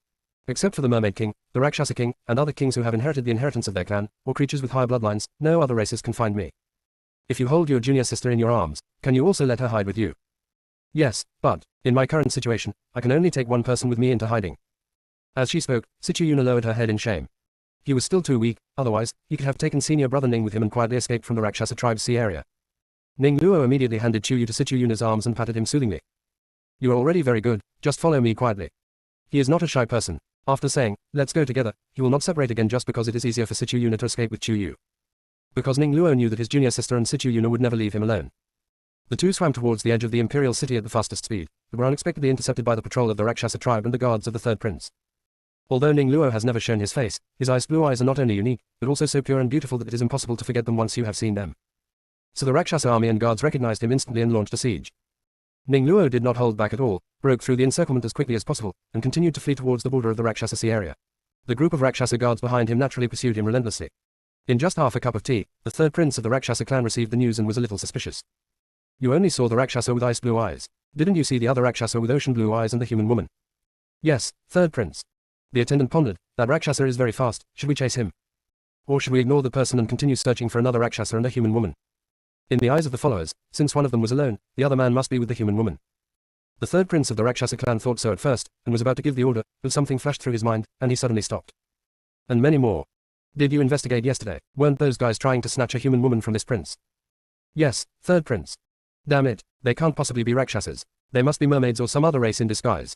Except for the Mermaid King, the Rakshasa King, and other kings who have inherited the inheritance of their clan, or creatures with higher bloodlines, no other races can find me. If you hold your junior sister in your arms, can you also let her hide with you? Yes, but, in my current situation, I can only take one person with me into hiding. As she spoke, Situ Yuna lowered her head in shame. He was still too weak, otherwise, he could have taken senior brother Ning with him and quietly escaped from the Rakshasa tribe's sea area. Ning Luo immediately handed Chuyu to Situ Yuna's arms and patted him soothingly. You are already very good, just follow me quietly. He is not a shy person. After saying, let's go together, he will not separate again just because it is easier for Situ Yuna to escape with Chuyu. Because Ning Luo knew that his junior sister and Situ Yuna would never leave him alone. The two swam towards the edge of the Imperial City at the fastest speed, but were unexpectedly intercepted by the patrol of the Rakshasa tribe and the guards of the third prince. Although Ning Luo has never shown his face, his ice blue eyes are not only unique, but also so pure and beautiful that it is impossible to forget them once you have seen them. So the Rakshasa army and guards recognized him instantly and launched a siege. Ning Luo did not hold back at all, broke through the encirclement as quickly as possible, and continued to flee towards the border of the Rakshasa sea area. The group of Rakshasa guards behind him naturally pursued him relentlessly. In just half a cup of tea, the third prince of the Rakshasa clan received the news and was a little suspicious. You only saw the Rakshasa with ice blue eyes. Didn't you see the other Rakshasa with ocean blue eyes and the human woman? Yes, third prince. The attendant pondered, that Rakshasa is very fast, should we chase him? Or should we ignore the person and continue searching for another Rakshasa and a human woman? In the eyes of the followers, since one of them was alone, the other man must be with the human woman. The third prince of the Rakshasa clan thought so at first, and was about to give the order, but something flashed through his mind, and he suddenly stopped. And many more. Did you investigate yesterday? Weren't those guys trying to snatch a human woman from this prince? Yes, third prince. Damn it, they can't possibly be Rakshasas. They must be mermaids or some other race in disguise.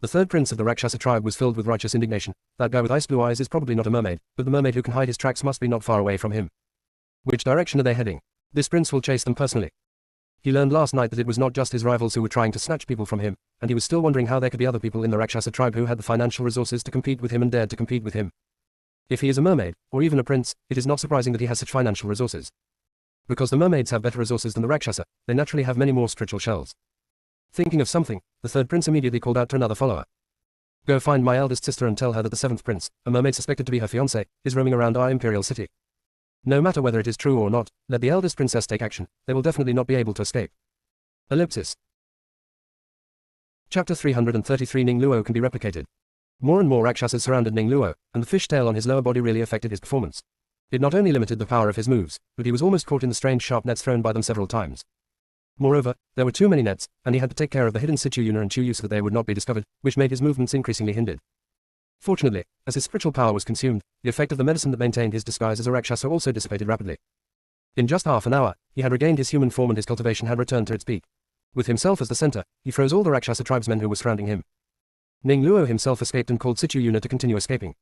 The third prince of the Rakshasa tribe was filled with righteous indignation. That guy with ice blue eyes is probably not a mermaid, but the mermaid who can hide his tracks must be not far away from him. Which direction are they heading? This prince will chase them personally. He learned last night that it was not just his rivals who were trying to snatch people from him, and he was still wondering how there could be other people in the Rakshasa tribe who had the financial resources to compete with him and dared to compete with him. If he is a mermaid, or even a prince, it is not surprising that he has such financial resources. Because the mermaids have better resources than the Rakshasa, they naturally have many more spiritual shells. Thinking of something, the third prince immediately called out to another follower. Go find my eldest sister and tell her that the seventh prince, a mermaid suspected to be her fiancé, is roaming around our imperial city. No matter whether it is true or not, let the eldest princess take action, they will definitely not be able to escape. Ellipsis. Chapter 333 Ning Luo can be replicated. More and more Rakshasas surrounded Ning Luo, and the fish tail on his lower body really affected his performance. It not only limited the power of his moves, but he was almost caught in the strange sharp nets thrown by them several times. Moreover, there were too many nets, and he had to take care of the hidden Situ Yuna and Chu Yu so that they would not be discovered, which made his movements increasingly hindered. Fortunately, as his spiritual power was consumed, the effect of the medicine that maintained his disguise as a Rakshasa also dissipated rapidly. In just half an hour, he had regained his human form and his cultivation had returned to its peak. With himself as the center, he froze all the Rakshasa tribesmen who were surrounding him. Ning Luo himself escaped and called Situ Yuna to continue escaping.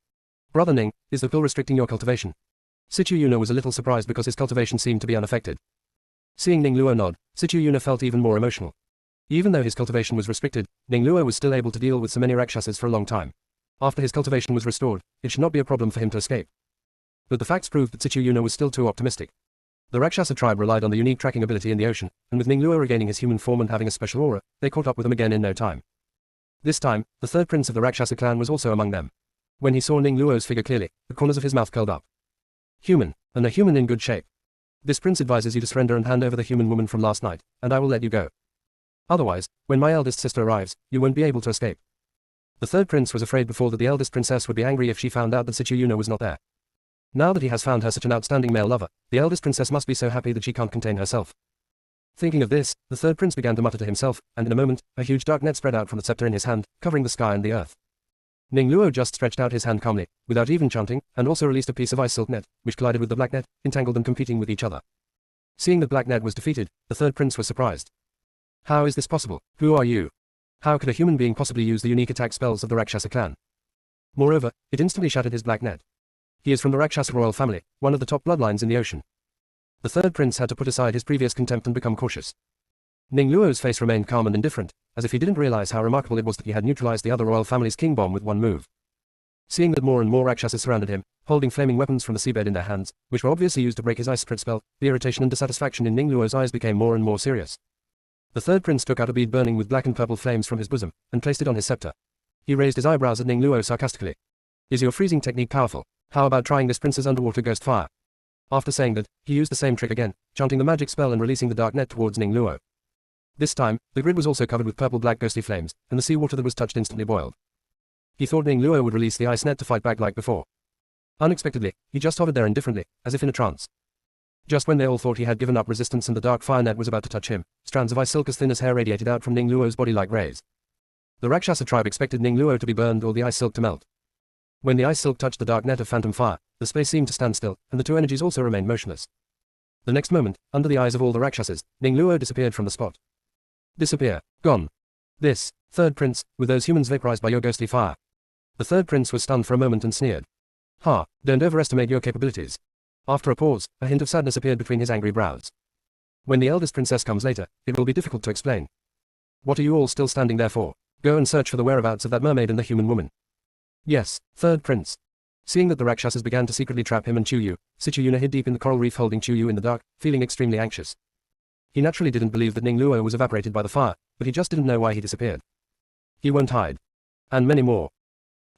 "Brother Ning, is the pill restricting your cultivation?" Situ Yuna was a little surprised because his cultivation seemed to be unaffected. Seeing Ning Luo nod, Situ Yuna felt even more emotional. Even though his cultivation was restricted, Ning Luo was still able to deal with so many Rakshasas for a long time. After his cultivation was restored, it should not be a problem for him to escape. But the facts proved that Situ Yuna was still too optimistic. The Rakshasa tribe relied on the unique tracking ability in the ocean, and with Ning Luo regaining his human form and having a special aura, they caught up with him again in no time. This time, the third prince of the Rakshasa clan was also among them. When he saw Ning Luo's figure clearly, the corners of his mouth curled up. "Human, and a human in good shape. This prince advises you to surrender and hand over the human woman from last night, and I will let you go. Otherwise, when my eldest sister arrives, you won't be able to escape." The third prince was afraid before that the eldest princess would be angry if she found out that Situ Yuna was not there. Now that he has found her such an outstanding male lover, the eldest princess must be so happy that she can't contain herself. Thinking of this, the third prince began to mutter to himself, and in a moment, a huge dark net spread out from the scepter in his hand, covering the sky and the earth. Ning Luo just stretched out his hand calmly, without even chanting, and also released a piece of ice silk net, which collided with the black net, entangled and competing with each other. Seeing that black net was defeated, the third prince was surprised. "How is this possible? Who are you? How could a human being possibly use the unique attack spells of the Rakshasa clan?" Moreover, it instantly shattered his black net. He is from the Rakshasa royal family, one of the top bloodlines in the ocean. The third prince had to put aside his previous contempt and become cautious. Ning Luo's face remained calm and indifferent, as if he didn't realize how remarkable it was that he had neutralized the other royal family's king bomb with one move. Seeing that more and more Rakshasas surrounded him, holding flaming weapons from the seabed in their hands, which were obviously used to break his ice spirit spell, the irritation and dissatisfaction in Ning Luo's eyes became more and more serious. The third prince took out a bead burning with black and purple flames from his bosom, and placed it on his scepter. He raised his eyebrows at Ning Luo sarcastically. "Is your freezing technique powerful? How about trying this prince's underwater ghost fire?" After saying that, he used the same trick again, chanting the magic spell and releasing the dark net towards Ning Luo. This time, the grid was also covered with purple-black ghostly flames, and the seawater that was touched instantly boiled. He thought Ning Luo would release the ice net to fight back like before. Unexpectedly, he just hovered there indifferently, as if in a trance. Just when they all thought he had given up resistance and the dark fire net was about to touch him, strands of ice silk as thin as hair radiated out from Ning Luo's body like rays. The Rakshasa tribe expected Ning Luo to be burned or the ice silk to melt. When the ice silk touched the dark net of phantom fire, the space seemed to stand still, and the two energies also remained motionless. The next moment, under the eyes of all the Rakshasas, Ning Luo disappeared from the spot. "Disappear. Gone. This, third prince, with those humans vaporized by your ghostly fire." The third prince was stunned for a moment and sneered. "Ha, don't overestimate your capabilities." After a pause, a hint of sadness appeared between his angry brows. "When the eldest princess comes later, it will be difficult to explain. What are you all still standing there for? Go and search for the whereabouts of that mermaid and the human woman." "Yes, third prince." Seeing that the Rakshasas began to secretly trap him and Chu Yu, Situ Yuna hid deep in the coral reef holding Chu Yu in the dark, feeling extremely anxious. He naturally didn't believe that Ning Luo was evaporated by the fire, but he just didn't know why he disappeared. He won't hide. And many more.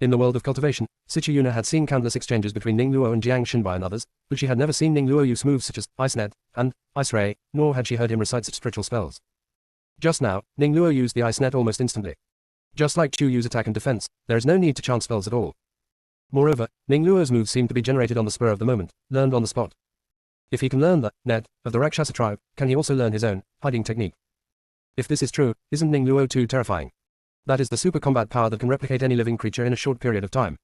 In the world of cultivation, Situ Yuna had seen countless exchanges between Ning Luo and Jiang Xinbai and others, but she had never seen Ning Luo use moves such as Ice Net and Ice Ray, nor had she heard him recite such spiritual spells. Just now, Ning Luo used the Ice Net almost instantly. Just like Chu Yu's attack and defense, there is no need to chant spells at all. Moreover, Ning Luo's moves seem to be generated on the spur of the moment, learned on the spot. If he can learn the net of the Rakshasa tribe, can he also learn his own hiding technique? If this is true, isn't Ning Luo too terrifying? That is the super combat power that can replicate any living creature in a short period of time.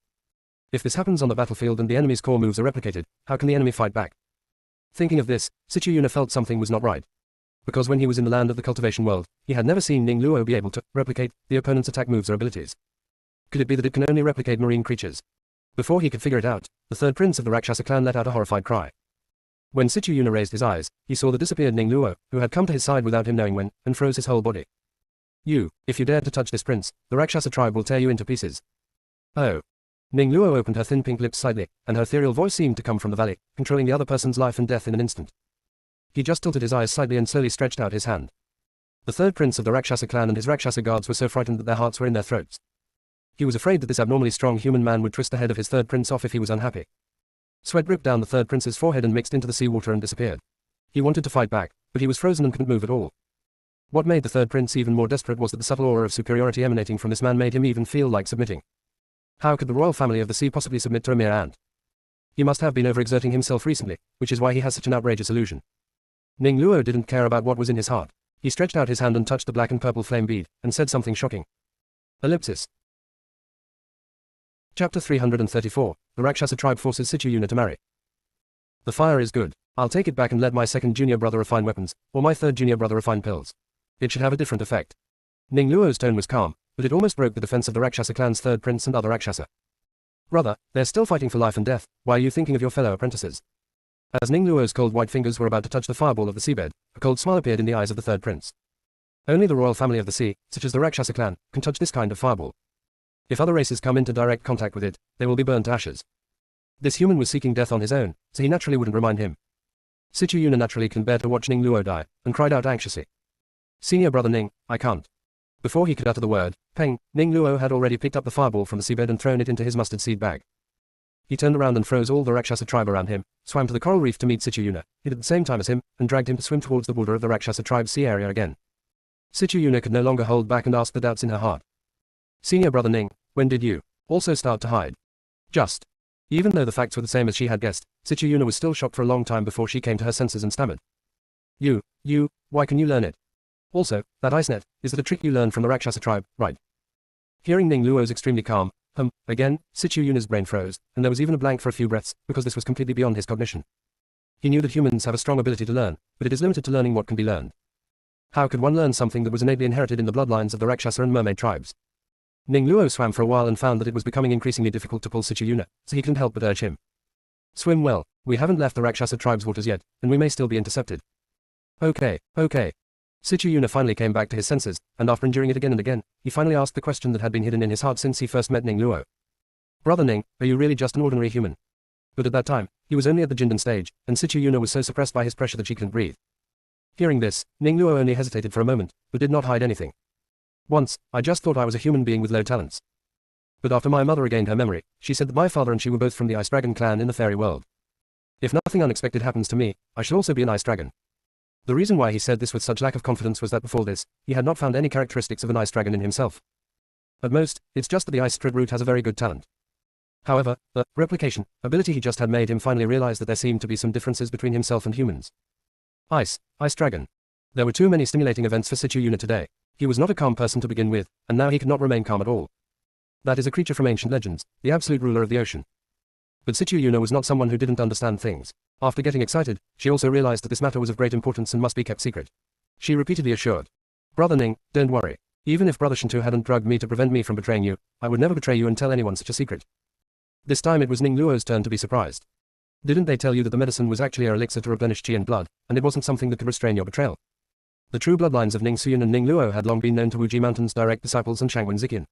If this happens on the battlefield and the enemy's core moves are replicated, how can the enemy fight back? Thinking of this, Situ Yuna felt something was not right. Because when he was in the land of the cultivation world, he had never seen Ning Luo be able to replicate the opponent's attack moves or abilities. Could it be that it can only replicate marine creatures? Before he could figure it out, the third prince of the Rakshasa clan let out a horrified cry. When Situ Yuna raised his eyes, he saw the disappeared Ning Luo, who had come to his side without him knowing when, and froze his whole body. "You, if you dare to touch this prince, the Rakshasa tribe will tear you into pieces." "Oh." Ning Luo opened her thin pink lips slightly, and her ethereal voice seemed to come from the valley, controlling the other person's life and death in an instant. He just tilted his eyes slightly and slowly stretched out his hand. The third prince of the Rakshasa clan and his Rakshasa guards were so frightened that their hearts were in their throats. He was afraid that this abnormally strong human man would twist the head of his third prince off if he was unhappy. Sweat dripped down the third prince's forehead and mixed into the seawater and disappeared. He wanted to fight back, but he was frozen and couldn't move at all. What made the third prince even more desperate was that the subtle aura of superiority emanating from this man made him even feel like submitting. How could the royal family of the sea possibly submit to a mere ant? He must have been overexerting himself recently, which is why he has such an outrageous illusion. Ning Luo didn't care about what was in his heart. He stretched out his hand and touched the black and purple flame bead, and said something shocking. Ellipsis. Chapter 334, The Rakshasa tribe forces Sichu Yuna to marry. The fire is good. I'll take it back and let my second junior brother refine weapons, or my third junior brother refine pills. It should have a different effect. Ning Luo's tone was calm, but it almost broke the defense of the Rakshasa clan's third prince and other Rakshasa. Brother, they're still fighting for life and death. Why are you thinking of your fellow apprentices? As Ning Luo's cold white fingers were about to touch the fireball of the seabed, a cold smile appeared in the eyes of the third prince. Only the royal family of the sea, such as the Rakshasa clan, can touch this kind of fireball. If other races come into direct contact with it, they will be burned to ashes. This human was seeking death on his own, so he naturally wouldn't remind him. Sichu Yuna naturally couldn't bear to watch Ning Luo die, and cried out anxiously. Senior brother Ning, I can't. Before he could utter the word, peng, Ning Luo had already picked up the fireball from the seabed and thrown it into his mustard seed bag. He turned around and froze all the Rakshasa tribe around him, swam to the coral reef to meet Sichu Yuna, hit at the same time as him, and dragged him to swim towards the border of the Rakshasa tribe's sea area again. Sichu Yuna could no longer hold back and asked the doubts in her heart. Senior brother Ning, when did you also start to hide? Just. Even though the facts were the same as she had guessed, Sichu Yuna was still shocked for a long time before she came to her senses and stammered. Why can you learn it? Also, that ice net, is that a trick you learned from the Rakshasa tribe, right? Hearing Ning Luo's extremely calm, again, Sichu Yuna's brain froze, and there was even a blank for a few breaths, because this was completely beyond his cognition. He knew that humans have a strong ability to learn, but it is limited to learning what can be learned. How could one learn something that was innately inherited in the bloodlines of the Rakshasa and mermaid tribes? Ning Luo swam for a while and found that it was becoming increasingly difficult to pull Sichu Yuna, so he couldn't help but urge him. Swim well, we haven't left the Rakshasa tribe's waters yet, and we may still be intercepted. Okay. Sichu Yuna finally came back to his senses, and after enduring it again and again, he finally asked the question that had been hidden in his heart since he first met Ning Luo. Brother Ning, are you really just an ordinary human? But at that time, he was only at the Jindan stage, and Sichu Yuna was so suppressed by his pressure that she couldn't breathe. Hearing this, Ning Luo only hesitated for a moment, but did not hide anything. Once, I just thought I was a human being with low talents. But after my mother regained her memory, she said that my father and she were both from the Ice Dragon clan in the fairy world. If nothing unexpected happens to me, I should also be an ice dragon. The reason why he said this with such lack of confidence was that before this, he had not found any characteristics of an ice dragon in himself. At most, it's just that the ice street root has a very good talent. However, the replication ability he just had made him finally realize that there seemed to be some differences between himself and humans. Ice dragon. There were too many stimulating events for Sichu Yuna today. He was not a calm person to begin with, and now he could not remain calm at all. That is a creature from ancient legends, the absolute ruler of the ocean. But Sichu Yuna was not someone who didn't understand things. After getting excited, she also realized that this matter was of great importance and must be kept secret. She repeatedly assured, Brother Ning, don't worry. Even if Brother Shintu hadn't drugged me to prevent me from betraying you, I would never betray you and tell anyone such a secret. This time it was Ning Luo's turn to be surprised. Didn't they tell you that the medicine was actually a elixir to replenish qi and blood, and it wasn't something that could restrain your betrayal? The true bloodlines of Ning Suyun and Ning Luo had long been known to Wuji Mountain's direct disciples and Shangwen Ziqian.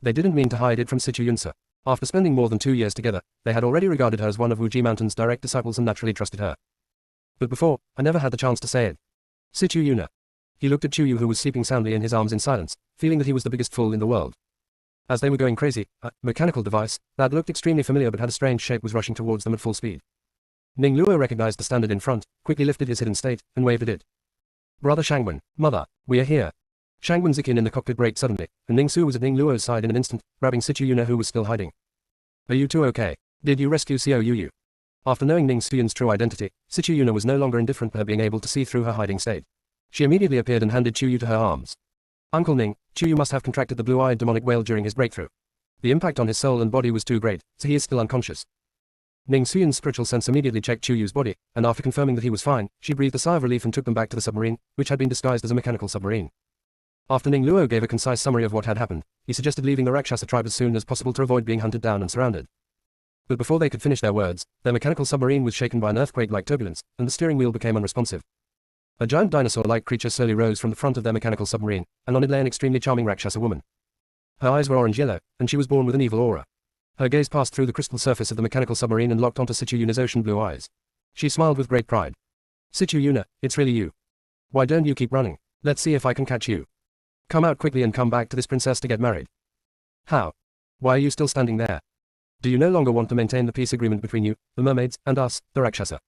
They didn't mean to hide it from Sichu Yunsa. After spending more than 2 years together, they had already regarded her as one of Wuji Mountain's direct disciples and naturally trusted her. But before, I never had the chance to say it. Sichu Yuna. He looked at Chuyu who was sleeping soundly in his arms in silence, feeling that he was the biggest fool in the world. As they were going crazy, a mechanical device that looked extremely familiar but had a strange shape was rushing towards them at full speed. Ning Luo recognized the standard in front, quickly lifted his hidden state, and waved at it. Brother Shangwen, Mother, we are here. Shangwen Ziqian in the cockpit braked suddenly, and Ning Su was at Ning Luo's side in an instant, grabbing Sichu Yuna who was still hiding. Are you two okay? Did you rescue Xiao Yu? After knowing Ning Suyun's true identity, Sichu Yuna was no longer indifferent to her being able to see through her hiding state. She immediately appeared and handed Chuyu to her arms. Uncle Ning, Chuyu must have contracted the blue-eyed demonic whale during his breakthrough. The impact on his soul and body was too great, so he is still unconscious. Ning Suyun's spiritual sense immediately checked Chuyu's body, and after confirming that he was fine, she breathed a sigh of relief and took them back to the submarine, which had been disguised as a mechanical submarine. After Ning Luo gave a concise summary of what had happened, he suggested leaving the Rakshasa tribe as soon as possible to avoid being hunted down and surrounded. But before they could finish their words, their mechanical submarine was shaken by an earthquake-like turbulence, and the steering wheel became unresponsive. A giant dinosaur-like creature slowly rose from the front of their mechanical submarine, and on it lay an extremely charming Rakshasa woman. Her eyes were orange-yellow, and she was born with an evil aura. Her gaze passed through the crystal surface of the mechanical submarine and locked onto Sichu Yuna's ocean blue eyes. She smiled with great pride. Sichu Yuna, it's really you. Why don't you keep running? Let's see if I can catch you. Come out quickly and come back to this princess to get married. How? Why are you still standing there? Do you no longer want to maintain the peace agreement between you, the mermaids, and us, the Rakshasa?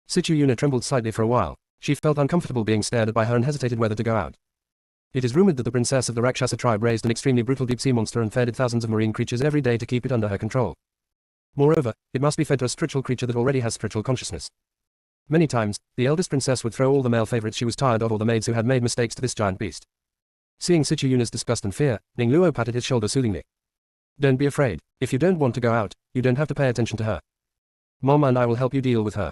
Sichu Yuna trembled slightly for a while. She felt uncomfortable being stared at by her and hesitated whether to go out. It is rumored that the princess of the Rakshasa tribe raised an extremely brutal deep-sea monster and fed it thousands of marine creatures every day to keep it under her control. Moreover, it must be fed to a spiritual creature that already has spiritual consciousness. Many times, the eldest princess would throw all the male favorites she was tired of or the maids who had made mistakes to this giant beast. Seeing Situ Yuna's disgust and fear, Ning Luo patted his shoulder soothingly. Don't be afraid. If you don't want to go out, you don't have to pay attention to her. Mom and I will help you deal with her.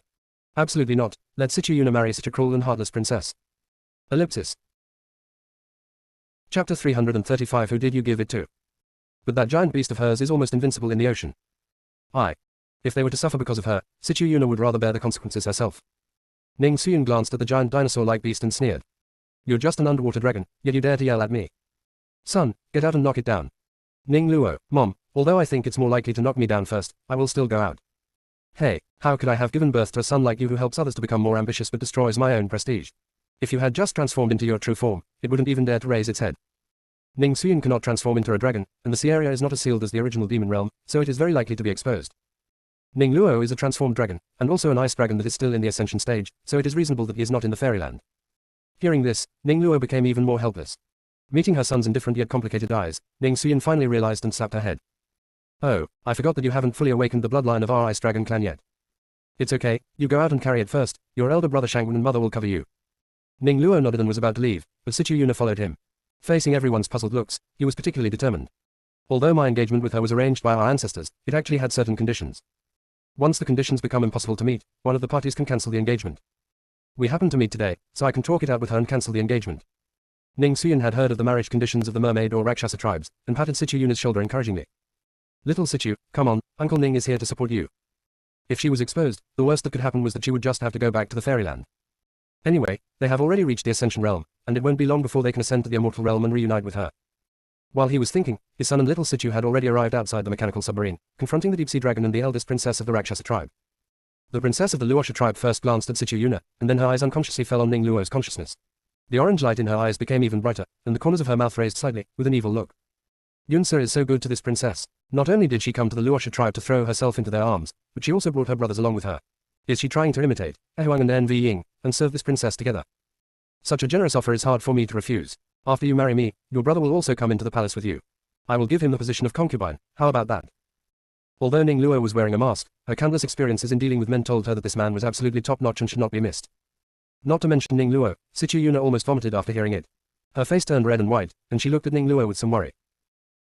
Absolutely not. Let Situ Yuna marry such a cruel and heartless princess. Ellipsis. Chapter 335. Who did you give it to? But that giant beast of hers is almost invincible in the ocean. If they were to suffer because of her, Situ Yuna would rather bear the consequences herself. Ning Suyun glanced at the giant dinosaur-like beast and sneered. You're just an underwater dragon, yet you dare to yell at me. Son, get out and knock it down. Ning Luo, Mom, although I think it's more likely to knock me down first, I will still go out. Hey, how could I have given birth to a son like you who helps others to become more ambitious but destroys my own prestige? If you had just transformed into your true form, it wouldn't even dare to raise its head. Ning Suyun cannot transform into a dragon, and the sea area is not as sealed as the original demon realm, so it is very likely to be exposed. Ning Luo is a transformed dragon, and also an ice dragon that is still in the ascension stage, so it is reasonable that he is not in the fairyland. Hearing this, Ning Luo became even more helpless. Meeting her son's indifferent yet complicated eyes, Ning Suyun finally realized and slapped her head. Oh, I forgot that you haven't fully awakened the bloodline of our ice dragon clan yet. It's okay, you go out and carry it first, your elder brother Shangwen and mother will cover you. Ning Luo nodded and was about to leave, but Situ Yuna followed him. Facing everyone's puzzled looks, he was particularly determined. Although my engagement with her was arranged by our ancestors, it actually had certain conditions. Once the conditions become impossible to meet, one of the parties can cancel the engagement. We happen to meet today, so I can talk it out with her and cancel the engagement. Ning Suyun had heard of the marriage conditions of the mermaid or Rakshasa tribes, and patted Situ Yuna's shoulder encouragingly. Little Situ, come on, Uncle Ning is here to support you. If she was exposed, the worst that could happen was that she would just have to go back to the fairyland. Anyway, they have already reached the Ascension realm, and it won't be long before they can ascend to the immortal realm and reunite with her. While he was thinking, his son and little Situ had already arrived outside the mechanical submarine, confronting the deep-sea dragon and the eldest princess of the Rakshasa tribe. The princess of the Luosha tribe first glanced at Situ Yuna, and then her eyes unconsciously fell on Ning Luo's consciousness. The orange light in her eyes became even brighter, and the corners of her mouth raised slightly, with an evil look. Yunsa is so good to this princess. Not only did she come to the Luosha tribe to throw herself into their arms, but she also brought her brothers along with her. Is she trying to imitate Ehuang and Envy Ying, and serve this princess together? Such a generous offer is hard for me to refuse. After you marry me, your brother will also come into the palace with you. I will give him the position of concubine, how about that? Although Ning Luo was wearing a mask, her countless experiences in dealing with men told her that this man was absolutely top-notch and should not be missed. Not to mention Ning Luo, Situ Yuna almost vomited after hearing it. Her face turned red and white, and she looked at Ning Luo with some worry.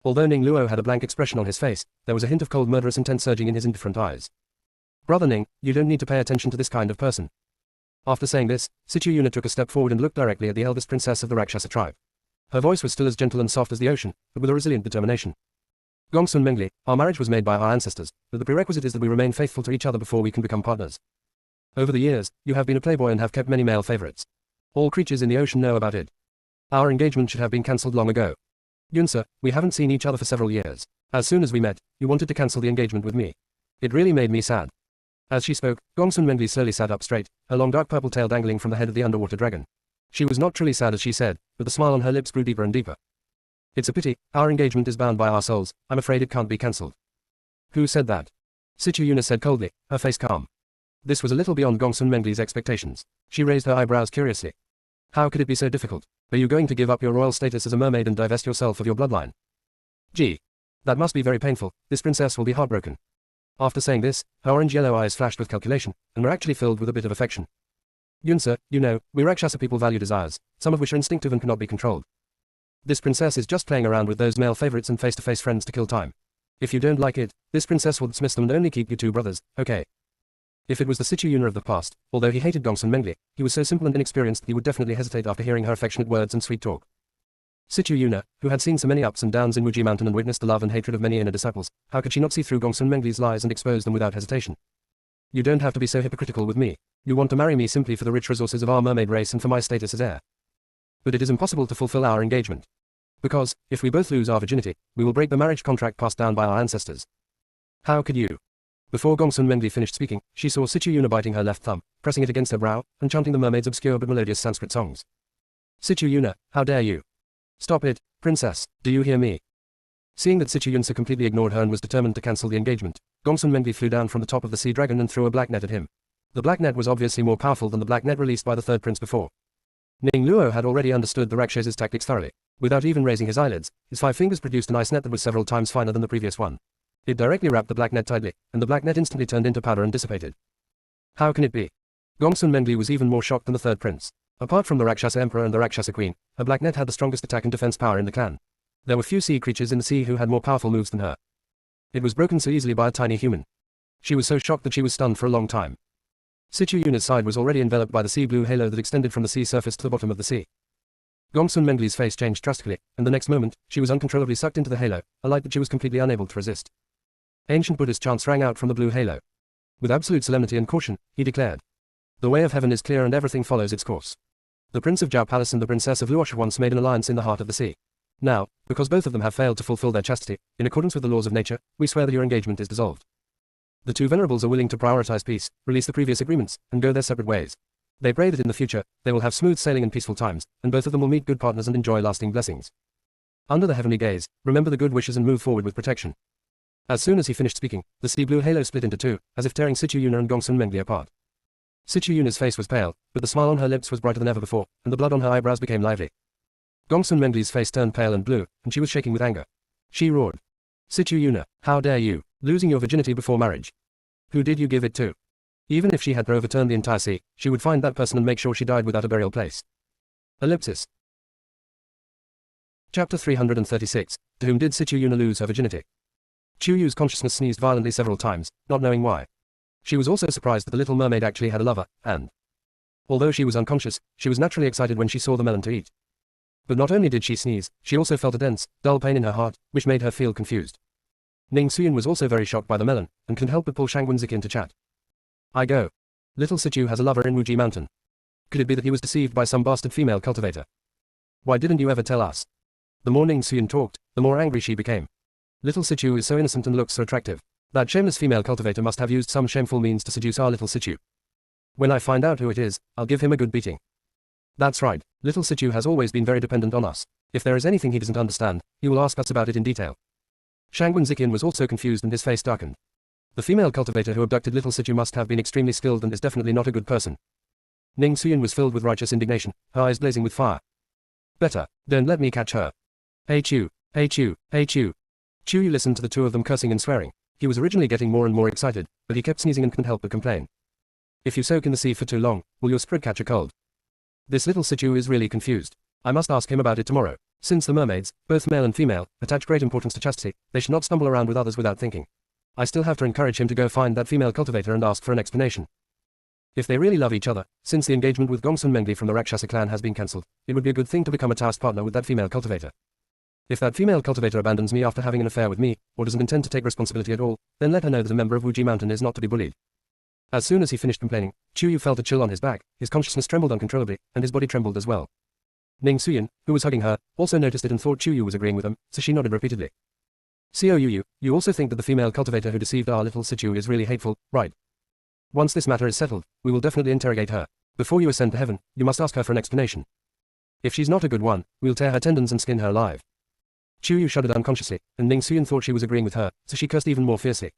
Although Ning Luo had a blank expression on his face, there was a hint of cold murderous intent surging in his indifferent eyes. Brother Ning, you don't need to pay attention to this kind of person. After saying this, Situ Yuna took a step forward and looked directly at the eldest princess of the Rakshasa tribe. Her voice was still as gentle and soft as the ocean, but with a resilient determination. Gongsun Mengli, our marriage was made by our ancestors, but the prerequisite is that we remain faithful to each other before we can become partners. Over the years, you have been a playboy and have kept many male favorites. All creatures in the ocean know about it. Our engagement should have been cancelled long ago. Yunsa, we haven't seen each other for several years. As soon as we met, you wanted to cancel the engagement with me. It really made me sad. As she spoke, Gongsun Mengli slowly sat up straight, her long dark purple tail dangling from the head of the underwater dragon. She was not truly sad as she said, but the smile on her lips grew deeper and deeper. It's a pity, our engagement is bound by our souls, I'm afraid it can't be cancelled. Who said that? Situ Yuna said coldly, her face calm. This was a little beyond Gongsun Mengli's expectations. She raised her eyebrows curiously. How could it be so difficult? Are you going to give up your royal status as a mermaid and divest yourself of your bloodline? Gee. That must be very painful, this princess will be heartbroken. After saying this, her orange-yellow eyes flashed with calculation, and were actually filled with a bit of affection. Yunsa, you know, we Rakshasa people value desires, some of which are instinctive and cannot be controlled. This princess is just playing around with those male favorites and face-to-face friends to kill time. If you don't like it, this princess will dismiss them and only keep you two brothers, okay? If it was the Situ Yuna of the past, although he hated Gongsun Mengli, he was so simple and inexperienced that he would definitely hesitate after hearing her affectionate words and sweet talk. Situ Yuna, who had seen so many ups and downs in Wuji Mountain and witnessed the love and hatred of many inner disciples, how could she not see through Gongsun Mengli's lies and expose them without hesitation? You don't have to be so hypocritical with me. You want to marry me simply for the rich resources of our mermaid race and for my status as heir. But it is impossible to fulfill our engagement. Because, if we both lose our virginity, we will break the marriage contract passed down by our ancestors. How could you? Before Gongsun Mengli finished speaking, she saw Situ Yuna biting her left thumb, pressing it against her brow, and chanting the mermaid's obscure but melodious Sanskrit songs. Situ Yuna, how dare you? Stop it, princess, do you hear me? Seeing that Situ Yunsa completely ignored her and was determined to cancel the engagement, Gongsun Mengli flew down from the top of the sea dragon and threw a black net at him. The black net was obviously more powerful than the black net released by the third prince before. Ning Luo had already understood the Rakshasa's tactics thoroughly. Without even raising his eyelids, his 5 fingers produced an ice net that was several times finer than the previous one. It directly wrapped the black net tightly, and the black net instantly turned into powder and dissipated. How can it be? Gongsun Mengli was even more shocked than the third prince. Apart from the Rakshasa Emperor and the Rakshasa Queen, her black net had the strongest attack and defense power in the clan. There were few sea creatures in the sea who had more powerful moves than her. It was broken so easily by a tiny human. She was so shocked that she was stunned for a long time. Situ Yuna's side was already enveloped by the sea blue halo that extended from the sea surface to the bottom of the sea. Gongsun Mengli's face changed drastically, and the next moment, she was uncontrollably sucked into the halo, a light that she was completely unable to resist. Ancient Buddhist chants rang out from the blue halo. With absolute solemnity and caution, he declared, "The way of heaven is clear and everything follows its course. The Prince of Zhao Palace and the Princess of Luosh once made an alliance in the heart of the sea. Now, because both of them have failed to fulfill their chastity, in accordance with the laws of nature, we swear that your engagement is dissolved." The two venerables are willing to prioritize peace, release the previous agreements, and go their separate ways. They pray that in the future, they will have smooth sailing and peaceful times, and both of them will meet good partners and enjoy lasting blessings. Under the heavenly gaze, remember the good wishes and move forward with protection. As soon as he finished speaking, the sea blue halo split into two, as if tearing Situ Yuna and Gongsun Mengli apart. Situ Yuna's face was pale, but the smile on her lips was brighter than ever before, and the blood on her eyebrows became lively. Gongsun Mengli's face turned pale and blue, and she was shaking with anger. She roared, "Situ Yuna, how dare you, losing your virginity before marriage? Who did you give it to? Even if she had to overturn the entire sea, she would find that person and make sure she died without a burial place." Ellipsis. Chapter 336. To whom did Situ Yuna lose her virginity? Chu Yu's consciousness sneezed violently several times, not knowing why. She was also surprised that the little mermaid actually had a lover, and although she was unconscious, she was naturally excited when she saw the melon to eat. But not only did she sneeze, she also felt a dense, dull pain in her heart, which made her feel confused. Ning Xuyan was also very shocked by the melon, and couldn't help but pull Shangwen Zik in to chat. "I go. Little Situ has a lover in Wuji Mountain. Could it be that he was deceived by some bastard female cultivator? Why didn't you ever tell us?" The more Ning Xuyan talked, the more angry she became. Little Situ is so innocent and looks so attractive. That shameless female cultivator must have used some shameful means to seduce our little Situ. When I find out who it is, I'll give him a good beating. That's right, little Situ has always been very dependent on us. If there is anything he doesn't understand, he will ask us about it in detail. Shangwen Zikin was also confused and his face darkened. The female cultivator who abducted little Situ must have been extremely skilled and is definitely not a good person. Ning Xuyan was filled with righteous indignation, her eyes blazing with fire. "Better, don't let me catch her. Hey Chu, hey Chu, hey Chu." Chu Yu listened to the two of them cursing and swearing. He was originally getting more and more excited, but he kept sneezing and couldn't help but complain. "If you soak in the sea for too long, will your sprig catch a cold? This little Situ is really confused. I must ask him about it tomorrow. Since the mermaids, both male and female, attach great importance to chastity, they should not stumble around with others without thinking. I still have to encourage him to go find that female cultivator and ask for an explanation. If they really love each other, since the engagement with Gongsun Mengli from the Rakshasa clan has been cancelled, it would be a good thing to become a task partner with that female cultivator. If that female cultivator abandons me after having an affair with me, or doesn't intend to take responsibility at all, then let her know that a member of Wuji Mountain is not to be bullied." As soon as he finished complaining, Chu Yu felt a chill on his back, his consciousness trembled uncontrollably, and his body trembled as well. Ning Xuyan, who was hugging her, also noticed it and thought Chu Yu was agreeing with him, so she nodded repeatedly. "Co Yu, you also think that the female cultivator who deceived our little Situ is really hateful, right? Once this matter is settled, we will definitely interrogate her. Before you ascend to heaven, you must ask her for an explanation. If she's not a good one, we'll tear her tendons and skin her alive." Chu Yu shuddered unconsciously, and Ning Xuyan thought she was agreeing with her, so she cursed even more fiercely.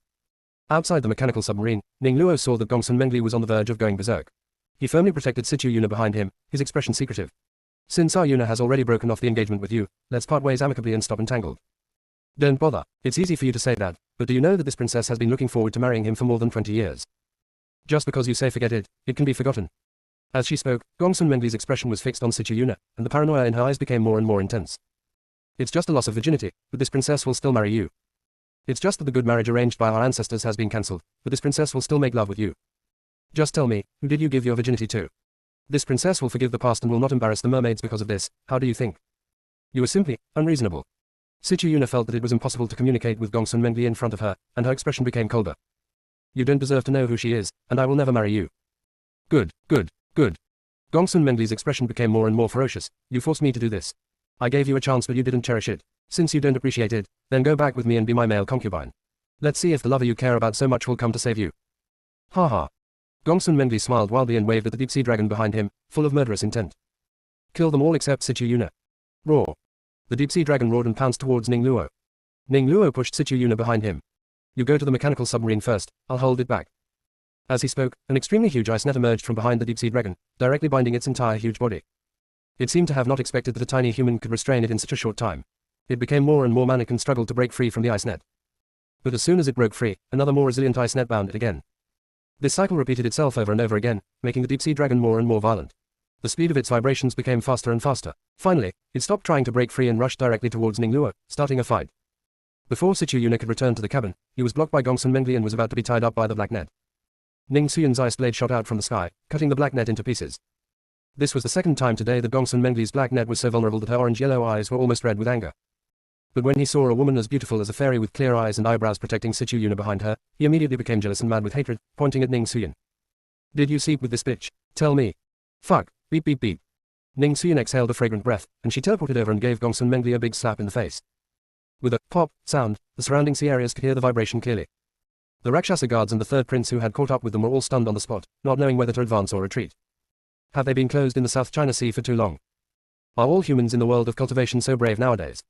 Outside the mechanical submarine, Ning Luo saw that Gongsun Mengli was on the verge of going berserk. He firmly protected Situ Yuna behind him, his expression secretive. "Since our Yuna has already broken off the engagement with you, let's part ways amicably and stop entangled." "Don't bother, it's easy for you to say that, but do you know that this princess has been looking forward to marrying him for more than 20 years? Just because you say forget it, it can be forgotten." As she spoke, Gongsun Mengli's expression was fixed on Situ Yuna, and the paranoia in her eyes became more and more intense. "It's just a loss of virginity, but this princess will still marry you. It's just that the good marriage arranged by our ancestors has been cancelled, but this princess will still make love with you. Just tell me, who did you give your virginity to? This princess will forgive the past and will not embarrass the mermaids because of this, how do you think? You are simply unreasonable." Situ Yuna felt that it was impossible to communicate with Gongsun Mengli in front of her, and her expression became colder. "You don't deserve to know who she is, and I will never marry you." Good, good, good. Gongsun Mengli's expression became more and more ferocious. "You forced me to do this. I gave you a chance but you didn't cherish it. Since you don't appreciate it, then go back with me and be my male concubine. Let's see if the lover you care about so much will come to save you." Ha ha. Gongsun Mengli smiled wildly and waved at the deep-sea dragon behind him, full of murderous intent. "Kill them all except Situ Yuna. Roar." The deep-sea dragon roared and pounced towards Ning Luo. Ning Luo pushed Situ Yuna behind him. "You go to the mechanical submarine first, I'll hold it back." As he spoke, an extremely huge ice net emerged from behind the deep-sea dragon, directly binding its entire huge body. It seemed to have not expected that a tiny human could restrain it in such a short time. It became more and more manic and struggled to break free from the ice net. But as soon as it broke free, another more resilient ice net bound it again. This cycle repeated itself over and over again, making the deep-sea dragon more and more violent. The speed of its vibrations became faster and faster. Finally, it stopped trying to break free and rushed directly towards Ning Luo, starting a fight. Before Situ Yuna could return to the cabin, he was blocked by Gongsun Mengli and was about to be tied up by the black net. Ning Suyun's ice blade shot out from the sky, cutting the black net into pieces. This was the second time today that Gongsun Mengli's black net was so vulnerable that her orange-yellow eyes were almost red with anger. But when he saw a woman as beautiful as a fairy with clear eyes and eyebrows protecting Situ Yuna behind her, he immediately became jealous and mad with hatred, pointing at Ning Suyun. Did you sleep with this bitch? Tell me. Fuck. Beep beep beep. Ning Suyun exhaled a fragrant breath, and she teleported over and gave Gongsun Mengli a big slap in the face. With a pop sound, the surrounding sea areas could hear the vibration clearly. The Rakshasa guards and the third prince who had caught up with them were all stunned on the spot, not knowing whether to advance or retreat. Have they been closed in the South China Sea for too long? Are all humans in the world of cultivation so brave nowadays?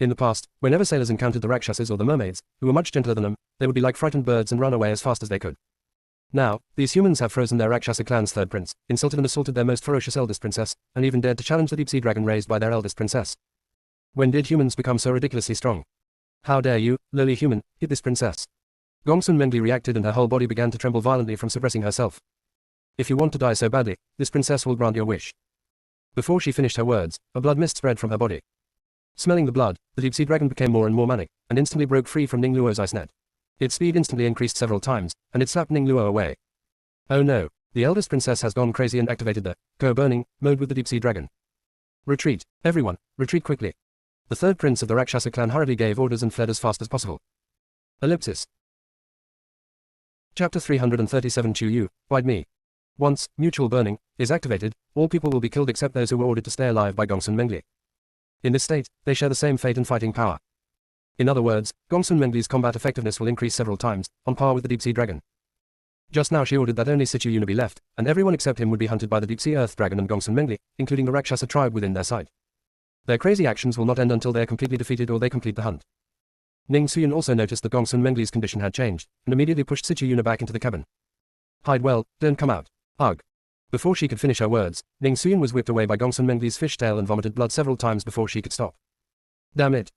In the past, whenever sailors encountered the Rakshasas or the mermaids, who were much gentler than them, they would be like frightened birds and run away as fast as they could. Now, these humans have frozen their Rakshasa clan's third prince, insulted and assaulted their most ferocious eldest princess, and even dared to challenge the deep-sea dragon raised by their eldest princess. When did humans become so ridiculously strong? How dare you, lowly human, hit this princess? Gongsun Mengli reacted and her whole body began to tremble violently from suppressing herself. If you want to die so badly, this princess will grant your wish. Before she finished her words, a blood mist spread from her body. Smelling the blood, the deep-sea dragon became more and more manic, and instantly broke free from Ning Luo's ice net. Its speed instantly increased several times, and it slapped Ning Luo away. Oh no, the eldest princess has gone crazy and activated the go-burning mode with the deep-sea dragon. Retreat, everyone, retreat quickly. The third prince of the Rakshasa clan hurriedly gave orders and fled as fast as possible. Ellipsis. Chapter 337 Chu Yu, Wide Me. Once mutual burning is activated, all people will be killed except those who were ordered to stay alive by Gongsun Mengli. In this state, they share the same fate and fighting power. In other words, Gongsun Mengli's combat effectiveness will increase several times, on par with the deep-sea dragon. Just now she ordered that only Situ Yuna be left, and everyone except him would be hunted by the deep-sea earth dragon and Gongsun Mengli, including the Rakshasa tribe within their sight. Their crazy actions will not end until they are completely defeated or they complete the hunt. Ning Suyun also noticed that Gongsun Mengli's condition had changed, and immediately pushed Situ Yuna back into the cabin. Hide well, don't come out. Ugh. Before she could finish her words, Ning Suyun was whipped away by Gongsun Mengli's fishtail and vomited blood several times before she could stop. Damn it.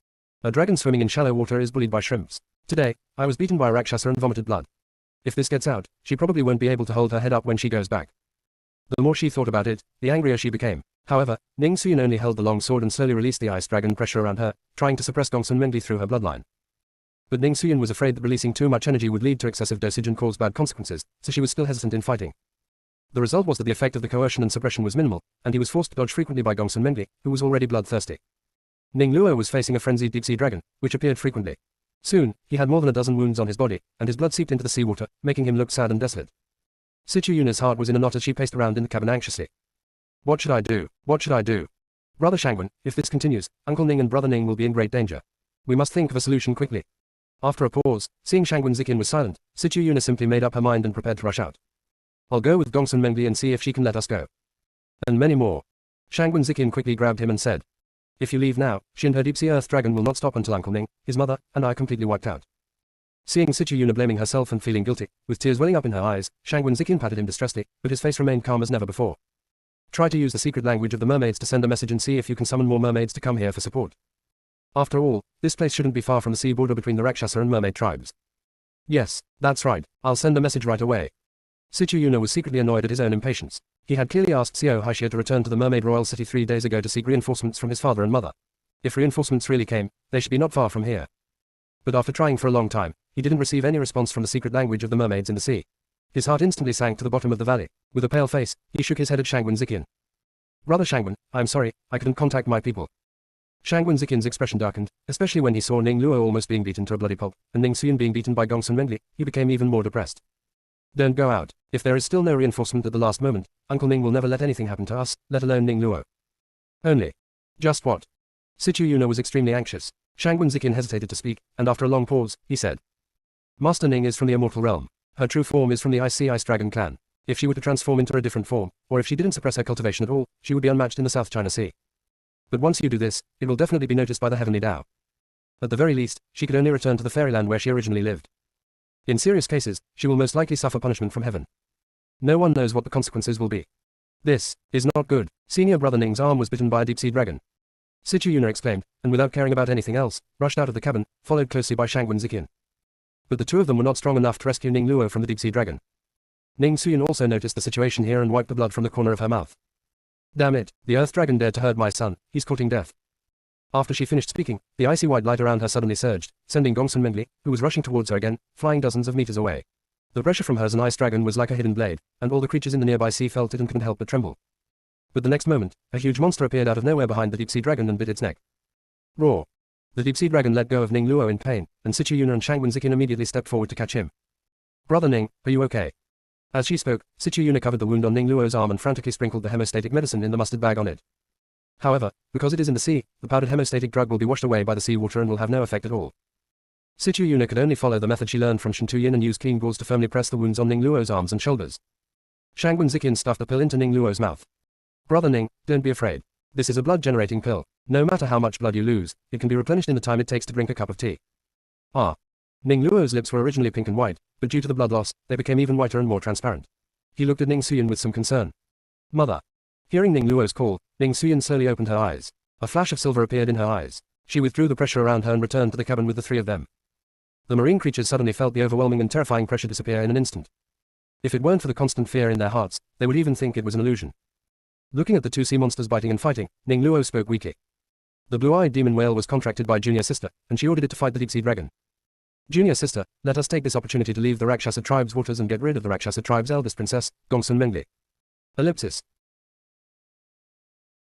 A dragon swimming in shallow water is bullied by shrimps. Today, I was beaten by a Rakshasa and vomited blood. If this gets out, she probably won't be able to hold her head up when she goes back. The more she thought about it, the angrier she became. However, Ning Suyun only held the long sword and slowly released the ice dragon pressure around her, trying to suppress Gongsun Mengli through her bloodline. But Ning Suyun was afraid that releasing too much energy would lead to excessive dosage and cause bad consequences, so she was still hesitant in fighting. The result was that the effect of the coercion and suppression was minimal, and he was forced to dodge frequently by Gongsun Mengli, who was already bloodthirsty. Ning Luo was facing a frenzied deep-sea dragon, which appeared frequently. Soon, he had more than a dozen wounds on his body, and his blood seeped into the seawater, making him look sad and desolate. Situ Yuna's heart was in a knot as she paced around in the cabin anxiously. What should I do? What should I do? Brother Shangwen, if this continues, Uncle Ning and Brother Ning will be in great danger. We must think of a solution quickly. After a pause, seeing Shangwen Zikin was silent, Situ Yuna simply made up her mind and prepared to rush out. I'll go with Gongsun Mengli and see if she can let us go. And many more. Shangwen Zikin quickly grabbed him and said, if you leave now, she and her deep-sea earth dragon will not stop until Uncle Ning, his mother, and I are completely wiped out. Seeing Situ Yuna blaming herself and feeling guilty, with tears welling up in her eyes, Shangwen Zikin patted him distressfully, but his face remained calm as never before. Try to use the secret language of the mermaids to send a message and see if you can summon more mermaids to come here for support. After all, this place shouldn't be far from the sea border between the Rakshasa and mermaid tribes. Yes, that's right, I'll send a message right away. Situ Yuna was secretly annoyed at his own impatience. He had clearly asked Xiao Haixia to return to the Mermaid Royal City 3 days ago to seek reinforcements from his father and mother. If reinforcements really came, they should be not far from here. But after trying for a long time, he didn't receive any response from the secret language of the mermaids in the sea. His heart instantly sank to the bottom of the valley. With a pale face, he shook his head at Shangwen Zikin. Brother Shangwen, I'm sorry, I couldn't contact my people. Shangwen Zikin's expression darkened, especially when he saw Ning Luo almost being beaten to a bloody pulp, and Ning Suyun being beaten by Gongsun Mengli. He became even more depressed. Don't go out. If there is still no reinforcement at the last moment, Uncle Ning will never let anything happen to us, let alone Ning Luo. Only. Just what? Situ Yuna was extremely anxious. Shangwen Zikin hesitated to speak, and after a long pause, he said. Master Ning is from the immortal realm. Her true form is from the Ice Sea Ice Dragon clan. If she were to transform into a different form, or if she didn't suppress her cultivation at all, she would be unmatched in the South China Sea. But once you do this, it will definitely be noticed by the Heavenly Tao. At the very least, she could only return to the fairyland where she originally lived. In serious cases, she will most likely suffer punishment from heaven. No one knows what the consequences will be. This is not good. Senior brother Ning's arm was bitten by a deep-sea dragon. Sichu Yuna exclaimed, and without caring about anything else, rushed out of the cabin, followed closely by Shangwen Ziqian. But the two of them were not strong enough to rescue Ning Luo from the deep-sea dragon. Ning Suyin also noticed the situation here and wiped the blood from the corner of her mouth. Damn it, the earth dragon dared to hurt my son, he's courting death. After she finished speaking, the icy white light around her suddenly surged, sending Gongsun Mengli, who was rushing towards her again, flying dozens of meters away. The pressure from hers and ice dragon was like a hidden blade, and all the creatures in the nearby sea felt it and couldn't help but tremble. But the next moment, a huge monster appeared out of nowhere behind the deep-sea dragon and bit its neck. Roar! The deep-sea dragon let go of Ning Luo in pain, and Sichu Yuna and Shangwen Ziqian immediately stepped forward to catch him. Brother Ning, are you okay? As she spoke, Sichu Yuna covered the wound on Ning Luo's arm and frantically sprinkled the hemostatic medicine in the mustard bag on it. However, because it is in the sea, the powdered hemostatic drug will be washed away by the seawater and will have no effect at all. Sichu Yuna could only follow the method she learned from Shen Tuyin and use clean gauze to firmly press the wounds on Ning Luo's arms and shoulders. Shangwen Ziqian stuffed the pill into Ning Luo's mouth. Brother Ning, don't be afraid. This is a blood-generating pill. No matter how much blood you lose, it can be replenished in the time it takes to drink a cup of tea. Ah. Ning Luo's lips were originally pink and white, but due to the blood loss, they became even whiter and more transparent. He looked at Ning Suyin with some concern. Mother. Hearing Ning Luo's call, Ning Suyin slowly opened her eyes. A flash of silver appeared in her eyes. She withdrew the pressure around her and returned to the cabin with the three of them. The marine creatures suddenly felt the overwhelming and terrifying pressure disappear in an instant. If it weren't for the constant fear in their hearts, they would even think it was an illusion. Looking at the two sea monsters biting and fighting, Ning Luo spoke weakly. The blue-eyed demon whale was contracted by Junior Sister, and she ordered it to fight the deep-sea dragon. Junior Sister, let us take this opportunity to leave the Rakshasa tribe's waters and get rid of the Rakshasa tribe's eldest princess, Gongsun Mengli. Ellipsis.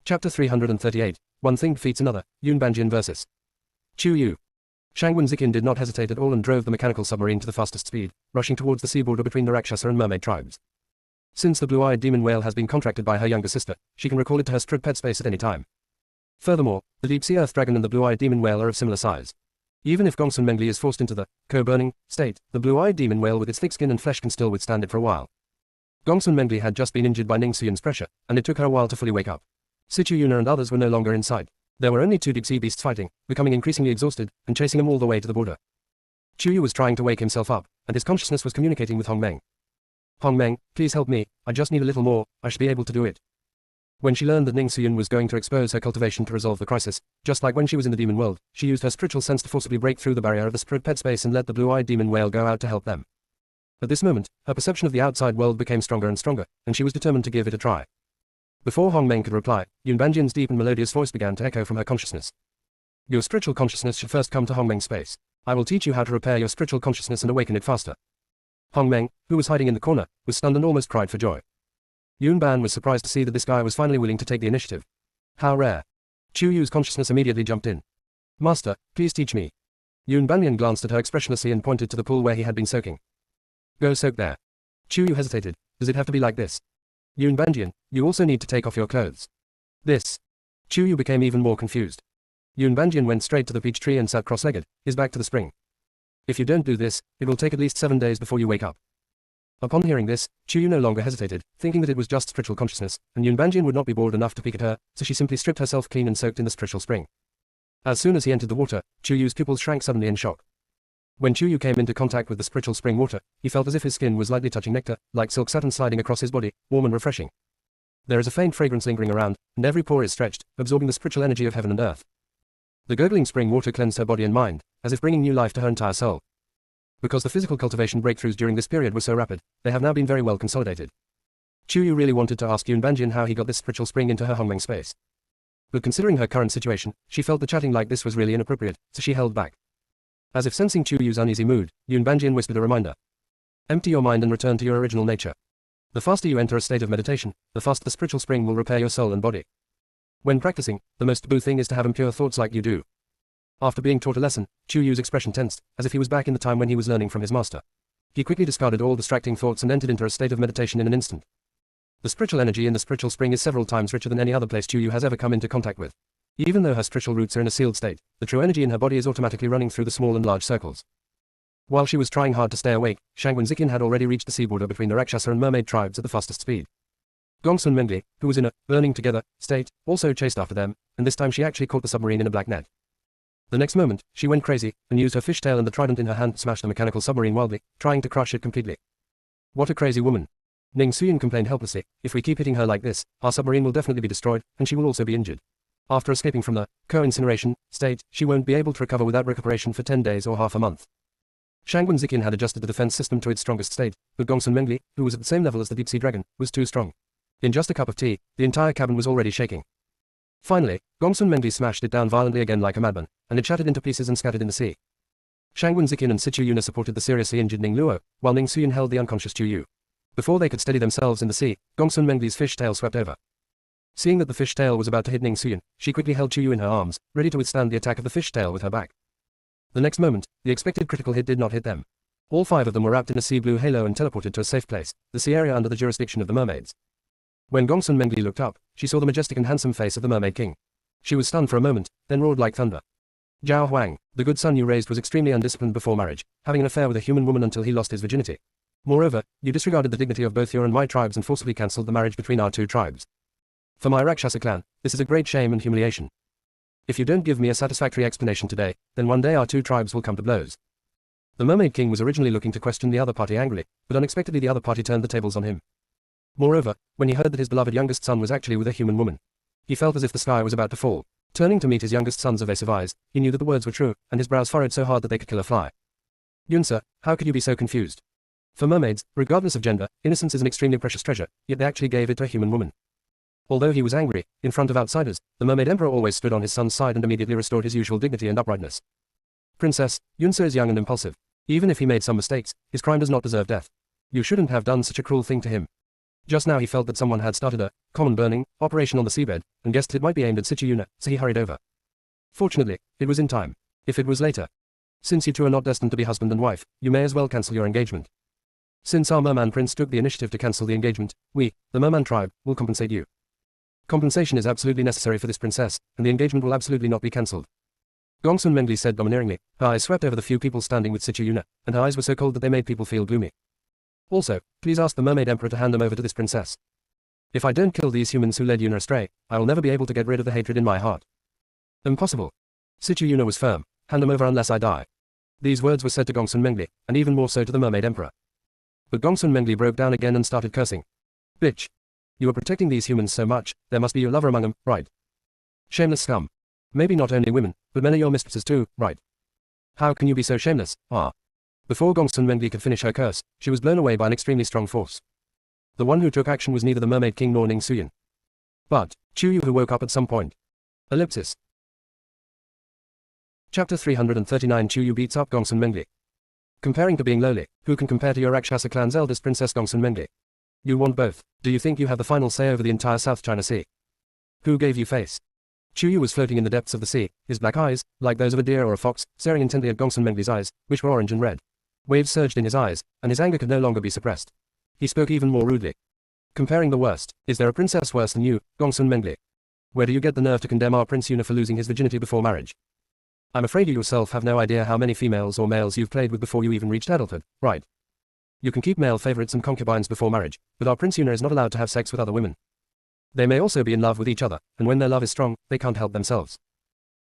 Chapter 338, One Thing Defeats Another, Yun Banjian vs. Chu Yu. Shangwen Ziqian did not hesitate at all and drove the mechanical submarine to the fastest speed, rushing towards the sea border between the Rakshasa and mermaid tribes. Since the blue-eyed demon whale has been contracted by her younger sister, she can recall it to her strip pet space at any time. Furthermore, the deep-sea earth dragon and the blue-eyed demon whale are of similar size. Even if Gongsun Mengli is forced into the co-burning state, the blue-eyed demon whale with its thick skin and flesh can still withstand it for a while. Gongsun Mengli had just been injured by Ning Suyin's pressure, and it took her a while to fully wake up. Sichu Yuna and others were no longer in sight. There were only two deep-sea beasts fighting, becoming increasingly exhausted, and chasing him all the way to the border. Chu Yu was trying to wake himself up, and his consciousness was communicating with Hong Meng. Hong Meng, please help me, I just need a little more, I should be able to do it. When she learned that Ning Suyin was going to expose her cultivation to resolve the crisis, just like when she was in the demon world, she used her spiritual sense to forcibly break through the barrier of the spirit pet space and let the blue-eyed demon whale go out to help them. At this moment, her perception of the outside world became stronger and stronger, and she was determined to give it a try. Before Hong Meng could reply, Yun Banjian's deep and melodious voice began to echo from her consciousness. Your spiritual consciousness should first come to Hong Meng's space. I will teach you how to repair your spiritual consciousness and awaken it faster. Hong Meng, who was hiding in the corner, was stunned and almost cried for joy. Yun Ban was surprised to see that this guy was finally willing to take the initiative. How rare. Chu Yu's consciousness immediately jumped in. Master, please teach me. Yun Banyan glanced at her expressionlessly and pointed to the pool where he had been soaking. Go soak there. Chu Yu hesitated. Does it have to be like this? Yun Banjian, you also need to take off your clothes. This. Chu Yu became even more confused. Yun Banjian went straight to the peach tree and sat cross-legged, his back to the spring. If you don't do this, it will take at least 7 days before you wake up. Upon hearing this, Chu Yu no longer hesitated, thinking that it was just spiritual consciousness, and Yun Banjian would not be bored enough to peek at her, so she simply stripped herself clean and soaked in the spiritual spring. As soon as he entered the water, Chu Yu's pupils shrank suddenly in shock. When Chu Yu came into contact with the spiritual spring water, he felt as if his skin was lightly touching nectar, like silk satin sliding across his body, warm and refreshing. There is a faint fragrance lingering around, and every pore is stretched, absorbing the spiritual energy of heaven and earth. The gurgling spring water cleansed her body and mind, as if bringing new life to her entire soul. Because the physical cultivation breakthroughs during this period were so rapid, they have now been very well consolidated. Chu Yu really wanted to ask Yun Banjian how he got this spiritual spring into her Hongmeng space. But considering her current situation, she felt that chatting like this was really inappropriate, so she held back. As if sensing Chu Yu's uneasy mood, Yun Banjian whispered a reminder. Empty your mind and return to your original nature. The faster you enter a state of meditation, the faster the spiritual spring will repair your soul and body. When practicing, the most taboo thing is to have impure thoughts like you do. After being taught a lesson, Chu Yu's expression tensed, as if he was back in the time when he was learning from his master. He quickly discarded all distracting thoughts and entered into a state of meditation in an instant. The spiritual energy in the spiritual spring is several times richer than any other place Chu Yu has ever come into contact with. Even though her spiritual roots are in a sealed state, the true energy in her body is automatically running through the small and large circles. While she was trying hard to stay awake, Shangwen Ziqian had already reached the sea border between the Rakshasa and mermaid tribes at the fastest speed. Gongsun Mengli, who was in a burning together state, also chased after them, and this time she actually caught the submarine in a black net. The next moment, she went crazy, and used her fishtail and the trident in her hand to smash the mechanical submarine wildly, trying to crush it completely. What a crazy woman. Ning Suyin complained helplessly, if we keep hitting her like this, our submarine will definitely be destroyed, and she will also be injured. After escaping from the co-incineration state, she won't be able to recover without recuperation for 10 days or half a month. Shangwen Ziqian had adjusted the defense system to its strongest state, but Gongsun Mengli, who was at the same level as the deep-sea dragon, was too strong. In just a cup of tea, the entire cabin was already shaking. Finally, Gongsun Mengli smashed it down violently again like a madman, and it shattered into pieces and scattered in the sea. Shangwen Ziqian and Sichu Yuna supported the seriously injured Ning Luo, while Ning Suyin held the unconscious Chu Yu. Before they could steady themselves in the sea, Gongsun Mengli's fish tail swept over. Seeing that the fish tail was about to hit Ning Suyin, she quickly held Chu Yu in her arms, ready to withstand the attack of the fish tail with her back. The next moment, the expected critical hit did not hit them. All 5 of them were wrapped in a sea blue halo and teleported to a safe place, the sea area under the jurisdiction of the mermaids. When Gongsun Mengli looked up, she saw the majestic and handsome face of the Mermaid King. She was stunned for a moment, then roared like thunder. Zhao Huang, the good son you raised was extremely undisciplined before marriage, having an affair with a human woman until he lost his virginity. Moreover, you disregarded the dignity of both your and my tribes and forcibly cancelled the marriage between our 2 tribes. For my Rakshasa clan, this is a great shame and humiliation. If you don't give me a satisfactory explanation today, then one day our 2 tribes will come to blows. The Mermaid King was originally looking to question the other party angrily, but unexpectedly the other party turned the tables on him. Moreover, when he heard that his beloved youngest son was actually with a human woman, he felt as if the sky was about to fall. Turning to meet his youngest son's evasive eyes, he knew that the words were true, and his brows furrowed so hard that they could kill a fly. Yunsa, how could you be so confused? For mermaids, regardless of gender, innocence is an extremely precious treasure, yet they actually gave it to a human woman. Although he was angry, in front of outsiders, the Mermaid Emperor always stood on his son's side and immediately restored his usual dignity and uprightness. Princess, Yunsa is young and impulsive. Even if he made some mistakes, his crime does not deserve death. You shouldn't have done such a cruel thing to him. Just now he felt that someone had started a common burning operation on the seabed, and guessed it might be aimed at Sichu Yuna, so he hurried over. Fortunately, it was in time. If it was later. Since you 2 are not destined to be husband and wife, you may as well cancel your engagement. Since our merman prince took the initiative to cancel the engagement, we, the merman tribe, will compensate you. Compensation is absolutely necessary for this princess, and the engagement will absolutely not be cancelled. Gongsun Mengli said domineeringly, her eyes swept over the few people standing with Sichu Yuna, and her eyes were so cold that they made people feel gloomy. Also, please ask the Mermaid Emperor to hand them over to this princess. If I don't kill these humans who led Yuna astray, I will never be able to get rid of the hatred in my heart. Impossible. Sichu Yuna was firm, hand them over unless I die. These words were said to Gongsun Mengli, and even more so to the Mermaid Emperor. But Gongsun Mengli broke down again and started cursing. Bitch. You are protecting these humans so much, there must be your lover among them, right? Shameless scum. Maybe not only women, but men are your mistresses too, right? How can you be so shameless, ah? Before Gongsun Mengli could finish her curse, she was blown away by an extremely strong force. The one who took action was neither the Mermaid King nor Ning Suyin, but Chu Yu, who woke up at some point. Ellipsis. Chapter 339. Chu Yu beats up Gongsun Mengli. Comparing to being lowly, who can compare to your Rakshasa clan's eldest princess Gongsun Mengli? You want both. Do you think you have the final say over the entire South China Sea? Who gave you face? Chu Yu was floating in the depths of the sea, his black eyes, like those of a deer or a fox, staring intently at Gongsun Mengli's eyes, which were orange and red. Waves surged in his eyes, and his anger could no longer be suppressed. He spoke even more rudely. Comparing the worst, is there a princess worse than you, Gongsun Mengli? Where do you get the nerve to condemn our Prince Yuna for losing his virginity before marriage? I'm afraid you yourself have no idea how many females or males you've played with before you even reached adulthood, right? You can keep male favorites and concubines before marriage, but our Prince Yuna is not allowed to have sex with other women. They may also be in love with each other, and when their love is strong, they can't help themselves.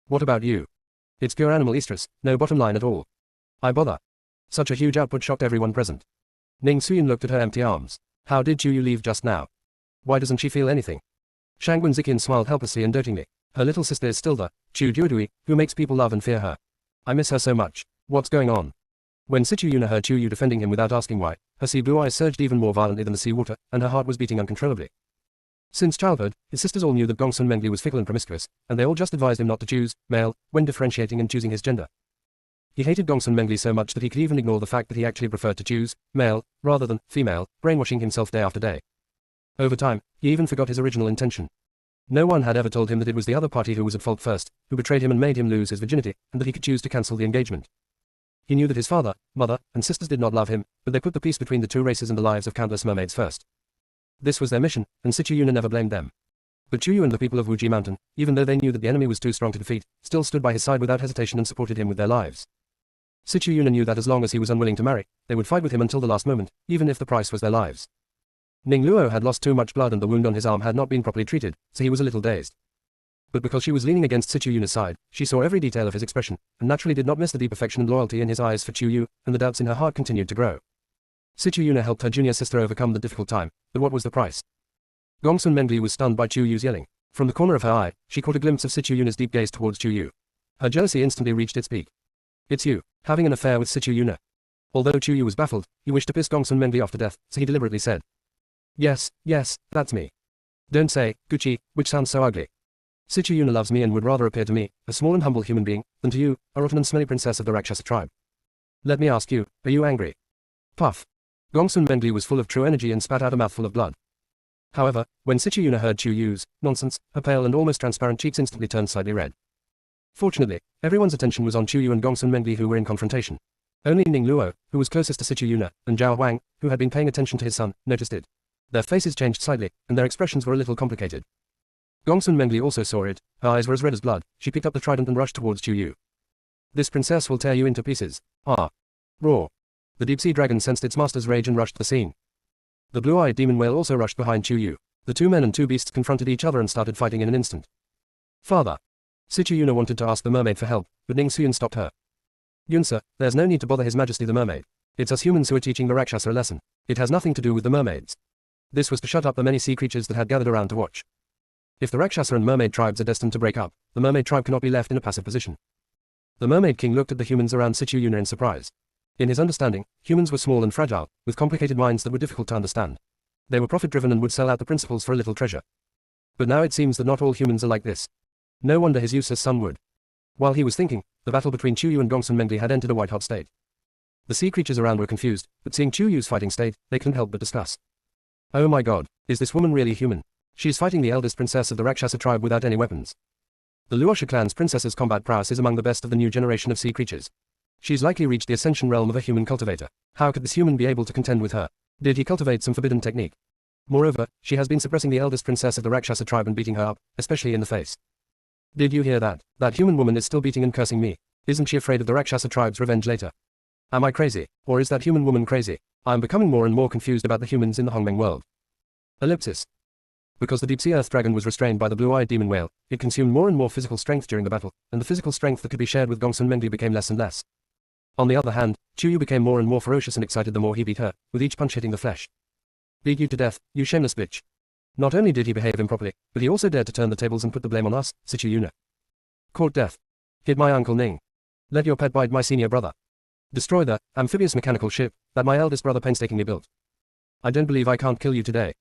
What about you? It's pure animal estrus, no bottom line at all. I bother. Such a huge output shocked everyone present. Ning Suyin looked at her empty arms. How did Chu Yu leave just now? Why doesn't she feel anything? Shangwen Ziqian smiled helplessly and dotingly. Her little sister is still the Chu Duodui, who makes people love and fear her. I miss her so much. What's going on? When Sichu Yuna heard Chu Yu defending him without asking why, her sea blue eyes surged even more violently than the sea water, and her heart was beating uncontrollably. Since childhood, his sisters all knew that Gongsun Mengli was fickle and promiscuous, and they all just advised him not to choose male when differentiating and choosing his gender. He hated Gongsun Mengli so much that he could even ignore the fact that he actually preferred to choose male rather than female, brainwashing himself day after day. Over time, he even forgot his original intention. No one had ever told him that it was the other party who was at fault first, who betrayed him and made him lose his virginity, and that he could choose to cancel the engagement. He knew that his father, mother, and sisters did not love him, but they put the peace between the two races and the lives of countless mermaids first. This was their mission, and Sichu Yuna never blamed them. But Chu Yu and the people of Wuji Mountain, even though they knew that the enemy was too strong to defeat, still stood by his side without hesitation and supported him with their lives. Sichu Yuna knew that as long as he was unwilling to marry, they would fight with him until the last moment, even if the price was their lives. Ning Luo had lost too much blood and the wound on his arm had not been properly treated, so he was a little dazed. But because she was leaning against Sichu Yuna's side, she saw every detail of his expression, and naturally did not miss the deep affection and loyalty in his eyes for Chu Yu, and the doubts in her heart continued to grow. Situ Yuna helped her junior sister overcome the difficult time, but what was the price? Gongsun Mengli was stunned by Chu Yu's yelling. From the corner of her eye, she caught a glimpse of Situ Yuna's deep gaze towards Chu Yu. Her jealousy instantly reached its peak. It's you, having an affair with Situ Yuna. Although Chu Yu was baffled, he wished to piss Gongsun Mengli off to death, so he deliberately said. Yes, that's me. Don't say, Gucci, which sounds so ugly. Situ Yuna loves me and would rather appear to me, a small and humble human being, than to you, a rotten and smelly princess of the Rakshasa tribe. Let me ask you, are you angry? Puff. Gongsun Mengli was full of true energy and spat out a mouthful of blood. However, when Situ Yuna heard Chu Yu's nonsense, her pale and almost transparent cheeks instantly turned slightly red. Fortunately, everyone's attention was on Chu Yu and Gongsun Mengli who were in confrontation. Only Ning Luo, who was closest to Situ Yuna, and Zhao Wang, who had been paying attention to his son, noticed it. Their faces changed slightly, and their expressions were a little complicated. Gongsun Mengli also saw it, her eyes were as red as blood, she picked up the trident and rushed towards Chu Yu. This princess will tear you into pieces. Ah. Roar. The deep-sea dragon sensed its master's rage and rushed the scene. The blue-eyed demon whale also rushed behind Chu Yu. The two men and two beasts confronted each other and started fighting in an instant. Father. Situ Yuna wanted to ask the mermaid for help, but Ning Suyun stopped her. Yunsa, there's no need to bother His Majesty the mermaid. It's us humans who are teaching the Rakshasa a lesson. It has nothing to do with the mermaids. This was to shut up the many sea creatures that had gathered around to watch. If the Rakshasa and mermaid tribes are destined to break up, the mermaid tribe cannot be left in a passive position. The mermaid king looked at the humans around Situ Yuna in surprise. In his understanding, humans were small and fragile, with complicated minds that were difficult to understand. They were profit-driven and would sell out the principles for a little treasure. But now it seems that not all humans are like this. No wonder his useless son would. While he was thinking, the battle between Chu Yu and Gongsun Mengli had entered a white-hot state. The sea creatures around were confused, but seeing Chu Yu's fighting state, they couldn't help but discuss. Oh my god, is this woman really human? She's fighting the eldest princess of the Rakshasa tribe without any weapons. The Luosha clan's princess's combat prowess is among the best of the new generation of sea creatures. She's likely reached the ascension realm of a human cultivator. How could this human be able to contend with her? Did he cultivate some forbidden technique? Moreover, she has been suppressing the eldest princess of the Rakshasa tribe and beating her up, especially in the face. Did you hear that? That human woman is still beating and cursing me. Isn't she afraid of the Rakshasa tribe's revenge later? Am I crazy? Or is that human woman crazy? I am becoming more and more confused about the humans in the Hongmeng world. Ellipsis. Because the deep-sea earth dragon was restrained by the blue-eyed demon whale, it consumed more and more physical strength during the battle, and the physical strength that could be shared with Gongsun Mengli became less and less. On the other hand, Chu Yu became more and more ferocious and excited the more he beat her, with each punch hitting the flesh. Beat you to death, you shameless bitch. Not only did he behave improperly, but he also dared to turn the tables and put the blame on us, Situ Yuna. Court death. Hit my uncle Ning. Let your pet bite my senior brother. Destroy the amphibious mechanical ship that my eldest brother painstakingly built. I don't believe I can't kill you today.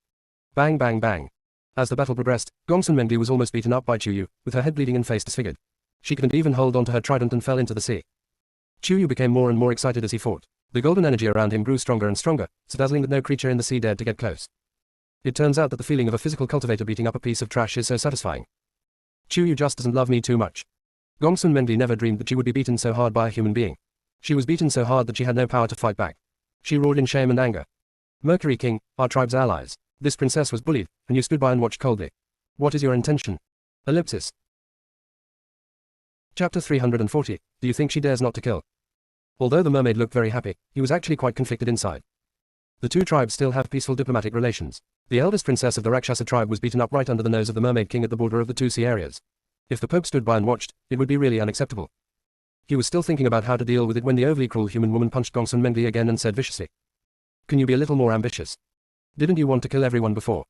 Bang bang bang. As the battle progressed, Gongsun Mengli was almost beaten up by Chu Yu, with her head bleeding and face disfigured. She couldn't even hold onto her trident and fell into the sea. Chu Yu became more and more excited as he fought. The golden energy around him grew stronger and stronger, so dazzling that no creature in the sea dared to get close. It turns out that the feeling of a physical cultivator beating up a piece of trash is so satisfying. Chu Yu just doesn't love me too much. Gongsun Mengli never dreamed that she would be beaten so hard by a human being. She was beaten so hard that she had no power to fight back. She roared in shame and anger. Mercury King, our tribe's allies. This princess was bullied, and you stood by and watched coldly. What is your intention? Ellipsis. Chapter 340. Do you think she dares not to kill? Although the mermaid looked very happy, he was actually quite conflicted inside. The two tribes still have peaceful diplomatic relations. The eldest princess of the Rakshasa tribe was beaten up right under the nose of the mermaid king at the border of the two sea areas. If the Pope stood by and watched, it would be really unacceptable. He was still thinking about how to deal with it when the overly cruel human woman punched Gongsun Mengli again and said viciously. Can you be a little more ambitious? Didn't you want to kill everyone before?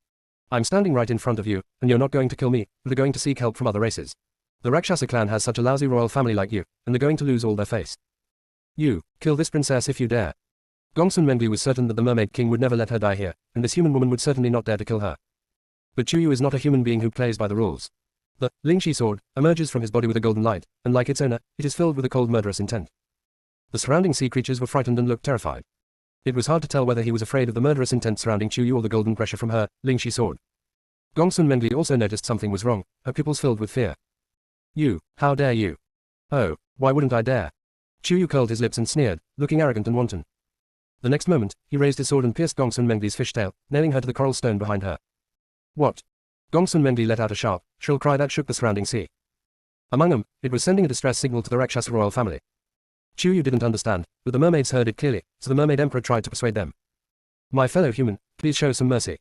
I'm standing right in front of you, and you're not going to kill me, but are going to seek help from other races. The Rakshasa clan has such a lousy royal family like you, and they're going to lose all their face. You, kill this princess if you dare. Gongsun Mengli was certain that the mermaid king would never let her die here, and this human woman would certainly not dare to kill her. But Chu Yu is not a human being who plays by the rules. The Lingxi sword emerges from his body with a golden light, and like its owner, it is filled with a cold murderous intent. The surrounding sea creatures were frightened and looked terrified. It was hard to tell whether he was afraid of the murderous intent surrounding Chu Yu or the golden pressure from her Lingxi sword. Gongsun Mengli also noticed something was wrong, her pupils filled with fear. You, how dare you? Oh, why wouldn't I dare? Chu Yu curled his lips and sneered, looking arrogant and wanton. The next moment, he raised his sword and pierced Gongsun Mengli's fishtail, nailing her to the coral stone behind her. What? Gongsun Mengli let out a sharp, shrill cry that shook the surrounding sea. Among them, it was sending a distress signal to the Rakshasa royal family. Chu Yu didn't understand, but the mermaids heard it clearly, so the mermaid emperor tried to persuade them. My fellow human, please show some mercy.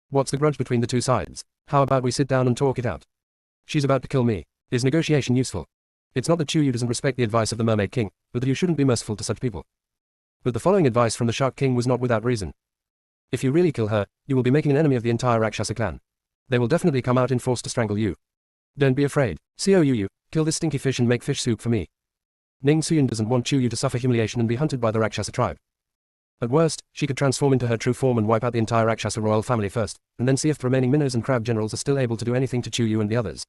What's the grudge between the two sides? How about we sit down and talk it out? She's about to kill me. Is negotiation useful? It's not that Chu Yu doesn't respect the advice of the mermaid king, but that you shouldn't be merciful to such people. But the following advice from the Shark King was not without reason. If you really kill her, you will be making an enemy of the entire Rakshasa clan. They will definitely come out in force to strangle you. Don't be afraid. Cou, kill this stinky fish and make fish soup for me. Ning Suyin doesn't want Chu Yu to suffer humiliation and be hunted by the Rakshasa tribe. At worst, she could transform into her true form and wipe out the entire Rakshasa royal family first, and then see if the remaining minnows and crab generals are still able to do anything to Chu Yu and the others.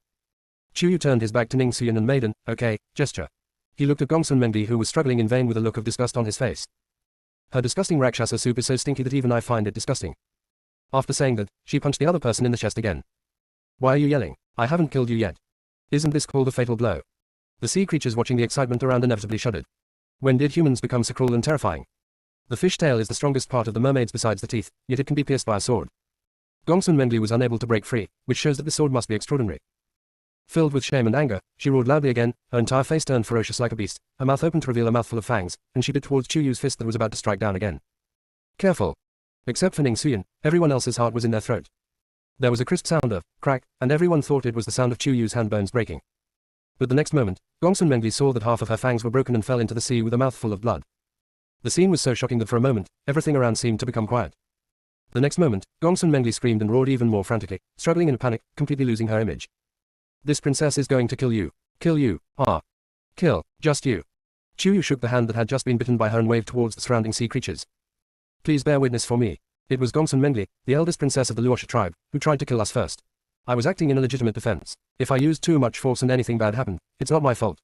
Chu Yu turned his back to Ning Suyin and made an, okay, gesture. He looked at Gongsun Mengli who was struggling in vain with a look of disgust on his face. Her disgusting Rakshasa soup is so stinky that even I find it disgusting. After saying that, she punched the other person in the chest again. Why are you yelling? I haven't killed you yet. Isn't this called a fatal blow? The sea creatures watching the excitement around inevitably shuddered. When did humans become so cruel and terrifying? The fish tail is the strongest part of the mermaids besides the teeth, yet it can be pierced by a sword. Gongsun Mengli was unable to break free, which shows that the sword must be extraordinary. Filled with shame and anger, she roared loudly again, her entire face turned ferocious like a beast, her mouth opened to reveal a mouthful of fangs, and she bit towards Chu Yu's fist that was about to strike down again. Careful. Except for Ning Suyin, everyone else's heart was in their throat. There was a crisp sound of crack, and everyone thought it was the sound of Chu Yu's hand bones breaking. But the next moment, Gongsun Mengli saw that half of her fangs were broken and fell into the sea with a mouthful of blood. The scene was so shocking that for a moment, everything around seemed to become quiet. The next moment, Gongsun Mengli screamed and roared even more frantically, struggling in a panic, completely losing her image. This princess is going to kill you. Kill you. Ah. Kill. Just you. Chu Yu shook the hand that had just been bitten by her and waved towards the surrounding sea creatures. Please bear witness for me. It was Gongsun Mengli, the eldest princess of the Luosha tribe, who tried to kill us first. I was acting in a legitimate defense. If I used too much force and anything bad happened, it's not my fault.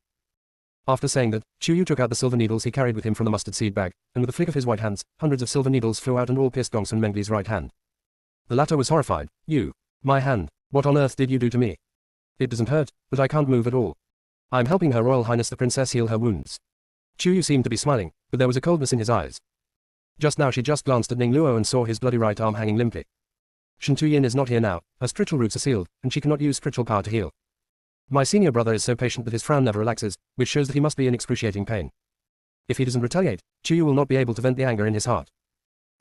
After saying that, Chu Yu took out the silver needles he carried with him from the mustard seed bag, and with a flick of his white hands, hundreds of silver needles flew out and all pierced Gongsun Mengli's right hand. The latter was horrified. You. My hand. What on earth did you do to me? It doesn't hurt, but I can't move at all. I'm helping Her Royal Highness the Princess heal her wounds. Chu Yu seemed to be smiling, but there was a coldness in his eyes. Just now she just glanced at Ning Luo and saw his bloody right arm hanging limply. Shen Tuyin is not here now, her spiritual roots are sealed, and she cannot use spiritual power to heal. My senior brother is so patient that his frown never relaxes, which shows that he must be in excruciating pain. If he doesn't retaliate, Chu Yu will not be able to vent the anger in his heart.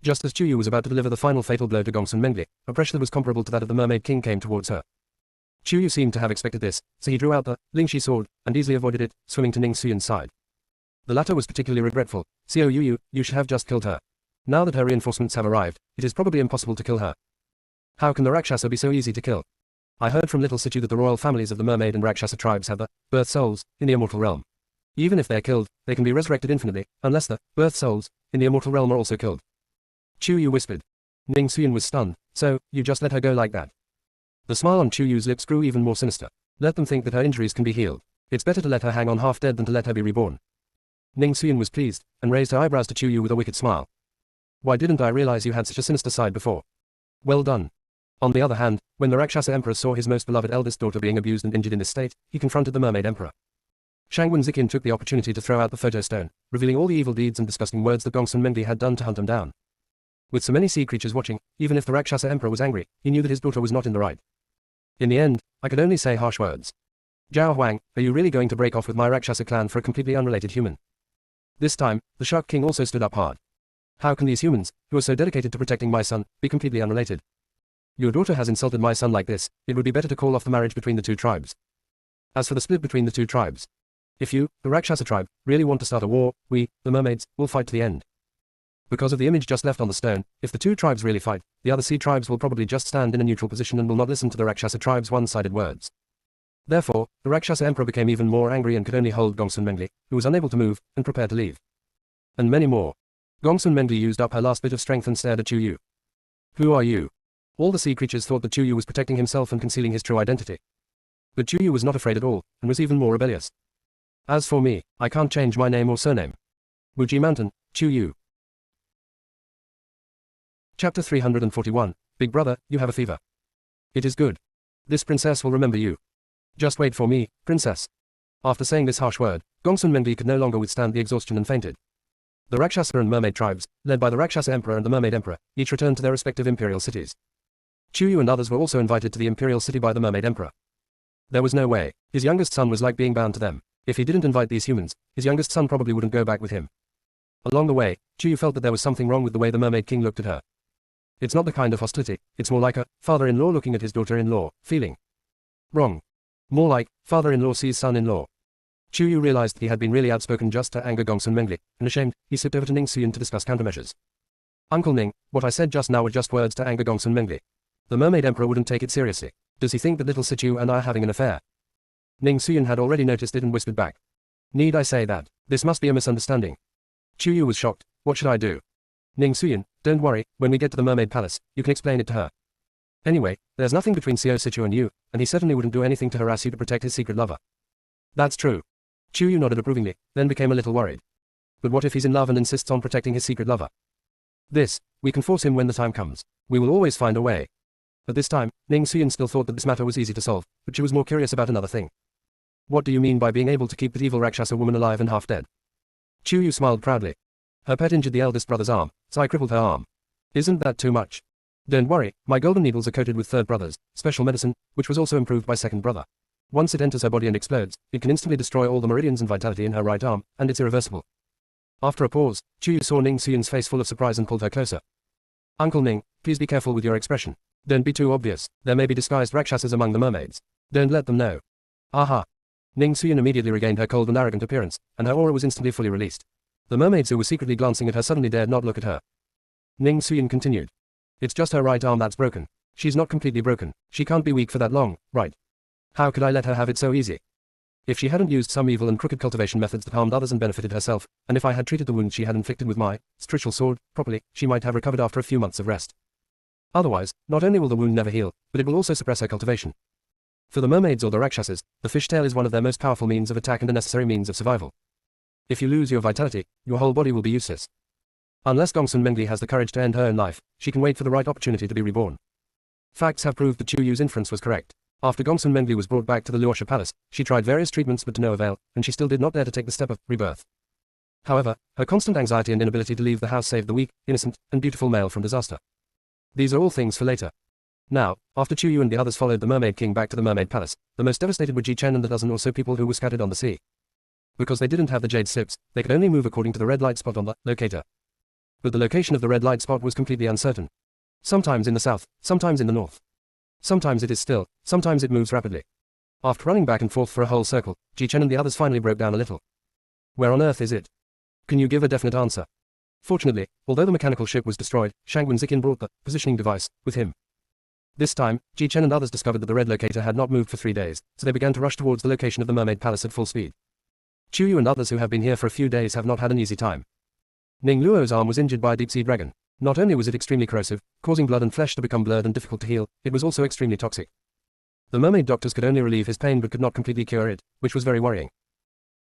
Just as Chu Yu was about to deliver the final fatal blow to Gongsun Mengli, a pressure that was comparable to that of the Mermaid King came towards her. Chu Yu seemed to have expected this, so he drew out the Lingxi sword, and easily avoided it, swimming to Ning Suyin's side. The latter was particularly regretful. Cou, you should have just killed her. Now that her reinforcements have arrived, it is probably impossible to kill her. How can the Rakshasa be so easy to kill? I heard from Little Situ that the royal families of the Mermaid and Rakshasa tribes have the birth souls in the immortal realm. Even if they are killed, they can be resurrected infinitely, unless the birth souls in the immortal realm are also killed. Chu Yu whispered. Ning Suyin was stunned. So, you just let her go like that? The smile on Chu Yu's lips grew even more sinister. Let them think that her injuries can be healed. It's better to let her hang on half dead than to let her be reborn. Ning Suyin was pleased, and raised her eyebrows to Chu Yu with a wicked smile. Why didn't I realize you had such a sinister side before? Well done. On the other hand, when the Rakshasa Emperor saw his most beloved eldest daughter being abused and injured in this state, he confronted the Mermaid Emperor. Shangwen Zikin took the opportunity to throw out the photo stone, revealing all the evil deeds and disgusting words that Gongsun Mengli had done to hunt him down. With so many sea creatures watching, even if the Rakshasa Emperor was angry, he knew that his daughter was not in the right. In the end, I could only say harsh words. Zhao Huang, are you really going to break off with my Rakshasa clan for a completely unrelated human? This time, the Shark King also stood up hard. How can these humans, who are so dedicated to protecting my son, be completely unrelated? Your daughter has insulted my son like this, it would be better to call off the marriage between the two tribes. As for the split between the two tribes, if you, the Rakshasa tribe, really want to start a war, we, the mermaids, will fight to the end. Because of the image just left on the stone, if the two tribes really fight, the other sea tribes will probably just stand in a neutral position and will not listen to the Rakshasa tribe's one-sided words. Therefore, the Rakshasa Emperor became even more angry and could only hold Gongsun Mengli, who was unable to move, and prepare to leave. And many more. Gongsun Mengli used up her last bit of strength and stared at Chu Yu. Who are you? All the sea creatures thought that Chu Yu was protecting himself and concealing his true identity. But Chu Yu was not afraid at all, and was even more rebellious. As for me, I can't change my name or surname. Wuji Mountain, Chu Yu. Chapter 341, Big Brother, you have a fever. It is good. This princess will remember you. Just wait for me, princess. After saying this harsh word, Gongsun Mengli could no longer withstand the exhaustion and fainted. The Rakshasa and Mermaid tribes, led by the Rakshasa Emperor and the Mermaid Emperor, each returned to their respective imperial cities. Chu Yu and others were also invited to the imperial city by the Mermaid Emperor. There was no way. His youngest son was like being bound to them. If he didn't invite these humans, his youngest son probably wouldn't go back with him. Along the way, Chu Yu felt that there was something wrong with the way the Mermaid King looked at her. It's not the kind of hostility, it's more like a father-in-law looking at his daughter-in-law feeling. Wrong. More like, father-in-law sees son-in-law. Chu Yu realized that he had been really outspoken just to anger Gongsun Mengli, and ashamed, he slipped over to Ning Suyin to discuss countermeasures. Uncle Ning, what I said just now were just words to anger Gongsun Mengli. The Mermaid Emperor wouldn't take it seriously. Does he think that little Situ and I are having an affair? Ning Suyin had already noticed it and whispered back. Need I say that? This must be a misunderstanding. Chu Yu was shocked. What should I do? Ning Suyin, don't worry, when we get to the Mermaid Palace, you can explain it to her. Anyway, there's nothing between Xiao Situ and you, and he certainly wouldn't do anything to harass you to protect his secret lover. That's true. Chu Yu nodded approvingly, then became a little worried. But what if he's in love and insists on protecting his secret lover? We can force him when the time comes. We will always find a way. At this time, Ning Suyin still thought that this matter was easy to solve, but she was more curious about another thing. What do you mean by being able to keep that evil Rakshasa woman alive and half dead? Chu Yu smiled proudly. Her pet injured the eldest brother's arm, so I crippled her arm. Isn't that too much? Don't worry, my golden needles are coated with third brother's special medicine, which was also improved by second brother. Once it enters her body and explodes, it can instantly destroy all the meridians and vitality in her right arm, and it's irreversible. After a pause, Chu Yu saw Ning Suyin's face full of surprise and pulled her closer. Uncle Ning, please be careful with your expression. Don't be too obvious. There may be disguised Rakshasas among the mermaids. Don't let them know. Aha. Ning Suyin immediately regained her cold and arrogant appearance, and her aura was instantly fully released. The mermaids who were secretly glancing at her suddenly dared not look at her. Ning Suyin continued. It's just her right arm that's broken. She's not completely broken. She can't be weak for that long, right? How could I let her have it so easy? If she hadn't used some evil and crooked cultivation methods that harmed others and benefited herself, and if I had treated the wound she had inflicted with my spiritual sword properly, she might have recovered after a few months of rest. Otherwise, not only will the wound never heal, but it will also suppress her cultivation. For the mermaids or the Rakshasas, the fishtail is one of their most powerful means of attack and a necessary means of survival. If you lose your vitality, your whole body will be useless. Unless Gongsun Mengli has the courage to end her own life, she can wait for the right opportunity to be reborn. Facts have proved that Chu Yu's inference was correct. After Gongsun Mengli was brought back to the Luosha Palace, she tried various treatments but to no avail, and she still did not dare to take the step of rebirth. However, her constant anxiety and inability to leave the house saved the weak, innocent, and beautiful male from disaster. These are all things for later. Now, after Chu Yu and the others followed the Mermaid King back to the Mermaid Palace, the most devastated were Ji Chen and the dozen or so people who were scattered on the sea. Because they didn't have the jade slips, they could only move according to the red light spot on the locator. But the location of the red light spot was completely uncertain. Sometimes in the south, sometimes in the north. Sometimes it is still, sometimes it moves rapidly. After running back and forth for a whole circle, Ji Chen and the others finally broke down a little. Where on earth is it? Can you give a definite answer? Fortunately, although the mechanical ship was destroyed, Shangwen Zikin brought the positioning device with him. This time, Ji Chen and others discovered that the red locator had not moved for 3 days, so they began to rush towards the location of the Mermaid Palace at full speed. Chu Yu and others who have been here for a few days have not had an easy time. Ning Luo's arm was injured by a deep-sea dragon. Not only was it extremely corrosive, causing blood and flesh to become blurred and difficult to heal, it was also extremely toxic. The mermaid doctors could only relieve his pain but could not completely cure it, which was very worrying.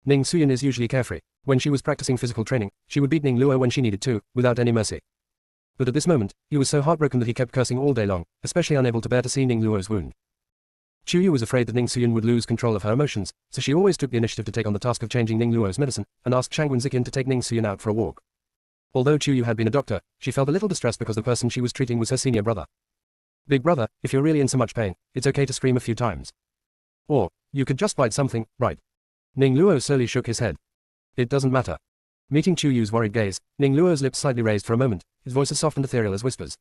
Ning Suyin is usually carefree. When she was practicing physical training, she would beat Ning Luo when she needed to, without any mercy. But at this moment, he was so heartbroken that he kept cursing all day long, especially unable to bear to see Ning Luo's wound. Chu Yu was afraid that Ning Suyin would lose control of her emotions, so she always took the initiative to take on the task of changing Ning Luo's medicine, and asked Shangwen Zikin to take Ning Suyin out for a walk. Although Chu Yu had been a doctor, she felt a little distressed because the person she was treating was her senior brother. Big brother, if you're really in so much pain, it's okay to scream a few times. Or, you could just bite something, right? Ning Luo slowly shook his head. It doesn't matter. Meeting Chu Yu's worried gaze, Ning Luo's lips slightly raised for a moment, his voice as soft and ethereal as whispers.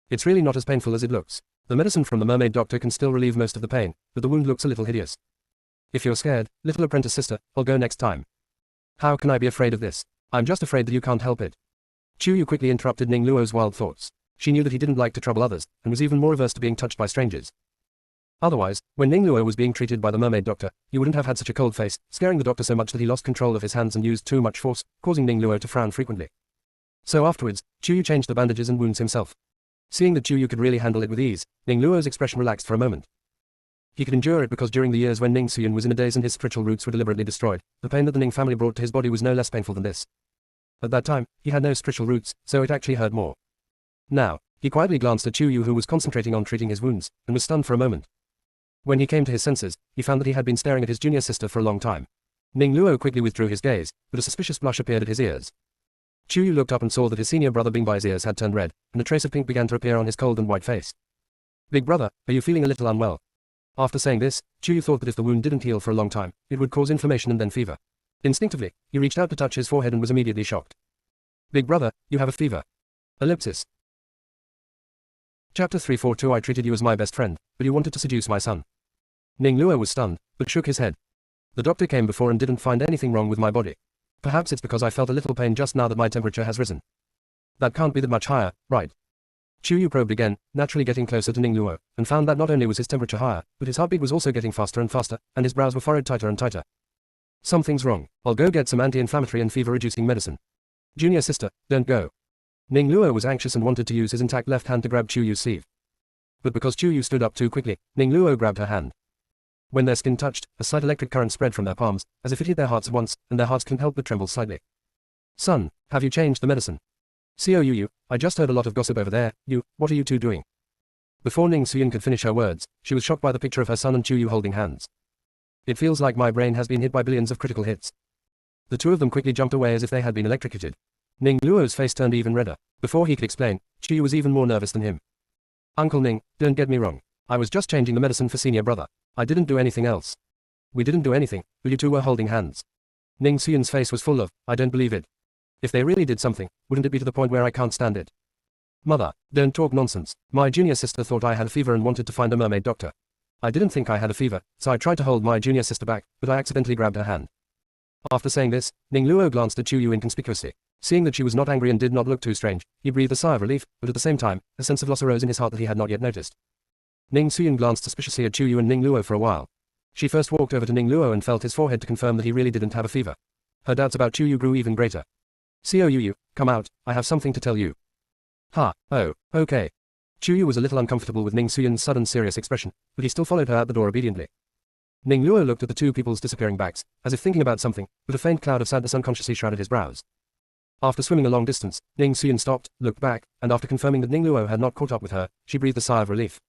It's really not as painful as it looks. The medicine from the mermaid doctor can still relieve most of the pain, but the wound looks a little hideous. If you're scared, little apprentice sister, I'll go next time. How can I be afraid of this? I'm just afraid that you can't help it. Chu Yu quickly interrupted Ning Luo's wild thoughts. She knew that he didn't like to trouble others, and was even more averse to being touched by strangers. Otherwise, when Ning Luo was being treated by the mermaid doctor, he wouldn't have had such a cold face, scaring the doctor so much that he lost control of his hands and used too much force, causing Ning Luo to frown frequently. So afterwards, Chu Yu changed the bandages and wounds himself. Seeing that Chu Yu could really handle it with ease, Ning Luo's expression relaxed for a moment. He could endure it because during the years when Ning Suyin was in a daze and his spiritual roots were deliberately destroyed, the pain that the Ning family brought to his body was no less painful than this. At that time, he had no spiritual roots, so it actually hurt more. Now, he quietly glanced at Chu Yu who was concentrating on treating his wounds, and was stunned for a moment. When he came to his senses, he found that he had been staring at his junior sister for a long time. Ning Luo quickly withdrew his gaze, but a suspicious blush appeared at his ears. Chu Yu looked up and saw that his senior brother Bing Bai's ears had turned red, and a trace of pink began to appear on his cold and white face. Big brother, are you feeling a little unwell? After saying this, Chu Yu thought that if the wound didn't heal for a long time, it would cause inflammation and then fever. Instinctively, he reached out to touch his forehead and was immediately shocked. Big brother, you have a fever. Ellipsis. Chapter 342 I treated you as my best friend, but you wanted to seduce my son. Ning Luo was stunned, but shook his head. The doctor came before and didn't find anything wrong with my body. Perhaps it's because I felt a little pain just now that my temperature has risen. That can't be that much higher, right? Chu Yu probed again, naturally getting closer to Ning Luo, and found that not only was his temperature higher, but his heartbeat was also getting faster and faster, and his brows were furrowed tighter and tighter. Something's wrong. I'll go get some anti-inflammatory and fever-reducing medicine. Junior sister, don't go. Ning Luo was anxious and wanted to use his intact left hand to grab Chu Yu's sleeve. But because Chu Yu stood up too quickly, Ning Luo grabbed her hand. When their skin touched, a slight electric current spread from their palms, as if it hit their hearts at once, and their hearts couldn't help but tremble slightly. Son, have you changed the medicine? Yu, I just heard a lot of gossip over there. What are you two doing? Before Ning Suyin could finish her words, she was shocked by the picture of her son and Chu Yu holding hands. It feels like my brain has been hit by billions of critical hits. The two of them quickly jumped away as if they had been electrocuted. Ning Luo's face turned even redder. Before he could explain, Chu Yu was even more nervous than him. Uncle Ning, don't get me wrong. I was just changing the medicine for senior brother. I didn't do anything else. We didn't do anything, but you two were holding hands. Ning Suyin's face was full of, I don't believe it. If they really did something, wouldn't it be to the point where I can't stand it? Mother, don't talk nonsense. My junior sister thought I had a fever and wanted to find a mermaid doctor. I didn't think I had a fever, so I tried to hold my junior sister back, but I accidentally grabbed her hand. After saying this, Ning Luo glanced at Chu Yu inconspicuously. Seeing that she was not angry and did not look too strange, he breathed a sigh of relief, but at the same time, a sense of loss arose in his heart that he had not yet noticed. Ning Suyin glanced suspiciously at Chu Yu and Ning Luo for a while. She first walked over to Ning Luo and felt his forehead to confirm that he really didn't have a fever. Her doubts about Chu Yu grew even greater. Yu, come out, I have something to tell you. Oh, okay. Chu Yu was a little uncomfortable with Ning Suyin's sudden serious expression, but he still followed her out the door obediently. Ning Luo looked at the two people's disappearing backs, as if thinking about something, but a faint cloud of sadness unconsciously shrouded his brows. After swimming a long distance, Ning Suyin stopped, looked back, and after confirming that Ning Luo had not caught up with her, she breathed a sigh of relief.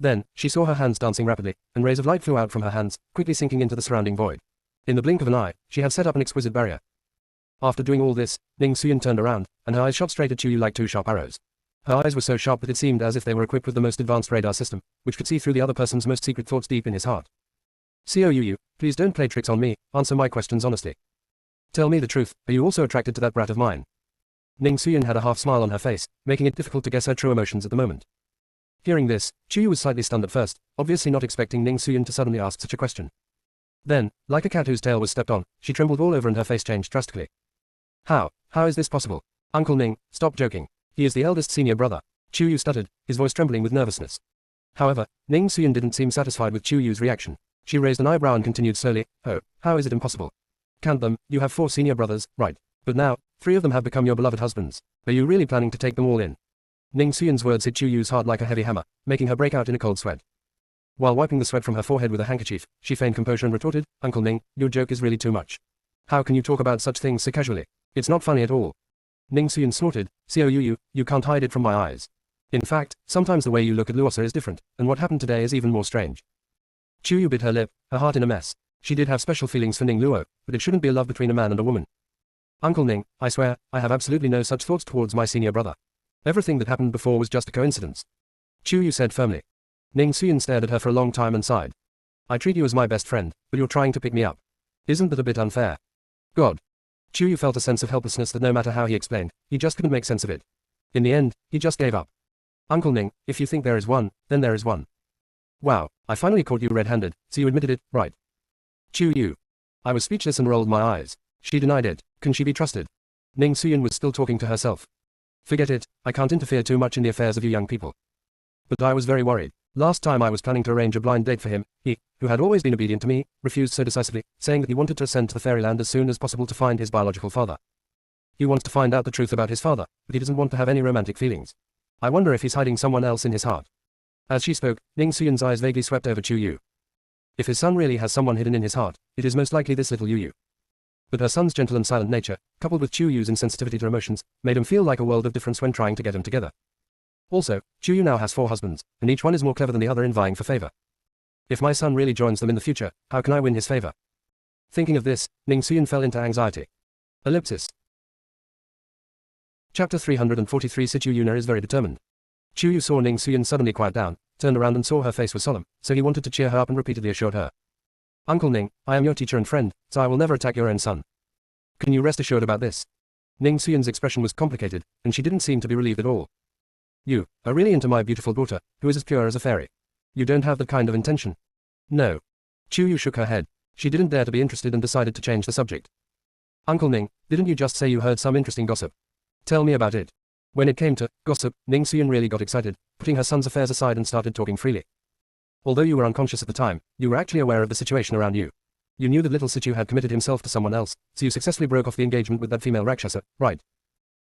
Then, she saw her hands dancing rapidly, and rays of light flew out from her hands, quickly sinking into the surrounding void. In the blink of an eye, she had set up an exquisite barrier. After doing all this, Ning Suyin turned around, and her eyes shot straight at Chu Yu like two sharp arrows. Her eyes were so sharp that it seemed as if they were equipped with the most advanced radar system, which could see through the other person's most secret thoughts deep in his heart. Yu, please don't play tricks on me, answer my questions honestly. Tell me the truth, are you also attracted to that brat of mine? Ning Suyin had a half smile on her face, making it difficult to guess her true emotions at the moment. Hearing this, Chu Yu was slightly stunned at first, obviously not expecting Ning Suyin to suddenly ask such a question. Then, like a cat whose tail was stepped on, she trembled all over and her face changed drastically. How is this possible? Uncle Ning, stop joking. He is the eldest senior brother. Chu Yu stuttered, his voice trembling with nervousness. However, Ning Suyin didn't seem satisfied with Chu Yu's reaction. She raised an eyebrow and continued slowly, how is it impossible? Count them, you have 4 senior brothers, right? But now, 3 of them have become your beloved husbands. Are you really planning to take them all in? Ning Suyin's words hit Chu Yu's heart like a heavy hammer, making her break out in a cold sweat. While wiping the sweat from her forehead with a handkerchief, she feigned composure and retorted, Uncle Ning, your joke is really too much. How can you talk about such things so casually? It's not funny at all. Ning Suyin snorted, you can't hide it from my eyes. In fact, sometimes the way you look at Luosa is different, and what happened today is even more strange. Chu Yu bit her lip, her heart in a mess. She did have special feelings for Ning Luo, but it shouldn't be a love between a man and a woman. Uncle Ning, I swear, I have absolutely no such thoughts towards my senior brother. Everything that happened before was just a coincidence. Chu Yu said firmly. Ning Suyin stared at her for a long time and sighed. I treat you as my best friend, but you're trying to pick me up. Isn't that a bit unfair? God. Chu Yu felt a sense of helplessness that no matter how he explained, he just couldn't make sense of it. In the end, he just gave up. Uncle Ning, if you think there is one, then there is one. Wow, I finally caught you red-handed, so you admitted it, right? Chu Yu. I was speechless and rolled my eyes. She denied it. Can she be trusted? Ning Suyin was still talking to herself. Forget it, I can't interfere too much in the affairs of you young people. But I was very worried. Last time I was planning to arrange a blind date for him, he, who had always been obedient to me, refused so decisively, saying that he wanted to ascend to the fairyland as soon as possible to find his biological father. He wants to find out the truth about his father, but he doesn't want to have any romantic feelings. I wonder if he's hiding someone else in his heart. As she spoke, Ning Suyin's eyes vaguely swept over Chu Yu. If his son really has someone hidden in his heart, it is most likely this little Yu. But her son's gentle and silent nature, coupled with Chu Yu's insensitivity to emotions, made him feel like a world of difference when trying to get them together. Also, Chu Yu now has 4 husbands, and each one is more clever than the other in vying for favor. If my son really joins them in the future, how can I win his favor? Thinking of this, Ning Suyin fell into anxiety. Ellipsis. Chapter 343 Situ Yuna is very determined. Chu Yu saw Ning Suyin suddenly quiet down, turned around and saw her face was solemn, so he wanted to cheer her up and repeatedly assured her. Uncle Ning, I am your teacher and friend, so I will never attack your own son. Can you rest assured about this? Ning Suyin's expression was complicated, and she didn't seem to be relieved at all. You are really into my beautiful daughter, who is as pure as a fairy. You don't have that kind of intention. No. Chu Yu shook her head. She didn't dare to be interested and decided to change the subject. Uncle Ning, didn't you just say you heard some interesting gossip? Tell me about it. When it came to gossip, Ning Suyun really got excited, putting her son's affairs aside and started talking freely. Although you were unconscious at the time, you were actually aware of the situation around you. You knew that little Situ had committed himself to someone else, so you successfully broke off the engagement with that female Rakshasa, right?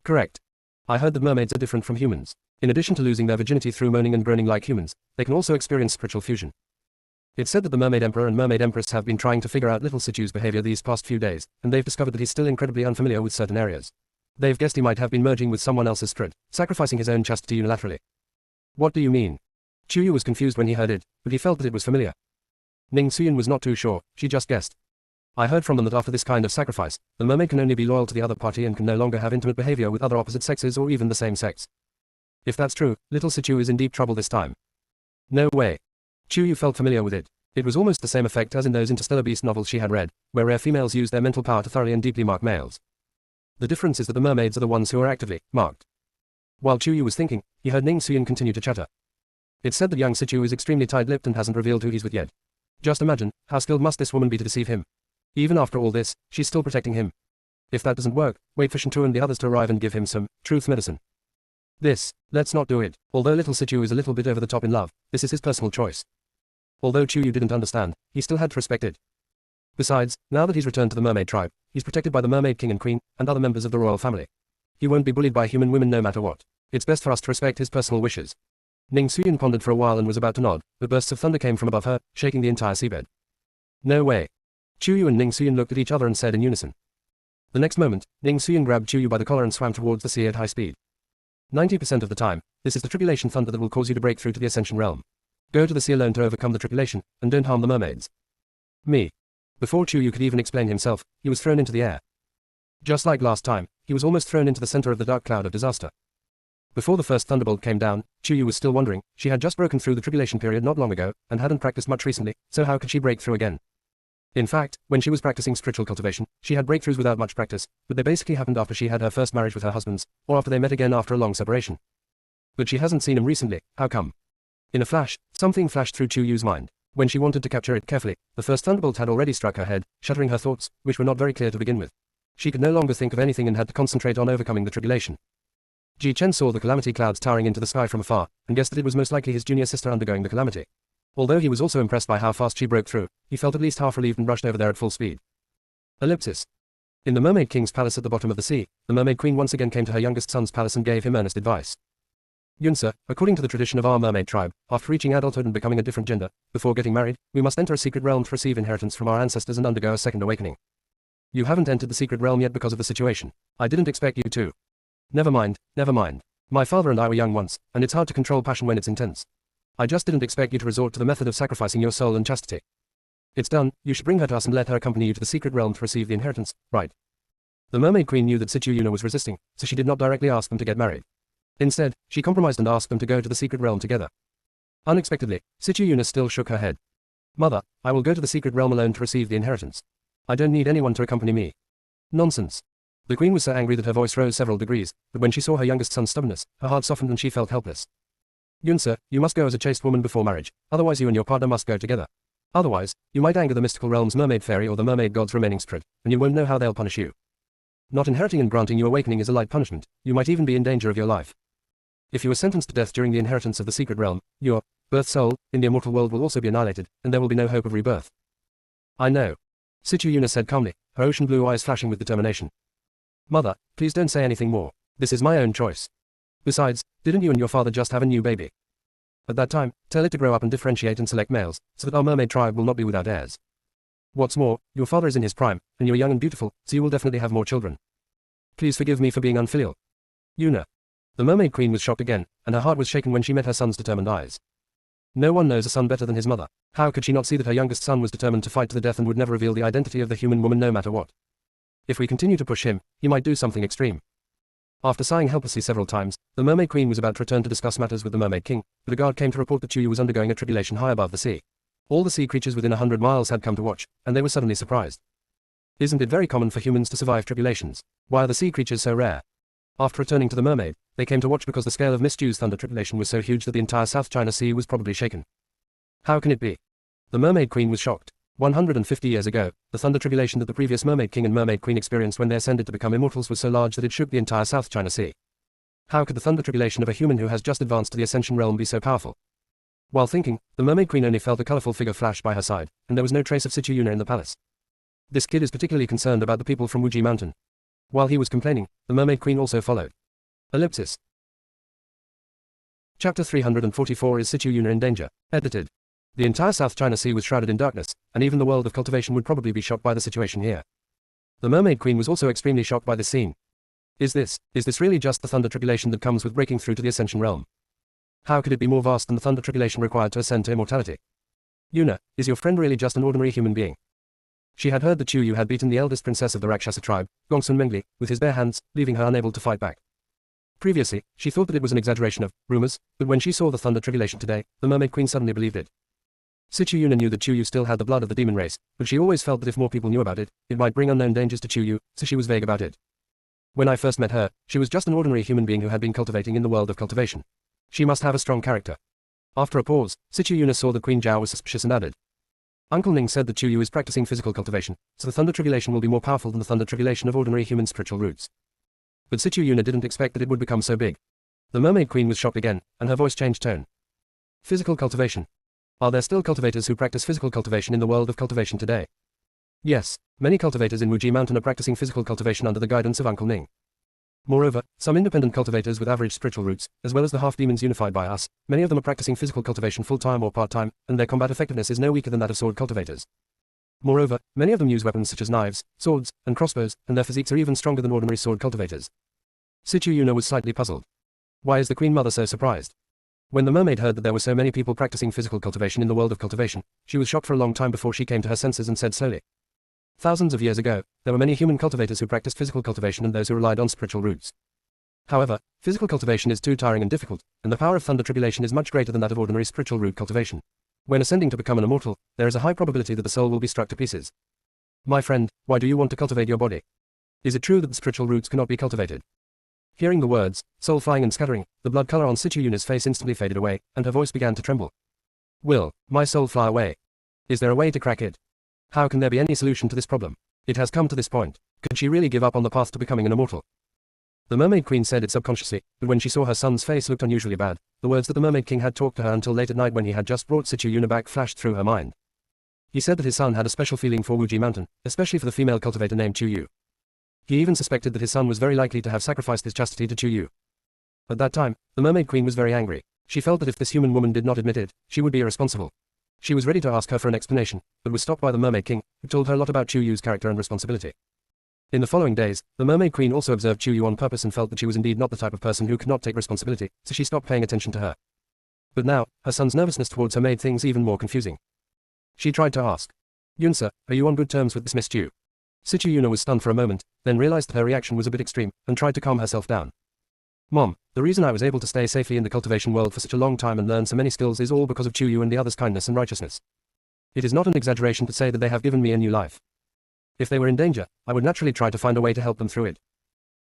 Correct. I heard that mermaids are different from humans. In addition to losing their virginity through moaning and groaning like humans, they can also experience spiritual fusion. It's said that the Mermaid Emperor and Mermaid Empress have been trying to figure out little Situ's behavior these past few days, and they've discovered that he's still incredibly unfamiliar with certain areas. They've guessed he might have been merging with someone else's spirit, sacrificing his own chastity unilaterally. What do you mean? Chuyu was confused when he heard it, but he felt that it was familiar. Ning Suyun was not too sure, she just guessed. I heard from them that after this kind of sacrifice, the mermaid can only be loyal to the other party and can no longer have intimate behavior with other opposite sexes or even the same sex. If that's true, little Situ is in deep trouble this time. No way. Chuyu felt familiar with it. It was almost the same effect as in those Interstellar Beast novels she had read, where rare females use their mental power to thoroughly and deeply mark males. The difference is that the mermaids are the ones who are actively marked. While Chuyu was thinking, he heard Ning Suyun continue to chatter. It's said that young Situ is extremely tight-lipped and hasn't revealed who he's with yet. Just imagine, how skilled must this woman be to deceive him? Even after all this, she's still protecting him. If that doesn't work, wait for Shintu and the others to arrive and give him some truth medicine. Let's not do it. Although little Situ is a little bit over the top in love, this is his personal choice. Although Chuyu didn't understand, he still had to respect it. Besides, now that he's returned to the mermaid tribe, he's protected by the mermaid king and queen, and other members of the royal family. He won't be bullied by human women no matter what. It's best for us to respect his personal wishes. Ning Suyun pondered for a while and was about to nod, but bursts of thunder came from above her, shaking the entire seabed. No way. Chuyu and Ning Suyun looked at each other and said in unison. The next moment, Ning Suyun grabbed Chuyu by the collar and swam towards the sea at high speed. 90% of the time, this is the tribulation thunder that will cause you to break through to the ascension realm. Go to the sea alone to overcome the tribulation, and don't harm the mermaids. Me. Before Chuyu could even explain himself, he was thrown into the air. Just like last time, he was almost thrown into the center of the dark cloud of disaster. Before the first thunderbolt came down, Chuyu was still wondering, she had just broken through the tribulation period not long ago, and hadn't practiced much recently, so how could she break through again? In fact, when she was practicing spiritual cultivation, she had breakthroughs without much practice, but they basically happened after she had her first marriage with her husbands, or after they met again after a long separation. But she hasn't seen him recently, how come? In a flash, something flashed through Chuyu's mind. When she wanted to capture it carefully, the first thunderbolt had already struck her head, shattering her thoughts, which were not very clear to begin with. She could no longer think of anything and had to concentrate on overcoming the tribulation. Ji Chen saw the calamity clouds towering into the sky from afar, and guessed that it was most likely his junior sister undergoing the calamity. Although he was also impressed by how fast she broke through, he felt at least half relieved and rushed over there at full speed. Ellipsis. In the Mermaid King's palace at the bottom of the sea, the Mermaid Queen once again came to her youngest son's palace and gave him earnest advice. Yunsa, according to the tradition of our mermaid tribe, after reaching adulthood and becoming a different gender, before getting married, we must enter a secret realm to receive inheritance from our ancestors and undergo a second awakening. You haven't entered the secret realm yet because of the situation. I didn't expect you to. Never mind, never mind. My father and I were young once, and it's hard to control passion when it's intense. I just didn't expect you to resort to the method of sacrificing your soul and chastity. It's done, you should bring her to us and let her accompany you to the secret realm to receive the inheritance, right? The Mermaid Queen knew that Situ Yuna was resisting, so she did not directly ask them to get married. Instead, she compromised and asked them to go to the secret realm together. Unexpectedly, Situ Yuna still shook her head. Mother, I will go to the secret realm alone to receive the inheritance. I don't need anyone to accompany me. Nonsense. The queen was so angry that her voice rose several degrees, but when she saw her youngest son's stubbornness, her heart softened and she felt helpless. Yunsa, you must go as a chaste woman before marriage, otherwise you and your partner must go together. Otherwise, you might anger the mystical realm's mermaid fairy or the mermaid god's remaining spirit, and you won't know how they'll punish you. Not inheriting and granting you awakening is a light punishment, you might even be in danger of your life. If you are sentenced to death during the inheritance of the secret realm, your birth soul in the immortal world will also be annihilated, and there will be no hope of rebirth. I know. Situ Yuna said calmly, her ocean blue eyes flashing with determination. Mother, please don't say anything more. This is my own choice. Besides, didn't you and your father just have a new baby? At that time, tell it to grow up and differentiate and select males, so that our mermaid tribe will not be without heirs. What's more, your father is in his prime, and you're young and beautiful, so you will definitely have more children. Please forgive me for being unfilial. Yuna. The Mermaid Queen was shocked again, and her heart was shaken when she met her son's determined eyes. No one knows a son better than his mother. How could she not see that her youngest son was determined to fight to the death and would never reveal the identity of the human woman no matter what? If we continue to push him, he might do something extreme. After sighing helplessly several times, the Mermaid Queen was about to return to discuss matters with the Mermaid King, but a guard came to report that Chuyu was undergoing a tribulation high above the sea. All the sea creatures within 100 miles had come to watch, and they were suddenly surprised. Isn't it very common for humans to survive tribulations? Why are the sea creatures so rare? After returning to the mermaid, they came to watch because the scale of Miss Chu's thunder tribulation was so huge that the entire South China Sea was probably shaken. How can it be? The Mermaid Queen was shocked. 150 years ago, the thunder tribulation that the previous Mermaid King and Mermaid Queen experienced when they ascended to become immortals was so large that it shook the entire South China Sea. How could the thunder tribulation of a human who has just advanced to the Ascension realm be so powerful? While thinking, the Mermaid Queen only felt a colorful figure flash by her side, and there was no trace of Situ Yuna in the palace. This kid is particularly concerned about the people from Wuji Mountain. While he was complaining, the Mermaid Queen also followed. Ellipsis. Chapter 344 is Situ Yuna in danger. Edited. The entire South China Sea was shrouded in darkness, and even the world of cultivation would probably be shocked by the situation here. The Mermaid Queen was also extremely shocked by this scene. Is this really just the thunder tribulation that comes with breaking through to the Ascension realm? How could it be more vast than the thunder tribulation required to ascend to immortality? Yuna, is your friend really just an ordinary human being? She had heard that Chu Yu had beaten the eldest princess of the Rakshasa tribe, Gongsun Mengli, with his bare hands, leaving her unable to fight back. Previously, she thought that it was an exaggeration of rumors, but when she saw the thunder tribulation today, the Mermaid Queen suddenly believed it. Situ Yuna knew that Chu Yu still had the blood of the demon race, but she always felt that if more people knew about it, it might bring unknown dangers to Chu Yu, so she was vague about it. When I first met her, she was just an ordinary human being who had been cultivating in the world of cultivation. She must have a strong character. After a pause, Situ Yuna saw that Queen Zhao was suspicious and added. Uncle Ning said that Chu Yu is practicing physical cultivation, so the thunder tribulation will be more powerful than the thunder tribulation of ordinary human spiritual roots. But Situ Yuna didn't expect that it would become so big. The Mermaid Queen was shocked again, and her voice changed tone. Physical cultivation. Are there still cultivators who practice physical cultivation in the world of cultivation today? Yes, many cultivators in Wuji Mountain are practicing physical cultivation under the guidance of Uncle Ning. Moreover, some independent cultivators with average spiritual roots, as well as the half-demons unified by us, many of them are practicing physical cultivation full-time or part-time, and their combat effectiveness is no weaker than that of sword cultivators. Moreover, many of them use weapons such as knives, swords, and crossbows, and their physiques are even stronger than ordinary sword cultivators. Situ Yuna was slightly puzzled. Why is the Queen Mother so surprised? When the mermaid heard that there were so many people practicing physical cultivation in the world of cultivation, she was shocked for a long time before she came to her senses and said slowly. Thousands of years ago, there were many human cultivators who practiced physical cultivation and those who relied on spiritual roots. However, physical cultivation is too tiring and difficult, and the power of thunder tribulation is much greater than that of ordinary spiritual root cultivation. When ascending to become an immortal, there is a high probability that the soul will be struck to pieces. My friend, why do you want to cultivate your body? Is it true that the spiritual roots cannot be cultivated? Hearing the words, soul flying and scattering, the blood color on Situ Yuna's face instantly faded away, and her voice began to tremble. Will my soul fly away? Is there a way to crack it? How can there be any solution to this problem? It has come to this point. Could she really give up on the path to becoming an immortal? The Mermaid Queen said it subconsciously, but when she saw her son's face looked unusually bad, the words that the Mermaid King had talked to her until late at night when he had just brought Situ Yuna back flashed through her mind. He said that his son had a special feeling for Wuji Mountain, especially for the female cultivator named Chu Yu. He even suspected that his son was very likely to have sacrificed his chastity to Chu Yu. At that time, the Mermaid Queen was very angry. She felt that if this human woman did not admit it, she would be irresponsible. She was ready to ask her for an explanation, but was stopped by the Mermaid King, who told her a lot about Chu Yu's character and responsibility. In the following days, the Mermaid Queen also observed Chu Yu on purpose and felt that she was indeed not the type of person who could not take responsibility, so she stopped paying attention to her. But now, her son's nervousness towards her made things even more confusing. She tried to ask, Yunsa, are you on good terms with this Miss Chu? Situ Yuna was stunned for a moment, then realized that her reaction was a bit extreme, and tried to calm herself down. Mom, the reason I was able to stay safely in the cultivation world for such a long time and learn so many skills is all because of Chu Yu and the others' kindness and righteousness. It is not an exaggeration to say that they have given me a new life. If they were in danger, I would naturally try to find a way to help them through it.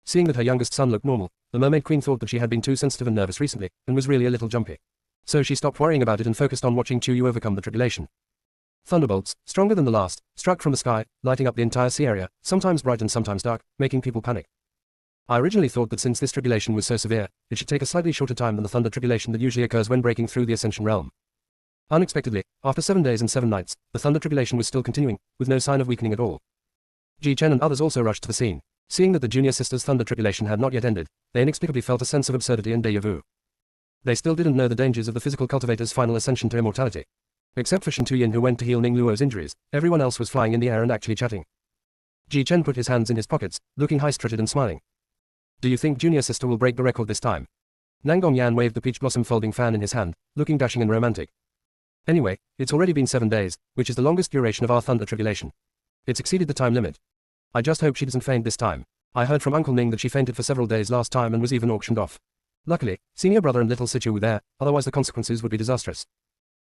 Seeing that her youngest son looked normal, the Mermaid Queen thought that she had been too sensitive and nervous recently, and was really a little jumpy. So she stopped worrying about it and focused on watching Chu Yu overcome the tribulation. Thunderbolts, stronger than the last, struck from the sky, lighting up the entire sea area, sometimes bright and sometimes dark, making people panic. I originally thought that since this tribulation was so severe, it should take a slightly shorter time than the thunder tribulation that usually occurs when breaking through the Ascension realm. Unexpectedly, after 7 days and 7 nights, the thunder tribulation was still continuing, with no sign of weakening at all. Ji Chen and others also rushed to the scene. Seeing that the junior sisters' thunder tribulation had not yet ended, they inexplicably felt a sense of absurdity and déjà vu. They still didn't know the dangers of the physical cultivator's final ascension to immortality. Except for Shen Tuyin who went to heal Ning Luo's injuries, everyone else was flying in the air and actually chatting. Ji Chen put his hands in his pockets, looking high-spirited and smiling. Do you think junior sister will break the record this time? Nangong Yan waved the peach blossom folding fan in his hand, looking dashing and romantic. Anyway, it's already been 7 days, which is the longest duration of our thunder tribulation. It's exceeded the time limit. I just hope she doesn't faint this time. I heard from Uncle Ning that she fainted for several days last time and was even auctioned off. Luckily, senior brother and little Situ were there, otherwise the consequences would be disastrous.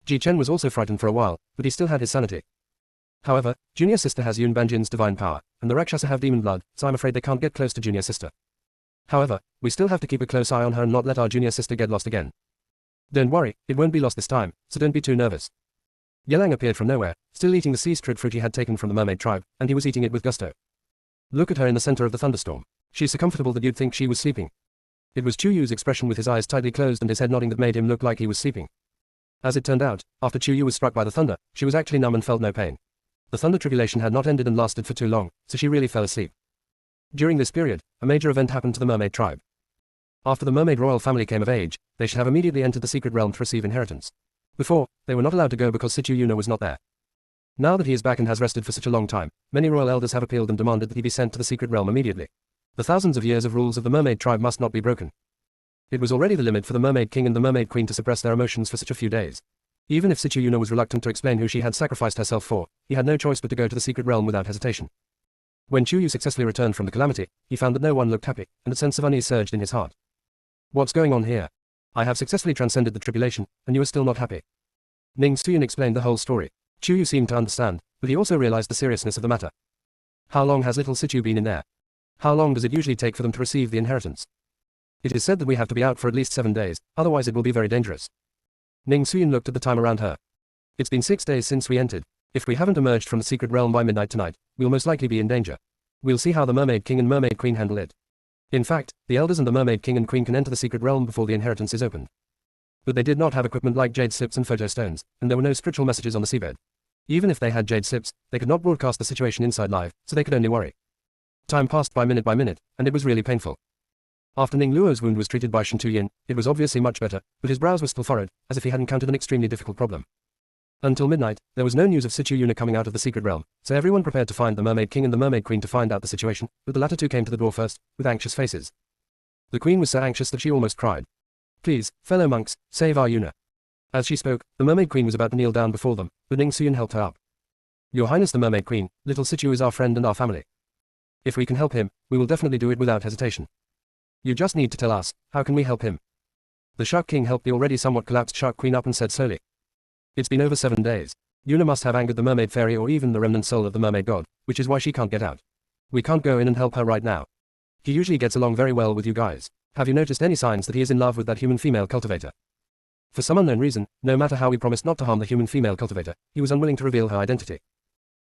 Ji Chen was also frightened for a while, but he still had his sanity. However, junior sister has Yun Banjin's divine power, and the Rakshasa have demon blood, so I'm afraid they can't get close to junior sister. However, we still have to keep a close eye on her and not let our junior sister get lost again. Don't worry, it won't be lost this time, so don't be too nervous. Yelang appeared from nowhere, still eating the sea street fruit he had taken from the mermaid tribe, and he was eating it with gusto. Look at her in the center of the thunderstorm. She's so comfortable that you'd think she was sleeping. It was Chu Yu's expression with his eyes tightly closed and his head nodding that made him look like he was sleeping. As it turned out, after Chu Yu was struck by the thunder, she was actually numb and felt no pain. The thunder tribulation had not ended and lasted for too long, so she really fell asleep. During this period, a major event happened to the mermaid tribe. After the mermaid royal family came of age, they should have immediately entered the secret realm to receive inheritance. Before, they were not allowed to go because Situ Yuna was not there. Now that he is back and has rested for such a long time, many royal elders have appealed and demanded that he be sent to the secret realm immediately. The thousands of years of rules of the mermaid tribe must not be broken. It was already the limit for the mermaid king and the mermaid queen to suppress their emotions for such a few days. Even if Situ Yuna was reluctant to explain who she had sacrificed herself for, he had no choice but to go to the secret realm without hesitation. When Chu Yu successfully returned from the calamity, he found that no one looked happy, and a sense of unease surged in his heart. What's going on here? I have successfully transcended the tribulation, and you are still not happy. Ning Suyin explained the whole story. Chu Yu seemed to understand, but he also realized the seriousness of the matter. How long has little Situ been in there? How long does it usually take for them to receive the inheritance? It is said that we have to be out for at least 7 days, otherwise it will be very dangerous. Ning Suyin looked at the time around her. It's been 6 days since we entered. If we haven't emerged from the secret realm by midnight tonight, we'll most likely be in danger. We'll see how the mermaid king and mermaid queen handle it. In fact, the elders and the mermaid king and queen can enter the secret realm before the inheritance is opened. But they did not have equipment like jade slips and photo stones, and there were no spiritual messages on the seabed. Even if they had jade slips, they could not broadcast the situation inside live, so they could only worry. Time passed by minute, and it was really painful. After Ning Luo's wound was treated by Shen Tuyin, it was obviously much better, but his brows were still furrowed, as if he had encountered an extremely difficult problem. Until midnight, there was no news of Situ Yuna coming out of the secret realm, so everyone prepared to find the mermaid king and the mermaid queen to find out the situation, but the latter two came to the door first, with anxious faces. The queen was so anxious that she almost cried. Please, fellow monks, save our Yuna. As she spoke, the mermaid queen was about to kneel down before them, but Ning Suyin helped her up. Your Highness the mermaid queen, little Situ is our friend and our family. If we can help him, we will definitely do it without hesitation. You just need to tell us, how can we help him? The Shark King helped the already somewhat collapsed Shark Queen up and said slowly. It's been over 7 days. Yuna must have angered the mermaid fairy or even the remnant soul of the mermaid god, which is why she can't get out. We can't go in and help her right now. He usually gets along very well with you guys. Have you noticed any signs that he is in love with that human female cultivator? For some unknown reason, no matter how we promised not to harm the human female cultivator, he was unwilling to reveal her identity.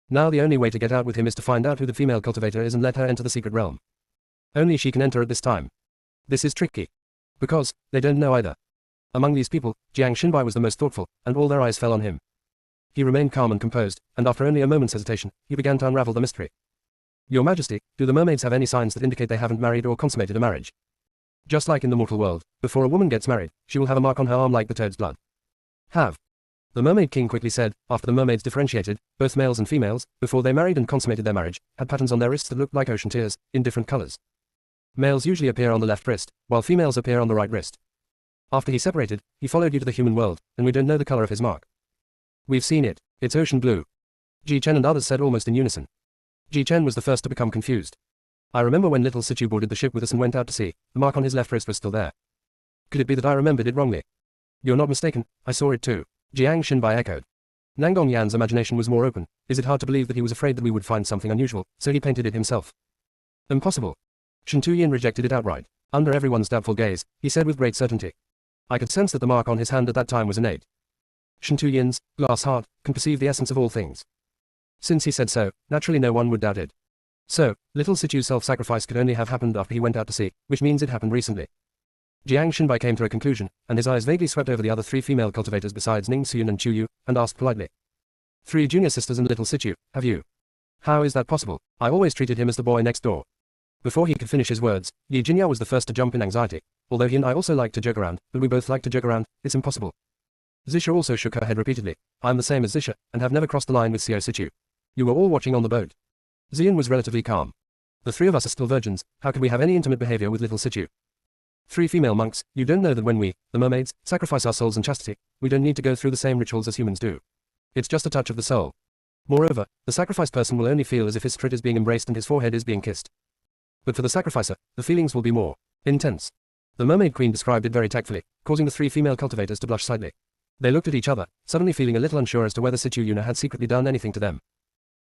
Now the only way to get out with him is to find out who the female cultivator is and let her enter the secret realm. Only she can enter at this time. This is tricky. Because, they don't know either. Among these people, Jiang Xinbai was the most thoughtful, and all their eyes fell on him. He remained calm and composed, and after only a moment's hesitation, he began to unravel the mystery. Your Majesty, do the mermaids have any signs that indicate they haven't married or consummated a marriage? Just like in the mortal world, before a woman gets married, she will have a mark on her arm like the toad's blood. Have. The mermaid king quickly said, after the mermaids differentiated, both males and females, before they married and consummated their marriage, had patterns on their wrists that looked like ocean tears, in different colors. Males usually appear on the left wrist, while females appear on the right wrist. After he separated, he followed you to the human world, and we don't know the color of his mark. We've seen it. It's ocean blue. Ji Chen and others said almost in unison. Ji Chen was the first to become confused. I remember when little Situ boarded the ship with us and went out to sea, the mark on his left wrist was still there. Could it be that I remembered it wrongly? You're not mistaken, I saw it too. Jiang Xinbai echoed. Nangong Yan's imagination was more open. Is it hard to believe that he was afraid that we would find something unusual, so he painted it himself? Impossible. Shen Tuyin rejected it outright. Under everyone's doubtful gaze, he said with great certainty. I could sense that the mark on his hand at that time was innate. Shen Tuyin's glass heart can perceive the essence of all things. Since he said so, naturally no one would doubt it. So, little Situ's self-sacrifice could only have happened after he went out to sea, which means it happened recently. Jiang Xinbai came to a conclusion, and his eyes vaguely swept over the other 3 female cultivators besides Ning Suyin and Chu Yu, and asked politely. 3 junior sisters and little Situ, have you? How is that possible? I always treated him as the boy next door. Before he could finish his words, Yi Jinya was the first to jump in anxiety. Although he and I also like to joke around, but we both like to joke around, it's impossible. Zisha also shook her head repeatedly. I'm the same as Zisha, and have never crossed the line with Xiao Situ. You were all watching on the boat. Xian was relatively calm. The 3 of us are still virgins, how could we have any intimate behavior with little Situ? 3 female monks, you don't know that when we, the mermaids, sacrifice our souls in chastity, we don't need to go through the same rituals as humans do. It's just a touch of the soul. Moreover, the sacrificed person will only feel as if his strit is being embraced and his forehead is being kissed. But for the sacrificer, the feelings will be more intense. The mermaid queen described it very tactfully, causing the 3 female cultivators to blush slightly. They looked at each other, suddenly feeling a little unsure as to whether Situ Yuna had secretly done anything to them.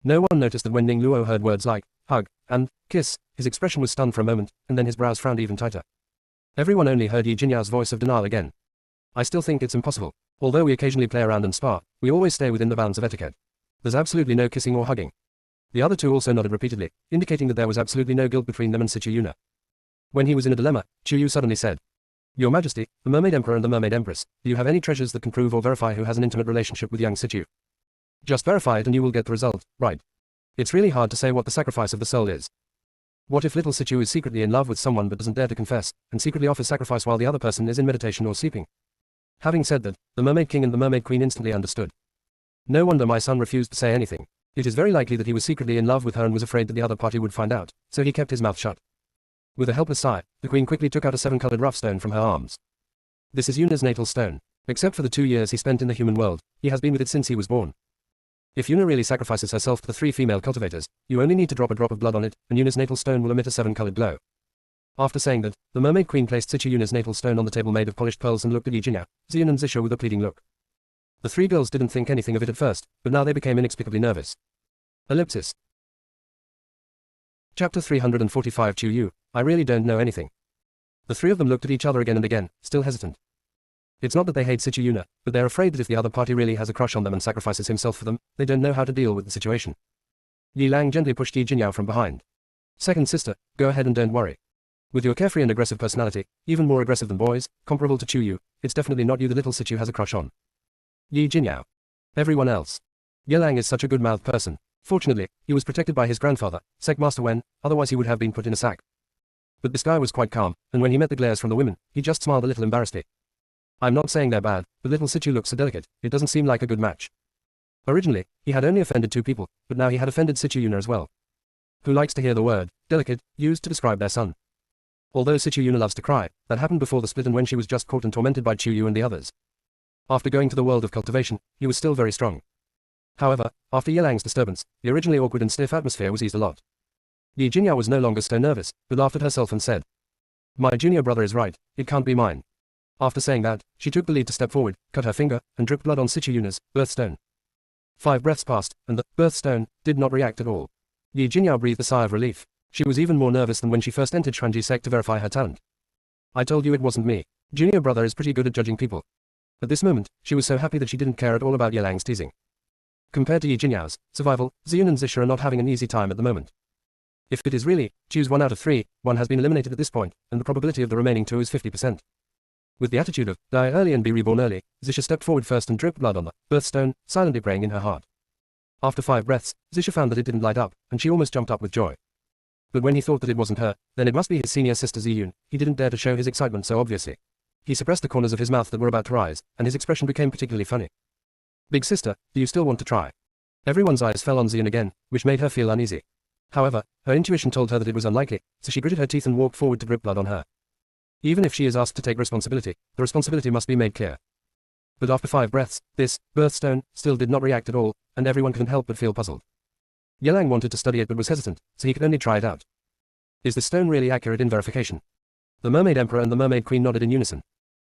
No one noticed that when Ning Luo heard words like hug and kiss, his expression was stunned for a moment, and then his brows frowned even tighter. Everyone only heard Yi Jinya's voice of denial again. I still think it's impossible. Although we occasionally play around and spar, we always stay within the bounds of etiquette. There's absolutely no kissing or hugging. The other two also nodded repeatedly, indicating that there was absolutely no guilt between them and Sichu Yuna. When he was in a dilemma, Chuyu suddenly said, "Your Majesty, the Mermaid Emperor and the Mermaid Empress, do you have any treasures that can prove or verify who has an intimate relationship with young Sichu? Just verify it and you will get the result, right? It's really hard to say what the sacrifice of the soul is. What if little Sichu is secretly in love with someone but doesn't dare to confess, and secretly offers sacrifice while the other person is in meditation or sleeping?" Having said that, the Mermaid King and the Mermaid Queen instantly understood. No wonder my son refused to say anything. It is very likely that he was secretly in love with her and was afraid that the other party would find out, so he kept his mouth shut. With a helpless sigh, the Queen quickly took out a 7-colored rough stone from her arms. This is Yuna's natal stone. Except for the 2 years he spent in the human world, he has been with it since he was born. If Yuna really sacrifices herself to the 3 female cultivators, you only need to drop a drop of blood on it, and Yuna's natal stone will emit a 7-colored glow. After saying that, the Mermaid Queen placed Sichu Yuna's natal stone on the table made of polished pearls and looked at Yi Jinyao, Xian and Zisha with a pleading look. The 3 girls didn't think anything of it at first, but now they became inexplicably nervous. Ellipsis. Chapter 345 Chuyu, I really don't know anything. The 3 of them looked at each other again and again, still hesitant. It's not that they hate Sichu Yuna, but they're afraid that if the other party really has a crush on them and sacrifices himself for them, they don't know how to deal with the situation. Yi Lang gently pushed Yi Jinyao from behind. "Second sister, go ahead and don't worry. With your carefree and aggressive personality, even more aggressive than boys, comparable to Chuyu, it's definitely not you the little Sichu has a crush on." Yi Jinyao. Everyone else. Ye Lang is such a good-mouthed person. Fortunately, he was protected by his grandfather, Sect Master Wen, otherwise he would have been put in a sack. But this guy was quite calm, and when he met the glares from the women, he just smiled a little embarrassedly. "I'm not saying they're bad, but little Sichu looks so delicate, it doesn't seem like a good match." Originally, he had only offended 2 people, but now he had offended Sichu Yuna as well. Who likes to hear the word, delicate, used to describe their son? Although Sichu Yuna loves to cry, that happened before the split and when she was just caught and tormented by Chuyu and the others. After going to the world of cultivation, he was still very strong. However, after Ye Lang's disturbance, the originally awkward and stiff atmosphere was eased a lot. Yi Jinyao was no longer so nervous, but laughed at herself and said, "My junior brother is right, it can't be mine." After saying that, she took the lead to step forward, cut her finger, and dripped blood on Sichu Yuna's birthstone. 5 breaths passed, and the birthstone did not react at all. Yi Jinyao breathed a sigh of relief. She was even more nervous than when she first entered Xuanji's sect to verify her talent. "I told you it wasn't me. Junior brother is pretty good at judging people." At this moment, she was so happy that she didn't care at all about Ye Lang's teasing. Compared to Yi Jinyao's survival, Xian and Zisha are not having an easy time at the moment. If it is really, choose 1 out of 3, 1 has been eliminated at this point, and the probability of the remaining 2 is 50%. With the attitude of, die early and be reborn early, Zisha stepped forward first and dripped blood on the birthstone, silently praying in her heart. After 5 breaths, Zisha found that it didn't light up, and she almost jumped up with joy. But when he thought that it wasn't her, then it must be his senior sister Ziyun, he didn't dare to show his excitement so obviously. He suppressed the corners of his mouth that were about to rise, and his expression became particularly funny. "Big sister, do you still want to try?" Everyone's eyes fell on Xian again, which made her feel uneasy. However, her intuition told her that it was unlikely, so she gritted her teeth and walked forward to drip blood on her. Even if she is asked to take responsibility, the responsibility must be made clear. But after 5 breaths, this birthstone still did not react at all, and everyone couldn't help but feel puzzled. Ye Lang wanted to study it but was hesitant, so he could only try it out. Is the stone really accurate in verification? The Mermaid Emperor and the Mermaid Queen nodded in unison.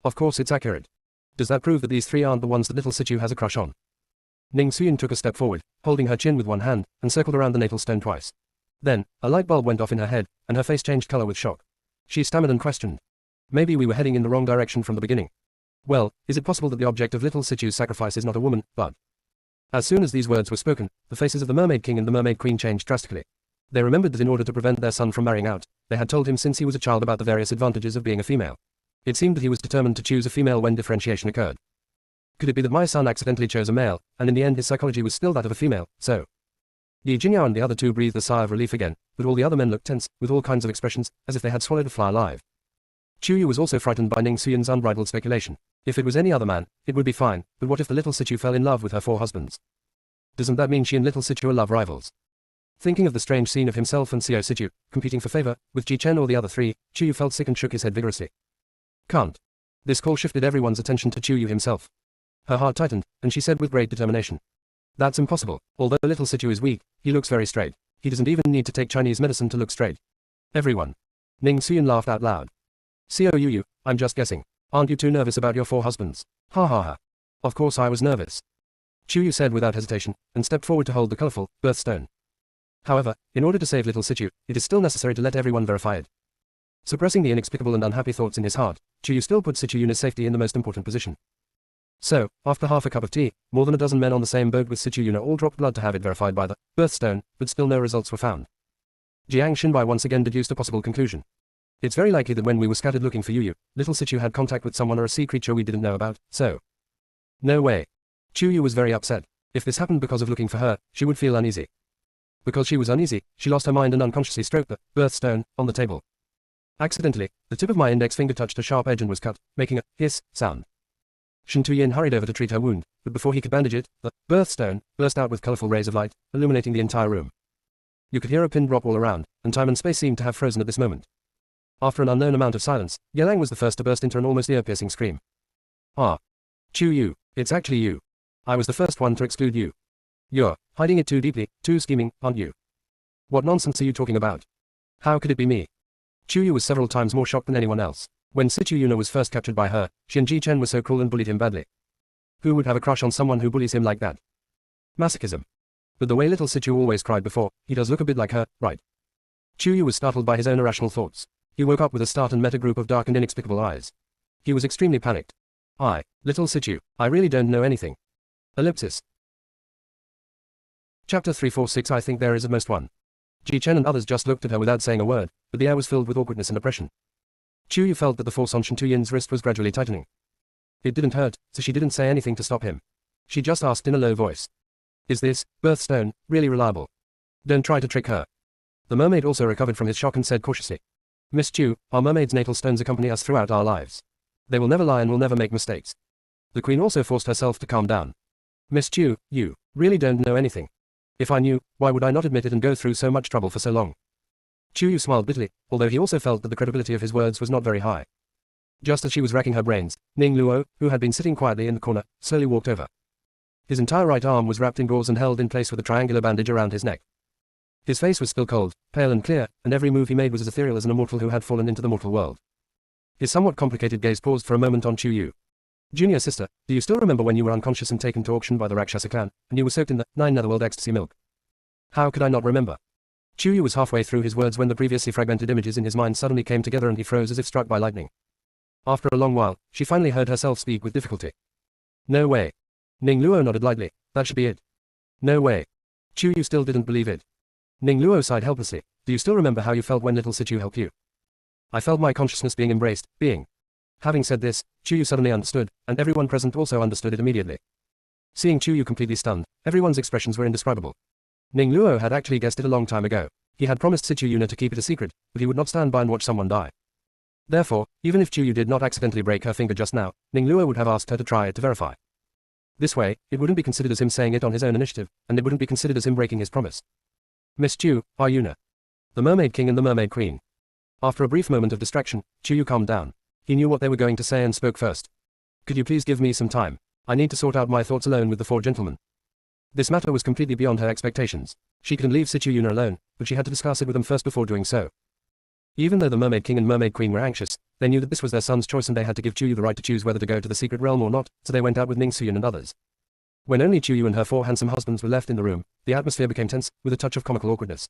Of course it's accurate. Does that prove that these 3 aren't the ones that little Sichu has a crush on? Ning Xuyin took a step forward, holding her chin with one hand, and circled around the natal stone twice. Then, a light bulb went off in her head, and her face changed color with shock. She stammered and questioned. "Maybe we were heading in the wrong direction from the beginning. Well, is it possible that the object of little Sichu's sacrifice is not a woman, but..." As soon as these words were spoken, the faces of the Mermaid King and the Mermaid Queen changed drastically. They remembered that in order to prevent their son from marrying out, they had told him since he was a child about the various advantages of being a female. It seemed that he was determined to choose a female when differentiation occurred. Could it be that my son accidentally chose a male, and in the end his psychology was still that of a female, so? Yi Jinyao and the other 2 breathed a sigh of relief again, but all the other men looked tense, with all kinds of expressions, as if they had swallowed a fly alive. Chuyu was also frightened by Ning Xuyin's unbridled speculation. If it was any other man, it would be fine, but what if the little Sichu fell in love with her 4 husbands? Doesn't that mean she and little Sichu are love rivals? Thinking of the strange scene of himself and Xiao Sichu, competing for favor, with Ji Chen or the other 3, Chuyu felt sick and shook his head vigorously. Can't. This call shifted everyone's attention to Chuyu himself. Her heart tightened, and she said with great determination. "That's impossible. Although little Sichu is weak, he looks very straight. He doesn't even need to take Chinese medicine to look straight." Everyone. Ning Xuyin laughed out loud. "Xiao Yu, I'm just guessing. Aren't you too nervous about your 4 husbands?" "Ha ha ha. Of course I was nervous," Chuyu said without hesitation, and stepped forward to hold the colorful birthstone. However, in order to save little Sichu, it is still necessary to let everyone verify it. Suppressing the inexplicable and unhappy thoughts in his heart, Chuyu still put Sichu Yuna's safety in the most important position. So, after half a cup of tea, more than a dozen men on the same boat with Situ Yuna all dropped blood to have it verified by the birthstone, but still no results were found. Jiang Xinbai once again deduced a possible conclusion. It's very likely that when we were scattered looking for Yu, little Situ had contact with someone or a sea creature we didn't know about, so. No way. Chu Yu was very upset. If this happened because of looking for her, she would feel uneasy. Because she was uneasy, she lost her mind and unconsciously stroked the birthstone on the table. Accidentally, the tip of my index finger touched a sharp edge and was cut, making a hiss sound. Shen Tuyin hurried over to treat her wound, but before he could bandage it, the birthstone burst out with colorful rays of light, illuminating the entire room. You could hear a pin drop all around, and time and space seemed to have frozen at this moment. After an unknown amount of silence, Yelang was the first to burst into an almost ear-piercing scream. Ah. Chu Yu, it's actually you. I was the first one to exclude you. You're hiding it too deeply, too scheming, aren't you? What nonsense are you talking about? How could it be me? Chu Yu was several times more shocked than anyone else. When Situ Yuna was first captured by her, she and Ji Chen were so cruel and bullied him badly. Who would have a crush on someone who bullies him like that? Masochism. But the way little Situ always cried before, he does look a bit like her, right? Chu Yu was startled by his own irrational thoughts. He woke up with a start and met a group of dark and inexplicable eyes. He was extremely panicked. Little Situ, I really don't know anything. Ellipsis. Chapter 346 I think there is at most one. Ji Chen and others just looked at her without saying a word, but the air was filled with awkwardness and oppression. Chu Yu felt that the force on Shen Tuyin's wrist was gradually tightening. It didn't hurt, so she didn't say anything to stop him. She just asked in a low voice. Is this birthstone really reliable? Don't try to trick her. The mermaid also recovered from his shock and said cautiously. Miss Chu, our mermaid's natal stones accompany us throughout our lives. They will never lie and will never make mistakes. The queen also forced herself to calm down. Miss Chu, you really don't know anything. If I knew, why would I not admit it and go through so much trouble for so long? Chu Yu smiled bitterly, although he also felt that the credibility of his words was not very high. Just as she was racking her brains, Ning Luo, who had been sitting quietly in the corner, slowly walked over. His entire right arm was wrapped in gauze and held in place with a triangular bandage around his neck. His face was still cold, pale and clear, and every move he made was as ethereal as an immortal who had fallen into the mortal world. His somewhat complicated gaze paused for a moment on Chu Yu. Junior sister, do you still remember when you were unconscious and taken to auction by the Rakshasa clan, and you were soaked in the 9 netherworld ecstasy milk? How could I not remember? Chu Yu was halfway through his words when the previously fragmented images in his mind suddenly came together and he froze as if struck by lightning. After a long while, she finally heard herself speak with difficulty. No way. Ning Luo nodded lightly. That should be it. No way. Chu Yu still didn't believe it. Ning Luo sighed helplessly. Do you still remember how you felt when little Situ helped you? I felt my consciousness being embraced, being. Having said this, Chu Yu suddenly understood, and everyone present also understood it immediately. Seeing Chu Yu completely stunned, everyone's expressions were indescribable. Ning Luo had actually guessed it a long time ago. He had promised Situ Yuna to keep it a secret, but he would not stand by and watch someone die. Therefore, even if Chu Yu did not accidentally break her finger just now, Ning Luo would have asked her to try it to verify. This way, it wouldn't be considered as him saying it on his own initiative, and it wouldn't be considered as him breaking his promise. Miss Chu, are Yuna? The Mermaid King and the Mermaid Queen. After a brief moment of distraction, Chu Yu calmed down. He knew what they were going to say and spoke first. Could you please give me some time? I need to sort out my thoughts alone with the 4 gentlemen. This matter was completely beyond her expectations. She couldn't leave Situ Yuna alone, but she had to discuss it with them first before doing so. Even though the Mermaid King and Mermaid Queen were anxious, they knew that this was their son's choice and they had to give Chu Yu the right to choose whether to go to the secret realm or not, so they went out with Ning Suyin and others. When only Chu Yu and her 4 handsome husbands were left in the room, the atmosphere became tense, with a touch of comical awkwardness.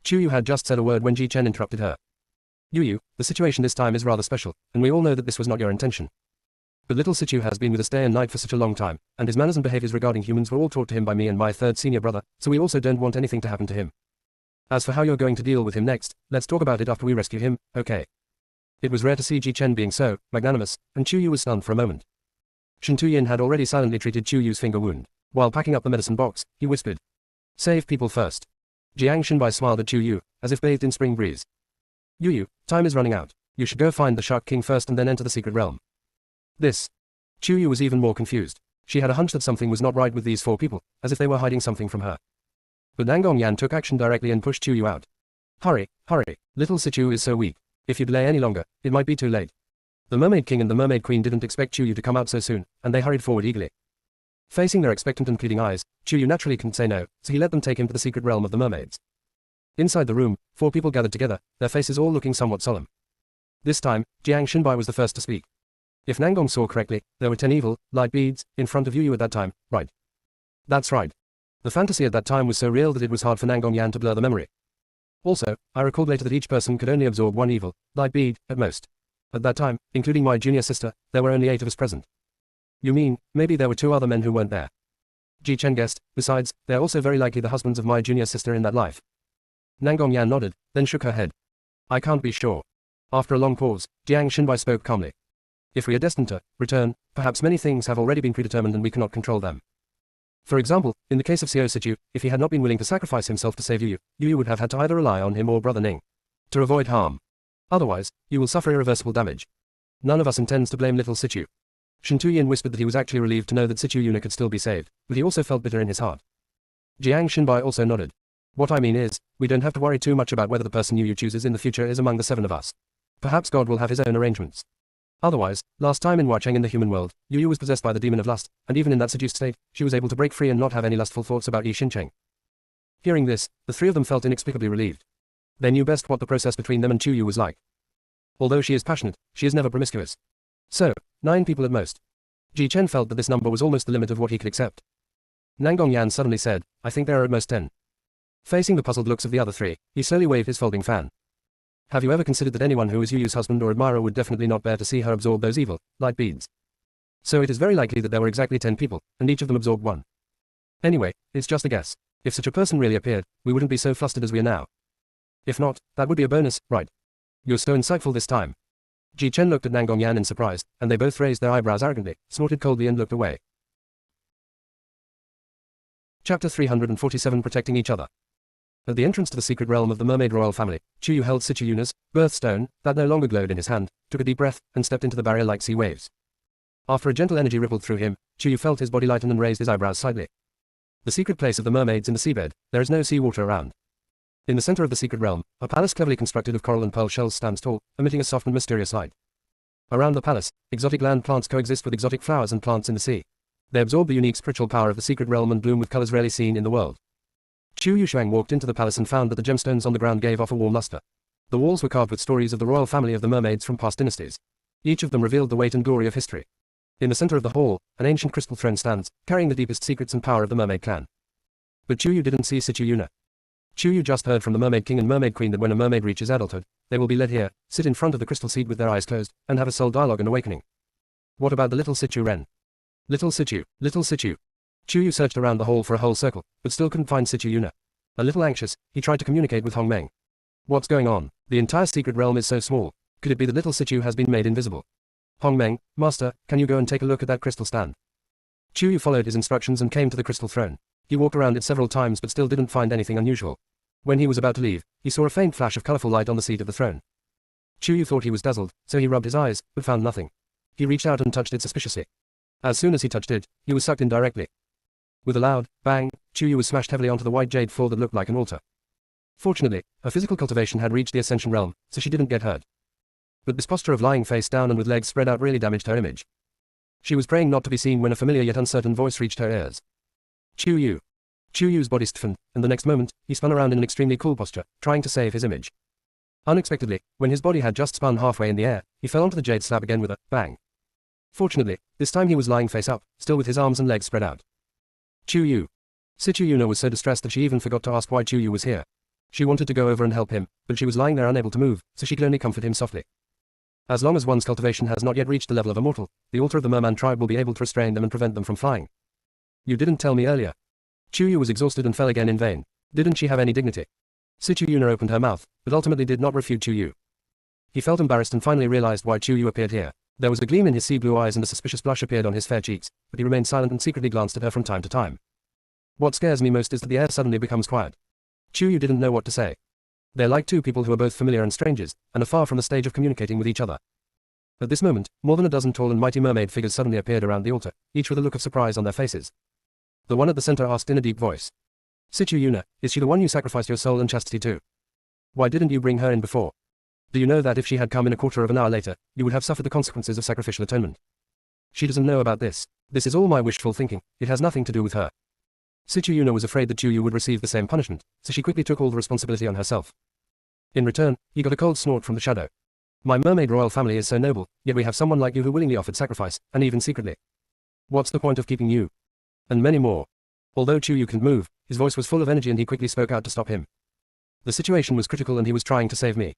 Chu Yu had just said a word when Ji Chen interrupted her. Yu, the situation this time is rather special, and we all know that this was not your intention. But little Situ has been with us day and night for such a long time, and his manners and behaviors regarding humans were all taught to him by me and my 3rd senior brother, so we also don't want anything to happen to him. As for how you're going to deal with him next, let's talk about it after we rescue him, okay? It was rare to see Ji Chen being so magnanimous, and Chu Yu was stunned for a moment. Shen Tuyin had already silently treated Chu Yu's finger wound. While packing up the medicine box, he whispered, "Save people first." Jiang Xinbai smiled at Chu Yu, as if bathed in spring breeze. Yu, time is running out. You should go find the Shark King first and then enter the secret realm. This. Chu Yu was even more confused. She had a hunch that something was not right with these 4 people, as if they were hiding something from her. But Nangong Yan took action directly and pushed Chu Yu out. Hurry, hurry, little Situ is so weak. If you delay any longer, it might be too late. The Mermaid King and the Mermaid Queen didn't expect Chu Yu to come out so soon, and they hurried forward eagerly. Facing their expectant and pleading eyes, Chu Yu naturally couldn't say no, so he let them take him to the secret realm of the mermaids. Inside the room, 4 people gathered together, their faces all looking somewhat solemn. This time, Jiang Xinbai was the first to speak. If Nangong saw correctly, there were 10 evil, light beads, in front of Yu at that time, right? That's right. The fantasy at that time was so real that it was hard for Nangong Yan to blur the memory. Also, I recalled later that each person could only absorb 1 evil, light bead, at most. At that time, including my junior sister, there were only 8 of us present. You mean, maybe there were 2 other men who weren't there? Ji Chen guessed. Besides, they're also very likely the husbands of my junior sister in that life. Nangongyan nodded, then shook her head. I can't be sure. After a long pause, Jiang Xinbai spoke calmly. If we are destined to return, perhaps many things have already been predetermined and we cannot control them. For example, in the case of Xiao Situ, if he had not been willing to sacrifice himself to save Yu would have had to either rely on him or Brother Ning to avoid harm. Otherwise, you will suffer irreversible damage. None of us intends to blame little Situ. Shen Tuyin whispered that he was actually relieved to know that Situ Yuna could still be saved, but he also felt bitter in his heart. Jiang Xinbai also nodded. What I mean is, we don't have to worry too much about whether the person Yu chooses in the future is among the 7 of us. Perhaps God will have his own arrangements. Otherwise, last time in Huacheng in the human world, Yu was possessed by the demon of lust, and even in that seduced state, she was able to break free and not have any lustful thoughts about Yi Xincheng. Hearing this, the 3 of them felt inexplicably relieved. They knew best what the process between them and Chu Yu was like. Although she is passionate, she is never promiscuous. So, 9 people at most. Ji Chen felt that this number was almost the limit of what he could accept. Nangongyan suddenly said, I think there are at most 10. Facing the puzzled looks of the other 3, he slowly waved his folding fan. Have you ever considered that anyone who is Yu's husband or admirer would definitely not bear to see her absorb those evil, light beads? So it is very likely that there were exactly 10 people, and each of them absorbed 1. Anyway, it's just a guess. If such a person really appeared, we wouldn't be so flustered as we are now. If not, that would be a bonus, right? You're so insightful this time. Ji Chen looked at Nangongyan in surprise, and they both raised their eyebrows arrogantly, snorted coldly and looked away. Chapter 347 Protecting Each Other. At the entrance to the secret realm of the mermaid royal family, Chu Yu held Situ Yuna's birthstone, that no longer glowed in his hand, took a deep breath, and stepped into the barrier like sea waves. After a gentle energy rippled through him, Chu Yu felt his body lighten and raised his eyebrows slightly. The secret place of the mermaids in the seabed, there is no sea water around. In the center of the secret realm, a palace cleverly constructed of coral and pearl shells stands tall, emitting a soft and mysterious light. Around the palace, exotic land plants coexist with exotic flowers and plants in the sea. They absorb the unique spiritual power of the secret realm and bloom with colors rarely seen in the world. Chu Yushuang walked into the palace and found that the gemstones on the ground gave off a warm luster. The walls were carved with stories of the royal family of the mermaids from past dynasties. Each of them revealed the weight and glory of history. In the center of the hall, an ancient crystal throne stands, carrying the deepest secrets and power of the mermaid clan. But Chu Yu didn't see Situ Yuna. Chu Yu just heard from the mermaid king and mermaid queen that when a mermaid reaches adulthood, they will be led here, sit in front of the crystal seed with their eyes closed, and have a soul dialogue and awakening. What about the little Situ Ren? Little Situ, little Situ. Chu Yu searched around the hall for a whole circle, but still couldn't find Situ Yuna. A little anxious, he tried to communicate with Hong Meng. What's going on? The entire secret realm is so small. Could it be that little Situ has been made invisible? Hong Meng, master, can you go and take a look at that crystal stand? Chu Yu followed his instructions and came to the crystal throne. He walked around it several times but still didn't find anything unusual. When he was about to leave, he saw a faint flash of colorful light on the seat of the throne. Chu Yu thought he was dazzled, so he rubbed his eyes, but found nothing. He reached out and touched it suspiciously. As soon as he touched it, he was sucked in directly. With a loud bang, Chu Yu was smashed heavily onto the white jade floor that looked like an altar. Fortunately, her physical cultivation had reached the ascension realm, so she didn't get hurt. But this posture of lying face down and with legs spread out really damaged her image. She was praying not to be seen when a familiar yet uncertain voice reached her ears. Chu Yu. Chu Yu's body stiffened, and the next moment, he spun around in an extremely cool posture, trying to save his image. Unexpectedly, when his body had just spun halfway in the air, he fell onto the jade slab again with a bang. Fortunately, this time he was lying face up, still with his arms and legs spread out. Chu Yu. Situ Yuna was so distressed that she even forgot to ask why Chu Yu was here. She wanted to go over and help him, but she was lying there unable to move, so she could only comfort him softly. As long as one's cultivation has not yet reached the level of a mortal, the altar of the merman tribe will be able to restrain them and prevent them from flying. You didn't tell me earlier. Chu Yu was exhausted and fell again in vain. Didn't she have any dignity? Situ Yuna opened her mouth, but ultimately did not refute Chu Yu. He felt embarrassed and finally realized why Chu Yu appeared here. There was a gleam in his sea blue eyes and a suspicious blush appeared on his fair cheeks, but he remained silent and secretly glanced at her from time to time. What scares me most is that the air suddenly becomes quiet. Chu Yu didn't know what to say. They're like two people who are both familiar and strangers, and are far from the stage of communicating with each other. At this moment, more than a dozen tall and mighty mermaid figures suddenly appeared around the altar, each with a look of surprise on their faces. The one at the center asked in a deep voice. Situ Yuna, is she the one you sacrificed your soul and chastity to? Why didn't you bring her in before? Do you know that if she had come in a quarter of an hour later, you would have suffered the consequences of sacrificial atonement? She doesn't know about this. This is all my wishful thinking, it has nothing to do with her. Situ Yuna was afraid that Chu Yu would receive the same punishment, so she quickly took all the responsibility on herself. In return, he got a cold snort from the shadow. My mermaid royal family is so noble, yet we have someone like you who willingly offered sacrifice, and even secretly. What's the point of keeping you? And many more. Although Chu Yu couldn't move, his voice was full of energy and he quickly spoke out to stop him. The situation was critical and he was trying to save me.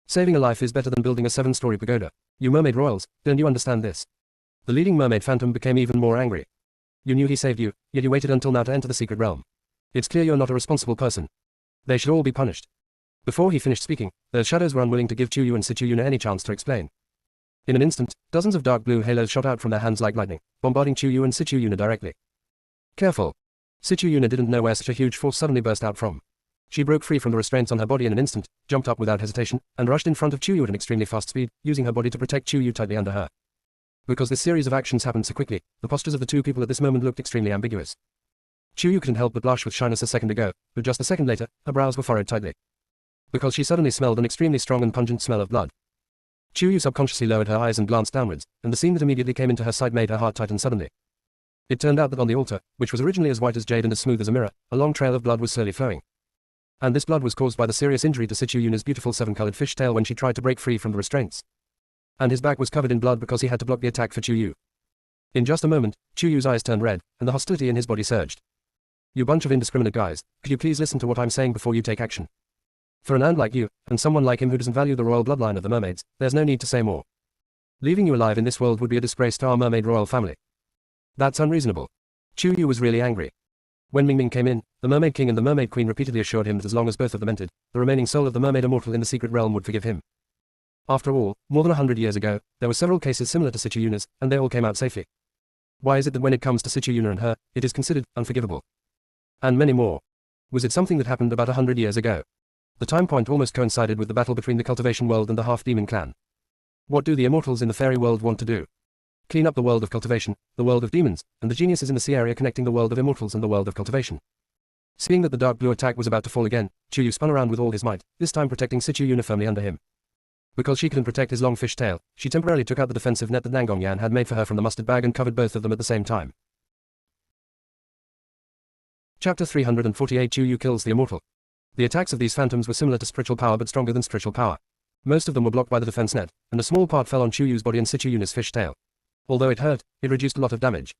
Saving a life is better than building a 7-story pagoda. You mermaid royals, don't you understand this? The leading mermaid phantom became even more angry. You knew he saved you, yet you waited until now to enter the secret realm. It's clear you're not a responsible person. They should all be punished. Before he finished speaking, the shadows were unwilling to give Chuyu and Sichuyuna any chance to explain. In an instant, dozens of dark blue halos shot out from their hands like lightning, bombarding Chuyu and Sichuyuna directly. Careful! Sichuyuna didn't know where such a huge force suddenly burst out from. She broke free from the restraints on her body in an instant, jumped up without hesitation, and rushed in front of Chuyu at an extremely fast speed, using her body to protect Chuyu tightly under her. Because this series of actions happened so quickly, the postures of the two people at this moment looked extremely ambiguous. Chuyu couldn't help but blush with shyness a second ago, but just a second later, her brows were furrowed tightly. Because she suddenly smelled an extremely strong and pungent smell of blood. Chuyu subconsciously lowered her eyes and glanced downwards, and the scene that immediately came into her sight made her heart tighten suddenly. It turned out that on the altar, which was originally as white as jade and as smooth as a mirror, a long trail of blood was slowly flowing. And this blood was caused by the serious injury to Sichuyuna's beautiful seven-colored fishtail when she tried to break free from the restraints. And his back was covered in blood because he had to block the attack for Chuyu. In just a moment, Chuyu's eyes turned red, and the hostility in his body surged. You bunch of indiscriminate guys, could you please listen to what I'm saying before you take action? For an ant like you, and someone like him who doesn't value the royal bloodline of the mermaids, there's no need to say more. Leaving you alive in this world would be a disgrace to our mermaid royal family. That's unreasonable. Chuyu was really angry. When Ming Ming came in, the Mermaid King and the Mermaid Queen repeatedly assured him that as long as both of them entered, the remaining soul of the mermaid immortal in the secret realm would forgive him. After all, more than 100 years ago, there were several cases similar to Sichuyuna's, and they all came out safely. Why is it that when it comes to Sichuyuna and her, it is considered unforgivable? And many more. Was it something that happened about 100 years ago? The time point almost coincided with the battle between the cultivation world and the half-demon clan. What do the immortals in the fairy world want to do? Clean up the world of cultivation, the world of demons, and the geniuses in the sea area connecting the world of immortals and the world of cultivation. Seeing that the dark blue attack was about to fall again, Chuyu spun around with all his might, this time protecting Sichuyuna firmly under him. Because she couldn't protect his long fish tail, she temporarily took out the defensive net that Nangong Yan had made for her from the mustard bag and covered both of them at the same time. Chapter 348 Chuyu kills the immortal. The attacks of these phantoms were similar to spiritual power but stronger than spiritual power. Most of them were blocked by the defense net, and a small part fell on Chuyu's body and Sichuyuna's fish tail. Although it hurt, it reduced a lot of damage.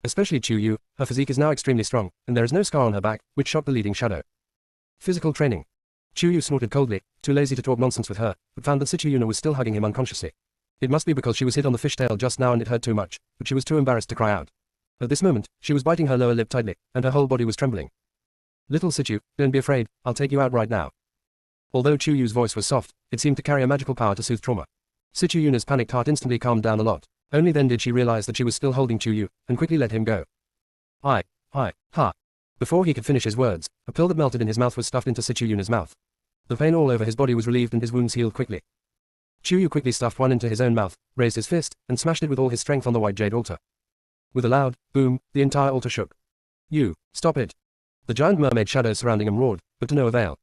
Especially Chuyu, her physique is now extremely strong, and there is no scar on her back, which shocked the leading shadow. Physical training. Chuyu snorted coldly, too lazy to talk nonsense with her, but found that Sichuyuna was still hugging him unconsciously. It must be because she was hit on the fishtail just now and it hurt too much, but she was too embarrassed to cry out. At this moment, she was biting her lower lip tightly, and her whole body was trembling. Little Sichu, don't be afraid, I'll take you out right now. Although Chuyu's voice was soft, it seemed to carry a magical power to soothe trauma. Sichuyuna's panicked heart instantly calmed down a lot. Only then did she realize that she was still holding Chuyu, and quickly let him go. Ha. Before he could finish his words, a pill that melted in his mouth was stuffed into Sichuyuna's mouth. The pain all over his body was relieved and his wounds healed quickly. Chuyu quickly stuffed one into his own mouth, raised his fist, and smashed it with all his strength on the white jade altar. With a loud boom, the entire altar shook. You, stop it. The giant mermaid shadows surrounding him roared, but to no avail.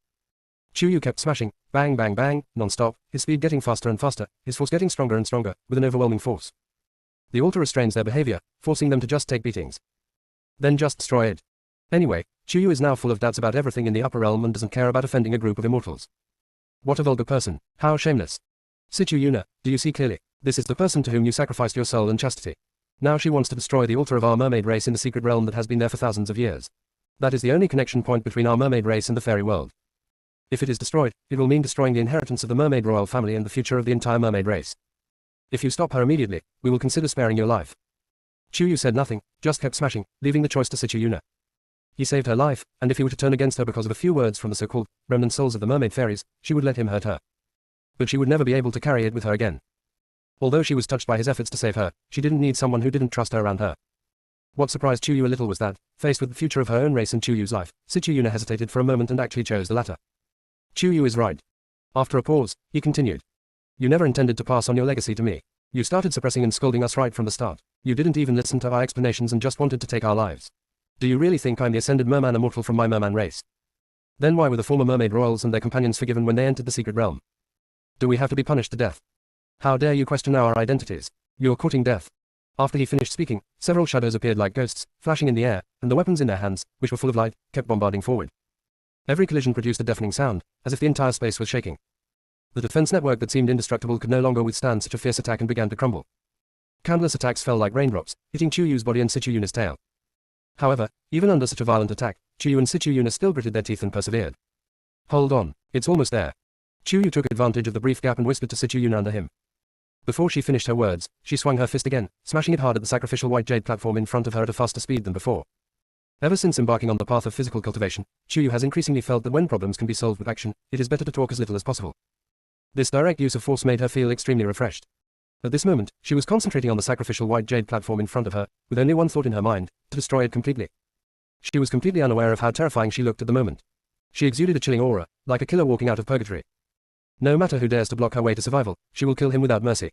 Chuyu kept smashing, bang bang bang, non-stop, his speed getting faster and faster, his force getting stronger and stronger, with an overwhelming force. The altar restrains their behavior, forcing them to just take beatings. Then just destroy it. Anyway, Chuyu is now full of doubts about everything in the upper realm and doesn't care about offending a group of immortals. What a vulgar person, how shameless. Sichuyuna, do you see clearly? This is the person to whom you sacrificed your soul and chastity. Now she wants to destroy the altar of our mermaid race in the secret realm that has been there for thousands of years. That is the only connection point between our mermaid race and the fairy world. If it is destroyed, it will mean destroying the inheritance of the mermaid royal family and the future of the entire mermaid race. If you stop her immediately, we will consider sparing your life. Chuyu said nothing, just kept smashing, leaving the choice to Sichuyuna. He saved her life, and if he were to turn against her because of a few words from the so-called remnant souls of the mermaid fairies, she would let him hurt her. But she would never be able to carry it with her again. Although she was touched by his efforts to save her, she didn't need someone who didn't trust her around her. What surprised Chuyu a little was that, faced with the future of her own race and Chuyu's life, Sichuyuna hesitated for a moment and actually chose the latter. Chuyu is right. After a pause, he continued. You never intended to pass on your legacy to me. You started suppressing and scolding us right from the start. You didn't even listen to our explanations and just wanted to take our lives. Do you really think I'm the ascended merman immortal from my merman race? Then why were the former mermaid royals and their companions forgiven when they entered the secret realm? Do we have to be punished to death? How dare you question our identities? You're courting death. After he finished speaking, several shadows appeared like ghosts, flashing in the air, and the weapons in their hands, which were full of light, kept bombarding forward. Every collision produced a deafening sound, as if the entire space was shaking. The defense network that seemed indestructible could no longer withstand such a fierce attack and began to crumble. Countless attacks fell like raindrops, hitting Chuyu's body and Sichuyuna's tail. However, even under such a violent attack, Chuyu and Sichuyuna still gritted their teeth and persevered. Hold on, it's almost there. Chuyu took advantage of the brief gap and whispered to Sichuyuna under him. Before she finished her words, she swung her fist again, smashing it hard at the sacrificial white jade platform in front of her at a faster speed than before. Ever since embarking on the path of physical cultivation, Chuyu has increasingly felt that when problems can be solved with action, it is better to talk as little as possible. This direct use of force made her feel extremely refreshed. At this moment, she was concentrating on the sacrificial white jade platform in front of her, with only one thought in her mind, to destroy it completely. She was completely unaware of how terrifying she looked at the moment. She exuded a chilling aura, like a killer walking out of purgatory. No matter who dares to block her way to survival, she will kill him without mercy.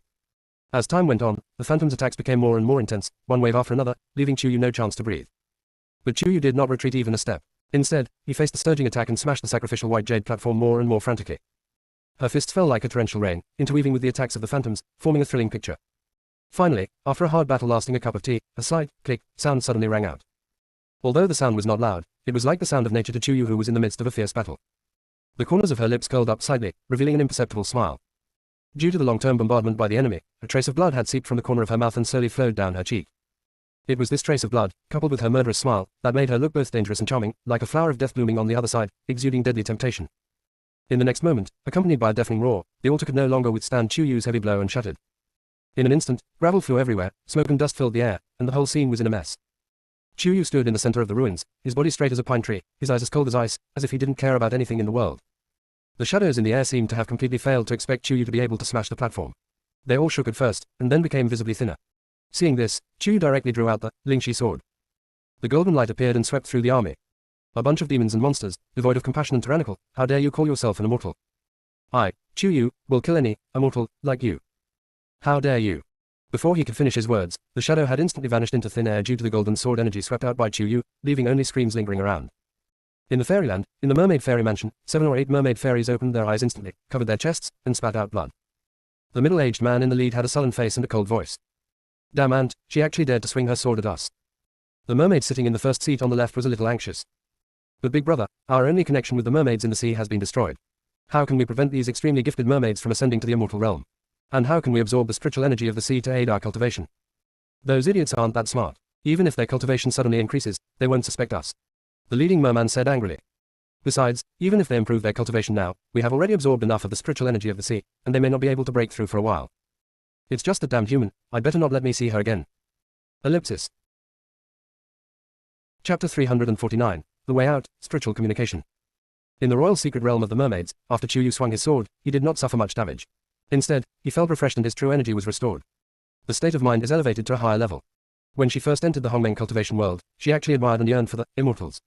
As time went on, the phantom's attacks became more and more intense, one wave after another, leaving Chuyu no chance to breathe. But Chuyu did not retreat even a step. Instead, he faced the surging attack and smashed the sacrificial white jade platform more and more frantically. Her fists fell like a torrential rain, interweaving with the attacks of the phantoms, forming a thrilling picture. Finally, after a hard battle lasting a cup of tea, a slight, click, sound suddenly rang out. Although the sound was not loud, it was like the sound of nature to Chuyu, who was in the midst of a fierce battle. The corners of her lips curled up slightly, revealing an imperceptible smile. Due to the long-term bombardment by the enemy, a trace of blood had seeped from the corner of her mouth and slowly flowed down her cheek. It was this trace of blood, coupled with her murderous smile, that made her look both dangerous and charming, like a flower of death blooming on the other side, exuding deadly temptation. In the next moment, accompanied by a deafening roar, the altar could no longer withstand Chuyu's heavy blow and shattered. In an instant, gravel flew everywhere, smoke and dust filled the air, and the whole scene was in a mess. Chuyu stood in the center of the ruins, his body straight as a pine tree, his eyes as cold as ice, as if he didn't care about anything in the world. The shadows in the air seemed to have completely failed to expect Chuyu to be able to smash the platform. They all shook at first, and then became visibly thinner. Seeing this, Chuyu directly drew out the Lingshi sword. The golden light appeared and swept through the army. A bunch of demons and monsters, devoid of compassion and tyrannical, how dare you call yourself an immortal? I, Chuyu, will kill any immortal like you. How dare you? Before he could finish his words, the shadow had instantly vanished into thin air due to the golden sword energy swept out by Chuyu, leaving only screams lingering around. In the fairyland, in the mermaid fairy mansion, 7 or 8 mermaid fairies opened their eyes instantly, covered their chests, and spat out blood. The middle-aged man in the lead had a sullen face and a cold voice. Damn aunt, she actually dared to swing her sword at us. The mermaid sitting in the first seat on the left was a little anxious. But big brother, our only connection with the mermaids in the sea has been destroyed. How can we prevent these extremely gifted mermaids from ascending to the immortal realm? And how can we absorb the spiritual energy of the sea to aid our cultivation? Those idiots aren't that smart. Even if their cultivation suddenly increases, they won't suspect us. The leading merman said angrily. Besides, even if they improve their cultivation now, we have already absorbed enough of the spiritual energy of the sea, and they may not be able to break through for a while. It's just that damned human, I'd better not let me see her again. Ellipsis. Chapter 349, The Way Out, Spiritual Communication. In the royal secret realm of the mermaids, after Chuyu swung his sword, he did not suffer much damage. Instead, he felt refreshed and his true energy was restored. The state of mind is elevated to a higher level. When she first entered the Hongmeng cultivation world, she actually admired and yearned for the immortals.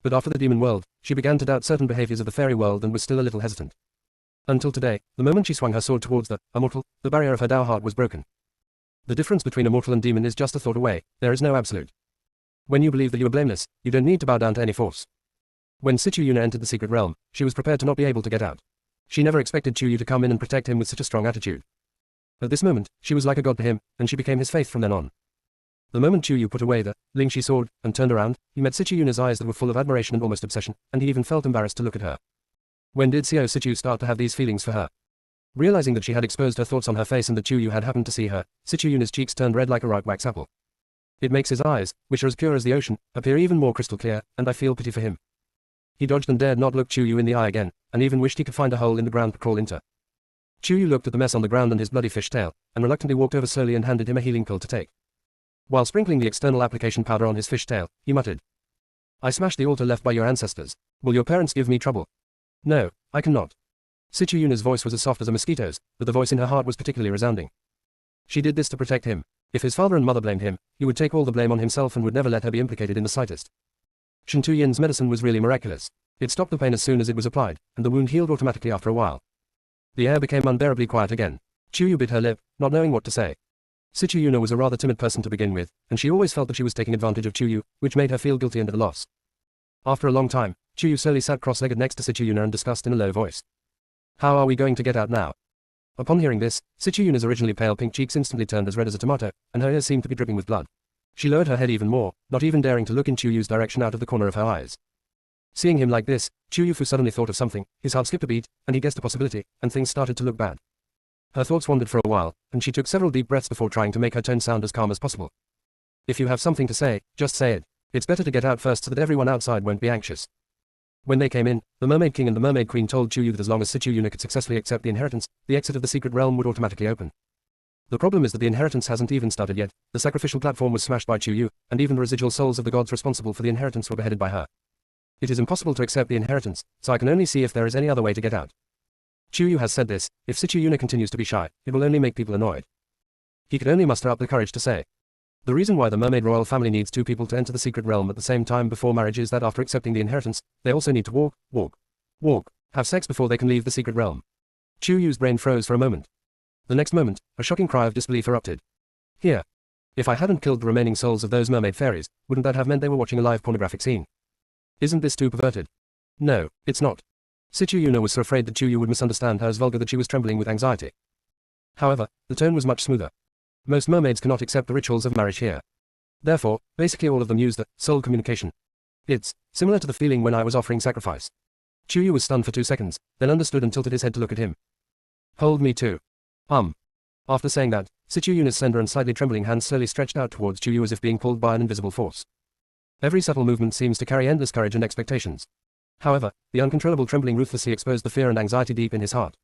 But after the demon world, she began to doubt certain behaviors of the fairy world and was still a little hesitant. Until today, the moment she swung her sword towards the immortal, the barrier of her Tao heart was broken. The difference between immortal and demon is just a thought away, there is no absolute. When you believe that you are blameless, you don't need to bow down to any force. When Sichu Yuna entered the secret realm, she was prepared to not be able to get out. She never expected Chuyu to come in and protect him with such a strong attitude. At this moment, she was like a god to him, and she became his faith from then on. The moment Chuyu put away the Lingshi sword and turned around, he met Sichu Yuna's eyes that were full of admiration and almost obsession, and he even felt embarrassed to look at her. When did Xiao Sichu start to have these feelings for her? Realizing that she had exposed her thoughts on her face and that Chuyu had happened to see her, Sichu Yuna's cheeks turned red like a ripe wax apple. It makes his eyes, which are as pure as the ocean, appear even more crystal clear, and I feel pity for him. He dodged and dared not look Chuyu in the eye again, and even wished he could find a hole in the ground to crawl into. Chuyu looked at the mess on the ground and his bloody fish tail, and reluctantly walked over slowly and handed him a healing pill to take. While sprinkling the external application powder on his fish tail, he muttered. I smashed the altar left by your ancestors. Will your parents give me trouble? No, I cannot. Sichu Yuna's voice was as soft as a mosquito's, but the voice in her heart was particularly resounding. She did this to protect him. If his father and mother blamed him, he would take all the blame on himself and would never let her be implicated in the slightest. Shen Tuyin's medicine was really miraculous. It stopped the pain as soon as it was applied, and the wound healed automatically after a while. The air became unbearably quiet again. Chuyu bit her lip, not knowing what to say. Sichu Yuna was a rather timid person to begin with, and she always felt that she was taking advantage of Chuyu, which made her feel guilty and at a loss. After a long time, Chuyu slowly sat cross-legged next to Sichu Yuna and discussed in a low voice. How are we going to get out now? Upon hearing this, Sichu Yuna's originally pale pink cheeks instantly turned as red as a tomato, and her ears seemed to be dripping with blood. She lowered her head even more, not even daring to look in Chuyu's direction out of the corner of her eyes. Seeing him like this, Chuyu suddenly thought of something, his heart skipped a beat, and he guessed a possibility, and things started to look bad. Her thoughts wandered for a while, and she took several deep breaths before trying to make her tone sound as calm as possible. If you have something to say, just say it. It's better to get out first so that everyone outside won't be anxious. When they came in, the Mermaid King and the Mermaid Queen told Chuyu that as long as Sichu Yuna could successfully accept the inheritance, the exit of the secret realm would automatically open. The problem is that the inheritance hasn't even started yet. The sacrificial platform was smashed by Chu Yu, and even the residual souls of the gods responsible for the inheritance were beheaded by her. It is impossible to accept the inheritance, so I can only see if there is any other way to get out. Chu Yu has said this. If Sichu Yuna continues to be shy, it will only make people annoyed. He could only muster up the courage to say. The reason why the mermaid royal family needs two people to enter the secret realm at the same time before marriage is that after accepting the inheritance, they also need to have sex before they can leave the secret realm. Chu Yu's brain froze for a moment. The next moment, a shocking cry of disbelief erupted. Here. If I hadn't killed the remaining souls of those mermaid fairies, wouldn't that have meant they were watching a live pornographic scene? Isn't this too perverted? No, it's not. Sichu Yuna was so afraid that Chu Yu would misunderstand her as vulgar that she was trembling with anxiety. However, the tone was much smoother. Most mermaids cannot accept the rituals of marriage here. Therefore, basically all of them use the soul communication. It's similar to the feeling when I was offering sacrifice. Chu Yu was stunned for 2 seconds, then understood and tilted his head to look at him. Hold me too. After saying that, Sichu Yuna's slender and slightly trembling hand slowly stretched out towards Chu Yu as if being pulled by an invisible force. Every subtle movement seems to carry endless courage and expectations. However, the uncontrollable trembling ruthlessly exposed the fear and anxiety deep in his heart.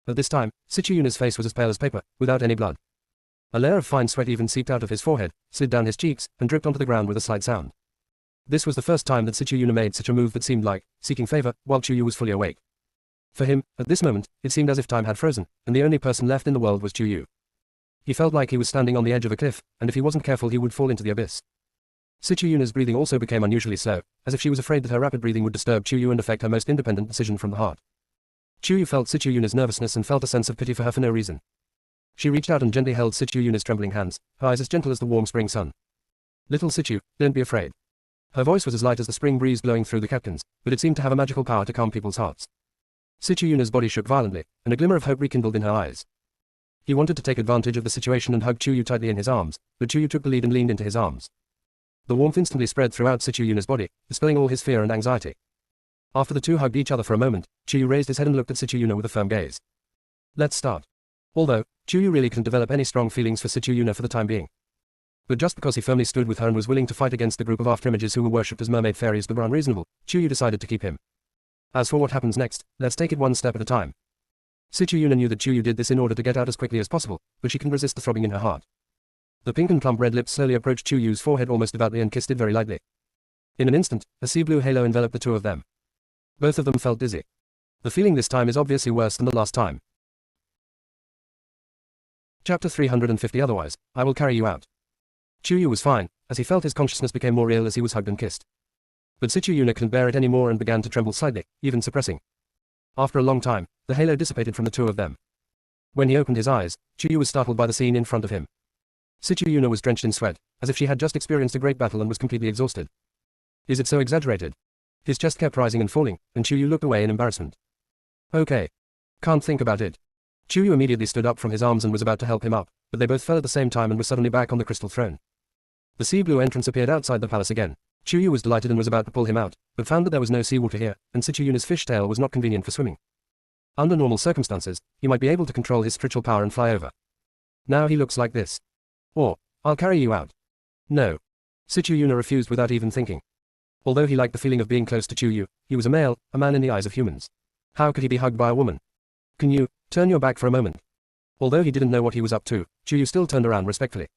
At this time, Sichu Yuna's face was as pale as paper, without any blood. A layer of fine sweat even seeped out of his forehead, slid down his cheeks, and dripped onto the ground with a slight sound. This was the first time that Sichu Yuna made such a move that seemed like seeking favor, while Chu Yu was fully awake. For him, at this moment, it seemed as if time had frozen, and the only person left in the world was Chu Yu. He felt like he was standing on the edge of a cliff, and if he wasn't careful he would fall into the abyss. Sichu Yuna's breathing also became unusually slow, as if she was afraid that her rapid breathing would disturb Chu Yu and affect her most independent decision from the heart. Chu Yu felt Sichu Yuna's nervousness and felt a sense of pity for her for no reason. She reached out and gently held Sichu Yuna's trembling hands, her eyes as gentle as the warm spring sun. Little Sichu, don't be afraid. Her voice was as light as the spring breeze blowing through the catkins, but it seemed to have a magical power to calm people's hearts. Sichu Yuna's body shook violently, and a glimmer of hope rekindled in her eyes. He wanted to take advantage of the situation and hug Chu Yu tightly in his arms, but Chu Yu took the lead and leaned into his arms. The warmth instantly spread throughout Sichu Yuna's body, dispelling all his fear and anxiety. After the two hugged each other for a moment, Chu Yu raised his head and looked at Sichu Yuna with a firm gaze. Let's start. Although, Chu Yu really couldn't develop any strong feelings for Sichu Yuna for the time being. But just because he firmly stood with her and was willing to fight against the group of afterimages who were worshipped as mermaid fairies but were unreasonable, Chu Yu decided to keep him. As for what happens next, let's take it one step at a time. Sichu Yuna knew that Chu Yu did this in order to get out as quickly as possible, but she couldn't resist the throbbing in her heart. The pink and plump red lips slowly approached Chu Yu's forehead almost devoutly and kissed it very lightly. In an instant, a sea blue halo enveloped the two of them. Both of them felt dizzy. The feeling this time is obviously worse than the last time. Chapter 350 Otherwise, I will carry you out. Chu Yu was fine, as he felt his consciousness became more real as he was hugged and kissed. But Sichu Yuna couldn't bear it anymore and began to tremble slightly, even suppressing. After a long time, the halo dissipated from the two of them. When he opened his eyes, Chu Yu was startled by the scene in front of him. Sichu Yuna was drenched in sweat, as if she had just experienced a great battle and was completely exhausted. Is it so exaggerated? His chest kept rising and falling, and Chu Yu looked away in embarrassment. Okay. Can't think about it. Chu Yu immediately stood up from his arms and was about to help him up, but they both fell at the same time and were suddenly back on the crystal throne. The sea blue entrance appeared outside the palace again. Chu Yu was delighted and was about to pull him out, but found that there was no seawater here, and Sichu Yuna's fishtail was not convenient for swimming. Under normal circumstances, he might be able to control his spiritual power and fly over. Now he looks like this. Or, I'll carry you out. No. Sichu Yuna refused without even thinking. Although he liked the feeling of being close to Chu Yu, he was a male, a man in the eyes of humans. How could he be hugged by a woman? Can you turn your back for a moment? Although he didn't know what he was up to, Chu Yu still turned around respectfully.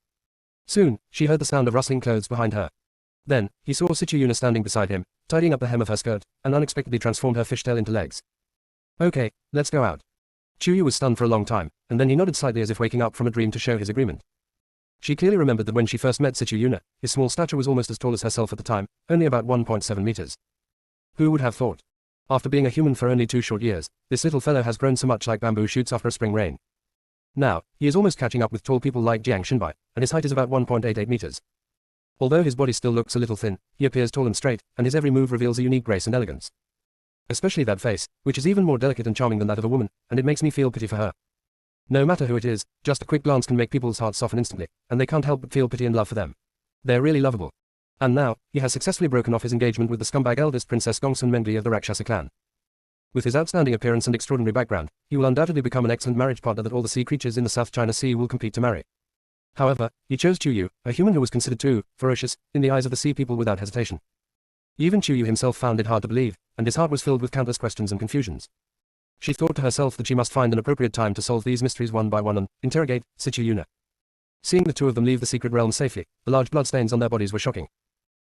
Soon, she heard the sound of rustling clothes behind her. Then, he saw Sichu Yuna standing beside him, tidying up the hem of her skirt, and unexpectedly transformed her fishtail into legs. Okay, let's go out. Chu Yu was stunned for a long time, and then he nodded slightly as if waking up from a dream to show his agreement. She clearly remembered that when she first met Sichu Yuna, his small stature was almost as tall as herself at the time, only about 1.7 meters. Who would have thought? After being a human for only 2 short years, this little fellow has grown so much like bamboo shoots after a spring rain. Now, he is almost catching up with tall people like Jiang Xinbai, and his height is about 1.88 meters. Although his body still looks a little thin, he appears tall and straight, and his every move reveals a unique grace and elegance. Especially that face, which is even more delicate and charming than that of a woman, and it makes me feel pity for her. No matter who it is, just a quick glance can make people's hearts soften instantly, and they can't help but feel pity and love for them. They're really lovable. And now, he has successfully broken off his engagement with the scumbag eldest Princess Gongsun Mengli of the Rakshasa clan. With his outstanding appearance and extraordinary background, he will undoubtedly become an excellent marriage partner that all the sea creatures in the South China Sea will compete to marry. However, he chose Chu Yu, a human who was considered too ferocious in the eyes of the sea people without hesitation. Even Chu Yu himself found it hard to believe, and his heart was filled with countless questions and confusions. She thought to herself that she must find an appropriate time to solve these mysteries one by one and interrogate Situ Yuna. Seeing the two of them leave the secret realm safely, the large bloodstains on their bodies were shocking.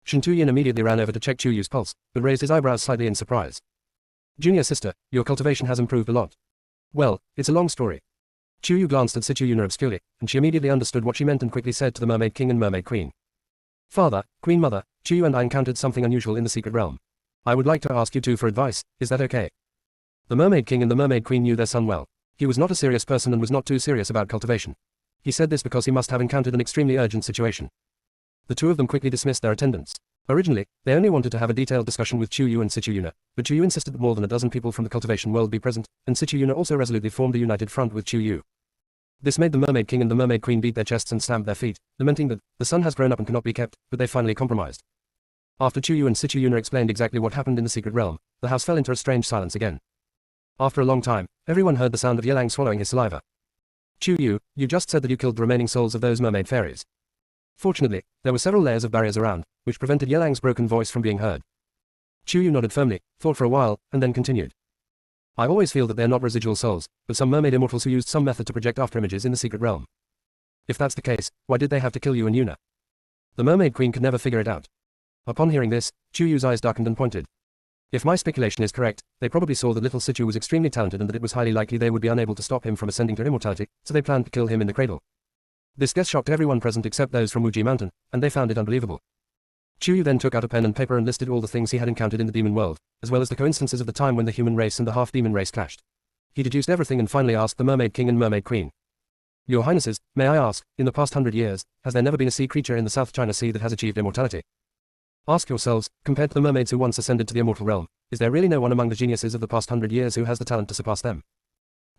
Shen Tuyin immediately ran over to check Chu Yu's pulse, but raised his eyebrows slightly in surprise. Junior sister, your cultivation has improved a lot. Well, it's a long story. Chu Yu glanced at Situ Yuna obscurely, and she immediately understood what she meant and quickly said to the Mermaid King and Mermaid Queen. Father, Queen Mother, Chu Yu and I encountered something unusual in the secret realm. I would like to ask you two for advice, is that okay? The Mermaid King and the Mermaid Queen knew their son well. He was not a serious person and was not too serious about cultivation. He said this because he must have encountered an extremely urgent situation. The two of them quickly dismissed their attendants. Originally, they only wanted to have a detailed discussion with Chu Yu and Situ Yuna, but Chu Yu insisted that more than a dozen people from the cultivation world be present, and Situ Yuna also resolutely formed a united front with Chu Yu. This made the Mermaid King and the Mermaid Queen beat their chests and stamp their feet, lamenting that the son has grown up and cannot be kept, but they finally compromised. After Chu Yu and Situ Yuna explained exactly what happened in the secret realm, the house fell into a strange silence again. After a long time, everyone heard the sound of Yelang swallowing his saliva. Chu Yu, you just said that you killed the remaining souls of those mermaid fairies. Fortunately, there were several layers of barriers around, which prevented Yelang's broken voice from being heard. Chu Yu nodded firmly, thought for a while, and then continued. I always feel that they are not residual souls, but some mermaid immortals who used some method to project afterimages in the secret realm. If that's the case, why did they have to kill you and Yuna? The Mermaid Queen could never figure it out. Upon hearing this, Chu Yu's eyes darkened and pointed. If my speculation is correct, they probably saw that little Situ was extremely talented and that it was highly likely they would be unable to stop him from ascending to immortality, so they planned to kill him in the cradle. This guess shocked everyone present except those from Wuji Mountain, and they found it unbelievable. Chu Yu then took out a pen and paper and listed all the things he had encountered in the demon world, as well as the coincidences of the time when the human race and the half-demon race clashed. He deduced everything and finally asked the Mermaid King and Mermaid Queen. Your Highnesses, may I ask, in the past 100 years, has there never been a sea creature in the South China Sea that has achieved immortality? Ask yourselves, compared to the mermaids who once ascended to the immortal realm, is there really no one among the geniuses of the past 100 years who has the talent to surpass them?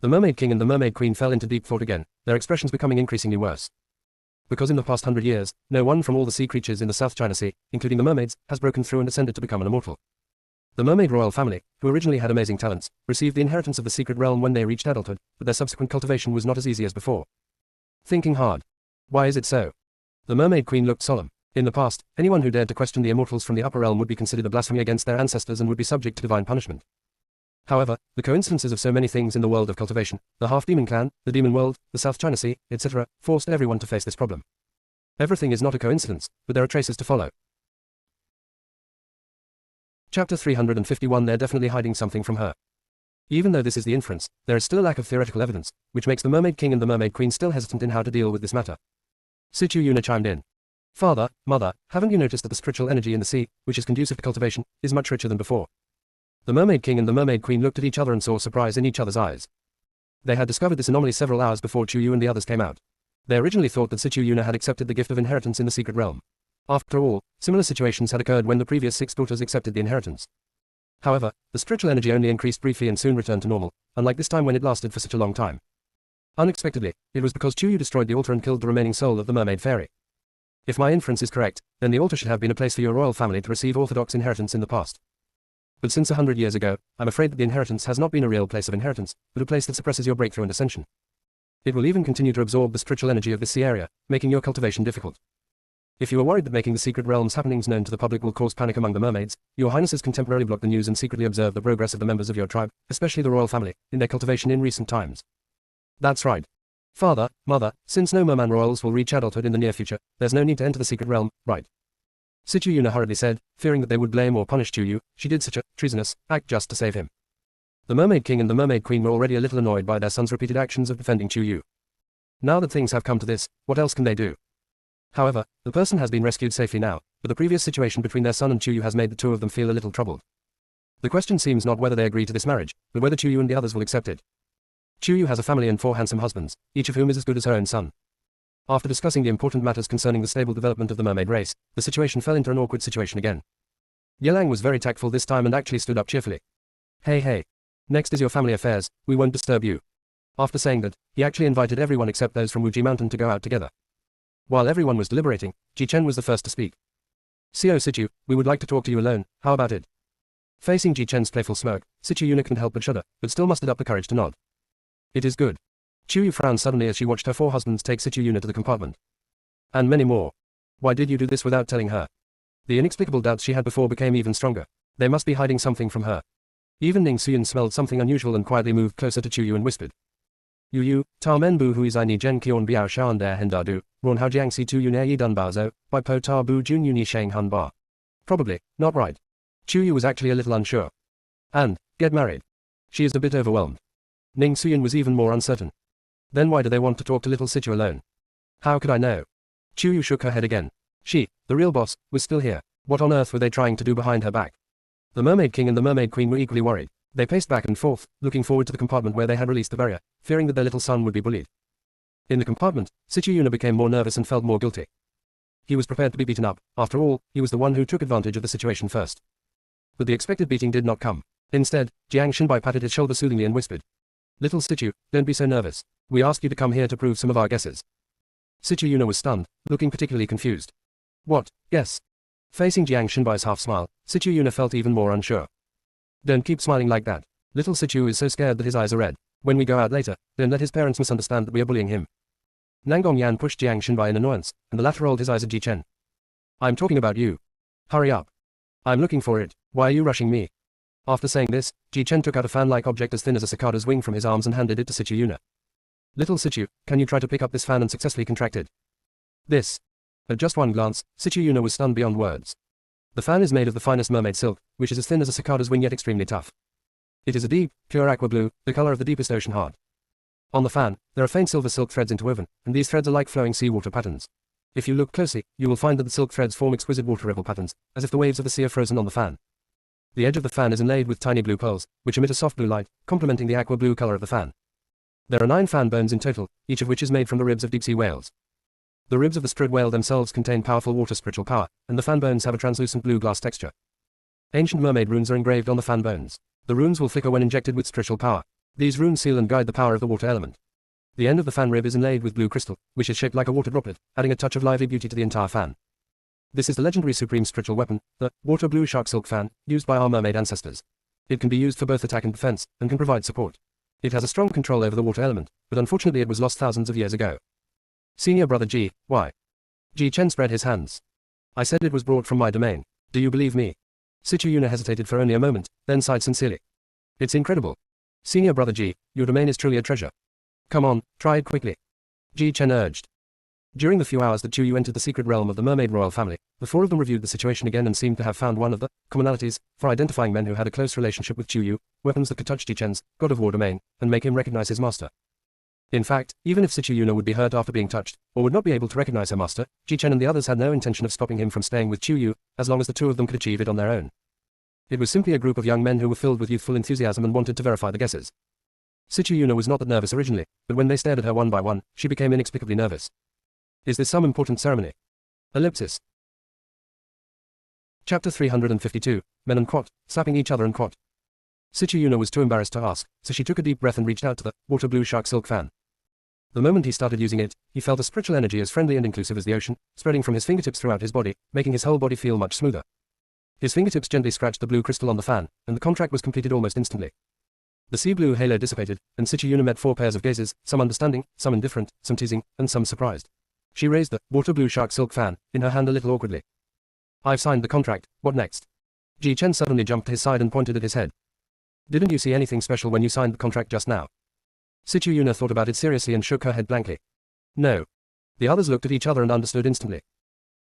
The Mermaid King and the Mermaid Queen fell into deep thought again, their expressions becoming increasingly worse. Because in the past 100 years, no one from all the sea creatures in the South China Sea, including the mermaids, has broken through and ascended to become an immortal. The mermaid royal family, who originally had amazing talents, received the inheritance of the secret realm when they reached adulthood, but their subsequent cultivation was not as easy as before. Thinking hard. Why is it so? The Mermaid Queen looked solemn. In the past, anyone who dared to question the immortals from the upper realm would be considered a blasphemy against their ancestors and would be subject to divine punishment. However, the coincidences of so many things in the world of cultivation, the half-demon clan, the demon world, the South China Sea, etc., forced everyone to face this problem. Everything is not a coincidence, but there are traces to follow. Chapter 351. They're definitely hiding something from her. Even though this is the inference, there is still a lack of theoretical evidence, which makes the Mermaid King and the Mermaid Queen still hesitant in how to deal with this matter. Situ Yuna chimed in. Father, Mother, haven't you noticed that the spiritual energy in the sea, which is conducive to cultivation, is much richer than before? The Mermaid King and the Mermaid Queen looked at each other and saw surprise in each other's eyes. They had discovered this anomaly several hours before Chu Yu and the others came out. They originally thought that Situ Yuna had accepted the gift of inheritance in the secret realm. After all, similar situations had occurred when the previous 6 daughters accepted the inheritance. However, the spiritual energy only increased briefly and soon returned to normal, unlike this time when it lasted for such a long time. Unexpectedly, it was because Chu Yu destroyed the altar and killed the remaining soul of the mermaid fairy. If my inference is correct, then the altar should have been a place for your royal family to receive orthodox inheritance in the past. But since 100 years ago, I'm afraid that the inheritance has not been a real place of inheritance, but a place that suppresses your breakthrough and ascension. It will even continue to absorb the spiritual energy of this sea area, making your cultivation difficult. If you are worried that making the secret realm's happenings known to the public will cause panic among the mermaids, your highnesses can temporarily block the news and secretly observe the progress of the members of your tribe, especially the royal family, in their cultivation in recent times. That's right. Father, Mother, since no merman royals will reach adulthood in the near future, there's no need to enter the secret realm, right? Situ Yuna hurriedly said, fearing that they would blame or punish Chu Yu, she did such a treasonous act just to save him. The Mermaid King and the Mermaid Queen were already a little annoyed by their son's repeated actions of defending Chu Yu. Now that things have come to this, what else can they do? However, the person has been rescued safely now, but the previous situation between their son and Chu Yu has made the two of them feel a little troubled. The question seems not whether they agree to this marriage, but whether Chu Yu and the others will accept it. Chu Yu has a family and 4 handsome husbands, each of whom is as good as her own son. After discussing the important matters concerning the stable development of the mermaid race, the situation fell into an awkward situation again. Yelang was very tactful this time and actually stood up cheerfully. Hey. Next is your family affairs, we won't disturb you. After saying that, he actually invited everyone except those from Wuji Mountain to go out together. While everyone was deliberating, Ji Chen was the first to speak. Xiao Situ, we would like to talk to you alone, how about it? Facing Ji Chen's playful smirk, Situ Yuna couldn't help but shudder, but still mustered up the courage to nod. It is good. Chu Yu frowned suddenly as she watched her 4 husbands take Situ Yuna to the compartment. And many more. Why did you do this without telling her? The inexplicable doubts she had before became even stronger. They must be hiding something from her. Even Ning Suyun smelled something unusual and quietly moved closer to Chu Yu and whispered. Yu, Tao Men Bu Hui Zai Ni Jen Kion Biao Shaon Der Hen Da Du, Ron Hao Jiang Si Tu Yun Yi Dun Bao Zo, Bai Po Ta Bu Jun Yu Ni Sheng Han Ba. Probably, not right. Chu Yu was actually a little unsure. And, get married. She is a bit overwhelmed. Ning Suyun was even more uncertain. Then why do they want to talk to little Situ alone? How could I know? Chu Yu shook her head again. She, the real boss, was still here. What on earth were they trying to do behind her back? The Mermaid King and the Mermaid Queen were equally worried. They paced back and forth, looking forward to the compartment where they had released the barrier, fearing that their little son would be bullied. In the compartment, Situ Yuna became more nervous and felt more guilty. He was prepared to be beaten up. After all, he was the one who took advantage of the situation first. But the expected beating did not come. Instead, Jiang Shenbai patted his shoulder soothingly and whispered. Little Situ, don't be so nervous. We asked you to come here to prove some of our guesses. Situ Yuna was stunned, looking particularly confused. What, guess? Facing Jiang Shenbai's half-smile, Situ Yuna felt even more unsure. Don't keep smiling like that. Little Situ is so scared that his eyes are red. When we go out later, don't let his parents misunderstand that we are bullying him. Nangong Yan pushed Jiang Shenbai in annoyance, and the latter rolled his eyes at Ji Chen. I'm talking about you. Hurry up. I'm looking for it. Why are you rushing me? After saying this, Ji Chen took out a fan-like object as thin as a cicada's wing from his arms and handed it to Situ Yuna. Little Situ, can you try to pick up this fan and successfully contract it? This. At just one glance, Situ Yuna was stunned beyond words. The fan is made of the finest mermaid silk, which is as thin as a cicada's wing yet extremely tough. It is a deep, pure aqua blue, the color of the deepest ocean heart. On the fan, there are faint silver silk threads interwoven, and these threads are like flowing seawater patterns. If you look closely, you will find that the silk threads form exquisite water ripple patterns, as if the waves of the sea are frozen on the fan. The edge of the fan is inlaid with tiny blue pearls, which emit a soft blue light, complementing the aqua blue color of the fan. There are 9 fan bones in total, each of which is made from the ribs of deep-sea whales. The ribs of the strud whale themselves contain powerful water spiritual power, and the fan bones have a translucent blue glass texture. Ancient mermaid runes are engraved on the fan bones. The runes will flicker when injected with spiritual power. These runes seal and guide the power of the water element. The end of the fan rib is inlaid with blue crystal, which is shaped like a water droplet, adding a touch of lively beauty to the entire fan. This is the legendary supreme spiritual weapon, the water blue shark silk fan, used by our mermaid ancestors. It can be used for both attack and defense, and can provide support. It has a strong control over the water element, but unfortunately it was lost thousands of years ago. Senior brother Ji, why? Ji Chen spread his hands. I said it was brought from my domain. Do you believe me? Situ Yuna hesitated for only a moment, then sighed sincerely. It's incredible. Senior brother Ji, your domain is truly a treasure. Come on, try it quickly. Ji Chen urged. During the few hours that Chu Yu entered the secret realm of the mermaid royal family, the 4 of them reviewed the situation again and seemed to have found one of the commonalities for identifying men who had a close relationship with Chu Yu, weapons that could touch Ji Chen's god of war domain, and make him recognize his master. In fact, even if Situ Yuna would be hurt after being touched, or would not be able to recognize her master, Ji Chen and the others had no intention of stopping him from staying with Chu Yu, as long as the 2 of them could achieve it on their own. It was simply a group of young men who were filled with youthful enthusiasm and wanted to verify the guesses. Situ Yuna was not that nervous originally, but when they stared at her one by one, she became inexplicably nervous. Is this some important ceremony? Ellipsis. Chapter 352, Men and Quat, slapping each other and Quat. Situ Yuna was too embarrassed to ask, so she took a deep breath and reached out to the water blue shark silk fan. The moment he started using it, he felt a spiritual energy as friendly and inclusive as the ocean, spreading from his fingertips throughout his body, making his whole body feel much smoother. His fingertips gently scratched the blue crystal on the fan, and the contract was completed almost instantly. The sea blue halo dissipated, and Situ Yuna met 4 pairs of gazes, some understanding, some indifferent, some teasing, and some surprised. She raised the water blue shark silk fan in her hand a little awkwardly. I've signed the contract, what next? Ji Chen suddenly jumped to his side and pointed at his head. Didn't you see anything special when you signed the contract just now? Situ Yuna thought about it seriously and shook her head blankly. No. The others looked at each other and understood instantly.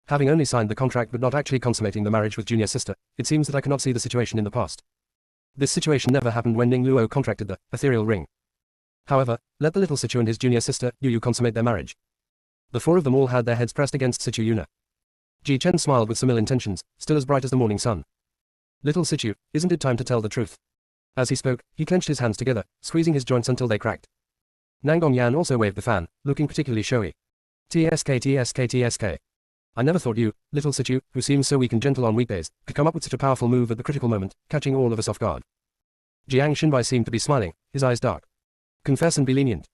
Having only signed the contract but not actually consummating the marriage with junior sister, it seems that I cannot see the situation in the past. This situation never happened when Ning Luo contracted the ethereal ring. However, let the little Situ and his junior sister, Yu consummate their marriage. The 4 of them all had their heads pressed against Situ Yuna. Ji Chen smiled with some ill intentions, still as bright as the morning sun. Little Situ, isn't it time to tell the truth? As he spoke, he clenched his hands together, squeezing his joints until they cracked. Nangong Yan also waved the fan, looking particularly showy. TSK. I never thought you, little Situ, who seems so weak and gentle on weekdays, could come up with such a powerful move at the critical moment, catching all of us off guard. Jiang Shenbai seemed to be smiling, his eyes dark. Confess and be lenient.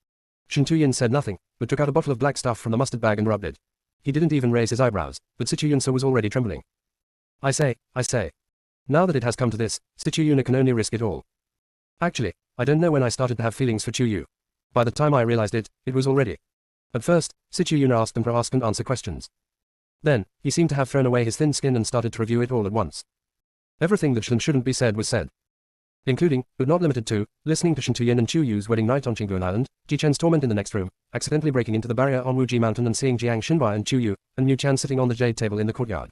Shen Tuyin said nothing, but took out a bottle of black stuff from the mustard bag and rubbed it. He didn't even raise his eyebrows, but Situ Yunsa was already trembling. I say. Now that it has come to this, Situ Yuna can only risk it all. Actually, I don't know when I started to have feelings for Chu Yu. By the time I realized it, it was already. At first, Situ Yuna asked him to ask and answer questions. Then, he seemed to have thrown away his thin skin and started to review it all at once. Everything that should and shouldn't be said was said. including, but not limited to, listening to Shen Tuyin and Chu Yu's wedding night on Qingyuan Island, Ji Chen's torment in the next room, accidentally breaking into the barrier on Wuji Mountain and seeing Jiang Xinbai and Chu Yu, and Mu Chan sitting on the jade table in the courtyard.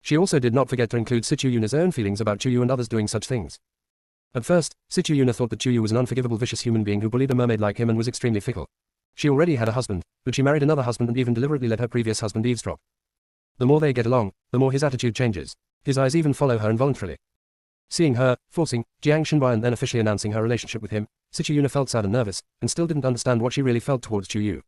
She also did not forget to include Sichu Yuna's own feelings about Chu Yu and others doing such things. At first, Sichu Yuna thought that Chu Yu was an unforgivable vicious human being who bullied a mermaid like him and was extremely fickle. She already had a husband, but she married another husband and even deliberately let her previous husband eavesdrop. The more they get along, the more his attitude changes. His eyes even follow her involuntarily. Seeing her, forcing Jiang Xinbai and then officially announcing her relationship with him, Sichu Yuna felt sad and nervous, and still didn't understand what she really felt towards Chu Yu.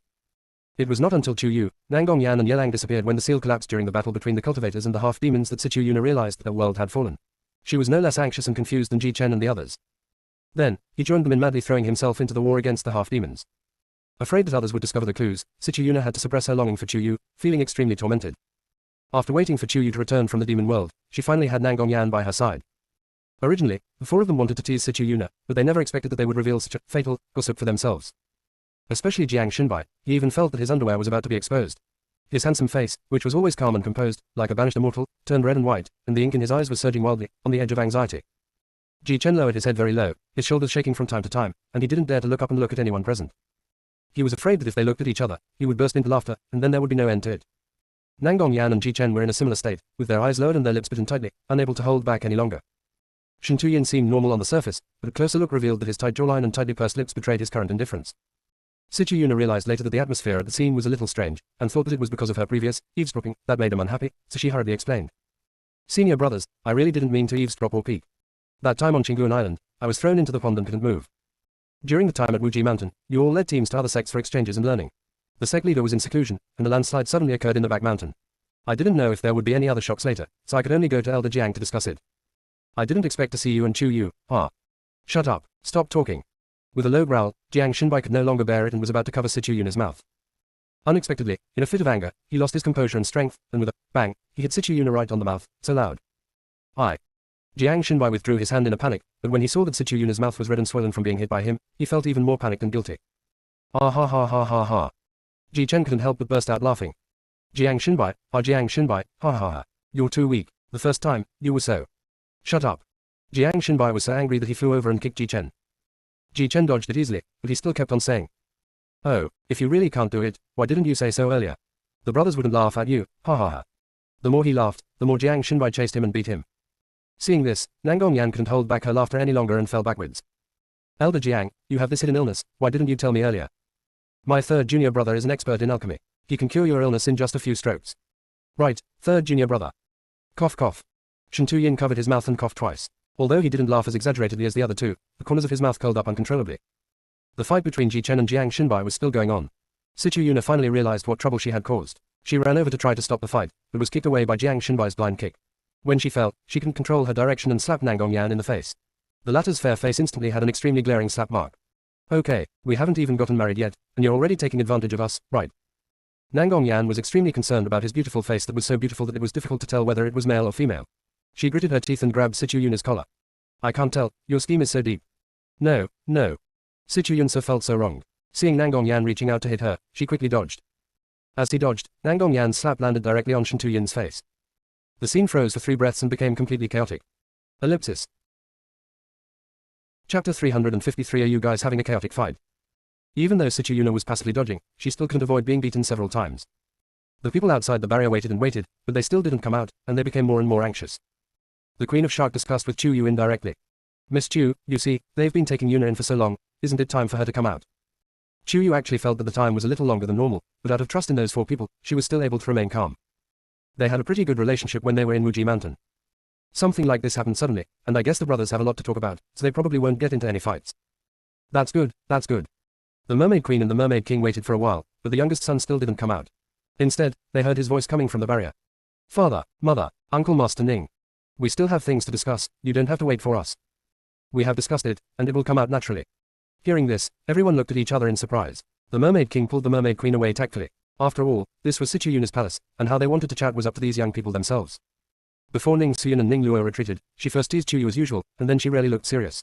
It was not until Chu Yu, Nangong Yan and Yelang disappeared when the seal collapsed during the battle between the cultivators and the half-demons that Sichu Yuna realized that their world had fallen. She was no less anxious and confused than Ji Chen and the others. Then, he joined them in madly throwing himself into the war against the half-demons. Afraid that others would discover the clues, Sichu Yuna had to suppress her longing for Chu Yu, feeling extremely tormented. After waiting for Chu Yu to return from the demon world, she finally had Nangong Yan by her side. Originally, the four of them wanted to tease Sichu Yuna, but they never expected that they would reveal such a fatal gossip for themselves. Especially Jiang Xinbai, he even felt that his underwear was about to be exposed. His handsome face, which was always calm and composed, like a banished immortal, turned red and white, and the ink in his eyes was surging wildly, on the edge of anxiety. Ji Chen lowered his head very low, his shoulders shaking from time to time, and he didn't dare to look up and look at anyone present. He was afraid that if they looked at each other, he would burst into laughter, and then there would be no end to it. Nangong Yan and Ji Chen were in a similar state, with their eyes lowered and their lips bitten tightly, unable to hold back any longer. Shen Tuyin seemed normal on the surface, but a closer look revealed that his tight jawline and tightly pursed lips betrayed his current indifference. Sichu Yuna realized later that the atmosphere at the scene was a little strange, and thought that it was because of her previous eavesdropping that made him unhappy, so she hurriedly explained. Senior brothers, I really didn't mean to eavesdrop or peek. That time on Qingyuan Island, I was thrown into the pond and couldn't move. During the time at Wuji Mountain, you all led teams to other sects for exchanges and learning. The sect leader was in seclusion, and a landslide suddenly occurred in the back mountain. I didn't know if there would be any other shocks later, so I could only go to Elder Jiang to discuss it. I didn't expect to see you and Chu Yu. Shut up, stop talking. With a low growl, Jiang Xinbai could no longer bear it and was about to cover Sichu Yuna's mouth. Unexpectedly, in a fit of anger, he lost his composure and strength, and with a bang, he hit Sichu Yuna right on the mouth, so loud. Jiang Xinbai withdrew his hand in a panic, but when he saw that Sichu Yuna's mouth was red and swollen from being hit by him, he felt even more panicked and guilty. Ah ha ha ha ha ha. Ji Chen couldn't help but burst out laughing. Jiang Xinbai, ha ha ha. You're too weak. The first time, you were so. Shut up. Jiang Xinbai was so angry that he flew over and kicked Ji Chen. Ji Chen dodged it easily, but he still kept on saying. Oh, if you really can't do it, why didn't you say so earlier? The brothers wouldn't laugh at you, ha ha ha. The more he laughed, the more Jiang Xinbai chased him and beat him. Seeing this, Nangong Yan couldn't hold back her laughter any longer and fell backwards. Elder Jiang, you have this hidden illness, why didn't you tell me earlier? My third junior brother is an expert in alchemy. He can cure your illness in just a few strokes. Right, third junior brother. Cough cough. Shen Tuyin covered his mouth and coughed twice. Although he didn't laugh as exaggeratedly as the other two, the corners of his mouth curled up uncontrollably. The fight between Ji Chen and Jiang Xinbai was still going on. Sichu Yuna finally realized what trouble she had caused. She ran over to try to stop the fight, but was kicked away by Jiang Xinbai's blind kick. When she fell, she couldn't control her direction and slapped Nangong Yan in the face. The latter's fair face instantly had an extremely glaring slap mark. Okay, we haven't even gotten married yet, and you're already taking advantage of us, right? Nangong Yan was extremely concerned about his beautiful face that was so beautiful that it was difficult to tell whether it was male or female. She gritted her teeth and grabbed Sichu Yuna's collar. I can't tell, your scheme is so deep. No. Sichu Yunsa felt so wronged. Seeing Nangong Yan reaching out to hit her, she quickly dodged. As he dodged, Nangong Yan's slap landed directly on Shen Tuyin's face. The scene froze for 3 breaths and became completely chaotic. Ellipsis. Chapter 353. Are you guys having a chaotic fight? Even though Sichu Yuna was passively dodging, she still couldn't avoid being beaten several times. The people outside the barrier waited and waited, but they still didn't come out, and they became more and more anxious. The Queen of Shark discussed with Chu Yu indirectly. Miss Chu, you see, they've been taking Yuna in for so long, isn't it time for her to come out? Chu Yu actually felt that the time was a little longer than normal, but out of trust in those 4 people, she was still able to remain calm. They had a pretty good relationship when they were in Wuji Mountain. Something like this happened suddenly, and I guess the brothers have a lot to talk about, so they probably won't get into any fights. That's good. The Mermaid Queen and the Mermaid King waited for a while, but the youngest son still didn't come out. Instead, they heard his voice coming from the barrier. Father, Mother, Uncle Master Ning. We still have things to discuss, you don't have to wait for us. We have discussed it, and it will come out naturally. Hearing this, everyone looked at each other in surprise. The Mermaid King pulled the Mermaid Queen away tactfully. After all, this was Sichu Yuna's palace, and how they wanted to chat was up to these young people themselves. Before Ning Xuyan and Ning Luo retreated, she first teased Chu Yu as usual, and then she rarely looked serious.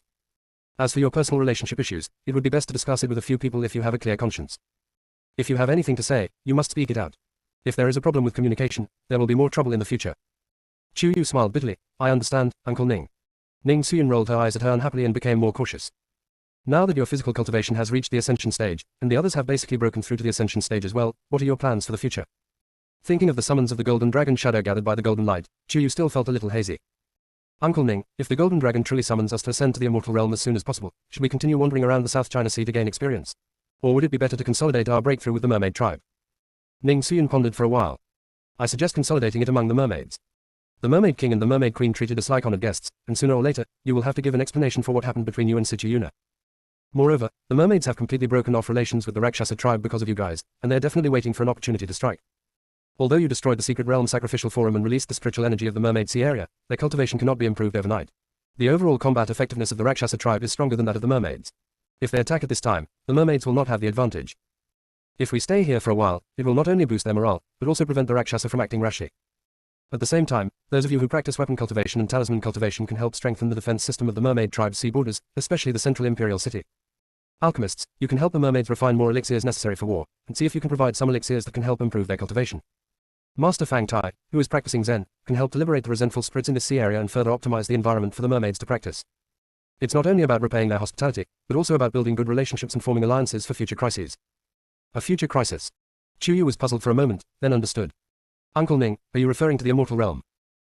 As for your personal relationship issues, it would be best to discuss it with a few people if you have a clear conscience. If you have anything to say, you must speak it out. If there is a problem with communication, there will be more trouble in the future. Chu Yu smiled bitterly. I understand, Uncle Ning. Ning Suyin rolled her eyes at her unhappily and became more cautious. Now that your physical cultivation has reached the ascension stage, and the others have basically broken through to the ascension stage as well, what are your plans for the future? Thinking of the summons of the golden dragon shadow gathered by the golden light, Chuyu still felt a little hazy. Uncle Ning, if the golden dragon truly summons us to ascend to the immortal realm as soon as possible, should we continue wandering around the South China Sea to gain experience? Or would it be better to consolidate our breakthrough with the mermaid tribe? Ning Suyin pondered for a while. I suggest consolidating it among the mermaids. The Mermaid King and the Mermaid Queen treated us like honored guests, and sooner or later, you will have to give an explanation for what happened between you and Sichiyuna. Moreover, the mermaids have completely broken off relations with the Rakshasa tribe because of you guys, and they're definitely waiting for an opportunity to strike. Although you destroyed the Secret Realm Sacrificial Forum and released the spiritual energy of the Mermaid Sea area, their cultivation cannot be improved overnight. The overall combat effectiveness of the Rakshasa tribe is stronger than that of the mermaids. If they attack at this time, the mermaids will not have the advantage. If we stay here for a while, it will not only boost their morale, but also prevent the Rakshasa from acting rashly. At the same time, those of you who practice weapon cultivation and talisman cultivation can help strengthen the defense system of the mermaid tribe's sea borders, especially the central imperial city. Alchemists, you can help the mermaids refine more elixirs necessary for war, and see if you can provide some elixirs that can help improve their cultivation. Master Fang Tai, who is practicing Zen, can help to liberate the resentful spirits in this sea area and further optimize the environment for the mermaids to practice. It's not only about repaying their hospitality, but also about building good relationships and forming alliances for future crises. A future crisis. Chuyu was puzzled for a moment, then understood. Uncle Ning, are you referring to the immortal realm?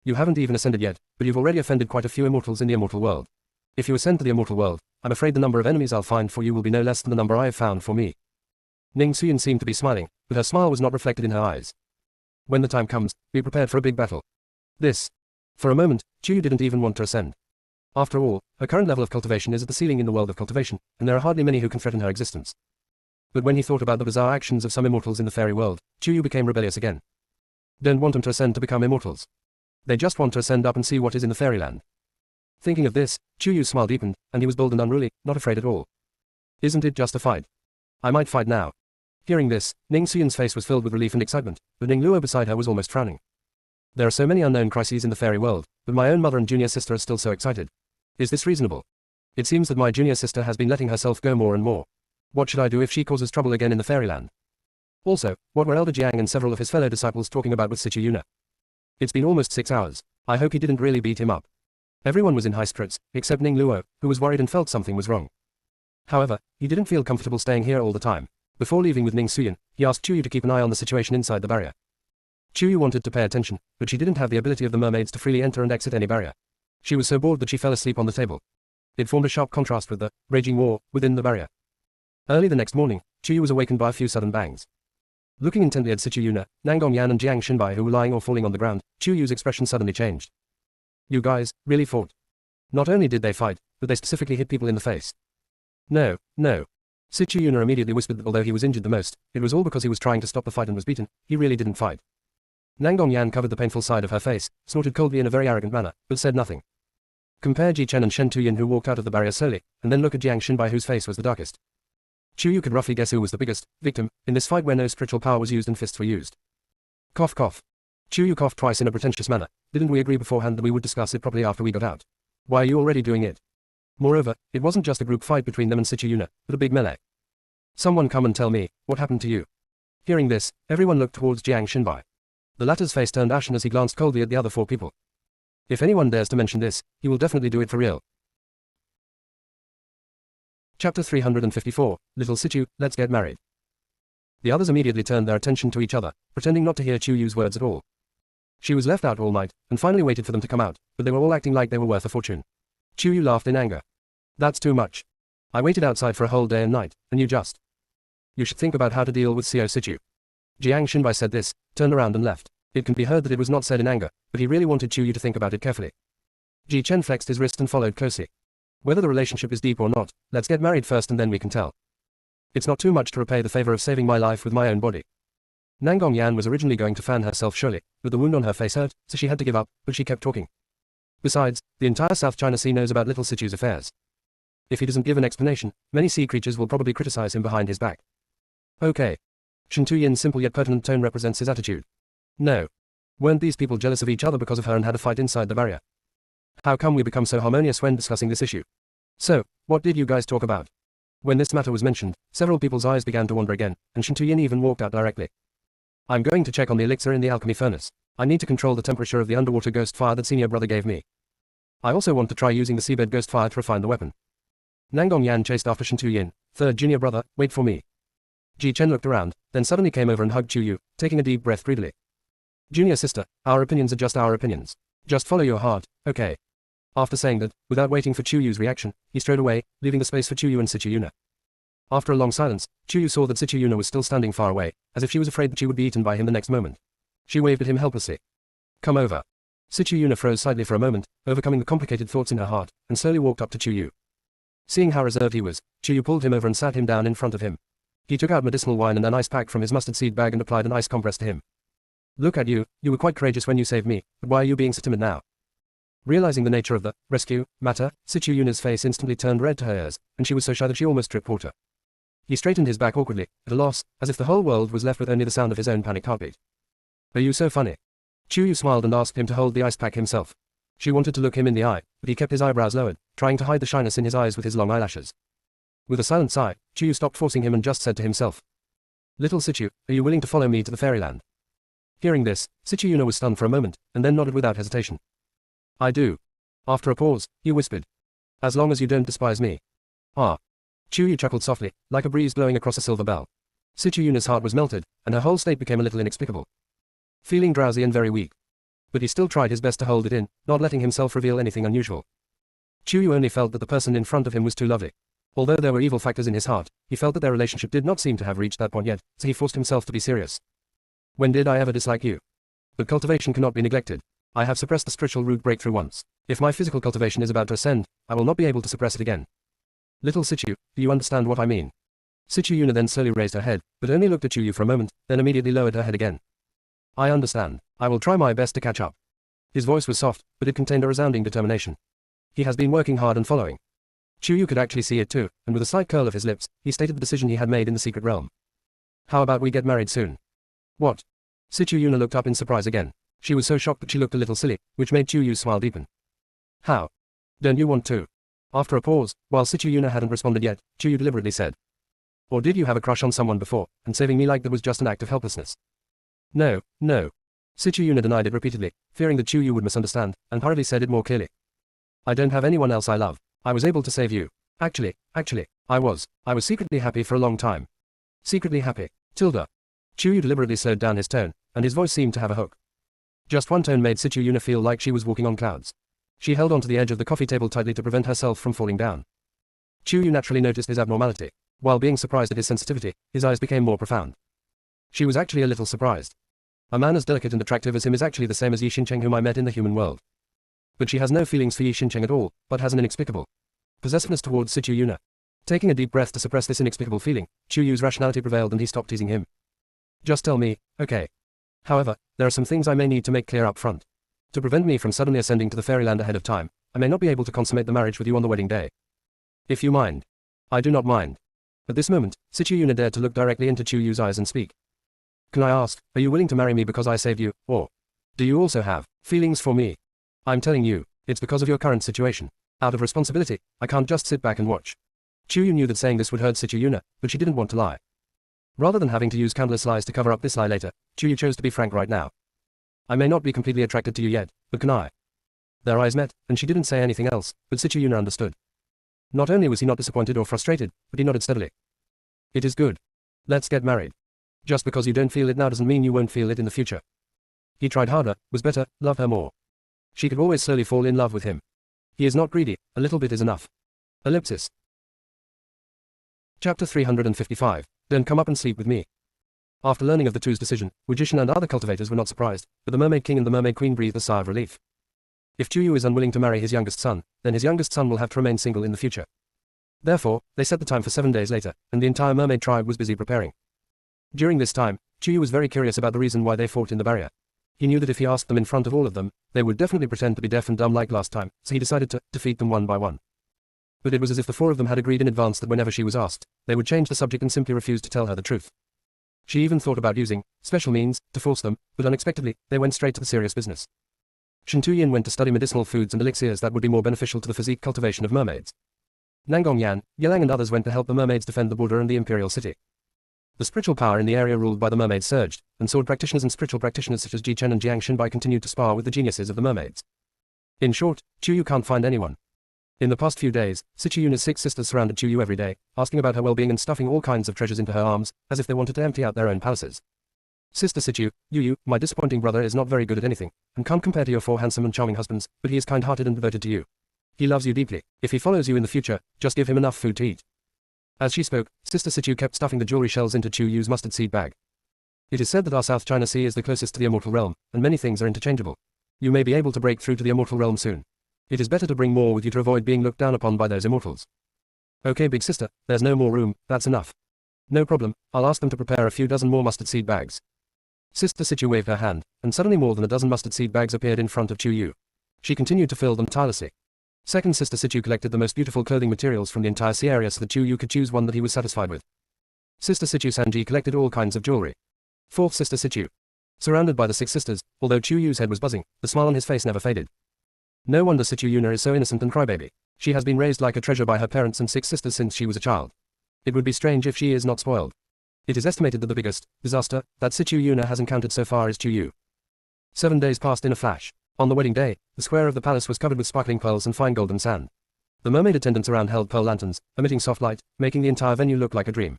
You haven't even ascended yet, but you've already offended quite a few immortals in the immortal world. If you ascend to the immortal world, I'm afraid the number of enemies I'll find for you will be no less than the number I have found for me. Ning Suyin seemed to be smiling, but her smile was not reflected in her eyes. When the time comes, be prepared for a big battle. This. For a moment, Chuyu didn't even want to ascend. After all, her current level of cultivation is at the ceiling in the world of cultivation, and there are hardly many who can threaten her existence. But when he thought about the bizarre actions of some immortals in the fairy world, Chuyu became rebellious again. Don't want them to ascend to become immortals. They just want to ascend up and see what is in the fairyland. Thinking of this, Chuyu's smile deepened, and he was bold and unruly, not afraid at all. Isn't it just a fight? I might fight now. Hearing this, Ning Xuyin's face was filled with relief and excitement, but Ning Luo beside her was almost frowning. There are so many unknown crises in the fairy world, but my own mother and junior sister are still so excited. Is this reasonable? It seems that my junior sister has been letting herself go more and more. What should I do if she causes trouble again in the fairyland? Also, what were Elder Jiang and several of his fellow disciples talking about with Sichiyuna? It's been almost 6 hours. I hope he didn't really beat him up. Everyone was in high spirits, except Ning Luo, who was worried and felt something was wrong. However, he didn't feel comfortable staying here all the time. Before leaving with Ning Suyin, he asked Chuyu to keep an eye on the situation inside the barrier. Chuyu wanted to pay attention, but she didn't have the ability of the mermaids to freely enter and exit any barrier. She was so bored that she fell asleep on the table. It formed a sharp contrast with the raging war within the barrier. Early the next morning, Chuyu was awakened by a few sudden bangs. Looking intently at Sichiyuna, Nangong Yan and Jiang Xinbai who were lying or falling on the ground, Chuyu's expression suddenly changed. You guys, really fought? Not only did they fight, but they specifically hit people in the face. No. Sichiyuna immediately whispered that although he was injured the most, it was all because he was trying to stop the fight and was beaten. He really didn't fight. Nangong Yan covered the painful side of her face, snorted coldly in a very arrogant manner, but said nothing. Compare Ji Chen and Shen Tuyin who walked out of the barrier slowly, and then look at Jiang Xinbai whose face was the darkest. Chuyu could roughly guess who was the biggest victim in this fight where no spiritual power was used and fists were used. Cough cough. Chuyu coughed twice in a pretentious manner. Didn't we agree beforehand that we would discuss it properly after we got out? Why are you already doing it? Moreover, it wasn't just a group fight between them and Sichiyuna, but a big melee. Someone come and tell me, what happened to you? Hearing this, everyone looked towards Jiang Xinbai. The latter's face turned ashen as he glanced coldly at the other 4 people. If anyone dares to mention this, he will definitely do it for real. Chapter 354, Little Sichu, Let's Get Married. The others immediately turned their attention to each other, pretending not to hear Chuyu's words at all. She was left out all night, and finally waited for them to come out, but they were all acting like they were worth a fortune. Chuyu laughed in anger. That's too much. I waited outside for a whole day and night, and you just. You should think about how to deal with Seo Sichu. Jiang Xinbai said this, turned around and left. It can be heard that it was not said in anger, but he really wanted Chuyu to think about it carefully. Ji Chen flexed his wrist and followed closely. Whether the relationship is deep or not, let's get married first and then we can tell. It's not too much to repay the favor of saving my life with my own body. Nangong Yan was originally going to fan herself surely, but the wound on her face hurt, so she had to give up, but she kept talking. Besides, the entire South China Sea knows about Little Sichu's affairs. If he doesn't give an explanation, many sea creatures will probably criticize him behind his back. Okay. Shen Tuyin's simple yet pertinent tone represents his attitude. No. Weren't these people jealous of each other because of her and had a fight inside the barrier? How come we become so harmonious when discussing this issue? So, what did you guys talk about? When this matter was mentioned, several people's eyes began to wander again, and Shen Tuyin even walked out directly. I'm going to check on the elixir in the alchemy furnace. I need to control the temperature of the underwater ghost fire that senior brother gave me. I also want to try using the seabed ghost fire to refine the weapon. Nangong Yan chased after Shen Tu-yin. Third junior brother, wait for me. Ji Chen looked around, then suddenly came over and hugged Chu Yu, taking a deep breath greedily. Junior sister, our opinions are just our opinions. Just follow your heart, okay? After saying that, without waiting for Chu Yu's reaction, he strode away, leaving the space for Chu Yu and Sichu Yuna. After a long silence, Chu Yu saw that Sichu Yuna was still standing far away, as if she was afraid that she would be eaten by him the next moment. She waved at him helplessly. Come over. Sichu Yuna froze slightly for a moment, overcoming the complicated thoughts in her heart, and slowly walked up to Chu Yu. Seeing how reserved he was, Chu Yu pulled him over and sat him down in front of him. He took out medicinal wine and an ice pack from his mustard seed bag and applied an ice compress to him. Look at you, you were quite courageous when you saved me, but why are you being so timid now? Realizing the nature of the rescue matter, Sichu Yuna's face instantly turned red to her ears, and she was so shy that she almost dripped water. He straightened his back awkwardly, at a loss, as if the whole world was left with only the sound of his own panicked heartbeat. Are you so funny? Chu Yu smiled and asked him to hold the ice pack himself. She wanted to look him in the eye, but he kept his eyebrows lowered, trying to hide the shyness in his eyes with his long eyelashes. With a silent sigh, Chu Yu stopped forcing him and just said to himself, Little Sichu, are you willing to follow me to the fairyland? Hearing this, Sichu Yuna was stunned for a moment, and then nodded without hesitation. I do. After a pause, he whispered. As long as you don't despise me. Ah. Chu Yu chuckled softly, like a breeze blowing across a silver bell. Sichu Yuna's heart was melted, and her whole state became a little inexplicable. Feeling drowsy and very weak. But he still tried his best to hold it in, not letting himself reveal anything unusual. Chu Yu only felt that the person in front of him was too lovely. Although there were evil factors in his heart, he felt that their relationship did not seem to have reached that point yet, so he forced himself to be serious. When did I ever dislike you? But cultivation cannot be neglected. I have suppressed the spiritual root breakthrough once. If my physical cultivation is about to ascend, I will not be able to suppress it again. Little Sichu, do you understand what I mean? Sichu Yuna then slowly raised her head, but only looked at Chu Yu for a moment, then immediately lowered her head again. I understand. I will try my best to catch up. His voice was soft, but it contained a resounding determination. He has been working hard and following. Chu Yu could actually see it too, and with a slight curl of his lips, he stated the decision he had made in the secret realm. How about we get married soon? What? Sichu Yuna looked up in surprise again. She was so shocked that she looked a little silly, which made Chu Yu's smile deepen. How? Don't you want to? After a pause, while Sichu Yuna hadn't responded yet, Chu Yu deliberately said. Or did you have a crush on someone before, and saving me like that was just an act of helplessness? No, no. Sichu Yuna denied it repeatedly, fearing that Chu Yu would misunderstand, and hurriedly said it more clearly. I don't have anyone else I love. I was able to save you. Actually, I was secretly happy for a long time. Secretly happy. Tilda. Chu Yu deliberately slowed down his tone, and his voice seemed to have a hook. Just one tone made Sichu Yuna feel like she was walking on clouds. She held onto the edge of the coffee table tightly to prevent herself from falling down. Chu Yu naturally noticed his abnormality. While being surprised at his sensitivity, his eyes became more profound. She was actually a little surprised. A man as delicate and attractive as him is actually the same as Yi Xincheng whom I met in the human world. But she has no feelings for Yi Xincheng at all, but has an inexplicable possessiveness towards Sichu Yuna. Taking a deep breath to suppress this inexplicable feeling, Chu Yu's rationality prevailed and he stopped teasing him. Just tell me, okay. However, there are some things I may need to make clear up front. To prevent me from suddenly ascending to the fairyland ahead of time, I may not be able to consummate the marriage with you on the wedding day. If you mind. I do not mind. At this moment, Sichu Yuna dared to look directly into Chu Yu's eyes and speak. Can I ask, are you willing to marry me because I saved you, or do you also have feelings for me? I'm telling you, it's because of your current situation. Out of responsibility, I can't just sit back and watch. Chu Yu knew that saying this would hurt Sichu Yuna, but she didn't want to lie. Rather than having to use countless lies to cover up this lie later, Chu Yu chose to be frank right now. I may not be completely attracted to you yet, but can I? Their eyes met, and she didn't say anything else, but Sichu Yuna understood. Not only was he not disappointed or frustrated, but he nodded steadily. It is good. Let's get married. Just because you don't feel it now doesn't mean you won't feel it in the future. He tried harder, was better, loved her more. She could always slowly fall in love with him. He is not greedy, a little bit is enough. Ellipsis. Chapter 355. Don't come up and sleep with me. After learning of the two's decision, Wujishan and other cultivators were not surprised, but the Mermaid King and the Mermaid Queen breathed a sigh of relief. If Chu Yu is unwilling to marry his youngest son, then his youngest son will have to remain single in the future. Therefore, they set the time for 7 days later, and the entire mermaid tribe was busy preparing. During this time, Chu Yu was very curious about the reason why they fought in the barrier. He knew that if he asked them in front of all of them, they would definitely pretend to be deaf and dumb like last time, so he decided to defeat them one by one. But it was as if the four of them had agreed in advance that whenever she was asked, they would change the subject and simply refuse to tell her the truth. She even thought about using special means to force them, but unexpectedly, they went straight to the serious business. Shen Tu-yin went to study medicinal foods and elixirs that would be more beneficial to the physique cultivation of mermaids. Nangong Yan, Yelang and others went to help the mermaids defend the border and the imperial city. The spiritual power in the area ruled by the mermaids surged, and sword practitioners and spiritual practitioners such as Ji Chen and Jiang Shenbai continued to spar with the geniuses of the mermaids. In short, Chuyu can't find anyone. In the past few days, Sichiyuna's 6 sisters surrounded Chuyu every day, asking about her well-being and stuffing all kinds of treasures into her arms, as if they wanted to empty out their own palaces. Sister Sichu, Yu, my disappointing brother is not very good at anything, and can't compare to your 4 handsome and charming husbands, but he is kind-hearted and devoted to you. He loves you deeply. If he follows you in the future, just give him enough food to eat. As she spoke, Sister Sichu kept stuffing the jewelry shells into Chuyu's mustard seed bag. It is said that our South China Sea is the closest to the immortal realm, and many things are interchangeable. You may be able to break through to the immortal realm soon. It is better to bring more with you to avoid being looked down upon by those immortals. Okay, big sister, there's no more room, that's enough. No problem, I'll ask them to prepare a few dozen more mustard seed bags. Sister Sichu waved her hand, and suddenly more than a dozen mustard seed bags appeared in front of Chuyu. She continued to fill them tirelessly. Second Sister Sichu collected the most beautiful clothing materials from the entire sea area so that Chuyu could choose one that he was satisfied with. Sister Sichu Sanji collected all kinds of jewelry. Fourth Sister Sichu. Surrounded by the 6 sisters, although Chuyu's head was buzzing, the smile on his face never faded. No wonder Sichiyuna is so innocent and crybaby. She has been raised like a treasure by her parents and 6 sisters since she was a child. It would be strange if she is not spoiled. It is estimated that the biggest disaster that Sichiyuna has encountered so far is Chuyu. 7 days passed in a flash. On the wedding day, the square of the palace was covered with sparkling pearls and fine golden sand. The mermaid attendants around held pearl lanterns, emitting soft light, making the entire venue look like a dream.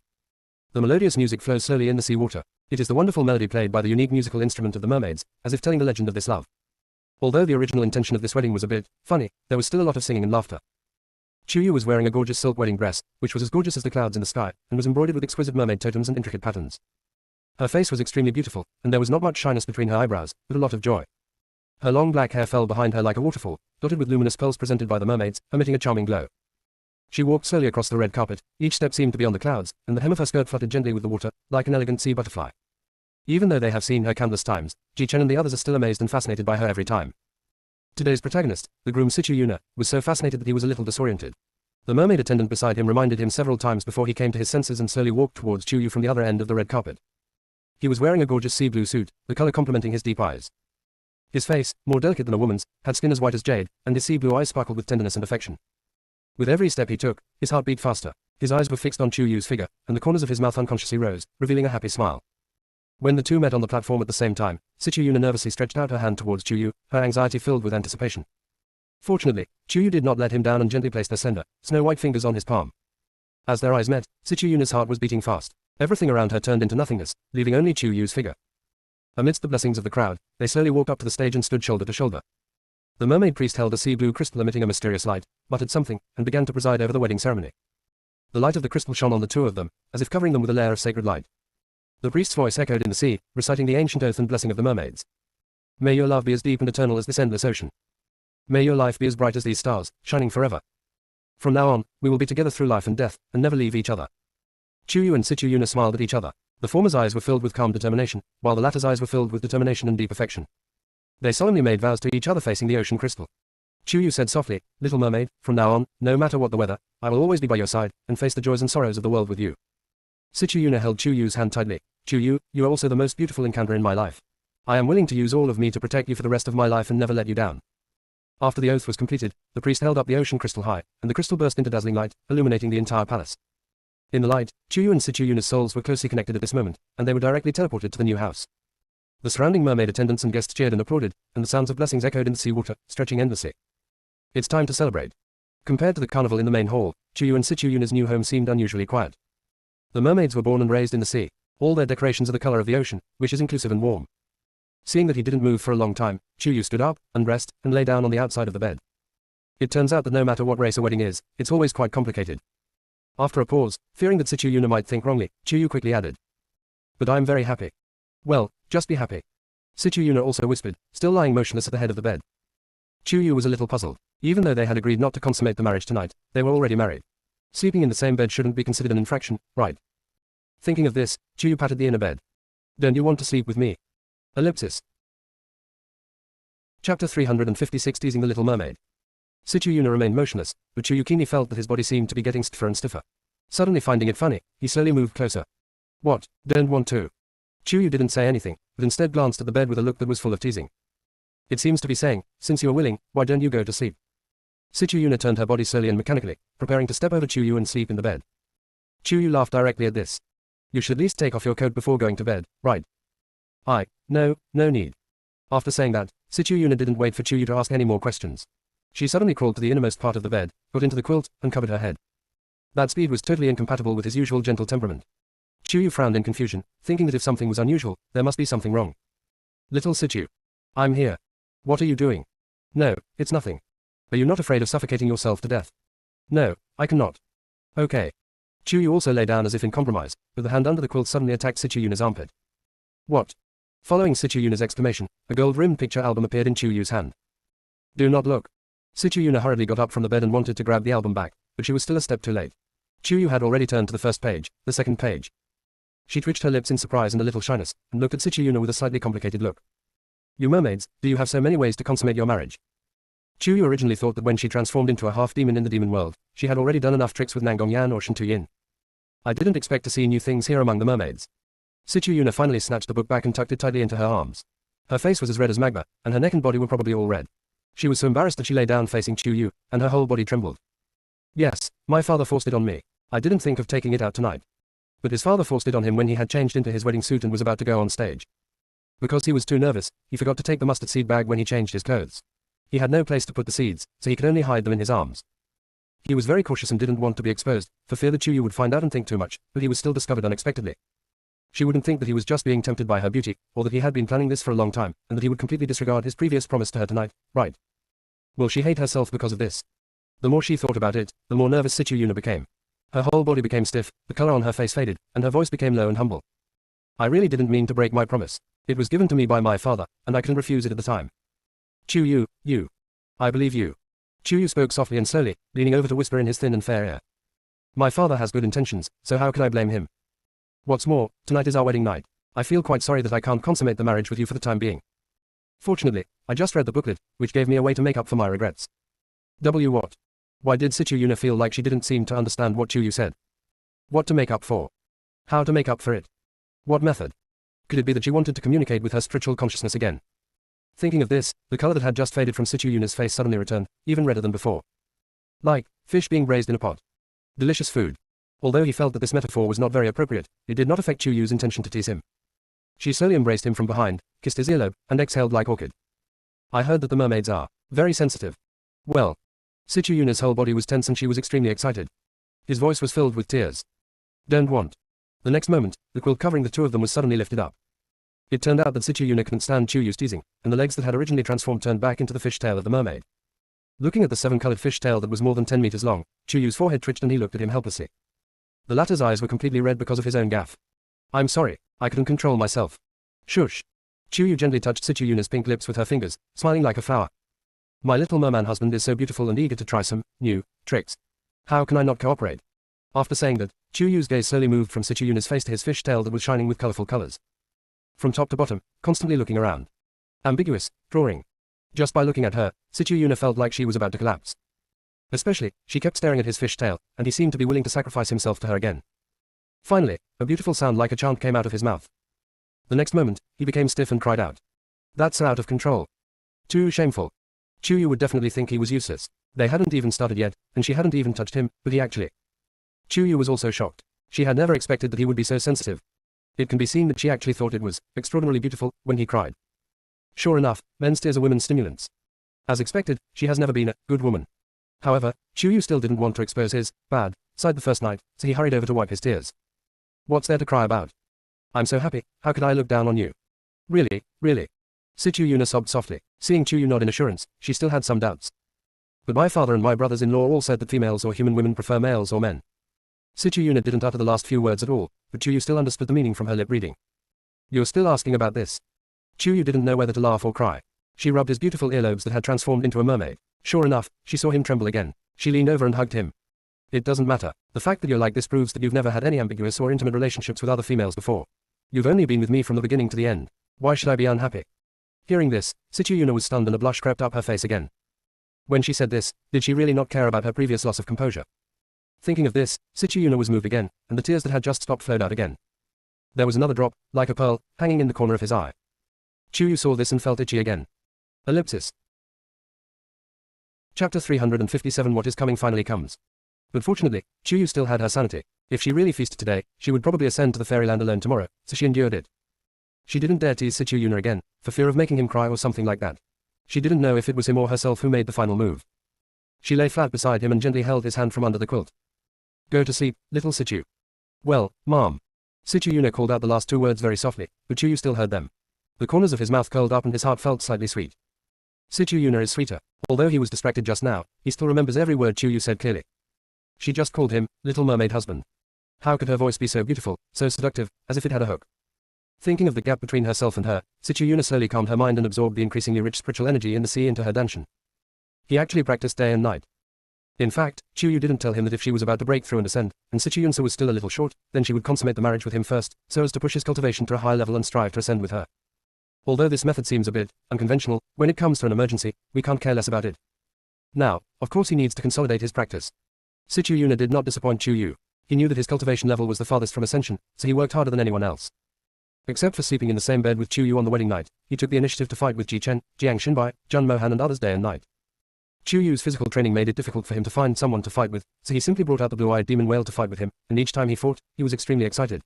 The melodious music flows slowly in the sea water. It is the wonderful melody played by the unique musical instrument of the mermaids, as if telling the legend of this love. Although the original intention of this wedding was a bit funny, there was still a lot of singing and laughter. Chuyu was wearing a gorgeous silk wedding dress, which was as gorgeous as the clouds in the sky, and was embroidered with exquisite mermaid totems and intricate patterns. Her face was extremely beautiful, and there was not much shyness between her eyebrows, but a lot of joy. Her long black hair fell behind her like a waterfall, dotted with luminous pearls presented by the mermaids, emitting a charming glow. She walked slowly across the red carpet, each step seemed to be on the clouds, and the hem of her skirt fluttered gently with the water, like an elegant sea butterfly. Even though they have seen her countless times, Ji-Chen and the others are still amazed and fascinated by her every time. Today's protagonist, the groom Sichiyuna, was so fascinated that he was a little disoriented. The mermaid attendant beside him reminded him several times before he came to his senses and slowly walked towards Chuyu from the other end of the red carpet. He was wearing a gorgeous sea blue suit, the color complementing his deep eyes. His face, more delicate than a woman's, had skin as white as jade, and his sea blue eyes sparkled with tenderness and affection. With every step he took, his heart beat faster. His eyes were fixed on Chuyu's figure, and the corners of his mouth unconsciously rose, revealing a happy smile. When the two met on the platform at the same time, Sichiyuna nervously stretched out her hand towards Chuyu, her anxiety filled with anticipation. Fortunately, Chuyu did not let him down and gently placed her slender, snow-white fingers on his palm. As their eyes met, Sichiyuna's heart was beating fast. Everything around her turned into nothingness, leaving only Chuyu's figure. Amidst the blessings of the crowd, they slowly walked up to the stage and stood shoulder to shoulder. The mermaid priest held a sea blue crystal emitting a mysterious light, muttered something, and began to preside over the wedding ceremony. The light of the crystal shone on the two of them, as if covering them with a layer of sacred light. The priest's voice echoed in the sea, reciting the ancient oath and blessing of the mermaids. May your love be as deep and eternal as this endless ocean. May your life be as bright as these stars, shining forever. From now on, we will be together through life and death, and never leave each other. Chuyu and Sichiyuna smiled at each other. The former's eyes were filled with calm determination, while the latter's eyes were filled with determination and deep affection. They solemnly made vows to each other facing the ocean crystal. Chuyu said softly, "Little mermaid, from now on, no matter what the weather, I will always be by your side, and face the joys and sorrows of the world with you." Sichiyuna held Chuyu's hand tightly. "Chuyu, you are also the most beautiful encounter in my life. I am willing to use all of me to protect you for the rest of my life and never let you down." After the oath was completed, the priest held up the ocean crystal high, and the crystal burst into dazzling light, illuminating the entire palace. In the light, Chuyu and Sichiyuna's souls were closely connected at this moment, and they were directly teleported to the new house. The surrounding mermaid attendants and guests cheered and applauded, and the sounds of blessings echoed in the sea water, stretching endlessly. It's time to celebrate. Compared to the carnival in the main hall, Chuyu and Sichiyuna's new home seemed unusually quiet. The mermaids were born and raised in the sea. All their decorations are the color of the ocean, which is inclusive and warm. Seeing that he didn't move for a long time, Chuyu stood up, undressed, and lay down on the outside of the bed. It turns out that no matter what race a wedding is, it's always quite complicated. After a pause, fearing that Sichiyuna might think wrongly, Chuyu quickly added, "But I'm very happy." "Well, just be happy." Sichiyuna also whispered, still lying motionless at the head of the bed. Chuyu was a little puzzled. Even though they had agreed not to consummate the marriage tonight, they were already married. Sleeping in the same bed shouldn't be considered an infraction, right? Thinking of this, Chuyu patted the inner bed. "Don't you want to sleep with me?" Ellipsis. Chapter 356 Teasing the Little Mermaid. Sichiyuna remained motionless, but Chuyu keenly felt that his body seemed to be getting stiffer and stiffer. Suddenly finding it funny, he slowly moved closer. "What, don't want to?" Chuyu didn't say anything, but instead glanced at the bed with a look that was full of teasing. It seems to be saying, "Since you are willing, why don't you go to sleep?" Sichiyuna turned her body slowly and mechanically, preparing to step over Chuyu and sleep in the bed. Chuyu laughed directly at this. "You should at least take off your coat before going to bed, right?" No need." After saying that, Sichu Yuna didn't wait for Chuyu to ask any more questions. She suddenly crawled to the innermost part of the bed, got into the quilt, and covered her head. That speed was totally incompatible with his usual gentle temperament. Chuyu frowned in confusion, thinking that if something was unusual, there must be something wrong. Little Sichu. I'm here. What are you doing? No, it's nothing. Are you not afraid of suffocating yourself to death? No, I cannot. Okay. Chuyu also lay down as if in compromise, but the hand under the quilt suddenly attacked Sichu Yuna's armpit. What? Following Sichu Yuna's exclamation, a gold-rimmed picture album appeared in Chuyu's hand. Do not look. Sichu Yuna hurriedly got up from the bed and wanted to grab the album back, but she was still a step too late. Chuyu had already turned to the first page, the second page. She twitched her lips in surprise and a little shyness, and looked at Sichu Yuna with a slightly complicated look. You mermaids, do you have so many ways to consummate your marriage? Chuyu originally thought that when she transformed into a half-demon in the demon world, she had already done enough tricks with Nangong Yan or Shintu Yin. I didn't expect to see new things here among the mermaids. Sichu Yuna finally snatched the book back and tucked it tightly into her arms. Her face was as red as magma, and her neck and body were probably all red. She was so embarrassed that she lay down facing Chuyu, and her whole body trembled. Yes, my father forced it on me. I didn't think of taking it out tonight. But his father forced it on him when he had changed into his wedding suit and was about to go on stage. Because he was too nervous, he forgot to take the mustard seed bag when he changed his clothes. He had no place to put the seeds, so he could only hide them in his arms. He was very cautious and didn't want to be exposed, for fear that Chuyu would find out and think too much, but he was still discovered unexpectedly. She wouldn't think that he was just being tempted by her beauty, or that he had been planning this for a long time, and that he would completely disregard his previous promise to her tonight, right? Will she hate herself because of this? The more she thought about it, the more nervous Sichu Yuna became. Her whole body became stiff, the color on her face faded, and her voice became low and humble. I really didn't mean to break my promise. It was given to me by my father, and I couldn't refuse it at the time. Chuyu, you. I believe you. Chuyu spoke softly and slowly, leaning over to whisper in his thin and fair ear. My father has good intentions, so how can I blame him? What's more, tonight is our wedding night. I feel quite sorry that I can't consummate the marriage with you for the time being. Fortunately, I just read the booklet, which gave me a way to make up for my regrets. What? Why did Sichu Yuna feel like she didn't seem to understand what Chuyu said? What to make up for? How to make up for it? What method? Could it be that she wanted to communicate with her spiritual consciousness again? Thinking of this, the color that had just faded from Sichu Yuna's face suddenly returned, even redder than before. Like fish being braised in a pot. Delicious food. Although he felt that this metaphor was not very appropriate, it did not affect Chuyu's intention to tease him. She slowly embraced him from behind, kissed his earlobe, and exhaled like orchid. I heard that the mermaids are very sensitive. Well. Sichu Yuna's whole body was tense and she was extremely excited. His voice was filled with tears. Don't want. The next moment, the quilt covering the two of them was suddenly lifted up. It turned out that Sichu Yuna couldn't stand Chuyu's teasing, and the legs that had originally transformed turned back into the fish tail of the mermaid. Looking at the seven-colored fish tail that was more than 10 meters long, Chuyu's forehead twitched and he looked at him helplessly. The latter's eyes were completely red because of his own gaffe. I'm sorry, I couldn't control myself. Shush. Chuyu gently touched Sichu Yuna's pink lips with her fingers, smiling like a flower. My little merman husband is so beautiful and eager to try some new tricks. How can I not cooperate? After saying that, Chuyu's gaze slowly moved from Sichu Yuna's face to his fish tail that was shining with colorful colors. From top to bottom, constantly looking around. Ambiguous, drawing. Just by looking at her, Sichu Yuna felt like she was about to collapse. Especially, she kept staring at his fish tail, and he seemed to be willing to sacrifice himself to her again. Finally, a beautiful sound like a chant came out of his mouth. The next moment, he became stiff and cried out. That's out of control. Too shameful. Chuyu would definitely think he was useless. They hadn't even started yet, and she hadn't even touched him, but he actually. Chuyu was also shocked. She had never expected that he would be so sensitive. It can be seen that she actually thought it was extraordinarily beautiful when he cried. Sure enough, men's tears are women's stimulants. As expected, she has never been a good woman. However, Chuyu still didn't want to expose his bad side the first night, so he hurried over to wipe his tears. What's there to cry about? I'm so happy, how could I look down on you? Really, really. Sichu Yuna sobbed softly. Seeing Chuyu nod in assurance, she still had some doubts. But my father and my brothers-in-law all said that females or human women prefer males or men. Sichu Yuna didn't utter the last few words at all, but Chuyu still understood the meaning from her lip reading. You're still asking about this? Chuyu didn't know whether to laugh or cry. She rubbed his beautiful earlobes that had transformed into a mermaid. Sure enough, she saw him tremble again. She leaned over and hugged him. It doesn't matter. The fact that you're like this proves that you've never had any ambiguous or intimate relationships with other females before. You've only been with me from the beginning to the end. Why should I be unhappy? Hearing this, Sichu Yuna was stunned and a blush crept up her face again. When she said this, did she really not care about her previous loss of composure? Thinking of this, Sichu Yuna was moved again, and the tears that had just stopped flowed out again. There was another drop, like a pearl, hanging in the corner of his eye. Chuyu saw this and felt itchy again. Ellipsis. Chapter 357 What is coming finally comes. But fortunately, Chuyu still had her sanity. If she really feasted today, she would probably ascend to the fairyland alone tomorrow, so she endured it. She didn't dare tease Situ Yuna again, for fear of making him cry or something like that. She didn't know if it was him or herself who made the final move. She lay flat beside him and gently held his hand from under the quilt. Go to sleep, little Situ. Well, Mom. Situ Yuna called out the last two words very softly, but Chuyu still heard them. The corners of his mouth curled up and his heart felt slightly sweet. Situ Yuna is sweeter. Although he was distracted just now, he still remembers every word Chuyu said clearly. She just called him, Little Mermaid husband. How could her voice be so beautiful, so seductive, as if it had a hook? Thinking of the gap between herself and her, Situ Yuna slowly calmed her mind and absorbed the increasingly rich spiritual energy in the sea into her danshan. He actually practiced day and night. In fact, Chuyu didn't tell him that if she was about to break through and ascend, and Situ Yunsa was still a little short, then she would consummate the marriage with him first, so as to push his cultivation to a high level and strive to ascend with her. Although this method seems a bit unconventional, when it comes to an emergency, we can't care less about it. Now, of course he needs to consolidate his practice. Situ Yuna did not disappoint Chuyu. He knew that his cultivation level was the farthest from ascension, so he worked harder than anyone else. Except for sleeping in the same bed with Chuyu on the wedding night, he took the initiative to fight with Ji Chen, Jiang Xinbai, Jun Mohan and others day and night. Chuyu's physical training made it difficult for him to find someone to fight with, so he simply brought out the blue-eyed demon whale to fight with him, and each time he fought, he was extremely excited.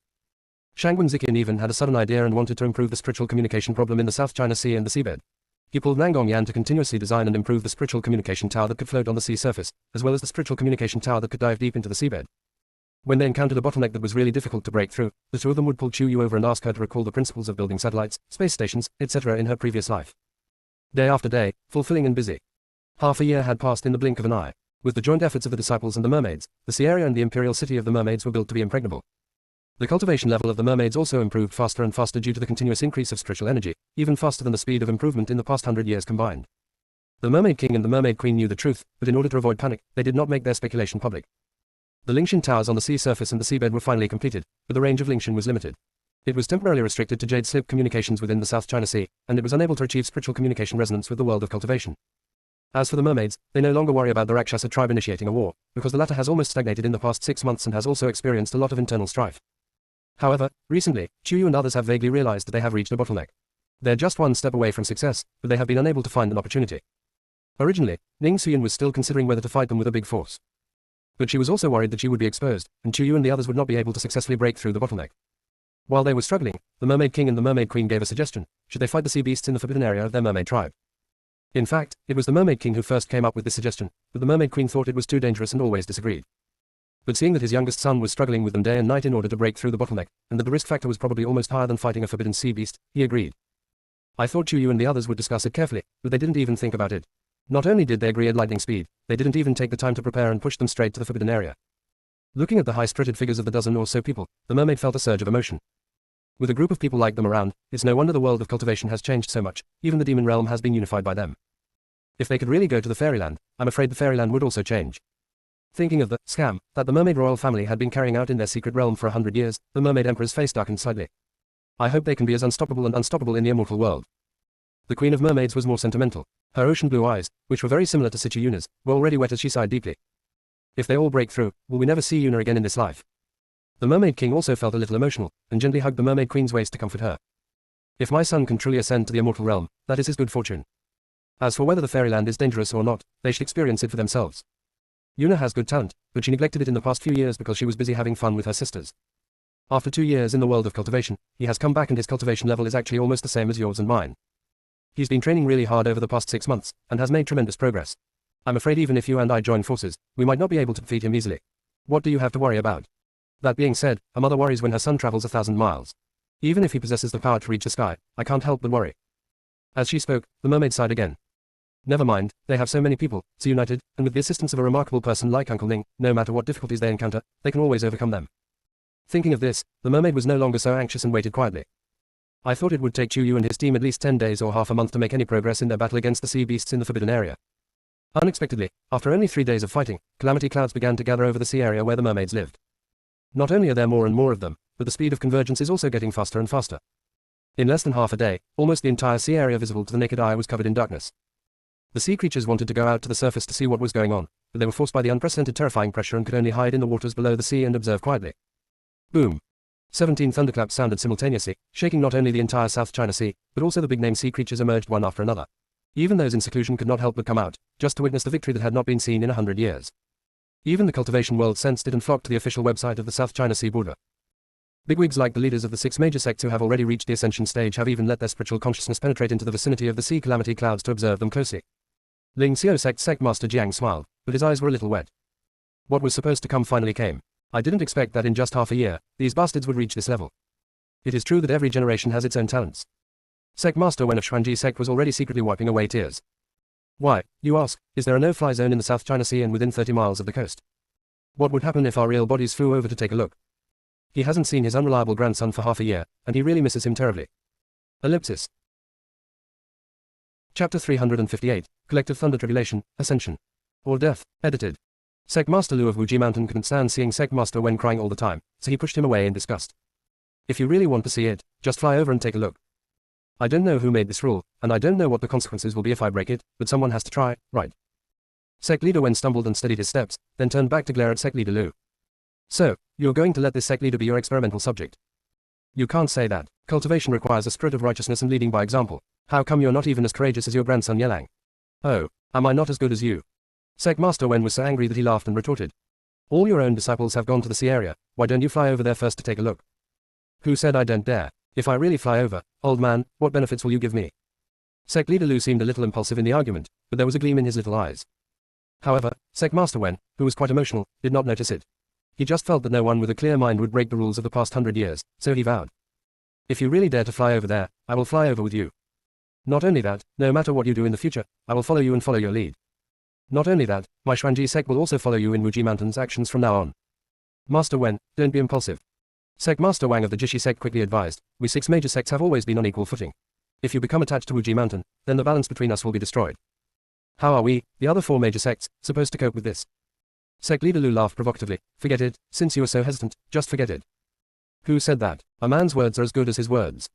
Shangwen Ziqian even had a sudden idea and wanted to improve the spiritual communication problem in the South China Sea and the seabed. He pulled Nangong Yan to continuously design and improve the spiritual communication tower that could float on the sea surface, as well as the spiritual communication tower that could dive deep into the seabed. When they encountered a bottleneck that was really difficult to break through, the two of them would pull Chuyu over and ask her to recall the principles of building satellites, space stations, etc. in her previous life. Day after day, fulfilling and busy. Half a year had passed in the blink of an eye. With the joint efforts of the disciples and the mermaids, the sea area and the imperial city of the mermaids were built to be impregnable. The cultivation level of the mermaids also improved faster and faster due to the continuous increase of spiritual energy, even faster than the speed of improvement in the past 100 years combined. The Mermaid King and the Mermaid Queen knew the truth, but in order to avoid panic, they did not make their speculation public. The Lingshan towers on the sea surface and the seabed were finally completed, but the range of Lingshan was limited. It was temporarily restricted to jade slip communications within the South China Sea, and it was unable to achieve spiritual communication resonance with the world of cultivation. As for the mermaids, they no longer worry about the Rakshasa tribe initiating a war, because the latter has almost stagnated in the past 6 months and has also experienced a lot of internal strife. However, recently, Chuyu and others have vaguely realized that they have reached a bottleneck. They're just one step away from success, but they have been unable to find an opportunity. Originally, Ning Suyin was still considering whether to fight them with a big force. But she was also worried that she would be exposed, and Chuyu and the others would not be able to successfully break through the bottleneck. While they were struggling, the Mermaid King and the Mermaid Queen gave a suggestion: should they fight the sea beasts in the forbidden area of their mermaid tribe? In fact, it was the Mermaid King who first came up with this suggestion, but the Mermaid Queen thought it was too dangerous and always disagreed. But seeing that his youngest son was struggling with them day and night in order to break through the bottleneck, and that the risk factor was probably almost higher than fighting a forbidden sea beast, he agreed. I thought Chuyu and the others would discuss it carefully, but they didn't even think about it. Not only did they agree at lightning speed, they didn't even take the time to prepare and push them straight to the forbidden area. Looking at the high-spirited figures of the dozen or so people, the mermaid felt a surge of emotion. With a group of people like them around, it's no wonder the world of cultivation has changed so much, even the demon realm has been unified by them. If they could really go to the fairyland, I'm afraid the fairyland would also change. Thinking of the scam that the mermaid royal family had been carrying out in their secret realm for 100 years, the mermaid emperor's face darkened slightly. I hope they can be as unstoppable and unstoppable in the immortal world. The queen of mermaids was more sentimental. Her ocean blue eyes, which were very similar to Situ Yuna's, were already wet as she sighed deeply. If they all break through, will we never see Yuna again in this life? The Mermaid King also felt a little emotional, and gently hugged the Mermaid Queen's waist to comfort her. If my son can truly ascend to the immortal realm, that is his good fortune. As for whether the fairyland is dangerous or not, they should experience it for themselves. Yuna has good talent, but she neglected it in the past few years because she was busy having fun with her sisters. After 2 years in the world of cultivation, he has come back and his cultivation level is actually almost the same as yours and mine. He's been training really hard over the past 6 months, and has made tremendous progress. I'm afraid even if you and I join forces, we might not be able to defeat him easily. What do you have to worry about? That being said, a mother worries when her son travels 1,000 miles. Even if he possesses the power to reach the sky, I can't help but worry. As she spoke, the mermaid sighed again. Never mind, they have so many people, so united, and with the assistance of a remarkable person like Uncle Ning, no matter what difficulties they encounter, they can always overcome them. Thinking of this, the mermaid was no longer so anxious and waited quietly. I thought it would take Chuyu and his team at least 10 days or half a month to make any progress in their battle against the sea beasts in the forbidden area. Unexpectedly, after only 3 days of fighting, calamity clouds began to gather over the sea area where the mermaids lived. Not only are there more and more of them, but the speed of convergence is also getting faster and faster. In less than half a day, almost the entire sea area visible to the naked eye was covered in darkness. The sea creatures wanted to go out to the surface to see what was going on, but they were forced by the unprecedented terrifying pressure and could only hide in the waters below the sea and observe quietly. Boom! 17 thunderclaps sounded simultaneously, shaking not only the entire South China Sea, but also the big-name sea creatures emerged one after another. Even those in seclusion could not help but come out, just to witness the victory that had not been seen in 100 years. Even the cultivation world sensed it and flocked to the official website of the South China Sea border. Bigwigs like the leaders of the 6 major sects who have already reached the ascension stage have even let their spiritual consciousness penetrate into the vicinity of the sea calamity clouds to observe them closely. Ling Xiao sect master Jiang smiled, but his eyes were a little wet. What was supposed to come finally came. I didn't expect that in just half a year, these bastards would reach this level. It is true that every generation has its own talents. Sect Master Wen of Xuanji sect was already secretly wiping away tears. Why, you ask, is there a no-fly zone in the South China Sea and within 30 miles of the coast? What would happen if our real bodies flew over to take a look? He hasn't seen his unreliable grandson for half a year, and he really misses him terribly. Ellipsis. Chapter 358, Collective Thunder Tribulation, Ascension. Or Death, edited. Sect Master Lu of Wuji Mountain couldn't stand seeing Sect Master Wen crying all the time, so he pushed him away in disgust. If you really want to see it, just fly over and take a look. I don't know who made this rule, and I don't know what the consequences will be if I break it, but someone has to try, right? Sect Leader Wen stumbled and steadied his steps, then turned back to glare at Sect Leader Lu. So, you're going to let this sect leader be your experimental subject? You can't say that. Cultivation requires a spirit of righteousness and leading by example. How come you're not even as courageous as your grandson Yelang? Oh, am I not as good as you? Sect Master Wen was so angry that he laughed and retorted. All your own disciples have gone to the sea area, why don't you fly over there first to take a look? Who said I don't dare? If I really fly over, old man, what benefits will you give me? Sect Leader Lu seemed a little impulsive in the argument, but there was a gleam in his little eyes. However, Sect Master Wen, who was quite emotional, did not notice it. He just felt that no one with a clear mind would break the rules of the past 100 years, so he vowed. If you really dare to fly over there, I will fly over with you. Not only that, no matter what you do in the future, I will follow you and follow your lead. Not only that, my Xuanji sect will also follow you in Wuji Mountain's actions from now on. Master Wen, don't be impulsive. Sect Master Wang of the Jishi sect quickly advised, we 6 major sects have always been on equal footing. If you become attached to Wuji Mountain, then the balance between us will be destroyed. How are we, the other 4 major sects, supposed to cope with this? Sect Leader Lu laughed provocatively. Forget it, since you are so hesitant, just forget it. Who said that? A man's words are as good as his words.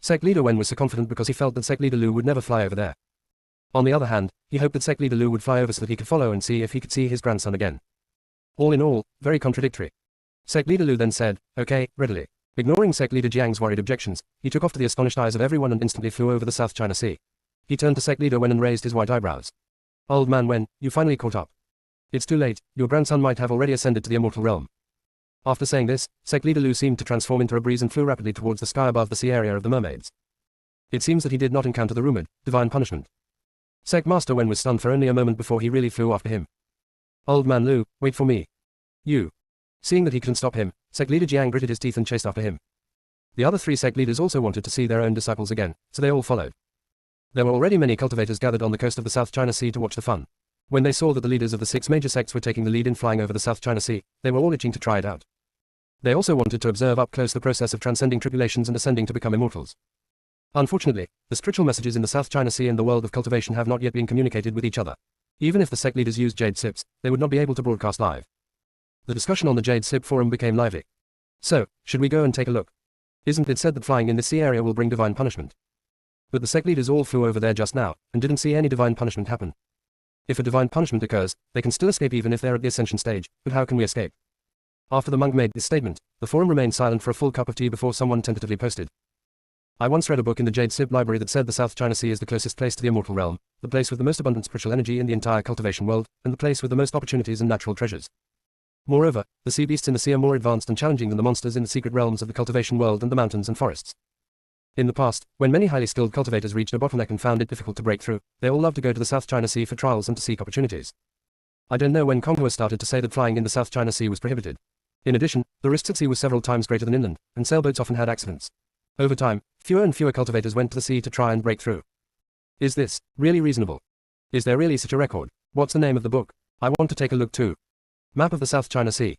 Sect Leader Wen was so confident because he felt that Sect Leader Lu would never fly over there. On the other hand, he hoped that Sect Leader Lu would fly over so that he could follow and see if he could see his grandson again. All in all, very contradictory. Sect Leader Lu then said, okay, readily. Ignoring Sect Leader Jiang's worried objections, he took off to the astonished eyes of everyone and instantly flew over the South China Sea. He turned to Sect Leader Wen and raised his white eyebrows. Old man Wen, you finally caught up. It's too late, your grandson might have already ascended to the immortal realm. After saying this, Sect Leader Lu seemed to transform into a breeze and flew rapidly towards the sky above the sea area of the mermaids. It seems that he did not encounter the rumored, divine punishment. Sect Master Wen was stunned for only a moment before he really flew after him. Old man Lu, wait for me. You. Seeing that he couldn't stop him, Sect Leader Jiang gritted his teeth and chased after him. The other 3 sect leaders also wanted to see their own disciples again, so they all followed. There were already many cultivators gathered on the coast of the South China Sea to watch the fun. When they saw that the leaders of the 6 major sects were taking the lead in flying over the South China Sea, they were all itching to try it out. They also wanted to observe up close the process of transcending tribulations and ascending to become immortals. Unfortunately, the spiritual messages in the South China Sea and the world of cultivation have not yet been communicated with each other. Even if the sect leaders used Jade Sips, they would not be able to broadcast live. The discussion on the Jade Sip forum became lively. So, should we go and take a look? Isn't it said that flying in this sea area will bring divine punishment? But the sect leaders all flew over there just now, and didn't see any divine punishment happen. If a divine punishment occurs, they can still escape even if they're at the ascension stage, but how can we escape? After the monk made this statement, the forum remained silent for a full cup of tea before someone tentatively posted. I once read a book in the Jade Sip library that said the South China Sea is the closest place to the immortal realm, the place with the most abundant spiritual energy in the entire cultivation world, and the place with the most opportunities and natural treasures. Moreover, the sea beasts in the sea are more advanced and challenging than the monsters in the secret realms of the cultivation world and the mountains and forests. In the past, when many highly skilled cultivators reached a bottleneck and found it difficult to break through, they all loved to go to the South China Sea for trials and to seek opportunities. I don't know when conquerors started to say that flying in the South China Sea was prohibited. In addition, the risks at sea were several times greater than inland, and sailboats often had accidents. Over time, fewer and fewer cultivators went to the sea to try and break through. Is this really reasonable? Is there really such a record? What's the name of the book? I want to take a look too. Map of the South China Sea.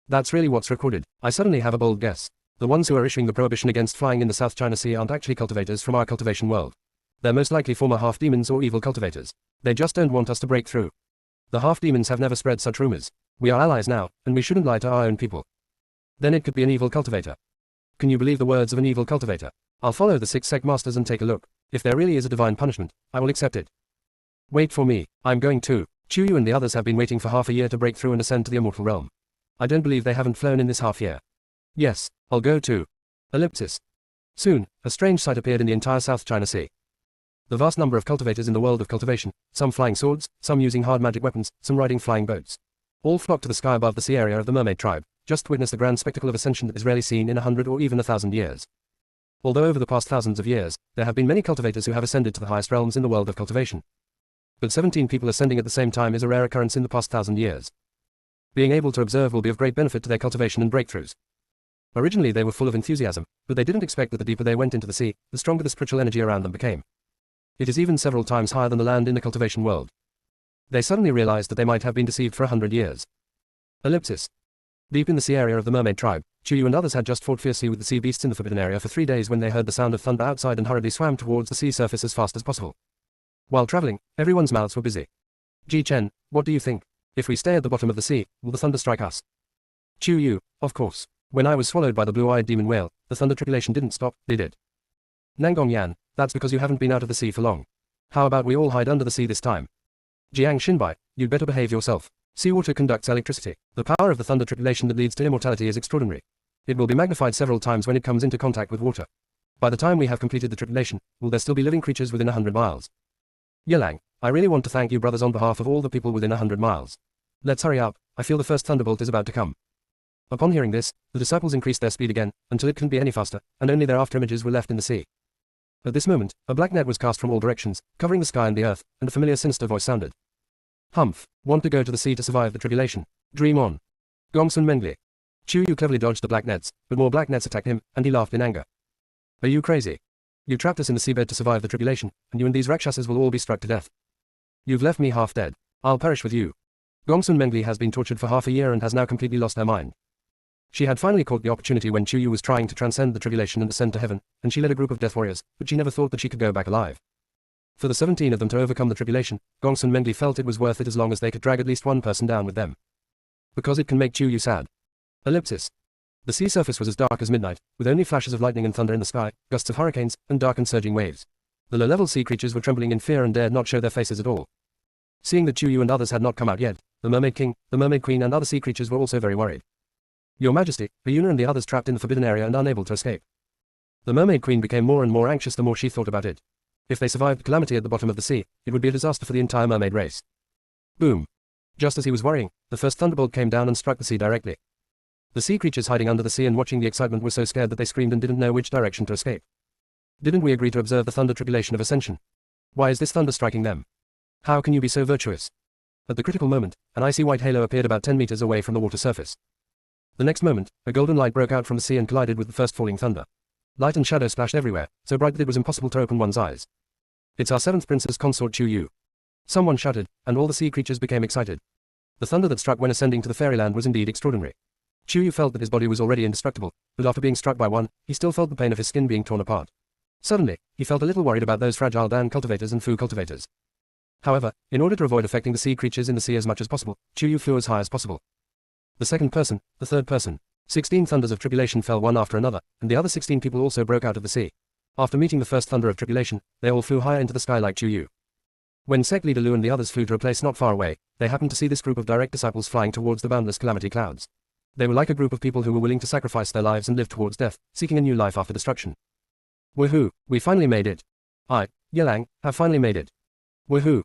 That's really what's recorded. I suddenly have a bold guess. The ones who are issuing the prohibition against flying in the South China Sea aren't actually cultivators from our cultivation world. They're most likely former half-demons or evil cultivators. They just don't want us to break through. The half-demons have never spread such rumors. We are allies now, and we shouldn't lie to our own people. Then it could be an evil cultivator. Can you believe the words of an evil cultivator? I'll follow the 6 sect masters and take a look. If there really is a divine punishment, I will accept it. Wait for me. I'm going too. Chuyu and the others have been waiting for half a year to break through and ascend to the immortal realm. I don't believe they haven't flown in this half year. Yes, I'll go too. Ellipsis. Soon, a strange sight appeared in the entire South China Sea. The vast number of cultivators in the world of cultivation, some flying swords, some using hard magic weapons, some riding flying boats. All flocked to the sky above the sea area of the mermaid tribe, just to witness the grand spectacle of ascension that is rarely seen in 100 or even 1,000 years. Although over the past thousands of years, there have been many cultivators who have ascended to the highest realms in the world of cultivation. But 17 people ascending at the same time is a rare occurrence in the past 1,000 years. Being able to observe will be of great benefit to their cultivation and breakthroughs. Originally they were full of enthusiasm, but they didn't expect that the deeper they went into the sea, the stronger the spiritual energy around them became. It is even several times higher than the land in the cultivation world. They suddenly realized that they might have been deceived for 100 years. Ellipsis. Deep in the sea area of the mermaid tribe, Chuyu and others had just fought fiercely with the sea beasts in the forbidden area for 3 days when they heard the sound of thunder outside and hurriedly swam towards the sea surface as fast as possible. While traveling, everyone's mouths were busy. Ji Chen, what do you think? If we stay at the bottom of the sea, will the thunder strike us? Chuyu, of course. When I was swallowed by the blue-eyed demon whale, the thunder tribulation didn't stop, did it? Nangong Yan, that's because you haven't been out of the sea for long. How about we all hide under the sea this time? Jiang Xinbai, you'd better behave yourself. Seawater conducts electricity. The power of the thunder tribulation that leads to immortality is extraordinary. It will be magnified several times when it comes into contact with water. By the time we have completed the tribulation, will there still be living creatures within 100 miles? Yelang, I really want to thank you brothers on behalf of all the people within 100 miles. Let's hurry up, I feel the first thunderbolt is about to come. Upon hearing this, the disciples increased their speed again, until it couldn't be any faster, and only their after images were left in the sea. At this moment, a black net was cast from all directions, covering the sky and the earth, and a familiar sinister voice sounded. Humph, want to go to the sea to survive the tribulation? Dream on. Gongsun Mengli. Chuyu cleverly dodged the black nets, but more black nets attacked him, and he laughed in anger. Are you crazy? You trapped us in the seabed to survive the tribulation, and you and these Rakshasas will all be struck to death. You've left me half dead. I'll perish with you. Gongsun Mengli has been tortured for half a year and has now completely lost her mind. She had finally caught the opportunity when Chuyu was trying to transcend the tribulation and ascend to heaven, and she led a group of death warriors, but she never thought that she could go back alive. For the 17 of them to overcome the tribulation, Gongsun Mengli felt it was worth it as long as they could drag at least one person down with them. Because it can make Chuyu sad. Ellipsis. The sea surface was as dark as midnight, with only flashes of lightning and thunder in the sky, gusts of hurricanes, and dark and surging waves. The low-level sea creatures were trembling in fear and dared not show their faces at all. Seeing that Chuyu and others had not come out yet, the Mermaid King, the Mermaid Queen and other sea creatures were also very worried. Your Majesty, Ayuna and the others trapped in the forbidden area and unable to escape. The Mermaid Queen became more and more anxious the more she thought about it. If they survived the calamity at the bottom of the sea, it would be a disaster for the entire mermaid race. Boom. Just as he was worrying, the first thunderbolt came down and struck the sea directly. The sea creatures hiding under the sea and watching the excitement were so scared that they screamed and didn't know which direction to escape. Didn't we agree to observe the thunder tribulation of ascension? Why is this thunder striking them? How can you be so virtuous? At the critical moment, an icy white halo appeared about 10 meters away from the water surface. The next moment, a golden light broke out from the sea and collided with the first falling thunder. Light and shadow splashed everywhere, so bright that it was impossible to open one's eyes. It's our 7th princess consort Chuyu. Someone shouted, and all the sea creatures became excited. The thunder that struck when ascending to the fairyland was indeed extraordinary. Chuyu felt that his body was already indestructible, but after being struck by one, he still felt the pain of his skin being torn apart. Suddenly, he felt a little worried about those fragile Dan cultivators and Fu cultivators. However, in order to avoid affecting the sea creatures in the sea as much as possible, Chuyu flew as high as possible. The second person, the third person. 16 thunders of tribulation fell one after another, and the other 16 people also broke out of the sea. After meeting the first thunder of tribulation, they all flew higher into the sky like Chuyu. When sect leader Lu and the others flew to a place not far away, they happened to see this group of direct disciples flying towards the boundless calamity clouds. They were like a group of people who were willing to sacrifice their lives and live towards death, seeking a new life after destruction. Woohoo, we finally made it. I, Yelang, have finally made it. Woohoo.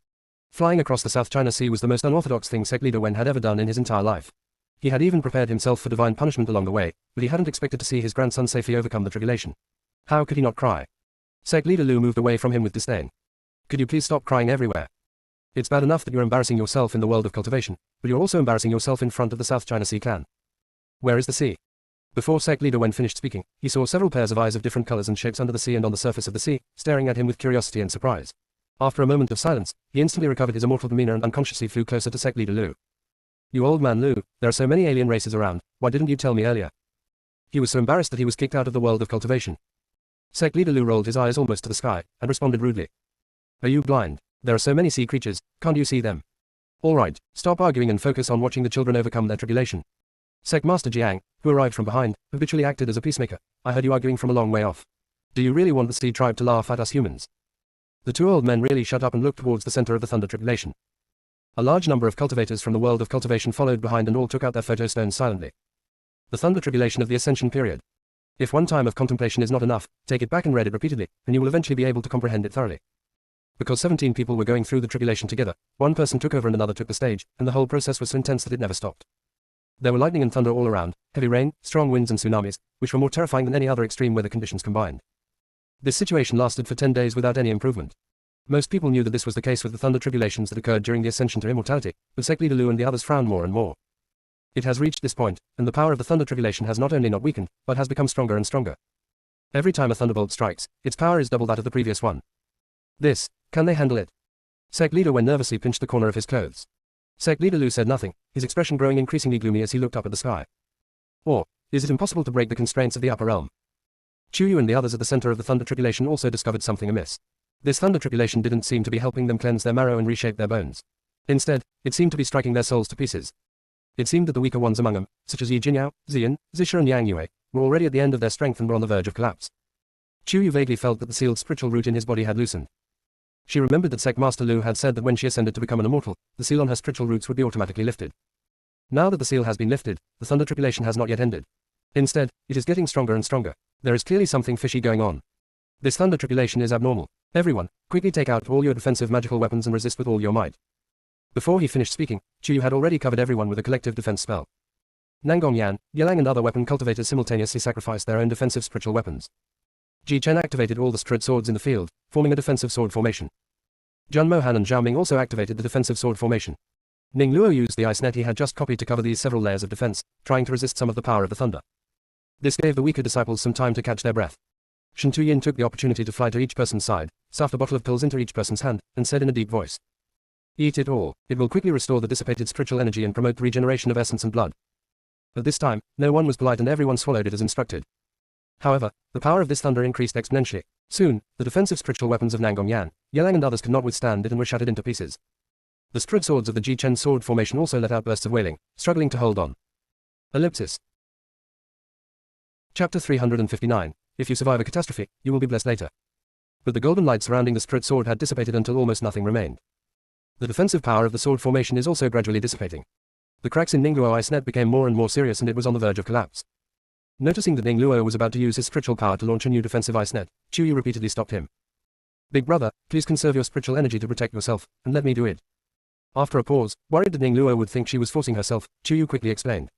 Flying across the South China Sea was the most unorthodox thing sect leader Wen had ever done in his entire life. He had even prepared himself for divine punishment along the way, but he hadn't expected to see his grandson safely overcome the tribulation. How could he not cry? Sect leader Lu moved away from him with disdain. Could you please stop crying everywhere? It's bad enough that you're embarrassing yourself in the world of cultivation, but you're also embarrassing yourself in front of the South China Sea clan. Where is the sea? Before sect leader Wen finished speaking, he saw several pairs of eyes of different colors and shapes under the sea and on the surface of the sea, staring at him with curiosity and surprise. After a moment of silence, he instantly recovered his immortal demeanor and unconsciously flew closer to sect leader Lu. You old man Lu, there are so many alien races around, why didn't you tell me earlier? He was so embarrassed that he was kicked out of the world of cultivation. Sect leader Lu rolled his eyes almost to the sky, and responded rudely. Are you blind? There are so many sea creatures, can't you see them? Alright, stop arguing and focus on watching the children overcome their tribulation. Sect Master Jiang, who arrived from behind, habitually acted as a peacemaker. I heard you arguing from a long way off. Do you really want the sea tribe to laugh at us humans? The two old men really shut up and looked towards the center of the thunder tribulation. A large number of cultivators from the world of cultivation followed behind and all took out their photo stones silently. The thunder tribulation of the ascension period. If one time of contemplation is not enough, take it back and read it repeatedly, and you will eventually be able to comprehend it thoroughly. Because 17 people were going through the tribulation together, one person took over and another took the stage, and the whole process was so intense that it never stopped. There were lightning and thunder all around, heavy rain, strong winds and tsunamis, which were more terrifying than any other extreme weather conditions combined. This situation lasted for 10 days without any improvement. Most people knew that this was the case with the thunder tribulations that occurred during the ascension to immortality, but sect leader Lu and the others frowned more and more. It has reached this point, and the power of the thunder tribulation has not only not weakened, but has become stronger and stronger. Every time a thunderbolt strikes, its power is double that of the previous one. Can they handle it? Sect leader Wen nervously pinched the corner of his clothes. Sect leader Lu said nothing, his expression growing increasingly gloomy as he looked up at the sky. Or, is it impossible to break the constraints of the upper realm? Chuyu and the others at the center of the thunder tribulation also discovered something amiss. This thunder tribulation didn't seem to be helping them cleanse their marrow and reshape their bones. Instead, it seemed to be striking their souls to pieces. It seemed that the weaker ones among them, such as Yi Jinyao, Ziyan, Zisha and Yang Yue, were already at the end of their strength and were on the verge of collapse. Chuyu vaguely felt that the sealed spiritual root in his body had loosened. She remembered that Sect Master Lu had said that when she ascended to become an immortal, the seal on her spiritual roots would be automatically lifted. Now that the seal has been lifted, the thunder tribulation has not yet ended. Instead, it is getting stronger and stronger. There is clearly something fishy going on. This thunder tribulation is abnormal. Everyone, quickly take out all your defensive magical weapons and resist with all your might. Before he finished speaking, Chuyu had already covered everyone with a collective defense spell. Nangong Yan, Yelang and other weapon cultivators simultaneously sacrificed their own defensive spiritual weapons. Ji Chen activated all the straight swords in the field, forming a defensive sword formation. Jun Mohan and Zhao Ming also activated the defensive sword formation. Ning Luo used the ice net he had just copied to cover these several layers of defense, trying to resist some of the power of the thunder. This gave the weaker disciples some time to catch their breath. Shen Tuyin took the opportunity to fly to each person's side, stuffed a bottle of pills into each person's hand, and said in a deep voice, "Eat it all. It will quickly restore the dissipated spiritual energy and promote the regeneration of essence and blood." At this time, no one was polite and everyone swallowed it as instructed. However, the power of this thunder increased exponentially. Soon, the defensive spiritual weapons of Nangong Yan, Yelang and others could not withstand it and were shattered into pieces. The stride swords of the Ji Chen sword formation also let out bursts of wailing, struggling to hold on. Ellipsis. Chapter 359. If you survive a catastrophe, you will be blessed later. But the golden light surrounding the stride sword had dissipated until almost nothing remained. The defensive power of the sword formation is also gradually dissipating. The cracks in Ning Luo ice net became more and more serious and it was on the verge of collapse. Noticing that Ning Luo was about to use his spiritual power to launch a new defensive ice net, Chuyu repeatedly stopped him. "Big brother, please conserve your spiritual energy to protect yourself, and let me do it." After a pause, worried that Ning Luo would think she was forcing herself, Chuyu quickly explained.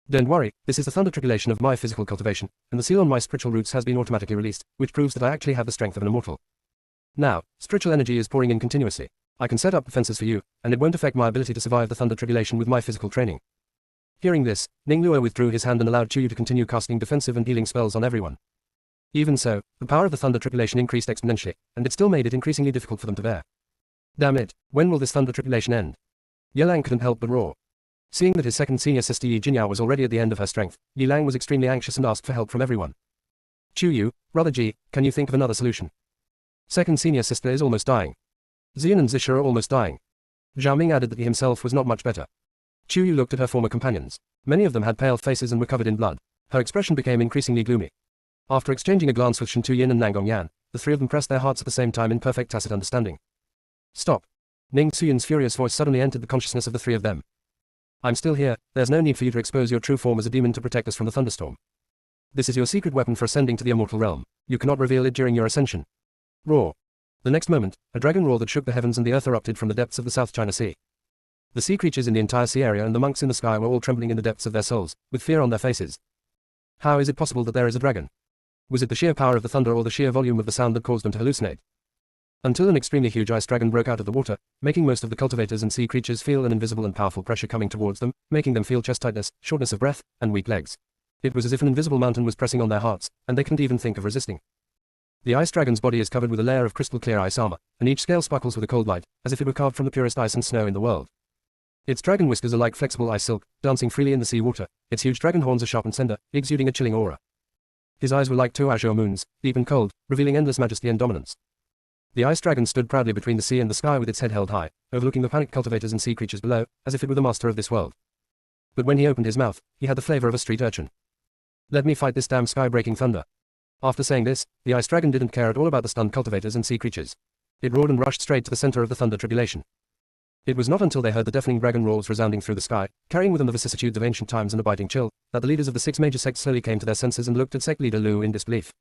"Don't worry, this is the thunder tribulation of my physical cultivation, and the seal on my spiritual roots has been automatically released, which proves that I actually have the strength of an immortal. Now, spiritual energy is pouring in continuously. I can set up defenses for you, and it won't affect my ability to survive the thunder tribulation with my physical training." Hearing this, Ning Luo withdrew his hand and allowed Chuyu to continue casting defensive and healing spells on everyone. Even so, the power of the thunder tribulation increased exponentially, and it still made it increasingly difficult for them to bear. Damn it, when will this thunder tribulation end? Yelang couldn't help but roar. Seeing that his second senior sister Yi Jinyao was already at the end of her strength, Yelang was extremely anxious and asked for help from everyone. "Chuyu, brother Ji, can you think of another solution? Second senior sister is almost dying. Ziyan and Zisha are almost dying." Zhao Ming added that he himself was not much better. Chuyu looked at her former companions. Many of them had pale faces and were covered in blood. Her expression became increasingly gloomy. After exchanging a glance with Shen Tuyin and Nangong Yan, the three of them pressed their hearts at the same time in perfect tacit understanding. "Stop." Ning Tsuyin's furious voice suddenly entered the consciousness of the three of them. "I'm still here, there's no need for you to expose your true form as a demon to protect us from the thunderstorm. This is your secret weapon for ascending to the immortal realm. You cannot reveal it during your ascension." Roar. The next moment, a dragon roar that shook the heavens and the earth erupted from the depths of the South China Sea. The sea creatures in the entire sea area and the monks in the sky were all trembling in the depths of their souls, with fear on their faces. How is it possible that there is a dragon? Was it the sheer power of the thunder or the sheer volume of the sound that caused them to hallucinate? Until an extremely huge ice dragon broke out of the water, making most of the cultivators and sea creatures feel an invisible and powerful pressure coming towards them, making them feel chest tightness, shortness of breath, and weak legs. It was as if an invisible mountain was pressing on their hearts, and they couldn't even think of resisting. The ice dragon's body is covered with a layer of crystal clear ice armor, and each scale sparkles with a cold light, as if it were carved from the purest ice and snow in the world. Its dragon whiskers are like flexible ice silk, dancing freely in the sea water. Its huge dragon horns are sharp and slender, exuding a chilling aura. His eyes were like two azure moons, deep and cold, revealing endless majesty and dominance. The ice dragon stood proudly between the sea and the sky with its head held high, overlooking the panicked cultivators and sea creatures below, as if it were the master of this world. But when he opened his mouth, he had the flavor of a street urchin. "Let me fight this damn sky-breaking thunder." After saying this, the ice dragon didn't care at all about the stunned cultivators and sea creatures. It roared and rushed straight to the center of the thunder tribulation. It was not until they heard the deafening dragon roars resounding through the sky, carrying with them the vicissitudes of ancient times and a biting chill, that the leaders of the 6 major sects slowly came to their senses and looked at sect leader Lu in disbelief.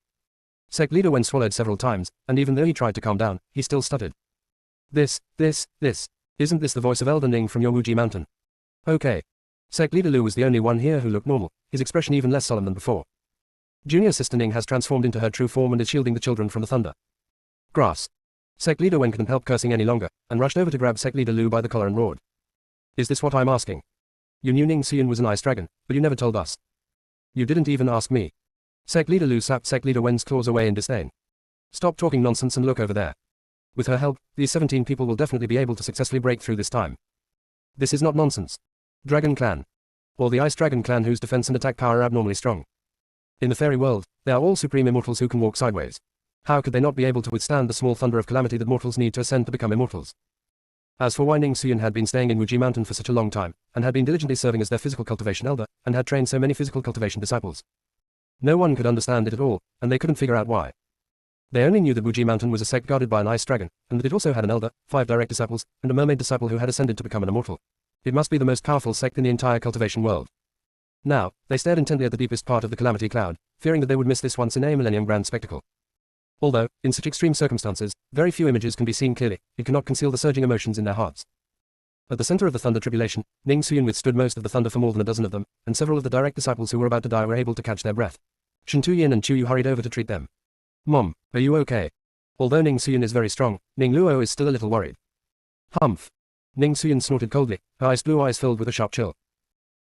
Sect leader Wen swallowed several times, and even though he tried to calm down, he still stuttered. Isn't this the voice of Elder Ning from your Wuji mountain? Okay. Sect Leader Lu was the only one here who looked normal, his expression even less solemn than before. Junior Sister Ning has transformed into her true form and is shielding the children from the thunder. Grass. Sect Leader Wen couldn't help cursing any longer, and rushed over to grab Sect Leader Lu by the collar and roared. Is this what I'm asking? You knew Ning Suyun was an ice dragon, but you never told us. You didn't even ask me. Sect Leader Lu slapped Sect Leader Wen's claws away in disdain. Stop talking nonsense and look over there. With her help, these 17 people will definitely be able to successfully break through this time. This is not nonsense. Dragon Clan. Or the Ice Dragon Clan whose defense and attack power are abnormally strong. In the fairy world, they are all supreme immortals who can walk sideways. How could they not be able to withstand the small thunder of calamity that mortals need to ascend to become immortals? As for why Ning Suyun had been staying in Wuji Mountain for such a long time, and had been diligently serving as their physical cultivation elder, and had trained so many physical cultivation disciples. No one could understand it at all, and they couldn't figure out why. They only knew that Wuji Mountain was a sect guarded by an ice dragon, and that it also had an elder, 5 direct disciples, and a mermaid disciple who had ascended to become an immortal. It must be the most powerful sect in the entire cultivation world. Now, they stared intently at the deepest part of the calamity cloud, fearing that they would miss this once in a millennium grand spectacle. Although, in such extreme circumstances, very few images can be seen clearly, it cannot conceal the surging emotions in their hearts. At the center of the thunder tribulation, Ning Suyun withstood most of the thunder for more than a dozen of them, and several of the direct disciples who were about to die were able to catch their breath. Shen Tuyin and Chu Yu hurried over to treat them. Mom, are you okay? Although Ning Suyun is very strong, Ning Luo is still a little worried. Humph. Ning Suyun snorted coldly, her ice blue eyes filled with a sharp chill.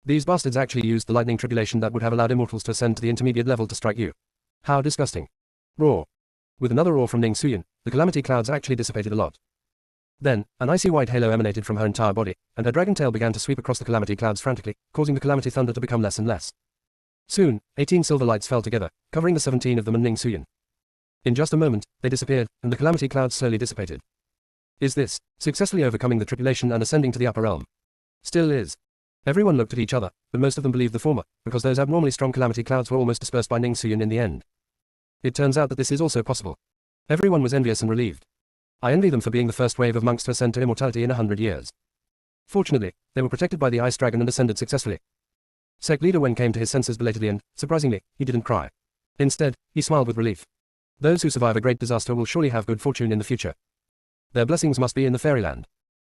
These bastards actually used the lightning tribulation that would have allowed immortals to ascend to the intermediate level to strike you. How disgusting. Roar. With another roar from Ning Suyun, the calamity clouds actually dissipated a lot. Then, an icy white halo emanated from her entire body, and her dragon tail began to sweep across the calamity clouds frantically, causing the calamity thunder to become less and less. Soon, 18 silver lights fell together, covering the 17 of them and Ning Suyun. In just a moment, they disappeared, and the calamity clouds slowly dissipated. Is this, successfully overcoming the tribulation and ascending to the upper realm? Still is. Everyone looked at each other, but most of them believed the former, because those abnormally strong calamity clouds were almost dispersed by Ning Suyun in the end. It turns out that this is also possible. Everyone was envious and relieved. I envy them for being the first wave of monks to ascend to immortality in 100 years. Fortunately, they were protected by the ice dragon and ascended successfully. Sect Leader Wen came to his senses belatedly and, surprisingly, he didn't cry. Instead, he smiled with relief. Those who survive a great disaster will surely have good fortune in the future. Their blessings must be in the fairyland.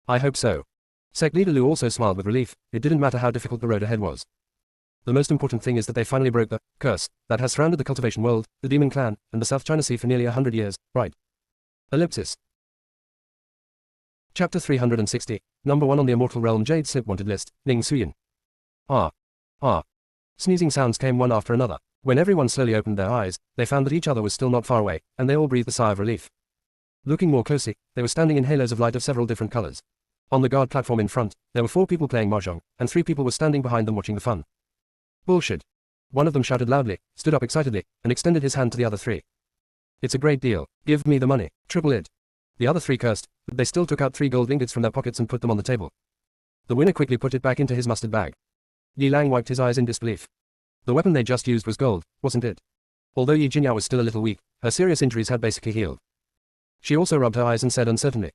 I hope so. Sect Leader Lu also smiled with relief. It didn't matter how difficult the road ahead was. The most important thing is that they finally broke the curse that has surrounded the cultivation world, the Demon Clan, and the South China Sea for nearly 100 years, right? Ellipsis. Chapter 360, Number 1 on the Immortal Realm Jade Slip Wanted List, Ning Suyun. Ah. Sneezing sounds came one after another. When everyone slowly opened their eyes, they found that each other was still not far away, and they all breathed a sigh of relief. Looking more closely, they were standing in halos of light of several different colors. On the guard platform in front, there were 4 people playing mahjong, and 3 people were standing behind them watching the fun. Bullshit. One of them shouted loudly, stood up excitedly, and extended his hand to the other 3. It's a great deal. Give me the money. Triple it. The other 3 cursed, but they still took out 3 gold ingots from their pockets and put them on the table. The winner quickly put it back into his mustard bag. Yi Lang wiped his eyes in disbelief. The weapon they just used was gold, wasn't it? Although Yi Jinyao was still a little weak, her serious injuries had basically healed. She also rubbed her eyes and said uncertainly.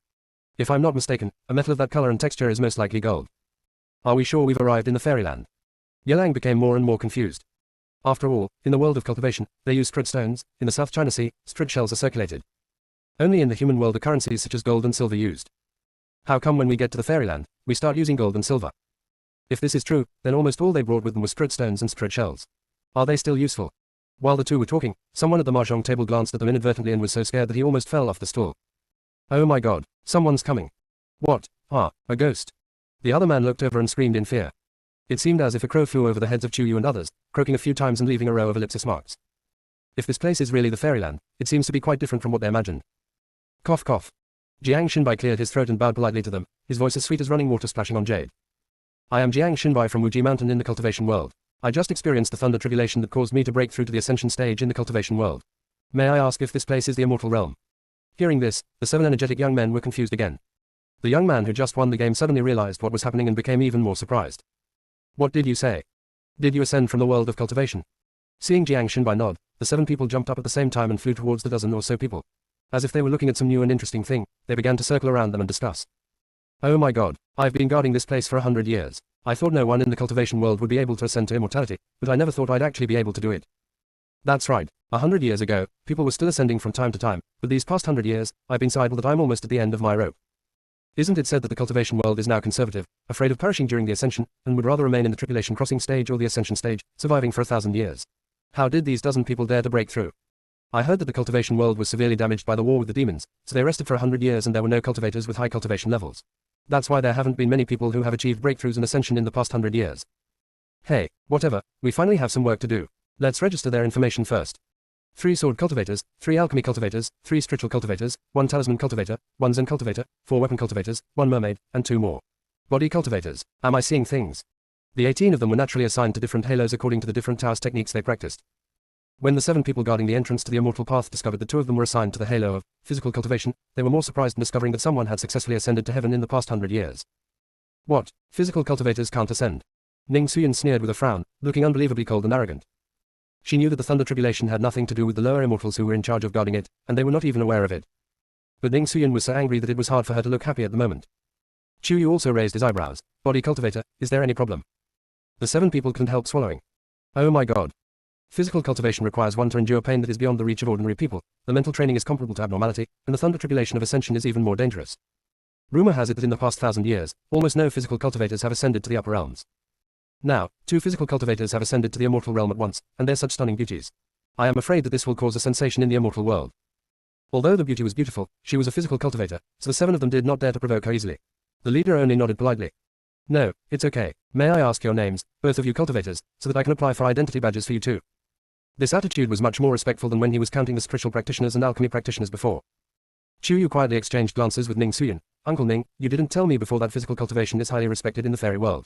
If I'm not mistaken, a metal of that color and texture is most likely gold. Are we sure we've arrived in the fairyland? Yi Lang became more and more confused. After all, in the world of cultivation, they use strud stones. In the South China Sea, strud shells are circulated. Only in the human world are currencies such as gold and silver used. How come when we get to the fairyland, we start using gold and silver? If this is true, then almost all they brought with them was strud stones and strud shells. Are they still useful? While the two were talking, someone at the mahjong table glanced at them inadvertently and was so scared that he almost fell off the stool. Oh my god, someone's coming. What? A ghost. The other man looked over and screamed in fear. It seemed as if a crow flew over the heads of Chu Yu and others, croaking a few times and leaving a row of ellipsis marks. If this place is really the fairyland, it seems to be quite different from what they imagined. Cough cough. Jiang Shinbai cleared his throat and bowed politely to them, his voice as sweet as running water splashing on jade. I am Jiang Shinbai from Wuji Mountain in the cultivation world. I just experienced the thunder tribulation that caused me to break through to the ascension stage in the cultivation world. May I ask if this place is the immortal realm? Hearing this, the 7 energetic young men were confused again. The young man who just won the game suddenly realized what was happening and became even more surprised. What did you say? Did you ascend from the world of cultivation? Seeing Jiang Shinbai nod, the 7 people jumped up at the same time and flew towards the dozen or so people. As if they were looking at some new and interesting thing, they began to circle around them and discuss. Oh my god, I've been guarding this place for 100 years. I thought no one in the cultivation world would be able to ascend to immortality, but I never thought I'd actually be able to do it. That's right, 100 years ago, people were still ascending from time to time, but these past 100 years, I've been so idle that I'm almost at the end of my rope. Isn't it said that the cultivation world is now conservative, afraid of perishing during the ascension, and would rather remain in the tribulation crossing stage or the ascension stage, surviving for 1,000 years? How did these dozen people dare to break through? I heard that the cultivation world was severely damaged by the war with the demons, so they rested for 100 years and there were no cultivators with high cultivation levels. That's why there haven't been many people who have achieved breakthroughs and ascension in the past 100 years. Hey, whatever, we finally have some work to do. Let's register their information first. 3 sword cultivators, 3 alchemy cultivators, 3 spiritual cultivators, 1 talisman cultivator, 1 zen cultivator, 4 weapon cultivators, 1 mermaid, and 2 more body cultivators. Am I seeing things? The 18 of them were naturally assigned to different halos according to the different Taoist techniques they practiced. When the 7 people guarding the entrance to the immortal path discovered that 2 of them were assigned to the halo of physical cultivation, they were more surprised in discovering that someone had successfully ascended to heaven in the past 100 years. What? Physical cultivators can't ascend? Ning Suyin sneered with a frown, looking unbelievably cold and arrogant. She knew that the Thunder Tribulation had nothing to do with the lower immortals who were in charge of guarding it, and they were not even aware of it. But Ning Suyin was so angry that it was hard for her to look happy at the moment. Chu Yu also raised his eyebrows. Body cultivator, is there any problem? The 7 people couldn't help swallowing. Oh my god. Physical cultivation requires one to endure pain that is beyond the reach of ordinary people, the mental training is comparable to abnormality, and the Thunder Tribulation of Ascension is even more dangerous. Rumor has it that in the past 1,000 years, almost no physical cultivators have ascended to the upper realms. Now, 2 physical cultivators have ascended to the immortal realm at once, and they're such stunning beauties. I am afraid that this will cause a sensation in the immortal world. Although the beauty was beautiful, she was a physical cultivator, so the 7 of them did not dare to provoke her easily. The leader only nodded politely. No, it's okay. May I ask your names, both of you cultivators, so that I can apply for identity badges for you too? This attitude was much more respectful than when he was counting the spiritual practitioners and alchemy practitioners before. Chu Yu quietly exchanged glances with Ning Suyin. Uncle Ning, you didn't tell me before that physical cultivation is highly respected in the fairy world.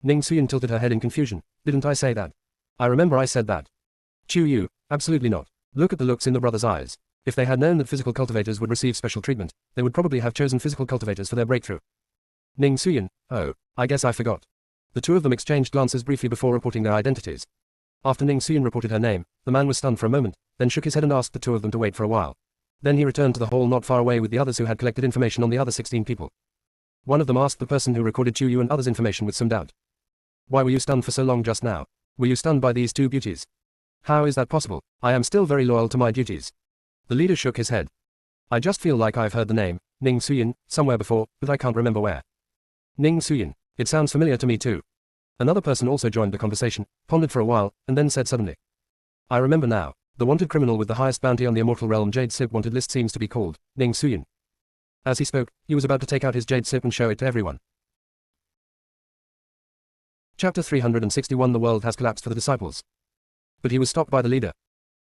Ning Suyin tilted her head in confusion. Didn't I say that? I remember I said that. Chu Yu, absolutely not. Look at the looks in the brothers' eyes. If they had known that physical cultivators would receive special treatment, they would probably have chosen physical cultivators for their breakthrough. Ning Suyin, oh, I guess I forgot. The 2 of them exchanged glances briefly before reporting their identities. After Ning Suyin reported her name, the man was stunned for a moment, then shook his head and asked the 2 of them to wait for a while. Then he returned to the hall not far away with the others who had collected information on the other 16 people. One of them asked the person who recorded Chu Yu and others' information with some doubt. Why were you stunned for so long just now? Were you stunned by these 2 beauties? How is that possible? I am still very loyal to my duties. The leader shook his head. I just feel like I've heard the name, Ning Suyin, somewhere before, but I can't remember where. Ning Suyin. It sounds familiar to me too. Another person also joined the conversation, pondered for a while, and then said suddenly. I remember now. The wanted criminal with the highest bounty on the immortal realm Jade Sip wanted list seems to be called Ning Suyin. As he spoke, he was about to take out his Jade Sip and show it to everyone. Chapter 361 The world has collapsed for the disciples. But he was stopped by the leader.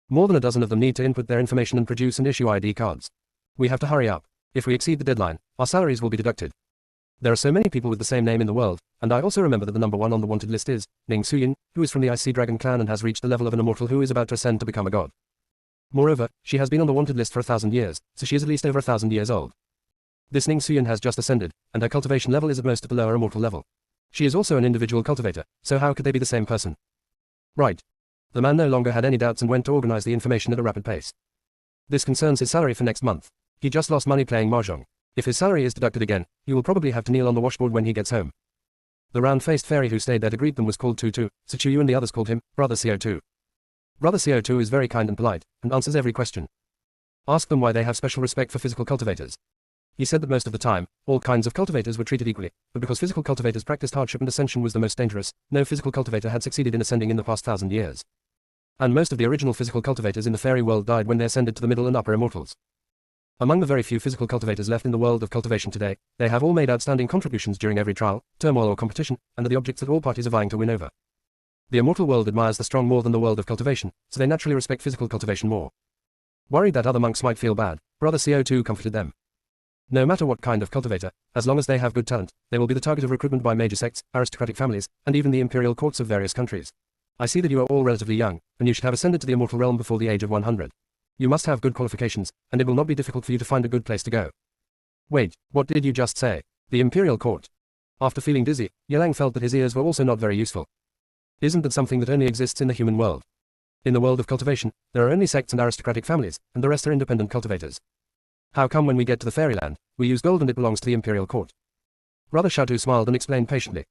More than a dozen of them need to input their information and produce and issue ID cards. We have to hurry up. If we exceed the deadline, our salaries will be deducted. There are so many people with the same name in the world, and I also remember that the number 1 on the wanted list is Ning Suyin, who is from the Icy Dragon clan and has reached the level of an immortal who is about to ascend to become a god. Moreover, she has been on the wanted list for 1,000 years, so she is at least over 1,000 years old. This Ning Suyin has just ascended, and her cultivation level is at most at the lower immortal level. She is also an individual cultivator, so how could they be the same person? Right. The man no longer had any doubts and went to organize the information at a rapid pace. This concerns his salary for next month. He just lost money playing mahjong. If his salary is deducted again, he will probably have to kneel on the washboard when he gets home. The round-faced fairy who stayed there to greet them was called Tutu, so Chu Yu and the others called him Brother CO2. Brother CO2 is very kind and polite, and answers every question. Ask them why they have special respect for physical cultivators. He said that most of the time, all kinds of cultivators were treated equally, but because physical cultivators practiced hardship and ascension was the most dangerous, no physical cultivator had succeeded in ascending in the past 1,000 years. And most of the original physical cultivators in the fairy world died when they ascended to the middle and upper immortals. Among the very few physical cultivators left in the world of cultivation today, they have all made outstanding contributions during every trial, turmoil or competition, and are the objects that all parties are vying to win over. The immortal world admires the strong more than the world of cultivation, so they naturally respect physical cultivation more. Worried that other monks might feel bad, Brother CO2 comforted them. No matter what kind of cultivator, as long as they have good talent, they will be the target of recruitment by major sects, aristocratic families, and even the imperial courts of various countries. I see that you are all relatively young, and you should have ascended to the immortal realm before the age of 100. You must have good qualifications, and it will not be difficult for you to find a good place to go. Wait, what did you just say? The imperial court. After feeling dizzy, Yelang felt that his ears were also not very useful. Isn't that something that only exists in the human world? In the world of cultivation, there are only sects and aristocratic families, and the rest are independent cultivators. How come when we get to the fairyland, we use gold and it belongs to the imperial court? Brother Shatu smiled and explained patiently.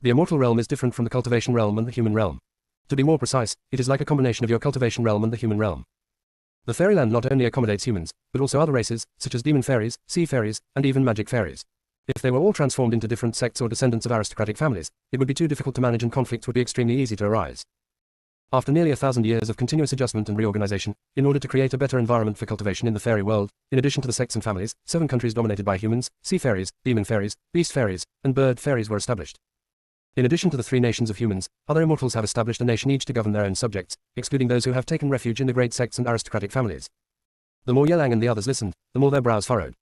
The immortal realm is different from the cultivation realm and the human realm. To be more precise, it is like a combination of your cultivation realm and the human realm. The fairyland not only accommodates humans, but also other races, such as demon fairies, sea fairies, and even magic fairies. If they were all transformed into different sects or descendants of aristocratic families, it would be too difficult to manage and conflicts would be extremely easy to arise. After nearly 1,000 years of continuous adjustment and reorganization, in order to create a better environment for cultivation in the fairy world, in addition to the sects and families, 7 countries dominated by humans, sea fairies, demon fairies, beast fairies, and bird fairies were established. In addition to the 3 nations of humans, other immortals have established a nation each to govern their own subjects, excluding those who have taken refuge in the great sects and aristocratic families. The more Yelang and the others listened, the more their brows furrowed.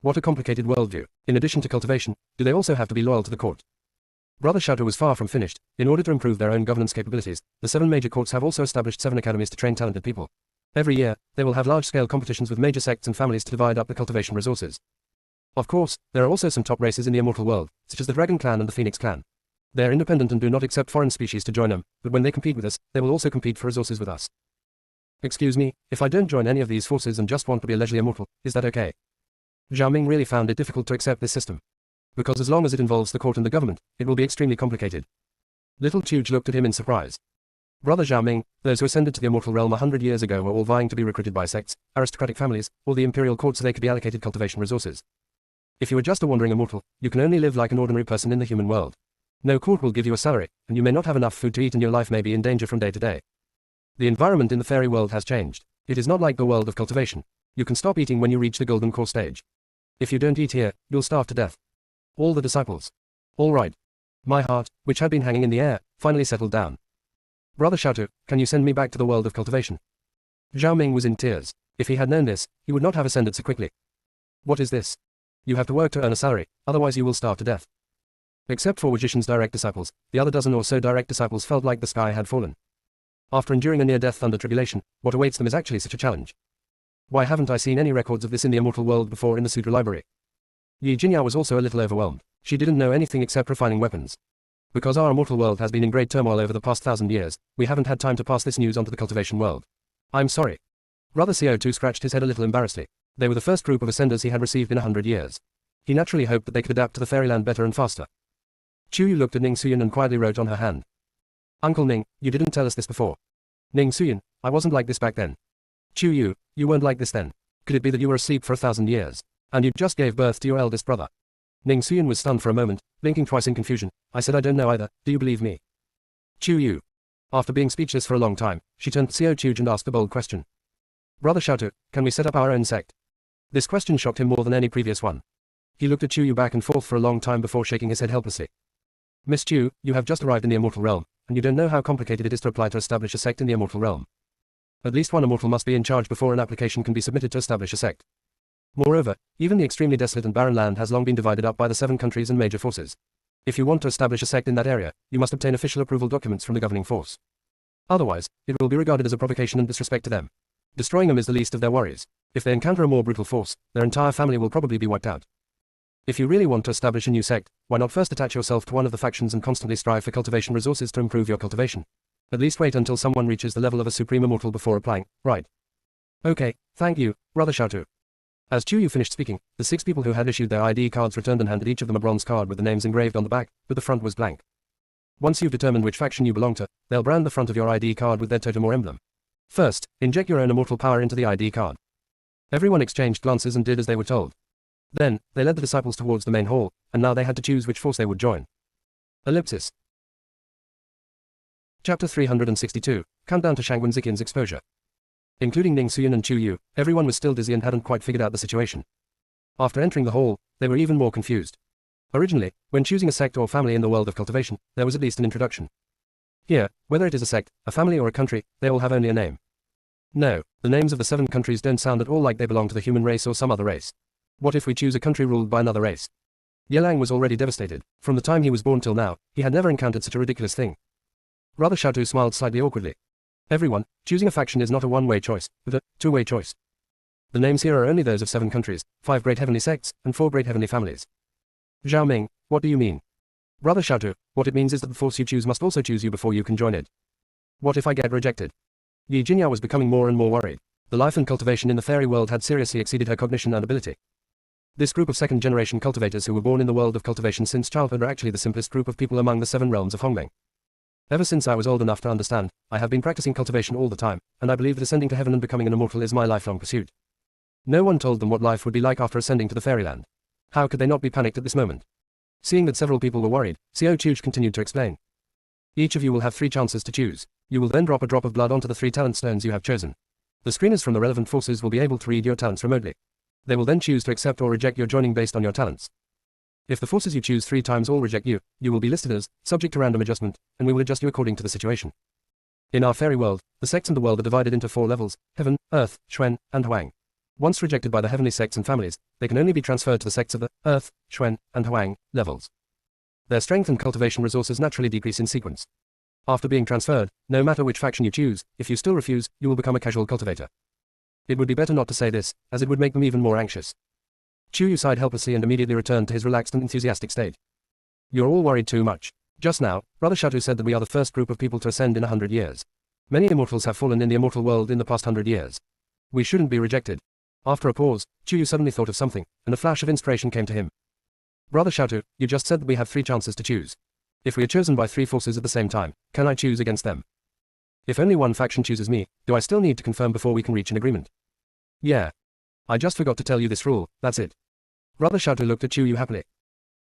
What a complicated worldview. In addition to cultivation, do they also have to be loyal to the court? Brother Shouter was far from finished. In order to improve their own governance capabilities, the 7 major courts have also established 7 academies to train talented people. Every year, they will have large-scale competitions with major sects and families to divide up the cultivation resources. Of course, there are also some top races in the immortal world, such as the Dragon Clan and the Phoenix Clan. They are independent and do not accept foreign species to join them, but when they compete with us, they will also compete for resources with us. Excuse me, if I don't join any of these forces and just want to be a leisurely immortal, is that okay? Zhao Ming really found it difficult to accept this system. Because as long as it involves the court and the government, it will be extremely complicated. Little Chuge looked at him in surprise. Brother Zhao Ming, those who ascended to the immortal realm 100 years ago were all vying to be recruited by sects, aristocratic families, or the imperial court so they could be allocated cultivation resources. If you are just a wandering immortal, you can only live like an ordinary person in the human world. No court will give you a salary, and you may not have enough food to eat and your life may be in danger from day to day. The environment in the fairy world has changed. It is not like the world of cultivation. You can stop eating when you reach the golden core stage. If you don't eat here, you'll starve to death. All the disciples. All right. My heart, which had been hanging in the air, finally settled down. Brother Shoutu, can you send me back to the world of cultivation? Zhao Ming was in tears. If he had known this, he would not have ascended so quickly. What is this? You have to work to earn a salary, otherwise you will starve to death. Except for Wajishan's direct disciples, the other dozen or so direct disciples felt like the sky had fallen. After enduring a near-death thunder tribulation, what awaits them is actually such a challenge. Why haven't I seen any records of this in the immortal world before in the Sutra library? Yi Jinyao was also a little overwhelmed. She didn't know anything except refining weapons. Because our immortal world has been in great turmoil over the past 1,000 years, we haven't had time to pass this news on to the cultivation world. I'm sorry. Brother CO2 scratched his head a little embarrassedly. They were the first group of ascenders he had received in 100 years. He naturally hoped that they could adapt to the fairyland better and faster. Chuyu looked at Ning Suyin and quietly wrote on her hand. Uncle Ning, you didn't tell us this before. Ning Suyin, I wasn't like this back then. Chuyu, you weren't like this then. Could it be that you were asleep for 1,000 years? And you just gave birth to your eldest brother? Ning Suyin was stunned for a moment, blinking twice in confusion. I said I don't know either, do you believe me? Chuyu. After being speechless for a long time, she turned to Xiao Chuj and asked a bold question. Brother Shoutu, can we set up our own sect? This question shocked him more than any previous one. He looked at Chuyu back and forth for a long time before shaking his head helplessly. Miss Chu, you have just arrived in the immortal realm, and you don't know how complicated it is to apply to establish a sect in the immortal realm. At least one immortal must be in charge before an application can be submitted to establish a sect. Moreover, even the extremely desolate and barren land has long been divided up by the 7 countries and major forces. If you want to establish a sect in that area, you must obtain official approval documents from the governing force. Otherwise, it will be regarded as a provocation and disrespect to them. Destroying them is the least of their worries. If they encounter a more brutal force, their entire family will probably be wiped out. If you really want to establish a new sect, why not first attach yourself to one of the factions and constantly strive for cultivation resources to improve your cultivation? At least wait until someone reaches the level of a supreme immortal before applying, right? Okay, thank you, Brother Shoutu. As Chuyu finished speaking, the 6 people who had issued their ID cards returned and handed each of them a bronze card with the names engraved on the back, but the front was blank. Once you've determined which faction you belong to, they'll brand the front of your ID card with their totem or emblem. First, inject your own immortal power into the ID card. Everyone exchanged glances and did as they were told. Then, they led the disciples towards the main hall, and now they had to choose which force they would join. Ellipsis. Chapter 362, Countdown to Shangwen Ziqian's exposure. Including Ning Suyin and Chu Yu, everyone was still dizzy and hadn't quite figured out the situation. After entering the hall, they were even more confused. Originally, when choosing a sect or family in the world of cultivation, there was at least an introduction. Here, whether it is a sect, a family or a country, they all have only a name. No, the names of the 7 countries don't sound at all like they belong to the human race or some other race. What if we choose a country ruled by another race? Yelang was already devastated. From the time he was born till now, he had never encountered such a ridiculous thing. Brother Shoutu smiled slightly awkwardly. Everyone, choosing a faction is not a one-way choice, but a two-way choice. The names here are only those of 7 countries, 5 great heavenly sects, and 4 great heavenly families. Zhao Ming, what do you mean? Brother Shoutu, what it means is that the force you choose must also choose you before you can join it. What if I get rejected? Yi Jinyao was becoming more and more worried. The life and cultivation in the fairy world had seriously exceeded her cognition and ability. This group of 2nd-generation cultivators who were born in the world of cultivation since childhood are actually the simplest group of people among the 7 realms of Hongbeng. Ever since I was old enough to understand, I have been practicing cultivation all the time, and I believe that ascending to heaven and becoming an immortal is my lifelong pursuit. No one told them what life would be like after ascending to the fairyland. How could they not be panicked at this moment? Seeing that several people were worried, Xiao Chuj continued to explain. Each of you will have 3 chances to choose. You will then drop a drop of blood onto the 3 talent stones you have chosen. The screeners from the relevant forces will be able to read your talents remotely. They will then choose to accept or reject your joining based on your talents. If the forces you choose 3 times all reject you, you will be listed as subject to random adjustment, and we will adjust you according to the situation. In our fairy world, the sects and the world are divided into 4 levels: heaven, earth, Xuan, and Huang. Once rejected by the heavenly sects and families, they can only be transferred to the sects of the earth, Xuan, and Huang levels. Their strength and cultivation resources naturally decrease in sequence. After being transferred, no matter which faction you choose, if you still refuse, you will become a casual cultivator. It would be better not to say this, as it would make them even more anxious. Chu Yu sighed helplessly and immediately returned to his relaxed and enthusiastic state. You're all worried too much. Just now, Brother Shatu said that we are the first group of people to ascend in 100 years. Many immortals have fallen in the immortal world in the past 100 years. We shouldn't be rejected. After a pause, Chu Yu suddenly thought of something, and a flash of inspiration came to him. Brother Shatu, you just said that we have 3 chances to choose. If we are chosen by 3 forces at the same time, can I choose against them? If only one faction chooses me, do I still need to confirm before we can reach an agreement? Yeah. I just forgot to tell you this rule, that's it. Brother Shatu looked at Chu Yu happily.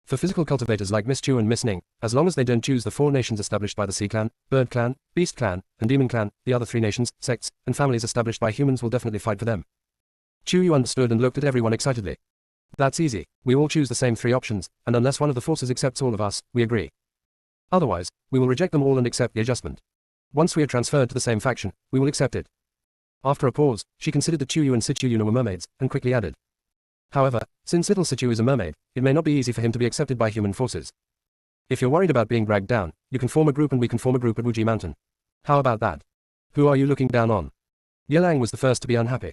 For physical cultivators like Miss Chu and Miss Ning, as long as they don't choose the 4 nations established by the Sea Clan, Bird Clan, Beast Clan, and Demon Clan, the other 3 nations, sects, and families established by humans will definitely fight for them. Chu Yu understood and looked at everyone excitedly. That's easy, we all choose the same 3 options, and unless one of the forces accepts all of us, we agree. Otherwise, we will reject them all and accept the adjustment. Once we are transferred to the same faction, we will accept it. After a pause, she considered that Chu Yu and Sichu Yuna were mermaids, and quickly added. However, since little Sichu is a mermaid, it may not be easy for him to be accepted by human forces. If you're worried about being dragged down, you can form a group and we can form a group at Wuji Mountain. How about that? Who are you looking down on? Yelang was the first to be unhappy.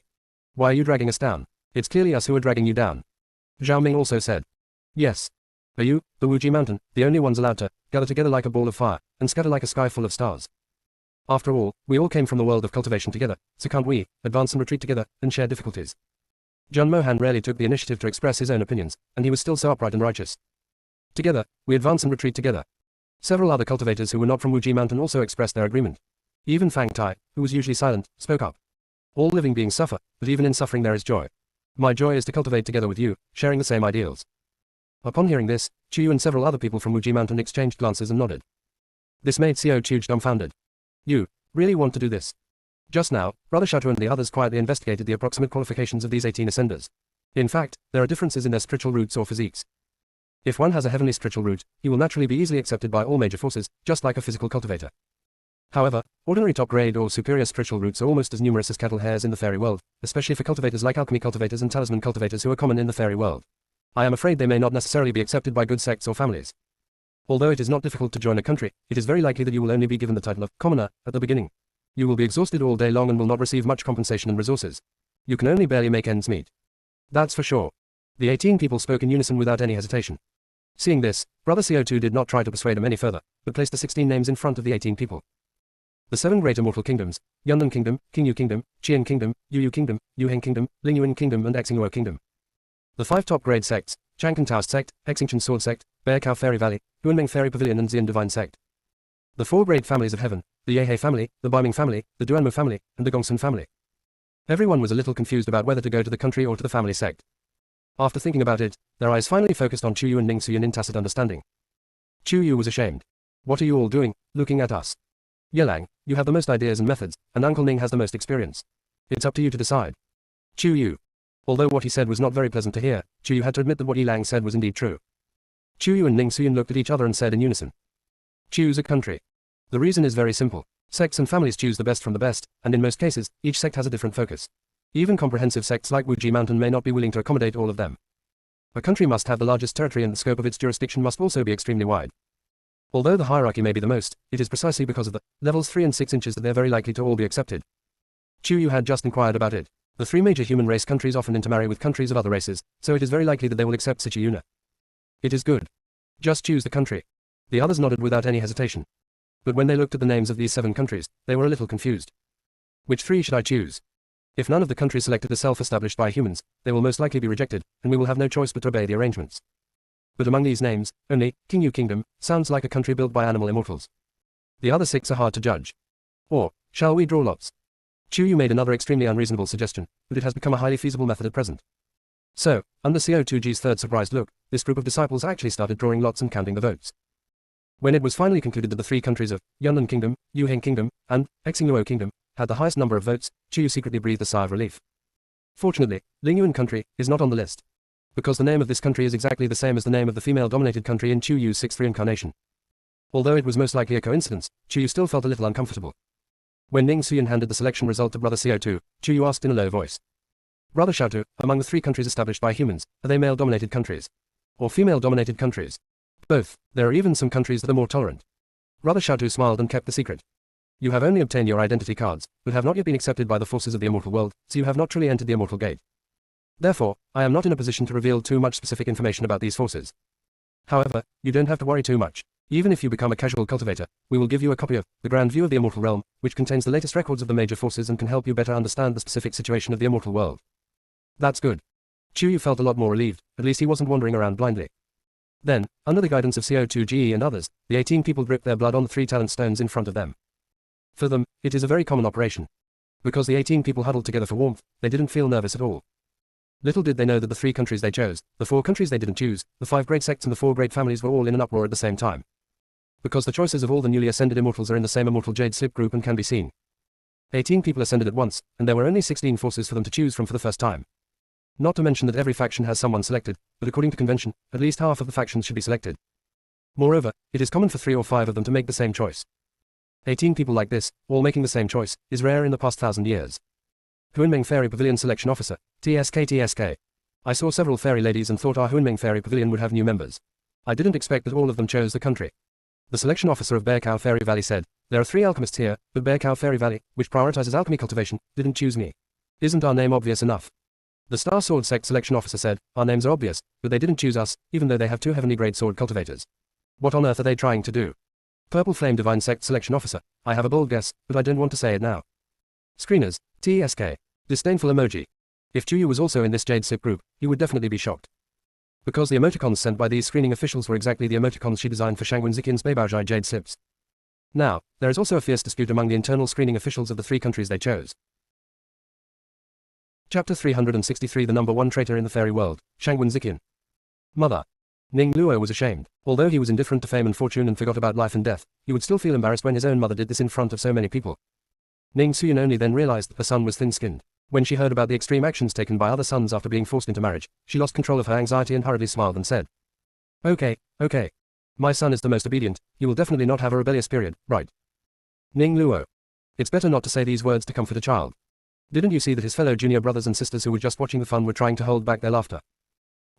Why are you dragging us down? It's clearly us who are dragging you down. Zhao Ming also said. Yes. Are you, the Wuji Mountain, the only ones allowed to gather together like a ball of fire, and scatter like a sky full of stars? After all, we all came from the world of cultivation together, so can't we advance and retreat together, and share difficulties? Jun Mohan rarely took the initiative to express his own opinions, and he was still so upright and righteous. Together, we advance and retreat together. Several other cultivators who were not from Wuji Mountain also expressed their agreement. Even Fang Tai, who was usually silent, spoke up. All living beings suffer, but even in suffering there is joy. My joy is to cultivate together with you, sharing the same ideals. Upon hearing this, Chu Yu and several other people from Wuji Mountain exchanged glances and nodded. This made Xiao Chuj dumbfounded. You really want to do this? Just now, Brother Shatu and the others quietly investigated the approximate qualifications of these 18 ascenders. In fact, there are differences in their spiritual roots or physiques. If one has a heavenly spiritual root, he will naturally be easily accepted by all major forces, just like a physical cultivator. However, ordinary top-grade or superior spiritual roots are almost as numerous as cattle hairs in the fairy world, especially for cultivators like alchemy cultivators and talisman cultivators who are common in the fairy world. I am afraid they may not necessarily be accepted by good sects or families. Although it is not difficult to join a country, it is very likely that you will only be given the title of commoner at the beginning. You will be exhausted all day long and will not receive much compensation and resources. You can only barely make ends meet. That's for sure. The 18 people spoke in unison without any hesitation. Seeing this, Brother CO2 did not try to persuade him any further, but placed the 16 names in front of the 18 people. The 7 great immortal kingdoms, Yunnan Kingdom, Qingyu Kingdom, Qian Kingdom, Yuyu Kingdom, Yuheng Kingdom, Lingyuan Kingdom and Xinghuo Kingdom. The 5 top-grade sects, Changkan Taoist Sect, Xingchen Sword Sect, Bear Cow Fairy Valley, Huanmeng Fairy Pavilion and Xian Divine Sect. The 4 great families of heaven, the Yehei family, the Baiming family, the Duanmu family, and the Gongsun family. Everyone was a little confused about whether to go to the country or to the family sect. After thinking about it, their eyes finally focused on Chu Yu and Ning Suyan in tacit understanding. Chu Yu was ashamed. What are you all doing, looking at us? Yelang, you have the most ideas and methods, and Uncle Ning has the most experience. It's up to you to decide. Chu Yu. Although what he said was not very pleasant to hear, Chu Yu had to admit that what Yelang said was indeed true. Chu Yu and Ning Suyan looked at each other and said in unison. Choose a country. The reason is very simple. Sects and families choose the best from the best, and in most cases, each sect has a different focus. Even comprehensive sects like Wuji Mountain may not be willing to accommodate all of them. A country must have the largest territory and the scope of its jurisdiction must also be extremely wide. Although the hierarchy may be the most, it is precisely because of the levels 3 and 6 inches that they are very likely to all be accepted. Chu Yu had just inquired about it. The 3 major human race countries often intermarry with countries of other races, so it is very likely that they will accept Sichiyuna. It is good. Just choose the country. The others nodded without any hesitation. But when they looked at the names of these 7 countries, they were a little confused. Which 3 should I choose? If none of the countries selected are self-established by humans, they will most likely be rejected, and we will have no choice but to obey the arrangements. But among these names, only Qingyu Kingdom sounds like a country built by animal immortals. The other 6 are hard to judge. Or, shall we draw lots? Chu Yu made another extremely unreasonable suggestion, but it has become a highly feasible method at present. So, under CO2G's third surprised look, this group of disciples actually started drawing lots and counting the votes. When it was finally concluded that the three countries of Yunnan Kingdom, Yuheng Kingdom, and Xingluo Kingdom had the highest number of votes, Chuyu secretly breathed a sigh of relief. Fortunately, Lingyuan country is not on the list, because the name of this country is exactly the same as the name of the female-dominated country in Chuyu's sixth reincarnation. Although it was most likely a coincidence, Chuyu still felt a little uncomfortable. When Ning Suyan handed the selection result to Brother CO2, Chuyu asked in a low voice, Brother Xiaotu, among the three countries established by humans, are they male-dominated countries? Or female-dominated countries? Both. There are even some countries that are more tolerant. Brother Xiaotu smiled and kept the secret. You have only obtained your identity cards, but have not yet been accepted by the forces of the immortal world, so you have not truly entered the immortal gate. Therefore, I am not in a position to reveal too much specific information about these forces. However, you don't have to worry too much. Even if you become a casual cultivator, we will give you a copy of The Grand View of the Immortal Realm, which contains the latest records of the major forces and can help you better understand the specific situation of the immortal world. That's good. Chuyu felt a lot more relieved, at least he wasn't wandering around blindly. Then, under the guidance of CO2GE and others, the 18 people dripped their blood on the 3 talent stones in front of them. For them, it is a very common operation. Because the 18 people huddled together for warmth, they didn't feel nervous at all. Little did they know that the 3 countries they chose, the 4 countries they didn't choose, the 5 great sects and the 4 great families were all in an uproar at the same time. Because the choices of all the newly ascended immortals are in the same immortal jade slip group and can be seen. 18 people ascended at once, and there were only 16 forces for them to choose from for the first time. Not to mention that every faction has someone selected, but according to convention, at least half of the factions should be selected. Moreover, it is common for 3 or 5 of them to make the same choice. 18 people like this, all making the same choice, is rare in the past 1,000 years. Huanmeng Fairy Pavilion Selection Officer, TSK. I saw several fairy ladies and thought our Huanmeng Fairy Pavilion would have new members. I didn't expect that all of them chose the country. The selection officer of Bear Cow Fairy Valley said, there are 3 alchemists here, but Bear Cow Fairy Valley, which prioritizes alchemy cultivation, didn't choose me. Isn't our name obvious enough? The Star Sword Sect selection officer said, our names are obvious, but they didn't choose us, even though they have 2 heavenly grade sword cultivators. What on earth are they trying to do? Purple Flame Divine Sect selection officer, I have a bold guess, but I don't want to say it now. Screeners, TSK. Disdainful emoji. If Chuyu was also in this Jade Sip group, he would definitely be shocked. Because the emoticons sent by these screening officials were exactly the emoticons she designed for Shangwen Ziqian's Beibaozhai Jade Sips. Now, there is also a fierce dispute among the internal screening officials of the 3 countries they chose. Chapter 363 The number 1 traitor in the fairy world, Shangwen Ziqian. Mother. Ning Luo was ashamed. Although he was indifferent to fame and fortune and forgot about life and death, he would still feel embarrassed when his own mother did this in front of so many people. Ning Suyan only then realized that her son was thin-skinned. When she heard about the extreme actions taken by other sons after being forced into marriage, she lost control of her anxiety and hurriedly smiled and said, Okay. My son is the most obedient, he will definitely not have a rebellious period, right? Ning Luo. It's better not to say these words to comfort a child. Didn't you see that his fellow junior brothers and sisters who were just watching the fun were trying to hold back their laughter?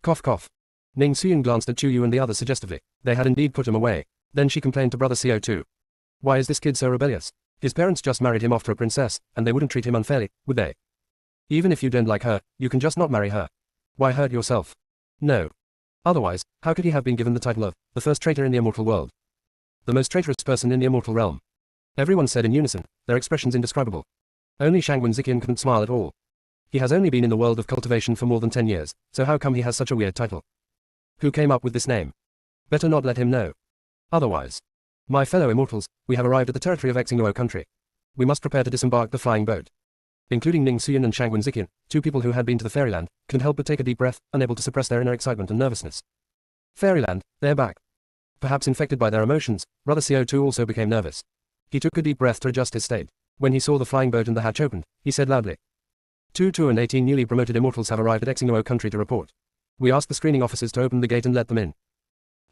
Cough cough. Ning Suyan glanced at Chuyu and the others suggestively. They had indeed put him away. Then she complained to Brother CO2. Why is this kid so rebellious? His parents just married him off to a princess, and they wouldn't treat him unfairly, would they? Even if you don't like her, you can just not marry her. Why hurt yourself? No. Otherwise, how could he have been given the title of the first traitor in the immortal world? The most traitorous person in the immortal realm. Everyone said in unison, their expressions indescribable. Only Shangwen Ziqian couldn't smile at all. He has only been in the world of cultivation for more than 10 years, so how come he has such a weird title? Who came up with this name? Better not let him know. Otherwise. My fellow immortals, we have arrived at the territory of Xingluo country. We must prepare to disembark the flying boat. Including Ning Suyan and Shangwen Ziqian, 2 people who had been to the fairyland, couldn't help but take a deep breath, unable to suppress their inner excitement and nervousness. Fairyland, they're back. Perhaps infected by their emotions, Brother CO2 also became nervous. He took a deep breath to adjust his state. When he saw the flying boat and the hatch opened, he said loudly, 2 and 18 newly promoted immortals have arrived at Xingluo country to report. We asked the screening officers to open the gate and let them in.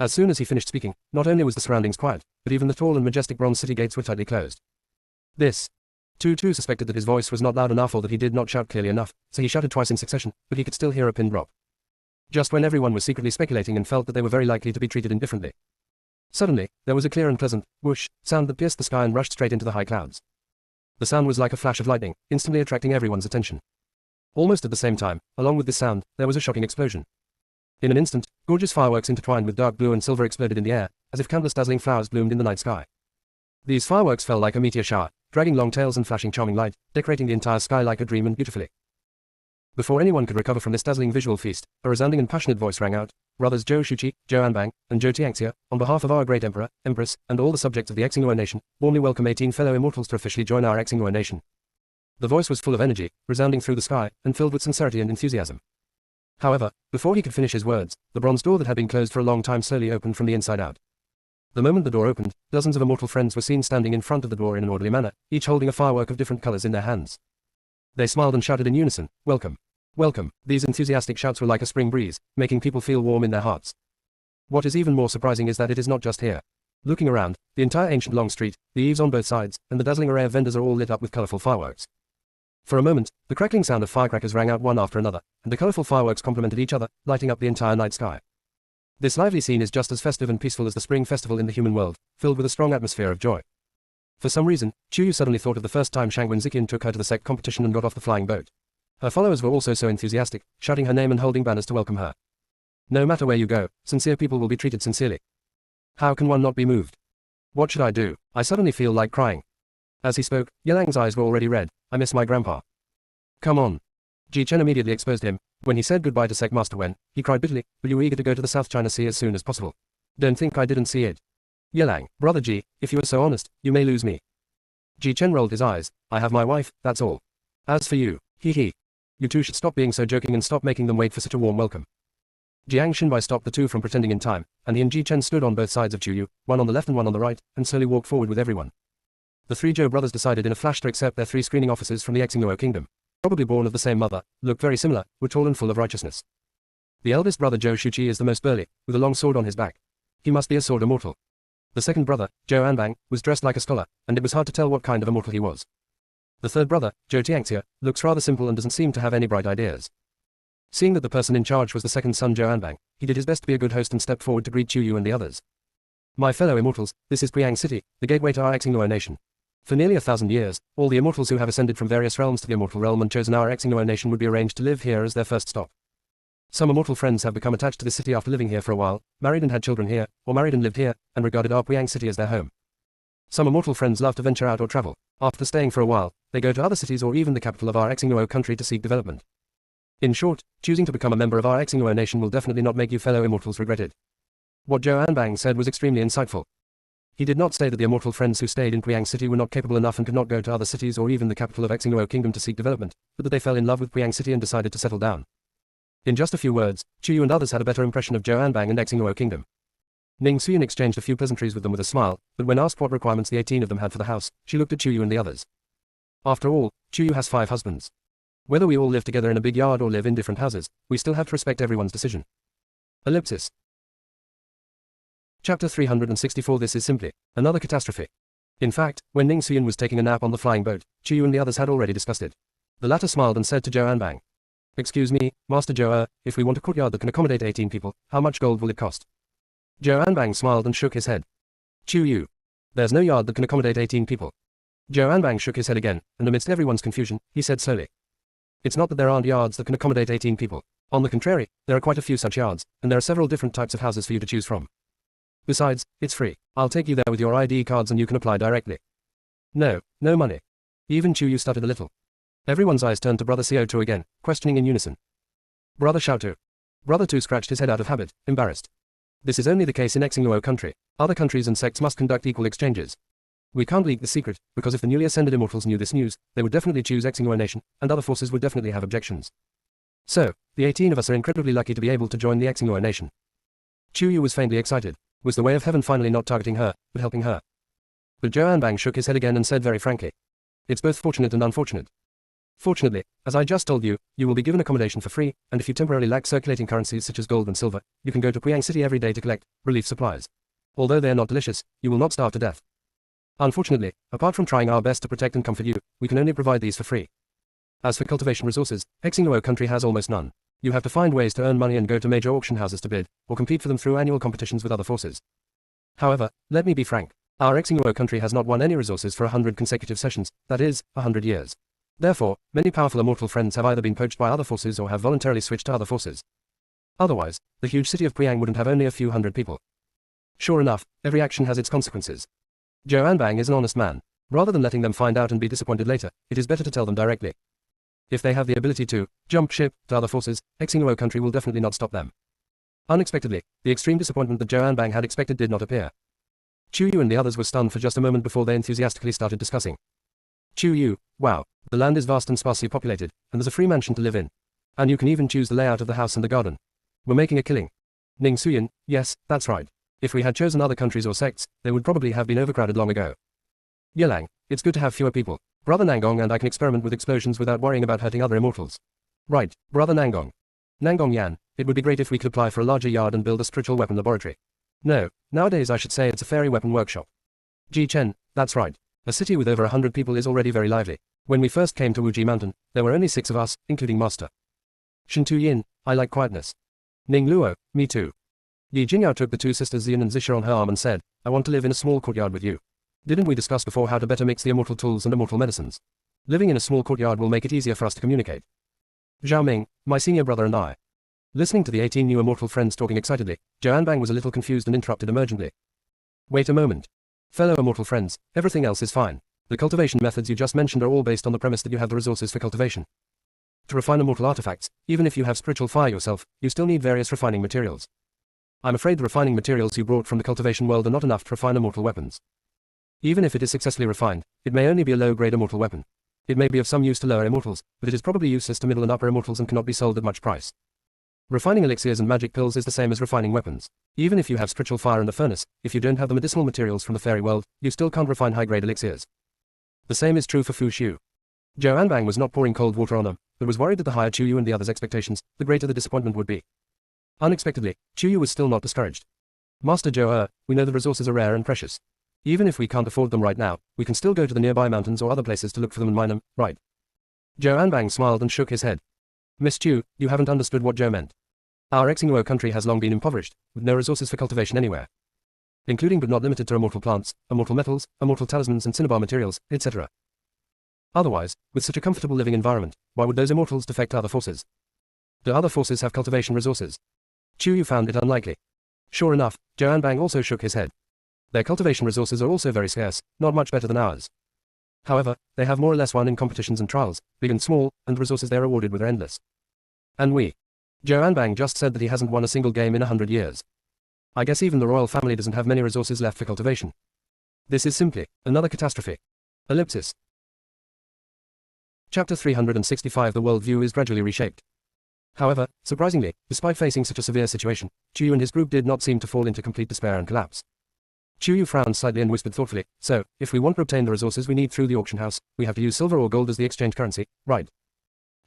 As soon as he finished speaking, not only was the surroundings quiet, but even the tall and majestic bronze city gates were tightly closed. This. 2 suspected that his voice was not loud enough or that he did not shout clearly enough, so he shouted twice in succession, but he could still hear a pin drop. Just when everyone was secretly speculating and felt that they were very likely to be treated indifferently. Suddenly, there was a clear and pleasant, whoosh, sound that pierced the sky and rushed straight into the high clouds. The sound was like a flash of lightning, instantly attracting everyone's attention. Almost at the same time, along with this sound, there was a shocking explosion. In an instant, gorgeous fireworks intertwined with dark blue and silver exploded in the air, as if countless dazzling flowers bloomed in the night sky. These fireworks fell like a meteor shower, dragging long tails and flashing charming light, decorating the entire sky like a dream and beautifully. Before anyone could recover from this dazzling visual feast, a resounding and passionate voice rang out, Brothers Zhou Shuqi, Zhou Anbang, and Zhou Tianxia, on behalf of our great Emperor, Empress, and all the subjects of the Xingluo nation, warmly welcome 18 fellow immortals to officially join our Xingluo nation. The voice was full of energy, resounding through the sky, and filled with sincerity and enthusiasm. However, before he could finish his words, the bronze door that had been closed for a long time slowly opened from the inside out. The moment the door opened, dozens of immortal friends were seen standing in front of the door in an orderly manner, each holding a firework of different colors in their hands. They smiled and shouted in unison, "Welcome! Welcome!" These enthusiastic shouts were like a spring breeze, making people feel warm in their hearts. What is even more surprising is that it is not just here. Looking around, the entire ancient long street, the eaves on both sides, and the dazzling array of vendors are all lit up with colorful fireworks. For a moment, the crackling sound of firecrackers rang out one after another, and the colorful fireworks complemented each other, lighting up the entire night sky. This lively scene is just as festive and peaceful as the spring festival in the human world, filled with a strong atmosphere of joy. For some reason, Chuyu suddenly thought of the first time Shangwen Ziqian took her to the sect competition and got off the flying boat. Her followers were also so enthusiastic, shouting her name and holding banners to welcome her. No matter where you go, sincere people will be treated sincerely. How can one not be moved? What should I do? I suddenly feel like crying. As he spoke, Yelang's eyes were already red. I miss my grandpa. Come on. Ji Chen immediately exposed him. When he said goodbye to Sect Master Wen, he cried bitterly, "Were you eager to go to the South China Sea as soon as possible? Don't think I didn't see it." Yelang, brother Ji, if you are so honest, you may lose me. Ji Chen rolled his eyes. I have my wife, that's all. As for you, hee. You two should stop being so joking and stop making them wait for such a warm welcome. Jiang Xinbai stopped the two from pretending in time, and he and Ji Chen stood on both sides of Chuyu, one on the left and one on the right, and slowly walked forward with everyone. The three Zhou brothers decided in a flash to accept their three screening officers from the Xingluo kingdom. Probably born of the same mother, looked very similar, were tall and full of righteousness. The eldest brother Zhou Shuqi is the most burly, with a long sword on his back. He must be a sword immortal. The second brother, Zhou Anbang, was dressed like a scholar, and it was hard to tell what kind of immortal he was. The third brother, Zhou Tiangxia, looks rather simple and doesn't seem to have any bright ideas. Seeing that the person in charge was the second son Zhou Anbang, he did his best to be a good host and stepped forward to greet Chuyu and the others. My fellow immortals, this is Priang City, the gateway to our Xingluo nation. For nearly 1,000 years, all the immortals who have ascended from various realms to the immortal realm and chosen our Xingluo nation would be arranged to live here as their first stop. Some immortal friends have become attached to this city after living here for a while, married and had children here, or married and lived here, and regarded our Priang City as their home. Some immortal friends love to venture out or travel. After staying for a while, they go to other cities or even the capital of our Xingluo country to seek development. In short, choosing to become a member of our Xingluo nation will definitely not make you fellow immortals regret it. What Zhou Anbang said was extremely insightful. He did not say that the immortal friends who stayed in Priang City were not capable enough and could not go to other cities or even the capital of Xingluo Kingdom to seek development, but that they fell in love with Priang City and decided to settle down. In just a few words, Chuyu and others had a better impression of Zhou Anbang and Xingluo Kingdom. Ning Xuyan exchanged a few pleasantries with them with a smile, but when asked what requirements the 18 of them had for the house, she looked at Chuyu and the others. After all, Chuyu has 5 husbands. Whether we all live together in a big yard or live in different houses, we still have to respect everyone's decision. Ellipsis. Chapter 364. This is simply another catastrophe. In fact, when Ning Xuyan was taking a nap on the flying boat, Chuyu and the others had already discussed it. The latter smiled and said to Zhou Anbang, "Excuse me, Master Zhou, if we want a courtyard that can accommodate 18 people, how much gold will it cost?" Zhou Anbang smiled and shook his head. Chuyu. There's no yard that can accommodate 18 people. Zhou Anbang shook his head again, and amidst everyone's confusion, he said slowly. It's not that there aren't yards that can accommodate 18 people. On the contrary, there are quite a few such yards, and there are several different types of houses for you to choose from. Besides, it's free. I'll take you there with your ID cards and you can apply directly. No money. Even Chuyu stuttered a little. Everyone's eyes turned to Brother Xiao again, questioning in unison. Brother Xiao. Brother Tu scratched his head out of habit, embarrassed. This is only the case in Xingluo country. Other countries and sects must conduct equal exchanges. We can't leak the secret, because if the newly ascended immortals knew this news, they would definitely choose Xingluo nation, and other forces would definitely have objections. So, the 18 of us are incredibly lucky to be able to join the Xingluo nation. Chuyu was faintly excited. Was the way of heaven finally not targeting her, but helping her? But Zhou Anbang shook his head again and said very frankly. It's both fortunate and unfortunate. Fortunately, as I just told you, you will be given accommodation for free, and if you temporarily lack circulating currencies such as gold and silver, you can go to Priang City every day to collect relief supplies. Although they are not delicious, you will not starve to death. Unfortunately, apart from trying our best to protect and comfort you, we can only provide these for free. As for cultivation resources, Xingluo country has almost none. You have to find ways to earn money and go to major auction houses to bid, or compete for them through annual competitions with other forces. However, let me be frank. Our Xingluo country has not won any resources for 100 consecutive sessions, that is, 100 years. Therefore, many powerful immortal friends have either been poached by other forces or have voluntarily switched to other forces. Otherwise, the huge city of Priang wouldn't have only a few hundred people. Sure enough, every action has its consequences. Zhou Anbang is an honest man. Rather than letting them find out and be disappointed later, it is better to tell them directly. If they have the ability to jump ship to other forces, Xingluo country will definitely not stop them. Unexpectedly, the extreme disappointment that Zhou Anbang had expected did not appear. Chuyu and the others were stunned for just a moment before they enthusiastically started discussing. Chuyu, wow, the land is vast and sparsely populated, and there's a free mansion to live in. And you can even choose the layout of the house and the garden. We're making a killing. Ning Suyin, yes, that's right. If we had chosen other countries or sects, they would probably have been overcrowded long ago. Yelang, it's good to have fewer people. Brother Nangong and I can experiment with explosions without worrying about hurting other immortals. Right, Brother Nangong. Nangong Yan, it would be great if we could apply for a larger yard and build a spiritual weapon laboratory. No, nowadays I should say it's a fairy weapon workshop. Ji Chen, that's right. A city with over 100 people is already very lively. When we first came to Wuji Mountain, there were only 6 of us, including Master. Shin Tu Yin, I like quietness. Ning Luo, me too. Yi Jingyao took the 2 sisters Xian and Zisha on her arm and said, I want to live in a small courtyard with you. Didn't we discuss before how to better mix the immortal tools and immortal medicines? Living in a small courtyard will make it easier for us to communicate. Zhao Ming, my senior brother and I. Listening to the 18 new immortal friends talking excitedly, Zhao Anbang was a little confused and interrupted emergently. Wait a moment. Fellow immortal friends, everything else is fine. The cultivation methods you just mentioned are all based on the premise that you have the resources for cultivation. To refine immortal artifacts, even if you have spiritual fire yourself, you still need various refining materials. I'm afraid the refining materials you brought from the cultivation world are not enough to refine immortal weapons. Even if it is successfully refined, it may only be a low-grade immortal weapon. It may be of some use to lower immortals, but it is probably useless to middle and upper immortals and cannot be sold at much price. Refining elixirs and magic pills is the same as refining weapons. Even if you have spiritual fire in the furnace, if you don't have the medicinal materials from the fairy world, you still can't refine high-grade elixirs. The same is true for Fu Xiu. Zhou Anbang was not pouring cold water on him, but was worried that the higher Chu Yu and the others' expectations, the greater the disappointment would be. Unexpectedly, Chu Yu was still not discouraged. Master Zhou, we know the resources are rare and precious. Even if we can't afford them right now, we can still go to the nearby mountains or other places to look for them and mine them, right? Zhou Anbang smiled and shook his head. Miss Chu, you haven't understood what Zhou meant. Our Xingluo country has long been impoverished, with no resources for cultivation anywhere. Including but not limited to immortal plants, immortal metals, immortal talismans and cinnabar materials, etc. Otherwise, with such a comfortable living environment, why would those immortals defect to other forces? Do other forces have cultivation resources? Chu Yu found it unlikely. Sure enough, Zhou Anbang also shook his head. Their cultivation resources are also very scarce, not much better than ours. However, they have more or less won in competitions and trials, big and small, and the resources they are awarded with are endless. And we. Zhou Anbang just said that he hasn't won a single game in 100 years. I guess even the royal family doesn't have many resources left for cultivation. This is simply another catastrophe. Ellipsis. Chapter 365. The worldview is gradually reshaped. However, surprisingly, despite facing such a severe situation, Chu Yu and his group did not seem to fall into complete despair and collapse. Chu Yu frowned slightly and whispered thoughtfully, so, if we want to obtain the resources we need through the auction house, we have to use silver or gold as the exchange currency, right?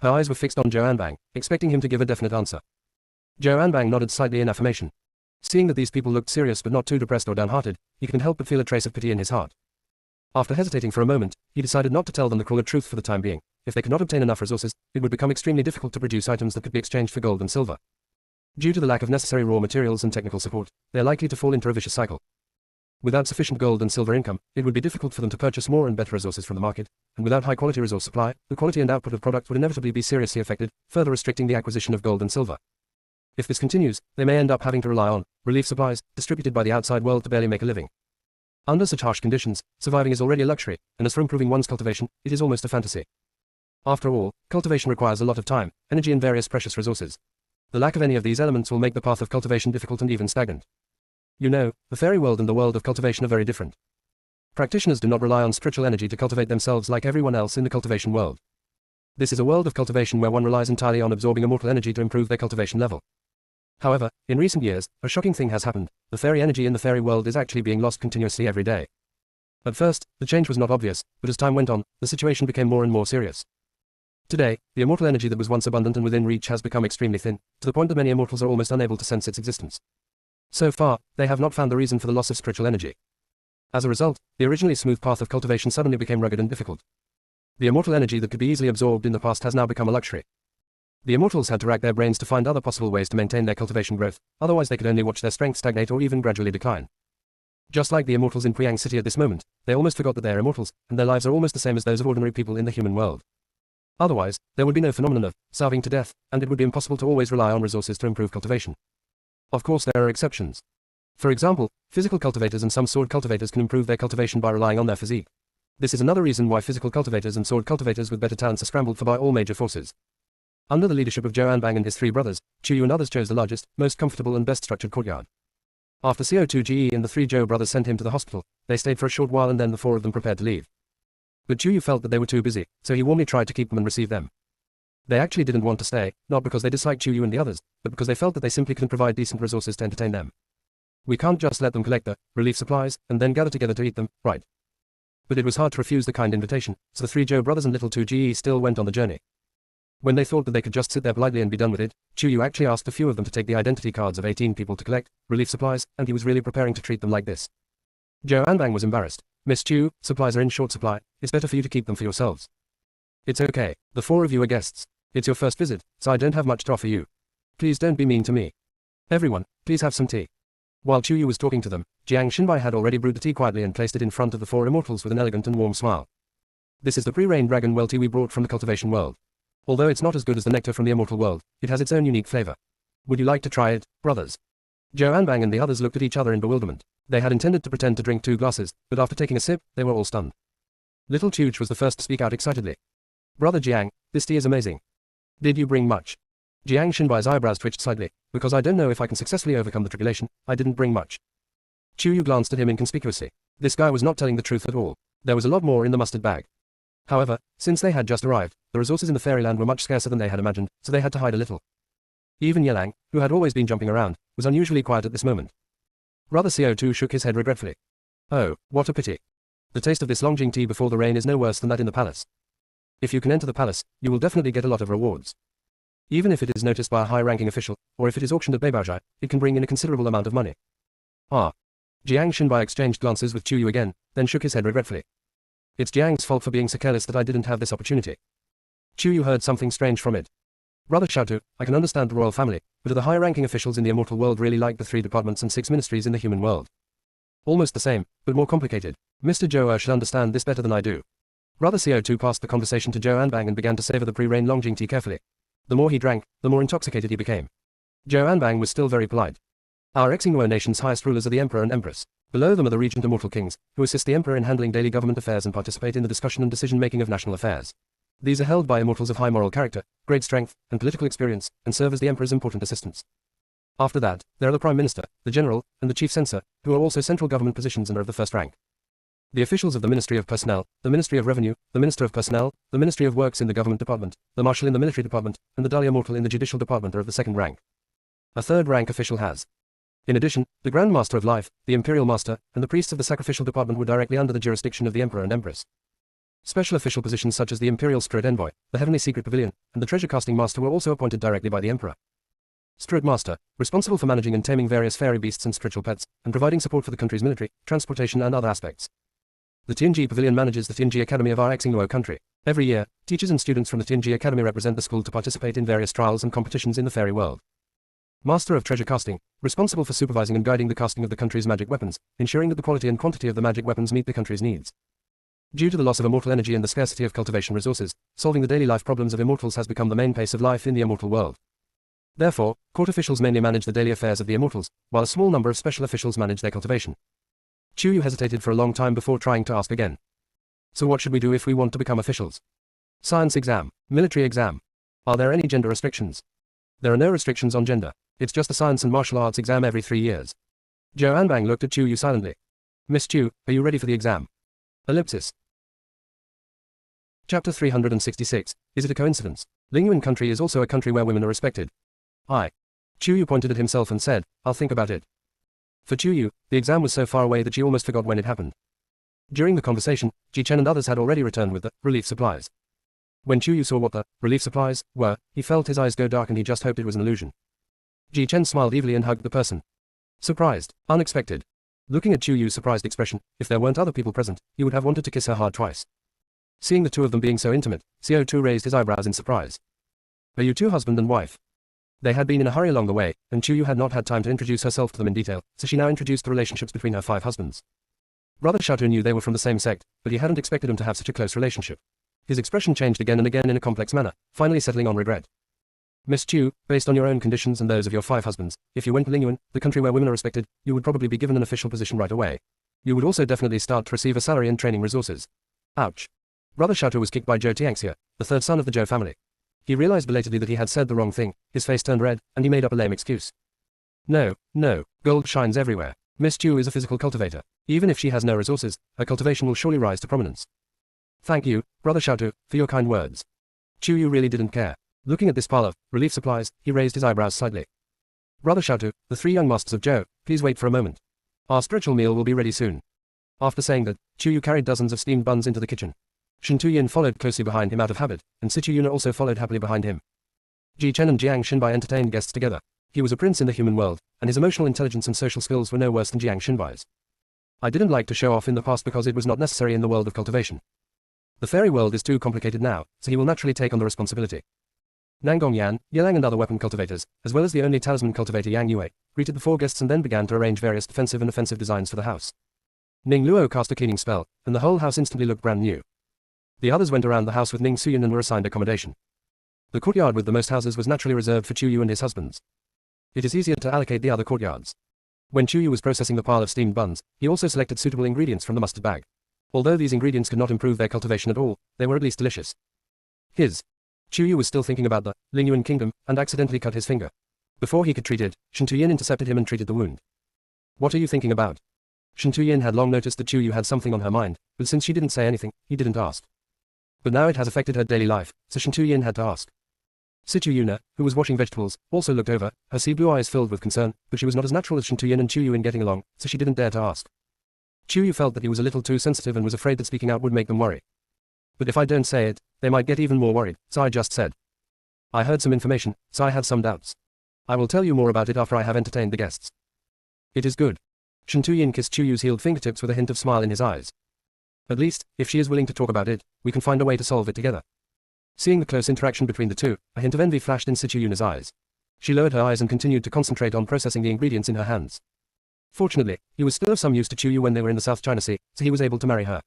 Her eyes were fixed on Zhou Anbang, expecting him to give a definite answer. Zhou Anbang nodded slightly in affirmation. Seeing that these people looked serious but not too depressed or downhearted, he couldn't help but feel a trace of pity in his heart. After hesitating for a moment, he decided not to tell them the cruel truth for the time being. If they could not obtain enough resources, it would become extremely difficult to produce items that could be exchanged for gold and silver. Due to the lack of necessary raw materials and technical support, they are likely to fall into a vicious cycle. Without sufficient gold and silver income, it would be difficult for them to purchase more and better resources from the market, and without high-quality resource supply, the quality and output of products would inevitably be seriously affected, further restricting the acquisition of gold and silver. If this continues, they may end up having to rely on relief supplies, distributed by the outside world to barely make a living. Under such harsh conditions, surviving is already a luxury, and as for improving one's cultivation, it is almost a fantasy. After all, cultivation requires a lot of time, energy and various precious resources. The lack of any of these elements will make the path of cultivation difficult and even stagnant. You know, the fairy world and the world of cultivation are very different. Practitioners do not rely on spiritual energy to cultivate themselves like everyone else in the cultivation world. This is a world of cultivation where one relies entirely on absorbing immortal energy to improve their cultivation level. However, in recent years, a shocking thing has happened. The fairy energy in the fairy world is actually being lost continuously every day. At first, the change was not obvious, but as time went on, the situation became more and more serious. Today, the immortal energy that was once abundant and within reach has become extremely thin, to the point that many immortals are almost unable to sense its existence. So far, they have not found the reason for the loss of spiritual energy. As a result, the originally smooth path of cultivation suddenly became rugged and difficult. The immortal energy that could be easily absorbed in the past has now become a luxury. The immortals had to rack their brains to find other possible ways to maintain their cultivation growth, otherwise they could only watch their strength stagnate or even gradually decline. Just like the immortals in Priang City at this moment, they almost forgot that they are immortals, and their lives are almost the same as those of ordinary people in the human world. Otherwise, there would be no phenomenon of starving to death, and it would be impossible to always rely on resources to improve cultivation. Of course, there are exceptions. For example, physical cultivators and some sword cultivators can improve their cultivation by relying on their physique. This is another reason why physical cultivators and sword cultivators with better talents are scrambled for by all major forces. Under the leadership of Zhou Anbang and his 3 brothers, Chu Yu and others chose the largest, most comfortable and best structured courtyard. After CO2GE and the 3 Zhou brothers sent him to the hospital, they stayed for a short while and then the 4 of them prepared to leave. But Chu Yu felt that they were too busy, so he warmly tried to keep them and receive them. They actually didn't want to stay, not because they disliked Chu Yu and the others, but because they felt that they simply couldn't provide decent resources to entertain them. We can't just let them collect the relief supplies and then gather together to eat them, right? But it was hard to refuse the kind invitation, so the three Zhou brothers and little 2GE still went on the journey. When they thought that they could just sit there politely and be done with it, Chu Yu actually asked a few of them to take the identity cards of 18 people to collect relief supplies, and he was really preparing to treat them like this. Zhou Anbang was embarrassed. Miss Chu, supplies are in short supply, it's better for you to keep them for yourselves. It's okay, the four of you are guests. It's your first visit, so I don't have much to offer you. Please don't be mean to me. Everyone, please have some tea. While Chu Yu was talking to them, Jiang Xinbai had already brewed the tea quietly and placed it in front of the four immortals with an elegant and warm smile. This is the pre-rained dragon well tea we brought from the cultivation world. Although it's not as good as the nectar from the immortal world, it has its own unique flavor. Would you like to try it, brothers? Zhou Anbang and the others looked at each other in bewilderment. They had intended to pretend to drink 2 glasses, but after taking a sip, they were all stunned. Little Chuch was the first to speak out excitedly. Brother Jiang, this tea is amazing. Did you bring much? Jiang Xinbai's eyebrows twitched slightly. Because I don't know if I can successfully overcome the tribulation, I didn't bring much. Chu Yu glanced at him inconspicuously. This guy was not telling the truth at all. There was a lot more in the mustard bag. However, since they had just arrived, the resources in the fairyland were much scarcer than they had imagined, so they had to hide a little. Even Yelang, who had always been jumping around, was unusually quiet at this moment. Brother CO2 shook his head regretfully. Oh, what a pity. The taste of this Longjing tea before the rain is no worse than that in the palace. If you can enter the palace, you will definitely get a lot of rewards. Even if it is noticed by a high-ranking official, or if it is auctioned at Beibaozhai, it can bring in a considerable amount of money. Ah. Jiang Xinbai exchanged glances with Chu Yu again, then shook his head regretfully. It's Jiang's fault for being so careless that I didn't have this opportunity. Chu Yu heard something strange from it. Brother Xiaotu, I can understand the royal family, but do the high-ranking officials in the immortal world really like the 3 departments and 6 ministries in the human world? Almost the same, but more complicated. Mr. Zhou should understand this better than I do. Brother CO2 passed the conversation to Zhou Anbang and began to savor the pre-rain Longjing tea carefully. The more he drank, the more intoxicated he became. Zhou Anbang was still very polite. Our Xingnuo nation's highest rulers are the Emperor and Empress. Below them are the regent immortal kings, who assist the Emperor in handling daily government affairs and participate in the discussion and decision-making of national affairs. These are held by immortals of high moral character, great strength, and political experience, and serve as the Emperor's important assistants. After that, there are the Prime Minister, the General, and the Chief Censor, who are also central government positions and are of the first rank. The officials of the Ministry of Personnel, the Ministry of Revenue, the Minister of Personnel, the Ministry of Works in the Government Department, the Marshal in the Military Department, and the Dahlia Mortal in the Judicial Department are of the second rank. A third rank official has. In addition, the Grand Master of Life, the Imperial Master, and the priests of the Sacrificial Department were directly under the jurisdiction of the Emperor and Empress. Special official positions such as the Imperial Spirit Envoy, the Heavenly Secret Pavilion, and the Treasure Casting Master were also appointed directly by the Emperor. Spirit Master, responsible for managing and taming various fairy beasts and spiritual pets, and providing support for the country's military, transportation and other aspects. The Tianji Pavilion manages the Tianji Academy of our Xingnuo country. Every year, teachers and students from the Tianji Academy represent the school to participate in various trials and competitions in the fairy world. Master of Treasure Casting, responsible for supervising and guiding the casting of the country's magic weapons, ensuring that the quality and quantity of the magic weapons meet the country's needs. Due to the loss of immortal energy and the scarcity of cultivation resources, solving the daily life problems of immortals has become the main pace of life in the immortal world. Therefore, court officials mainly manage the daily affairs of the immortals, while a small number of special officials manage their cultivation. Chu Yu hesitated for a long time before trying to ask again. So what should we do if we want to become officials? Science exam, military exam. Are there any gender restrictions? There are no restrictions on gender. It's just a science and martial arts exam every 3 years. Zhou Anbang looked at Chu Yu silently. Miss Chu, are you ready for the exam? Ellipsis. Chapter 366. Is it a coincidence? Lingyuan country is also a country where women are respected. Chu Yu pointed at himself and said, I'll think about it. For Chu Yu, the exam was so far away that she almost forgot when it happened. During the conversation, Ji Chen and others had already returned with the relief supplies. When Chu Yu saw what the relief supplies were, he felt his eyes go dark and he just hoped it was an illusion. Ji Chen smiled evilly and hugged the person. Surprised, unexpected. Looking at Chu Yu's surprised expression, if there weren't other people present, he would have wanted to kiss her hard twice. Seeing the two of them being so intimate, CO2 raised his eyebrows in surprise. Are you two husband and wife? They had been in a hurry along the way, and Chu Yu had not had time to introduce herself to them in detail, so she now introduced the relationships between her 5 husbands. Brother Xiaotu knew they were from the same sect, but he hadn't expected them to have such a close relationship. His expression changed again and again in a complex manner, finally settling on regret. Miss Chu, based on your own conditions and those of your 5 husbands, if you went to Lingyuan, the country where women are respected, you would probably be given an official position right away. You would also definitely start to receive a salary and training resources. Ouch. Brother Xiaotu was kicked by Zhou Tiangxia, the 3rd son of the Zhou family. He realized belatedly that he had said the wrong thing, his face turned red, and he made up a lame excuse. No, gold shines everywhere. Miss Chu is a physical cultivator. Even if she has no resources, her cultivation will surely rise to prominence. Thank you, Brother Xiaotu, for your kind words. Chu Yu really didn't care. Looking at this pile of relief supplies, he raised his eyebrows slightly. Brother Xiaotu, the three young masters of Zhou, please wait for a moment. Our spiritual meal will be ready soon. After saying that, Chu carried dozens of steamed buns into the kitchen. Shen Tuyin followed closely behind him out of habit, and Sichu Yuna also followed happily behind him. Ji Chen and Jiang Xinbai entertained guests together. He was a prince in the human world, and his emotional intelligence and social skills were no worse than Jiang Xinbai's. I didn't like to show off in the past because it was not necessary in the world of cultivation. The fairy world is too complicated now, so he will naturally take on the responsibility. Nangong Yan, Yelang and other weapon cultivators, as well as the only talisman cultivator Yang Yue, greeted the four guests and then began to arrange various defensive and offensive designs for the house. Ning Luo cast a cleaning spell, and the whole house instantly looked brand new. The others went around the house with Ning Suyin and were assigned accommodation. The courtyard with the most houses was naturally reserved for Chu Yu and his husbands. It is easier to allocate the other courtyards. When Chu Yu was processing the pile of steamed buns, he also selected suitable ingredients from the mustard bag. Although these ingredients could not improve their cultivation at all, they were at least delicious. Chu Yu was still thinking about the Lingyuan kingdom, and accidentally cut his finger. Before he could treat it, Shen Tuyin intercepted him and treated the wound. What are you thinking about? Shen Tuyin had long noticed that Chu Yu had something on her mind, but since she didn't say anything, he didn't ask. But now it has affected her daily life, so Shen Tuyin had to ask. Sichu Yuna, who was washing vegetables, also looked over, her sea blue eyes filled with concern, but she was not as natural as Shen Tuyin and Chu Yu in getting along, so she didn't dare to ask. Chu Yu felt that he was a little too sensitive and was afraid that speaking out would make them worry. But if I don't say it, they might get even more worried, so I just said. I heard some information, so I had some doubts. I will tell you more about it after I have entertained the guests. It is good. Shen Tuyin kissed Chu Yu's healed fingertips with a hint of smile in his eyes. At least, if she is willing to talk about it, we can find a way to solve it together. Seeing the close interaction between the two, a hint of envy flashed in Sichu Yuna's eyes. She lowered her eyes and continued to concentrate on processing the ingredients in her hands. Fortunately, he was still of some use to Chu Yu when they were in the South China Sea, so he was able to marry her.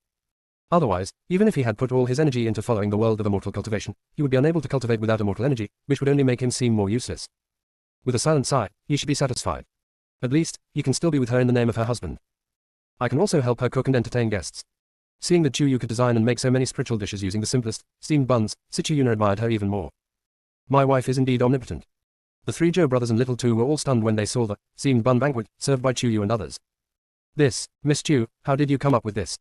Otherwise, even if he had put all his energy into following the world of immortal cultivation, he would be unable to cultivate without immortal energy, which would only make him seem more useless. With a silent sigh, he should be satisfied. At least, he can still be with her in the name of her husband. I can also help her cook and entertain guests. Seeing that Chu Yu could design and make so many spiritual dishes using the simplest, steamed buns, Sichu Yuna admired her even more. My wife is indeed omnipotent. The three Zhou brothers and little Two were all stunned when they saw the steamed bun banquet served by Chu Yu and others. Miss Chu, how did you come up with this?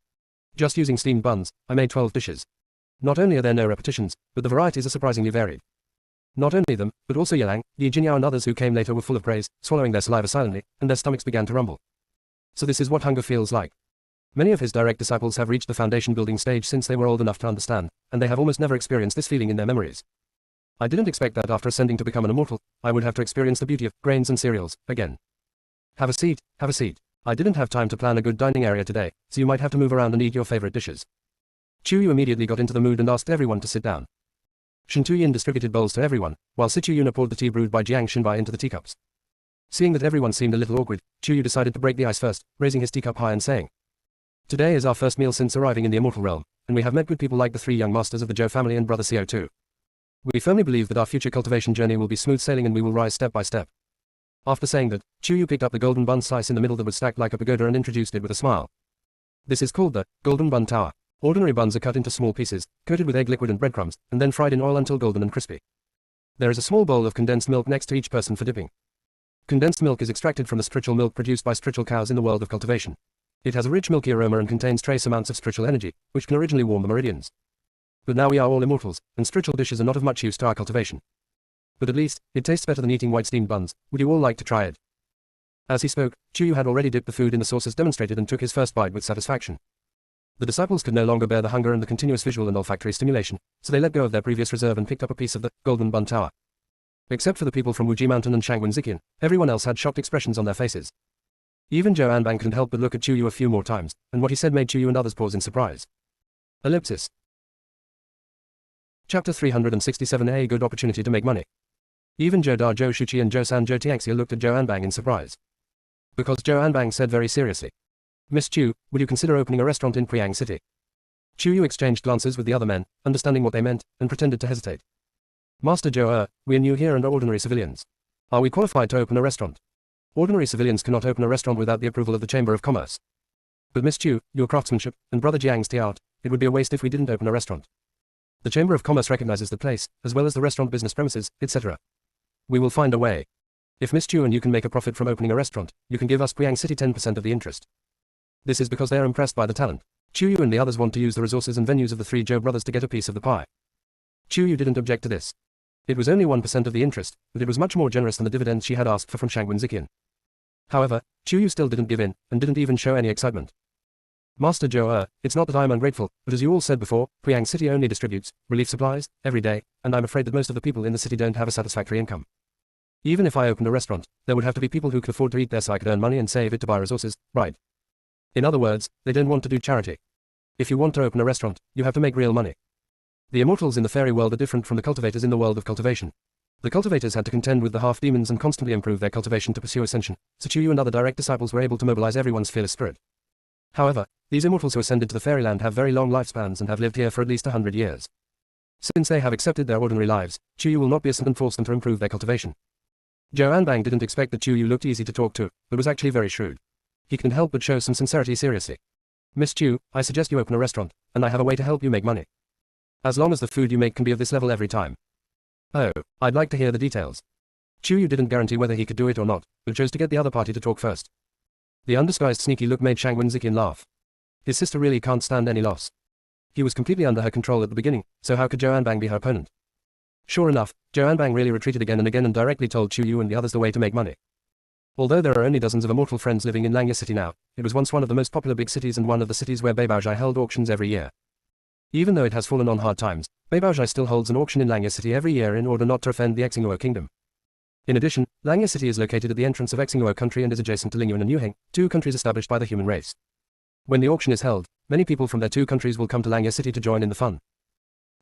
Just using steamed buns, I made 12 dishes. Not only are there no repetitions, but the varieties are surprisingly varied. Not only them, but also Yelang, Yi Jinyao and others who came later were full of praise, swallowing their saliva silently, and their stomachs began to rumble. So this is what hunger feels like. Many of his direct disciples have reached the foundation building stage since they were old enough to understand, and they have almost never experienced this feeling in their memories. I didn't expect that after ascending to become an immortal, I would have to experience the beauty of grains and cereals again. Have a seat, have a seat. I didn't have time to plan a good dining area today, so you might have to move around and eat your favorite dishes. Chu Yu immediately got into the mood and asked everyone to sit down. Shen Tuyin distributed bowls to everyone, while Sichu Yuna poured the tea brewed by Jiang Xinbai into the teacups. Seeing that everyone seemed a little awkward, Chu Yu decided to break the ice first, raising his teacup high and saying, Today is our first meal since arriving in the immortal realm, and we have met good people like the three young masters of the Zhou family and brother CO2. We firmly believe that our future cultivation journey will be smooth sailing and we will rise step by step. After saying that, Chu Yu picked up the golden bun slice in the middle that was stacked like a pagoda and introduced it with a smile. This is called the golden bun tower. Ordinary buns are cut into small pieces, coated with egg liquid and breadcrumbs, and then fried in oil until golden and crispy. There is a small bowl of condensed milk next to each person for dipping. Condensed milk is extracted from the spiritual milk produced by spiritual cows in the world of cultivation. It has a rich milky aroma and contains trace amounts of spiritual energy, which can originally warm the meridians. But now we are all immortals, and spiritual dishes are not of much use to our cultivation. But at least, it tastes better than eating white steamed buns. Would you all like to try it? As he spoke, Chu Yu had already dipped the food in the sauce as demonstrated and took his first bite with satisfaction. The disciples could no longer bear the hunger and the continuous visual and olfactory stimulation, so they let go of their previous reserve and picked up a piece of the golden bun tower. Except for the people from Wuji Mountain and Shangwen Ziqian, everyone else had shocked expressions on their faces. Even Zhou Anbang couldn't help but look at Chu Yu a few more times, and what he said made Chu Yu and others pause in surprise. Ellipsis. Chapter 367. A good opportunity to make money. Even Zhou Da Zhou Shuqi and Zhou San Zhou Tianxia looked at Zhou Anbang in surprise. Because Zhou Anbang said very seriously, Miss Chu, would you consider opening a restaurant in Priang City? Chu Yu exchanged glances with the other men, understanding what they meant, and pretended to hesitate. Master Zhou we are new here and are ordinary civilians. Are we qualified to open a restaurant? Ordinary civilians cannot open a restaurant without the approval of the Chamber of Commerce. But Miss Chu, your craftsmanship, and Brother Jiang's tea art, it would be a waste if we didn't open a restaurant. The Chamber of Commerce recognizes the place, as well as the restaurant business premises, etc. We will find a way. If Miss Chu and you can make a profit from opening a restaurant, you can give us Priang City 10% of the interest. This is because they are impressed by the talent. Chu Yu and the others want to use the resources and venues of the three Zhou brothers to get a piece of the pie. Chu Yu didn't object to this. It was only 1% of the interest, but it was much more generous than the dividends she had asked for from Shangwen Ziqian. However, Chu still didn't give in, and didn't even show any excitement. Master Zhou, it's not that I'm ungrateful, but as you all said before, Priang City only distributes relief supplies every day, and I'm afraid that most of the people in the city don't have a satisfactory income. Even if I opened a restaurant, there would have to be people who could afford to eat there so I could earn money and save it to buy resources, right? In other words, they don't want to do charity. If you want to open a restaurant, you have to make real money. The immortals in the fairy world are different from the cultivators in the world of cultivation. The cultivators had to contend with the half-demons and constantly improve their cultivation to pursue ascension, so Chu and other direct disciples were able to mobilize everyone's fearless spirit. However, these immortals who ascended to the fairyland have very long lifespans and have lived here for at least 100 years. Since they have accepted their ordinary lives, Chu will not be a saint and force them to improve their cultivation. Zhou Anbang didn't expect that Chu looked easy to talk to, but was actually very shrewd. He couldn't help but show some sincerity seriously. Miss Chu, I suggest you open a restaurant, and I have a way to help you make money. As long as the food you make can be of this level every time. Oh, I'd like to hear the details. Chu didn't guarantee whether he could do it or not, but chose to get the other party to talk first. The undisguised sneaky look made Shangwen Ziqian laugh. His sister really can't stand any loss. He was completely under her control at the beginning, so how could Zhou Anbang be her opponent? Sure enough, Zhou Anbang really retreated again and directly told Chu and the others the way to make money. Although there are only dozens of immortal friends living in Langya City now, it was once one of the most popular big cities and one of the cities where Beibaozhai held auctions every year. Even though it has fallen on hard times, Beibaozhai still holds an auction in Langya City every year in order not to offend the Xingguo kingdom. In addition, Langya City is located at the entrance of Xingguo country and is adjacent to Lingyuan and Yuheng, two countries established by the human race. When the auction is held, many people from their two countries will come to Langya City to join in the fun.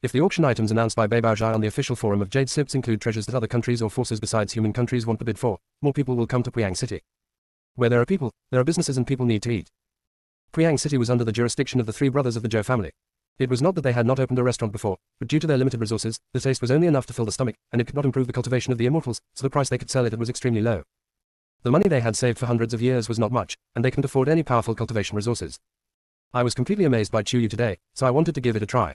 If the auction items announced by Beibaozhai on the official forum of Jade Slips include treasures that other countries or forces besides human countries want to bid for, more people will come to Priang City. Where there are people, there are businesses and people need to eat. Priang City was under the jurisdiction of the three brothers of the Zhou family. It was not that they had not opened a restaurant before, but due to their limited resources, the taste was only enough to fill the stomach, and it could not improve the cultivation of the immortals, so the price they could sell it at was extremely low. The money they had saved for hundreds of years was not much, and they couldn't afford any powerful cultivation resources. I was completely amazed by Chu today, so I wanted to give it a try.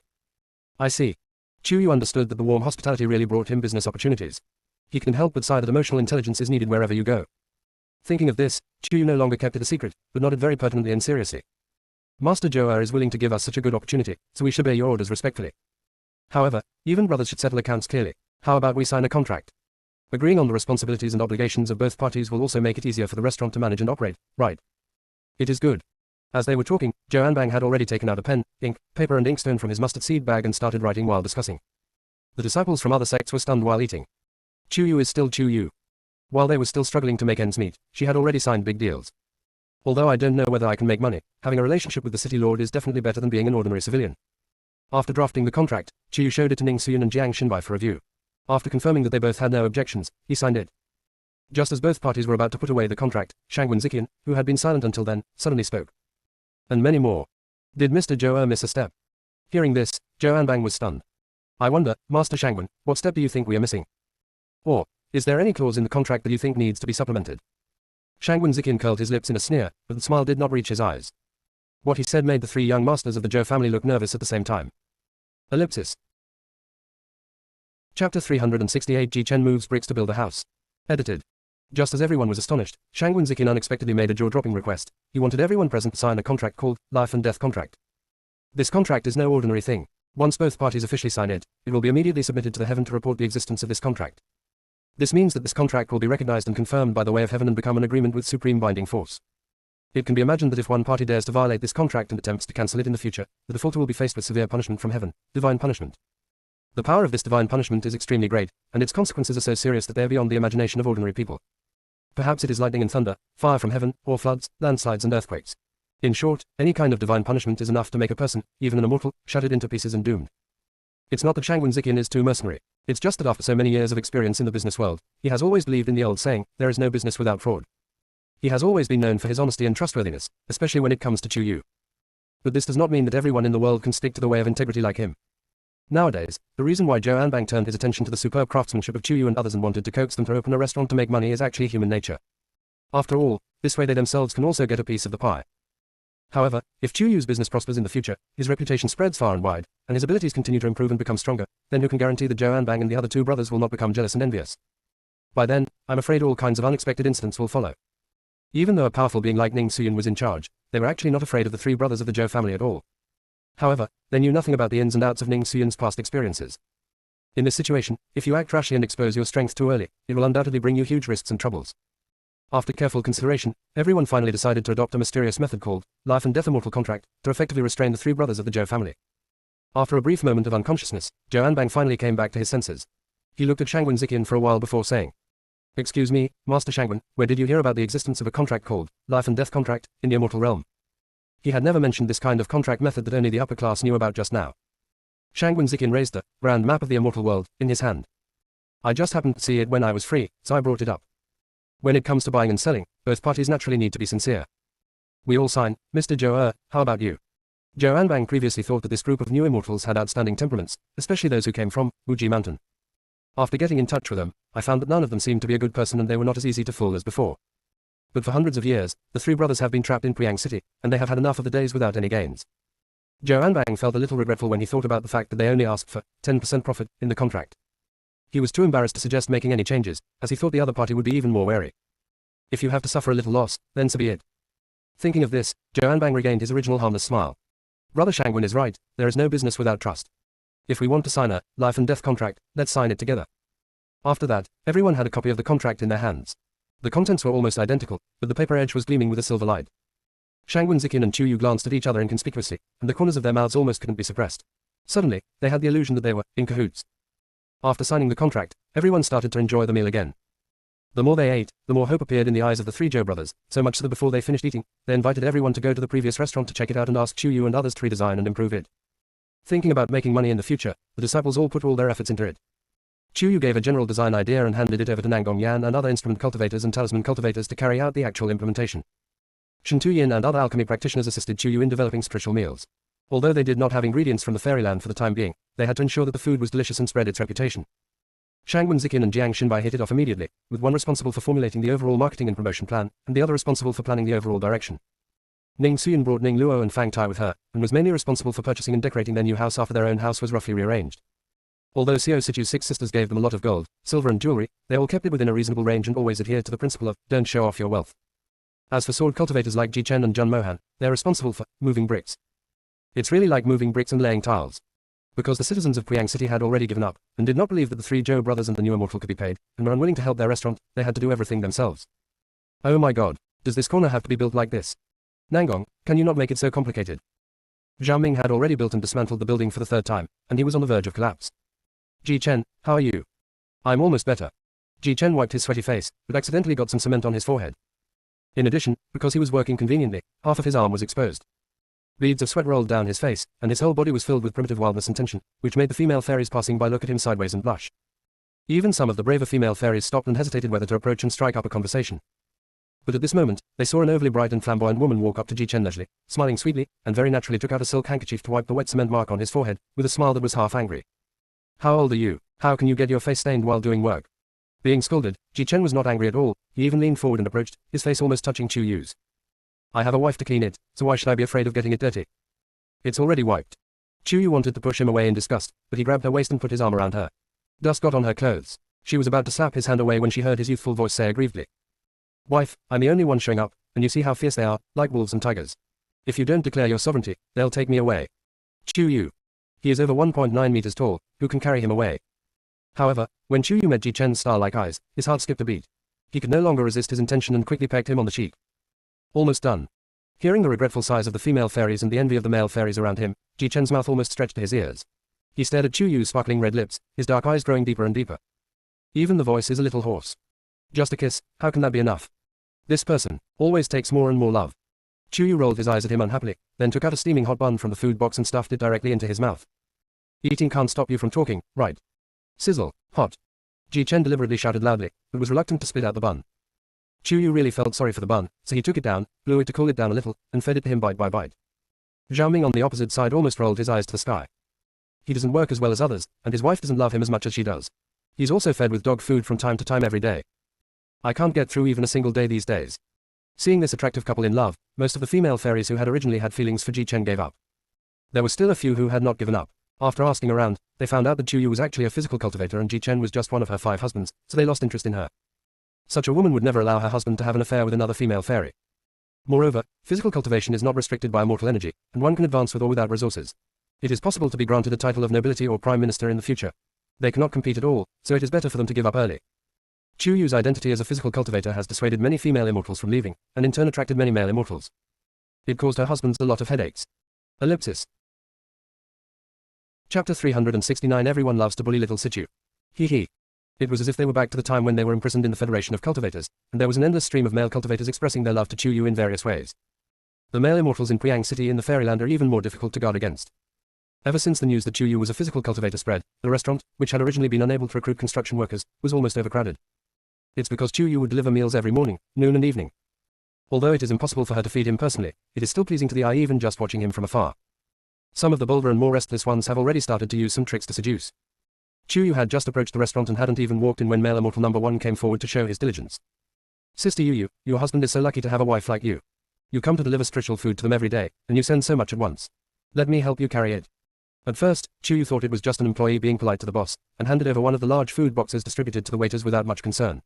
I see. Chu understood that the warm hospitality really brought him business opportunities. He couldn't help but sigh that emotional intelligence is needed wherever you go. Thinking of this, Chu no longer kept it a secret, but nodded very pertinently and seriously. Master Zhou is willing to give us such a good opportunity, so we should obey your orders respectfully. However, even brothers should settle accounts clearly. How about we sign a contract? Agreeing on the responsibilities and obligations of both parties will also make it easier for the restaurant to manage and operate, right? It is good. As they were talking, Zhou Anbang had already taken out a pen, ink, paper and inkstone from his mustard seed bag and started writing while discussing. The disciples from other sects were stunned while eating. Chu is still Chu. While they were still struggling to make ends meet, she had already signed big deals. Although I don't know whether I can make money, having a relationship with the city lord is definitely better than being an ordinary civilian. After drafting the contract, Chu showed it to Ning Suyun and Jiang Xinbai for review. After confirming that they both had no objections, he signed it. Just as both parties were about to put away the contract, Shangwen Ziqian, who had been silent until then, suddenly spoke. And many more. Did Mr. Zhou miss a step? Hearing this, Zhou Anbang was stunned. I wonder, Master Shangwen, what step do you think we are missing? Or, is there any clause in the contract that you think needs to be supplemented? Shangwen Ziqian curled his lips in a sneer, but the smile did not reach his eyes. What he said made the three young masters of the Zhou family look nervous at the same time. Ellipsis. Chapter 368 Ji Chen moves bricks to build a house. Edited. Just as everyone was astonished, Shangwen Ziqian unexpectedly made a jaw-dropping request. He wanted everyone present to sign a contract called Life and Death Contract. This contract is no ordinary thing. Once both parties officially sign it, it will be immediately submitted to the heaven to report the existence of this contract. This means that this contract will be recognized and confirmed by the way of heaven and become an agreement with supreme binding force. It can be imagined that if one party dares to violate this contract and attempts to cancel it in the future, the defaulter will be faced with severe punishment from heaven, divine punishment. The power of this divine punishment is extremely great, and its consequences are so serious that they are beyond the imagination of ordinary people. Perhaps it is lightning and thunder, fire from heaven, or floods, landslides and earthquakes. In short, any kind of divine punishment is enough to make a person, even an immortal, shattered into pieces and doomed. It's not that Shangwen Ziqian is too mercenary. It's just that after so many years of experience in the business world, he has always believed in the old saying, there is no business without fraud. He has always been known for his honesty and trustworthiness, especially when it comes to Chu. But this does not mean that everyone in the world can stick to the way of integrity like him. Nowadays, the reason why Zhou Anbang turned his attention to the superb craftsmanship of Chu and others and wanted to coax them to open a restaurant to make money is actually human nature. After all, this way they themselves can also get a piece of the pie. However, if Chu's business prospers in the future, his reputation spreads far and wide, and his abilities continue to improve and become stronger, then who can guarantee that Zhou Anbang and the other two brothers will not become jealous and envious? By then, I'm afraid all kinds of unexpected incidents will follow. Even though a powerful being like Ning Suyun was in charge, they were actually not afraid of the three brothers of the Zhou family at all. However, they knew nothing about the ins and outs of Ning Suyun's past experiences. In this situation, if you act rashly and expose your strength too early, it will undoubtedly bring you huge risks and troubles. After careful consideration, everyone finally decided to adopt a mysterious method called life and death immortal contract to effectively restrain the three brothers of the Zhou family. After a brief moment of unconsciousness, Zhou Anbang finally came back to his senses. He looked at Shangwen Ziqian for a while before saying, "Excuse me, Master Shangwen, where did you hear about the existence of a contract called life and death contract in the immortal realm?" He had never mentioned this kind of contract method that only the upper class knew about just now. Shangwen Ziqian raised the grand map of the immortal world in his hand. "I just happened to see it when I was free, so I brought it up. When it comes to buying and selling, both parties naturally need to be sincere. We all sign, Mr. Zhou, how about you?" Zhou Anbang previously thought that this group of new immortals had outstanding temperaments, especially those who came from Wuji Mountain. After getting in touch with them, I found that none of them seemed to be a good person and they were not as easy to fool as before. But for hundreds of years, the three brothers have been trapped in Priang City, and they have had enough of the days without any gains. Zhou Anbang felt a little regretful when he thought about the fact that they only asked for 10% profit in the contract. He was too embarrassed to suggest making any changes, as he thought the other party would be even more wary. If you have to suffer a little loss, then so be it. Thinking of this, Zhou Anbang regained his original harmless smile. Brother Shangwen is right, there is no business without trust. If we want to sign a life and death contract, let's sign it together. After that, everyone had a copy of the contract in their hands. The contents were almost identical, but the paper edge was gleaming with a silver light. Shangwen Ziqian and Chu Yu glanced at each other inconspicuously, and the corners of their mouths almost couldn't be suppressed. Suddenly, they had the illusion that they were in cahoots. After signing the contract, everyone started to enjoy the meal again. The more they ate, the more hope appeared in the eyes of the three Zhou brothers, so much so that before they finished eating, they invited everyone to go to the previous restaurant to check it out and ask Chu Yu and others to redesign and improve it. Thinking about making money in the future, the disciples all put all their efforts into it. Chu Yu gave a general design idea and handed it over to Nangong Yan and other instrument cultivators and talisman cultivators to carry out the actual implementation. Shen Tuyin and other alchemy practitioners assisted Chu Yu in developing spiritual meals. Although they did not have ingredients from the fairyland for the time being, they had to ensure that the food was delicious and spread its reputation. Shangwen Ziqian and Jiang Xinbai hit it off immediately, with one responsible for formulating the overall marketing and promotion plan, and the other responsible for planning the overall direction. Ning Suyin brought Ning Luo and Fang Tai with her, and was mainly responsible for purchasing and decorating their new house after their own house was roughly rearranged. Although Xiao Sichu's 6 sisters gave them a lot of gold, silver and jewelry, they all kept it within a reasonable range and always adhered to the principle of, don't show off your wealth. As for sword cultivators like Ji Chen and Jun Mohan, they're responsible for moving bricks. It's really like moving bricks and laying tiles. Because the citizens of Priang City had already given up, and did not believe that the three Zhou brothers and the new immortal could be paid, and were unwilling to help their restaurant, they had to do everything themselves. Oh my god, does this corner have to be built like this? Nangong, can you not make it so complicated? Zhao Ming had already built and dismantled the building for the third time, and he was on the verge of collapse. Ji Chen, how are you? I'm almost better. Ji Chen wiped his sweaty face, but accidentally got some cement on his forehead. In addition, because he was working conveniently, half of his arm was exposed. Beads of sweat rolled down his face, and his whole body was filled with primitive wildness and tension, which made the female fairies passing by look at him sideways and blush. Even some of the braver female fairies stopped and hesitated whether to approach and strike up a conversation. But at this moment, they saw an overly bright and flamboyant woman walk up to Ji Chen leisurely, smiling sweetly, and very naturally took out a silk handkerchief to wipe the wet cement mark on his forehead, with a smile that was half angry. How old are you? How can you get your face stained while doing work? Being scolded, Ji Chen was not angry at all, he even leaned forward and approached, his face almost touching Chu Yu's. I have a wife to clean it, so why should I be afraid of getting it dirty? It's already wiped. Chu Yu wanted to push him away in disgust, but he grabbed her waist and put his arm around her. Dust got on her clothes. She was about to slap his hand away when she heard his youthful voice say aggrievedly. Wife, I'm the only one showing up, and you see how fierce they are, like wolves and tigers. If you don't declare your sovereignty, they'll take me away. Chu Yu. He is over 1.9 meters tall, who can carry him away? However, when Chu Yu met Ji Chen's star-like eyes, his heart skipped a beat. He could no longer resist his intention and quickly pecked him on the cheek. Almost done. Hearing the regretful sighs of the female fairies and the envy of the male fairies around him, Ji Chen's mouth almost stretched to his ears. He stared at Chu Yu's sparkling red lips, his dark eyes growing deeper and deeper. Even the voice is a little hoarse. Just a kiss, how can that be enough? This person always takes more and more love. Chu Yu rolled his eyes at him unhappily, then took out a steaming hot bun from the food box and stuffed it directly into his mouth. Eating can't stop you from talking, right? Sizzle, hot. Ji Chen deliberately shouted loudly, but was reluctant to spit out the bun. Chu Yu really felt sorry for the bun, so he took it down, blew it to cool it down a little, and fed it to him bite by bite. Zhao Ming on the opposite side almost rolled his eyes to the sky. He doesn't work as well as others, and his wife doesn't love him as much as she does. He's also fed with dog food from time to time every day. I can't get through even a single day these days. Seeing this attractive couple in love, most of the female fairies who had originally had feelings for Ji Chen gave up. There were still a few who had not given up. After asking around, they found out that Chu Yu was actually a physical cultivator and Ji Chen was just one of her 5 husbands, so they lost interest in her. Such a woman would never allow her husband to have an affair with another female fairy. Moreover, physical cultivation is not restricted by mortal energy, and one can advance with or without resources. It is possible to be granted a title of nobility or prime minister in the future. They cannot compete at all, so it is better for them to give up early. Chu Yu's identity as a physical cultivator has dissuaded many female immortals from leaving, and in turn attracted many male immortals. It caused her husbands a lot of headaches. Ellipsis. Chapter 369. Everyone loves to bully little Situ. Hee hee. It was as if they were back to the time when they were imprisoned in the Federation of Cultivators, and there was an endless stream of male cultivators expressing their love to Chu Yu in various ways. The male immortals in Priang City in the Fairyland are even more difficult to guard against. Ever since the news that Chu Yu was a physical cultivator spread, the restaurant, which had originally been unable to recruit construction workers, was almost overcrowded. It's because Chu Yu would deliver meals every morning, noon and evening. Although it is impossible for her to feed him personally, it is still pleasing to the eye even just watching him from afar. Some of the bolder and more restless ones have already started to use some tricks to seduce. Chu Yu had just approached the restaurant and hadn't even walked in when male immortal number 1 came forward to show his diligence. Sister Yu, your husband is so lucky to have a wife like you. You come to deliver spiritual food to them every day, and you send so much at once. Let me help you carry it. At first, Chu Yu thought it was just an employee being polite to the boss, and handed over one of the large food boxes distributed to the waiters without much concern.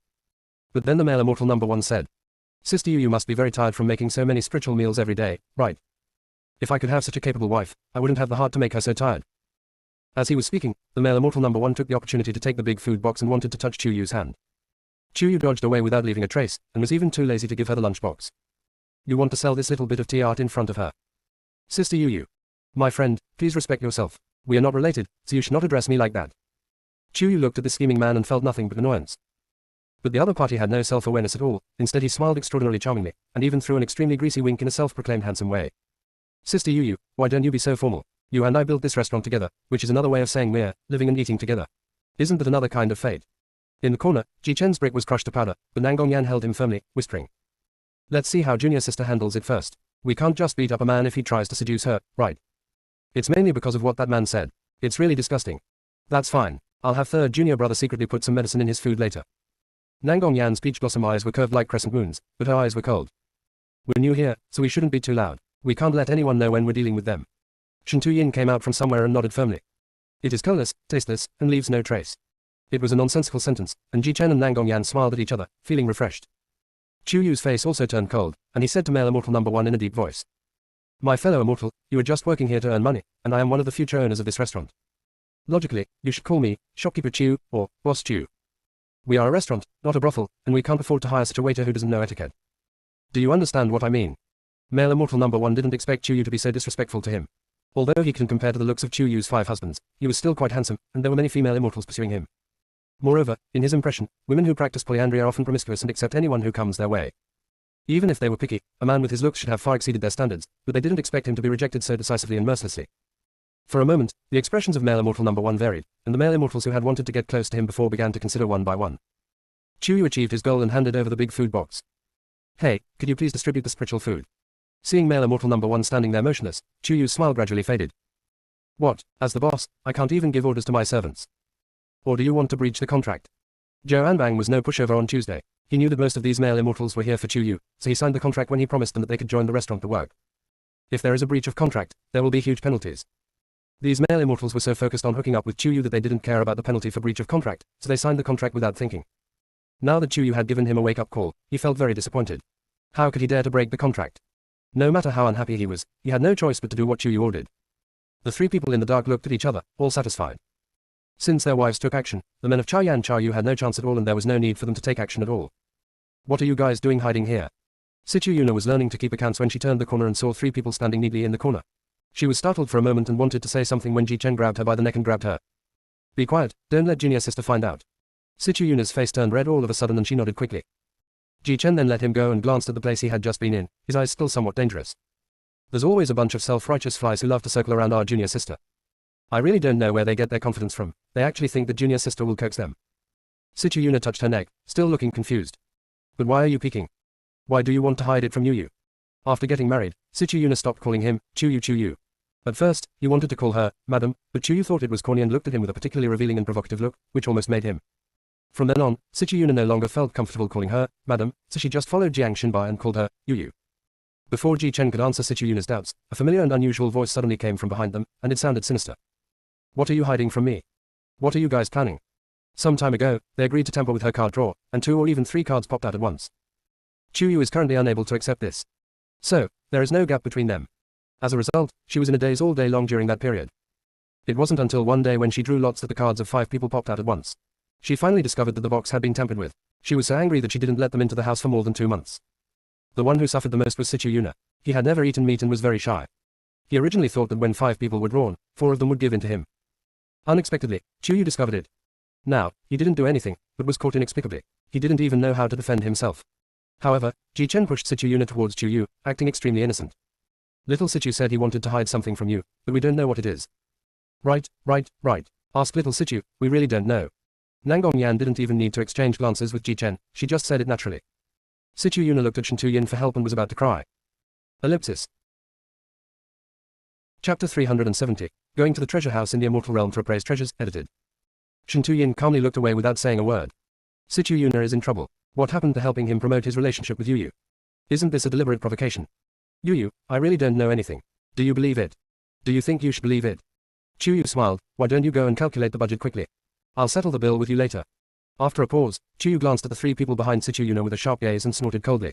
But then the male immortal number 1 said, Sister Yu must be very tired from making so many spiritual meals every day, right? If I could have such a capable wife, I wouldn't have the heart to make her so tired. As he was speaking, the male immortal number 1 took the opportunity to take the big food box and wanted to touch Chu Yu's hand. Chu Yu dodged away without leaving a trace, and was even too lazy to give her the lunchbox. You want to sell this little bit of tea art in front of her? Sister Yu. My friend, please respect yourself. We are not related, so you should not address me like that. Chu Yu looked at the scheming man and felt nothing but annoyance. But the other party had no self-awareness at all. Instead he smiled extraordinarily charmingly, and even threw an extremely greasy wink in a self-proclaimed handsome way. Sister Yu, why don't you be so formal? You and I built this restaurant together, which is another way of saying we're living and eating together. Isn't that another kind of fate? In the corner, Ji Chen's brick was crushed to powder, but Nangong Yan held him firmly, whispering. Let's see how junior sister handles it first. We can't just beat up a man if he tries to seduce her, right? It's mainly because of what that man said. It's really disgusting. That's fine. I'll have third junior brother secretly put some medicine in his food later. Nangong Yan's peach blossom eyes were curved like crescent moons, but her eyes were cold. We're new here, so we shouldn't be too loud. We can't let anyone know when we're dealing with them. Shen Tuyin came out from somewhere and nodded firmly. It is colorless, tasteless, and leaves no trace. It was a nonsensical sentence, and Ji Chen and Nangong Yan smiled at each other, feeling refreshed. Chu Yu's face also turned cold, and he said to male immortal number 1 in a deep voice. My fellow immortal, you are just working here to earn money, and I am one of the future owners of this restaurant. Logically, you should call me Shopkeeper Chu, or Boss Chu. We are a restaurant, not a brothel, and we can't afford to hire such a waiter who doesn't know etiquette. Do you understand what I mean? Male immortal number 1 didn't expect Chu Yu to be so disrespectful to him. Although he can compare to the looks of Chu Yu's 5 husbands, he was still quite handsome, and there were many female immortals pursuing him. Moreover, in his impression, women who practice polyandry are often promiscuous and accept anyone who comes their way. Even if they were picky, a man with his looks should have far exceeded their standards, but they didn't expect him to be rejected so decisively and mercilessly. For a moment, the expressions of male immortal number 1 varied, and the male immortals who had wanted to get close to him before began to consider one by one. Chu Yu achieved his goal and handed over the big food box. Hey, could you please distribute the spiritual food? Seeing male immortal number 1 standing there motionless, Chu Yu's smile gradually faded. What, as the boss, I can't even give orders to my servants. Or do you want to breach the contract? Zhou Anbang was no pushover on Tuesday. He knew that most of these male immortals were here for Chu Yu, so he signed the contract when he promised them that they could join the restaurant to work. If there is a breach of contract, there will be huge penalties. These male immortals were so focused on hooking up with Chu Yu that they didn't care about the penalty for breach of contract, so they signed the contract without thinking. Now that Chu Yu had given him a wake-up call, he felt very disappointed. How could he dare to break the contract? No matter how unhappy he was, he had no choice but to do what Chu Yu ordered. The 3 people in the dark looked at each other, all satisfied. Since their wives took action, the men of Chaoyan Chaoyu had no chance at all and there was no need for them to take action at all. What are you guys doing hiding here? Situ Yuna was learning to keep accounts when she turned the corner and saw 3 people standing neatly in the corner. She was startled for a moment and wanted to say something when Ji Chen grabbed her by the neck and grabbed her. Be quiet, don't let junior sister find out. Situ Yuna's face turned red all of a sudden and she nodded quickly. Ji Chen then let him go and glanced at the place he had just been in, his eyes still somewhat dangerous. There's always a bunch of self-righteous flies who love to circle around our junior sister. I really don't know where they get their confidence from. They actually think that junior sister will coax them. Situ Yuna touched her neck, still looking confused. But why are you peeking? Why do you want to hide it from Yu? After getting married, Situ Yuna stopped calling him Chu Yu. At first, he wanted to call her Madam, but Chu Yu thought it was corny and looked at him with a particularly revealing and provocative look, which almost made him. From then on, Situ Yuna no longer felt comfortable calling her Madam, so she just followed Jiang Xinbai and called her Yu. Before Ji Chen could answer Situ Yuna's doubts, a familiar and unusual voice suddenly came from behind them, and it sounded sinister. What are you hiding from me? What are you guys planning? Some time ago, they agreed to tamper with her card drawer, and 2 or even 3 cards popped out at once. Chu Yu is currently unable to accept this. So, there is no gap between them. As a result, she was in a daze all day long during that period. It wasn't until one day when she drew lots that the cards of 5 people popped out at once. She finally discovered that the box had been tampered with. She was so angry that she didn't let them into the house for more than 2 months. The one who suffered the most was Situ Yuna. He had never eaten meat and was very shy. He originally thought that when 5 people were drawn, 4 of them would give in to him. Unexpectedly, Chuyu discovered it. Now, he didn't do anything, but was caught inexplicably. He didn't even know how to defend himself. However, Ji Chen pushed Situ Yuna towards Chuyu, acting extremely innocent. Little Situ said he wanted to hide something from you, but we don't know what it is. Right, asked Little Situ, we really don't know. Nangong Yan didn't even need to exchange glances with Ji Chen, she just said it naturally. Situ Yuna looked at Shen Tuyin for help and was about to cry. Ellipsis. Chapter 370, Going to the Treasure House in the Immortal Realm to Appraise Treasures, edited. Shen Tuyin calmly looked away without saying a word. Situ Yuna is in trouble. What happened to helping him promote his relationship with Yuyu? Isn't this a deliberate provocation? Yuyu, I really don't know anything. Do you believe it? Do you think you should believe it? Chuyu smiled, why don't you go and calculate the budget quickly? I'll settle the bill with you later. After a pause, Chuyu glanced at the 3 people behind Situ Yuna with a sharp gaze and snorted coldly.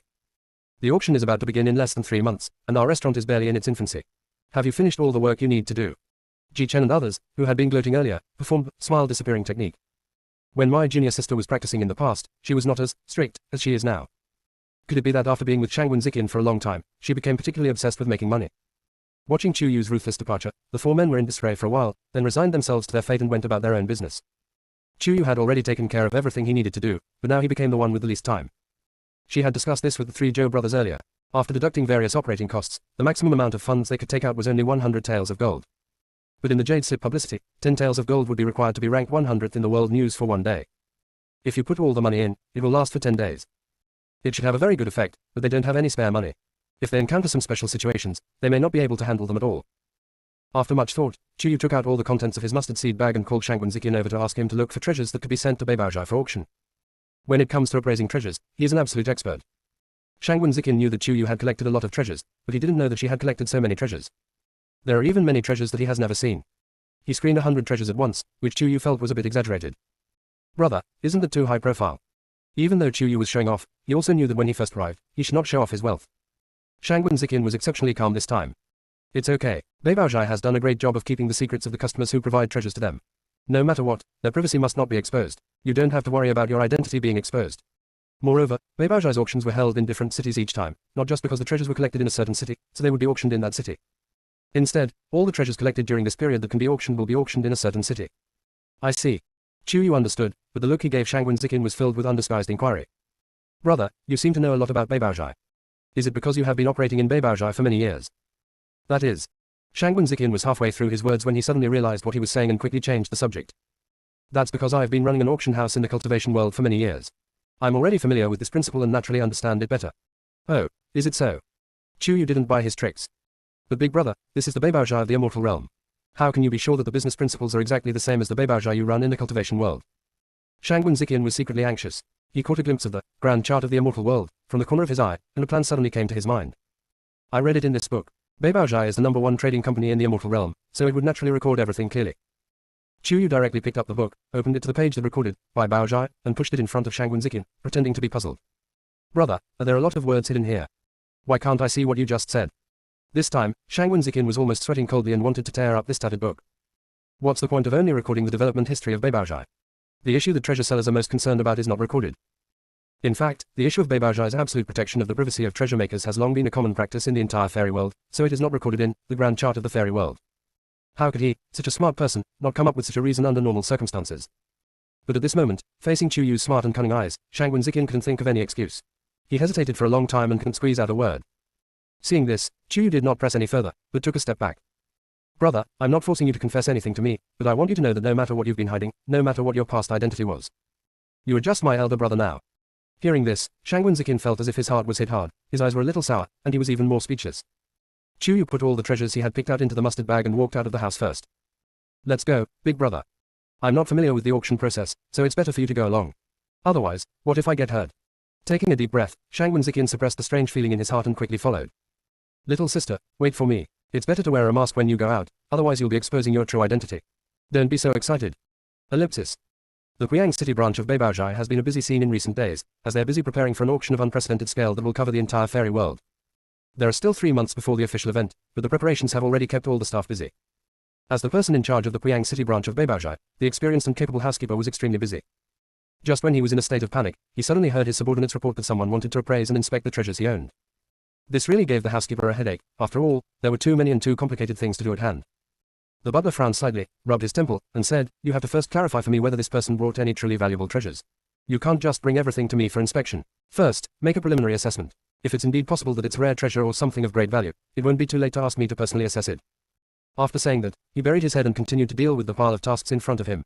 The auction is about to begin in less than 3 months, and our restaurant is barely in its infancy. Have you finished all the work you need to do? Ji Chen and others, who had been gloating earlier, performed the smile disappearing technique. When my junior sister was practicing in the past, she was not as strict as she is now. Could it be that after being with Shangwen Ziqian for a long time, she became particularly obsessed with making money? Watching Chuyu's ruthless departure, the 4 men were in disarray for a while, then resigned themselves to their fate and went about their own business. Chuyu had already taken care of everything he needed to do, but now he became the one with the least time. She had discussed this with the 3 Zhou brothers earlier. After deducting various operating costs, the maximum amount of funds they could take out was only 100 taels of gold. But in the Jade Slip publicity, 10 taels of gold would be required to be ranked 100th in the world news for 1 day. If you put all the money in, it will last for 10 days. It should have a very good effect, but they don't have any spare money. If they encounter some special situations, they may not be able to handle them at all. After much thought, Chuyu took out all the contents of his mustard seed bag and called Shangwen Ziqian over to ask him to look for treasures that could be sent to Beibaozhai for auction. When it comes to appraising treasures, he is an absolute expert. Shangwen Ziqian knew that Chuyu had collected a lot of treasures, but he didn't know that she had collected so many treasures. There are even many treasures that he has never seen. He screened 100 treasures at once, which Chuyu felt was a bit exaggerated. Brother, isn't that too high profile? Even though Chuyu was showing off, he also knew that when he first arrived, he should not show off his wealth. Shangwen Ziqian was exceptionally calm this time. It's okay. Beibaozhai has done a great job of keeping the secrets of the customers who provide treasures to them. No matter what, their privacy must not be exposed. You don't have to worry about your identity being exposed. Moreover, Beibaozhai's auctions were held in different cities each time, not just because the treasures were collected in a certain city, so they would be auctioned in that city. Instead, all the treasures collected during this period that can be auctioned will be auctioned in a certain city. I see. Chuyu understood, but the look he gave Shangwen Ziqian was filled with undisguised inquiry. Brother, you seem to know a lot about Beibaozhai. Is it because you have been operating in Beibaozhai for many years? That is. Shangwen Ziqian was halfway through his words when he suddenly realized what he was saying and quickly changed the subject. That's because I've been running an auction house in the cultivation world for many years. I'm already familiar with this principle and naturally understand it better. Oh, is it so? Chuyu didn't buy his tricks. But big brother, this is the Beibaozhai of the Immortal Realm. How can you be sure that the business principles are exactly the same as the Beibaozhai you run in the cultivation world? Shangwen Ziqian was secretly anxious. He caught a glimpse of the grand chart of the Immortal World from the corner of his eye, and a plan suddenly came to his mind. I read it in this book. Beibaozhai is the #1 trading company in the Immortal Realm, so it would naturally record everything clearly. Chuyu directly picked up the book, opened it to the page that recorded by Baozhai, and pushed it in front of Shangwen Ziqian, pretending to be puzzled. Brother, are there a lot of words hidden here? Why can't I see what you just said? This time, Shangwen Ziqian was almost sweating coldly and wanted to tear up this tattered book. What's the point of only recording the development history of Beibaozhai? The issue that treasure sellers are most concerned about is not recorded. In fact, the issue of Beibaozhai's absolute protection of the privacy of treasure makers has long been a common practice in the entire fairy world, so it is not recorded in the grand chart of the fairy world. How could he, such a smart person, not come up with such a reason under normal circumstances? But at this moment, facing Chuyu's smart and cunning eyes, Shangwen Ziqian couldn't think of any excuse. He hesitated for a long time and couldn't squeeze out a word. Seeing this, Chuyu did not press any further, but took a step back. Brother, I'm not forcing you to confess anything to me, but I want you to know that no matter what you've been hiding, no matter what your past identity was, you are just my elder brother now. Hearing this, Shangwen Ziqian felt as if his heart was hit hard, his eyes were a little sour, and he was even more speechless. Chuyu put all the treasures he had picked out into the mustard bag and walked out of the house first. Let's go, big brother. I'm not familiar with the auction process, so it's better for you to go along. Otherwise, what if I get hurt? Taking a deep breath, Shangwen Ziqian suppressed the strange feeling in his heart and quickly followed. Little sister, wait for me. It's better to wear a mask when you go out, otherwise you'll be exposing your true identity. Don't be so excited. Ellipsis. The Quyang City branch of Beibaozhai has been a busy scene in recent days, as they are busy preparing for an auction of unprecedented scale that will cover the entire fairy world. There are still 3 months before the official event, but the preparations have already kept all the staff busy. As the person in charge of the Puyang City branch of Beibaozhai, the experienced and capable housekeeper was extremely busy. Just when he was in a state of panic, he suddenly heard his subordinates report that someone wanted to appraise and inspect the treasures he owned. This really gave the housekeeper a headache. After all, there were too many and too complicated things to do at hand. The butler frowned slightly, rubbed his temple, and said, "You have to first clarify for me whether this person brought any truly valuable treasures. You can't just bring everything to me for inspection. First, make a preliminary assessment. If it's indeed possible that it's rare treasure or something of great value, it won't be too late to ask me to personally assess it." After saying that, he buried his head and continued to deal with the pile of tasks in front of him.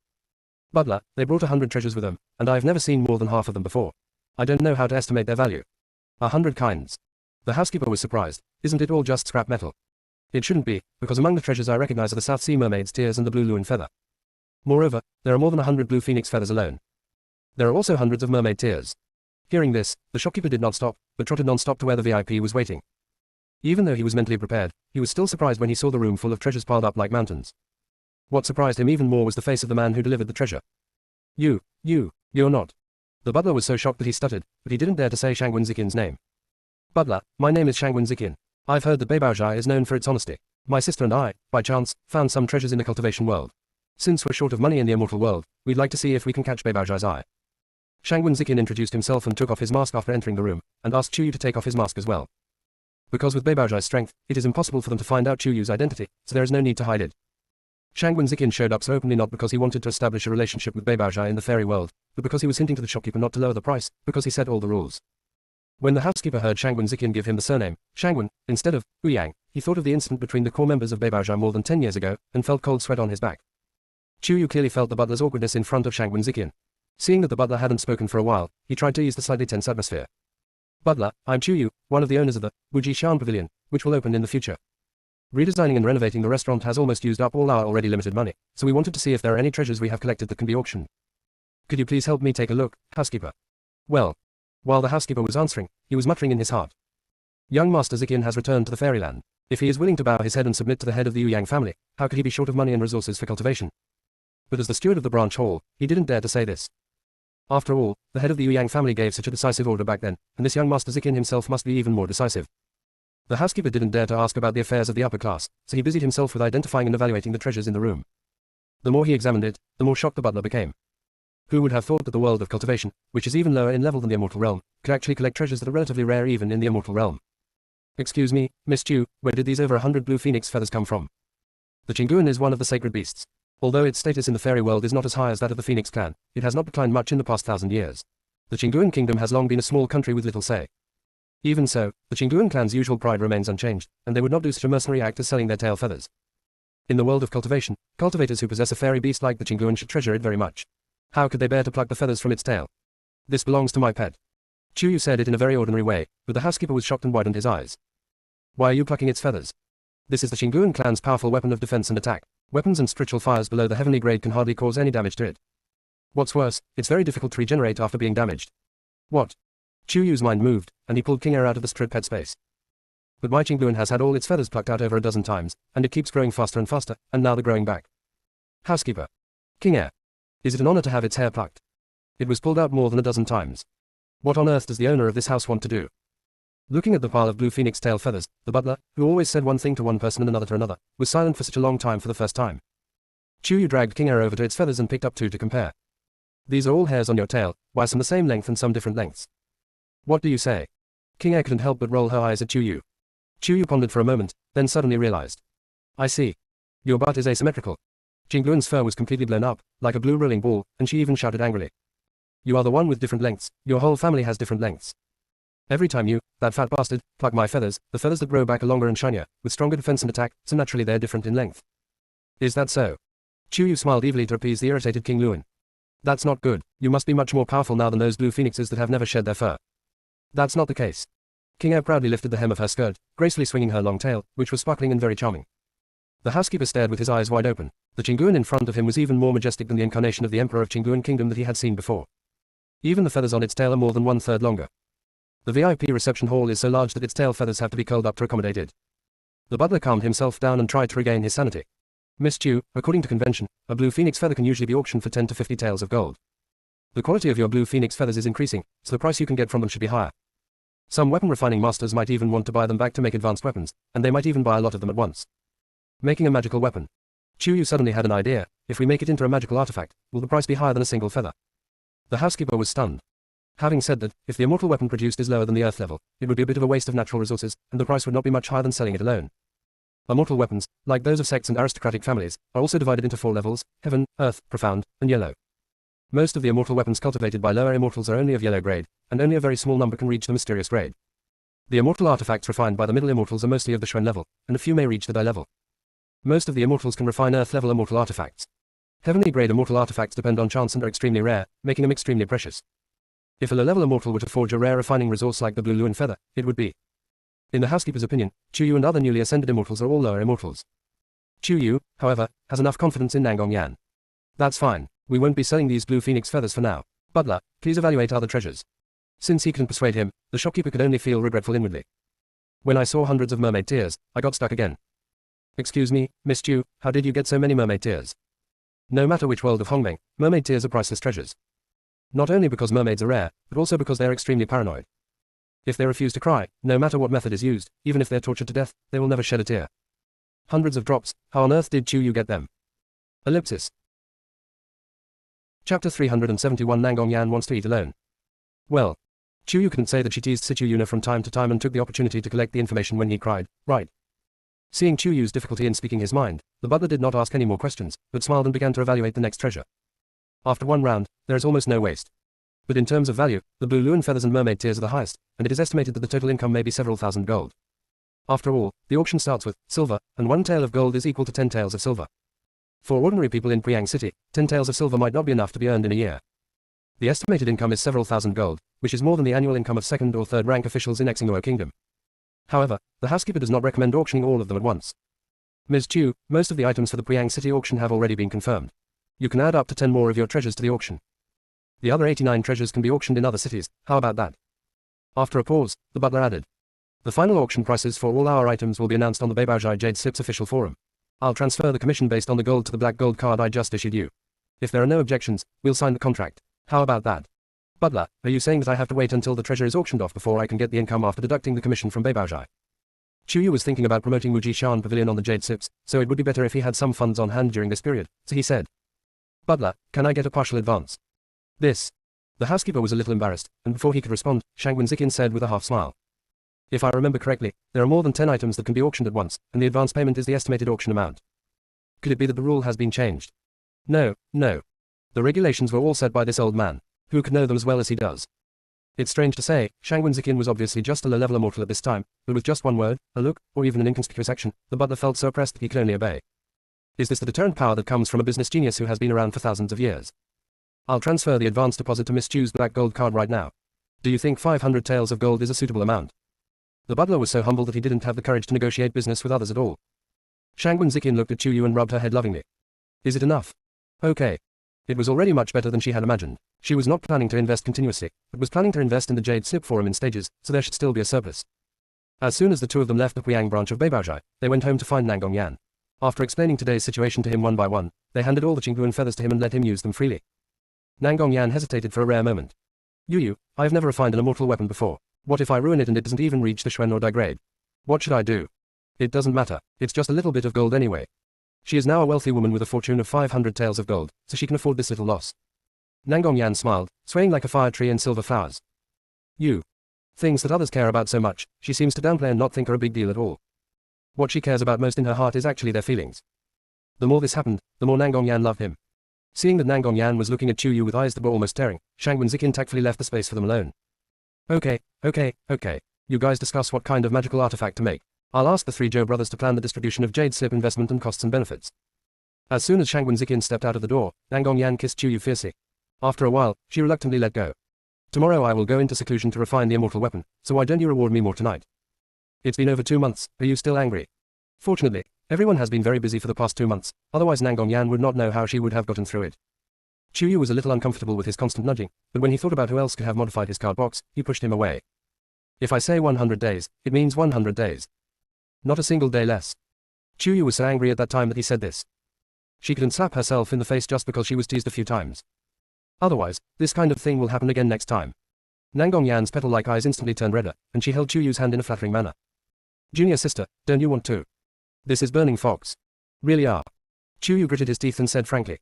"Butler, they brought 100 treasures with them, and I've never seen more than half of them before. I don't know how to estimate their value." 100 kinds. The housekeeper was surprised. "Isn't it all just scrap metal?" "It shouldn't be, because among the treasures I recognize are the South Sea mermaid's tears and the blue loon feather. Moreover, there are more than 100 blue phoenix feathers alone. There are also hundreds of mermaid tears." Hearing this, the shopkeeper did not stop, but trotted non-stop to where the VIP was waiting. Even though he was mentally prepared, he was still surprised when he saw the room full of treasures piled up like mountains. What surprised him even more was the face of the man who delivered the treasure. You're not." The butler was so shocked that he stuttered, but he didn't dare to say Shangwen Zikin's name. "Butler, my name is Shangwen Zikin. I've heard that Beibaozhai is known for its honesty. My sister and I, by chance, found some treasures in the cultivation world. Since we're short of money in the immortal world, we'd like to see if we can catch Beibaozhai's eye." Shangwen Zikin introduced himself and took off his mask after entering the room, and asked Chuyu to take off his mask as well. Because with Beibaozhai's strength, it is impossible for them to find out Chuyu's identity, so there is no need to hide it. Shangwen Zikin showed up so openly not because he wanted to establish a relationship with Beibaozhai in the fairy world, but because he was hinting to the shopkeeper not to lower the price, because he set all the rules. When the housekeeper heard Shangwen Zikin give him the surname, Shangwen, instead of Uyang, he thought of the incident between the core members of Beibaozhai more than 10 years ago, and felt cold sweat on his back. Chuyu clearly felt the butler's awkwardness in front of Shangwen Zikin. Seeing that the butler hadn't spoken for a while, he tried to ease the slightly tense atmosphere. "Butler, I'm Chuyu, one of the owners of the Bujishan Pavilion, which will open in the future. Redesigning and renovating the restaurant has almost used up all our already limited money, so we wanted to see if there are any treasures we have collected that can be auctioned. Could you please help me take a look, housekeeper?" Well, while the housekeeper was answering, he was muttering in his heart. Young Master Zikin has returned to the fairyland. If he is willing to bow his head and submit to the head of the Yang family, how could he be short of money and resources for cultivation? But as the steward of the branch hall, he didn't dare to say this. After all, the head of the Yang family gave such a decisive order back then, and this young Master Zikin himself must be even more decisive. The housekeeper didn't dare to ask about the affairs of the upper class, so he busied himself with identifying and evaluating the treasures in the room. The more he examined it, the more shocked the butler became. Who would have thought that the world of cultivation, which is even lower in level than the immortal realm, could actually collect treasures that are relatively rare even in the immortal realm? "Excuse me, Miss Chu, where did these over 100 blue phoenix feathers come from?" The Chinguan is one of the sacred beasts. Although its status in the fairy world is not as high as that of the Phoenix clan, it has not declined much in the past 1,000 years. The Chinguan kingdom has long been a small country with little say. Even so, the Chinguan clan's usual pride remains unchanged, and they would not do such a mercenary act as selling their tail feathers. In the world of cultivation, cultivators who possess a fairy beast like the Chinguan should treasure it very much. How could they bear to pluck the feathers from its tail? "This belongs to my pet." Chuyu said it in a very ordinary way, but the housekeeper was shocked and widened his eyes. "Why are you plucking its feathers?" "This is the Chinguan clan's powerful weapon of defense and attack. Weapons and spiritual fires below the heavenly grade can hardly cause any damage to it. What's worse, it's very difficult to regenerate after being damaged." "What?" Chuyu's mind moved, and he pulled King Air out of the strip head space. "But my Chinguan has had all its feathers plucked out over a dozen times, and it keeps growing faster and faster, and now they're growing back." "Housekeeper. King Air. Is it an honor to have its hair plucked? It was pulled out more than a dozen times. What on earth does the owner of this house want to do?" Looking at the pile of blue phoenix tail feathers, the butler, who always said one thing to one person and another to another, was silent for such a long time for the first time. Chuyu dragged King Air over to its feathers and picked up two to compare. "These are all hairs on your tail, why some the same length and some different lengths?" "What do you say?" King Air couldn't help but roll her eyes at Chuyu. Chuyu pondered for a moment, then suddenly realized. "I see. Your butt is asymmetrical." Chinguan's fur was completely blown up, like a blue rolling ball, and she even shouted angrily. "You are the one with different lengths, your whole family has different lengths. Every time you, that fat bastard, pluck my feathers, the feathers that grow back are longer and shinier, with stronger defense and attack, so naturally they're different in length." "Is that so?" Chuyu smiled evilly to appease the irritated King Luin. "That's not good, you must be much more powerful now than those blue phoenixes that have never shed their fur." "That's not the case." King Air proudly lifted the hem of her skirt, gracefully swinging her long tail, which was sparkling and very charming. The housekeeper stared with his eyes wide open. The Chinguan in front of him was even more majestic than the incarnation of the Emperor of Chinguan Kingdom that he had seen before. Even the feathers on its tail are more than 1/3 longer. The VIP reception hall is so large that its tail feathers have to be curled up to accommodate it. The butler calmed himself down and tried to regain his sanity. "Miss Chu, according to convention, a blue phoenix feather can usually be auctioned for 10 to 50 taels of gold. The quality of your blue phoenix feathers is increasing, so the price you can get from them should be higher. Some weapon refining masters might even want to buy them back to make advanced weapons, and they might even buy a lot of them at once. Making a magical weapon. Chu Yu suddenly had an idea. If we make it into a magical artifact, will the price be higher than a single feather? The housekeeper was stunned. Having said that, if the immortal weapon produced is lower than the earth level, it would be a bit of a waste of natural resources, and the price would not be much higher than selling it alone. Immortal weapons, like those of sects and aristocratic families, are also divided into 4 levels: heaven, earth, profound, and yellow. Most of the immortal weapons cultivated by lower immortals are only of yellow grade, and only a very small number can reach the mysterious grade. The immortal artifacts refined by the middle immortals are mostly of the Xuan level, and a few may reach the Dai level. Most of the immortals can refine earth level immortal artifacts. Heavenly grade immortal artifacts depend on chance and are extremely rare, making them extremely precious. If a low-level immortal were to forge a rare refining resource like the blue Luan feather, it would be. In the housekeeper's opinion, Chu Yu and other newly ascended immortals are all lower immortals. Chu Yu, however, has enough confidence in Nangong Yan. That's fine. We won't be selling these blue phoenix feathers for now. Butler, please evaluate other treasures. Since he couldn't persuade him, the shopkeeper could only feel regretful inwardly. When I saw hundreds of mermaid tears, I got stuck again. Excuse me, Miss Chu, how did you get so many mermaid tears? No matter which world of Hongmeng, mermaid tears are priceless treasures. Not only because mermaids are rare, but also because they are extremely paranoid. If they refuse to cry, no matter what method is used, even if they're tortured to death, they will never shed a tear. Hundreds of drops, how on earth did Chu Yu get them? Ellipsis. Chapter 371 Nangong Yan wants to eat alone. Well, Chu Yu couldn't say that she teased Situ Yuna from time to time and took the opportunity to collect the information when he cried, right? Seeing Chu Yu's difficulty in speaking his mind, the butler did not ask any more questions, but smiled and began to evaluate the next treasure. After one round, there is almost no waste. But in terms of value, the blue Luan feathers and mermaid tears are the highest, and it is estimated that the total income may be several thousand gold. After all, the auction starts with silver, and 1 tael of gold is equal to 10 taels of silver. For ordinary people in Priang City, 10 taels of silver might not be enough to be earned in a year. The estimated income is several thousand gold, which is more than the annual income of 2nd or 3rd rank officials in Xingluo Kingdom. However, the housekeeper does not recommend auctioning all of them at once. Ms. Chu, most of the items for the Priang City auction have already been confirmed. You can add up to 10 more of your treasures to the auction. The other 89 treasures can be auctioned in other cities, how about that? After a pause, the butler added. The final auction prices for all our items will be announced on the Beibaozhai Jade Slips official forum. I'll transfer the commission based on the gold to the black gold card I just issued you. If there are no objections, we'll sign the contract. How about that? Butler, are you saying that I have to wait until the treasure is auctioned off before I can get the income after deducting the commission from Beibaozhai? Chu Yu was thinking about promoting Muji Shan Pavilion on the Jade Slips, so it would be better if he had some funds on hand during this period, so he said. Butler, can I get a partial advance? This. The housekeeper was a little embarrassed, and before he could respond, Shangwen Zikin said with a half smile. If I remember correctly, there are more than 10 items that can be auctioned at once, and the advance payment is the estimated auction amount. Could it be that the rule has been changed? No, no. The regulations were all set by this old man. Who could know them as well as he does? It's strange to say, Shangwen Zikin was obviously just a low-level immortal at this time, but with just one word, a look, or even an inconspicuous action, the butler felt so oppressed that he could only obey. Is this the deterrent power that comes from a business genius who has been around for thousands of years? I'll transfer the advance deposit to Miss Chu's black gold card right now. Do you think 500 taels of gold is a suitable amount? The butler was so humble that he didn't have the courage to negotiate business with others at all. Shangwen Zikin looked at Chu Yu and rubbed her head lovingly. Is it enough? Okay. It was already much better than she had imagined. She was not planning to invest continuously, but was planning to invest in the Jade Slip Forum in stages, so there should still be a surplus. As soon as the two of them left the Priang branch of Beibaozhai, they went home to find Nangong Yan. After explaining today's situation to him one by one, they handed all the Qingluan feathers to him and let him use them freely. Nangong Yan hesitated for a rare moment. Yu, I have never refined an immortal weapon before. What if I ruin it and it doesn't even reach the Xuan or degrade? What should I do? It doesn't matter, it's just a little bit of gold anyway. She is now a wealthy woman with a fortune of 500 taels of gold, so she can afford this little loss. Nangong Yan smiled, swaying like a fire tree in silver flowers. Things that others care about so much, she seems to downplay and not think are a big deal at all. What she cares about most in her heart is actually their feelings. The more this happened, the more Nangong Yan loved him. Seeing that Nangong Yan was looking at Chu Yu with eyes that were almost staring, Shangwen Zikin tactfully left the space for them alone. Okay. You guys discuss what kind of magical artifact to make. I'll ask the 3 Zhou brothers to plan the distribution of Jade Slip investment and costs and benefits. As soon as Shangwen Zikin stepped out of the door, Nangong Yan kissed Chu Yu fiercely. After a while, she reluctantly let go. Tomorrow I will go into seclusion to refine the immortal weapon, so why don't you reward me more tonight? It's been over 2 months, are you still angry? Fortunately, everyone has been very busy for the past 2 months, otherwise Nangong Yan would not know how she would have gotten through it. Chu Yu was a little uncomfortable with his constant nudging, but when he thought about who else could have modified his card box, he pushed him away. If I say 100 days, it means 100 days. Not a single day less. Chu Yu was so angry at that time that he said this. She couldn't slap herself in the face just because she was teased a few times. Otherwise, this kind of thing will happen again next time. Nangong Yan's petal-like eyes instantly turned redder, and she held Chu Yu's hand in a flattering manner. Junior sister, don't you want to? This is burning fox. Really are. Chu Yu gritted his teeth and said frankly.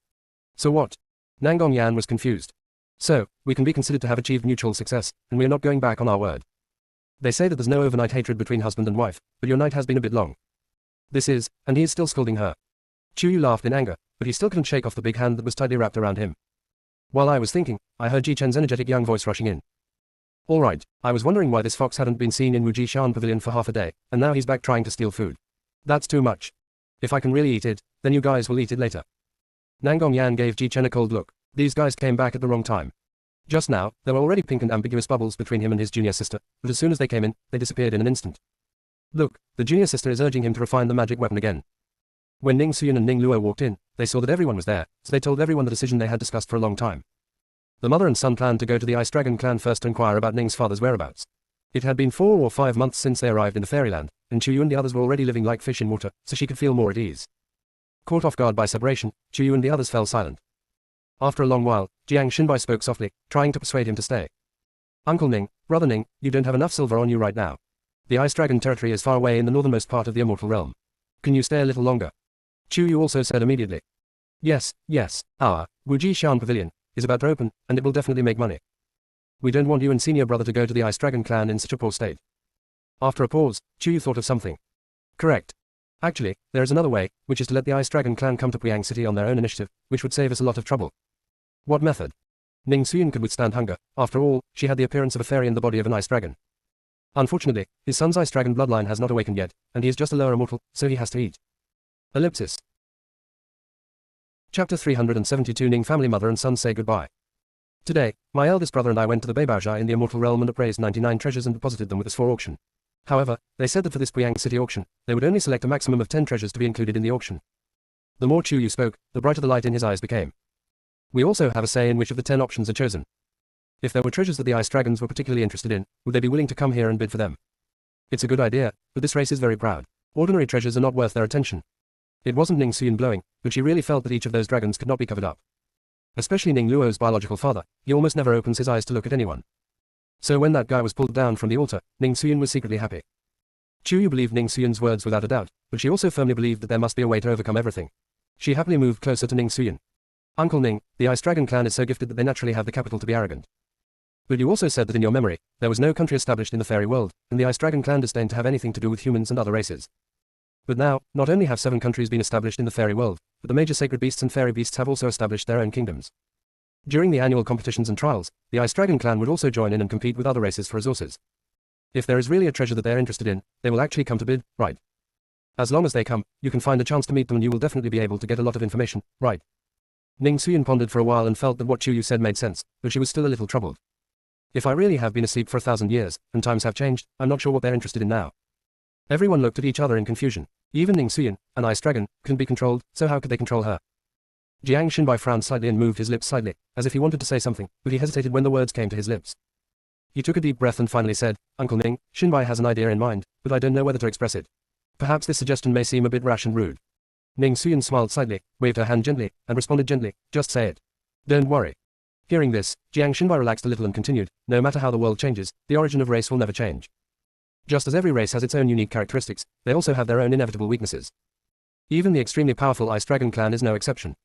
So what? Nangong Yan was confused. So, we can be considered to have achieved mutual success, and we are not going back on our word. They say that there's no overnight hatred between husband and wife, but your night has been a bit long. This is, and he is still scolding her. Chu Yu laughed in anger, but he still couldn't shake off the big hand that was tightly wrapped around him. While I was thinking, I heard Ji Chen's energetic young voice rushing in. All right, I was wondering why this fox hadn't been seen in Wuji Shan Pavilion for half a day, and now he's back trying to steal food. That's too much. If I can really eat it, then you guys will eat it later. Nangong Yan gave Ji Chen a cold look. These guys came back at the wrong time. Just now, there were already pink and ambiguous bubbles between him and his junior sister, but as soon as they came in, they disappeared in an instant. Look, the junior sister is urging him to refine the magic weapon again. When Ning Suyun and Ning Luo walked in, they saw that everyone was there, so they told everyone the decision they had discussed for a long time. The mother and son planned to go to the Ice Dragon clan first to inquire about Ning's father's whereabouts. It had been 4 or 5 months since they arrived in the fairyland, and Chu Yu and the others were already living like fish in water, so she could feel more at ease. Caught off guard by separation, Chu Yu and the others fell silent. After a long while, Jiang Xinbai spoke softly, trying to persuade him to stay. Uncle Ning, Brother Ning, you don't have enough silver on you right now. The Ice Dragon territory is far away in the northernmost part of the Immortal Realm. Can you stay a little longer? Chu Yu also said immediately. Yes, our Wuji Shan Pavilion is about to open, and it will definitely make money. We don't want you and senior brother to go to the Ice Dragon clan in such a poor state. After a pause, Chu Yu thought of something. Correct. Actually, there is another way, which is to let the Ice Dragon clan come to Puyang City on their own initiative, which would save us a lot of trouble. What method? Ning Suyun could withstand hunger. After all, she had the appearance of a fairy in the body of an ice dragon. Unfortunately, his son's ice dragon bloodline has not awakened yet, and he is just a lower mortal, so he has to eat. Ellipsis. Chapter 372 Ning family mother and son say goodbye. Today, my eldest brother and I went to the Beibaozha in the Immortal Realm and appraised 99 treasures and deposited them with us for auction. However, they said that for this Puyang City auction, they would only select a maximum of 10 treasures to be included in the auction. The more Chu Yu spoke, the brighter the light in his eyes became. We also have a say in which of the 10 options are chosen. If there were treasures that the ice dragons were particularly interested in, would they be willing to come here and bid for them? It's a good idea, but this race is very proud. Ordinary treasures are not worth their attention. It wasn't Ning Suyun blowing, but she really felt that each of those dragons could not be covered up. Especially Ning Luo's biological father, he almost never opens his eyes to look at anyone. So when that guy was pulled down from the altar, Ning Suyun was secretly happy. Chu Yu believed Ning Suyun's words without a doubt, but she also firmly believed that there must be a way to overcome everything. She happily moved closer to Ning Suyun. Uncle Ning, the Ice Dragon clan is so gifted that they naturally have the capital to be arrogant. But you also said that in your memory, there was no country established in the fairy world, and the Ice Dragon clan disdained to have anything to do with humans and other races. But now, not only have 7 countries been established in the fairy world, but the major sacred beasts and fairy beasts have also established their own kingdoms. During the annual competitions and trials, the Ice Dragon clan would also join in and compete with other races for resources. If there is really a treasure that they are interested in, they will actually come to bid, right? As long as they come, you can find a chance to meet them and you will definitely be able to get a lot of information, right? Ning Suyun pondered for a while and felt that what Chu Yu said made sense, but she was still a little troubled. If I really have been asleep for 1,000 years, and times have changed, I'm not sure what they're interested in now. Everyone looked at each other in confusion. Even Ning Suyun, an ice dragon, couldn't be controlled, so how could they control her? Jiang Xinbai frowned slightly and moved his lips slightly, as if he wanted to say something, but he hesitated when the words came to his lips. He took a deep breath and finally said, Uncle Ning, Xinbai has an idea in mind, but I don't know whether to express it. Perhaps this suggestion may seem a bit rash and rude. Ning Suyun smiled slightly, waved her hand gently, and responded gently, just say it. Don't worry. Hearing this, Jiang Xinbai relaxed a little and continued, no matter how the world changes, the origin of race will never change. Just as every race has its own unique characteristics, they also have their own inevitable weaknesses. Even the extremely powerful Ice Dragon clan is no exception.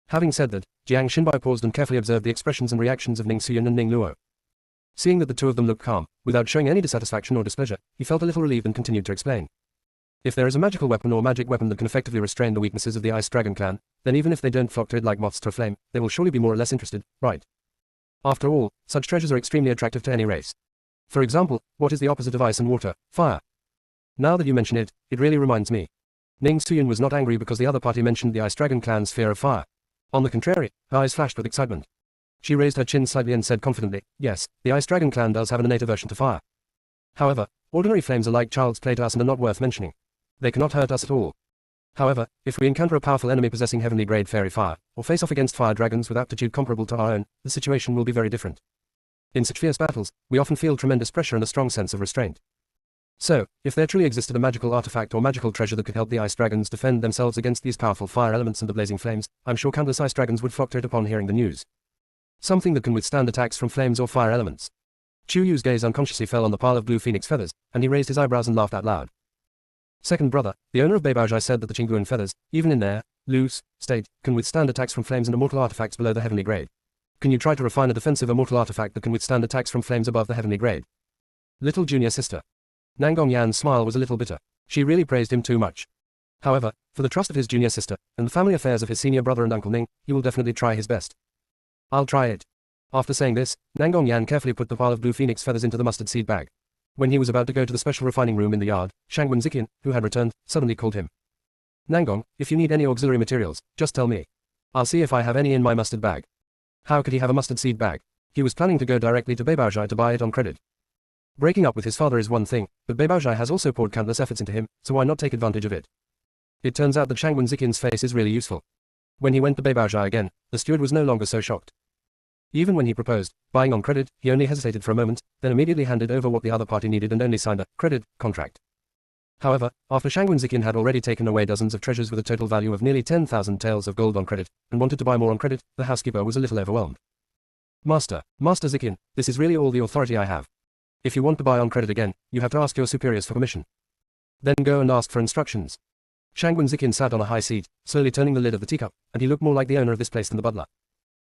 Having said that, Jiang Xinbai paused and carefully observed the expressions and reactions of Ning Suyun and Ning Luo. Seeing that the two of them looked calm, without showing any dissatisfaction or displeasure, he felt a little relieved and continued to explain. If there is a magical weapon or magic weapon that can effectively restrain the weaknesses of the Ice Dragon clan, then even if they don't flock to it like moths to a flame, they will surely be more or less interested, right? After all, such treasures are extremely attractive to any race. For example, what is the opposite of ice and water? Fire. Now that you mention it, it really reminds me. Ning Suyun was not angry because the other party mentioned the Ice Dragon clan's fear of fire. On the contrary, her eyes flashed with excitement. She raised her chin slightly and said confidently, yes, the Ice Dragon clan does have an innate aversion to fire. However, ordinary flames are like child's play to us and are not worth mentioning. They cannot hurt us at all. However, if we encounter a powerful enemy possessing heavenly grade fairy fire, or face off against fire dragons with aptitude comparable to our own, the situation will be very different. In such fierce battles, we often feel tremendous pressure and a strong sense of restraint. So, if there truly existed a magical artifact or magical treasure that could help the ice dragons defend themselves against these powerful fire elements and the blazing flames, I'm sure countless ice dragons would flock to it upon hearing the news. Something that can withstand attacks from flames or fire elements. Chu Yu's gaze unconsciously fell on the pile of blue phoenix feathers, and he raised his eyebrows and laughed out loud. Second brother, the owner of Beibaozhai, said that the Qingguan feathers, even in their loose state, can withstand attacks from flames and immortal artifacts below the heavenly grade. Can you try to refine a defensive immortal artifact that can withstand attacks from flames above the heavenly grade? Little junior sister. Nangong Yan's smile was a little bitter. She really praised him too much. However, for the trust of his junior sister, and the family affairs of his senior brother and Uncle Ning, he will definitely try his best. I'll try it. After saying this, Nangong Yan carefully put the pile of blue phoenix feathers into the mustard seed bag. When he was about to go to the special refining room in the yard, Shangwen Ziqian, who had returned, suddenly called him. Nangong, if you need any auxiliary materials, just tell me. I'll see if I have any in my mustard bag. How could he have a mustard seed bag? He was planning to go directly to Beibaozhai to buy it on credit. Breaking up with his father is one thing, but Beibaozhai has also poured countless efforts into him, so why not take advantage of it? It turns out that Shangwen Ziqian's face is really useful. When he went to Beibaozhai again, the steward was no longer so shocked. Even when he proposed buying on credit, he only hesitated for a moment, then immediately handed over what the other party needed and only signed a credit contract. However, after Shangwen Ziqian had already taken away dozens of treasures with a total value of nearly 10,000 taels of gold on credit, and wanted to buy more on credit, the housekeeper was a little overwhelmed. Master Ziqian, this is really all the authority I have. If you want to buy on credit again, you have to ask your superiors for permission. Then go and ask for instructions. Shangwen Ziqian sat on a high seat, slowly turning the lid of the teacup, and he looked more like the owner of this place than the butler.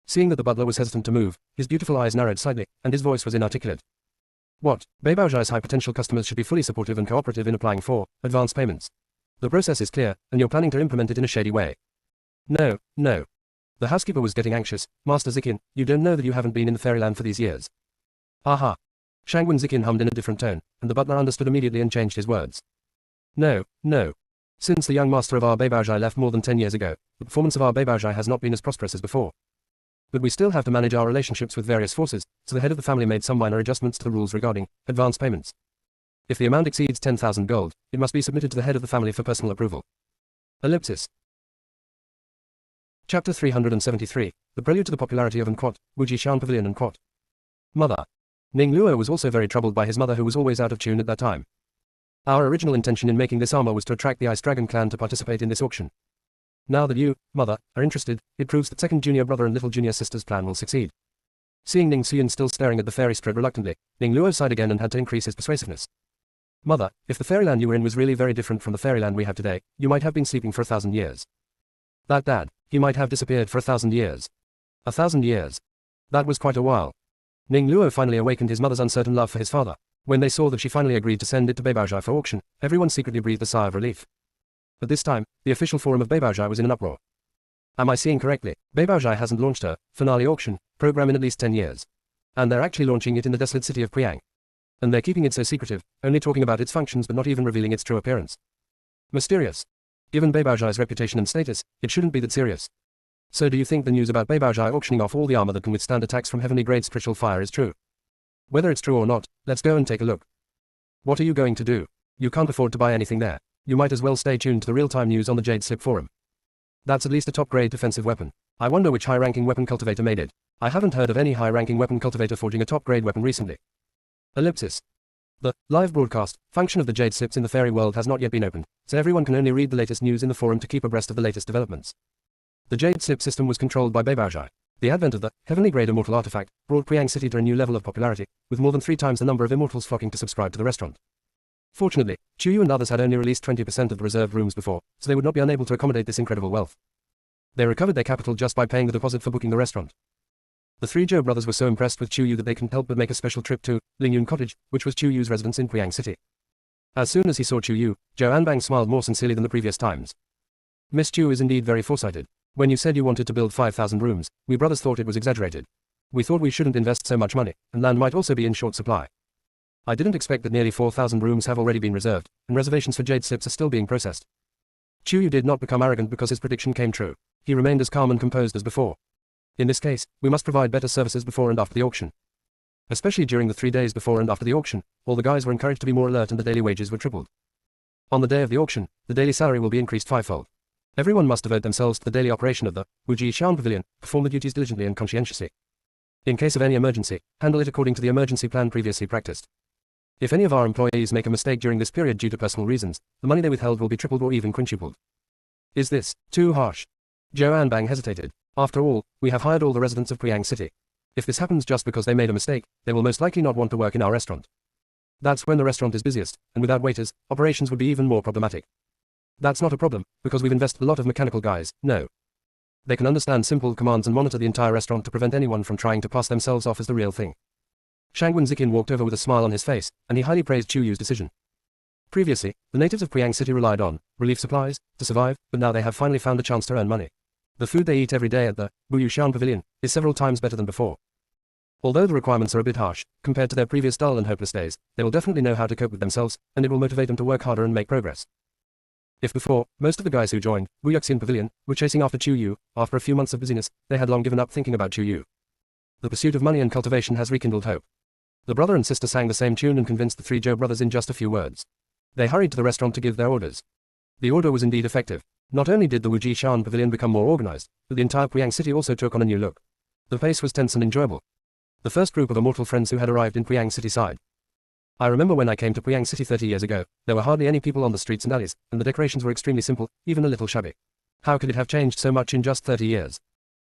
Seeing that the butler was hesitant to move, his beautiful eyes narrowed slightly, and his voice was inarticulate. What? Beibaozhai's high-potential customers should be fully supportive and cooperative in applying for advance payments. The process is clear, and you're planning to implement it in a shady way. No. The housekeeper was getting anxious. Master Ziqian, you don't know that you haven't been in the fairyland for these years. Aha. Shangwen Ziqian hummed in a different tone, and the butler understood immediately and changed his words. No. Since the young master of our Beibaozhai left more than 10 years ago, the performance of our Beibaozhai has not been as prosperous as before. But we still have to manage our relationships with various forces, so the head of the family made some minor adjustments to the rules regarding advance payments. If the amount exceeds 10,000 gold, it must be submitted to the head of the family for personal approval. Ellipsis. Chapter 373, The Prelude to the Popularity of Quat, Wuji Shan Pavilion and Quat. Mother. Ning Luo was also very troubled by his mother, who was always out of tune at that time. Our original intention in making this armor was to attract the Ice Dragon clan to participate in this auction. Now that you, mother, are interested, it proves that second junior brother and little junior sister's plan will succeed. Seeing Ning Xuyan still staring at the fairy spread reluctantly, Ning Luo sighed again and had to increase his persuasiveness. Mother, if the fairyland you were in was really very different from the fairyland we have today, you might have been sleeping for 1,000 years. That dad, he might have disappeared for 1,000 years. 1,000 years. That was quite a while. Ning Luo finally awakened his mother's uncertain love for his father. When they saw that she finally agreed to send it to Beibaozhai for auction, everyone secretly breathed a sigh of relief. At this time, the official forum of Beibaozhai was in an uproar. Am I seeing correctly? Beibaozhai hasn't launched her finale auction program in at least 10 years. And they're actually launching it in the desolate city of Priang. And they're keeping it so secretive, only talking about its functions but not even revealing its true appearance. Mysterious. Given Beibaozhai's reputation and status, it shouldn't be that serious. So do you think the news about Beibaozhai auctioning off all the armor that can withstand attacks from heavenly grade spiritual fire is true? Whether it's true or not, let's go and take a look. What are you going to do? You can't afford to buy anything there. You might as well stay tuned to the real-time news on the Jade Slip forum. That's at least a top-grade defensive weapon. I wonder which high-ranking weapon cultivator made it. I haven't heard of any high-ranking weapon cultivator forging a top-grade weapon recently. Ellipsis. The live broadcast function of the Jade Slips in the fairy world has not yet been opened, so everyone can only read the latest news in the forum to keep abreast of the latest developments. The Jade Slip system was controlled by Beibaozhai. The advent of the heavenly grade immortal artifact brought Priang City to a new level of popularity, with more than 3 times the number of immortals flocking to subscribe to the restaurant. Fortunately, Chuyu and others had only released 20% of the reserved rooms before, so they would not be unable to accommodate this incredible wealth. They recovered their capital just by paying the deposit for booking the restaurant. The 3 Zhou brothers were so impressed with Chuyu that they couldn't help but make a special trip to Lingyun Cottage, which was Chuyu's residence in Priang City. As soon as he saw Chuyu, Zhou Anbang smiled more sincerely than the previous times. Miss Chu is indeed very foresighted. When you said you wanted to build 5,000 rooms, we brothers thought it was exaggerated. We thought we shouldn't invest so much money, and land might also be in short supply. I didn't expect that nearly 4,000 rooms have already been reserved, and reservations for Jade Slips are still being processed. Chuyu did not become arrogant because his prediction came true. He remained as calm and composed as before. In this case, we must provide better services before and after the auction. Especially during the 3 days before and after the auction, all the guys were encouraged to be more alert and the daily wages were tripled. On the day of the auction, the daily salary will be increased 5-fold. Everyone must devote themselves to the daily operation of the Wuji Shan Pavilion, perform the duties diligently and conscientiously. In case of any emergency, handle it according to the emergency plan previously practiced. If any of our employees make a mistake during this period due to personal reasons, the money they withheld will be tripled or even quintupled. Is this too harsh? Zhou Anbang hesitated. After all, we have hired all the residents of Priang City. If this happens just because they made a mistake, they will most likely not want to work in our restaurant. That's when the restaurant is busiest, and without waiters, operations would be even more problematic. That's not a problem, because we've invested a lot of mechanical guys, no. They can understand simple commands and monitor the entire restaurant to prevent anyone from trying to pass themselves off as the real thing. Shangwen Zikin walked over with a smile on his face, and he highly praised Chu Yu's decision. Previously, the natives of Priang City relied on relief supplies to survive, but now they have finally found a chance to earn money. The food they eat every day at the Buyushan Pavilion is several times better than before. Although the requirements are a bit harsh, compared to their previous dull and hopeless days, they will definitely know how to cope with themselves, and it will motivate them to work harder and make progress. If before, most of the guys who joined Buyuxin Pavilion were chasing after Chu Yu, after a few months of busyness, they had long given up thinking about Chu Yu. The pursuit of money and cultivation has rekindled hope. The brother and sister sang the same tune and convinced the three Zhou brothers in just a few words. They hurried to the restaurant to give their orders. The order was indeed effective. Not only did the Wujishan Pavilion become more organized, but the entire Priang City also took on a new look. The pace was tense and enjoyable. The first group of immortal friends who had arrived in Priang City sighed. I remember when I came to Priang City 30 years ago, there were hardly any people on the streets and alleys, and the decorations were extremely simple, even a little shabby. How could it have changed so much in just 30 years?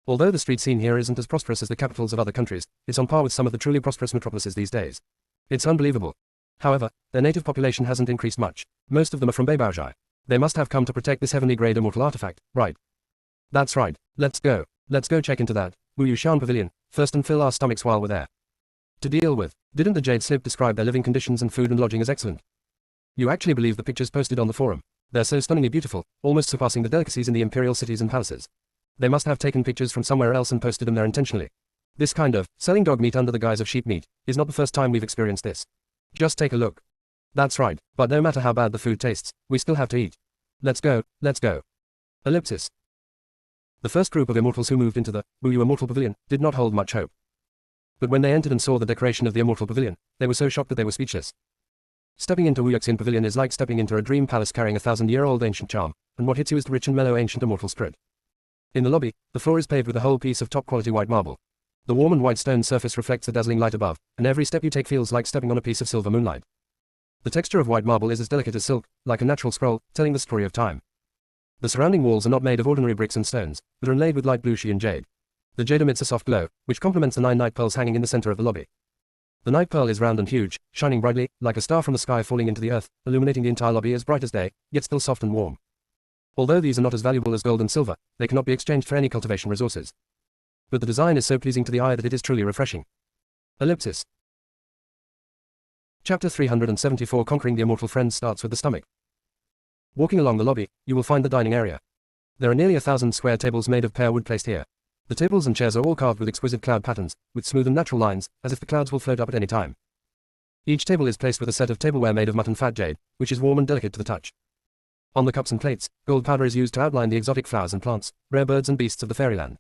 Although the street scene here isn't as prosperous as the capitals of other countries, it's on par with some of the truly prosperous metropolises these days. It's unbelievable. However, their native population hasn't increased much. Most of them are from Beibaozhai. They must have come to protect this heavenly grade immortal artifact, right? That's right. Let's go. Let's go check into that Wuyushan Pavilion first and fill our stomachs while we're there. To deal with, didn't the Jade Slip describe their living conditions and food and lodging as excellent? You actually believe the pictures posted on the forum. They're so stunningly beautiful, almost surpassing the delicacies in the imperial cities and palaces. They must have taken pictures from somewhere else and posted them there intentionally. This kind of selling dog meat under the guise of sheep meat is not the first time we've experienced this. Just take a look. That's right, but no matter how bad the food tastes, we still have to eat. Let's go, let's go. Ellipsis. The first group of immortals who moved into the Buyu Immortal Pavilion did not hold much hope. But when they entered and saw the decoration of the Immortal Pavilion, they were so shocked that they were speechless. Stepping into Wuyuxin Pavilion is like stepping into a dream palace carrying a 1,000-year-old ancient charm, and what hits you is the rich and mellow ancient immortal spirit. In the lobby, the floor is paved with a whole piece of top-quality white marble. The warm and white stone surface reflects the dazzling light above, and every step you take feels like stepping on a piece of silver moonlight. The texture of white marble is as delicate as silk, like a natural scroll, telling the story of time. The surrounding walls are not made of ordinary bricks and stones, but are inlaid with light blue Xian jade. The jade emits a soft glow, which complements the 9 night pearls hanging in the center of the lobby. The night pearl is round and huge, shining brightly, like a star from the sky falling into the earth, illuminating the entire lobby as bright as day, yet still soft and warm. Although these are not as valuable as gold and silver, they cannot be exchanged for any cultivation resources. But the design is so pleasing to the eye that it is truly refreshing. Ellipsis. Chapter 374 Conquering the Immortal Friends starts with the stomach. Walking along the lobby, you will find the dining area. There are nearly 1,000 square tables made of pear wood placed here. The tables and chairs are all carved with exquisite cloud patterns, with smooth and natural lines, as if the clouds will float up at any time. Each table is placed with a set of tableware made of mutton fat jade, which is warm and delicate to the touch. On the cups and plates, gold powder is used to outline the exotic flowers and plants, rare birds and beasts of the fairyland.